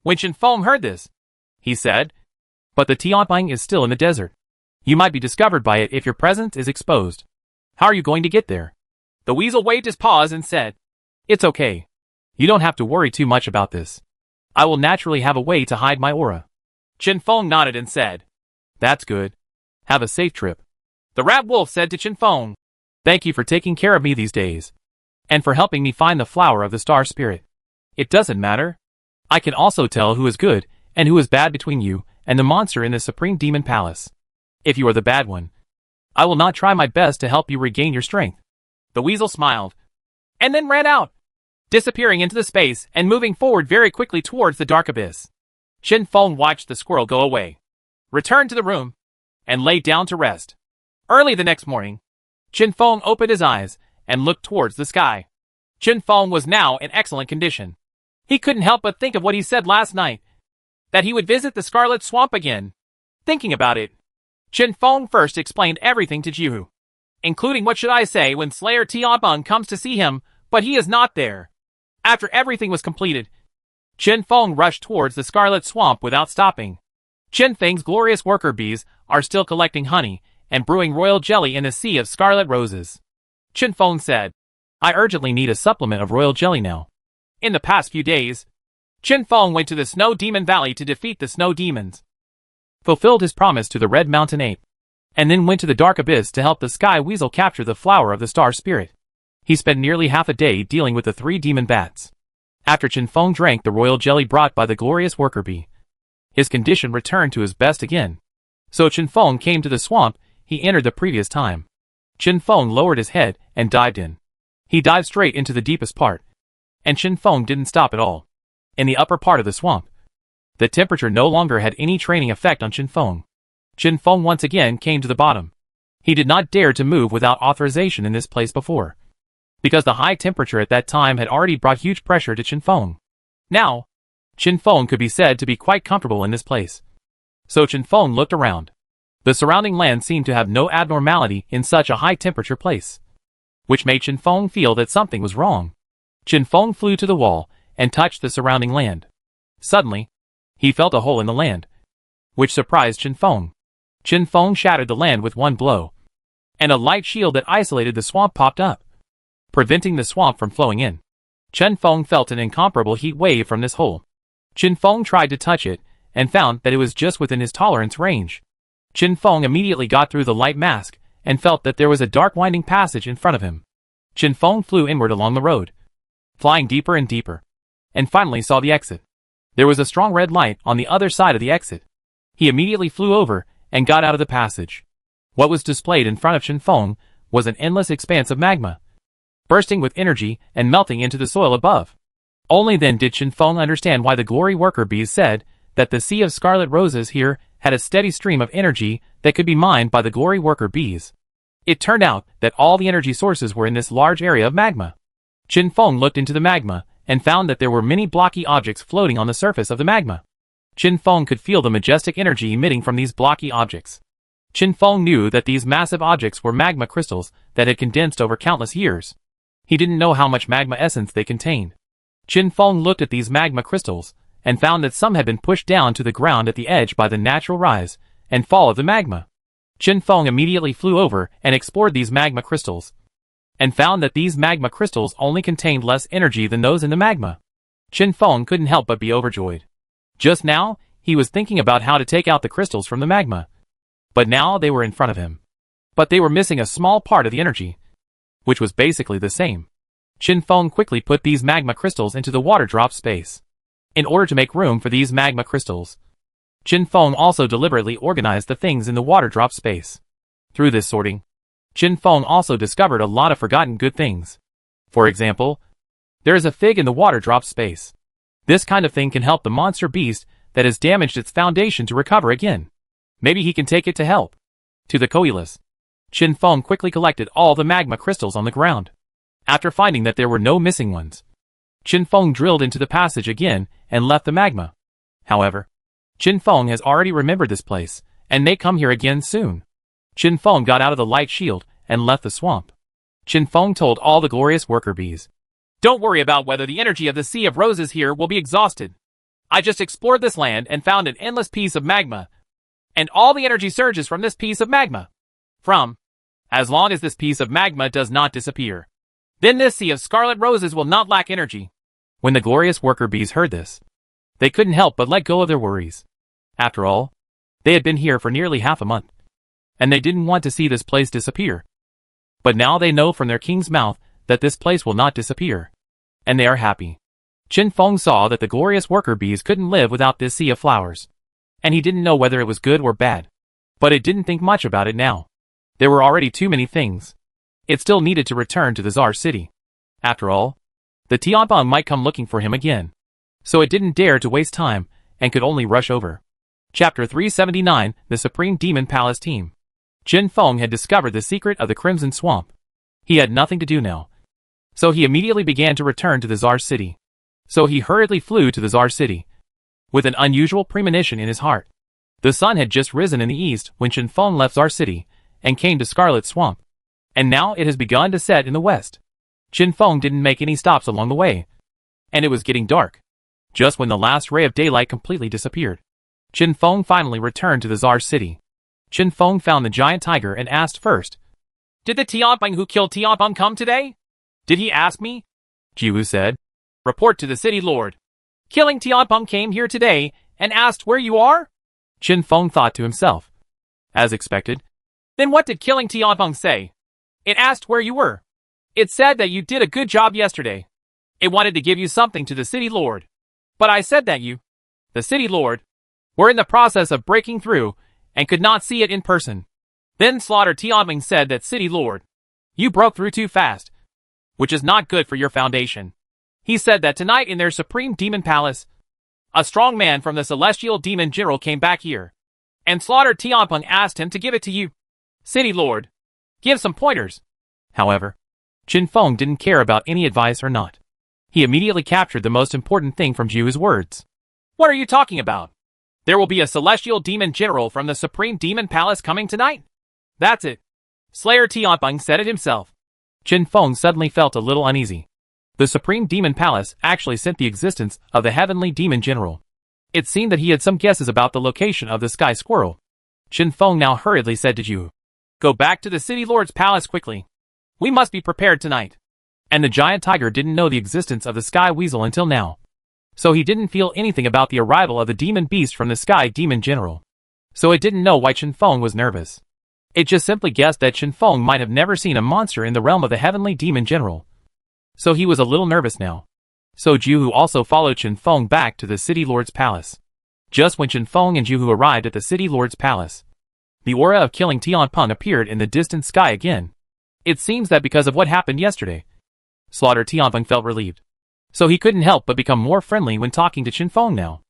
When Chen Feng heard this, he said, "But the Tianpeng is still in the desert. You might be discovered by it if your presence is exposed. How are you going to get there?" The weasel waved his paws and said, "It's okay. You don't have to worry too much about this. I will naturally have a way to hide my aura." Chen Feng nodded and said, "That's good. Have a safe trip." The rat wolf said to Chen Feng, "Thank you for taking care of me these days, and for helping me find the flower of the star spirit. It doesn't matter. I can also tell who is good and who is bad between you and the monster in the Supreme Demon Palace. If you are the bad one, I will not try my best to help you regain your strength." The weasel smiled, and then ran out. disappearing into the space and moving forward very quickly towards the dark abyss. Qin Feng watched the squirrel go away, returned to the room, and lay down to rest. Early the next morning, Qin Feng opened his eyes and looked towards the sky. Qin Feng was now in excellent condition. He couldn't help but think of what he said last night, that he would visit the Scarlet Swamp again. Thinking about it, Qin Feng first explained everything to Jihu, including what should I say when Slayer Tianbeng comes to see him, but he is not there. After everything was completed, Qin Feng rushed towards the Scarlet Swamp without stopping. Qin Feng's glorious worker bees are still collecting honey and brewing royal jelly in a sea of scarlet roses. Qin Feng said, I urgently need a supplement of royal jelly now. In the past few days, Qin Feng went to the Snow Demon Valley to defeat the Snow Demons, fulfilled his promise to the Red Mountain Ape, and then went to the Dark Abyss to help the Sky Weasel capture the flower of the Star Spirit. He spent nearly half a day dealing with the 3 demon bats. After Qin Feng drank the royal jelly brought by the glorious worker bee, his condition returned to his best again. So Qin Feng came to the swamp he entered the previous time. Qin Feng lowered his head and dived in. He dived straight into the deepest part, and Qin Feng didn't stop at all. In the upper part of the swamp, the temperature no longer had any training effect on Qin Feng. Qin Feng once again came to the bottom. He did not dare to move without authorization in this place before, because the high temperature at that time had already brought huge pressure to Qin Feng. Now, Qin Feng could be said to be quite comfortable in this place. So Qin Feng looked around. The surrounding land seemed to have no abnormality in such a high-temperature place, which made Qin Feng feel that something was wrong. Qin Feng flew to the wall and touched the surrounding land. Suddenly, he felt a hole in the land, which surprised Qin Feng. Qin Feng shattered the land with one blow, and a light shield that isolated the swamp popped up, preventing the swamp from flowing in. Qin Feng felt an incomparable heat wave from this hole. Qin Feng tried to touch it and found that it was just within his tolerance range. Qin Feng immediately got through the light mask and felt that there was a dark winding passage in front of him. Qin Feng flew inward along the road, flying deeper and deeper, and finally saw the exit. There was a strong red light on the other side of the exit. He immediately flew over and got out of the passage. What was displayed in front of Qin Feng was an endless expanse of magma, bursting with energy and melting into the soil above. Only then did Qin Feng understand why the glory worker bees said that the sea of scarlet roses here had a steady stream of energy that could be mined by the glory worker bees. It turned out that all the energy sources were in this large area of magma. Qin Feng looked into the magma and found that there were many blocky objects floating on the surface of the magma. Qin Feng could feel the majestic energy emitting from these blocky objects. Qin Feng knew that these massive objects were magma crystals that had condensed over countless years. He didn't know how much magma essence they contained. Qin Feng looked at these magma crystals and found that some had been pushed down to the ground at the edge by the natural rise and fall of the magma. Qin Feng immediately flew over and explored these magma crystals, and found that these magma crystals only contained less energy than those in the magma. Qin Feng couldn't help but be overjoyed. Just now, he was thinking about how to take out the crystals from the magma, but now they were in front of him. But they were missing a small part of the energy, which was basically the same. Qin Feng quickly put these magma crystals into the water drop space. In order to make room for these magma crystals, Qin Feng also deliberately organized the things in the water drop space. Through this sorting, Qin Feng also discovered a lot of forgotten good things. For example, there is a fig in the water drop space. This kind of thing can help the monster beast that has damaged its foundation to recover again. Maybe he can take it to help. To the Koilas, Qin Feng quickly collected all the magma crystals on the ground. After finding that there were no missing ones, Qin Feng drilled into the passage again and left the magma. However, Qin Feng has already remembered this place and may come here again soon. Qin Feng got out of the light shield and left the swamp. Qin Feng told all the glorious worker bees, "Don't worry about whether the energy of the Sea of Roses here will be exhausted. I just explored this land and found an endless piece of magma, and all the energy surges from this piece of magma. As long as this piece of magma does not disappear, then this Sea of Scarlet Roses will not lack energy." When the glorious worker bees heard this, they couldn't help but let go of their worries. After all, they had been here for nearly half a month, and they didn't want to see this place disappear. But now they know from their king's mouth that this place will not disappear, and they are happy. Qin Feng saw that the glorious worker bees couldn't live without this sea of flowers, and he didn't know whether it was good or bad. But it didn't think much about it now. There were already too many things. It still needed to return to the Tsar city. After all, the Tianpeng might come looking for him again. So it didn't dare to waste time, and could only rush over. Chapter 379, The Supreme Demon Palace Team. Qin Feng had discovered the secret of the Crimson Swamp. He had nothing to do now. So he immediately began to return to the Tsar city. So he hurriedly flew to the Tsar city, with an unusual premonition in his heart. The sun had just risen in the east when Qin Feng left Tsar city, and came to Scarlet Swamp. And now it has begun to set in the west. Qin Feng didn't make any stops along the way. And it was getting dark. Just when the last ray of daylight completely disappeared, Qin Feng finally returned to the Tsar city. Qin Feng found the giant tiger and asked first, "Did the Tianpeng who killed Tianpeng come today?" "Did he ask me?" Jiwu said. "Report to the city lord. Killing Tianpeng came here today and asked where you are?" Qin Feng thought to himself. As expected. "Then what did killing Tianpeng say?" "It asked where you were. It said that you did a good job yesterday. It wanted to give you something to the city lord. But I said that you, the city lord, were in the process of breaking through and could not see it in person. Then Slaughter Tianpeng said that city lord, you broke through too fast, which is not good for your foundation. He said that tonight in their supreme demon palace, a strong man from the celestial demon general came back here, and Slaughter Tianpeng asked him to give it to you. City lord, give some pointers." However, Qin Feng didn't care about any advice or not. He immediately captured the most important thing from Jiwu's words. "What are you talking about? There will be a celestial demon general from the supreme demon palace coming tonight?" "That's it. Slayer Tianpeng said it himself." Qin Feng suddenly felt a little uneasy. The Supreme Demon Palace actually sent the existence of the Heavenly Demon General. It seemed that he had some guesses about the location of the Sky Squirrel. Qin Feng now hurriedly said to Jiwu, "Go back to the City Lord's palace quickly. We must be prepared tonight." And the giant tiger didn't know the existence of the Sky Weasel until now. So he didn't feel anything about the arrival of the demon beast from the Sky Demon General. So it didn't know why Qin Feng was nervous. It just simply guessed that Qin Feng might have never seen a monster in the realm of the Heavenly Demon General. So he was a little nervous now. So Jiwu also followed Qin Feng back to the City Lord's palace. Just when Qin Feng and Jiwu arrived at the City Lord's palace, the aura of killing Tianpeng appeared in the distant sky again. It seems that because of what happened yesterday, Slaughter Tianpeng felt relieved. So he couldn't help but become more friendly when talking to Qin Feng now.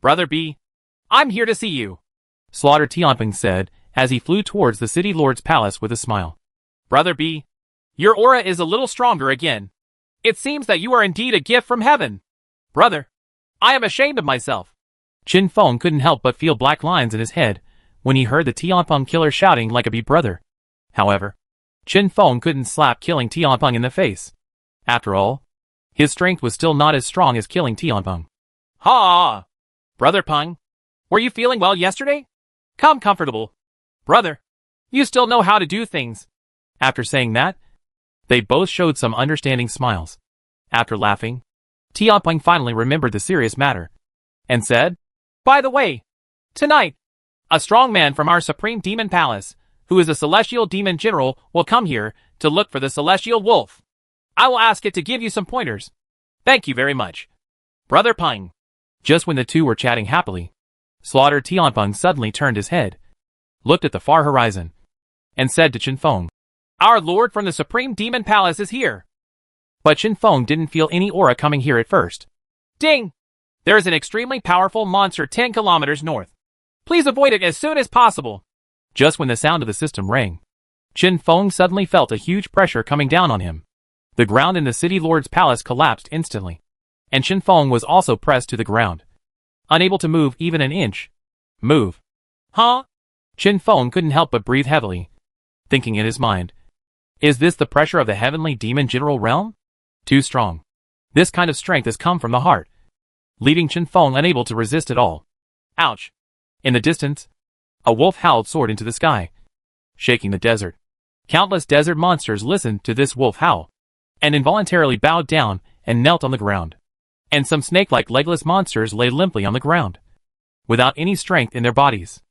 "Brother B, I'm here to see you," Slaughter Tianpeng said as he flew towards the City Lord's palace with a smile. "Brother B, your aura is a little stronger again. It seems that you are indeed a gift from heaven. Brother, I am ashamed of myself." Qin Feng couldn't help but feel black lines in his head when he heard the Tianpeng killer shouting like a bee brother. However, Qin Feng couldn't slap killing Tianpeng in the face. After all, his strength was still not as strong as killing Tianpeng. "Ha! Brother Peng, were you feeling well yesterday? Come comfortable. Brother, you still know how to do things." After saying that, they both showed some understanding smiles. After laughing, Tianpeng finally remembered the serious matter, and said, "By the way, tonight, a strong man from our Supreme Demon Palace, who is a celestial demon general, will come here to look for the celestial wolf. I will ask it to give you some pointers. Thank you very much, Brother Peng." Just when the two were chatting happily, Slaughter Tianpeng suddenly turned his head, looked at the far horizon, and said to Qin Feng, "Our lord from the Supreme Demon Palace is here." But Qin Feng didn't feel any aura coming here at first. "Ding! There is an extremely powerful monster 10 kilometers north. Please avoid it as soon as possible." Just when the sound of the system rang, Qin Feng suddenly felt a huge pressure coming down on him. The ground in the City Lord's palace collapsed instantly, and Qin Feng was also pressed to the ground, unable to move even an inch. Move. Huh? Qin Feng couldn't help but breathe heavily, thinking in his mind, is this the pressure of the Heavenly Demon General realm? Too strong. This kind of strength has come from the heart, leaving Qin Feng unable to resist at all. Ouch. In the distance, a wolf howled soared into the sky, shaking the desert. Countless desert monsters listened to this wolf howl, and involuntarily bowed down and knelt on the ground. And some snake-like legless monsters lay limply on the ground, without any strength in their bodies.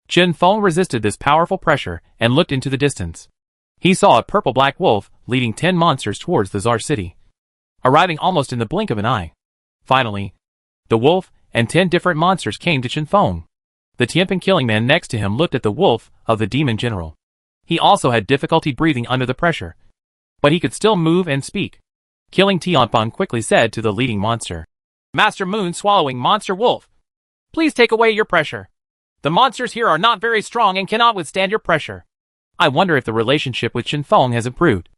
Qin Feng resisted this powerful pressure and looked into the distance. He saw a purple-black wolf leading 10 monsters towards the Tsar city, arriving almost in the blink of an eye. Finally, the wolf and 10 different monsters came to Qin Feng. The Tianpeng killing man next to him looked at the wolf of the demon general. He also had difficulty breathing under the pressure, but he could still move and speak. Killing Tianpeng quickly said to the leading monster. Master Moon swallowing monster wolf. Please take away your pressure. The monsters here are not very strong and cannot withstand your pressure. I wonder if the relationship with Shenfeng has improved.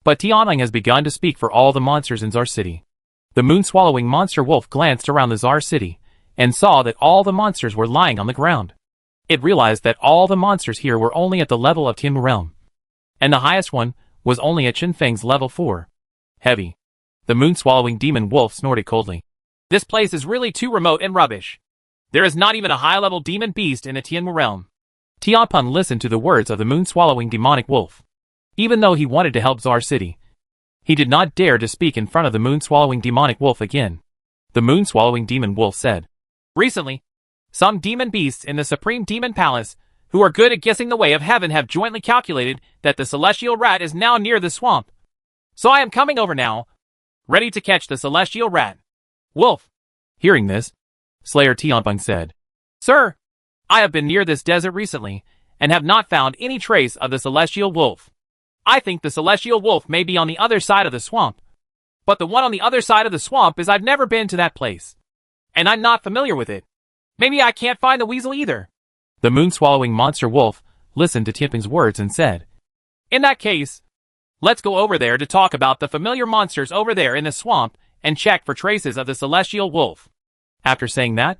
But Tianpeng has begun to speak for all the monsters in Czar City. The moon-swallowing monster wolf glanced around the Czar City and saw that all the monsters were lying on the ground. It realized that all the monsters here were only at the level of Tianmu realm, and the highest one was only at Shenfeng's level 4. Heavy. The moon-swallowing demon wolf snorted coldly. This place is really too remote and rubbish. There is not even a high-level demon beast in the Tianmu realm. Tianpeng listened to the words of the moon-swallowing demonic wolf. Even though he wanted to help Czar City, he did not dare to speak in front of the moon-swallowing demonic wolf again. The moon-swallowing demon wolf said, Recently, some demon beasts in the Supreme Demon Palace, who are good at guessing the way of heaven, have jointly calculated that the celestial rat is now near the swamp. So I am coming over now, ready to catch the celestial rat. Wolf. Hearing this, Slayer Tianpeng said, Sir, I have been near this desert recently, and have not found any trace of the celestial wolf. I think the celestial wolf may be on the other side of the swamp. But the one on the other side of the swamp is I've never been to that place, and I'm not familiar with it. Maybe I can't find the weasel either. The moon-swallowing monster wolf listened to Tianpeng's words and said, In that case, let's go over there to talk about the familiar monsters over there in the swamp and check for traces of the celestial wolf. After saying that,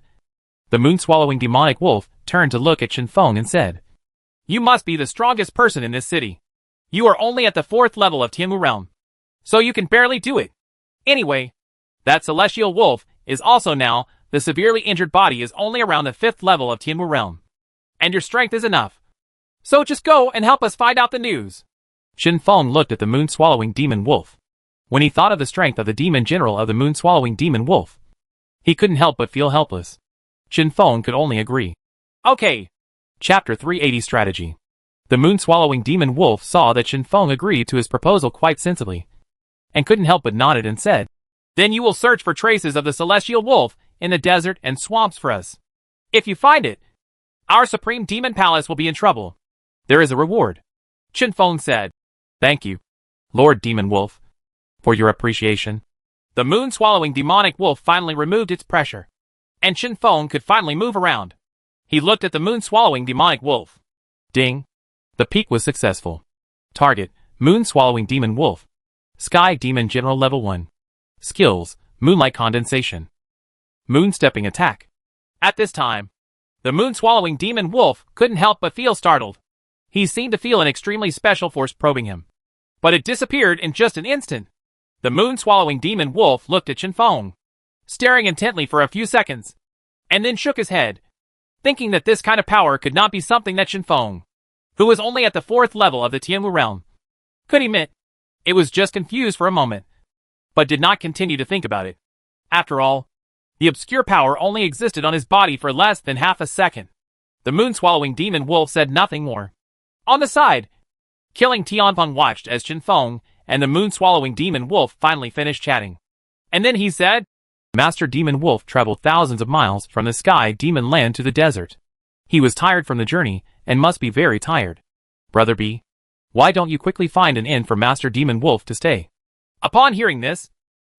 the moon-swallowing demonic wolf turned to look at Shenfeng and said, You must be the strongest person in this city. You are only at the 4th level of Tianmu realm, so you can barely do it. Anyway, that celestial wolf is also now, the severely injured body is only around the 5th level of Tianmu realm. And your strength is enough. So just go and help us find out the news. Shenfeng looked at the moon-swallowing demon wolf. When he thought of the strength of the demon general of the moon-swallowing demon wolf, he couldn't help but feel helpless. Shenfeng could only agree. Okay. Chapter 380 Strategy. The moon-swallowing demon wolf saw that Shenfeng agreed to his proposal quite sensibly, and couldn't help but nodded and said, Then you will search for traces of the celestial wolf in the desert and swamps for us. If you find it, our Supreme Demon Palace will be in trouble. There is a reward, Shenfeng said. Thank you, Lord Demon Wolf, for your appreciation. The moon-swallowing demonic wolf finally removed its pressure, and Shenfeng could finally move around. He looked at the moon-swallowing demonic wolf. Ding! The peak was successful. Target, moon-swallowing demon wolf. Sky Demon General Level 1. Skills, Moonlight Condensation. Moon-stepping attack. At this time, the moon-swallowing demon wolf couldn't help but feel startled. He seemed to feel an extremely special force probing him, but it disappeared in just an instant. The moon-swallowing demon wolf looked at Shenfeng, staring intently for a few seconds, and then shook his head, thinking that this kind of power could not be something that Shenfeng, who was only at the 4th level of the Tianmu realm, could emit. It was just confused for a moment, but did not continue to think about it. After all, the obscure power only existed on his body for less than half a second. The moon-swallowing demon wolf said nothing more. On the side, Killing Tianpeng watched as Shenfeng and the moon-swallowing demon wolf finally finished chatting. And then he said, Master Demon Wolf traveled thousands of miles from the sky demon land to the desert. He was tired from the journey and must be very tired. Brother B, why don't you quickly find an inn for Master Demon Wolf to stay? Upon hearing this,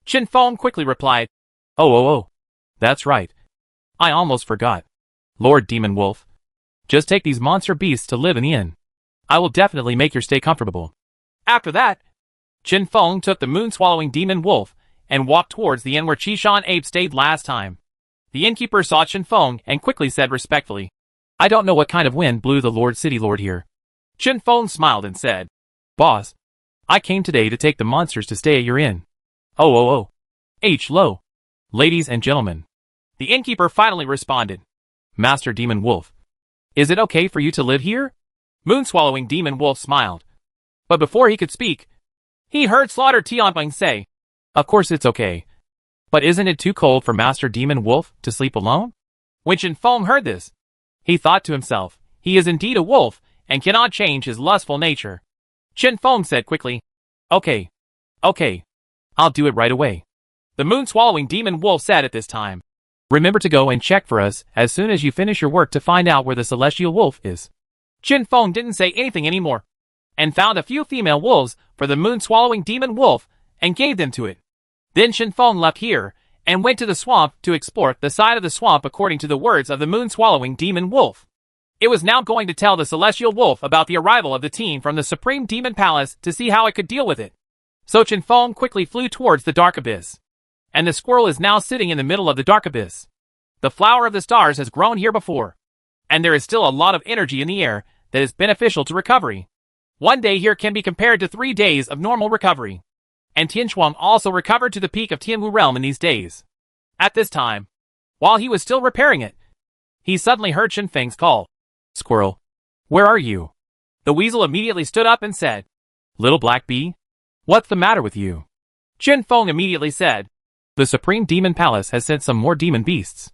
Shenfeng quickly replied, Oh, that's right. I almost forgot. Lord Demon Wolf, just take these monster beasts to live in the inn. I will definitely make your stay comfortable. After that, Shenfeng took the moon-swallowing demon wolf and walked towards the inn where Qishan Ape stayed last time. The innkeeper saw Shenfeng and quickly said respectfully, I don't know what kind of wind blew the Lord City Lord here. Shenfeng smiled and said, Boss, I came today to take the monsters to stay at your inn. Oh. Hello. Ladies and gentlemen. The innkeeper finally responded, Master Demon Wolf, is it okay for you to live here? Moon-swallowing demon wolf smiled. But before he could speak, he heard Slaughter Tianpeng say, Of course it's okay. But isn't it too cold for Master Demon Wolf to sleep alone? When Shenfeng heard this, he thought to himself, he is indeed a wolf and cannot change his lustful nature. Shenfeng said quickly, Okay. I'll do it right away. The moon-swallowing demon wolf said at this time, Remember to go and check for us as soon as you finish your work to find out where the celestial wolf is. Shenfeng didn't say anything anymore, and found a few female wolves for the moon-swallowing demon wolf and gave them to it. Then Shenfeng left here and went to the swamp to explore the side of the swamp according to the words of the moon-swallowing demon wolf. It was now going to tell the celestial wolf about the arrival of the team from the Supreme Demon Palace to see how it could deal with it. So Shenfeng quickly flew towards the dark abyss. And the squirrel is now sitting in the middle of the dark abyss. The flower of the stars has grown here before. And there is still a lot of energy in the air that is beneficial to recovery. One day here can be compared to 3 days of normal recovery. And Tianchuang also recovered to the peak of Tianwu realm in these days. At this time, while he was still repairing it, he suddenly heard Shenfeng's call. Squirrel, where are you? The weasel immediately stood up and said, Little black bee, what's the matter with you? Shenfeng immediately said, The Supreme Demon Palace has sent some more demon beasts.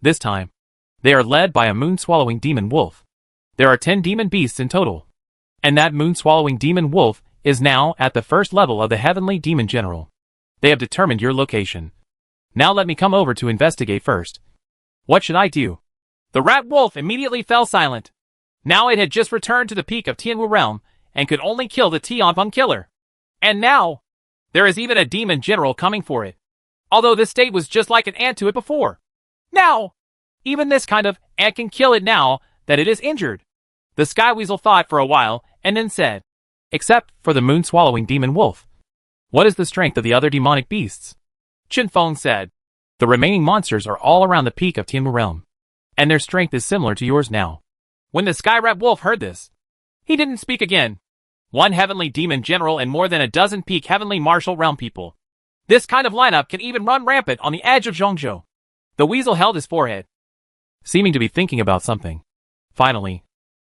This time, they are led by a moon-swallowing demon wolf. There are 10 demon beasts in total. And that moon-swallowing demon wolf is now at the first level of the Heavenly Demon General. They have determined your location. Now let me come over to investigate first. What should I do? The rat wolf immediately fell silent. Now it had just returned to the peak of Tianwu realm and could only kill the Tianpeng killer. And now, there is even a demon general coming for it. Although this state was just like an ant to it before. Now, even this kind of ant can kill it now that it is injured. The sky weasel thought for a while and then said, Except for the moon-swallowing demon wolf. What is the strength of the other demonic beasts? Shenfeng said, The remaining monsters are all around the peak of Tianwu realm. And their strength is similar to yours now. When the sky rat wolf heard this, he didn't speak again. 1 heavenly demon general and more than a dozen peak heavenly martial realm people. This kind of lineup can even run rampant on the edge of Zhongzhou. The weasel held his forehead, seeming to be thinking about something. Finally,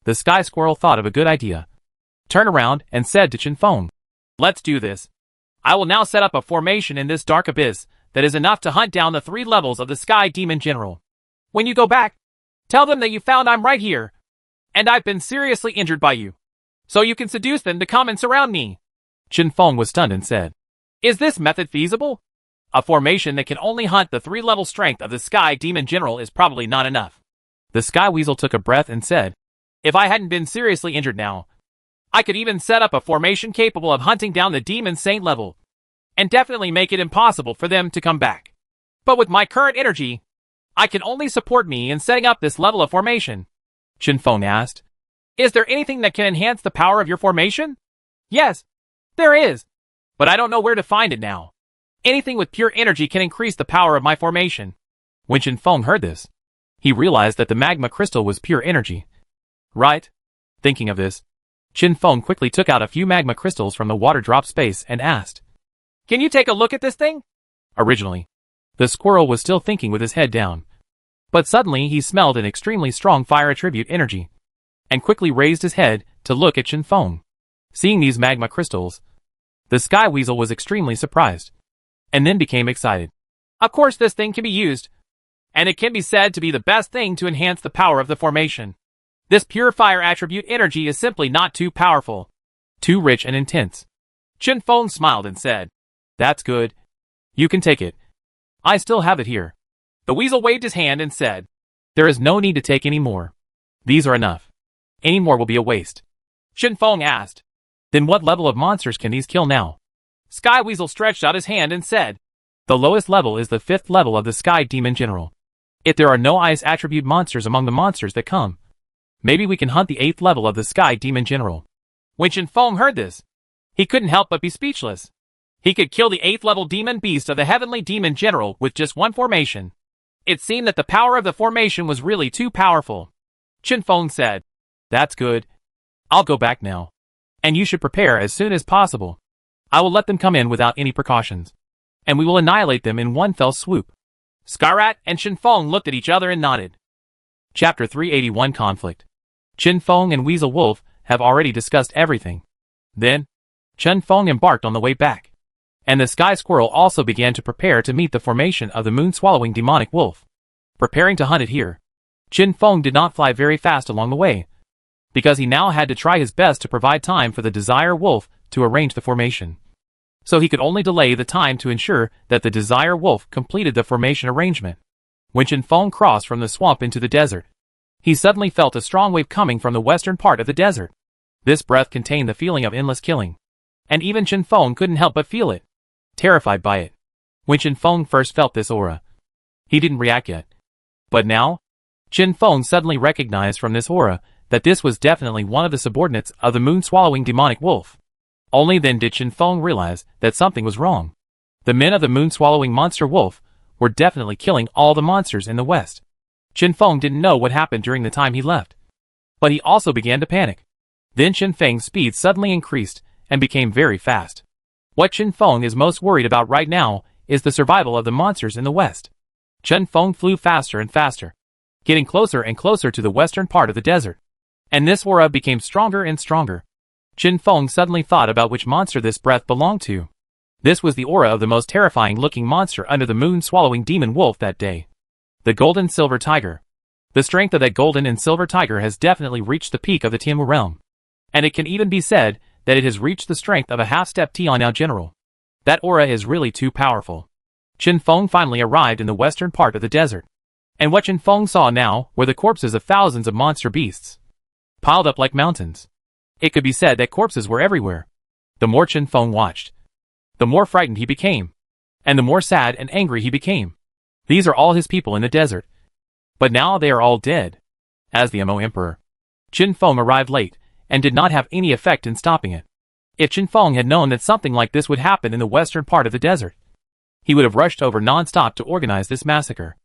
the sky squirrel thought of a good idea. Turned around and said to Shenfeng, Let's do this. I will now set up a formation in this dark abyss that is enough to hunt down the 3 levels of the sky demon general. When you go back, tell them that you found I'm right here, and I've been seriously injured by you. So you can seduce them to come and surround me. Shenfeng was stunned and said, Is this method feasible? A formation that can only hunt the 3-level strength of the sky demon general is probably not enough. The sky weasel took a breath and said, If I hadn't been seriously injured now, I could even set up a formation capable of hunting down the demon saint level, and definitely make it impossible for them to come back. But with my current energy, I can only support me in setting up this level of formation. Shenfeng asked, Is there anything that can enhance the power of your formation? Yes, there is, but I don't know where to find it now. Anything with pure energy can increase the power of my formation. When Shenfeng heard this, he realized that the magma crystal was pure energy. Right? Thinking of this, Shenfeng quickly took out a few magma crystals from the water drop space and asked, Can you take a look at this thing? Originally, the squirrel was still thinking with his head down. But suddenly he smelled an extremely strong fire attribute energy, and quickly raised his head to look at Shenfeng. Seeing these magma crystals, the sky weasel was extremely surprised, and then became excited. Of course this thing can be used, and it can be said to be the best thing to enhance the power of the formation. This pure fire attribute energy is simply not too powerful. Too rich and intense. Shenfeng smiled and said, That's good. You can take it. I still have it here. The weasel waved his hand and said, There is no need to take any more. These are enough. Any more will be a waste. Shenfeng asked, Then what level of monsters can these kill now? Sky Weasel stretched out his hand and said, The lowest level is the 5th level of the Sky Demon General. If there are no ice attribute monsters among the monsters that come, maybe we can hunt the 8th level of the Sky Demon General. When Shenfeng heard this, he couldn't help but be speechless. He could kill the 8th level demon beast of the Heavenly Demon General with just one formation. It seemed that the power of the formation was really too powerful. Shenfeng said, That's good. I'll go back now. And you should prepare as soon as possible. I will let them come in without any precautions, and we will annihilate them in one fell swoop. Skyrat and Shenfeng looked at each other and nodded. Chapter 381 Conflict. Shenfeng and Weasel Wolf have already discussed everything. Then, Shenfeng embarked on the way back, and the Sky Squirrel also began to prepare to meet the formation of the moon-swallowing demonic wolf. Preparing to hunt it here, Shenfeng did not fly very fast along the way, because he now had to try his best to provide time for the Desire Wolf to arrange the formation. So he could only delay the time to ensure that the Desire Wolf completed the formation arrangement. When Shenfeng crossed from the swamp into the desert, he suddenly felt a strong wave coming from the western part of the desert. This breath contained the feeling of endless killing, and even Shenfeng couldn't help but feel it. terrified by it. When Chen Feng first felt this aura, he didn't react yet. But now, Chen Feng suddenly recognized from this aura that this was definitely one of the subordinates of the moon-swallowing demonic wolf. Only then did Chen Feng realize that something was wrong. The men of the moon-swallowing monster wolf were definitely killing all the monsters in the west. Chen Feng didn't know what happened during the time he left, but he also began to panic. Then Chen Feng's speed suddenly increased and became very fast. What Chen Feng is most worried about right now is the survival of the monsters in the west. Chen Feng flew faster and faster, getting closer and closer to the western part of the desert. And this aura became stronger and stronger. Chen Feng suddenly thought about which monster this breath belonged to. This was the aura of the most terrifying-looking monster under the moon-swallowing demon wolf that day. The golden silver tiger. The strength of that golden and silver tiger has definitely reached the peak of the Tianwu realm. And it can even be said that it has reached the strength of a half-step Tianwu general. That aura is really too powerful. Chen Feng finally arrived in the western part of the desert. And what Chen Feng saw now were the corpses of thousands of monster beasts, piled up like mountains. It could be said that corpses were everywhere. The more Chen Feng watched, the more frightened he became, and the more sad and angry he became. These are all his people in the desert. But now they are all dead. As the Mo Emperor, Chen Feng arrived late, and did not have any effect in stopping it. If Chen Feng had known that something like this would happen in the western part of the desert, he would have rushed over non-stop to organize this massacre.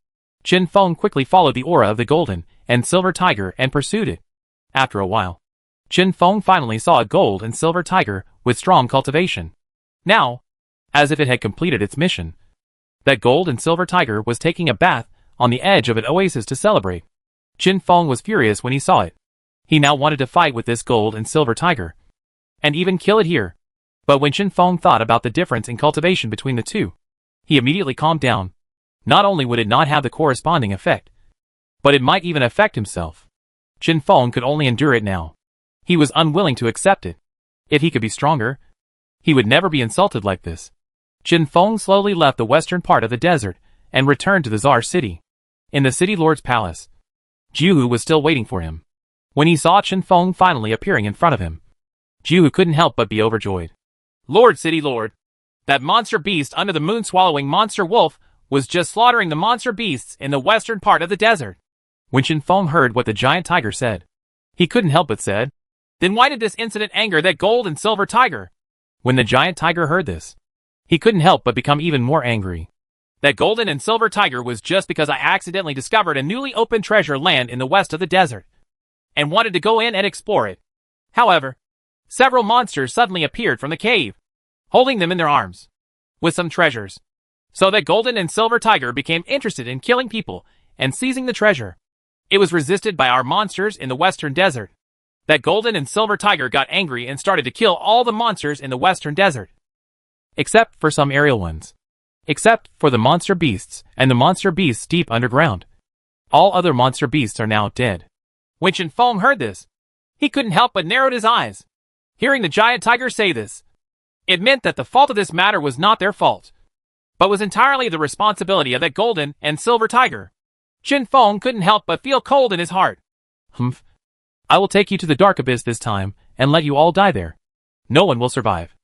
Chen Feng quickly followed the aura of the golden and silver tiger and pursued it. After a while, Chen Feng finally saw a gold and silver tiger with strong cultivation. Now, as if it had completed its mission, that gold and silver tiger was taking a bath on the edge of an oasis to celebrate. Chen Feng was furious when he saw it. He now wanted to fight with this gold and silver tiger, and even kill it here. But when Chen Feng thought about the difference in cultivation between the two, he immediately calmed down. Not only would it not have the corresponding effect, but it might even affect himself. Chen Feng could only endure it now. He was unwilling to accept it. If he could be stronger, he would never be insulted like this. Chen Feng slowly left the western part of the desert and returned to the Tsar city. In the city lord's palace, Jiuhu was still waiting for him. When he saw Chen Feng finally appearing in front of him, Jiuhu couldn't help but be overjoyed. Lord, city lord, that monster beast under the moon-swallowing monster wolf was just slaughtering the monster beasts in the western part of the desert. When Chen Feng heard what the giant tiger said, he couldn't help but said, Then why did this incident anger that gold and silver tiger? When the giant tiger heard this, he couldn't help but become even more angry. That golden and silver tiger was just because I accidentally discovered a newly opened treasure land in the west of the desert, and wanted to go in and explore it. However, several monsters suddenly appeared from the cave, holding them in their arms, with some treasures. So that golden and silver tiger became interested in killing people and seizing the treasure. It was resisted by our monsters in the western desert. That golden and silver tiger got angry and started to kill all the monsters in the western desert, except for some aerial ones. Except for the monster beasts and the monster beasts deep underground. All other monster beasts are now dead. When Chen Feng heard this, he couldn't help but narrowed his eyes. Hearing the giant tiger say this, it meant that the fault of this matter was not their fault, but was entirely the responsibility of that golden and silver tiger. Chen Feng couldn't help but feel cold in his heart. Humph. I will take you to the dark abyss this time, and let you all die there. No one will survive,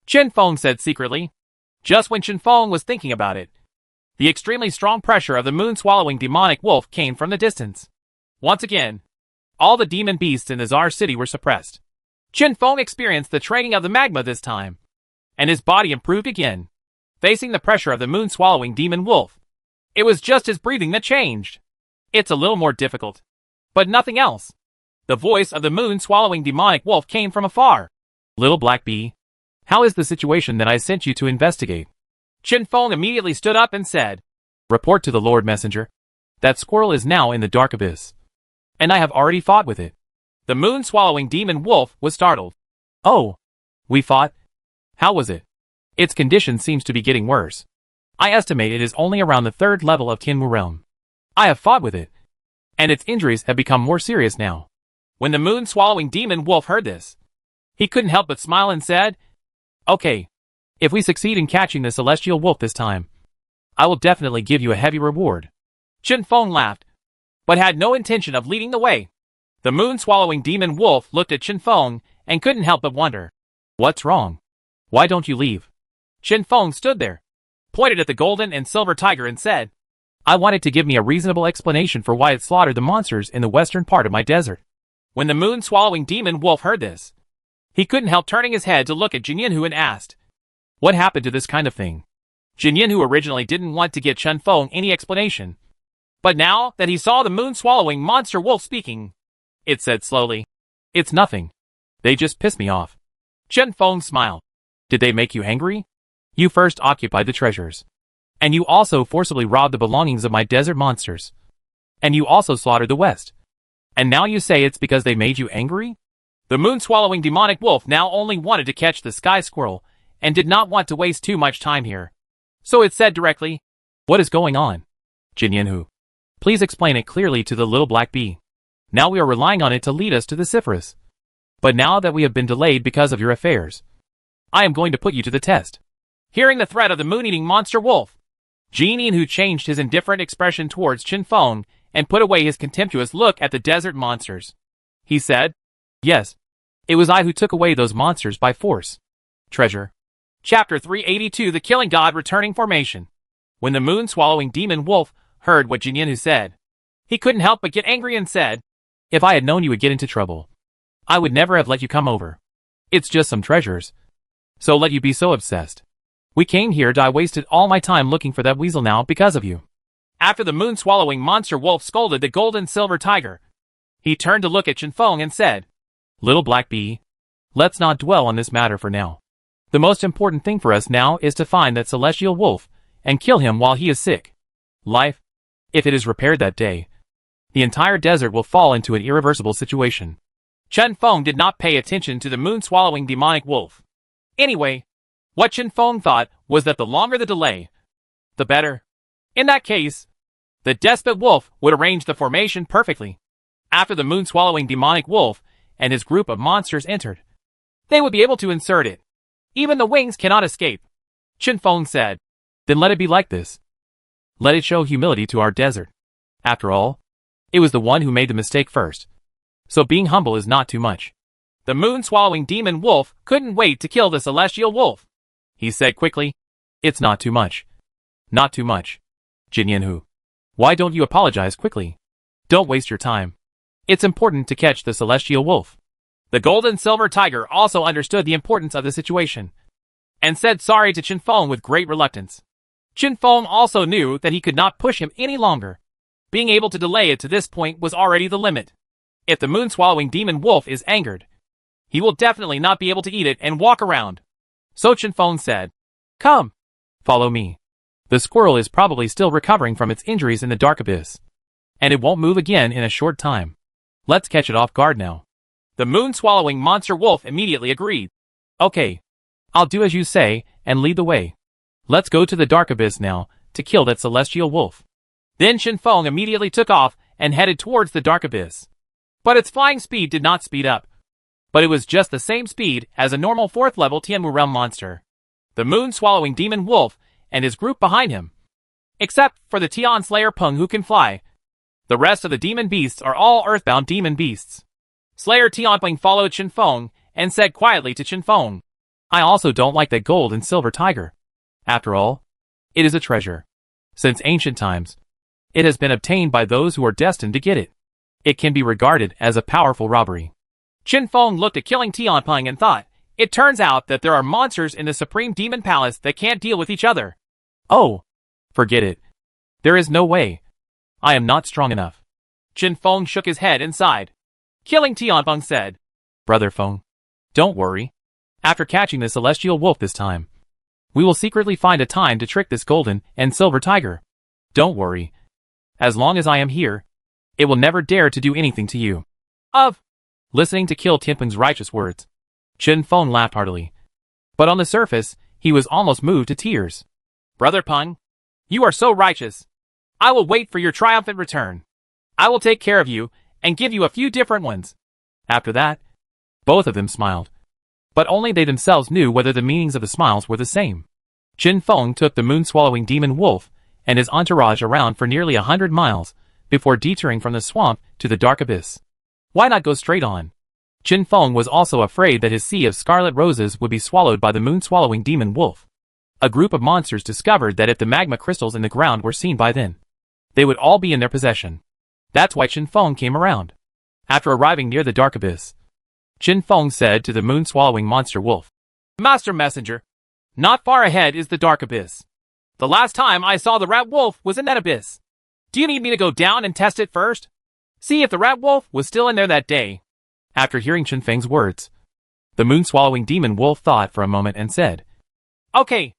Chen Feng said secretly. Just when Chen Feng was thinking about it, the extremely strong pressure of the moon-swallowing demonic wolf came from the distance. Once again, all the demon beasts in the Tsar city were suppressed. Chen Feng experienced the training of the magma this time, and his body improved again, facing the pressure of the moon-swallowing demon wolf. It was just his breathing that changed. It's a little more difficult, but nothing else. The voice of the moon-swallowing demonic wolf came from afar. Little Black Bee, how is the situation that I sent you to investigate? Chen Feng immediately stood up and said, Report to the Lord Messenger. That squirrel is now in the dark abyss, and I have already fought with it. The moon-swallowing demon wolf was startled. Oh, we fought? How was it? Its condition seems to be getting worse. I estimate it is only around the 3rd level of Tianwu realm. I have fought with it, and its injuries have become more serious now. When the moon-swallowing demon wolf heard this, he couldn't help but smile and said, Okay, if we succeed in catching the celestial wolf this time, I will definitely give you a heavy reward. Chen Feng laughed, but had no intention of leading the way. The moon-swallowing demon wolf looked at Chen Feng and couldn't help but wonder. What's wrong? Why don't you leave? Chen Feng stood there, pointed at the golden and silver tiger and said, I want it to give me a reasonable explanation for why it slaughtered the monsters in the western part of my desert. When the moon-swallowing demon wolf heard this, he couldn't help turning his head to look at Jin Yinhu and asked, What happened to this kind of thing? Jin Yinhu originally didn't want to give Chen Feng any explanation, but now that he saw the moon-swallowing monster wolf speaking, it said slowly, It's nothing. They just pissed me off. Chen Feng smiled. Did they make you angry? You first occupied the treasures. And you also forcibly robbed the belongings of my desert monsters. And you also slaughtered the West. And now you say it's because they made you angry? The moon-swallowing demonic wolf now only wanted to catch the sky squirrel and did not want to waste too much time here. So it said directly, What is going on? Jin Yinhu, please explain it clearly to the little black bee. Now we are relying on it to lead us to the Cypherus. But now that we have been delayed because of your affairs, I am going to put you to the test. Hearing the threat of the moon-eating monster wolf, Jin Yinhu changed his indifferent expression towards Chen Feng and put away his contemptuous look at the desert monsters. He said, Yes, it was I who took away those monsters by force. Treasure. Chapter 382 The Killing God Returning Formation. When the moon-swallowing demon wolf heard what Jin Yinhu said, he couldn't help but get angry and said, If I had known you would get into trouble, I would never have let you come over. It's just some treasures. So let you be so obsessed. We came here and I wasted all my time looking for that weasel now because of you. After the moon-swallowing monster wolf scolded the golden silver tiger, he turned to look at Chen Feng and said, Little black bee, let's not dwell on this matter for now. The most important thing for us now is to find that celestial wolf and kill him while he is sick. Life, if it is repaired that day, the entire desert will fall into an irreversible situation. Chen Feng did not pay attention to the moon-swallowing demonic wolf. Anyway, what Chen Feng thought was that the longer the delay, the better. In that case, the despot wolf would arrange the formation perfectly. After the moon-swallowing demonic wolf and his group of monsters entered, they would be able to insert it. Even the wings cannot escape. Chen Feng said, Then let it be like this. Let it show humility to our desert. After all, it was the one who made the mistake first. So being humble is not too much. The moon-swallowing demon wolf couldn't wait to kill the celestial wolf. He said quickly, It's not too much. Not too much. Jin Yinhu, why don't you apologize quickly? Don't waste your time. It's important to catch the celestial wolf. The golden silver tiger also understood the importance of the situation and said sorry to Chen Feng with great reluctance. Chen Feng also knew that he could not push him any longer. Being able to delay it to this point was already the limit. If the moon-swallowing demon wolf is angered, he will definitely not be able to eat it and walk around. So Chen Feng said, Come, follow me. The squirrel is probably still recovering from its injuries in the dark abyss, and it won't move again in a short time. Let's catch it off guard now. The moon-swallowing monster wolf immediately agreed. Okay, I'll do as you say and lead the way. Let's go to the dark abyss now to kill that celestial wolf. Then Chen Feng immediately took off and headed towards the dark abyss. But its flying speed did not speed up, but it was just the same speed as a normal 4th level Tianmu realm monster. The moon-swallowing demon wolf and his group behind him. Except for the Tian Slayer Peng who can fly. The rest of the demon beasts are all earthbound demon beasts. Slayer Tianpeng followed Chen Feng and said quietly to Chen Feng, I also don't like that gold and silver tiger. After all, it is a treasure. Since ancient times, it has been obtained by those who are destined to get it. It can be regarded as a powerful robbery. Chen Feng looked at killing Tianpeng and thought, it turns out that there are monsters in the Supreme Demon Palace that can't deal with each other. Oh, forget it. There is no way. I am not strong enough. Chen Feng shook his head and sighed. Killing Tianpeng said, Brother Feng, don't worry. After catching the celestial wolf this time, we will secretly find a time to trick this golden and silver tiger. Don't worry. As long as I am here, it will never dare to do anything to you. Listening to Kill Tianpeng's righteous words, Chen Feng laughed heartily. But on the surface, he was almost moved to tears. Brother Peng, you are so righteous. I will wait for your triumphant return. I will take care of you and give you a few different ones. After that, both of them smiled. But only they themselves knew whether the meanings of the smiles were the same. Chen Feng took the moon-swallowing demon wolf and his entourage around for nearly 100 miles before detouring from the swamp to the dark abyss. Why not go straight on? Chen Feng was also afraid that his sea of scarlet roses would be swallowed by the moon-swallowing demon wolf. A group of monsters discovered that if the magma crystals in the ground were seen by then, they would all be in their possession. That's why Qin Feng came around. After arriving near the dark abyss, Qin Feng said to the moon-swallowing monster wolf, Master Messenger, not far ahead is the dark abyss. The last time I saw the rat wolf was in that abyss. Do you need me to go down and test it first? See if the rat wolf was still in there that day. After hearing Qin Feng's words, the moon-swallowing demon wolf thought for a moment and said, Okay,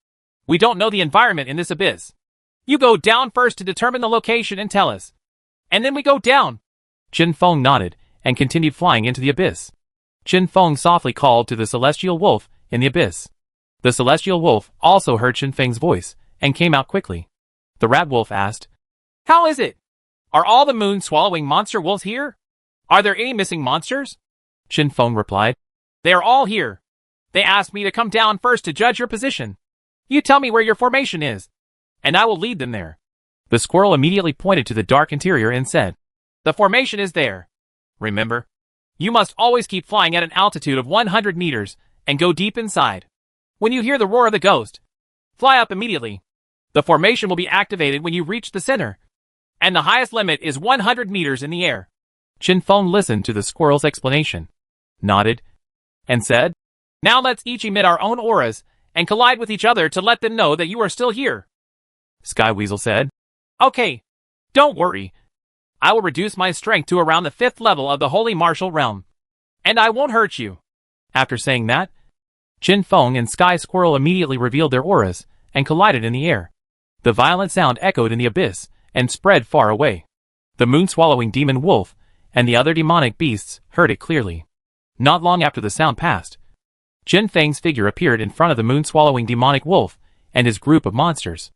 we don't know the environment in this abyss. You go down first to determine the location and tell us. And then we go down. Qin Feng nodded and continued flying into the abyss. Qin Feng softly called to the celestial wolf in the abyss. The celestial wolf also heard Qin Feng's voice and came out quickly. The rat wolf asked, How is it? Are all the moon-swallowing monster wolves here? Are there any missing monsters? Qin Feng replied, They are all here. They asked me to come down first to judge your position. You tell me where your formation is, and I will lead them there. The squirrel immediately pointed to the dark interior and said, The formation is there. Remember, you must always keep flying at an altitude of 100 meters and go deep inside. When you hear the roar of the ghost, fly up immediately. The formation will be activated when you reach the center, and the highest limit is 100 meters in the air. Qin Feng listened to the squirrel's explanation, nodded, and said, Now let's each emit our own auras and collide with each other to let them know that you are still here. Sky Weasel said, Okay, don't worry. I will reduce my strength to around the 5th level of the Holy Martial Realm, and I won't hurt you. After saying that, Qin Feng and Sky Squirrel immediately revealed their auras and collided in the air. The violent sound echoed in the abyss and spread far away. The moon-swallowing demon wolf and the other demonic beasts heard it clearly. Not long after the sound passed, Qin Feng's figure appeared in front of the moon-swallowing demonic wolf and his group of monsters.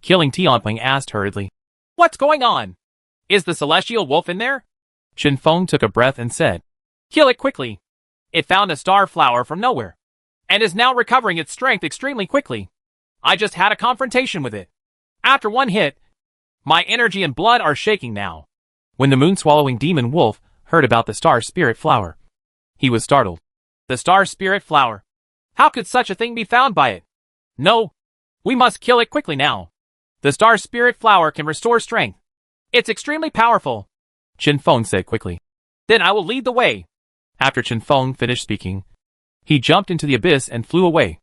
Killing Tianping asked hurriedly, What's going on? Is the celestial wolf in there? Qin Feng took a breath and said, Kill it quickly. It found a star flower from nowhere, and is now recovering its strength extremely quickly. I just had a confrontation with it. After one hit, my energy and blood are shaking now. When the moon-swallowing demon wolf heard about the star spirit flower, he was startled. The star spirit flower? How could such a thing be found by it? No, we must kill it quickly now. The star spirit flower can restore strength. It's extremely powerful, Qin Feng said quickly. Then I will lead the way. After Qin Feng finished speaking, he jumped into the abyss and flew away.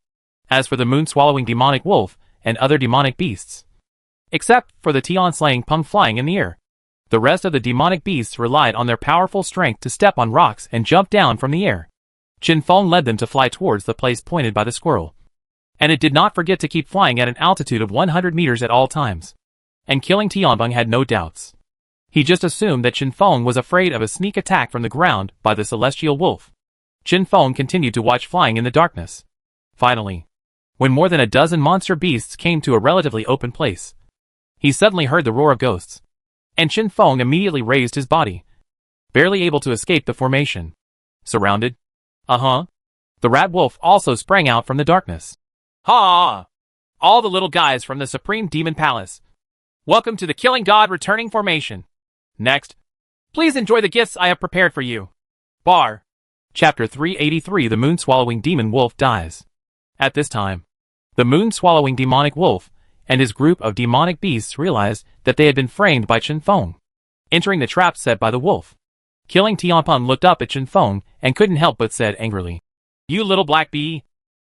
As for the moon-swallowing demonic wolf and other demonic beasts, except for the Tian-slaying Peng flying in the air, the rest of the demonic beasts relied on their powerful strength to step on rocks and jump down from the air. Qin Feng led them to fly towards the place pointed by the squirrel, and it did not forget to keep flying at an altitude of 100 meters at all times. And killing Tianpeng had no doubts. He just assumed that Qin Feng was afraid of a sneak attack from the ground by the celestial wolf. Qin Feng continued to watch flying in the darkness. Finally, when more than a dozen monster beasts came to a relatively open place, he suddenly heard the roar of ghosts, and Qin Feng immediately raised his body, barely able to escape the formation. Surrounded? The rat wolf also sprang out from the darkness. Ha! All the little guys from the Supreme Demon Palace. Welcome to the Killing God returning formation. Next, please enjoy the gifts I have prepared for you. Bar. Chapter 383 The Moon-Swallowing Demon Wolf Dies. At this time, the moon-swallowing demonic wolf and his group of demonic beasts realized that they had been framed by Qin Feng, entering the trap set by the wolf. Killing Tianpeng looked up at Qin Feng and couldn't help but said angrily, You little black bee.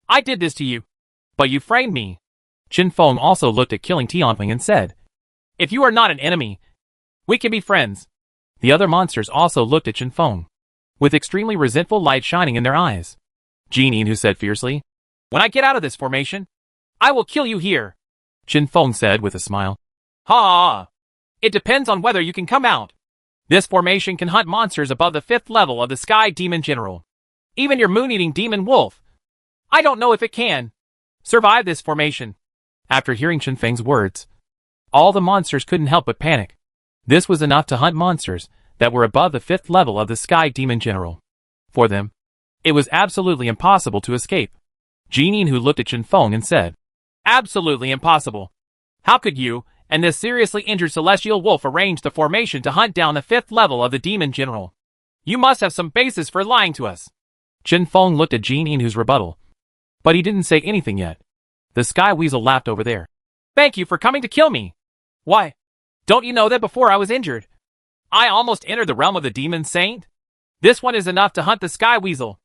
I did this to you, but you framed me. Qin Feng also looked at Killing Tianpeng and said, If you are not an enemy, we can be friends. The other monsters also looked at Qin Feng, with extremely resentful light shining in their eyes. Jinin, who said fiercely, When I get out of this formation, I will kill you here. Qin Feng said with a smile, Ha! It depends on whether you can come out. This formation can hunt monsters above the 5th level of the Sky Demon General. Even your moon-eating demon wolf. I don't know if it can survive this formation. After hearing Qin Feng's words, all the monsters couldn't help but panic. This was enough to hunt monsters that were above the 5th level of the Sky Demon General. For them, it was absolutely impossible to escape. Jinin, who looked at Qin Feng and said, Absolutely impossible. How could you and this seriously injured celestial wolf arrange the formation to hunt down the 5th level of the Demon General? You must have some basis for lying to us. Qin Feng looked at Jinin, whose rebuttal, but he didn't say anything yet. The Sky Weasel laughed over there. Thank you for coming to kill me. Why? Don't you know that before I was injured, I almost entered the realm of the Demon Saint? This one is enough to hunt the Sky Weasel.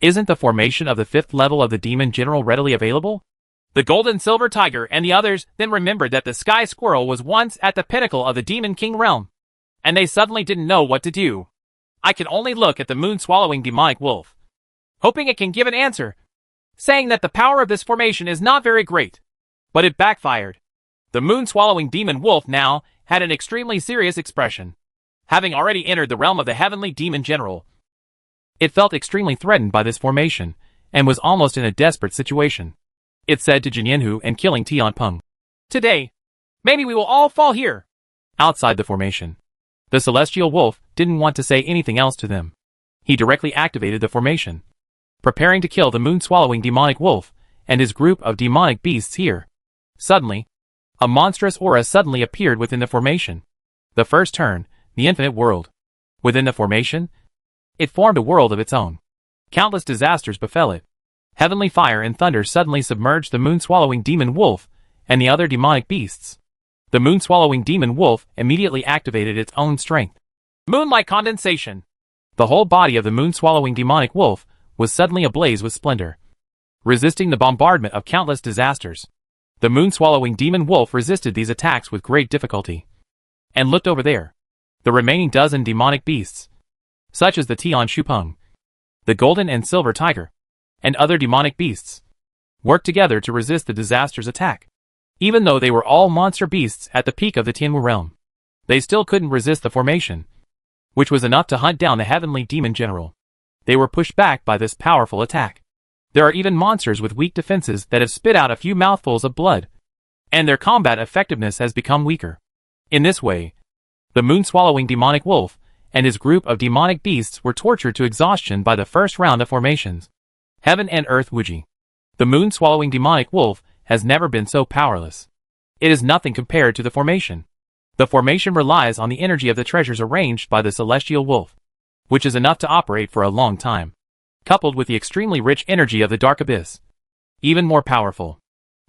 Isn't the formation of the 5th level of the Demon General readily available? The Gold and Silver Tiger and the others then remembered that the Sky Squirrel was once at the pinnacle of the Demon King realm, and they suddenly didn't know what to do. I could only look at the moon-swallowing demonic wolf, hoping it can give an answer, saying that the power of this formation is not very great. But it backfired. The moon-swallowing demon wolf now had an extremely serious expression. Having already entered the realm of the heavenly demon general, it felt extremely threatened by this formation, and was almost in a desperate situation. It said to Jinyanhu and killing Tianpeng, "Today, maybe we will all fall here." Outside the formation, the celestial wolf didn't want to say anything else to them. He directly activated the formation, preparing to kill the moon-swallowing demonic wolf and his group of demonic beasts here. Suddenly, a monstrous aura suddenly appeared within the formation. The first turn, the infinite world. Within the formation, it formed a world of its own. Countless disasters befell it. Heavenly fire and thunder suddenly submerged the moon-swallowing demon wolf and the other demonic beasts. The moon-swallowing demon wolf immediately activated its own strength. Moonlight condensation. The whole body of the moon-swallowing demonic wolf was suddenly ablaze with splendor, resisting the bombardment of countless disasters. The moon-swallowing demon wolf resisted these attacks with great difficulty, and looked over there. The remaining dozen demonic beasts, such as the Tian Shupeng, the golden and silver tiger, and other demonic beasts, worked together to resist the disaster's attack. Even though they were all monster beasts at the peak of the Tianwu realm, they still couldn't resist the formation, which was enough to hunt down the heavenly demon general. They were pushed back by this powerful attack. There are even monsters with weak defenses that have spit out a few mouthfuls of blood, and their combat effectiveness has become weaker. In this way, the moon-swallowing demonic wolf and his group of demonic beasts were tortured to exhaustion by the first round of formations. Heaven and Earth Wuji. The moon-swallowing demonic wolf has never been so powerless. It is nothing compared to the formation. The formation relies on the energy of the treasures arranged by the celestial wolf, which is enough to operate for a long time, coupled with the extremely rich energy of the dark abyss. Even more powerful.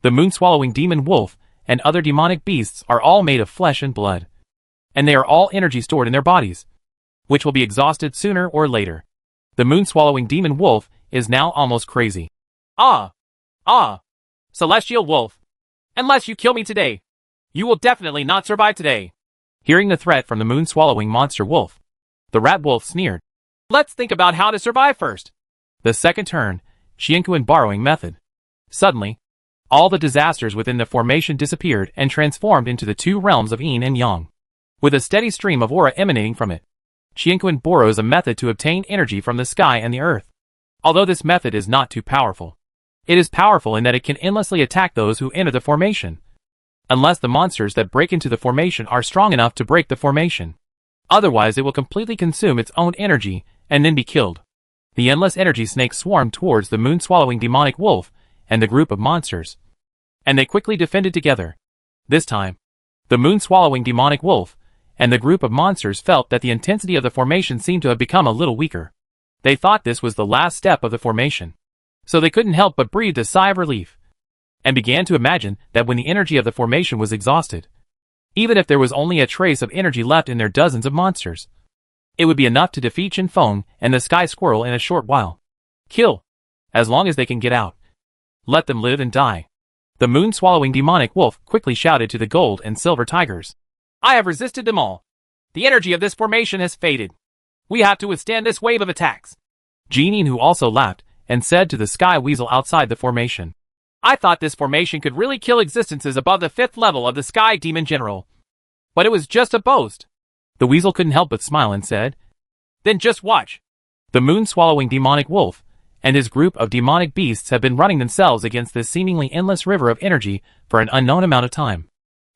The moon-swallowing demon wolf and other demonic beasts are all made of flesh and blood, and they are all energy stored in their bodies, which will be exhausted sooner or later. The moon-swallowing demon wolf is now almost crazy. Ah! Celestial wolf. Unless you kill me today, you will definitely not survive today. Hearing the threat from the moon-swallowing monster wolf, the rat wolf sneered. Let's think about how to survive first. The second turn, Xianquan borrowing method. Suddenly, all the disasters within the formation disappeared and transformed into the two realms of Yin and Yang, with a steady stream of aura emanating from it. Xianquan borrows a method to obtain energy from the sky and the earth. Although this method is not too powerful, it is powerful in that it can endlessly attack those who enter the formation, unless the monsters that break into the formation are strong enough to break the formation. Otherwise it will completely consume its own energy and then be killed. The endless energy snakes swarmed towards the moon-swallowing demonic wolf and the group of monsters, and they quickly defended together. This time, the moon-swallowing demonic wolf and the group of monsters felt that the intensity of the formation seemed to have become a little weaker. They thought this was the last step of the formation, so they couldn't help but breathe a sigh of relief, and began to imagine that when the energy of the formation was exhausted, even if there was only a trace of energy left in their dozens of monsters, it would be enough to defeat Chinfeng and the Sky Squirrel in a short while. Kill, as long as they can get out. Let them live and die. The moon-swallowing demonic wolf quickly shouted to the gold and silver tigers. I have resisted them all. The energy of this formation has faded. We have to withstand this wave of attacks. Jinin, who also laughed, and said to the Sky Weasel outside the formation. I thought this formation could really kill existences above the 5th level of the Sky Demon General. But it was just a boast. The weasel couldn't help but smile and said, Then just watch. The moon-swallowing demonic wolf and his group of demonic beasts have been running themselves against this seemingly endless river of energy for an unknown amount of time.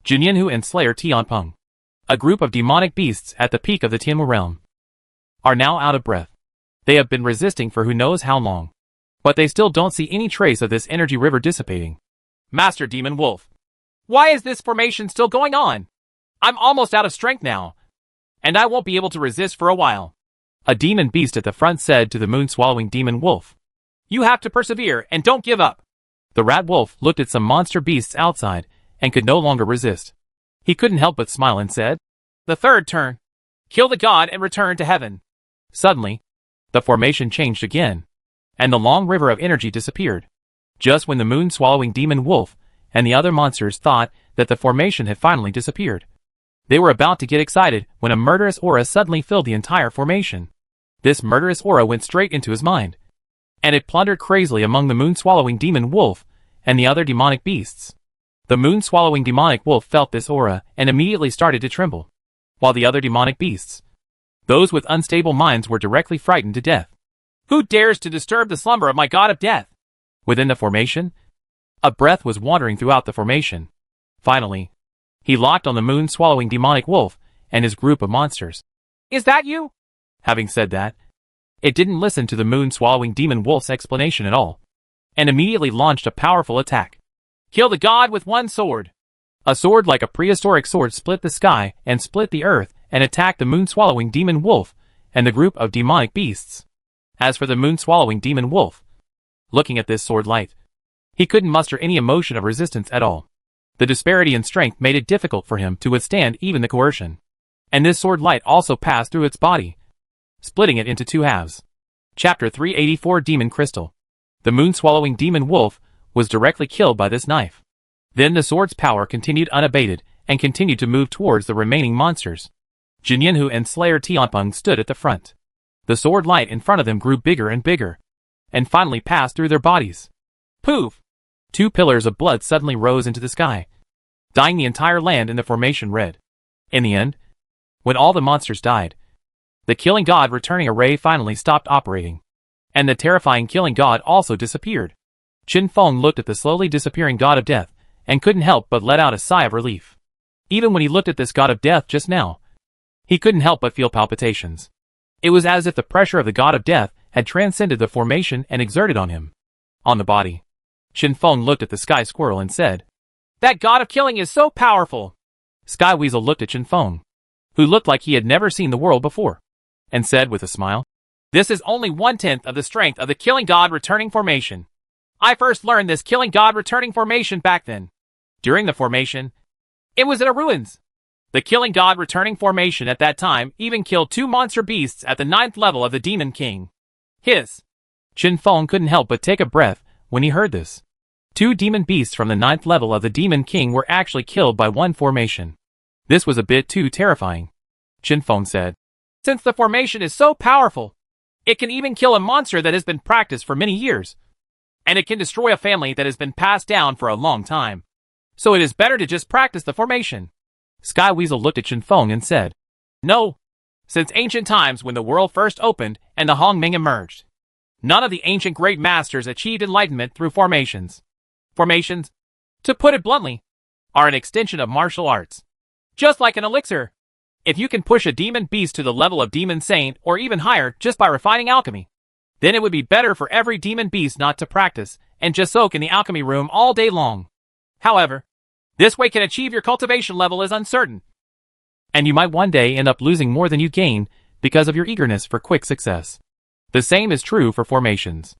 Jinyanhu and Slayer Tianpeng, a group of demonic beasts at the peak of the Tianwu realm, are now out of breath. They have been resisting for who knows how long, but they still don't see any trace of this energy river dissipating. Master Demon Wolf, why is this formation still going on? I'm almost out of strength now, and I won't be able to resist for a while. A demon beast at the front said to the moon-swallowing demon wolf. You have to persevere and don't give up. The rat wolf looked at some monster beasts outside and could no longer resist. He couldn't help but smile and said, "The third turn. Kill the god and return to heaven." Suddenly, the formation changed again, and the long river of energy disappeared. Just when the moon-swallowing demon wolf and the other monsters thought that the formation had finally disappeared, they were about to get excited when a murderous aura suddenly filled the entire formation. This murderous aura went straight into his mind, and it plundered crazily among the moon-swallowing demon wolf and the other demonic beasts. The moon-swallowing demonic wolf felt this aura and immediately started to tremble, while the other demonic beasts, those with unstable minds, were directly frightened to death. "Who dares to disturb the slumber of my god of death?" Within the formation, a breath was wandering throughout the formation. Finally, he locked on the moon-swallowing demonic wolf and his group of monsters. "Is that you?" Having said that, it didn't listen to the moon-swallowing demon wolf's explanation at all, and immediately launched a powerful attack. "Kill the god with one sword." A sword like a prehistoric sword split the sky and split the earth and attacked the moon-swallowing demon wolf and the group of demonic beasts. As for the moon-swallowing demon wolf, looking at this sword light, he couldn't muster any emotion of resistance at all. The disparity in strength made it difficult for him to withstand even the coercion. And this sword light also passed through its body, splitting it into two halves. Chapter 384 Demon Crystal. The moon-swallowing demon wolf was directly killed by this knife. Then the sword's power continued unabated and continued to move towards the remaining monsters. Jinyanhu and Slayer Tianpeng stood at the front. The sword light in front of them grew bigger and bigger, and finally passed through their bodies. Poof! Two pillars of blood suddenly rose into the sky, dyeing the entire land in the formation red. In the end, when all the monsters died, the killing god returning array finally stopped operating, and the terrifying killing god also disappeared. Qin Feng looked at the slowly disappearing god of death and couldn't help but let out a sigh of relief. Even when he looked at this god of death just now, he couldn't help but feel palpitations. It was as if the pressure of the god of death had transcended the formation and exerted on him. On the body, Qin Feng looked at the sky squirrel and said, "That god of killing is so powerful." Sky Weasel looked at Qin Feng, who looked like he had never seen the world before, and said with a smile, "This is only 1/10 of the strength of the killing god returning formation. I first learned this killing god returning formation back then. During the formation, it was in a ruins. The killing god returning formation at that time even killed 2 monster beasts at the 9th level of the Demon King." His. Qin Feng couldn't help but take a breath when he heard this. 2 demon beasts from the 9th level of the Demon King were actually killed by one formation. This was a bit too terrifying. Qin Feng said, "Since the formation is so powerful, it can even kill a monster that has been practiced for many years. And it can destroy a family that has been passed down for a long time. So it is better to just practice the formation." Sky Weasel looked at Qin Feng and said, "No. Since ancient times when the world first opened and the Hongming emerged, none of the ancient great masters achieved enlightenment through formations. Formations, to put it bluntly, are an extension of martial arts. Just like an elixir. If you can push a demon beast to the level of demon saint or even higher just by refining alchemy, then it would be better for every demon beast not to practice and just soak in the alchemy room all day long. However, this way can achieve your cultivation level is uncertain. And you might one day end up losing more than you gain because of your eagerness for quick success. The same is true for formations.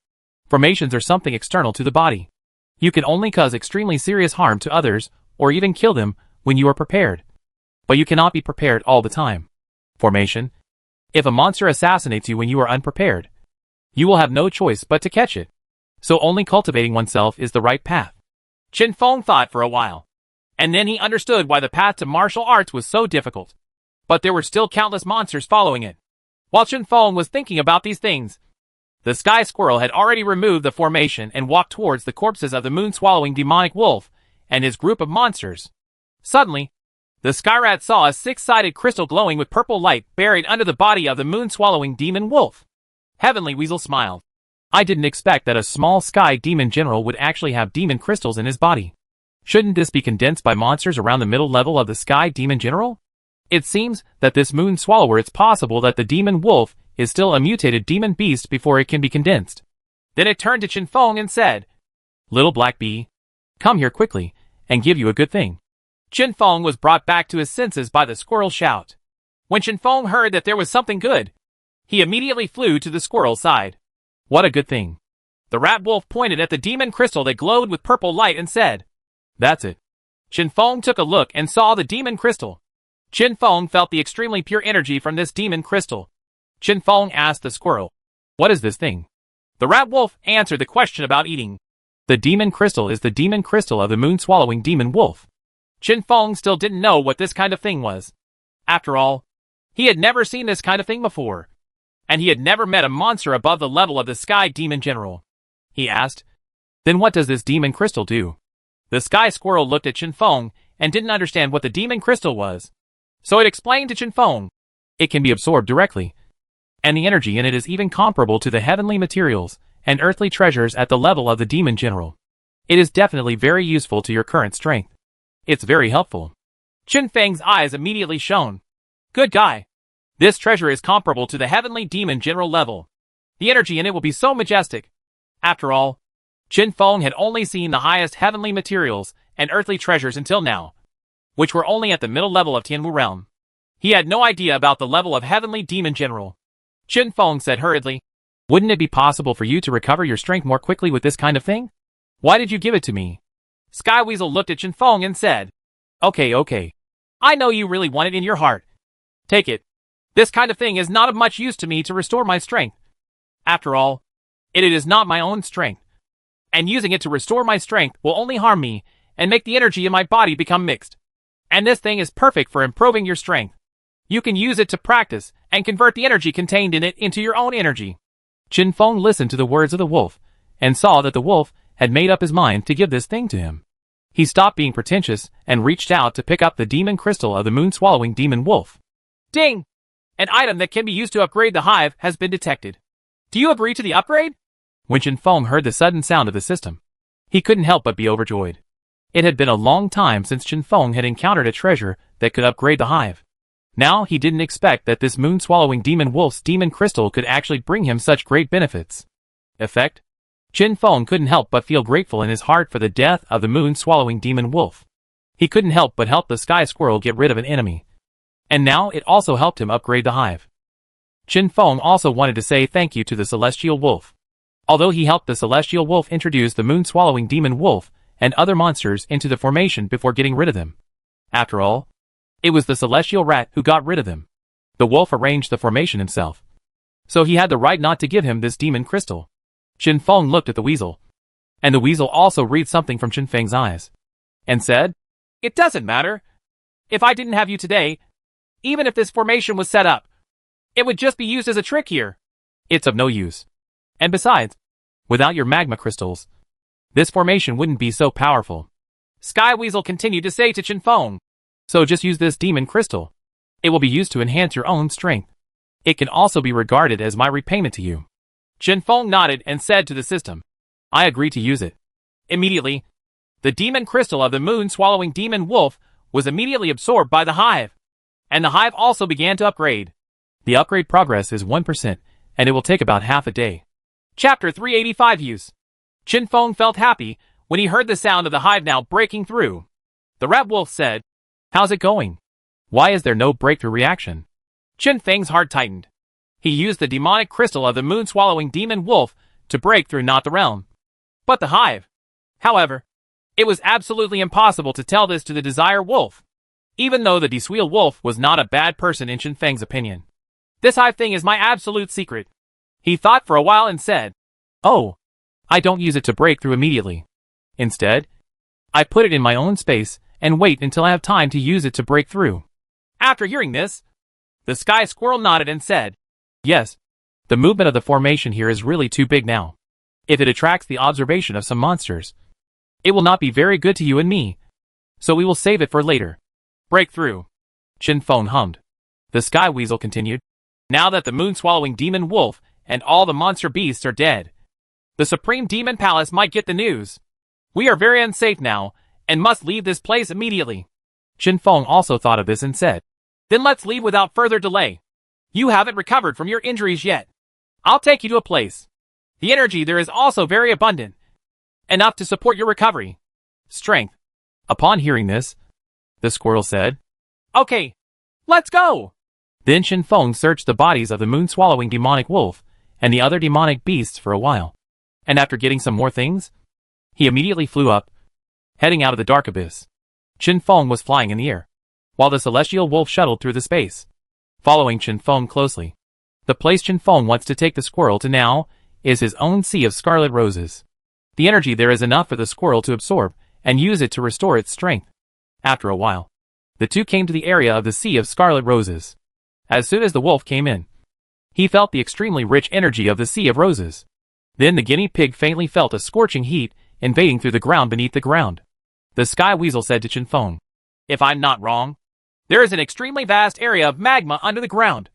Formations are something external to the body. You can only cause extremely serious harm to others or even kill them when you are prepared. But you cannot be prepared all the time. Formation. If a monster assassinates you when you are unprepared, you will have no choice but to catch it. So only cultivating oneself is the right path. Qin Feng thought for a while, and then he understood why the path to martial arts was so difficult. But there were still countless monsters following it. While Qin Feng was thinking about these things, the sky squirrel had already removed the formation and walked towards the corpses of the moon-swallowing demonic wolf and his group of monsters. Suddenly, the sky rat saw a 6-sided crystal glowing with purple light buried under the body of the moon-swallowing demon wolf. Heavenly Weasel smiled. I didn't expect that a small sky demon general would actually have demon crystals in his body. Shouldn't this be condensed by monsters around the middle level of the sky demon general? It seems that this moon swallower, it's possible that the demon wolf is still a mutated demon beast before it can be condensed. Then it turned to Qin Feng and said, "Little black bee, come here quickly and give you a good thing." Qin Feng was brought back to his senses by the squirrel's shout. When Qin Feng heard that there was something good, he immediately flew to the squirrel's side. What a good thing. The rat wolf pointed at the demon crystal that glowed with purple light and said, "That's it." Qin Feng took a look and saw the demon crystal. Qin Feng felt the extremely pure energy from this demon crystal. Qin Feng asked the squirrel, "What is this thing?" The rat wolf answered the question about eating. "The demon crystal is the demon crystal of the moon-swallowing demon wolf." Qin Feng still didn't know what this kind of thing was. After all, he had never seen this kind of thing before, and he had never met a monster above the level of the Sky Demon General. He asked, "Then what does this demon crystal do?" The Sky Squirrel looked at Qin Feng and didn't understand what the demon crystal was. So it explained to Qin Feng, "It can be absorbed directly, and the energy in it is even comparable to the heavenly materials and earthly treasures at the level of the demon general. It is definitely very useful to your current strength. It's very helpful." Qin Feng's eyes immediately shone. Good guy. This treasure is comparable to the heavenly demon general level. The energy in it will be so majestic. After all, Qin Feng had only seen the highest heavenly materials and earthly treasures until now, which were only at the middle level of Tianwu realm. He had no idea about the level of heavenly demon general. Qin Feng said hurriedly, "Wouldn't it be possible for you to recover your strength more quickly with this kind of thing? Why did you give it to me?" Sky Weasel looked at Qin Feng and said, Okay. I know you really want it in your heart. Take it. This kind of thing is not of much use to me to restore my strength. After all, it is not my own strength, and using it to restore my strength will only harm me and make the energy in my body become mixed. And this thing is perfect for improving your strength. You can use it to practice and convert the energy contained in it into your own energy." Qin Feng listened to the words of the wolf and saw that the wolf had made up his mind to give this thing to him. He stopped being pretentious and reached out to pick up the demon crystal of the moon-swallowing demon wolf. Ding! An item that can be used to upgrade the hive has been detected. Do you agree to the upgrade? When Qin Feng heard the sudden sound of the system, he couldn't help but be overjoyed. It had been a long time since Qin Feng had encountered a treasure that could upgrade the hive. Now he didn't expect that this moon-swallowing demon wolf's demon crystal could actually bring him such great benefits. Effect? Qin Feng couldn't help but feel grateful in his heart for the death of the moon-swallowing demon wolf. He couldn't help but help the sky squirrel get rid of an enemy. And now it also helped him upgrade the hive. Qin Feng also wanted to say thank you to the celestial wolf. Although he helped the celestial wolf introduce the moon-swallowing demon wolf and other monsters into the formation before getting rid of them. After all, it was the celestial rat who got rid of them. The wolf arranged the formation himself, so he had the right not to give him this demon crystal. Qin Feng looked at the weasel, and the weasel also read something from Qin Feng's eyes, and said, "It doesn't matter. If I didn't have you today, even if this formation was set up, it would just be used as a trick here. It's of no use. And besides, without your magma crystals, this formation wouldn't be so powerful." Sky Weasel continued to say to Qin Feng, "So just use this demon crystal. It will be used to enhance your own strength. It can also be regarded as my repayment to you." Qin Feng nodded and said to the system, "I agree to use it." Immediately, the demon crystal of the moon-swallowing demon wolf was immediately absorbed by the hive, and the hive also began to upgrade. The upgrade progress is 1%, and it will take about half a day. Chapter 385 Use. Qin Feng felt happy when he heard the sound of the hive now breaking through. The rat wolf said, "How's it going? Why is there no breakthrough reaction?" Qin Feng's heart tightened. He used the demonic crystal of the moon-swallowing demon wolf to break through not the realm, but the hive. However, it was absolutely impossible to tell this to the Desire Wolf, even though the Desweal Wolf was not a bad person in Qin Feng's opinion. This hive thing is my absolute secret. He thought for a while and said, "Oh, I don't use it to break through immediately. Instead, I put it in my own space and wait until I have time to use it to break through." After hearing this, the Sky Squirrel nodded and said, "Yes, the movement of the formation here is really too big now. If it attracts the observation of some monsters, it will not be very good to you and me, so we will save it for later." "Breakthrough," Qin Feng hummed. The Sky Weasel continued, "Now that the moon-swallowing demon wolf and all the monster beasts are dead, the Supreme Demon Palace might get the news. We are very unsafe now, and must leave this place immediately." Qin Feng also thought of this and said, "Then let's leave without further delay. You haven't recovered from your injuries yet. I'll take you to a place. The energy there is also very abundant, enough to support your recovery. Strength." Upon hearing this, the squirrel said, "Okay, let's go." Then Qin Feng searched the bodies of the moon-swallowing demonic wolf and the other demonic beasts for a while, And after getting some more things, he immediately flew up, heading out of the dark abyss. Chen Feng was flying in the air, while the celestial wolf shuttled through the space, following Chen Feng closely. The place Chen Feng wants to take the squirrel to now is his own sea of scarlet roses. The energy there is enough for the squirrel to absorb and use it to restore its strength. After a while, the two came to the area of the sea of scarlet roses. As soon as the wolf came in, he felt the extremely rich energy of the sea of roses. Then the guinea pig faintly felt a scorching heat invading through the ground beneath the ground. The sky weasel said to Chen Feng, "If I'm not wrong, there is an extremely vast area of magma under the ground.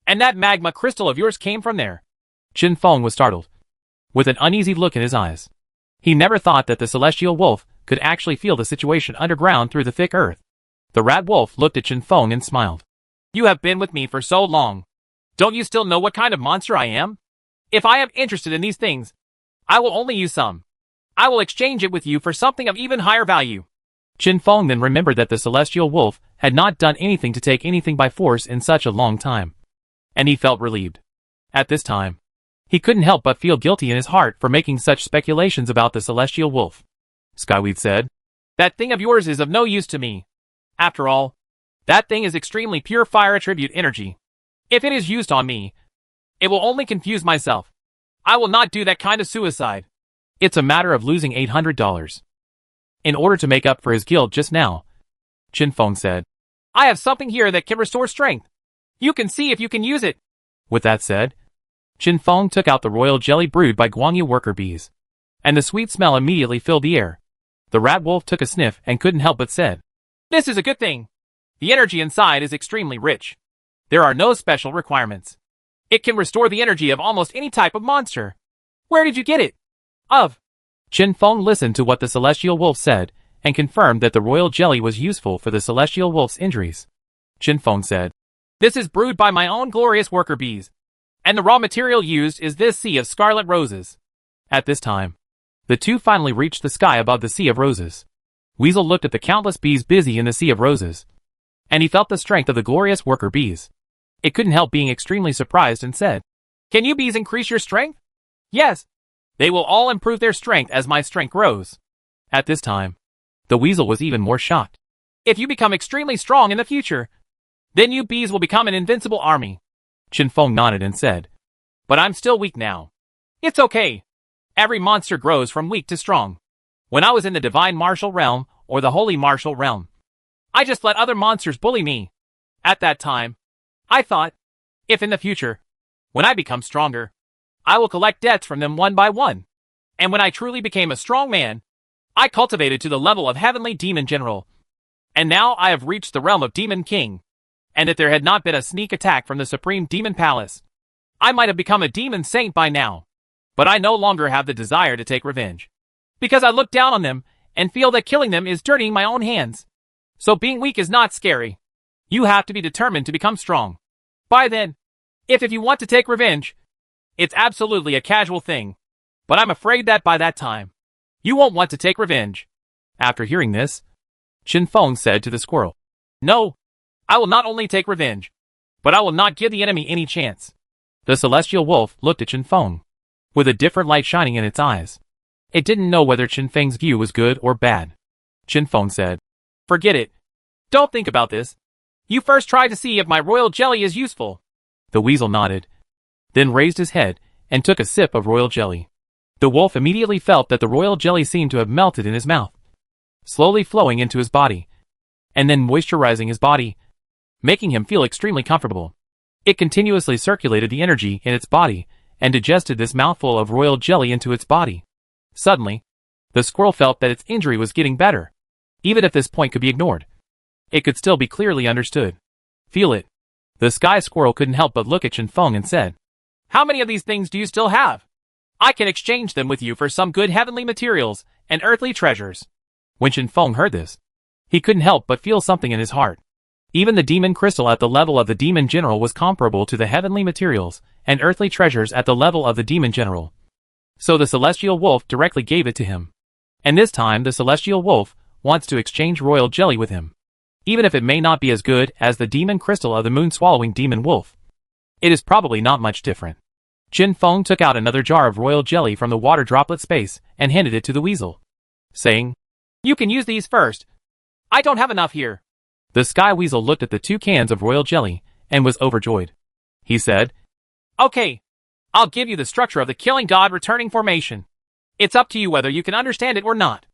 And that magma crystal of yours came from there." Chen Feng was startled, with an uneasy look in his eyes. He never thought that the celestial wolf could actually feel the situation underground through the thick earth. The rat wolf looked at Chen Feng and smiled. "You have been with me for so long. Don't you still know what kind of monster I am? If I am interested in these things, I will only use some. I will exchange it with you for something of even higher value." Chen Feng then remembered that the celestial wolf had not done anything to take anything by force in such a long time, and he felt relieved. At this time, he couldn't help but feel guilty in his heart for making such speculations about the celestial wolf. Skyweed said, "That thing of yours is of no use to me. After all, that thing is extremely pure fire attribute energy. If it is used on me, it will only confuse myself. I will not do that kind of suicide." It's a matter of losing $800. In order to make up for his guilt just now, Chen Feng said, "I have something here that can restore strength. You can see if you can use it." With that said, Chen Feng took out the royal jelly brewed by Guangyu worker bees, and the sweet smell immediately filled the air. The rat wolf took a sniff and couldn't help but said, "This is a good thing. The energy inside is extremely rich. There are no special requirements. It can restore the energy of almost any type of monster. Where did you get it?" "Of." Chen Feng listened to what the celestial wolf said and confirmed that the royal jelly was useful for the celestial wolf's injuries. Chen Feng said, "This is brewed by my own glorious worker bees, and the raw material used is this sea of scarlet roses." At this time, the two finally reached the sky above the sea of roses. Weasel looked at the countless bees busy in the sea of roses, and he felt the strength of the glorious worker bees. It couldn't help being extremely surprised and said, "Can you bees increase your strength?" "Yes. They will all improve their strength as my strength grows." At this time, the weasel was even more shocked. "If you become extremely strong in the future, then you bees will become an invincible army." Chen Feng nodded and said, "But I'm still weak now. It's okay. Every monster grows from weak to strong. When I was in the divine martial realm or the holy martial realm, I just let other monsters bully me. At that time, I thought, if in the future, when I become stronger, I will collect debts from them one by one. And when I truly became a strong man, I cultivated to the level of heavenly demon general. And now I have reached the realm of demon king. And if there had not been a sneak attack from the supreme demon palace, I might have become a demon saint by now. But I no longer have the desire to take revenge, because I look down on them and feel that killing them is dirtying my own hands. So being weak is not scary. You have to be determined to become strong. By then, if you want to take revenge, it's absolutely a casual thing. But I'm afraid that by that time, you won't want to take revenge." After hearing this, Chen Feng said to the squirrel, "No, I will not only take revenge, but I will not give the enemy any chance." The celestial wolf looked at Chen Feng, with a different light shining in its eyes. It didn't know whether Chen Feng's view was good or bad. Chen Feng said, "Forget it. Don't think about this. You first try to see if my royal jelly is useful." The weasel nodded, then raised his head and took a sip of royal jelly. The wolf immediately felt that the royal jelly seemed to have melted in his mouth, slowly flowing into his body, and then moisturizing his body, making him feel extremely comfortable. It continuously circulated the energy in its body and digested this mouthful of royal jelly into its body. Suddenly, the squirrel felt that its injury was getting better. Even if this point could be ignored, it could still be clearly understood. "Feel it." The sky squirrel couldn't help but look at Chen Feng and said, "How many of these things do you still have? I can exchange them with you for some good heavenly materials and earthly treasures." When Chen Feng heard this, he couldn't help but feel something in his heart. Even the demon crystal at the level of the demon general was comparable to the heavenly materials and earthly treasures at the level of the demon general. So the celestial wolf directly gave it to him. And this time the celestial wolf wants to exchange royal jelly with him. Even if it may not be as good as the demon crystal of the moon-swallowing demon wolf, it is probably not much different. Chin Feng took out another jar of royal jelly from the water droplet space and handed it to the weasel, saying, You can use these first. I don't have enough here. The sky weasel looked at the 2 cans of royal jelly and was overjoyed. He said, Okay, I'll give you the structure of the killing god returning formation. It's up to you whether you can understand it or not.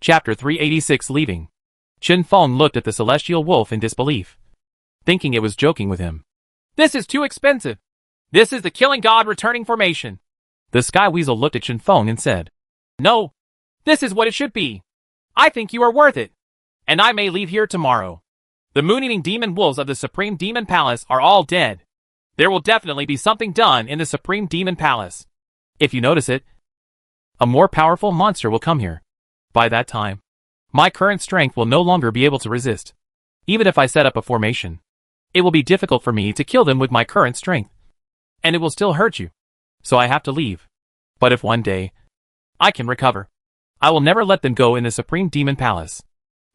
Chapter 386 Leaving. Chin Feng looked at the celestial wolf in disbelief, thinking it was joking with him. This is too expensive. This is the killing god returning formation. The sky weasel looked at Chin Feng and said, No, this is what it should be. I think you are worth it. And I may leave here tomorrow. The moon-eating demon wolves of the Supreme Demon Palace are all dead. There will definitely be something done in the Supreme Demon Palace. If you notice it, a more powerful monster will come here. By that time, my current strength will no longer be able to resist. Even if I set up a formation, it will be difficult for me to kill them with my current strength. And it will still hurt you. So I have to leave. But if one day I can recover, I will never let them go in the Supreme Demon Palace.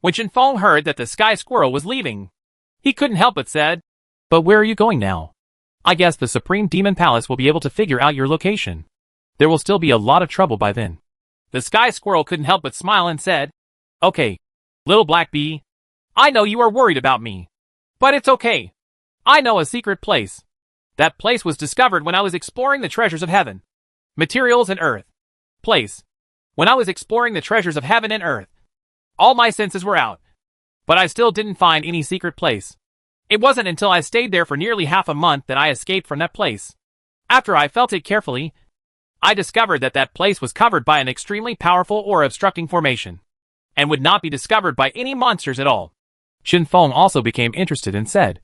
When Chin Feng heard that the sky squirrel was leaving, he couldn't help but said, But where are you going now? I guess the Supreme Demon Palace will be able to figure out your location. There will still be a lot of trouble by then. The sky squirrel couldn't help but smile and said, Okay, Little Black Bee, I know you are worried about me. But it's okay. I know a secret place. That place was discovered when I was exploring the treasures of heaven, materials and earth. Place. When I was exploring the treasures of heaven and earth, all my senses were out. But I still didn't find any secret place. It wasn't until I stayed there for nearly half a month that I escaped from that place. After I felt it carefully, I discovered that that place was covered by an extremely powerful or obstructing formation, and would not be discovered by any monsters at all. Chin Feng also became interested and said,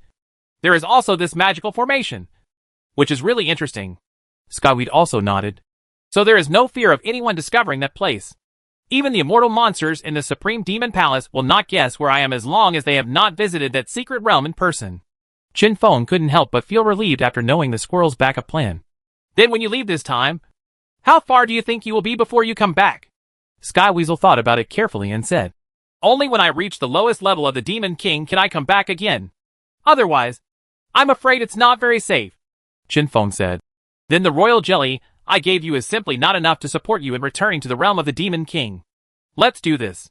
There is also this magical formation, which is really interesting. Skyweed also nodded. So there is no fear of anyone discovering that place. Even the immortal monsters in the Supreme Demon Palace will not guess where I am as long as they have not visited that secret realm in person. Chin Feng couldn't help but feel relieved after knowing the squirrel's backup plan. Then when you leave this time, how far do you think you will be before you come back? Sky Weasel thought about it carefully and said, Only when I reach the lowest level of the Demon King can I come back again. Otherwise, I'm afraid it's not very safe. Chin Feng said, Then the royal jelly I gave you is simply not enough to support you in returning to the realm of the Demon King. Let's do this.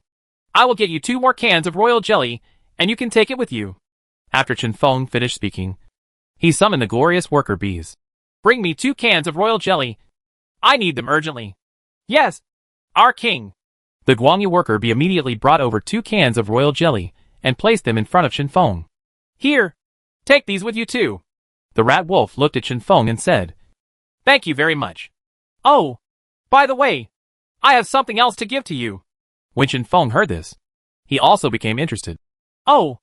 I will get you 2 more cans of royal jelly, and you can take it with you. After Chin Feng finished speaking, he summoned the glorious worker bees. Bring me 2 cans of royal jelly. I need them urgently. Yes, our king. The Guangyu worker bee immediately brought over 2 cans of royal jelly and placed them in front of Chin Feng. Here, take these with you too. The rat wolf looked at Chin Feng and said, Thank you very much. Oh, by the way, I have something else to give to you. When Chin Feng heard this, he also became interested. Oh,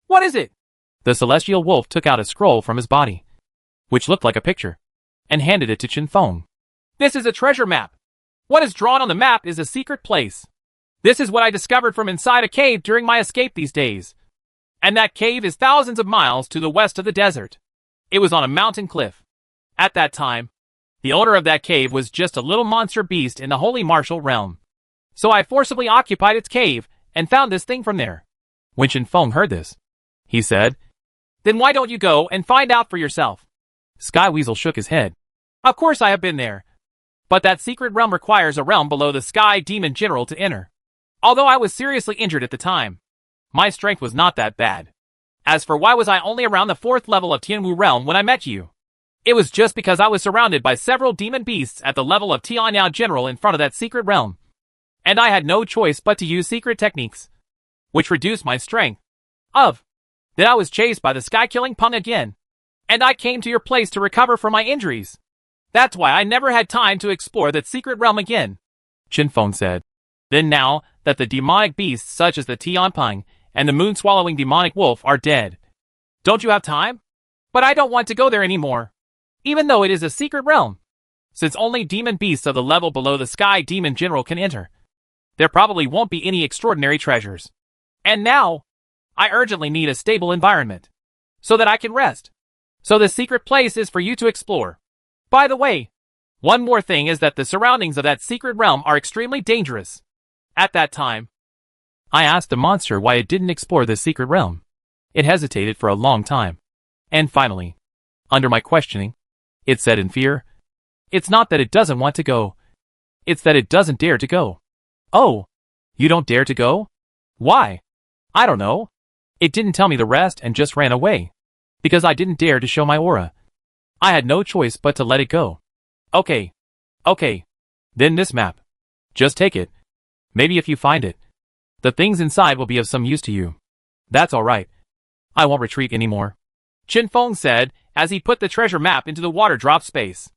what is it? The celestial wolf took out a scroll from his body, which looked like a picture, and handed it to Chin Feng. This is a treasure map. What is drawn on the map is a secret place. This is what I discovered from inside a cave during my escape these days. And that cave is thousands of miles to the west of the desert. It was on a mountain cliff. At that time, the owner of that cave was just a little monster beast in the holy martial realm. So I forcibly occupied its cave and found this thing from there. When Chin Feng heard this, he said, Then why don't you go and find out for yourself? Sky Weasel shook his head. Of course I have been there. But that secret realm requires a realm below the Sky Demon General to enter. Although I was seriously injured at the time, my strength was not that bad. As for why was I only around the 4th level of Tianwu realm when I met you? It was just because I was surrounded by several demon beasts at the level of Tianyao General in front of that secret realm. And I had no choice but to use secret techniques, which reduced my strength. Then I was chased by the sky-killing Peng again. And I came to your place to recover from my injuries. That's why I never had time to explore that secret realm again. Chin Feng said. Then now that the demonic beasts such as the Tianpeng and the moon-swallowing demonic wolf are dead, don't you have time? But I don't want to go there anymore, even though it is a secret realm. Since only demon beasts of the level below the Sky Demon General can enter, there probably won't be any extraordinary treasures. And now, I urgently need a stable environment, so that I can rest. So the secret place is for you to explore. By the way, one more thing is that the surroundings of that secret realm are extremely dangerous. At that time, I asked the monster why it didn't explore this secret realm. It hesitated for a long time. And finally, under my questioning, it said in fear, It's not that it doesn't want to go. It's that it doesn't dare to go. Oh, you don't dare to go? Why? I don't know. It didn't tell me the rest and just ran away. Because I didn't dare to show my aura. I had no choice but to let it go. Okay. Okay. Then this map. Just take it. Maybe if you find it, the things inside will be of some use to you. That's alright. I won't retreat anymore. Chen Feng said as he put the treasure map into the water drop space.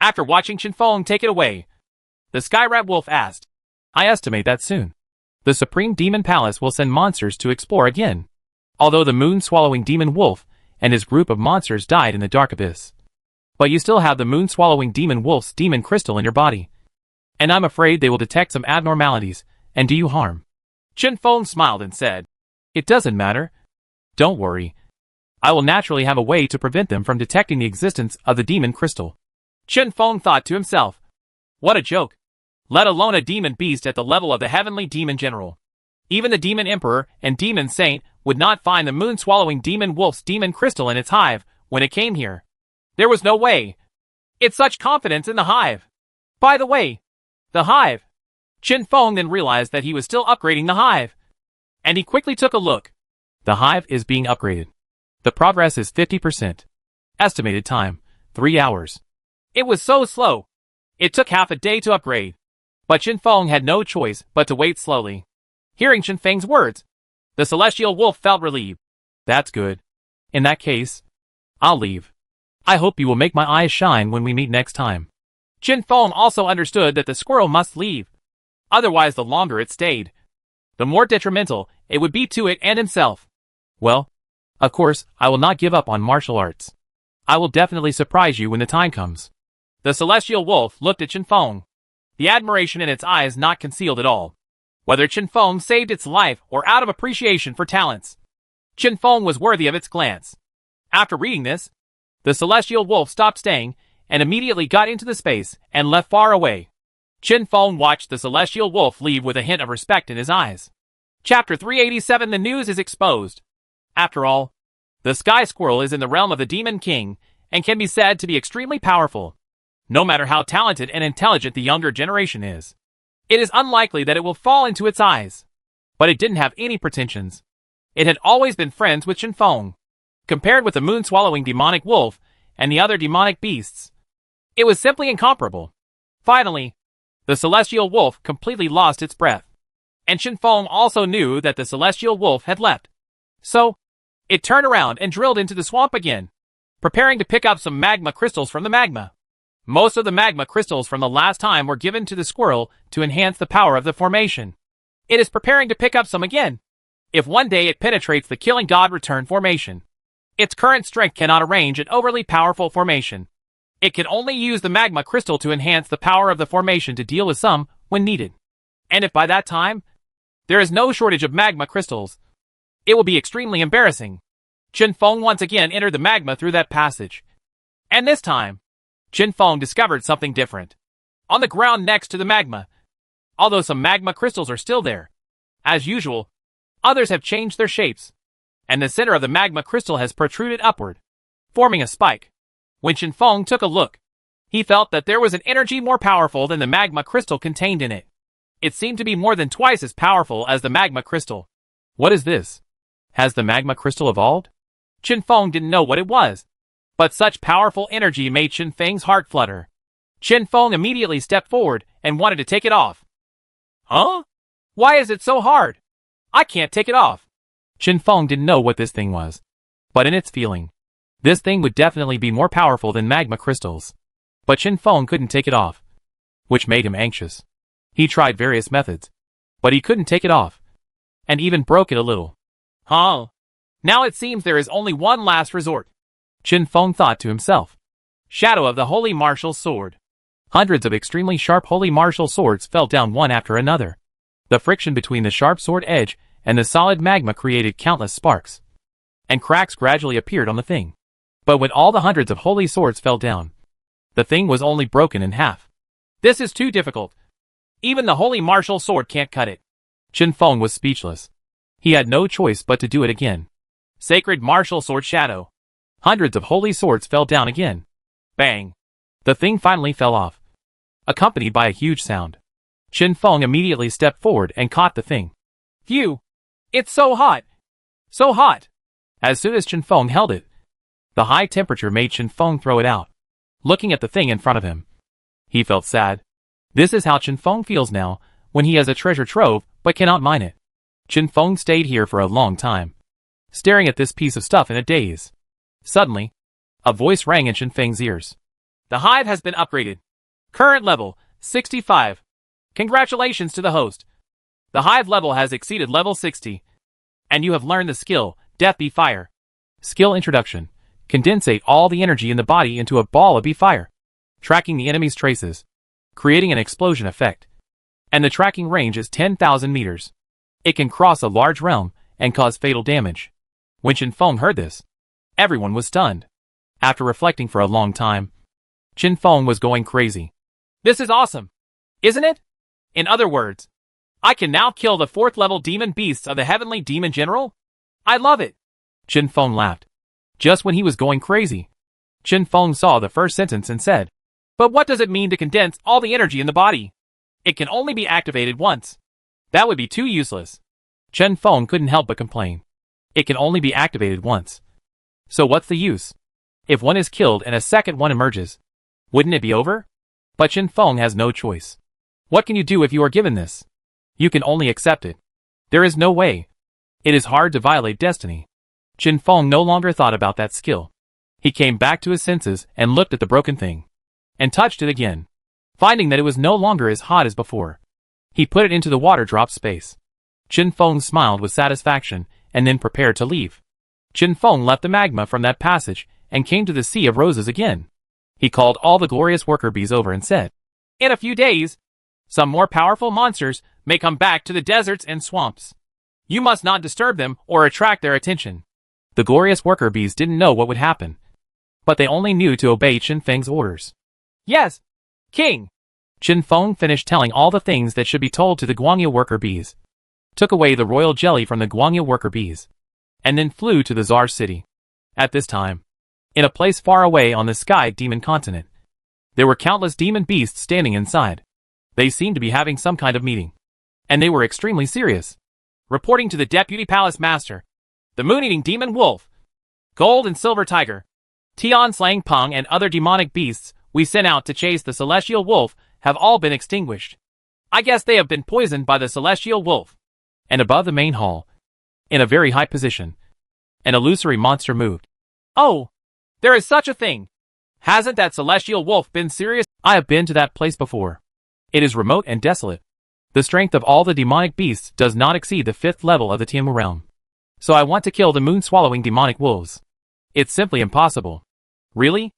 After watching Chen Feng take it away, the Sky Rat Wolf asked, I estimate that soon the Supreme Demon Palace will send monsters to explore again. Although the moon-swallowing demon wolf and his group of monsters died in the dark abyss. But you still have the moon-swallowing demon wolf's demon crystal in your body. And I'm afraid they will detect some abnormalities and do you harm. Chen Feng smiled and said, It doesn't matter. Don't worry. I will naturally have a way to prevent them from detecting the existence of the demon crystal. Chen Feng thought to himself, what a joke. Let alone a demon beast at the level of the heavenly demon general. Even the demon emperor and demon saint would not find the moon-swallowing demon wolf's demon crystal in its hive when it came here. There was no way. It's such confidence in the hive. By the way, the hive. Chen Feng then realized that he was still upgrading the hive. And he quickly took a look. The hive is being upgraded. The progress is 50%. Estimated time, 3 hours. It was so slow. It took half a day to upgrade. But Chen Feng had no choice but to wait slowly. Hearing Chen Feng's words, the celestial wolf felt relieved. That's good. In that case, I'll leave. I hope you will make my eyes shine when we meet next time. Chen Feng also understood that the squirrel must leave. Otherwise, the longer it stayed, the more detrimental it would be to it and himself. Well, of course, I will not give up on martial arts. I will definitely surprise you when the time comes. The celestial wolf looked at Chen Feng, the admiration in its eyes not concealed at all. Whether Chen Feng saved its life or out of appreciation for talents, Chen Feng was worthy of its glance. After reading this, the celestial wolf stopped staying and immediately got into the space and left far away. Chen Feng watched the celestial wolf leave with a hint of respect in his eyes. Chapter 387 The news is exposed. After all, the sky squirrel is in the realm of the Demon King and can be said to be extremely powerful. No matter how talented and intelligent the younger generation is, it is unlikely that it will fall into its eyes. But it didn't have any pretensions. It had always been friends with Chen Feng. Compared with the moon-swallowing demonic wolf and the other demonic beasts, it was simply incomparable. Finally, the celestial wolf completely lost its breath. And Chen Feng also knew that the celestial wolf had left. So, it turned around and drilled into the swamp again, preparing to pick up some magma crystals from the magma. Most of the magma crystals from the last time were given to the squirrel to enhance the power of the formation. It is preparing to pick up some again. If one day it penetrates the Killing God Return formation, its current strength cannot arrange an overly powerful formation. It can only use the magma crystal to enhance the power of the formation to deal with some when needed. And if by that time, there is no shortage of magma crystals, it will be extremely embarrassing. Chen Feng once again entered the magma through that passage. And this time, Chen Feng discovered something different. On the ground next to the magma, although some magma crystals are still there, as usual, others have changed their shapes, and the center of the magma crystal has protruded upward, forming a spike. When Chen Feng took a look, he felt that there was an energy more powerful than the magma crystal contained in it. It seemed to be more than twice as powerful as the magma crystal. What is this? Has the magma crystal evolved? Chen Feng didn't know what it was, but such powerful energy made Chen Feng's heart flutter. Chen Feng immediately stepped forward and wanted to take it off. Huh? Why is it so hard? I can't take it off. Chen Feng didn't know what this thing was, but in its feeling, this thing would definitely be more powerful than magma crystals. But Chen Feng couldn't take it off, which made him anxious. He tried various methods, but he couldn't take it off, and even broke it a little. Huh? Now it seems there is only one last resort, Chen Feng thought to himself. Shadow of the Holy Martial Sword. Hundreds of extremely sharp holy martial swords fell down one after another. The friction between the sharp sword edge and the solid magma created countless sparks, and cracks gradually appeared on the thing. But when all the hundreds of holy swords fell down, the thing was only broken in half. This is too difficult. Even the holy martial sword can't cut it. Chen Feng was speechless. He had no choice but to do it again. Sacred martial sword shadow. Hundreds of holy swords fell down again. Bang. The thing finally fell off, accompanied by a huge sound. Chen Feng immediately stepped forward and caught the thing. Phew! It's so hot! So hot! As soon as Chen Feng held it, the high temperature made Chen Feng throw it out. Looking at the thing in front of him, he felt sad. This is how Chen Feng feels now, when he has a treasure trove but cannot mine it. Chen Feng stayed here for a long time, staring at this piece of stuff in a daze. Suddenly, a voice rang in Chen Feng's ears. The hive has been upgraded. Current level, 65. Congratulations to the host. The hive level has exceeded level 60. And you have learned the skill, Death Be Fire. Skill introduction. Condensate all the energy in the body into a ball of Be Fire, tracking the enemy's traces, creating an explosion effect. And the tracking range is 10,000 meters. It can cross a large realm and cause fatal damage. When Chen Feng heard this, everyone was stunned. After reflecting for a long time, Chen Feng was going crazy. This is awesome, isn't it? In other words, I can now kill the 4th level demon beasts of the Heavenly Demon General? I love it. Chen Feng laughed. Just when he was going crazy, Chen Feng saw the first sentence and said, But what does it mean to condense all the energy in the body? It can only be activated once. That would be too useless. Chen Feng couldn't help but complain. It can only be activated once. So what's the use? If one is killed and a second one emerges, wouldn't it be over? But Chen Feng has no choice. What can you do if you are given this? You can only accept it. There is no way. It is hard to violate destiny. Chen Feng no longer thought about that skill. He came back to his senses and looked at the broken thing, and touched it again. Finding that it was no longer as hot as before, he put it into the water drop space. Chen Feng smiled with satisfaction and then prepared to leave. Chen Feng left the magma from that passage and came to the Sea of Roses again. He called all the glorious worker bees over and said, In a few days, some more powerful monsters may come back to the deserts and swamps. You must not disturb them or attract their attention. The glorious worker bees didn't know what would happen, but they only knew to obey Chen Feng's orders. Yes, King. Chen Feng finished telling all the things that should be told to the Guangya worker bees, took away the royal jelly from the Guangya worker bees, and then flew to the Tsar's city. At this time, in a place far away on the Sky Demon continent, there were countless demon beasts standing inside. They seemed to be having some kind of meeting, and they were extremely serious. Reporting to the Deputy Palace Master, the Moon-Eating Demon Wolf, Gold and Silver Tiger, Tian Slang Peng and other demonic beasts we sent out to chase the Celestial Wolf have all been extinguished. I guess they have been poisoned by the Celestial Wolf. And above the main hall, in a very high position, an illusory monster moved. Oh, there is such a thing. Hasn't that Celestial Wolf been serious? I have been to that place before. It is remote and desolate. The strength of all the demonic beasts does not exceed the 5th level of the Tiamu realm. So I want to kill the moon-swallowing demonic wolves. It's simply impossible. Really?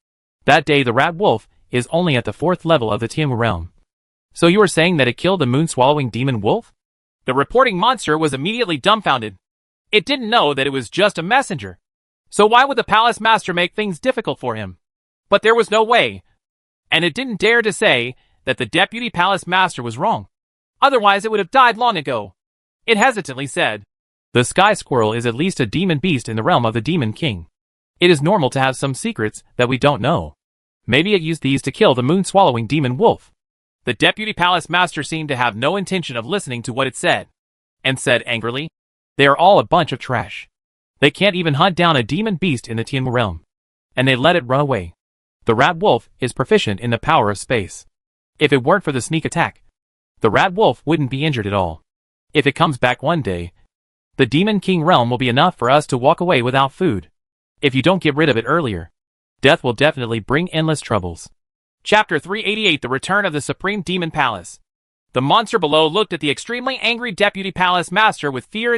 That day the rat wolf is only at the 4th level of the Tiamu realm. So you are saying that it killed the moon-swallowing demon wolf? The reporting monster was immediately dumbfounded. It didn't know that it was just a messenger. So why would the palace master make things difficult for him? But there was no way. And it didn't dare to say that the deputy palace master was wrong. Otherwise it would have died long ago. It hesitantly said, The sky squirrel is at least a demon beast in the realm of the demon king. It is normal to have some secrets that we don't know. Maybe it used these to kill the moon-swallowing demon wolf. The deputy palace master seemed to have no intention of listening to what it said, and said angrily, They are all a bunch of trash. They can't even hunt down a demon beast in the Tianmu realm. And they let it run away. The rat wolf is proficient in the power of space. If it weren't for the sneak attack, the rat wolf wouldn't be injured at all. If it comes back one day, the demon king realm will be enough for us to walk away without food. If you don't get rid of it earlier, death will definitely bring endless troubles. Chapter 388 The Return of the Supreme Demon Palace. The monster below looked at the extremely angry deputy palace master with fear,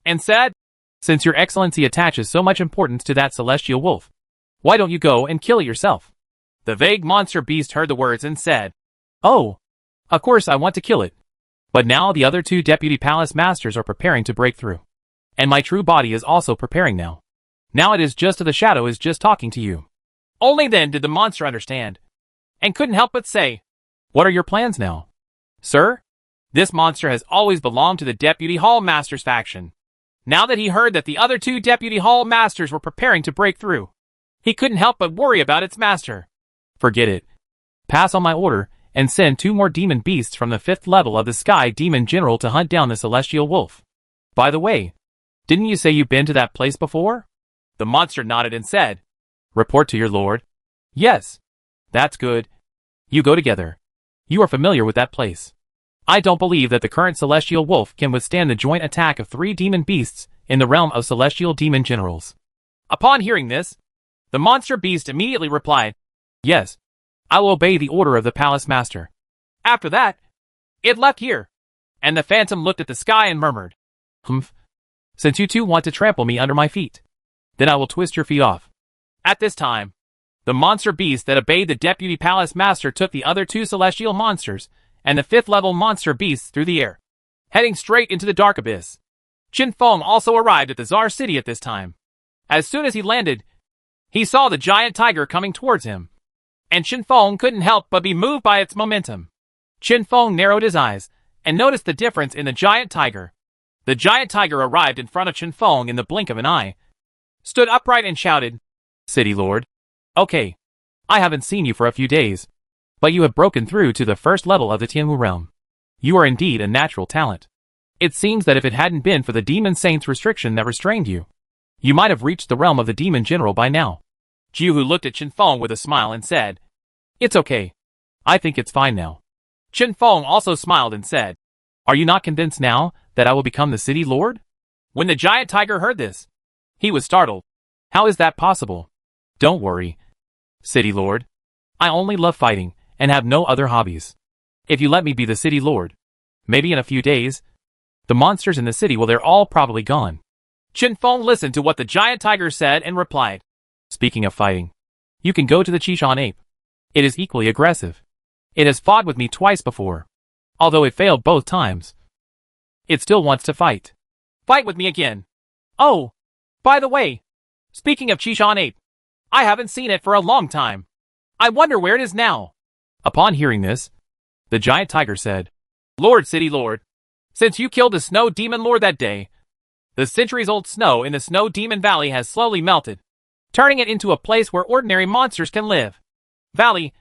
and said, Since your excellency attaches so much importance to that celestial wolf, why don't you go and kill it yourself? The vague monster beast heard the words and said, Oh, of course I want to kill it. But now the other 2 deputy palace masters are preparing to break through. And my true body is also preparing now. Now it is just the shadow is just talking to you. Only then did the monster understand, and couldn't help but say, What are your plans now? Sir, this monster has always belonged to the Deputy Hall Masters faction. Now that he heard that the other 2 Deputy Hall Masters were preparing to break through, he couldn't help but worry about its master. Forget it. Pass on my order, and send 2 more demon beasts from the 5th level of the Sky Demon General to hunt down the Celestial Wolf. By the way, didn't you say you've been to that place before? The monster nodded and said, Report to your lord. Yes. That's good. You go together. You are familiar with that place. I don't believe that the current Celestial Wolf can withstand the joint attack of 3 demon beasts in the realm of Celestial Demon Generals. Upon hearing this, the monster beast immediately replied, Yes. I will obey the order of the Palace Master. After that, it left here, and the phantom looked at the sky and murmured, Humph. Since you two want to trample me under my feet, then I will twist your feet off. At this time, the monster beast that obeyed the Deputy Palace Master took the other 2 celestial monsters and the 5th level monster beasts through the air, heading straight into the dark abyss. Qin Feng also arrived at the Tsar City at this time. As soon as he landed, he saw the giant tiger coming towards him, and Qin Feng couldn't help but be moved by its momentum. Qin Feng narrowed his eyes and noticed the difference in the giant tiger. The giant tiger arrived in front of Qin Feng in the blink of an eye, stood upright and shouted, City Lord. Okay. I haven't seen you for a few days, but you have broken through to the 1st level of the Tianwu realm. You are indeed a natural talent. It seems that if it hadn't been for the Demon Saint's restriction that restrained you, you might have reached the realm of the Demon General by now. Jiuhu looked at Qin Feng with a smile and said, It's okay. I think it's fine now. Qin Feng also smiled and said, Are you not convinced now that I will become the City Lord? When the giant tiger heard this, he was startled. How is that possible? Don't worry, City Lord. I only love fighting and have no other hobbies. If you let me be the City Lord, maybe in a few days, the monsters in the city they're all probably gone. Qin Feng listened to what the giant tiger said and replied, Speaking of fighting, you can go to the Qishan ape. It is equally aggressive. It has fought with me twice before. Although it failed both times, it still wants to fight. Fight with me again. Oh, by the way, speaking of Qishan ape, I haven't seen it for a long time. I wonder where it is now. Upon hearing this, the giant tiger said, Lord City Lord, since you killed the Snow Demon Lord that day, the centuries-old snow in the Snow Demon Valley has slowly melted, turning it into a place where ordinary monsters can live. Valley,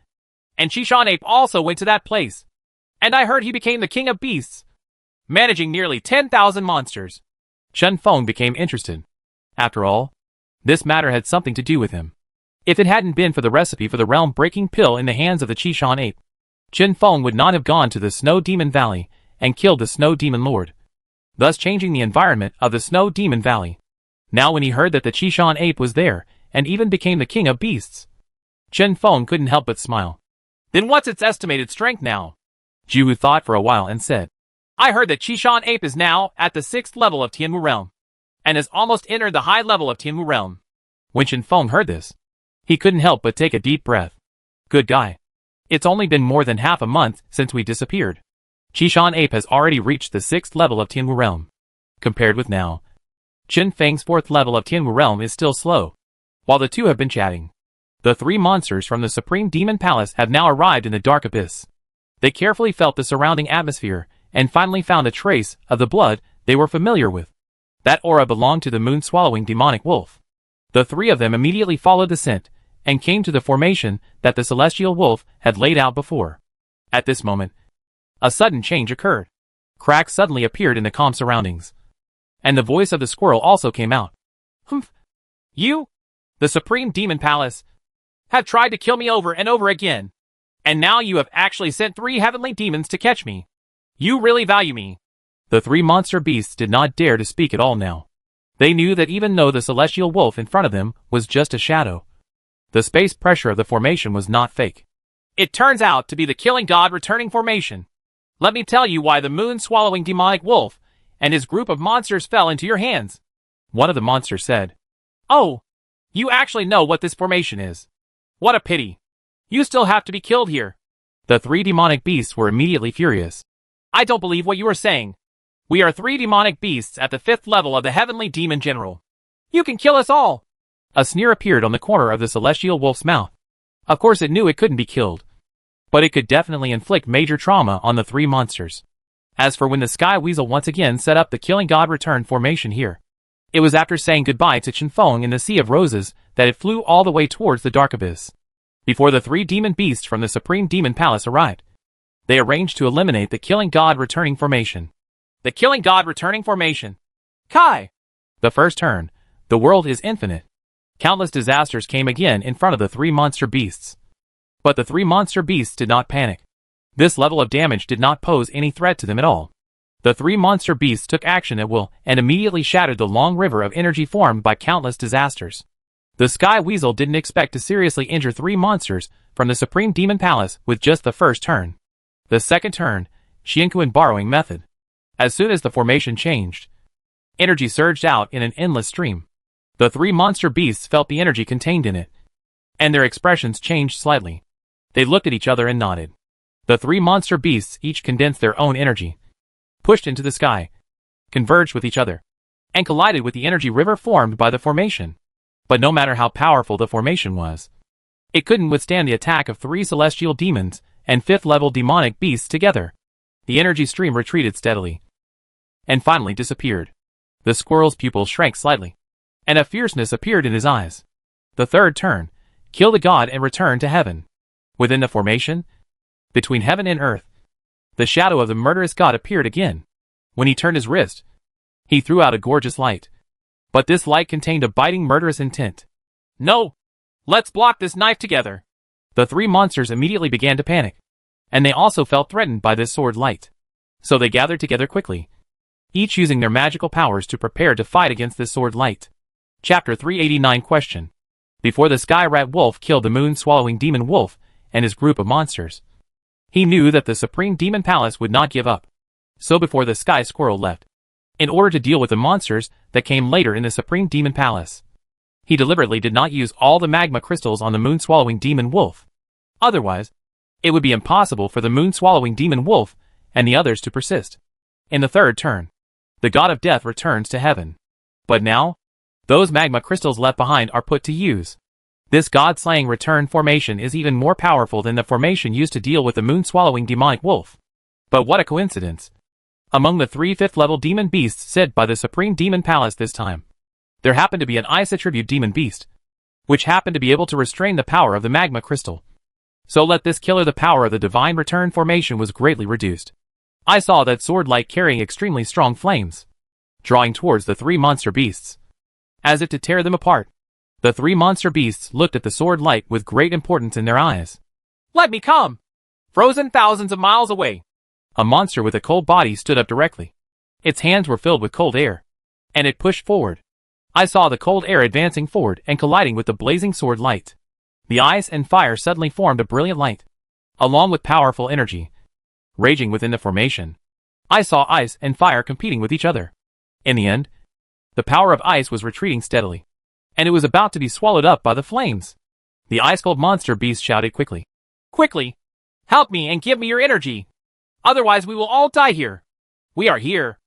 and Qishan ape also went to that place, and I heard he became the king of beasts, managing nearly 10,000 monsters. Qin Feng became interested. After all, this matter had something to do with him. If it hadn't been for the recipe for the realm-breaking pill in the hands of the Qishan ape, Qin Feng would not have gone to the Snow Demon Valley and killed the Snow Demon Lord, thus changing the environment of the Snow Demon Valley. Now when he heard that the Qishan ape was there and even became the king of beasts, Qin Feng couldn't help but smile. Then what's its estimated strength now? Jiuhu thought for a while and said, I heard that Qishan ape is now at the 6th level of Tianwu realm, and has almost entered the high level of Tianwu realm. When Qin Feng heard this, he couldn't help but take a deep breath. Good guy. It's only been more than half a month since we disappeared. Qishan ape has already reached the 6th level of Tianwu realm. Compared with now, Qin Feng's 4th level of Tianwu realm is still slow. While the two have been chatting, the 3 monsters from the Supreme Demon Palace have now arrived in the dark abyss. They carefully felt the surrounding atmosphere and finally found a trace of the blood they were familiar with. That aura belonged to the moon-swallowing demonic wolf. The 3 of them immediately followed the scent and came to the formation that the celestial wolf had laid out before. At this moment, a sudden change occurred. Cracks suddenly appeared in the calm surroundings, and the voice of the squirrel also came out. Humph! You, the Supreme Demon Palace, have tried to kill me over and over again, and now you have actually sent 3 heavenly demons to catch me. You really value me. The 3 monster beasts did not dare to speak at all now. They knew that even though the celestial wolf in front of them was just a shadow, the space pressure of the formation was not fake. It turns out to be the killing god returning formation. Let me tell you why the moon-swallowing demonic wolf and his group of monsters fell into your hands. One of the monsters said, Oh, you actually know what this formation is. What a pity. You still have to be killed here. The 3 demonic beasts were immediately furious. I don't believe what you are saying. We are 3 demonic beasts at the 5th level of the Heavenly Demon General. You can kill us all. A sneer appeared on the corner of the celestial wolf's mouth. Of course it knew it couldn't be killed, but it could definitely inflict major trauma on the 3 monsters. As for when the Sky Weasel once again set up the Killing God Return formation here, it was after saying goodbye to Qin Feng in the Sea of Roses that it flew all the way towards the Dark Abyss. before the 3 demon beasts from the Supreme Demon Palace arrived. They arranged to eliminate the Killing God returning formation. The Killing God returning formation. Kai! The first turn. The world is infinite. Countless disasters came again in front of the 3 monster beasts. But the 3 monster beasts did not panic. This level of damage did not pose any threat to them at all. The 3 monster beasts took action at will and immediately shattered the long river of energy formed by countless disasters. The Sky Weasel didn't expect to seriously injure 3 monsters from the Supreme Demon Palace with just the first turn. The second turn, Xianquan borrowing method. As soon as the formation changed, energy surged out in an endless stream. The 3 monster beasts felt the energy contained in it, and their expressions changed slightly. They looked at each other and nodded. The 3 monster beasts each condensed their own energy, pushed into the sky, converged with each other, and collided with the energy river formed by the formation. But no matter how powerful the formation was, it couldn't withstand the attack of 3 celestial demons and 5th-level demonic beasts together. The energy stream retreated steadily, and finally disappeared. The squirrel's pupils shrank slightly, and a fierceness appeared in his eyes. The third turn, kill the god and return to heaven. Within the formation, between heaven and earth, the shadow of the murderous god appeared again. When he turned his wrist, he threw out a gorgeous light. But this light contained a biting murderous intent. No! Let's block this knife together! The 3 monsters immediately began to panic, and they also felt threatened by this sword light. So they gathered together quickly, each using their magical powers to prepare to fight against this sword light. Chapter 389 Question. Before the Sky Rat Wolf killed the moon-swallowing demon wolf and his group of monsters, he knew that the Supreme Demon Palace would not give up. So before the Sky Squirrel left, in order to deal with the monsters that came later in the Supreme Demon Palace, he deliberately did not use all the magma crystals on the moon-swallowing demon wolf. Otherwise, it would be impossible for the moon-swallowing demon wolf and the others to persist. In the third turn, the god of death returns to heaven. But now, those magma crystals left behind are put to use. This god-slaying return formation is even more powerful than the formation used to deal with the moon-swallowing demonic wolf. But what a coincidence! Among the 3 5th-level demon beasts sent by the Supreme Demon Palace this time, there happened to be an ice attribute demon beast, which happened to be able to restrain the power of the magma crystal. So let this killer the power of the divine return formation was greatly reduced. I saw that sword light carrying extremely strong flames, drawing towards the 3 monster beasts, as if to tear them apart. The 3 monster beasts looked at the sword light with great importance in their eyes. Let me come! Frozen thousands of miles away. A monster with a cold body stood up directly. Its hands were filled with cold air, and it pushed forward. I saw the cold air advancing forward and colliding with the blazing sword light. The ice and fire suddenly formed a brilliant light, along with powerful energy, raging within the formation. I saw ice and fire competing with each other. In the end, the power of ice was retreating steadily, and it was about to be swallowed up by the flames. The ice-cold monster beast shouted quickly. Quickly! Help me and give me your energy! Otherwise we will all die here! We are here!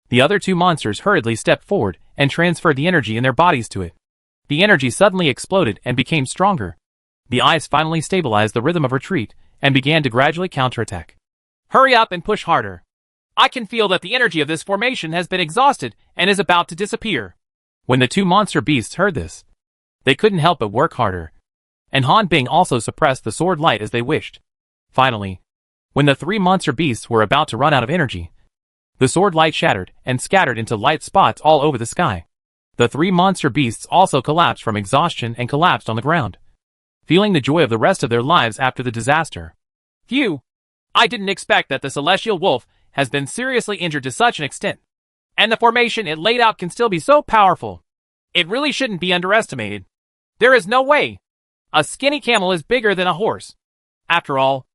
The other 2 monsters hurriedly stepped forward and transferred the energy in their bodies to it. The energy suddenly exploded and became stronger. The ice finally stabilized the rhythm of retreat and began to gradually counterattack. Hurry up and push harder. I can feel that the energy of this formation has been exhausted and is about to disappear. When the 2 monster beasts heard this, they couldn't help but work harder. And Han Bing also suppressed the sword light as they wished. Finally, when the 3 monster beasts were about to run out of energy, the sword light shattered and scattered into light spots all over the sky. The 3 monster beasts also collapsed from exhaustion and collapsed on the ground, feeling the joy of the rest of their lives after the disaster. Phew! I didn't expect that the celestial wolf has been seriously injured to such an extent. And the formation it laid out can still be so powerful. It really shouldn't be underestimated. There is no way. A skinny camel is bigger than a horse. After all,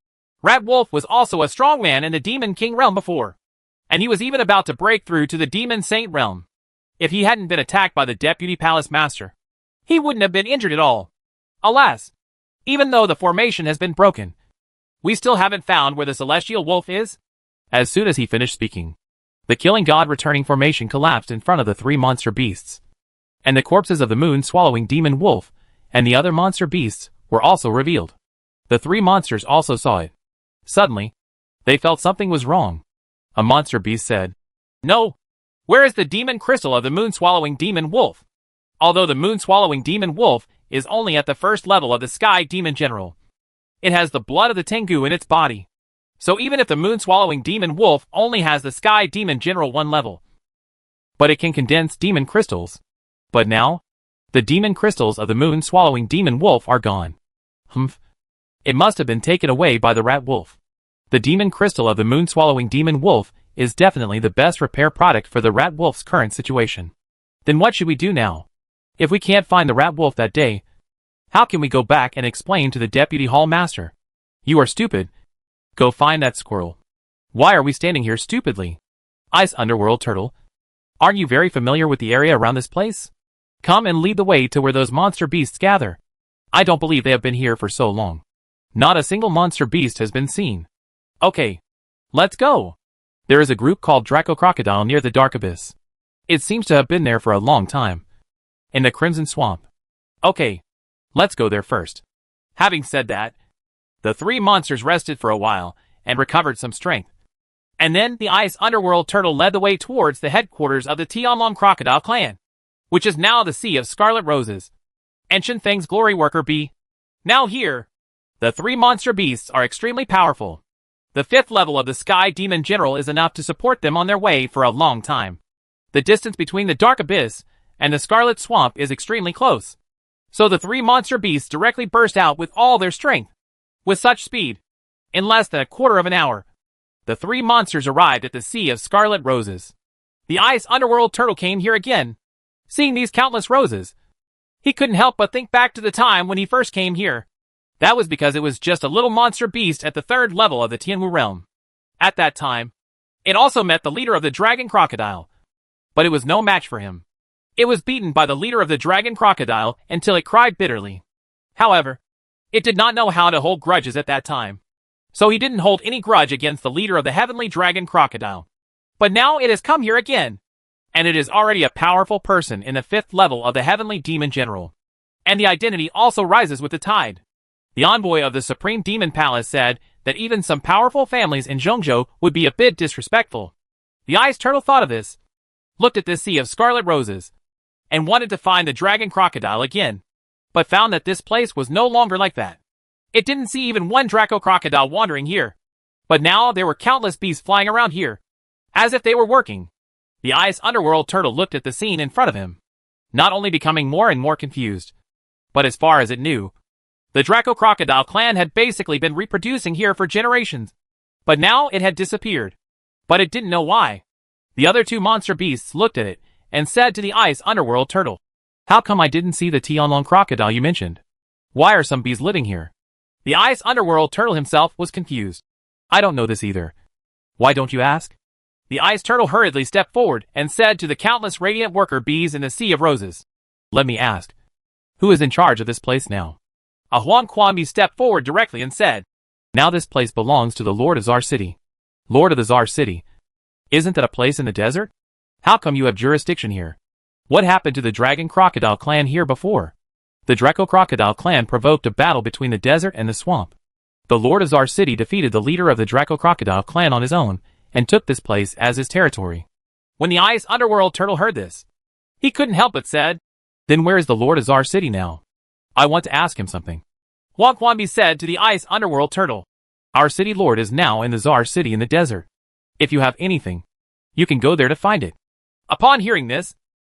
Rat Wolf was also a strong man in the Demon King realm before. And he was even about to break through to the Demon Saint realm. If he hadn't been attacked by the Deputy Palace Master, he wouldn't have been injured at all. Alas, even though the formation has been broken, we still haven't found where the Celestial Wolf is. As soon as he finished speaking, the Killing God returning formation collapsed in front of the 3 monster beasts, and the corpses of the moon-swallowing demon wolf and the other monster beasts were also revealed. The 3 monsters also saw it. Suddenly, they felt something was wrong. A monster beast said, "No! Where is the demon crystal of the moon-swallowing demon wolf?" Although the moon-swallowing demon wolf is only at the first level of the Sky Demon General. It has the blood of the Tengu in its body. So even if the moon-swallowing demon wolf only has the Sky Demon General 1 level, but it can condense demon crystals. But now, the demon crystals of the moon-swallowing demon wolf are gone. It must have been taken away by the rat wolf. The demon crystal of the moon-swallowing demon wolf is definitely the best repair product for the rat wolf's current situation. Then what should we do now? If we can't find the rat wolf that day, how can we go back and explain to the deputy hall master? You are stupid. Go find that squirrel. Why are we standing here stupidly? Ice Underworld Turtle. Aren't you very familiar with the area around this place? Come and lead the way to where those monster beasts gather. I don't believe they have been here for so long. Not a single monster beast has been seen. Okay. Let's go. There is a group called Draco Crocodile near the Dark Abyss. It seems to have been there for a long time. In the Crimson Swamp. Okay. Let's go there first. Having said that, the 3 monsters rested for a while and recovered some strength. And then the Ice Underworld Turtle led the way towards the headquarters of the Tianlong Crocodile clan, which is now the Sea of Scarlet Roses. And Shen Feng's glory worker bee. Now here, the 3 monster beasts are extremely powerful. The 5th level of the Sky Demon General is enough to support them on their way for a long time. The distance between the Dark Abyss and the Scarlet Swamp is extremely close. So the 3 monster beasts directly burst out with all their strength. With such speed, in less than a quarter of an hour, the 3 monsters arrived at the Sea of Scarlet Roses. The Ice Underworld Turtle came here again. Seeing these countless roses, he couldn't help but think back to the time when he first came here. That was because it was just a little monster beast at the 3rd level of the Tianwu realm. At that time, it also met the leader of the Dragon Crocodile, but it was no match for him. It was beaten by the leader of the Dragon Crocodile until it cried bitterly. However, it did not know how to hold grudges at that time, so he didn't hold any grudge against the leader of the Heavenly Dragon Crocodile. But now it has come here again, and it is already a powerful person in the 5th level of the Heavenly Demon General. And the identity also rises with the tide. The envoy of the Supreme Demon Palace said that even some powerful families in Zhongzhou would be a bit disrespectful. The Ice Turtle thought of this, looked at this Sea of Scarlet Roses, and wanted to find the Dragon Crocodile again, but found that this place was no longer like that. It didn't see even one Draco Crocodile wandering here, but now there were countless beasts flying around here, as if they were working. The Ice Underworld Turtle looked at the scene in front of him, not only becoming more and more confused, but as far as it knew, the Draco Crocodile clan had basically been reproducing here for generations, but now it had disappeared. But it didn't know why. The other 2 monster beasts looked at it and said to the Ice Underworld Turtle, "How come I didn't see the Tianlong Crocodile you mentioned? Why are some bees living here?" The Ice Underworld Turtle himself was confused. "I don't know this either. Why don't you ask?" The Ice Turtle hurriedly stepped forward and said to the countless radiant worker bees in the Sea of Roses, "Let me ask. Who is in charge of this place now?" A Huang Quanbi stepped forward directly and said, "Now this place belongs to the Lord of Zar City." "Lord of the Zar City? Isn't that a place in the desert? How come you have jurisdiction here? What happened to the Dragon Crocodile clan here before?" The Draco Crocodile clan provoked a battle between the desert and the swamp. The Lord of Zar City defeated the leader of the Draco Crocodile clan on his own, and took this place as his territory. When the Ice Underworld Turtle heard this, he couldn't help but said, "Then where is the Lord of Zar City now? I want to ask him something." Huang Quanbi said to the Ice Underworld Turtle, "Our city lord is now in the Zar City in the desert. If you have anything, you can go there to find it." Upon hearing this,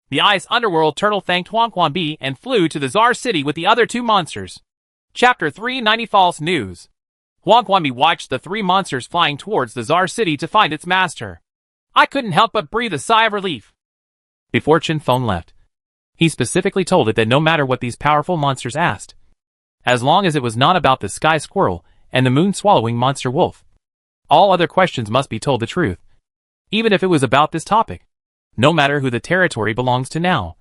the Ice Underworld Turtle thanked Huang Quanbi and flew to the Zar City with the other 2 monsters. Chapter 390 False News. Huang Quanbi watched the 3 monsters flying towards the Zar City to find its master. I couldn't help but breathe a sigh of relief. Before Chen Feng left, he specifically told it that no matter what these powerful monsters asked, as long as it was not about the sky squirrel and the moon-swallowing monster wolf, all other questions must be told the truth, even if it was about this topic. No matter who the territory belongs to now,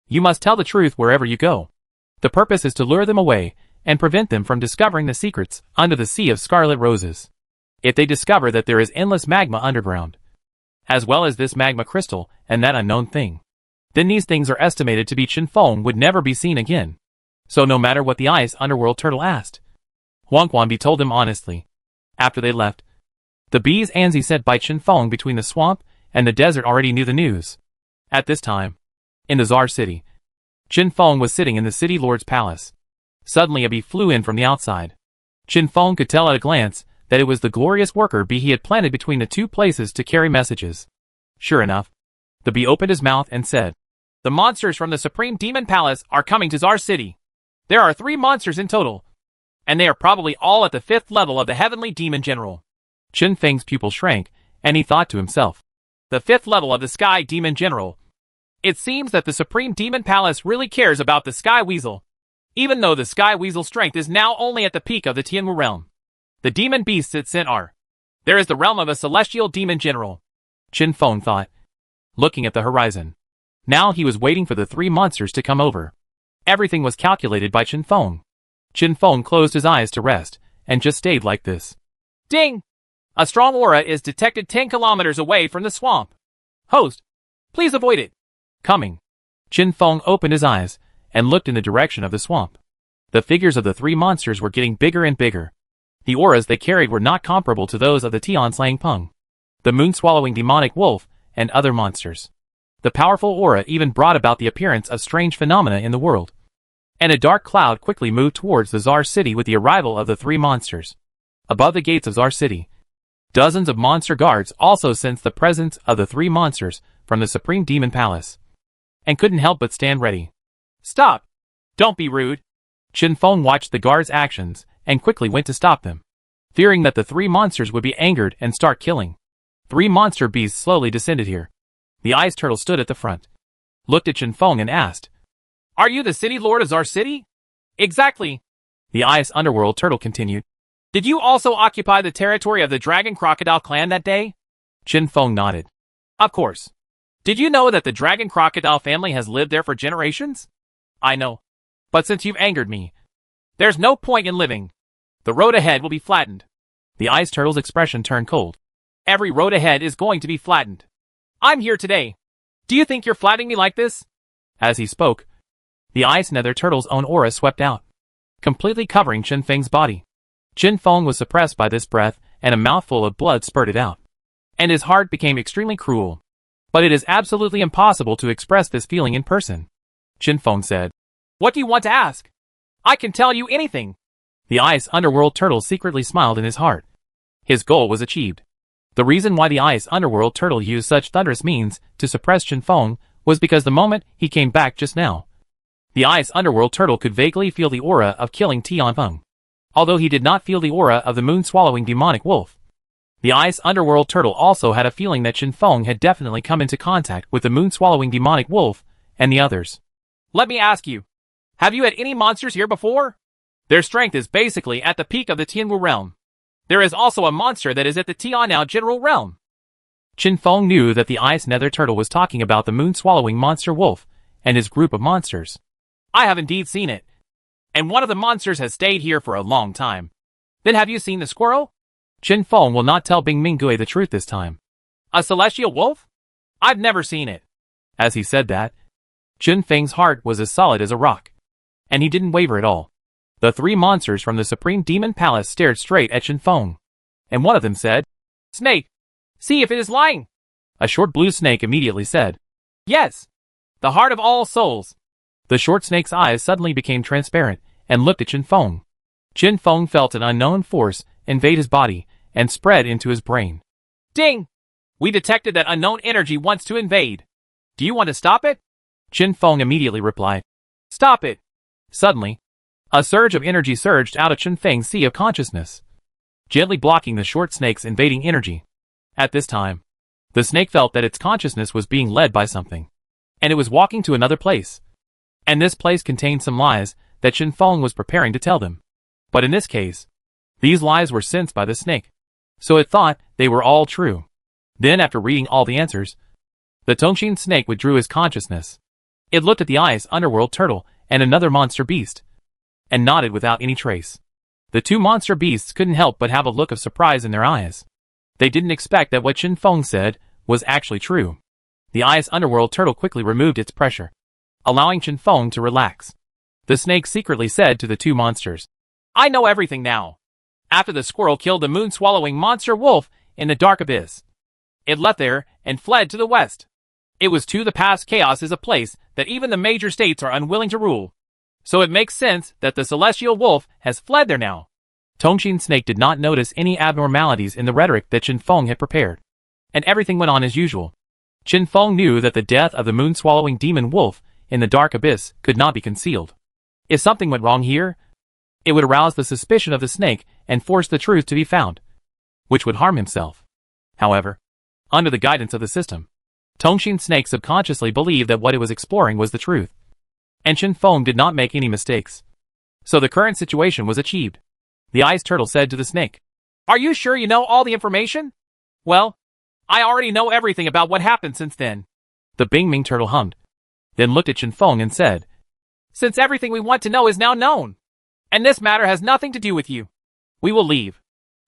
you must tell the truth wherever you go. The purpose is to lure them away and prevent them from discovering the secrets under the Sea of Scarlet Roses. If they discover that there is endless magma underground, as well as this magma crystal and that unknown thing, then these things are estimated to be Chen Feng would never be seen again. So no matter what the Ice Underworld Turtle asked, Huang Quanbi told him honestly. After they left, the bees Anzi sent by Chen Feng between the swamp and the desert already knew the news. At this time, in the Zar City, Qin Feng was sitting in the city lord's palace. Suddenly a bee flew in from the outside. Qin Feng could tell at a glance that it was the glorious worker bee he had planted between the two places to carry messages. Sure enough, the bee opened his mouth and said, "The monsters from the Supreme Demon Palace are coming to Czar City. There are 3 monsters in total, and they are probably all at the 5th level of the Heavenly Demon General." Qin Feng's pupil shrank, and he thought to himself, "The 5th level of the Sky Demon General. It seems that the Supreme Demon Palace really cares about the Sky Weasel, even though the Sky Weasel's strength is now only at the peak of the Tianwu realm. The demon beasts it sent are. There is the realm of a Celestial Demon General," Qin Feng thought, looking at the horizon. Now he was waiting for the 3 monsters to come over. Everything was calculated by Qin Feng. Qin Feng closed his eyes to rest, and just stayed like this. Ding! A strong aura is detected 10 kilometers away from the swamp. Host, please avoid it. Coming. Qin Feng opened his eyes, and looked in the direction of the swamp. The figures of the 3 monsters were getting bigger and bigger. The auras they carried were not comparable to those of the Tian-slaying Peng, the moon-swallowing demonic wolf, and other monsters. The powerful aura even brought about the appearance of strange phenomena in the world. And a dark cloud quickly moved towards the Czar City with the arrival of the 3 monsters. Above the gates of Czar City, dozens of monster guards also sensed the presence of the 3 monsters from the Supreme Demon Palace, and couldn't help but stand ready. Stop! Don't be rude. Qin Feng watched the guards' actions, and quickly went to stop them, fearing that the 3 monsters would be angered and start killing. 3 monster beasts slowly descended here. The ice turtle stood at the front, looked at Qin Feng and asked, "Are you the city lord of Czar City?" "Exactly." The ice underworld turtle continued. "Did you also occupy the territory of the dragon crocodile clan that day?" Qin Feng nodded. "Of course. Did you know that the dragon crocodile family has lived there for generations?" "I know. But since you've angered me, there's no point in living. The road ahead will be flattened." The ice turtle's expression turned cold. "Every road ahead is going to be flattened. I'm here today. Do you think you're flattening me like this?" As he spoke, the ice nether turtle's own aura swept out, completely covering Qin Feng's body. Qin Feng was suppressed by this breath, and a mouthful of blood spurted out, and his heart became extremely cruel. But it is absolutely impossible to express this feeling in person. Qin Feng said, "What do you want to ask? I can tell you anything." The ice underworld turtle secretly smiled in his heart. His goal was achieved. The reason why the ice underworld turtle used such thunderous means to suppress Qin Feng was because the moment he came back just now, the ice underworld turtle could vaguely feel the aura of killing Tian Feng, although he did not feel the aura of the moon-swallowing demonic wolf. The ice underworld turtle also had a feeling that Qin Feng had definitely come into contact with the moon-swallowing demonic wolf and the others. "Let me ask you, have you had any monsters here before? Their strength is basically at the peak of the Tianwu realm. There is also a monster that is at the Tianwu general realm." Qin Feng knew that the ice nether turtle was talking about the moon-swallowing monster wolf and his group of monsters. "I have indeed seen it. And one of the monsters has stayed here for a long time. Then have you seen the squirrel?" Qin Feng will not tell Bing Minggui the truth this time. "A celestial wolf? I've never seen it." As he said that, Qin Feng's heart was as solid as a rock, and he didn't waver at all. The 3 monsters from the Supreme Demon Palace stared straight at Qin Feng, and one of them said, "Snake, see if it is lying." A short blue snake immediately said, "Yes, the heart of all souls." The short snake's eyes suddenly became transparent and looked at Qin Feng. Qin Feng felt an unknown force invade his body and spread into his brain. "Ding! We detected that unknown energy wants to invade. Do you want to stop it?" Qin Feng immediately replied, "Stop it." Suddenly, a surge of energy surged out of Qin Feng's sea of consciousness, gently blocking the short snake's invading energy. At this time, the snake felt that its consciousness was being led by something, and it was walking to another place. And this place contained some lies that Qin Feng was preparing to tell them. But in this case, these lies were sensed by the snake, so it thought they were all true. Then after reading all the answers, the Tongxin snake withdrew his consciousness. It looked at the ice underworld turtle and another monster beast, and nodded without any trace. The 2 monster beasts couldn't help but have a look of surprise in their eyes. They didn't expect that what Qin Feng said was actually true. The ice underworld turtle quickly removed its pressure, allowing Qin Feng to relax. The snake secretly said to the 2 monsters, "I know everything now. After the squirrel killed the moon-swallowing monster wolf in the dark abyss, it left there and fled to the west. It was to the past chaos is a place that even the major states are unwilling to rule. So it makes sense that the celestial wolf has fled there now. Tongxin Snake did not notice any abnormalities in the rhetoric that Qin Feng had prepared, and everything went on as usual. Qin Feng knew that the death of the moon-swallowing demon wolf in the dark abyss could not be concealed. If something went wrong here, it would arouse the suspicion of the snake and force the truth to be found, which would harm himself. However, under the guidance of the system, Tongxin Snake subconsciously believed that what it was exploring was the truth, and Qin Feng did not make any mistakes. So the current situation was achieved. The ice turtle said to the snake, "Are you sure you know all the information?" "Well, I already know everything about what happened since then." The Bingming turtle hummed, then looked at Qin Feng and said, "Since everything we want to know is now known, and this matter has nothing to do with you, we will leave."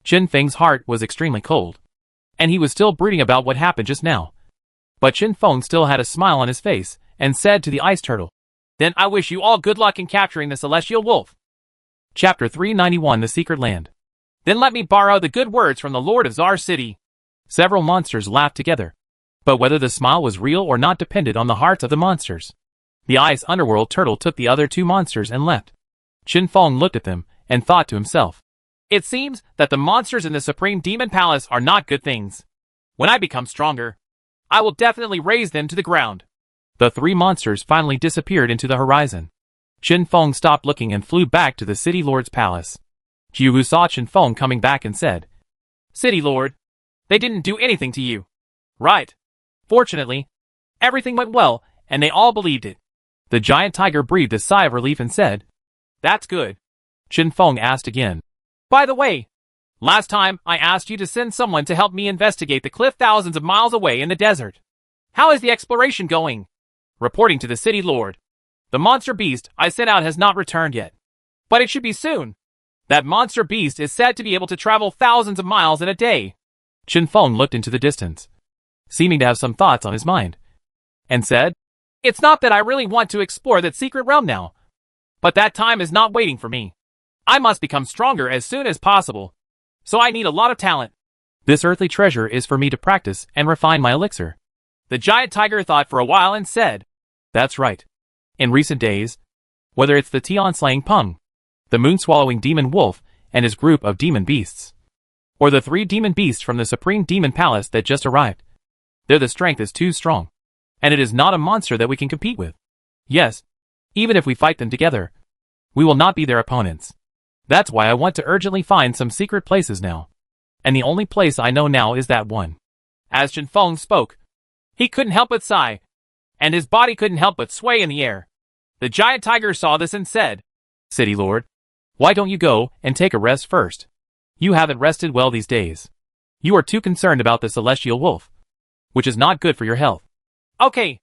Qin Feng's heart was extremely cold, and he was still brooding about what happened just now. But Qin Feng still had a smile on his face and said to the ice turtle, "Then I wish you all good luck in capturing the celestial wolf." Chapter 391 The Secret Land. "Then let me borrow the good words from the Lord of Zar City." Several monsters laughed together, but whether the smile was real or not depended on the hearts of the monsters. The ice underworld turtle took the other two monsters and left. Qin Feng looked at them and thought to himself, "It seems that the monsters in the Supreme Demon Palace are not good things. When I become stronger, I will definitely raze them to the ground." The three monsters finally disappeared into the horizon. Qin Feng stopped looking and flew back to the city lord's palace. Jiu saw Qin Feng coming back and said, "City lord, they didn't do anything to you, right?" "Fortunately, everything went well, and they all believed it." The giant tiger breathed a sigh of relief and said, "That's good." Qin Feng asked again, "By the way, last time I asked you to send someone to help me investigate the cliff thousands of miles away in the desert. How is the exploration going?" "Reporting to the city lord, the monster beast I sent out has not returned yet. But it should be soon. That monster beast is said to be able to travel thousands of miles in a day." Qin Feng looked into the distance, seeming to have some thoughts on his mind, and said, "It's not that I really want to explore that secret realm now, but that time is not waiting for me. I must become stronger as soon as possible, so I need a lot of talent. This earthly treasure is for me to practice and refine my elixir." The giant tiger thought for a while and said, "That's right. In recent days, whether it's the Tian-slaying Peng, the moon-swallowing demon wolf and his group of demon beasts, or the three demon beasts from the Supreme Demon Palace that just arrived, their strength is too strong, and it is not a monster that we can compete with. Yes, even if we fight them together, we will not be their opponents. That's why I want to urgently find some secret places now, and the only place I know now is that one." As Qin Feng spoke, he couldn't help but sigh, and his body couldn't help but sway in the air. The giant tiger saw this and said, "City Lord, why don't you go and take a rest first? You haven't rested well these days. You are too concerned about the celestial wolf, which is not good for your health." "Okay,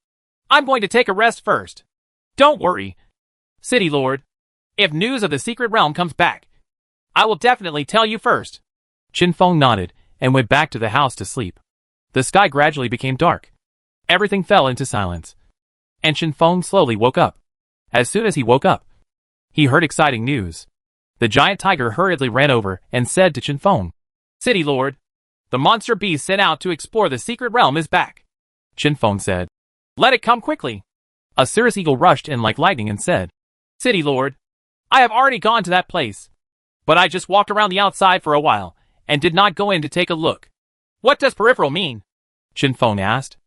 I'm going to take a rest first. Don't worry, City Lord. If news of the secret realm comes back, I will definitely tell you first." Qin Feng nodded and went back to the house to sleep. The sky gradually became dark. Everything fell into silence, and Qin Feng slowly woke up. As soon as he woke up, he heard exciting news. The giant tiger hurriedly ran over and said to Qin Feng, "City Lord, the monster beast sent out to explore the secret realm is back." Qin Feng said, "Let it come quickly." A cirrus eagle rushed in like lightning and said, "City Lord, I have already gone to that place, but I just walked around the outside for a while and did not go in to take a look." "What does peripheral mean?" Qin Feng asked.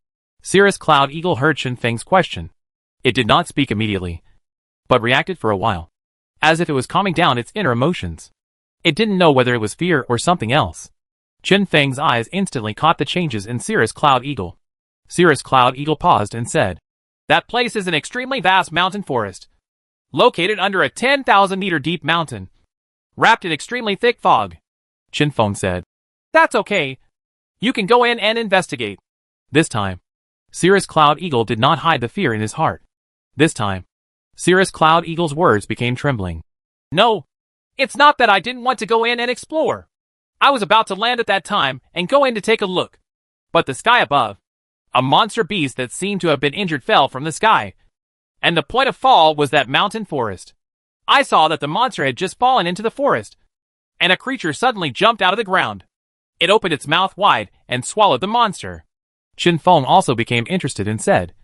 Cirrus Cloud Eagle heard Qin Feng's question. It did not speak immediately, but reacted for a while, as if it was calming down its inner emotions. It didn't know whether it was fear or something else. Qin Feng's eyes instantly caught the changes in Cirrus Cloud Eagle. Cirrus Cloud Eagle paused and said, "That place is an extremely vast mountain forest, located under a 10,000-meter deep mountain, wrapped in extremely thick fog." Qin Feng said, "That's okay. You can go in and investigate." This time, Cirrus Cloud Eagle did not hide the fear in his heart. This time, Cirrus Cloud Eagle's words became trembling. "No, it's not that I didn't want to go in and explore. I was about to land at that time and go in to take a look. But the sky above, a monster beast that seemed to have been injured fell from the sky, and the point of fall was that mountain forest. I saw that the monster had just fallen into the forest, and a creature suddenly jumped out of the ground. It opened its mouth wide and swallowed the monster. Chen Feng also became interested and said,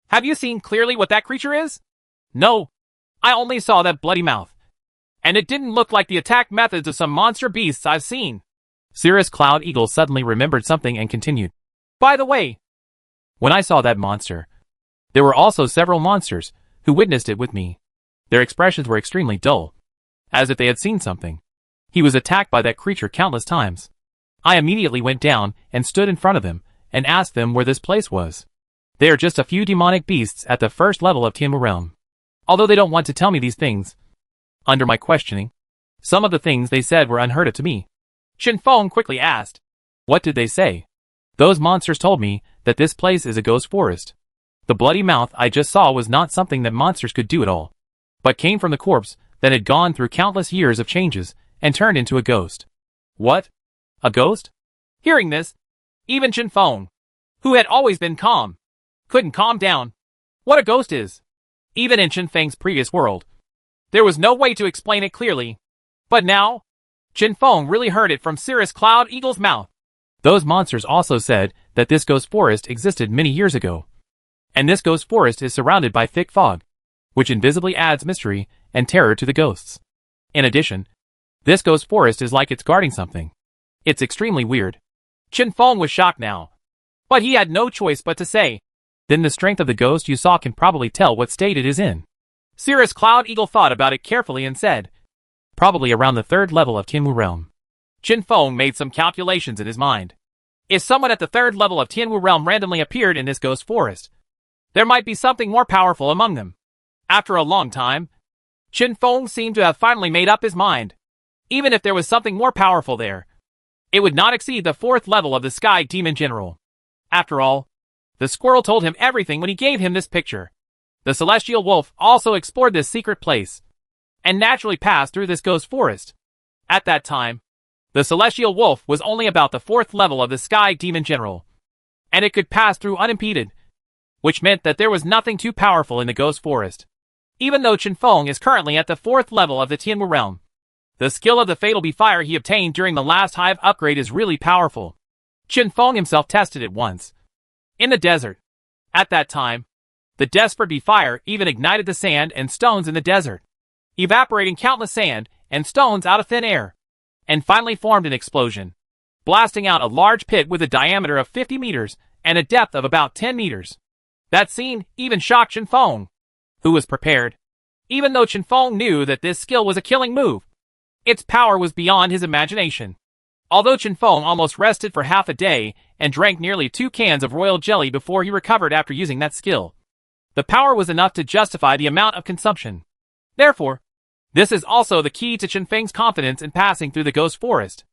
Have you seen clearly what that creature is? No. I only saw that bloody mouth. And it didn't look like the attack methods of some monster beasts I've seen. Cirrus Cloud Eagle suddenly remembered something and continued, By the way, when I saw that monster, there were also several monsters who witnessed it with me. Their expressions were extremely dull, as if they had seen something. He was attacked by that creature countless times. I immediately went down and stood in front of them and asked them where this place was. They are just a few demonic beasts at the first level of Tianwu realm. Although they don't want to tell me these things, under my questioning, some of the things they said were unheard of to me. Chen Feng quickly asked, What did they say? Those monsters told me that this place is a ghost forest. The bloody mouth I just saw was not something that monsters could do at all, but came from the corpse that had gone through countless years of changes and turned into a ghost. What? A ghost? Hearing this, even Chen Feng, who had always been calm, couldn't calm down. What a ghost is. Even in Chen Feng's previous world, there was no way to explain it clearly. But now, Chen Feng really heard it from Cirrus Cloud Eagle's mouth. Those monsters also said that this ghost forest existed many years ago. And this ghost forest is surrounded by thick fog, which invisibly adds mystery and terror to the ghosts. In addition, this ghost forest is like it's guarding something. It's extremely weird. Chen Feng was shocked now, but he had no choice but to say, Then the strength of the ghost you saw can probably tell what state it is in. Cirrus Cloud Eagle thought about it carefully and said, Probably around the third level of Tianwu realm. Chen Feng made some calculations in his mind. If someone at the third level of Tianwu realm randomly appeared in this ghost forest, there might be something more powerful among them. After a long time, Chen Feng seemed to have finally made up his mind. Even if there was something more powerful there, it would not exceed the fourth level of the Sky Demon General. After all, the squirrel told him everything when he gave him this picture. The celestial wolf also explored this secret place, and naturally passed through this ghost forest. At that time, the celestial wolf was only about the fourth level of the Sky Demon General, and it could pass through unimpeded, which meant that there was nothing too powerful in the ghost forest. Even though Chen Feng is currently at the fourth level of the Tianwu realm, the skill of the Fatal Bee Fire he obtained during the last Hive upgrade is really powerful. Chen Feng himself tested it once, in the desert. At that time, the desperate Bee Fire even ignited the sand and stones in the desert, evaporating countless sand and stones out of thin air, and finally formed an explosion, blasting out a large pit with a diameter of 50 meters and a depth of about 10 meters. That scene even shocked Chen Feng, who was prepared. Even though Chen Feng knew that this skill was a killing move, its power was beyond his imagination. Although Chen Feng almost rested for half a day and drank nearly 2 cans of royal jelly before he recovered after using that skill, the power was enough to justify the amount of consumption. Therefore, this is also the key to Chen Feng's confidence in passing through the ghost forest.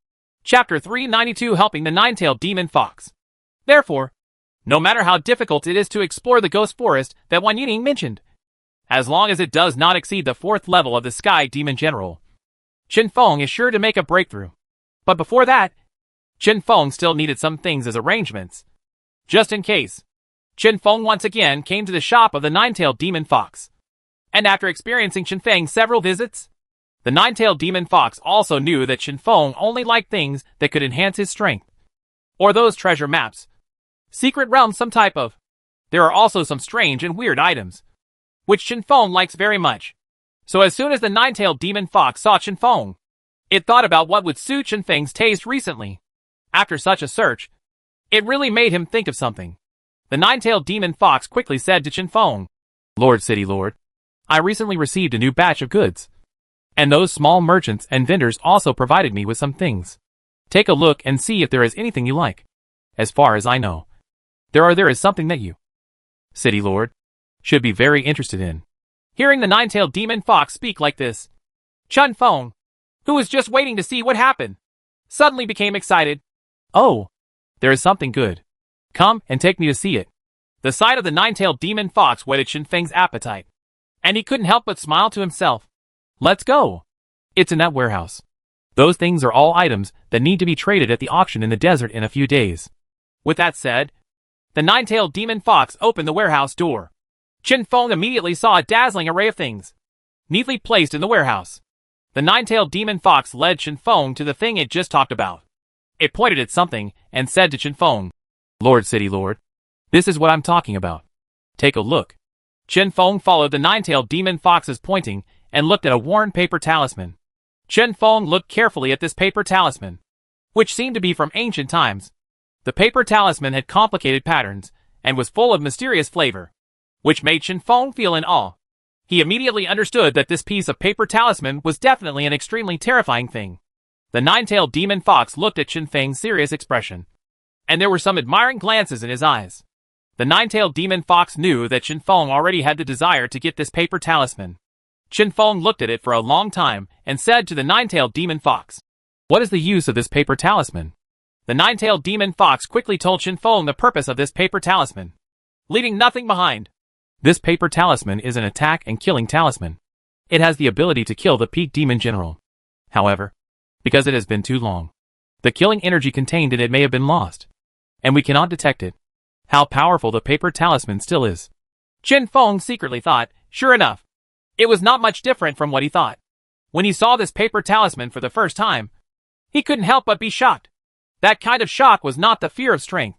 Chapter 392, Helping the Nine-Tailed Demon Fox. Therefore, no matter how difficult it is to explore the ghost forest that Wan Yining mentioned, as long as it does not exceed the fourth level of the Sky Demon General, Chen Feng is sure to make a breakthrough. But before that, Chen Feng still needed some things as arrangements. Just in case, Chen Feng once again came to the shop of the Nine-Tailed Demon Fox. And after experiencing Chen Feng's several visits, the Nine-Tailed Demon Fox also knew that Chen Feng only liked things that could enhance his strength. Or those treasure maps. Secret realms, some type of. There are also some strange and weird items, which Chen Feng likes very much. So as soon as the Nine-Tailed Demon Fox saw Chen Feng, it thought about what would suit Chen Feng's taste recently. After such a search, it really made him think of something. The Nine-Tailed Demon Fox quickly said to Chen Feng, Lord City Lord, I recently received a new batch of goods, and those small merchants and vendors also provided me with some things. Take a look and see if there is anything you like. As far as I know, there is something that you, City Lord, should be very interested in. Hearing the Nine-Tailed Demon Fox speak like this, Chen Feng, who was just waiting to see what happened, suddenly became excited. Oh, there is something good. Come and take me to see it. The sight of the Nine-Tailed Demon Fox whetted Chen Feng's appetite, and he couldn't help but smile to himself. Let's go. It's in that warehouse. Those things are all items that need to be traded at the auction in the desert in a few days. With that said, the Nine-Tailed Demon Fox opened the warehouse door. Chen Feng immediately saw a dazzling array of things, neatly placed in the warehouse. The Nine-Tailed Demon Fox led Chen Feng to the thing it just talked about. It pointed at something and said to Chen Feng, Lord City Lord. This is what I'm talking about. Take a look. Chen Feng followed the nine-tailed demon fox's pointing and looked at a worn paper talisman. Chen Feng looked carefully at this paper talisman, which seemed to be from ancient times. The paper talisman had complicated patterns and was full of mysterious flavor, which made Chen Feng feel in awe. He immediately understood that this piece of paper talisman was definitely an extremely terrifying thing. The nine-tailed demon fox looked at Chen Feng's serious expression, and there were some admiring glances in his eyes. The nine-tailed demon fox knew that Chen Feng already had the desire to get this paper talisman. Chen Feng looked at it for a long time and said to the nine-tailed demon fox, "What is the use of this paper talisman?" The nine-tailed demon fox quickly told Chen Feng the purpose of this paper talisman, leaving nothing behind. This paper talisman is an attack and killing talisman. It has the ability to kill the peak demon general. However, because it has been too long, the killing energy contained in it may have been lost, and we cannot detect it. How powerful the paper talisman still is. Chen Feng secretly thought, sure enough, it was not much different from what he thought. When he saw this paper talisman for the first time, he couldn't help but be shocked. That kind of shock was not the fear of strength,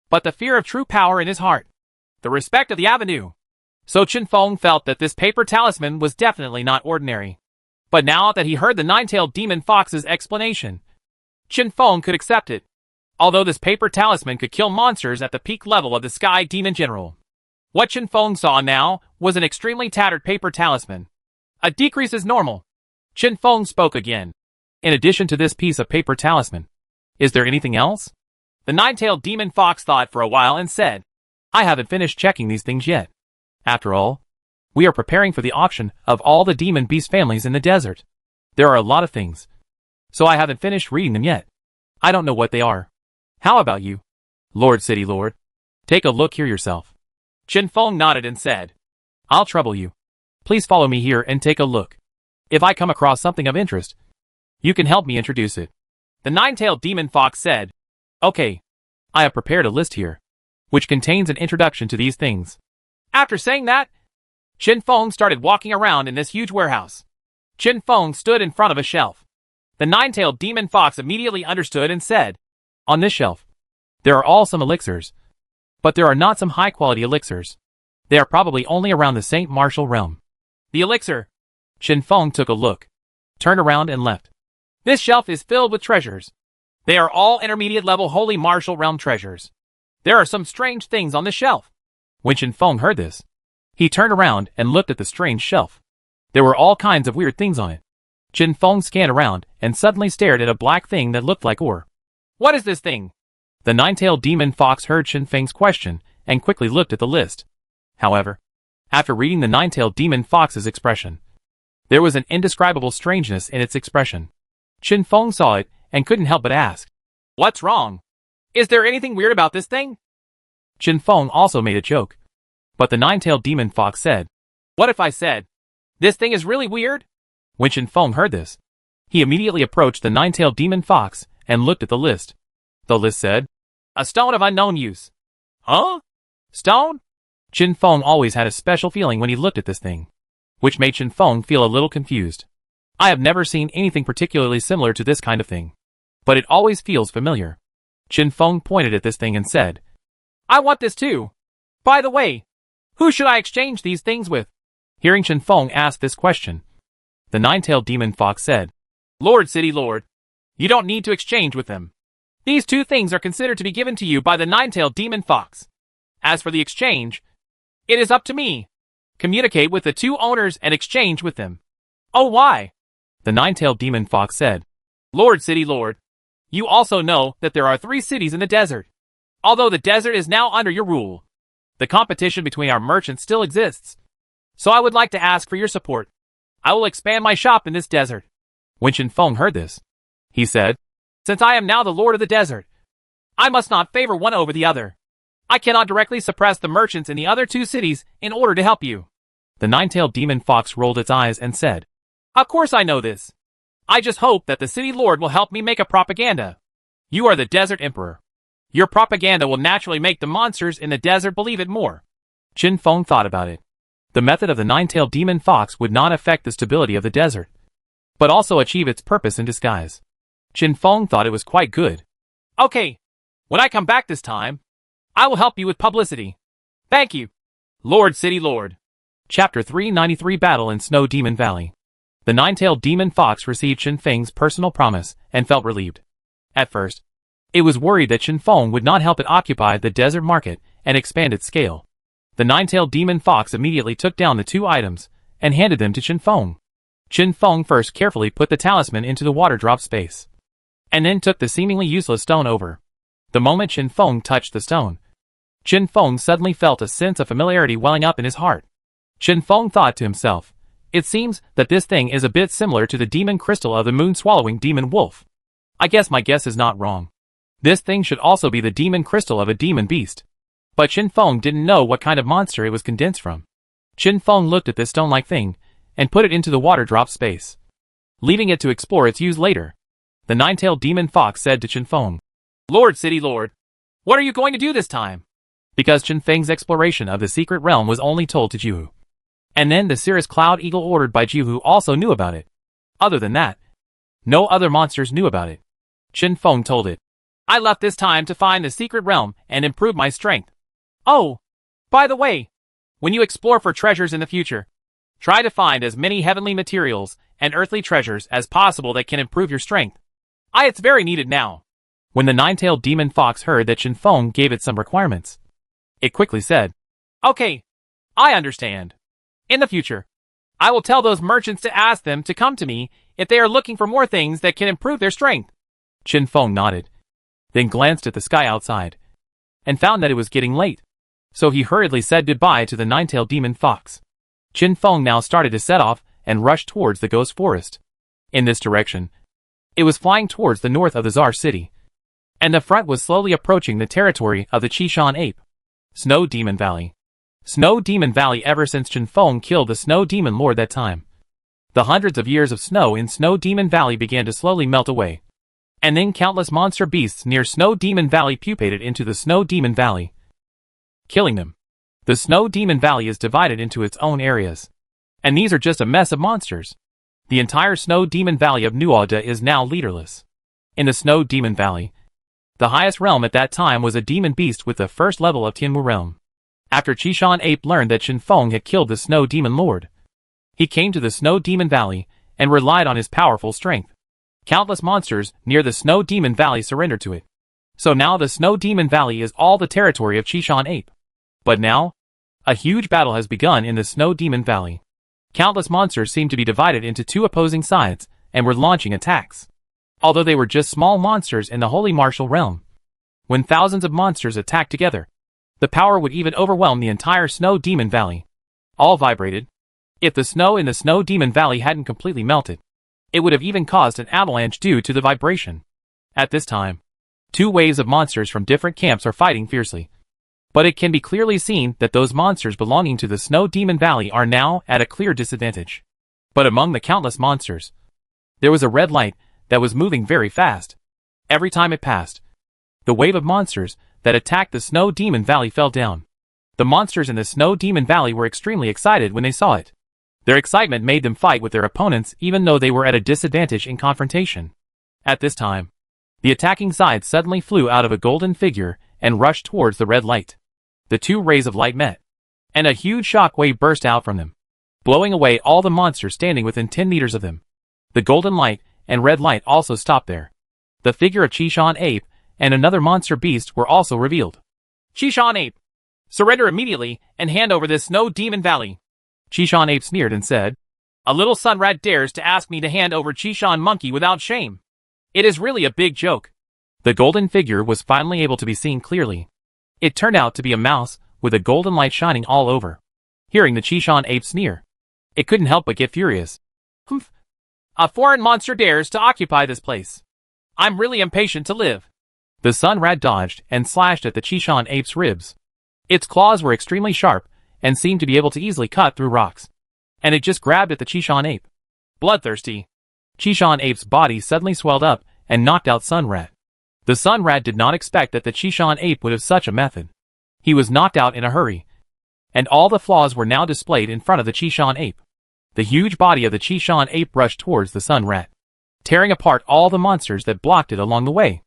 but the fear of true power in his heart, the respect of the avenue. So Chen Feng felt that this paper talisman was definitely not ordinary. But now that he heard the nine-tailed demon fox's explanation, Chen Feng could accept it. Although this paper talisman could kill monsters at the peak level of the Sky Demon General, what Chen Feng saw now was an extremely tattered paper talisman. A decrease is normal. Chen Feng spoke again. In addition to this piece of paper talisman, is there anything else? The nine-tailed demon fox thought for a while and said, I haven't finished checking these things yet. After all, we are preparing for the auction of all the demon beast families in the desert. There are a lot of things, so I haven't finished reading them yet. I don't know what they are. How about you, Lord City Lord? Take a look here yourself. Chen Feng nodded and said, I'll trouble you. Please follow me here and take a look. If I come across something of interest, you can help me introduce it. The nine-tailed demon fox said, Okay, I have prepared a list here, which contains an introduction to these things. After saying that, Chen Feng started walking around in this huge warehouse. Chen Feng stood in front of a shelf. The nine-tailed demon fox immediately understood and said, On this shelf, there are all some elixirs, but there are not some high-quality elixirs. They are probably only around the St. Martial realm. The elixir. Chen Feng took a look, turned around and left. This shelf is filled with treasures. They are all intermediate-level Holy Martial Realm treasures. There are some strange things on the shelf. When Chen Feng heard this, he turned around and looked at the strange shelf. There were all kinds of weird things on it. Chen Feng scanned around and suddenly stared at a black thing that looked like ore. What is this thing? The nine-tailed demon fox heard Chen Feng's question and quickly looked at the list. However, after reading the nine-tailed demon fox's expression, there was an indescribable strangeness in its expression. Chen Feng saw it and couldn't help but ask, What's wrong? Is there anything weird about this thing? Chen Feng also made a joke, but the nine-tailed demon fox said, What if I said, this thing is really weird? When Chen Feng heard this, he immediately approached the nine-tailed demon fox and looked at the list. The list said, A stone of unknown use. Huh? Stone? Chen Feng always had a special feeling when he looked at this thing, which made Chen Feng feel a little confused. I have never seen anything particularly similar to this kind of thing, but it always feels familiar. Chen Feng pointed at this thing and said, I want this too. By the way, who should I exchange these things with? Hearing Chen Feng ask this question, the nine-tailed demon fox said, Lord City Lord, you don't need to exchange with them. These two things are considered to be given to you by the nine-tailed demon fox. As for the exchange, it is up to me. Communicate with the two owners and exchange with them. Oh, why? The nine-tailed demon fox said, Lord City Lord, you also know that there are 3 cities in the desert. Although the desert is now under your rule, the competition between our merchants still exists. So I would like to ask for your support. I will expand my shop in this desert. When Chen Feng heard this, he said, Since I am now the lord of the desert, I must not favor one over the other. I cannot directly suppress the merchants in the other 2 cities in order to help you. The nine-tailed demon fox rolled its eyes and said, Of course I know this. I just hope that the city lord will help me make a propaganda. You are the desert emperor. Your propaganda will naturally make the monsters in the desert believe it more. Chen Feng thought about it. The method of the nine-tailed demon fox would not affect the stability of the desert, but also achieve its purpose in disguise. Chen Feng thought it was quite good. Okay. When I come back this time, I will help you with publicity. Thank you, Lord City Lord. Chapter 393 Battle in Snow Demon Valley. The nine-tailed demon fox received Chen Feng's personal promise and felt relieved. At first, it was worried that Chen Feng would not help it occupy the desert market and expand its scale. The nine-tailed demon fox immediately took down the 2 items and handed them to Chen Feng. Chen Feng first carefully put the talisman into the water drop space, and then took the seemingly useless stone over. The moment Chen Feng touched the stone, Chen Feng suddenly felt a sense of familiarity welling up in his heart. Chen Feng thought to himself, it seems that this thing is a bit similar to the demon crystal of the moon-swallowing demon wolf. I guess my guess is not wrong. This thing should also be the demon crystal of a demon beast. But Chen Feng didn't know what kind of monster it was condensed from. Chen Feng looked at this stone-like thing and put it into the water drop space, leaving it to explore its use later. The nine-tailed demon fox said to Chen Feng, Lord City Lord, what are you going to do this time? Because Chen Feng's exploration of the secret realm was only told to Jihu. And then the Cirrus Cloud Eagle ordered by Jihu also knew about it. Other than that, no other monsters knew about it. Chen Feng told it, I left this time to find the secret realm and improve my strength. Oh, by the way, when you explore for treasures in the future, try to find as many heavenly materials and earthly treasures as possible that can improve your strength. It's very needed now. When the nine-tailed demon fox heard that Chen Feng gave it some requirements, it quickly said, Okay, I understand. In the future, I will tell those merchants to ask them to come to me if they are looking for more things that can improve their strength. Chen Feng nodded, then glanced at the sky outside, and found that it was getting late. So he hurriedly said goodbye to the nine-tailed demon fox. Chen Feng now started to set off and rush towards the ghost forest. In this direction, it was flying towards the north of the Czar city, and the front was slowly approaching the territory of the Qishan ape. Snow Demon Valley. Snow Demon Valley. Ever since Chen Feng killed the Snow Demon Lord that time, the hundreds of years of snow in Snow Demon Valley began to slowly melt away. And then countless monster beasts near Snow Demon Valley pupated into the Snow Demon Valley, killing them. The Snow Demon Valley is divided into its own areas, and these are just a mess of monsters. The entire Snow Demon Valley of Nuada is now leaderless. In the Snow Demon Valley, the highest realm at that time was a demon beast with the first level of Tianmu realm. After Qishan Ape learned that Chen Feng had killed the Snow Demon Lord, he came to the Snow Demon Valley and relied on his powerful strength. Countless monsters near the Snow Demon Valley surrendered to it. So now the Snow Demon Valley is all the territory of Qishan Ape. But now, a huge battle has begun in the Snow Demon Valley. Countless monsters seem to be divided into 2 opposing sides and were launching attacks. Although they were just small monsters in the Holy Martial Realm, when thousands of monsters attacked together, the power would even overwhelm the entire Snow Demon Valley. All vibrated. If the snow in the Snow Demon Valley hadn't completely melted, it would have even caused an avalanche due to the vibration. At this time, 2 waves of monsters from different camps are fighting fiercely. But it can be clearly seen that those monsters belonging to the Snow Demon Valley are now at a clear disadvantage. But among the countless monsters, there was a red light that was moving very fast. Every time it passed, the wave of monsters that attacked the Snow Demon Valley fell down. The monsters in the Snow Demon Valley were extremely excited when they saw it. Their excitement made them fight with their opponents even though they were at a disadvantage in confrontation. At this time, the attacking side suddenly flew out of a golden figure and rushed towards the red light. The 2 rays of light met, and a huge shock wave burst out from them, blowing away all the monsters standing within 10 meters of them. The golden light and red light also stopped there. The figure of Qishan Ape and another monster beast were also revealed. Qishan Ape, surrender immediately and hand over this Snow Demon Valley. Qishan Ape sneered and said, A little sun rat dares to ask me to hand over Qishan Monkey without shame. It is really a big joke. The golden figure was finally able to be seen clearly. It turned out to be a mouse with a golden light shining all over. Hearing the Qishan Ape sneer, it couldn't help but get furious. Humph. A foreign monster dares to occupy this place. I'm really impatient to live. The sun rat dodged and slashed at the Qishan Ape's ribs. Its claws were extremely sharp and seemed to be able to easily cut through rocks. And it just grabbed at the Qishan Ape. Bloodthirsty. Qishan Ape's body suddenly swelled up and knocked out Sun Rat. The Sun Rat did not expect that the Qishan Ape would have such a method. He was knocked out in a hurry, and all the flaws were now displayed in front of the Qishan Ape. The huge body of the Qishan Ape rushed towards the Sun Rat, tearing apart all the monsters that blocked it along the way.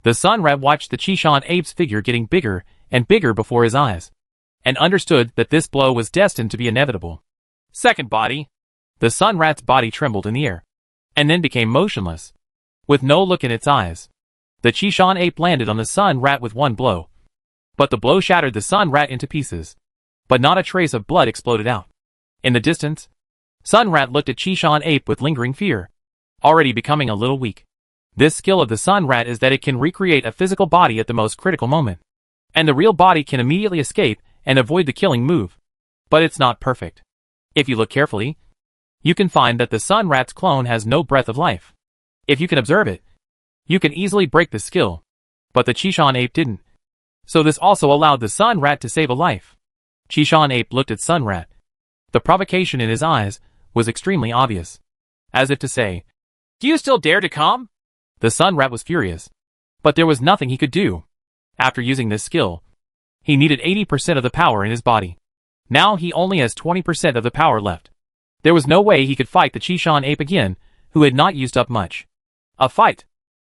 The Sun Rat watched the Qishan Ape's figure getting bigger and bigger before his eyes, and understood that this blow was destined to be inevitable. Second body. The sun rat's body trembled in the air, and then became motionless, with no look in its eyes. The Chishan ape landed on the sun rat with one blow, but the blow shattered the sun rat into pieces, but not a trace of blood exploded out. In the distance, Sun Rat looked at Chishan ape with lingering fear, already becoming a little weak. This skill of the Sun Rat is that it can recreate a physical body at the most critical moment, and the real body can immediately escape and avoid the killing move. But it's not perfect. If you look carefully, you can find that the Sun Rat's clone has no breath of life. If you can observe it, you can easily break the skill, but the Chishan ape didn't. So this also allowed the Sun Rat to save a life. Chishan ape looked at Sun Rat. The provocation in his eyes was extremely obvious, as if to say, "Do you still dare to come?" The Sun Rat was furious, but there was nothing he could do. After using this skill, he needed 80% of the power in his body. Now he only has 20% of the power left. There was no way he could fight the Chishan ape again, who had not used up much. A fight.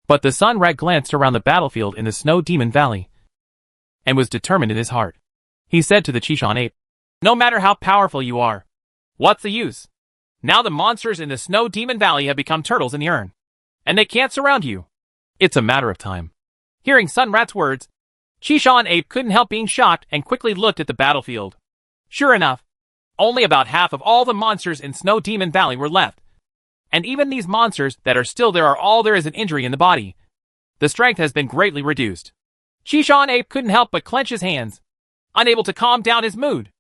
But the Sun Rat glanced around the battlefield in the Snow Demon Valley, and was determined in his heart. He said to the Chishan ape, "No matter how powerful you are, what's the use? Now the monsters in the Snow Demon Valley have become turtles in the urn, and they can't surround you. It's a matter of time." Hearing Sun Rat's words, Chishan ape couldn't help being shocked and quickly looked at the battlefield. Sure enough, only about half of all the monsters in Snow Demon Valley were left. And even these monsters that are still there are all there is an injury in the body. The strength has been greatly reduced. Chishan ape couldn't help but clench his hands, unable to calm down his mood.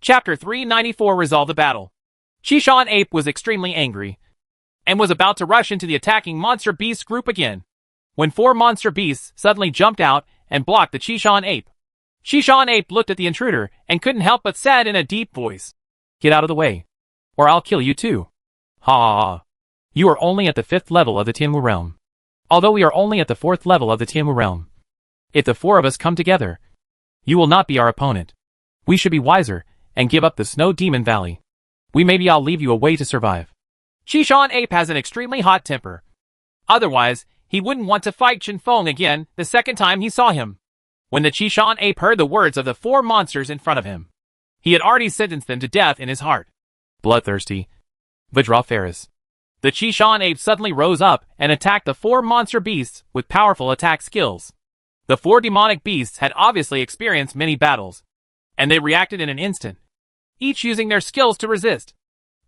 Chapter 394 Resolve the Battle. Chishan ape was extremely angry, and was about to rush into the attacking monster beast group again, when 4 monster beasts suddenly jumped out and blocked the Chishan ape. Chishan ape looked at the intruder and couldn't help but said in a deep voice, "Get out of the way, or I'll kill you too." Ha ha ha. You are only at the 5th level of the Tianwu realm, although we are only at the 4th level of the Tianwu realm. If the 4 of us come together, you will not be our opponent. We should be wiser and give up the Snow Demon Valley. Maybe I'll leave you a way to survive. Chishan ape has an extremely hot temper. Otherwise, he wouldn't want to fight Chinfeng again the second time he saw him. When the Chishan ape heard the words of the 4 monsters in front of him, he had already sentenced them to death in his heart. Bloodthirsty. Vajraferis. The Chishan ape suddenly rose up and attacked the 4 monster beasts with powerful attack skills. The 4 demonic beasts had obviously experienced many battles, and they reacted in an instant, each using their skills to resist.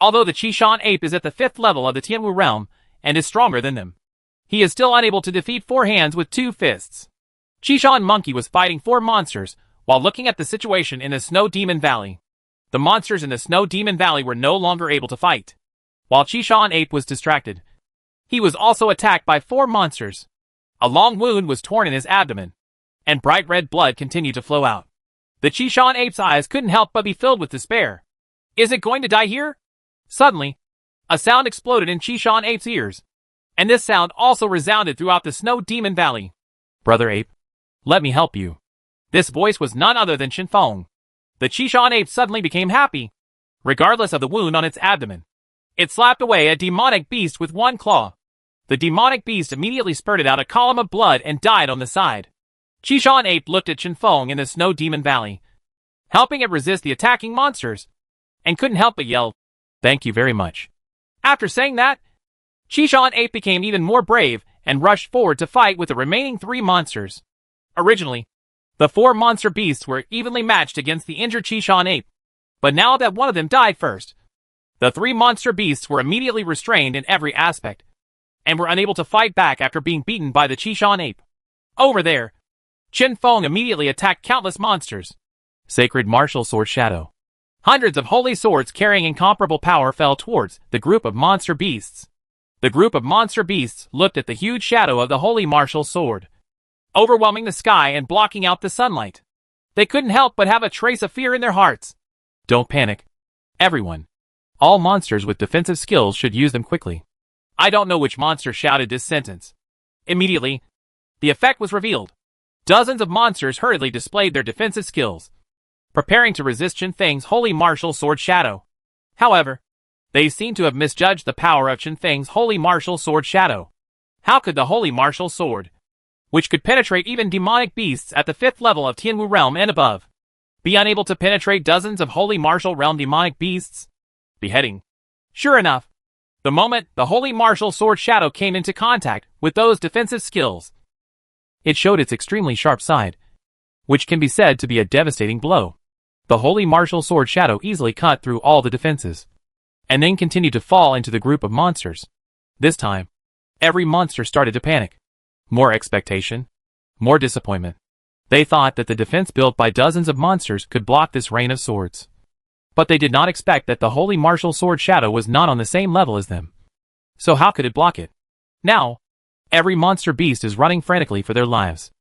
Although the Chishan ape is at the 5th level of the Tianwu realm and is stronger than them, he is still unable to defeat 4 hands with 2 fists. Chishan monkey was fighting 4 monsters while looking at the situation in the Snow Demon Valley. The monsters in the Snow Demon Valley were no longer able to fight. While Chishan ape was distracted, he was also attacked by 4 monsters. A long wound was torn in his abdomen, and bright red blood continued to flow out. The Chishan ape's eyes couldn't help but be filled with despair. Is it going to die here? Suddenly, a sound exploded in Chishan ape's ears, and this sound also resounded throughout the Snow Demon Valley. "Brother ape, let me help you." This voice was none other than Chinfeng. The Chishan ape suddenly became happy, regardless of the wound on its abdomen. It slapped away a demonic beast with 1 claw. The demonic beast immediately spurted out a column of blood and died on the side. Chishan ape looked at Chinfeng in the Snow Demon Valley, helping it resist the attacking monsters, and couldn't help but yell, "Thank you very much." After saying that, Chishan ape became even more brave and rushed forward to fight with the remaining 3 monsters. Originally, the 4 monster beasts were evenly matched against the injured Chishan ape, but now that one of them died first, the 3 monster beasts were immediately restrained in every aspect, and were unable to fight back after being beaten by the Chishan ape. Over there, Chinfeng immediately attacked countless monsters. Sacred Martial Sword Shadow. Hundreds of holy swords carrying incomparable power fell towards the group of monster beasts. The group of monster beasts looked at the huge shadow of the holy martial sword, overwhelming the sky and blocking out the sunlight. They couldn't help but have a trace of fear in their hearts. Don't panic, everyone. All monsters with defensive skills should use them quickly. I don't know which monster shouted this sentence. Immediately, the effect was revealed. Dozens of monsters hurriedly displayed their defensive skills, preparing to resist Chinfeng's holy martial sword shadow. However, they seem to have misjudged the power of Chinfeng's holy martial sword shadow. How could the holy martial sword which could penetrate even demonic beasts at the 5th level of Tianwu realm and above. Be unable to penetrate dozens of Holy Martial realm demonic beasts? Beheading. Sure enough, the moment the Holy Martial Sword Shadow came into contact with those defensive skills, it showed its extremely sharp side, which can be said to be a devastating blow. The Holy Martial Sword Shadow easily cut through all the defenses, and then continued to fall into the group of monsters. This time, every monster started to panic. More expectation, more disappointment. They thought that the defense built by dozens of monsters could block this rain of swords. But they did not expect that the Holy Martial Sword Shadow was not on the same level as them. So how could it block it? Now, every monster beast is running frantically for their lives.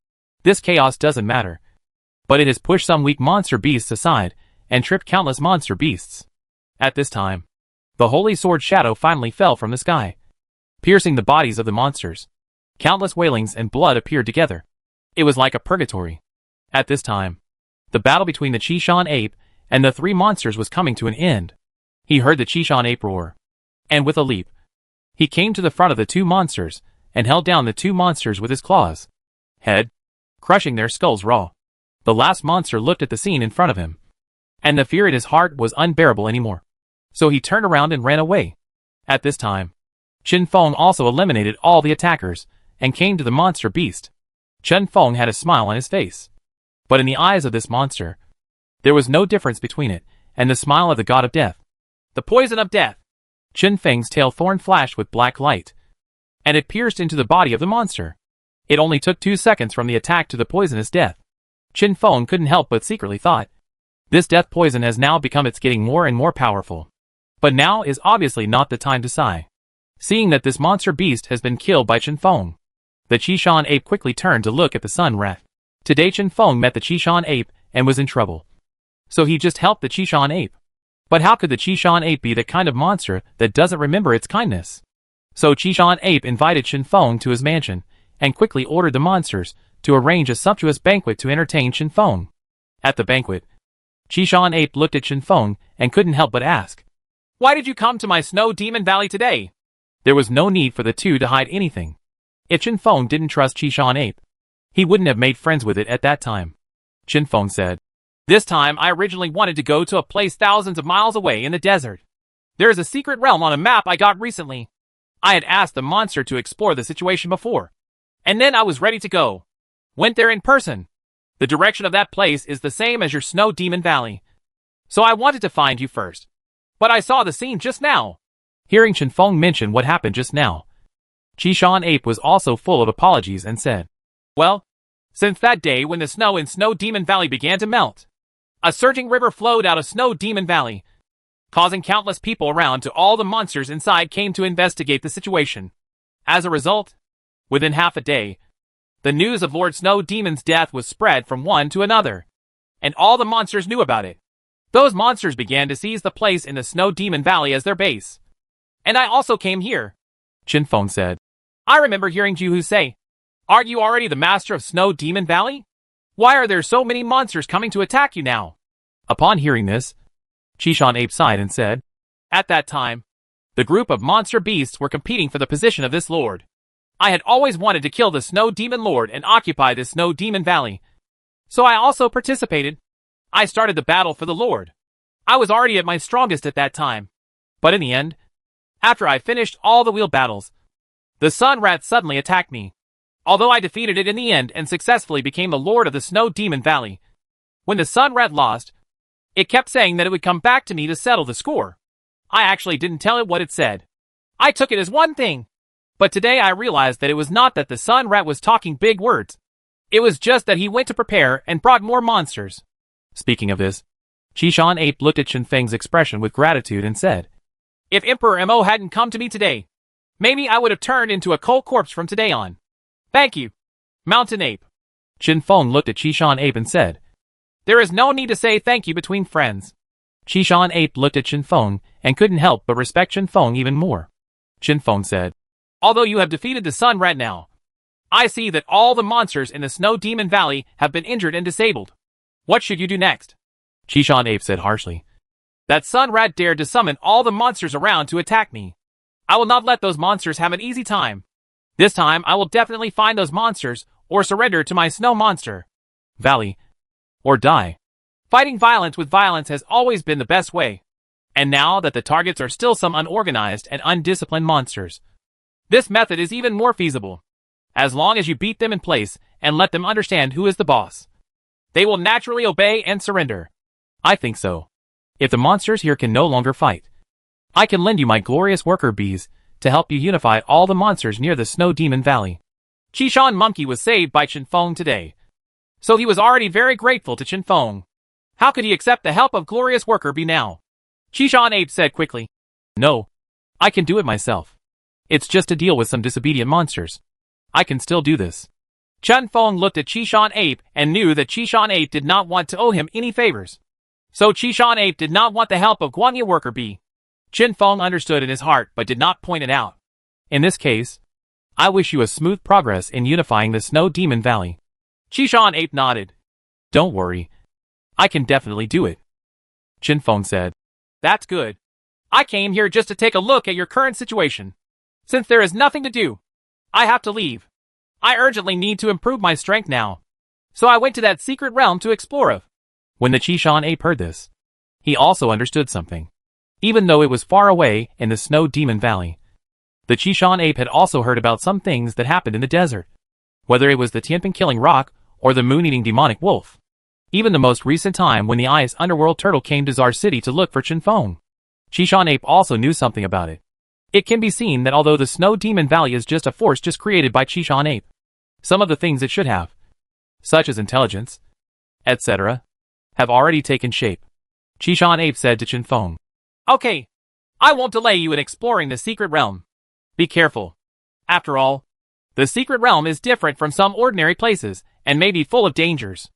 This chaos doesn't matter, but it has pushed some weak monster beasts aside and tripped countless monster beasts. At this time, the Holy Sword Shadow finally fell from the sky, piercing the bodies of the monsters. Countless wailings and blood appeared together. It was like a purgatory. At this time, the battle between the Chishan ape and the 3 monsters was coming to an end. He heard the Chishan ape roar, and with a leap, he came to the front of the 2 monsters and held down the 2 monsters with his claws, crushing their skulls raw. The last monster looked at the scene in front of him, and the fear in his heart was unbearable anymore. So he turned around and ran away. At this time, Chen Feng also eliminated all the attackers and came to the monster beast. Chen Feng had a smile on his face, but in the eyes of this monster, there was no difference between it and the smile of the god of death. The poison of death. Chen Feng's tail thorn flashed with black light, and it pierced into the body of the monster. It only took 2 seconds from the attack to the poisonous death. Chen Feng couldn't help but secretly thought, this death poison has now become it's getting more and more powerful. But now is obviously not the time to sigh. Seeing that this monster beast has been killed by Chen Feng, the Chishan ape quickly turned to look at the sun rat. Today Chen Feng met the Chishan ape and was in trouble, so he just helped the Chishan ape. But how could the Chishan ape be the kind of monster that doesn't remember its kindness? So Chishan ape invited Chen Feng to his mansion and quickly ordered the monsters to arrange a sumptuous banquet to entertain Chen Feng. At the banquet, Chishan ape looked at Chen Feng and couldn't help but ask, "Why did you come to my Snow Demon Valley today?" There was no need for the two to hide anything. If Chen Feng didn't trust Chishan ape, he wouldn't have made friends with it at that time. Chen Feng said, "This time I originally wanted to go to a place thousands of miles away in the desert. There is a secret realm on a map I got recently. I had asked the monster to explore the situation before, and then I was ready to go. Went there in person. The direction of that place is the same as your Snow Demon Valley. So I wanted to find you first. But I saw the scene just now." Hearing Chen Feng mention what happened just now, Chishan ape was also full of apologies and said, "Well, since that day when the snow in Snow Demon Valley began to melt, a surging river flowed out of Snow Demon Valley, causing countless people around to all the monsters inside came to investigate the situation. As a result, within half a day, the news of Lord Snow Demon's death was spread from one to another, and all the monsters knew about it. Those monsters began to seize the place in the Snow Demon Valley as their base. And I also came here," Chen Feng said. "I remember hearing Juhu say, 'Aren't you already the master of Snow Demon Valley? Why are there so many monsters coming to attack you now?'" Upon hearing this, Chishan ape sighed and said, "At that time, the group of monster beasts were competing for the position of this lord. I had always wanted to kill the Snow Demon Lord and occupy the Snow Demon Valley. So I also participated. I started the battle for the Lord. I was already at my strongest at that time. But in the end, after I finished all the wheel battles, the Sun Rat suddenly attacked me. Although I defeated it in the end and successfully became the Lord of the Snow Demon Valley, when the Sun Rat lost, it kept saying that it would come back to me to settle the score. I actually didn't tell it what it said. I took it as one thing. But today I realized that it was not that the Sun Rat was talking big words. It was just that he went to prepare and brought more monsters." Speaking of this, Chishan ape looked at Chen Feng's expression with gratitude and said, "If Emperor Mo hadn't come to me today, maybe I would have turned into a cold corpse from today on. Thank you, Mountain Ape." Chen Feng looked at Chishan ape and said, "There is no need to say thank you between friends." Chishan ape looked at Chen Feng and couldn't help but respect Chen Feng even more. Chen Feng said, "Although you have defeated the Sun Rat now, I see that all the monsters in the Snow Demon Valley have been injured and disabled. What should you do next?" Chishan ape said harshly, "That Sun Rat dared to summon all the monsters around to attack me. I will not let those monsters have an easy time. This time I will definitely find those monsters or surrender to my snow monster valley, or die. Fighting violence with violence has always been the best way. And now that the targets are still some unorganized and undisciplined monsters, this method is even more feasible. As long as you beat them in place and let them understand who is the boss, they will naturally obey and surrender. I think so. If the monsters here can no longer fight, I can lend you my glorious worker bees to help you unify all the monsters near the Snow Demon Valley. Qishan Monkey was saved by Qinfeng today, so he was already very grateful to Qinfeng. How could he accept the help of glorious worker bee now? Qishan Ape said quickly. No, I can do it myself. It's just to deal with some disobedient monsters. I can still do this. Qinfeng looked at Qishan Ape and knew that Qishan Ape did not want to owe him any favors. So Qishan Ape did not want the help of Guangya worker bee. Qinfeng understood in his heart but did not point it out. In this case, I wish you a smooth progress in unifying the Snow Demon Valley. Qishan Ape nodded. Don't worry. I can definitely do it. Qinfeng said. That's good. I came here just to take a look at your current situation. Since there is nothing to do, I have to leave. I urgently need to improve my strength now. So I went to that secret realm to explore it. When the Qishan Ape heard this, he also understood something. Even though it was far away in the Snow Demon Valley, the Qishan Ape had also heard about some things that happened in the desert. Whether it was the Tianping-killing rock or the moon-eating demonic wolf. Even the most recent time when the ice underworld turtle came to Zar City to look for Qinfeng. Qishan Ape also knew something about it. It can be seen that although the Snow Demon Valley is just a force just created by Qishan Ape, some of the things it should have, such as intelligence, etc., have already taken shape. Qishan Ape said to Qinfeng. Okay, I won't delay you in exploring the secret realm. Be careful. After all, the secret realm is different from some ordinary places and may be full of dangers.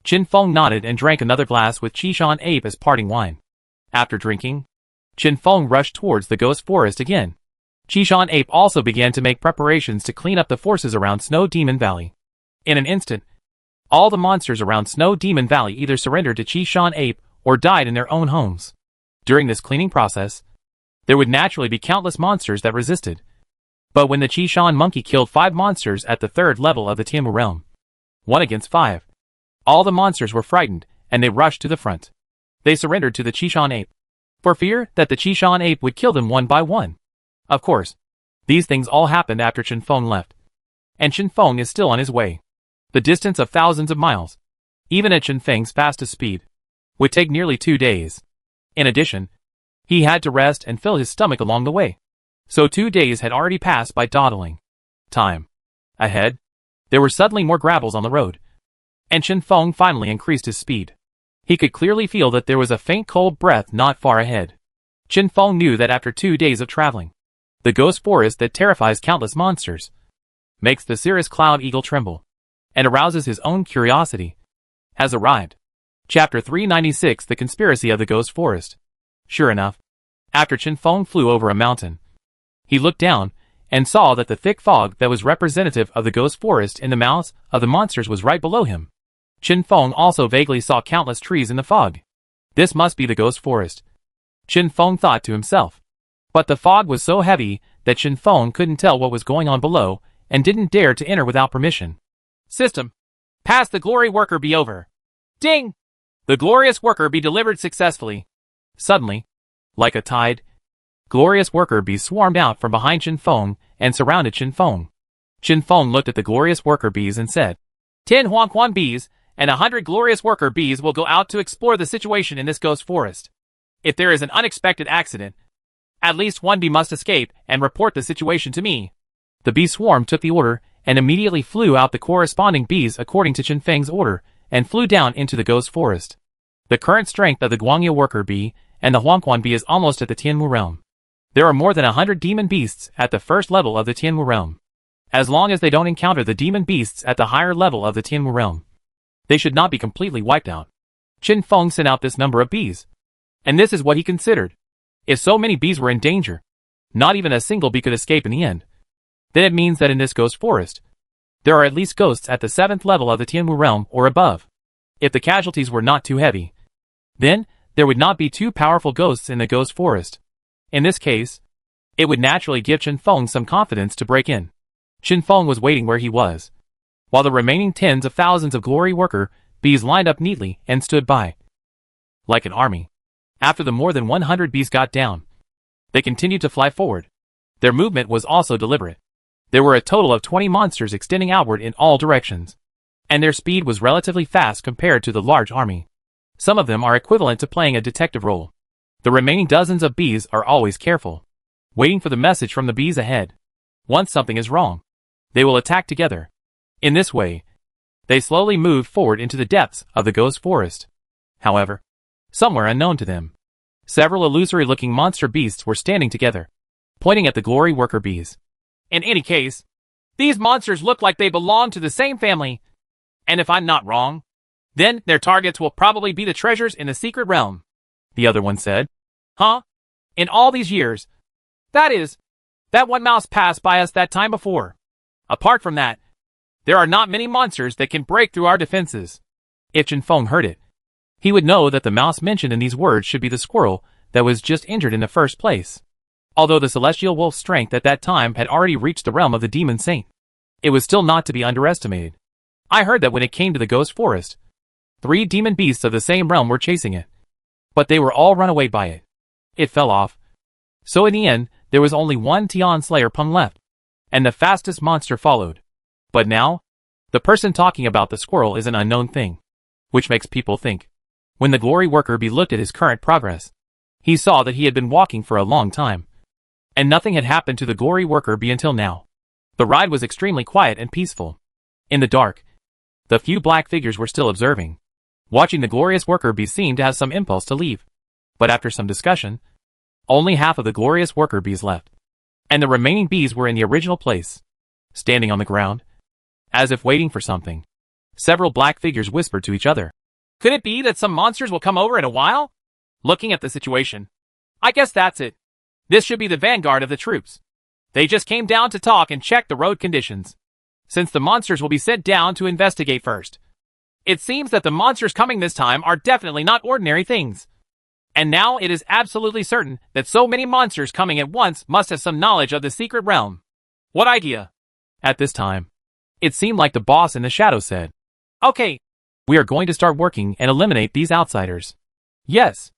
Qinfeng nodded and drank another glass with Qishan Ape as parting wine. After drinking, Qinfeng rushed towards the ghost forest again. Qishan Ape also began to make preparations to clean up the forces around Snow Demon Valley. In an instant, all the monsters around Snow Demon Valley either surrendered to Qishan Ape or died in their own homes. During this cleaning process, there would naturally be countless monsters that resisted. But when the Qishan monkey killed 5 monsters at the 3rd level of the Tianmu realm, 1 against 5, all the monsters were frightened and they rushed to the front. They surrendered to the Qishan Ape, for fear that the Qishan Ape would kill them one by one. Of course, these things all happened after Qinfeng left. And Qinfeng is still on his way. The distance of thousands of miles, even at Qinfeng's fastest speed, would take nearly 2 days. In addition, he had to rest and fill his stomach along the way. So 2 days had already passed by dawdling time. Ahead, there were suddenly more gravels on the road. And Qinfeng finally increased his speed. He could clearly feel that there was a faint cold breath not far ahead. Qinfeng knew that after 2 days of traveling, the ghost forest that terrifies countless monsters, makes the Cirrus Cloud Eagle tremble, and arouses his own curiosity, has arrived. Chapter 396 The Conspiracy of the Ghost Forest. Sure enough, after Qinfeng flew over a mountain, he looked down and saw that the thick fog that was representative of the ghost forest in the mouths of the monsters was right below him. Qinfeng also vaguely saw countless trees in the fog. This must be the ghost forest, Qinfeng thought to himself. But the fog was so heavy that Qinfeng couldn't tell what was going on below and didn't dare to enter without permission. System. Pass the glory worker bee over. Ding! The glorious worker bee delivered successfully. Suddenly, like a tide, glorious worker bees swarmed out from behind Qinfeng and surrounded Qinfeng. Qinfeng looked at the glorious worker bees and said, 10 Huangquan bees and 100 glorious worker bees will go out to explore the situation in this ghost forest. If there is an unexpected accident, at least one bee must escape and report the situation to me. The bee swarm took the order and immediately flew out the corresponding bees according to Qinfeng's order and flew down into the ghost forest. The current strength of the Guangya worker bee and the Huangquan bee is almost at the Tianmu realm. There are more than 100 demon beasts at the first level of the Tianmu realm. As long as they don't encounter the demon beasts at the higher level of the Tianmu realm, they should not be completely wiped out. Qinfeng sent out this number of bees. And this is what he considered. If so many bees were in danger, not even a single bee could escape in the end, then it means that in this ghost forest, there are at least ghosts at the 7th level of the Tianmu realm or above. If the casualties were not too heavy, then there would not be 2 powerful ghosts in the ghost forest. In this case, it would naturally give Qinfeng some confidence to break in. Qinfeng was waiting where he was, while the remaining tens of thousands of glory worker bees lined up neatly and stood by. Like an army. After the more than 100 bees got down, they continued to fly forward. Their movement was also deliberate. There were a total of 20 monsters extending outward in all directions, and their speed was relatively fast compared to the large army. Some of them are equivalent to playing a detective role. The remaining dozens of bees are always careful, waiting for the message from the bees ahead. Once something is wrong, they will attack together. In this way, they slowly moved forward into the depths of the ghost forest. However, somewhere unknown to them, several illusory-looking monster beasts were standing together, pointing at the glory worker bees. In any case, these monsters look like they belong to the same family, and if I'm not wrong, then their targets will probably be the treasures in the secret realm, the other one said. Huh? In all these years? That is, that one mouse passed by us that time before. Apart from that, there are not many monsters that can break through our defenses. If Chen Feng heard it, he would know that the mouse mentioned in these words should be the squirrel that was just injured in the first place. Although the celestial wolf's strength at that time had already reached the realm of the demon saint, it was still not to be underestimated. I heard that when it came to the ghost forest, 3 demon beasts of the same realm were chasing it, but they were all run away by it. It fell off. So in the end, there was only one Tian Slayer Pung left, and the fastest monster followed. But now, the person talking about the squirrel is an unknown thing, which makes people think. When the glory worker bee looked at his current progress, he saw that he had been walking for a long time, and nothing had happened to the glory worker bee until now. The ride was extremely quiet and peaceful. In the dark, the few black figures were still observing. Watching the glorious worker bee seemed to have some impulse to leave. But after some discussion, only half of the glorious worker bees left, and the remaining bees were in the original place, standing on the ground, as if waiting for something. Several black figures whispered to each other. Could it be that some monsters will come over in a while? Looking at the situation, I guess that's it. This should be the vanguard of the troops. They just came down to talk and check the road conditions, since the monsters will be sent down to investigate first. It seems that the monsters coming this time are definitely not ordinary things. And now it is absolutely certain that so many monsters coming at once must have some knowledge of the secret realm. What idea? At this time, it seemed like the boss in the shadow said, Okay, we are going to start working and eliminate these outsiders. Yes,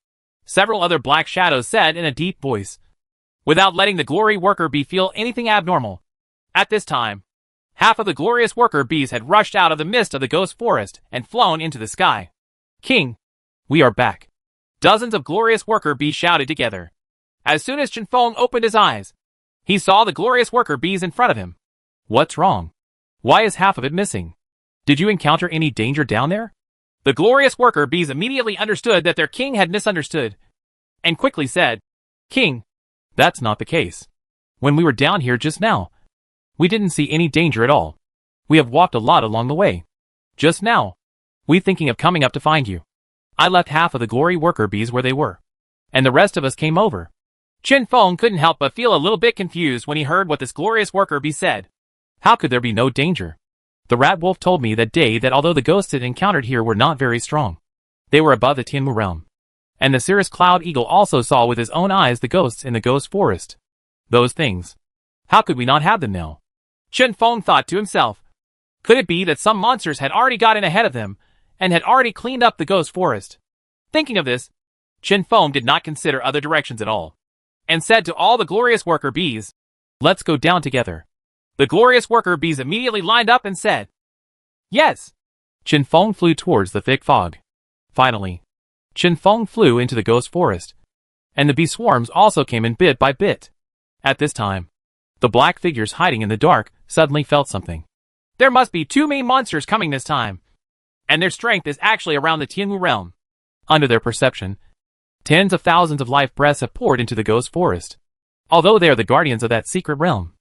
several other black shadows said in a deep voice, without letting the glory worker bee feel anything abnormal. At this time, half of the glorious worker bees had rushed out of the mist of the ghost forest and flown into the sky. King, we are back. Dozens of glorious worker bees shouted together. As soon as Chen Feng opened his eyes, he saw the glorious worker bees in front of him. What's wrong? Why is half of it missing? Did you encounter any danger down there? The glorious worker bees immediately understood that their king had misunderstood, and quickly said, King, that's not the case. When we were down here just now, we didn't see any danger at all. We have walked a lot along the way. Just now, we thinking of coming up to find you. I left half of the glory worker bees where they were, and the rest of us came over. Chen Feng couldn't help but feel a little bit confused when he heard what this glorious worker bee said. How could there be no danger? The rat wolf told me that day that although the ghosts it encountered here were not very strong, they were above the Tianmu realm. And the Cirrus Cloud Eagle also saw with his own eyes the ghosts in the ghost forest. Those things. How could we not have them now? Chen Feng thought to himself. Could it be that some monsters had already gotten ahead of them, and had already cleaned up the ghost forest? Thinking of this, Chen Feng did not consider other directions at all, and said to all the glorious worker bees, Let's go down together. The glorious worker bees immediately lined up and said, Yes. Chen Feng flew towards the thick fog. Finally, Chen Feng flew into the ghost forest, and the bee swarms also came in bit by bit. At this time, the black figures hiding in the dark suddenly felt something. There must be too many monsters coming this time, and their strength is actually around the Tianmu realm. Under their perception, tens of thousands of life breaths have poured into the ghost forest, although they are the guardians of that secret realm.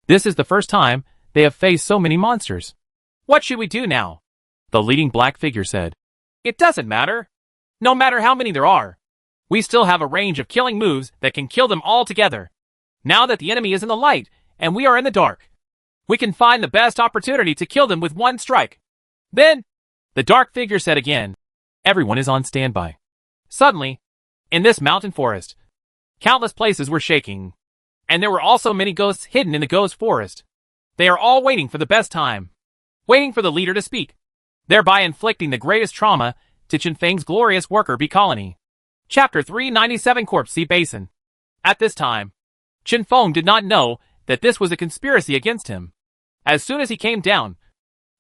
This is the first time they have faced so many monsters. What should we do now? The leading black figure said. It doesn't matter. No matter how many there are, we still have a range of killing moves that can kill them all together. Now that the enemy is in the light and we are in the dark, we can find the best opportunity to kill them with one strike. Then, the dark figure said again, everyone is on standby. Suddenly, in this mountain forest, countless places were shaking, and there were also many ghosts hidden in the ghost forest. They are all waiting for the best time. waiting for the leader to speak, thereby inflicting the greatest trauma to Chen Feng's glorious worker bee colony. Chapter 397 Corpse Sea Basin. At this time, Chen Feng did not know that this was a conspiracy against him. As soon as he came down,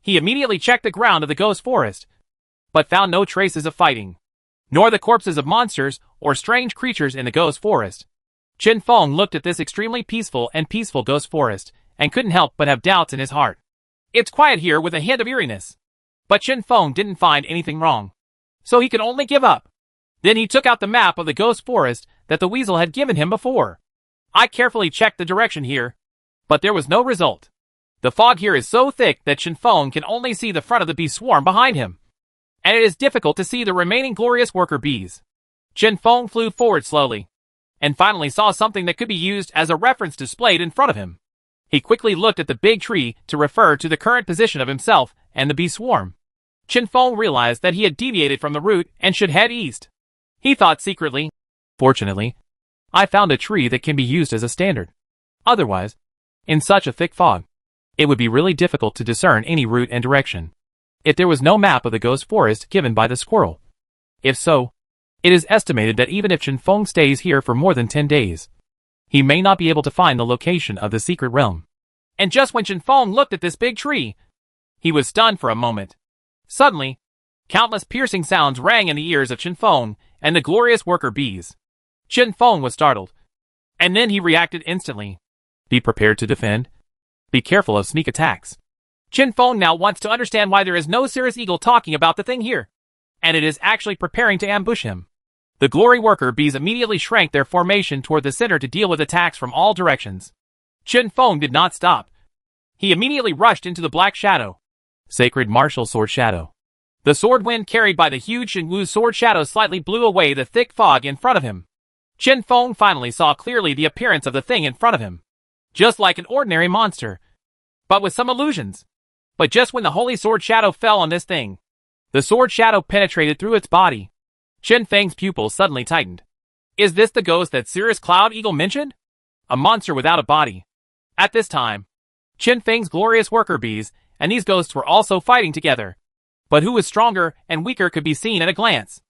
he immediately checked the ground of the ghost forest, but found no traces of fighting, nor the corpses of monsters or strange creatures in the ghost forest. Chen Feng looked at this extremely peaceful ghost forest, and couldn't help but have doubts in his heart. It's quiet here with a hint of eeriness. But Chen Feng didn't find anything wrong, so he could only give up. Then he took out the map of the ghost forest that the weasel had given him before. I carefully checked the direction here, but there was no result. The fog here is so thick that Chen Feng can only see the front of the bee swarm behind him, and it is difficult to see the remaining glorious worker bees. Chen Feng flew forward slowly, and finally saw something that could be used as a reference displayed in front of him. He quickly looked at the big tree to refer to the current position of himself and the bee swarm. Chen Feng realized that he had deviated from the route and should head east. He thought secretly, "Fortunately, I found a tree that can be used as a standard. Otherwise, in such a thick fog, it would be really difficult to discern any route and direction. If there was no map of the ghost forest given by the squirrel. If so, it is estimated that even if Chen Feng stays here for more than 10 days, he may not be able to find the location of the secret realm." And just when Chen Feng looked at this big tree, he was stunned for a moment. Suddenly, countless piercing sounds rang in the ears of Chen Feng and the glorious worker bees. Chen Feng was startled, and then he reacted instantly. Be prepared to defend. Be careful of sneak attacks. Chen Feng now wants to understand why there is no Cirrus Eagle talking about the thing here, and it is actually preparing to ambush him. The glory worker bees immediately shrank their formation toward the center to deal with attacks from all directions. Chen Feng did not stop. He immediately rushed into the black shadow. Sacred martial sword shadow. The sword wind carried by the huge Xingwu sword shadow slightly blew away the thick fog in front of him. Chen Feng finally saw clearly the appearance of the thing in front of him. Just like an ordinary monster, but with some illusions. But just when the holy sword shadow fell on this thing, the sword shadow penetrated through its body. Chen Feng's pupils suddenly tightened. Is this the ghost that Cirrus Cloud Eagle mentioned? A monster without a body. At this time, Chen Feng's glorious worker bees and these ghosts were also fighting together. But who was stronger and weaker could be seen at a glance.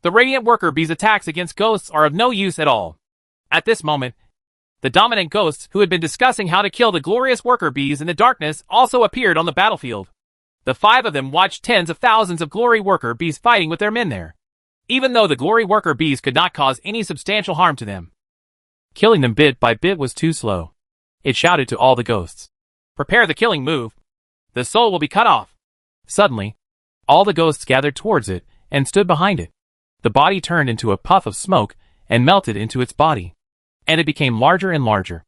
The radiant worker bees' attacks against ghosts are of no use at all. At this moment, the dominant ghosts who had been discussing how to kill the glorious worker bees in the darkness also appeared on the battlefield. The 5 of them watched tens of thousands of glory worker bees fighting with their men there, even though the glory worker bees could not cause any substantial harm to them. Killing them bit by bit was too slow. It shouted to all the ghosts, "Prepare the killing move. The soul will be cut off." Suddenly, all the ghosts gathered towards it and stood behind it. The body turned into a puff of smoke and melted into its body, and it became larger and larger,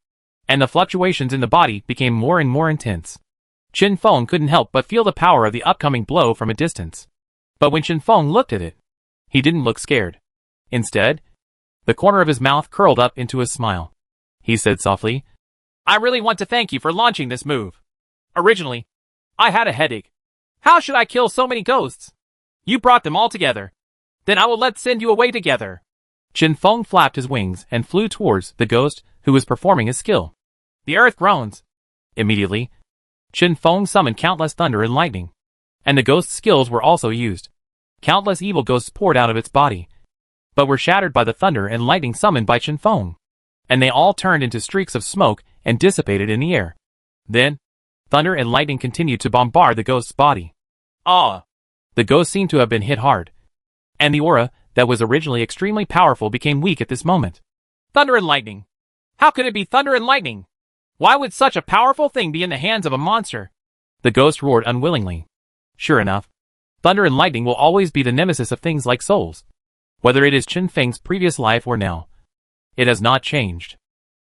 and the fluctuations in the body became more and more intense. Chen Feng couldn't help but feel the power of the upcoming blow from a distance. But when Chen Feng looked at it, he didn't look scared. Instead, the corner of his mouth curled up into a smile. He said softly, "I really want to thank you for launching this move. Originally, I had a headache. How should I kill so many ghosts? You brought them all together. Then I will let's send you away together." Chen Feng flapped his wings and flew towards the ghost who was performing his skill. The earth groans. Immediately, Chen Feng summoned countless thunder and lightning, and the ghost's skills were also used. Countless evil ghosts poured out of its body, but were shattered by the thunder and lightning summoned by Chen Feng, and they all turned into streaks of smoke and dissipated in the air. Then, thunder and lightning continued to bombard the ghost's body. The ghost seemed to have been hit hard, and the aura that was originally extremely powerful became weak at this moment. Thunder and lightning. How could it be thunder and lightning? Why would such a powerful thing be in the hands of a monster? The ghost roared unwillingly. Sure enough, thunder and lightning will always be the nemesis of things like souls. Whether it is Chen Feng's previous life or now, it has not changed.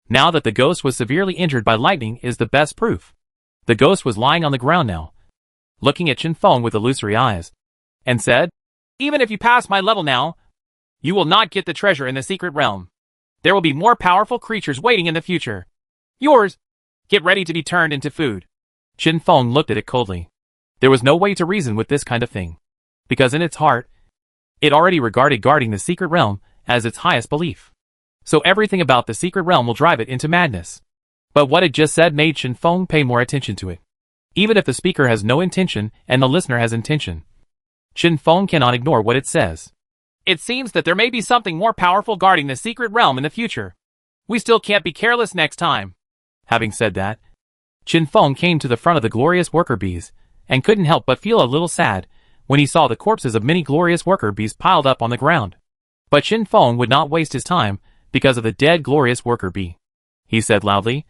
Now that the ghost was severely injured by lightning is the best proof. The ghost was lying on the ground now, looking at Chen Feng with illusory eyes, and said, "Even if you pass my level now, you will not get the treasure in the secret realm. There will be more powerful creatures waiting in the future. Yours. Get ready to be turned into food." Chen Feng looked at it coldly. There was no way to reason with this kind of thing, because in its heart, it already regarded guarding the secret realm as its highest belief. So everything about the secret realm will drive it into madness. But what it just said made Chen Feng pay more attention to it. Even if the speaker has no intention and the listener has intention, Chen Feng cannot ignore what it says. It seems that there may be something more powerful guarding the secret realm in the future. We still can't be careless next time. Having said that, Chen Feng came to the front of the glorious worker bees, and couldn't help but feel a little sad when he saw the corpses of many glorious worker bees piled up on the ground. But Chen Feng would not waste his time because of the dead glorious worker bee. He said loudly,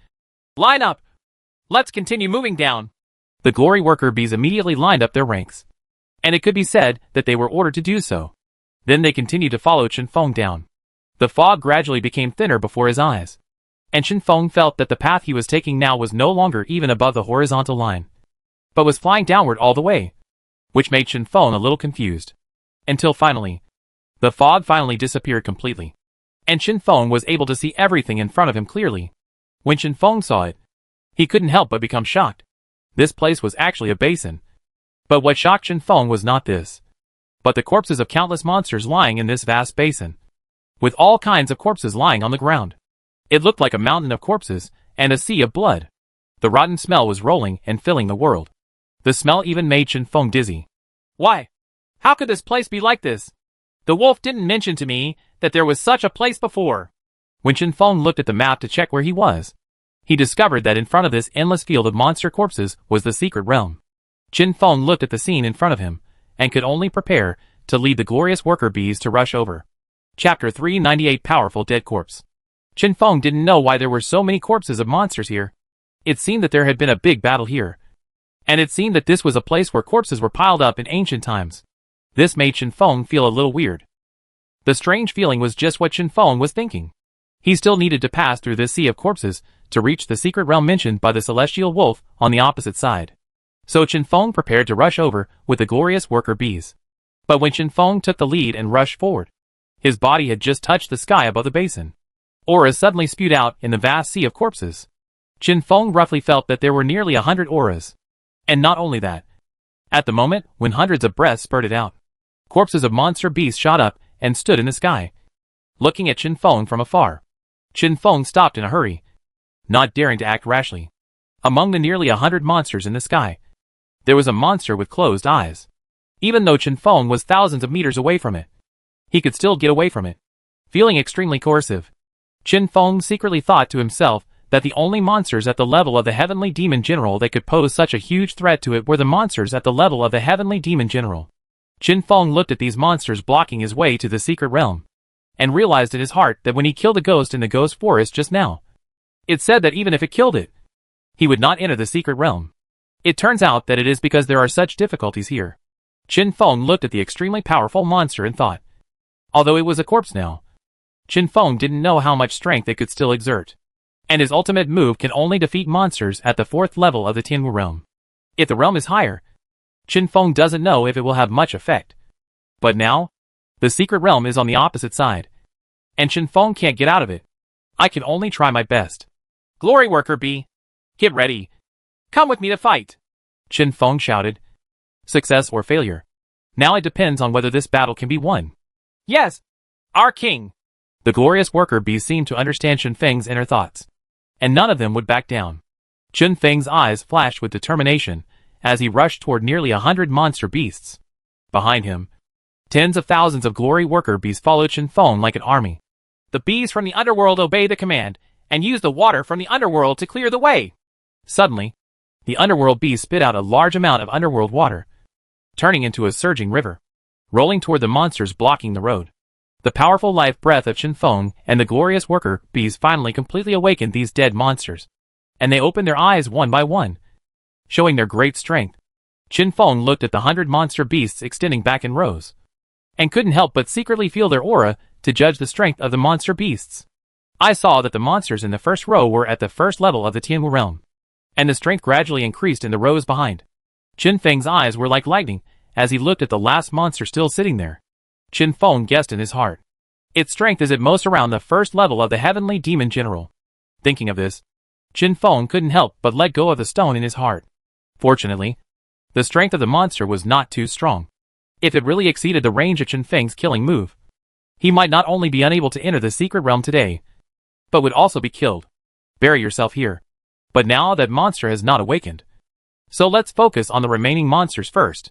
"Line up! Let's continue moving down." The glory worker bees immediately lined up their ranks, and it could be said that they were ordered to do so. Then they continued to follow Chen Feng down. The fog gradually became thinner before his eyes, and Chen Feng felt that the path he was taking now was no longer even above the horizontal line, but was flying downward all the way, which made Chen Feng a little confused. Until finally, the fog finally disappeared completely, and Chen Feng was able to see everything in front of him clearly. When Chen Feng saw it, he couldn't help but become shocked. This place was actually a basin. But what shocked Chen Feng was not this, but the corpses of countless monsters lying in this vast basin, with all kinds of corpses lying on the ground. It looked like a mountain of corpses and a sea of blood. The rotten smell was rolling and filling the world. The smell even made Chen Feng dizzy. Why? How could this place be like this? The wolf didn't mention to me that there was such a place before. When Chen Feng looked at the map to check where he was, he discovered that in front of this endless field of monster corpses was the secret realm. Chen Feng looked at the scene in front of him, and could only prepare to lead the glorious worker bees to rush over. Chapter 398 Powerful Dead Corpse. Chen Feng didn't know why there were so many corpses of monsters here. It seemed that there had been a big battle here, and it seemed that this was a place where corpses were piled up in ancient times. This made Chen Feng feel a little weird. The strange feeling was just what Chen Feng was thinking. He still needed to pass through this sea of corpses to reach the secret realm mentioned by the celestial wolf on the opposite side. So Chen Feng prepared to rush over with the glorious worker bees. But when Chen Feng took the lead and rushed forward, his body had just touched the sky above the basin. Auras suddenly spewed out in the vast sea of corpses. Chen Feng roughly felt that there were nearly 100 auras. And not only that, at the moment when hundreds of breaths spurted out, corpses of monster beasts shot up and stood in the sky, looking at Chen Feng from afar. Chen Feng stopped in a hurry, not daring to act rashly. Among the nearly 100 monsters in the sky, there was a monster with closed eyes. Even though Chen Feng was thousands of meters away from it, he could still get away from it. Feeling extremely coercive, Chen Feng secretly thought to himself that the only monsters at the level of the Heavenly Demon General that could pose such a huge threat to it were the monsters at the level of the Heavenly Demon General. Chen Feng looked at these monsters blocking his way to the secret realm, and realized in his heart that when he killed a ghost in the ghost forest just now, it said that even if it killed it, he would not enter the secret realm. It turns out that it is because there are such difficulties here. Chen Feng looked at the extremely powerful monster and thought, although it was a corpse now, Chen Feng didn't know how much strength it could still exert, and his ultimate move can only defeat monsters at the 4th level of the Tianwu realm. If the realm is higher, Chen Feng doesn't know if it will have much effect. But now, the secret realm is on the opposite side, and Chen Feng can't get out of it. I can only try my best. Glory worker bee, get ready. Come with me to fight, Chen Feng shouted. Success or failure. Now it depends on whether this battle can be won. Yes, our king. The glorious worker bees seemed to understand Chen Feng's inner thoughts, and none of them would back down. Chen Feng's eyes flashed with determination as he rushed toward nearly 100 monster beasts. Behind him, tens of thousands of glory worker bees followed Chen Feng like an army. The bees from the underworld obey the command, and use the water from the underworld to clear the way. Suddenly, the underworld bees spit out a large amount of underworld water, turning into a surging river, rolling toward the monsters blocking the road. The powerful life breath of Chen Feng and the glorious worker bees finally completely awakened these dead monsters, and they opened their eyes one by one, showing their great strength. Chen Feng looked at the 100 monster beasts extending back in rows, and couldn't help but secretly feel their aura to judge the strength of the monster beasts. I saw that the monsters in the first row were at the 1st level of the Tianwu realm, and the strength gradually increased in the rows behind. Chen Feng's eyes were like lightning as he looked at the last monster still sitting there. Chen Feng guessed in his heart, its strength is at most around the 1st level of the Heavenly Demon General. Thinking of this, Chen Feng couldn't help but let go of the stone in his heart. Fortunately, the strength of the monster was not too strong. If it really exceeded the range of Chen Feng's killing move, he might not only be unable to enter the secret realm today, but would also be killed. Bury yourself here. But now that monster has not awakened, So let's focus on the remaining monsters first.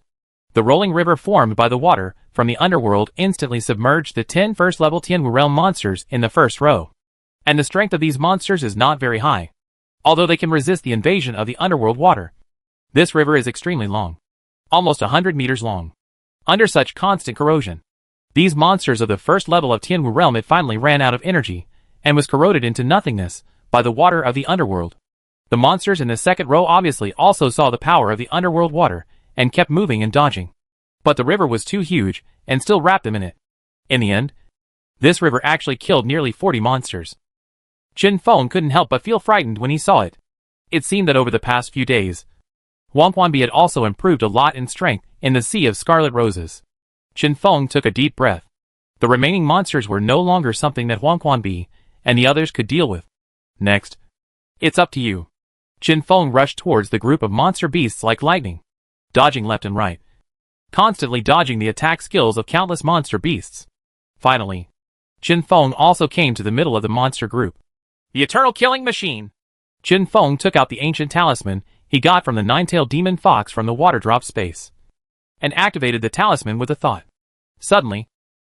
The rolling river formed by the water from the underworld instantly submerged the 10 first-level Tianwu realm monsters in the first row. And the strength of these monsters is not very high, although they can resist the invasion of the underworld water. This river is extremely long, almost 100 meters long. Under such constant corrosion, these monsters of the first level of Tianwu realm it finally ran out of energy and was corroded into nothingness by the water of the underworld. The monsters in the second row obviously also saw the power of the underworld water and kept moving and dodging. But the river was too huge and still wrapped them in it. In the end, this river actually killed nearly 40 monsters. Qin Feng couldn't help but feel frightened when he saw it. It seemed that over the past few days, Huang Huanbi had also improved a lot in strength in the Sea of Scarlet Roses. Qin Feng took a deep breath. The remaining monsters were no longer something that Huang Huanbi and the others could deal with. Next, it's up to you. Qin Feng rushed towards the group of monster beasts like lightning, dodging left and right, constantly dodging the attack skills of countless monster beasts. Finally, Qin Feng also came to the middle of the monster group. The Eternal Killing Machine. Qin Feng took out the ancient talisman he got from the nine-tailed demon fox from the water drop space, and activated the talisman with a thought. Suddenly,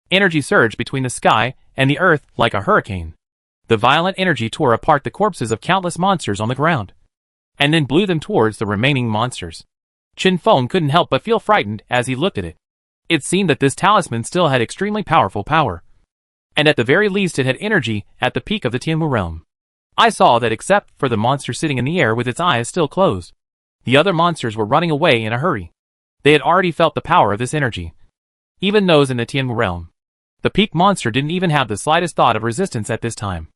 energy surged between the sky and the earth like a hurricane. The violent energy tore apart the corpses of countless monsters on the ground, and then blew them towards the remaining monsters. Qin Feng couldn't help but feel frightened as he looked at it. It seemed that this talisman still had extremely powerful power, and at the very least it had energy at the peak of the Tianwu realm. I saw that except for the monster sitting in the air with its eyes still closed, the other monsters were running away in a hurry. They had already felt the power of this energy. Even those in the Tianwu realm. The peak monster didn't even have the slightest thought of resistance at this time.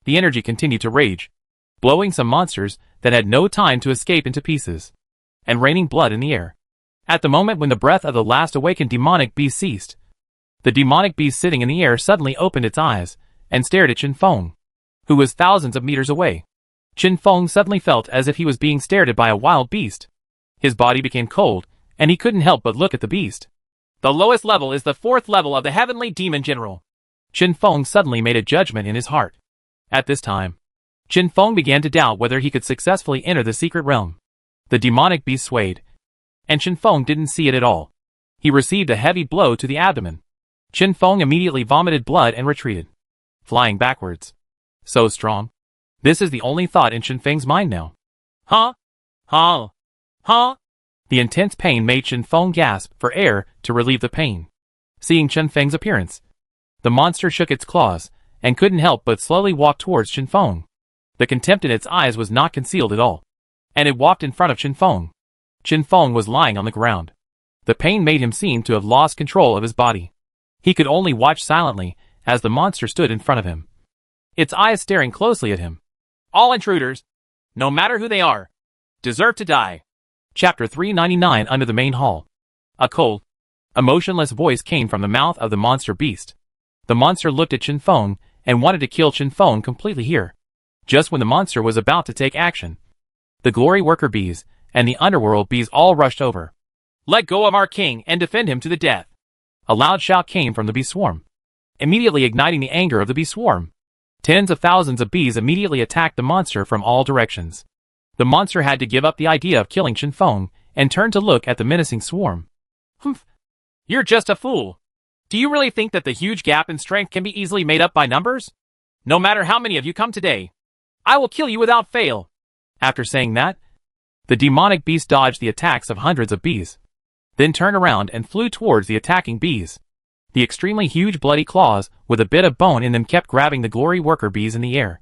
The energy continued to rage, blowing some monsters that had no time to escape into pieces, and raining blood in the air. At the moment when the breath of the last awakened demonic beast ceased, the demonic beast sitting in the air suddenly opened its eyes and stared at Qin Feng, who was thousands of meters away. Qin Feng suddenly felt as if he was being stared at by a wild beast. His body became cold, and he couldn't help but look at the beast. The lowest level is the 4th level of the Heavenly Demon General. Qin Feng suddenly made a judgment in his heart. At this time, Qin Feng began to doubt whether he could successfully enter the secret realm. The demonic beast swayed, and Qin Feng didn't see it at all. He received a heavy blow to the abdomen. Qin Feng immediately vomited blood and retreated, flying backwards. So strong. This is the only thought in Qin Feng's mind now. Huh? Huh? Huh? The intense pain made Qin Feng gasp for air to relieve the pain. Seeing Qin Feng's appearance, the monster shook its claws and couldn't help but slowly walk towards Qin Feng. The contempt in its eyes was not concealed at all, and it walked in front of Qin Feng. Qin Feng was lying on the ground. The pain made him seem to have lost control of his body. He could only watch silently as the monster stood in front of him, its eyes staring closely at him. All intruders, no matter who they are, deserve to die. Chapter 399. Under the main hall. A cold, emotionless voice came from the mouth of the monster beast. The monster looked at Qin Feng and wanted to kill Qin Feng completely here. Just when the monster was about to take action, the glory worker bees and the underworld bees all rushed over. Let go of our king and defend him to the death. A loud shout came from the bee swarm, immediately igniting the anger of the bee swarm. Tens of thousands of bees immediately attacked the monster from all directions. The monster had to give up the idea of killing Qin Feng and turned to look at the menacing swarm. Humph. You're just a fool. Do you really think that the huge gap in strength can be easily made up by numbers? No matter how many of you come today, I will kill you without fail. After saying that, the demonic beast dodged the attacks of hundreds of bees, then turned around and flew towards the attacking bees. The extremely huge bloody claws with a bit of bone in them kept grabbing the glory worker bees in the air.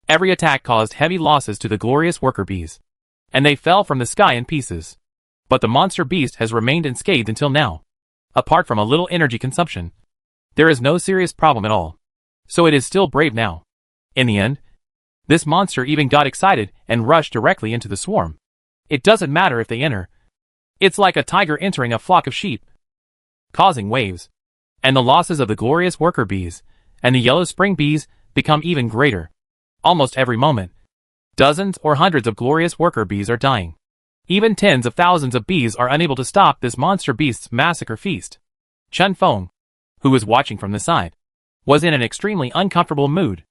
Every attack caused heavy losses to the glorious worker bees, and they fell from the sky in pieces. But the monster beast has remained unscathed until now. Apart from a little energy consumption, there is no serious problem at all. So it is still brave now. In the end, this monster even got excited and rushed directly into the swarm. It doesn't matter if they enter. It's like a tiger entering a flock of sheep, causing waves. And the losses of the glorious worker bees and the yellow spring bees become even greater. Almost every moment, dozens or hundreds of glorious worker bees are dying. Even tens of thousands of bees are unable to stop this monster beast's massacre feast. Qin Feng, who was watching from the side, was in an extremely uncomfortable mood.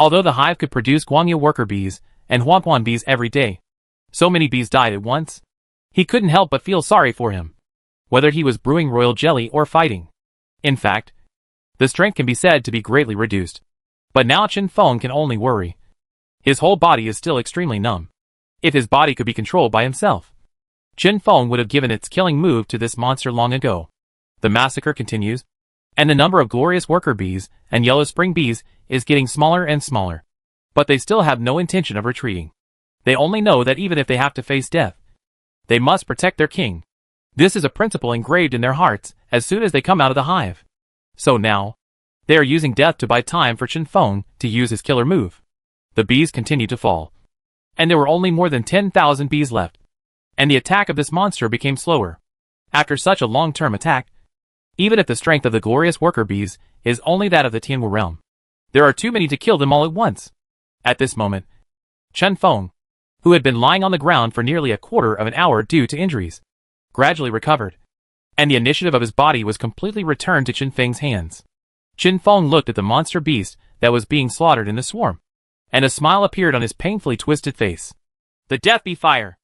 Although the hive could produce Guangyu worker bees and Huanghuan bees every day, so many bees died at once. He couldn't help but feel sorry for him, whether he was brewing royal jelly or fighting. In fact, the strength can be said to be greatly reduced. But now Chen Feng can only worry. His whole body is still extremely numb. If his body could be controlled by himself, Chen Feng would have given its killing move to this monster long ago. The massacre continues, and the number of glorious worker bees and yellow spring bees is getting smaller and smaller. But they still have no intention of retreating. They only know that even if they have to face death, they must protect their king. This is a principle engraved in their hearts as soon as they come out of the hive. So now, they are using death to buy time for Chen Feng to use his killer move. The bees continue to fall, and there were only more than 10,000 bees left, and the attack of this monster became slower. After such a long-term attack, even if the strength of the glorious worker bees is only that of the Tianwu realm, there are too many to kill them all at once. At this moment, Chen Feng, who had been lying on the ground for nearly a quarter of an hour due to injuries, gradually recovered, and the initiative of his body was completely returned to Chen Feng's hands. Chen Feng looked at the monster beast that was being slaughtered in the swarm, and a smile appeared on his painfully twisted face. The death be fire!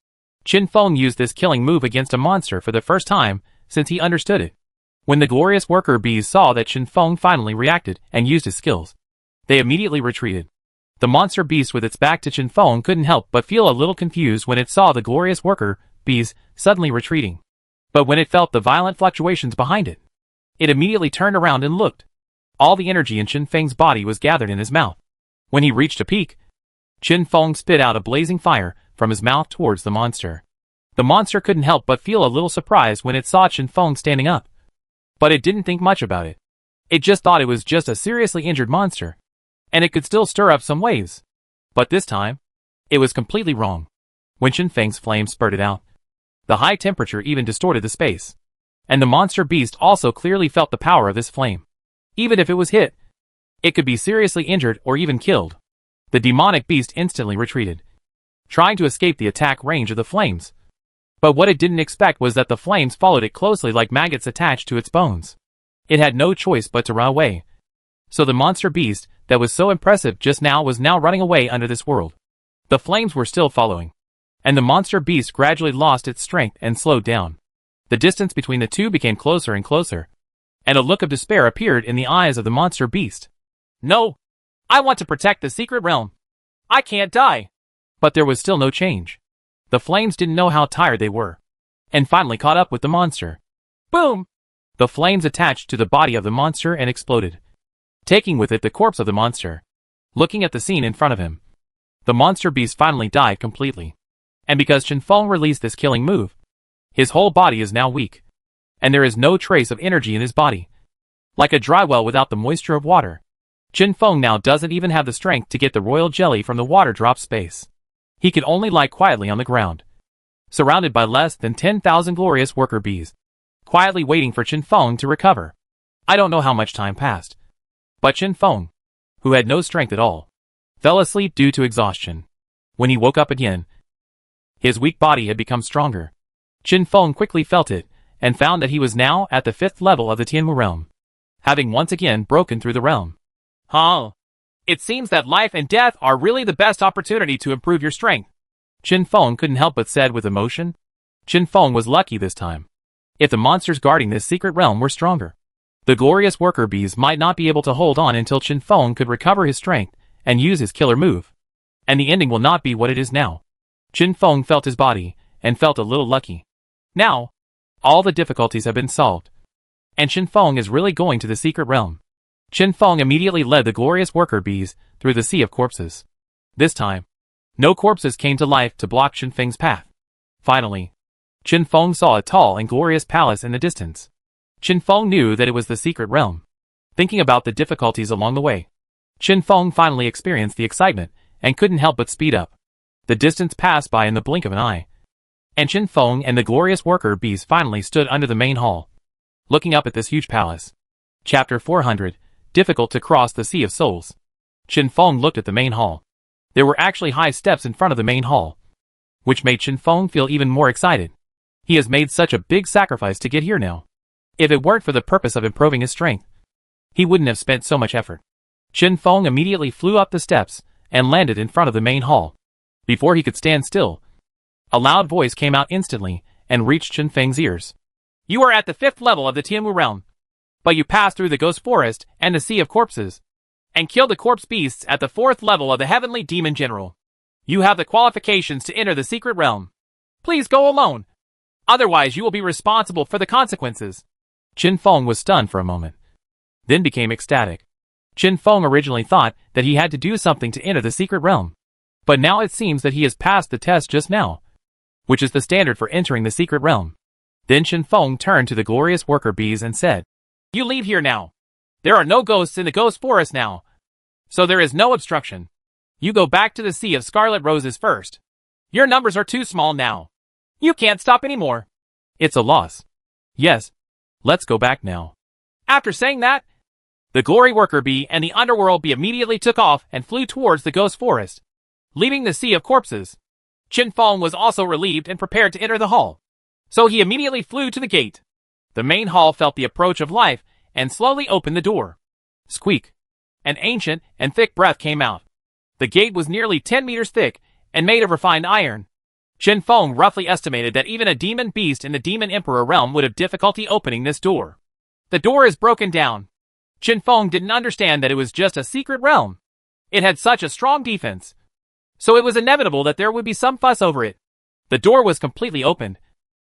Chen Feng used this killing move against a monster for the first time since he understood it. When the glorious worker bees saw that Chen Feng finally reacted and used his skills, they immediately retreated. The monster beast with its back to Chen Feng couldn't help but feel a little confused when it saw the glorious worker bees suddenly retreating. But when it felt the violent fluctuations behind it, it immediately turned around and looked. All the energy in Chen Feng's body was gathered in his mouth. When he reached a peak, Chen Feng spit out a blazing fire from his mouth towards the monster. The monster couldn't help but feel a little surprised when it saw Chen Feng standing up. But it didn't think much about it. It just thought it was just a seriously injured monster, and it could still stir up some waves. But this time, it was completely wrong. When Chen Feng's flame spurted out, the high temperature even distorted the space, and the monster beast also clearly felt the power of this flame. Even if it was hit, it could be seriously injured or even killed. The demonic beast instantly retreated, trying to escape the attack range of the flames. But what it didn't expect was that the flames followed it closely like maggots attached to its bones. It had no choice but to run away. So the monster beast that was so impressive just now was now running away under this world. The flames were still following, and the monster beast gradually lost its strength and slowed down. The distance between the two became closer and closer, and a look of despair appeared in the eyes of the monster beast. No! I want to protect the secret realm. I can't die! But there was still no change. The flames didn't know how tired they were, and finally caught up with the monster. Boom! The flames attached to the body of the monster and exploded, taking with it the corpse of the monster. Looking at the scene in front of him, the monster beast finally died completely. And because Chen Feng released this killing move, his whole body is now weak, and there is no trace of energy in his body. Like a dry well without the moisture of water, Chen Feng now doesn't even have the strength to get the royal jelly from the water drop space. He can only lie quietly on the ground, surrounded by less than 10,000 glorious worker bees, quietly waiting for Chen Feng to recover. I don't know how much time passed, but Chen Feng, who had no strength at all, fell asleep due to exhaustion. When he woke up again, his weak body had become stronger. Chen Feng quickly felt it, and found that he was now at the 5th level of the Tianwu realm, having once again broken through the realm. Huh. It seems that life and death are really the best opportunity to improve your strength. Chen Feng couldn't help but said with emotion. Chen Feng was lucky this time. If the monsters guarding this secret realm were stronger, the glorious worker bees might not be able to hold on until Chen Feng could recover his strength and use his killer move. And the ending will not be what it is now. Chen Feng felt his body, and felt a little lucky. Now, all the difficulties have been solved, and Chen Feng is really going to the secret realm. Chen Feng immediately led the glorious worker bees through the sea of corpses. This time, no corpses came to life to block Chen Feng's path. Finally, Chen Feng saw a tall and glorious palace in the distance. Chen Feng knew that it was the secret realm. Thinking about the difficulties along the way, Chen Feng finally experienced the excitement and couldn't help but speed up. The distance passed by in the blink of an eye, and Chen Feng and the glorious worker bees finally stood under the main hall, looking up at this huge palace. Chapter 400, Difficult to Cross the Sea of Souls. Chen Feng looked at the main hall. There were actually high steps in front of the main hall, which made Chen Feng feel even more excited. He has made such a big sacrifice to get here now. If it weren't for the purpose of improving his strength, he wouldn't have spent so much effort. Chen Feng immediately flew up the steps and landed in front of the main hall. Before he could stand still, a loud voice came out instantly and reached Chen Feng's ears. You are at the 5th level of the Tianmu realm, but you passed through the Ghost Forest and the Sea of Corpses, and killed the corpse beasts at the 4th level of the Heavenly Demon General. You have the qualifications to enter the secret realm. Please go alone. Otherwise you will be responsible for the consequences. Chen Feng was stunned for a moment, then became ecstatic. Chen Feng originally thought that he had to do something to enter the secret realm, but now it seems that he has passed the test just now, which is the standard for entering the secret realm. Then Chen Feng turned to the glorious worker bees and said, You leave here now. There are no ghosts in the Ghost Forest now, so there is no obstruction. You go back to the Sea of Scarlet Roses first. Your numbers are too small now. You can't stop anymore. It's a loss. Yes, let's go back now. After saying that, the Glory Worker Bee and the Underworld Bee immediately took off and flew towards the Ghost Forest, leaving the Sea of Corpses. Chen Feng was also relieved and prepared to enter the hall, so he immediately flew to the gate. The main hall felt the approach of life and slowly opened the door. Squeak! An ancient and thick breath came out. The gate was nearly 10 meters thick and made of refined iron. Chen Feng roughly estimated that even a demon beast in the Demon Emperor realm would have difficulty opening this door. The door is broken down. Chen Feng didn't understand that it was just a secret realm. It had such a strong defense, so it was inevitable that there would be some fuss over it. The door was completely opened,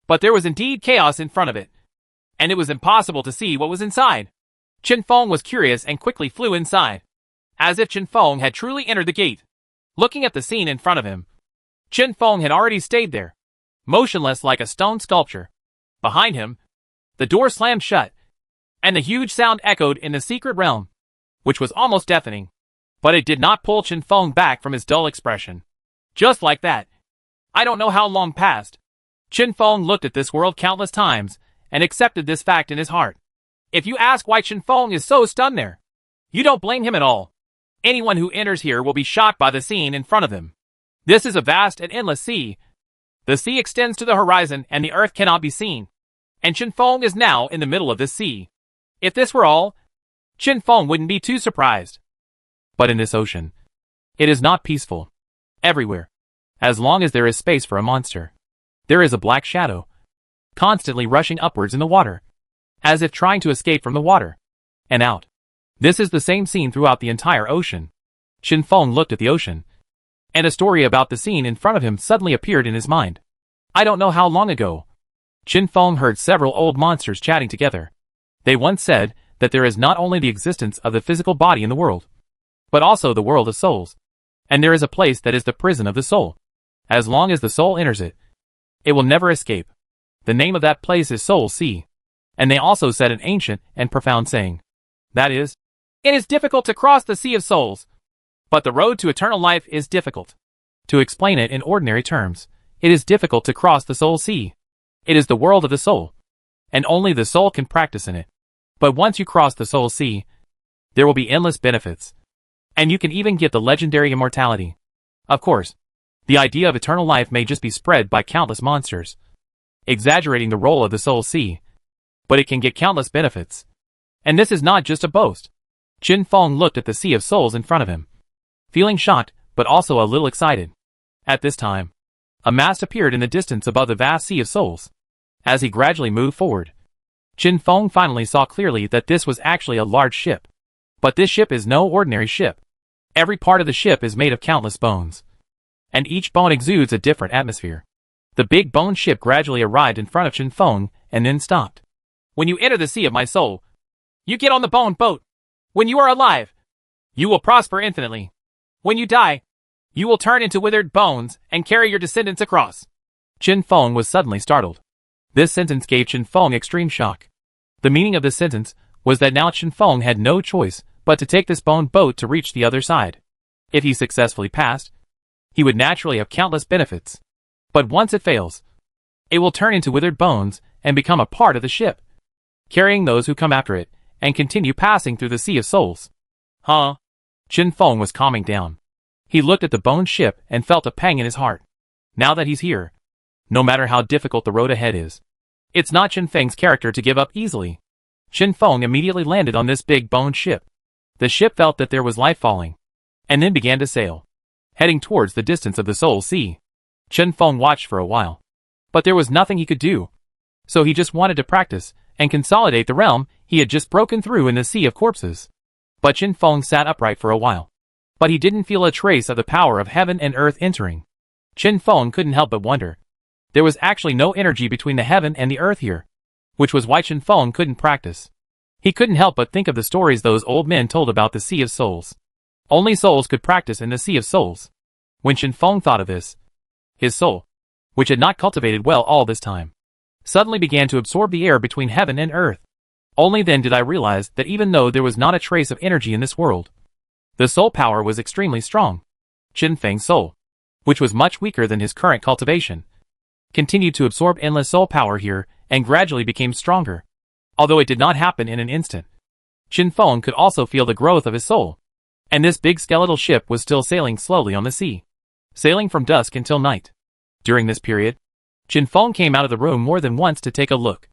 but there was indeed chaos in front of it, and it was impossible to see what was inside. Chen Feng was curious and quickly flew inside, as if Chen Feng had truly entered the gate. Looking at the scene in front of him, Chen Feng had already stayed there, motionless like a stone sculpture. Behind him, the door slammed shut, and the huge sound echoed in the secret realm, which was almost deafening. But it did not pull Chen Feng back from his dull expression. Just like that, I don't know how long passed. Chen Feng looked at this world countless times and accepted this fact in his heart. If you ask why Chen Feng is so stunned there, you don't blame him at all. Anyone who enters here will be shocked by the scene in front of them. This is a vast and endless sea. The sea extends to the horizon and the earth cannot be seen. And Chen Feng is now in the middle of this sea. If this were all, Chen Feng wouldn't be too surprised. But in this ocean, it is not peaceful. Everywhere, as long as there is space for a monster, there is a black shadow, constantly rushing upwards in the water, as if trying to escape from the water, and out. This is the same scene throughout the entire ocean. Chen Feng looked at the ocean, and a story about the scene in front of him suddenly appeared in his mind. I don't know how long ago, Chen Feng heard several old monsters chatting together. They once said that there is not only the existence of the physical body in the world, but also the world of souls. And there is a place that is the prison of the soul. As long as the soul enters it, it will never escape. The name of that place is Soul Sea. And they also said an ancient and profound saying. That is, it is difficult to cross the Sea of Souls, but the road to eternal life is difficult. To explain it in ordinary terms, it is difficult to cross the Soul Sea. It is the world of the soul, and only the soul can practice in it. But once you cross the Soul Sea, there will be endless benefits. And you can even get the legendary immortality. Of course, the idea of eternal life may just be spread by countless monsters, exaggerating the role of the Soul Sea, but it can get countless benefits. And this is not just a boast. Chen Feng looked at the Sea of Souls in front of him, feeling shocked but also a little excited. At this time, a mast appeared in the distance above the vast Sea of Souls. As he gradually moved forward, Chen Feng finally saw clearly that this was actually a large ship. But this ship is no ordinary ship. Every part of the ship is made of countless bones, and each bone exudes a different atmosphere. The big bone ship gradually arrived in front of Chen Feng and then stopped. When you enter the Sea of my soul, you get on the bone boat. When you are alive, you will prosper infinitely. When you die, you will turn into withered bones and carry your descendants across. Chen Feng was suddenly startled. This sentence gave Chen Feng extreme shock. The meaning of this sentence was that now Chen Feng had no choice but to take this bone boat to reach the other side. If he successfully passed, he would naturally have countless benefits. But once it fails, it will turn into withered bones and become a part of the ship, carrying those who come after it, and continue passing through the Sea of Souls. Huh? Chen Feng was calming down. He looked at the bone ship and felt a pang in his heart. Now that he's here, no matter how difficult the road ahead is, it's not Chen Feng's character to give up easily. Chen Feng immediately landed on this big bone ship. The ship felt that there was life falling, and then began to sail, heading towards the distance of the Soul Sea. Chen Feng watched for a while. But there was nothing he could do. So he just wanted to practice and consolidate the realm he had just broken through in the sea of corpses. But Qin Feng sat upright for a while. But he didn't feel a trace of the power of heaven and earth entering. Qin Feng couldn't help but wonder. There was actually no energy between the heaven and the earth here, which was why Qin Feng couldn't practice. He couldn't help but think of the stories those old men told about the Sea of Souls. Only souls could practice in the Sea of Souls. When Qin Feng thought of this, his soul, which had not cultivated well all this time, suddenly began to absorb the air between heaven and earth. Only then did I realize that even though there was not a trace of energy in this world, the soul power was extremely strong. Qin Feng's soul, which was much weaker than his current cultivation, continued to absorb endless soul power here and gradually became stronger. Although it did not happen in an instant, Qin Feng could also feel the growth of his soul. And this big skeletal ship was still sailing slowly on the sea, sailing from dusk until night. During this period, Qin Feng came out of the room more than once to take a look.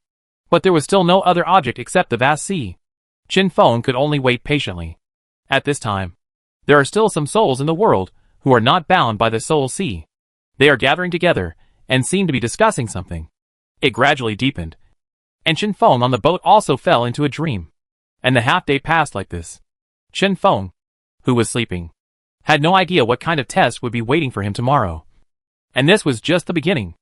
But there was still no other object except the vast sea. Qin Feng could only wait patiently. At this time, there are still some souls in the world who are not bound by the soul sea. They are gathering together and seem to be discussing something. It gradually deepened, and Qin Feng on the boat also fell into a dream. And the half-day passed like this. Qin Feng, who was sleeping, had no idea what kind of test would be waiting for him tomorrow. And this was just the beginning.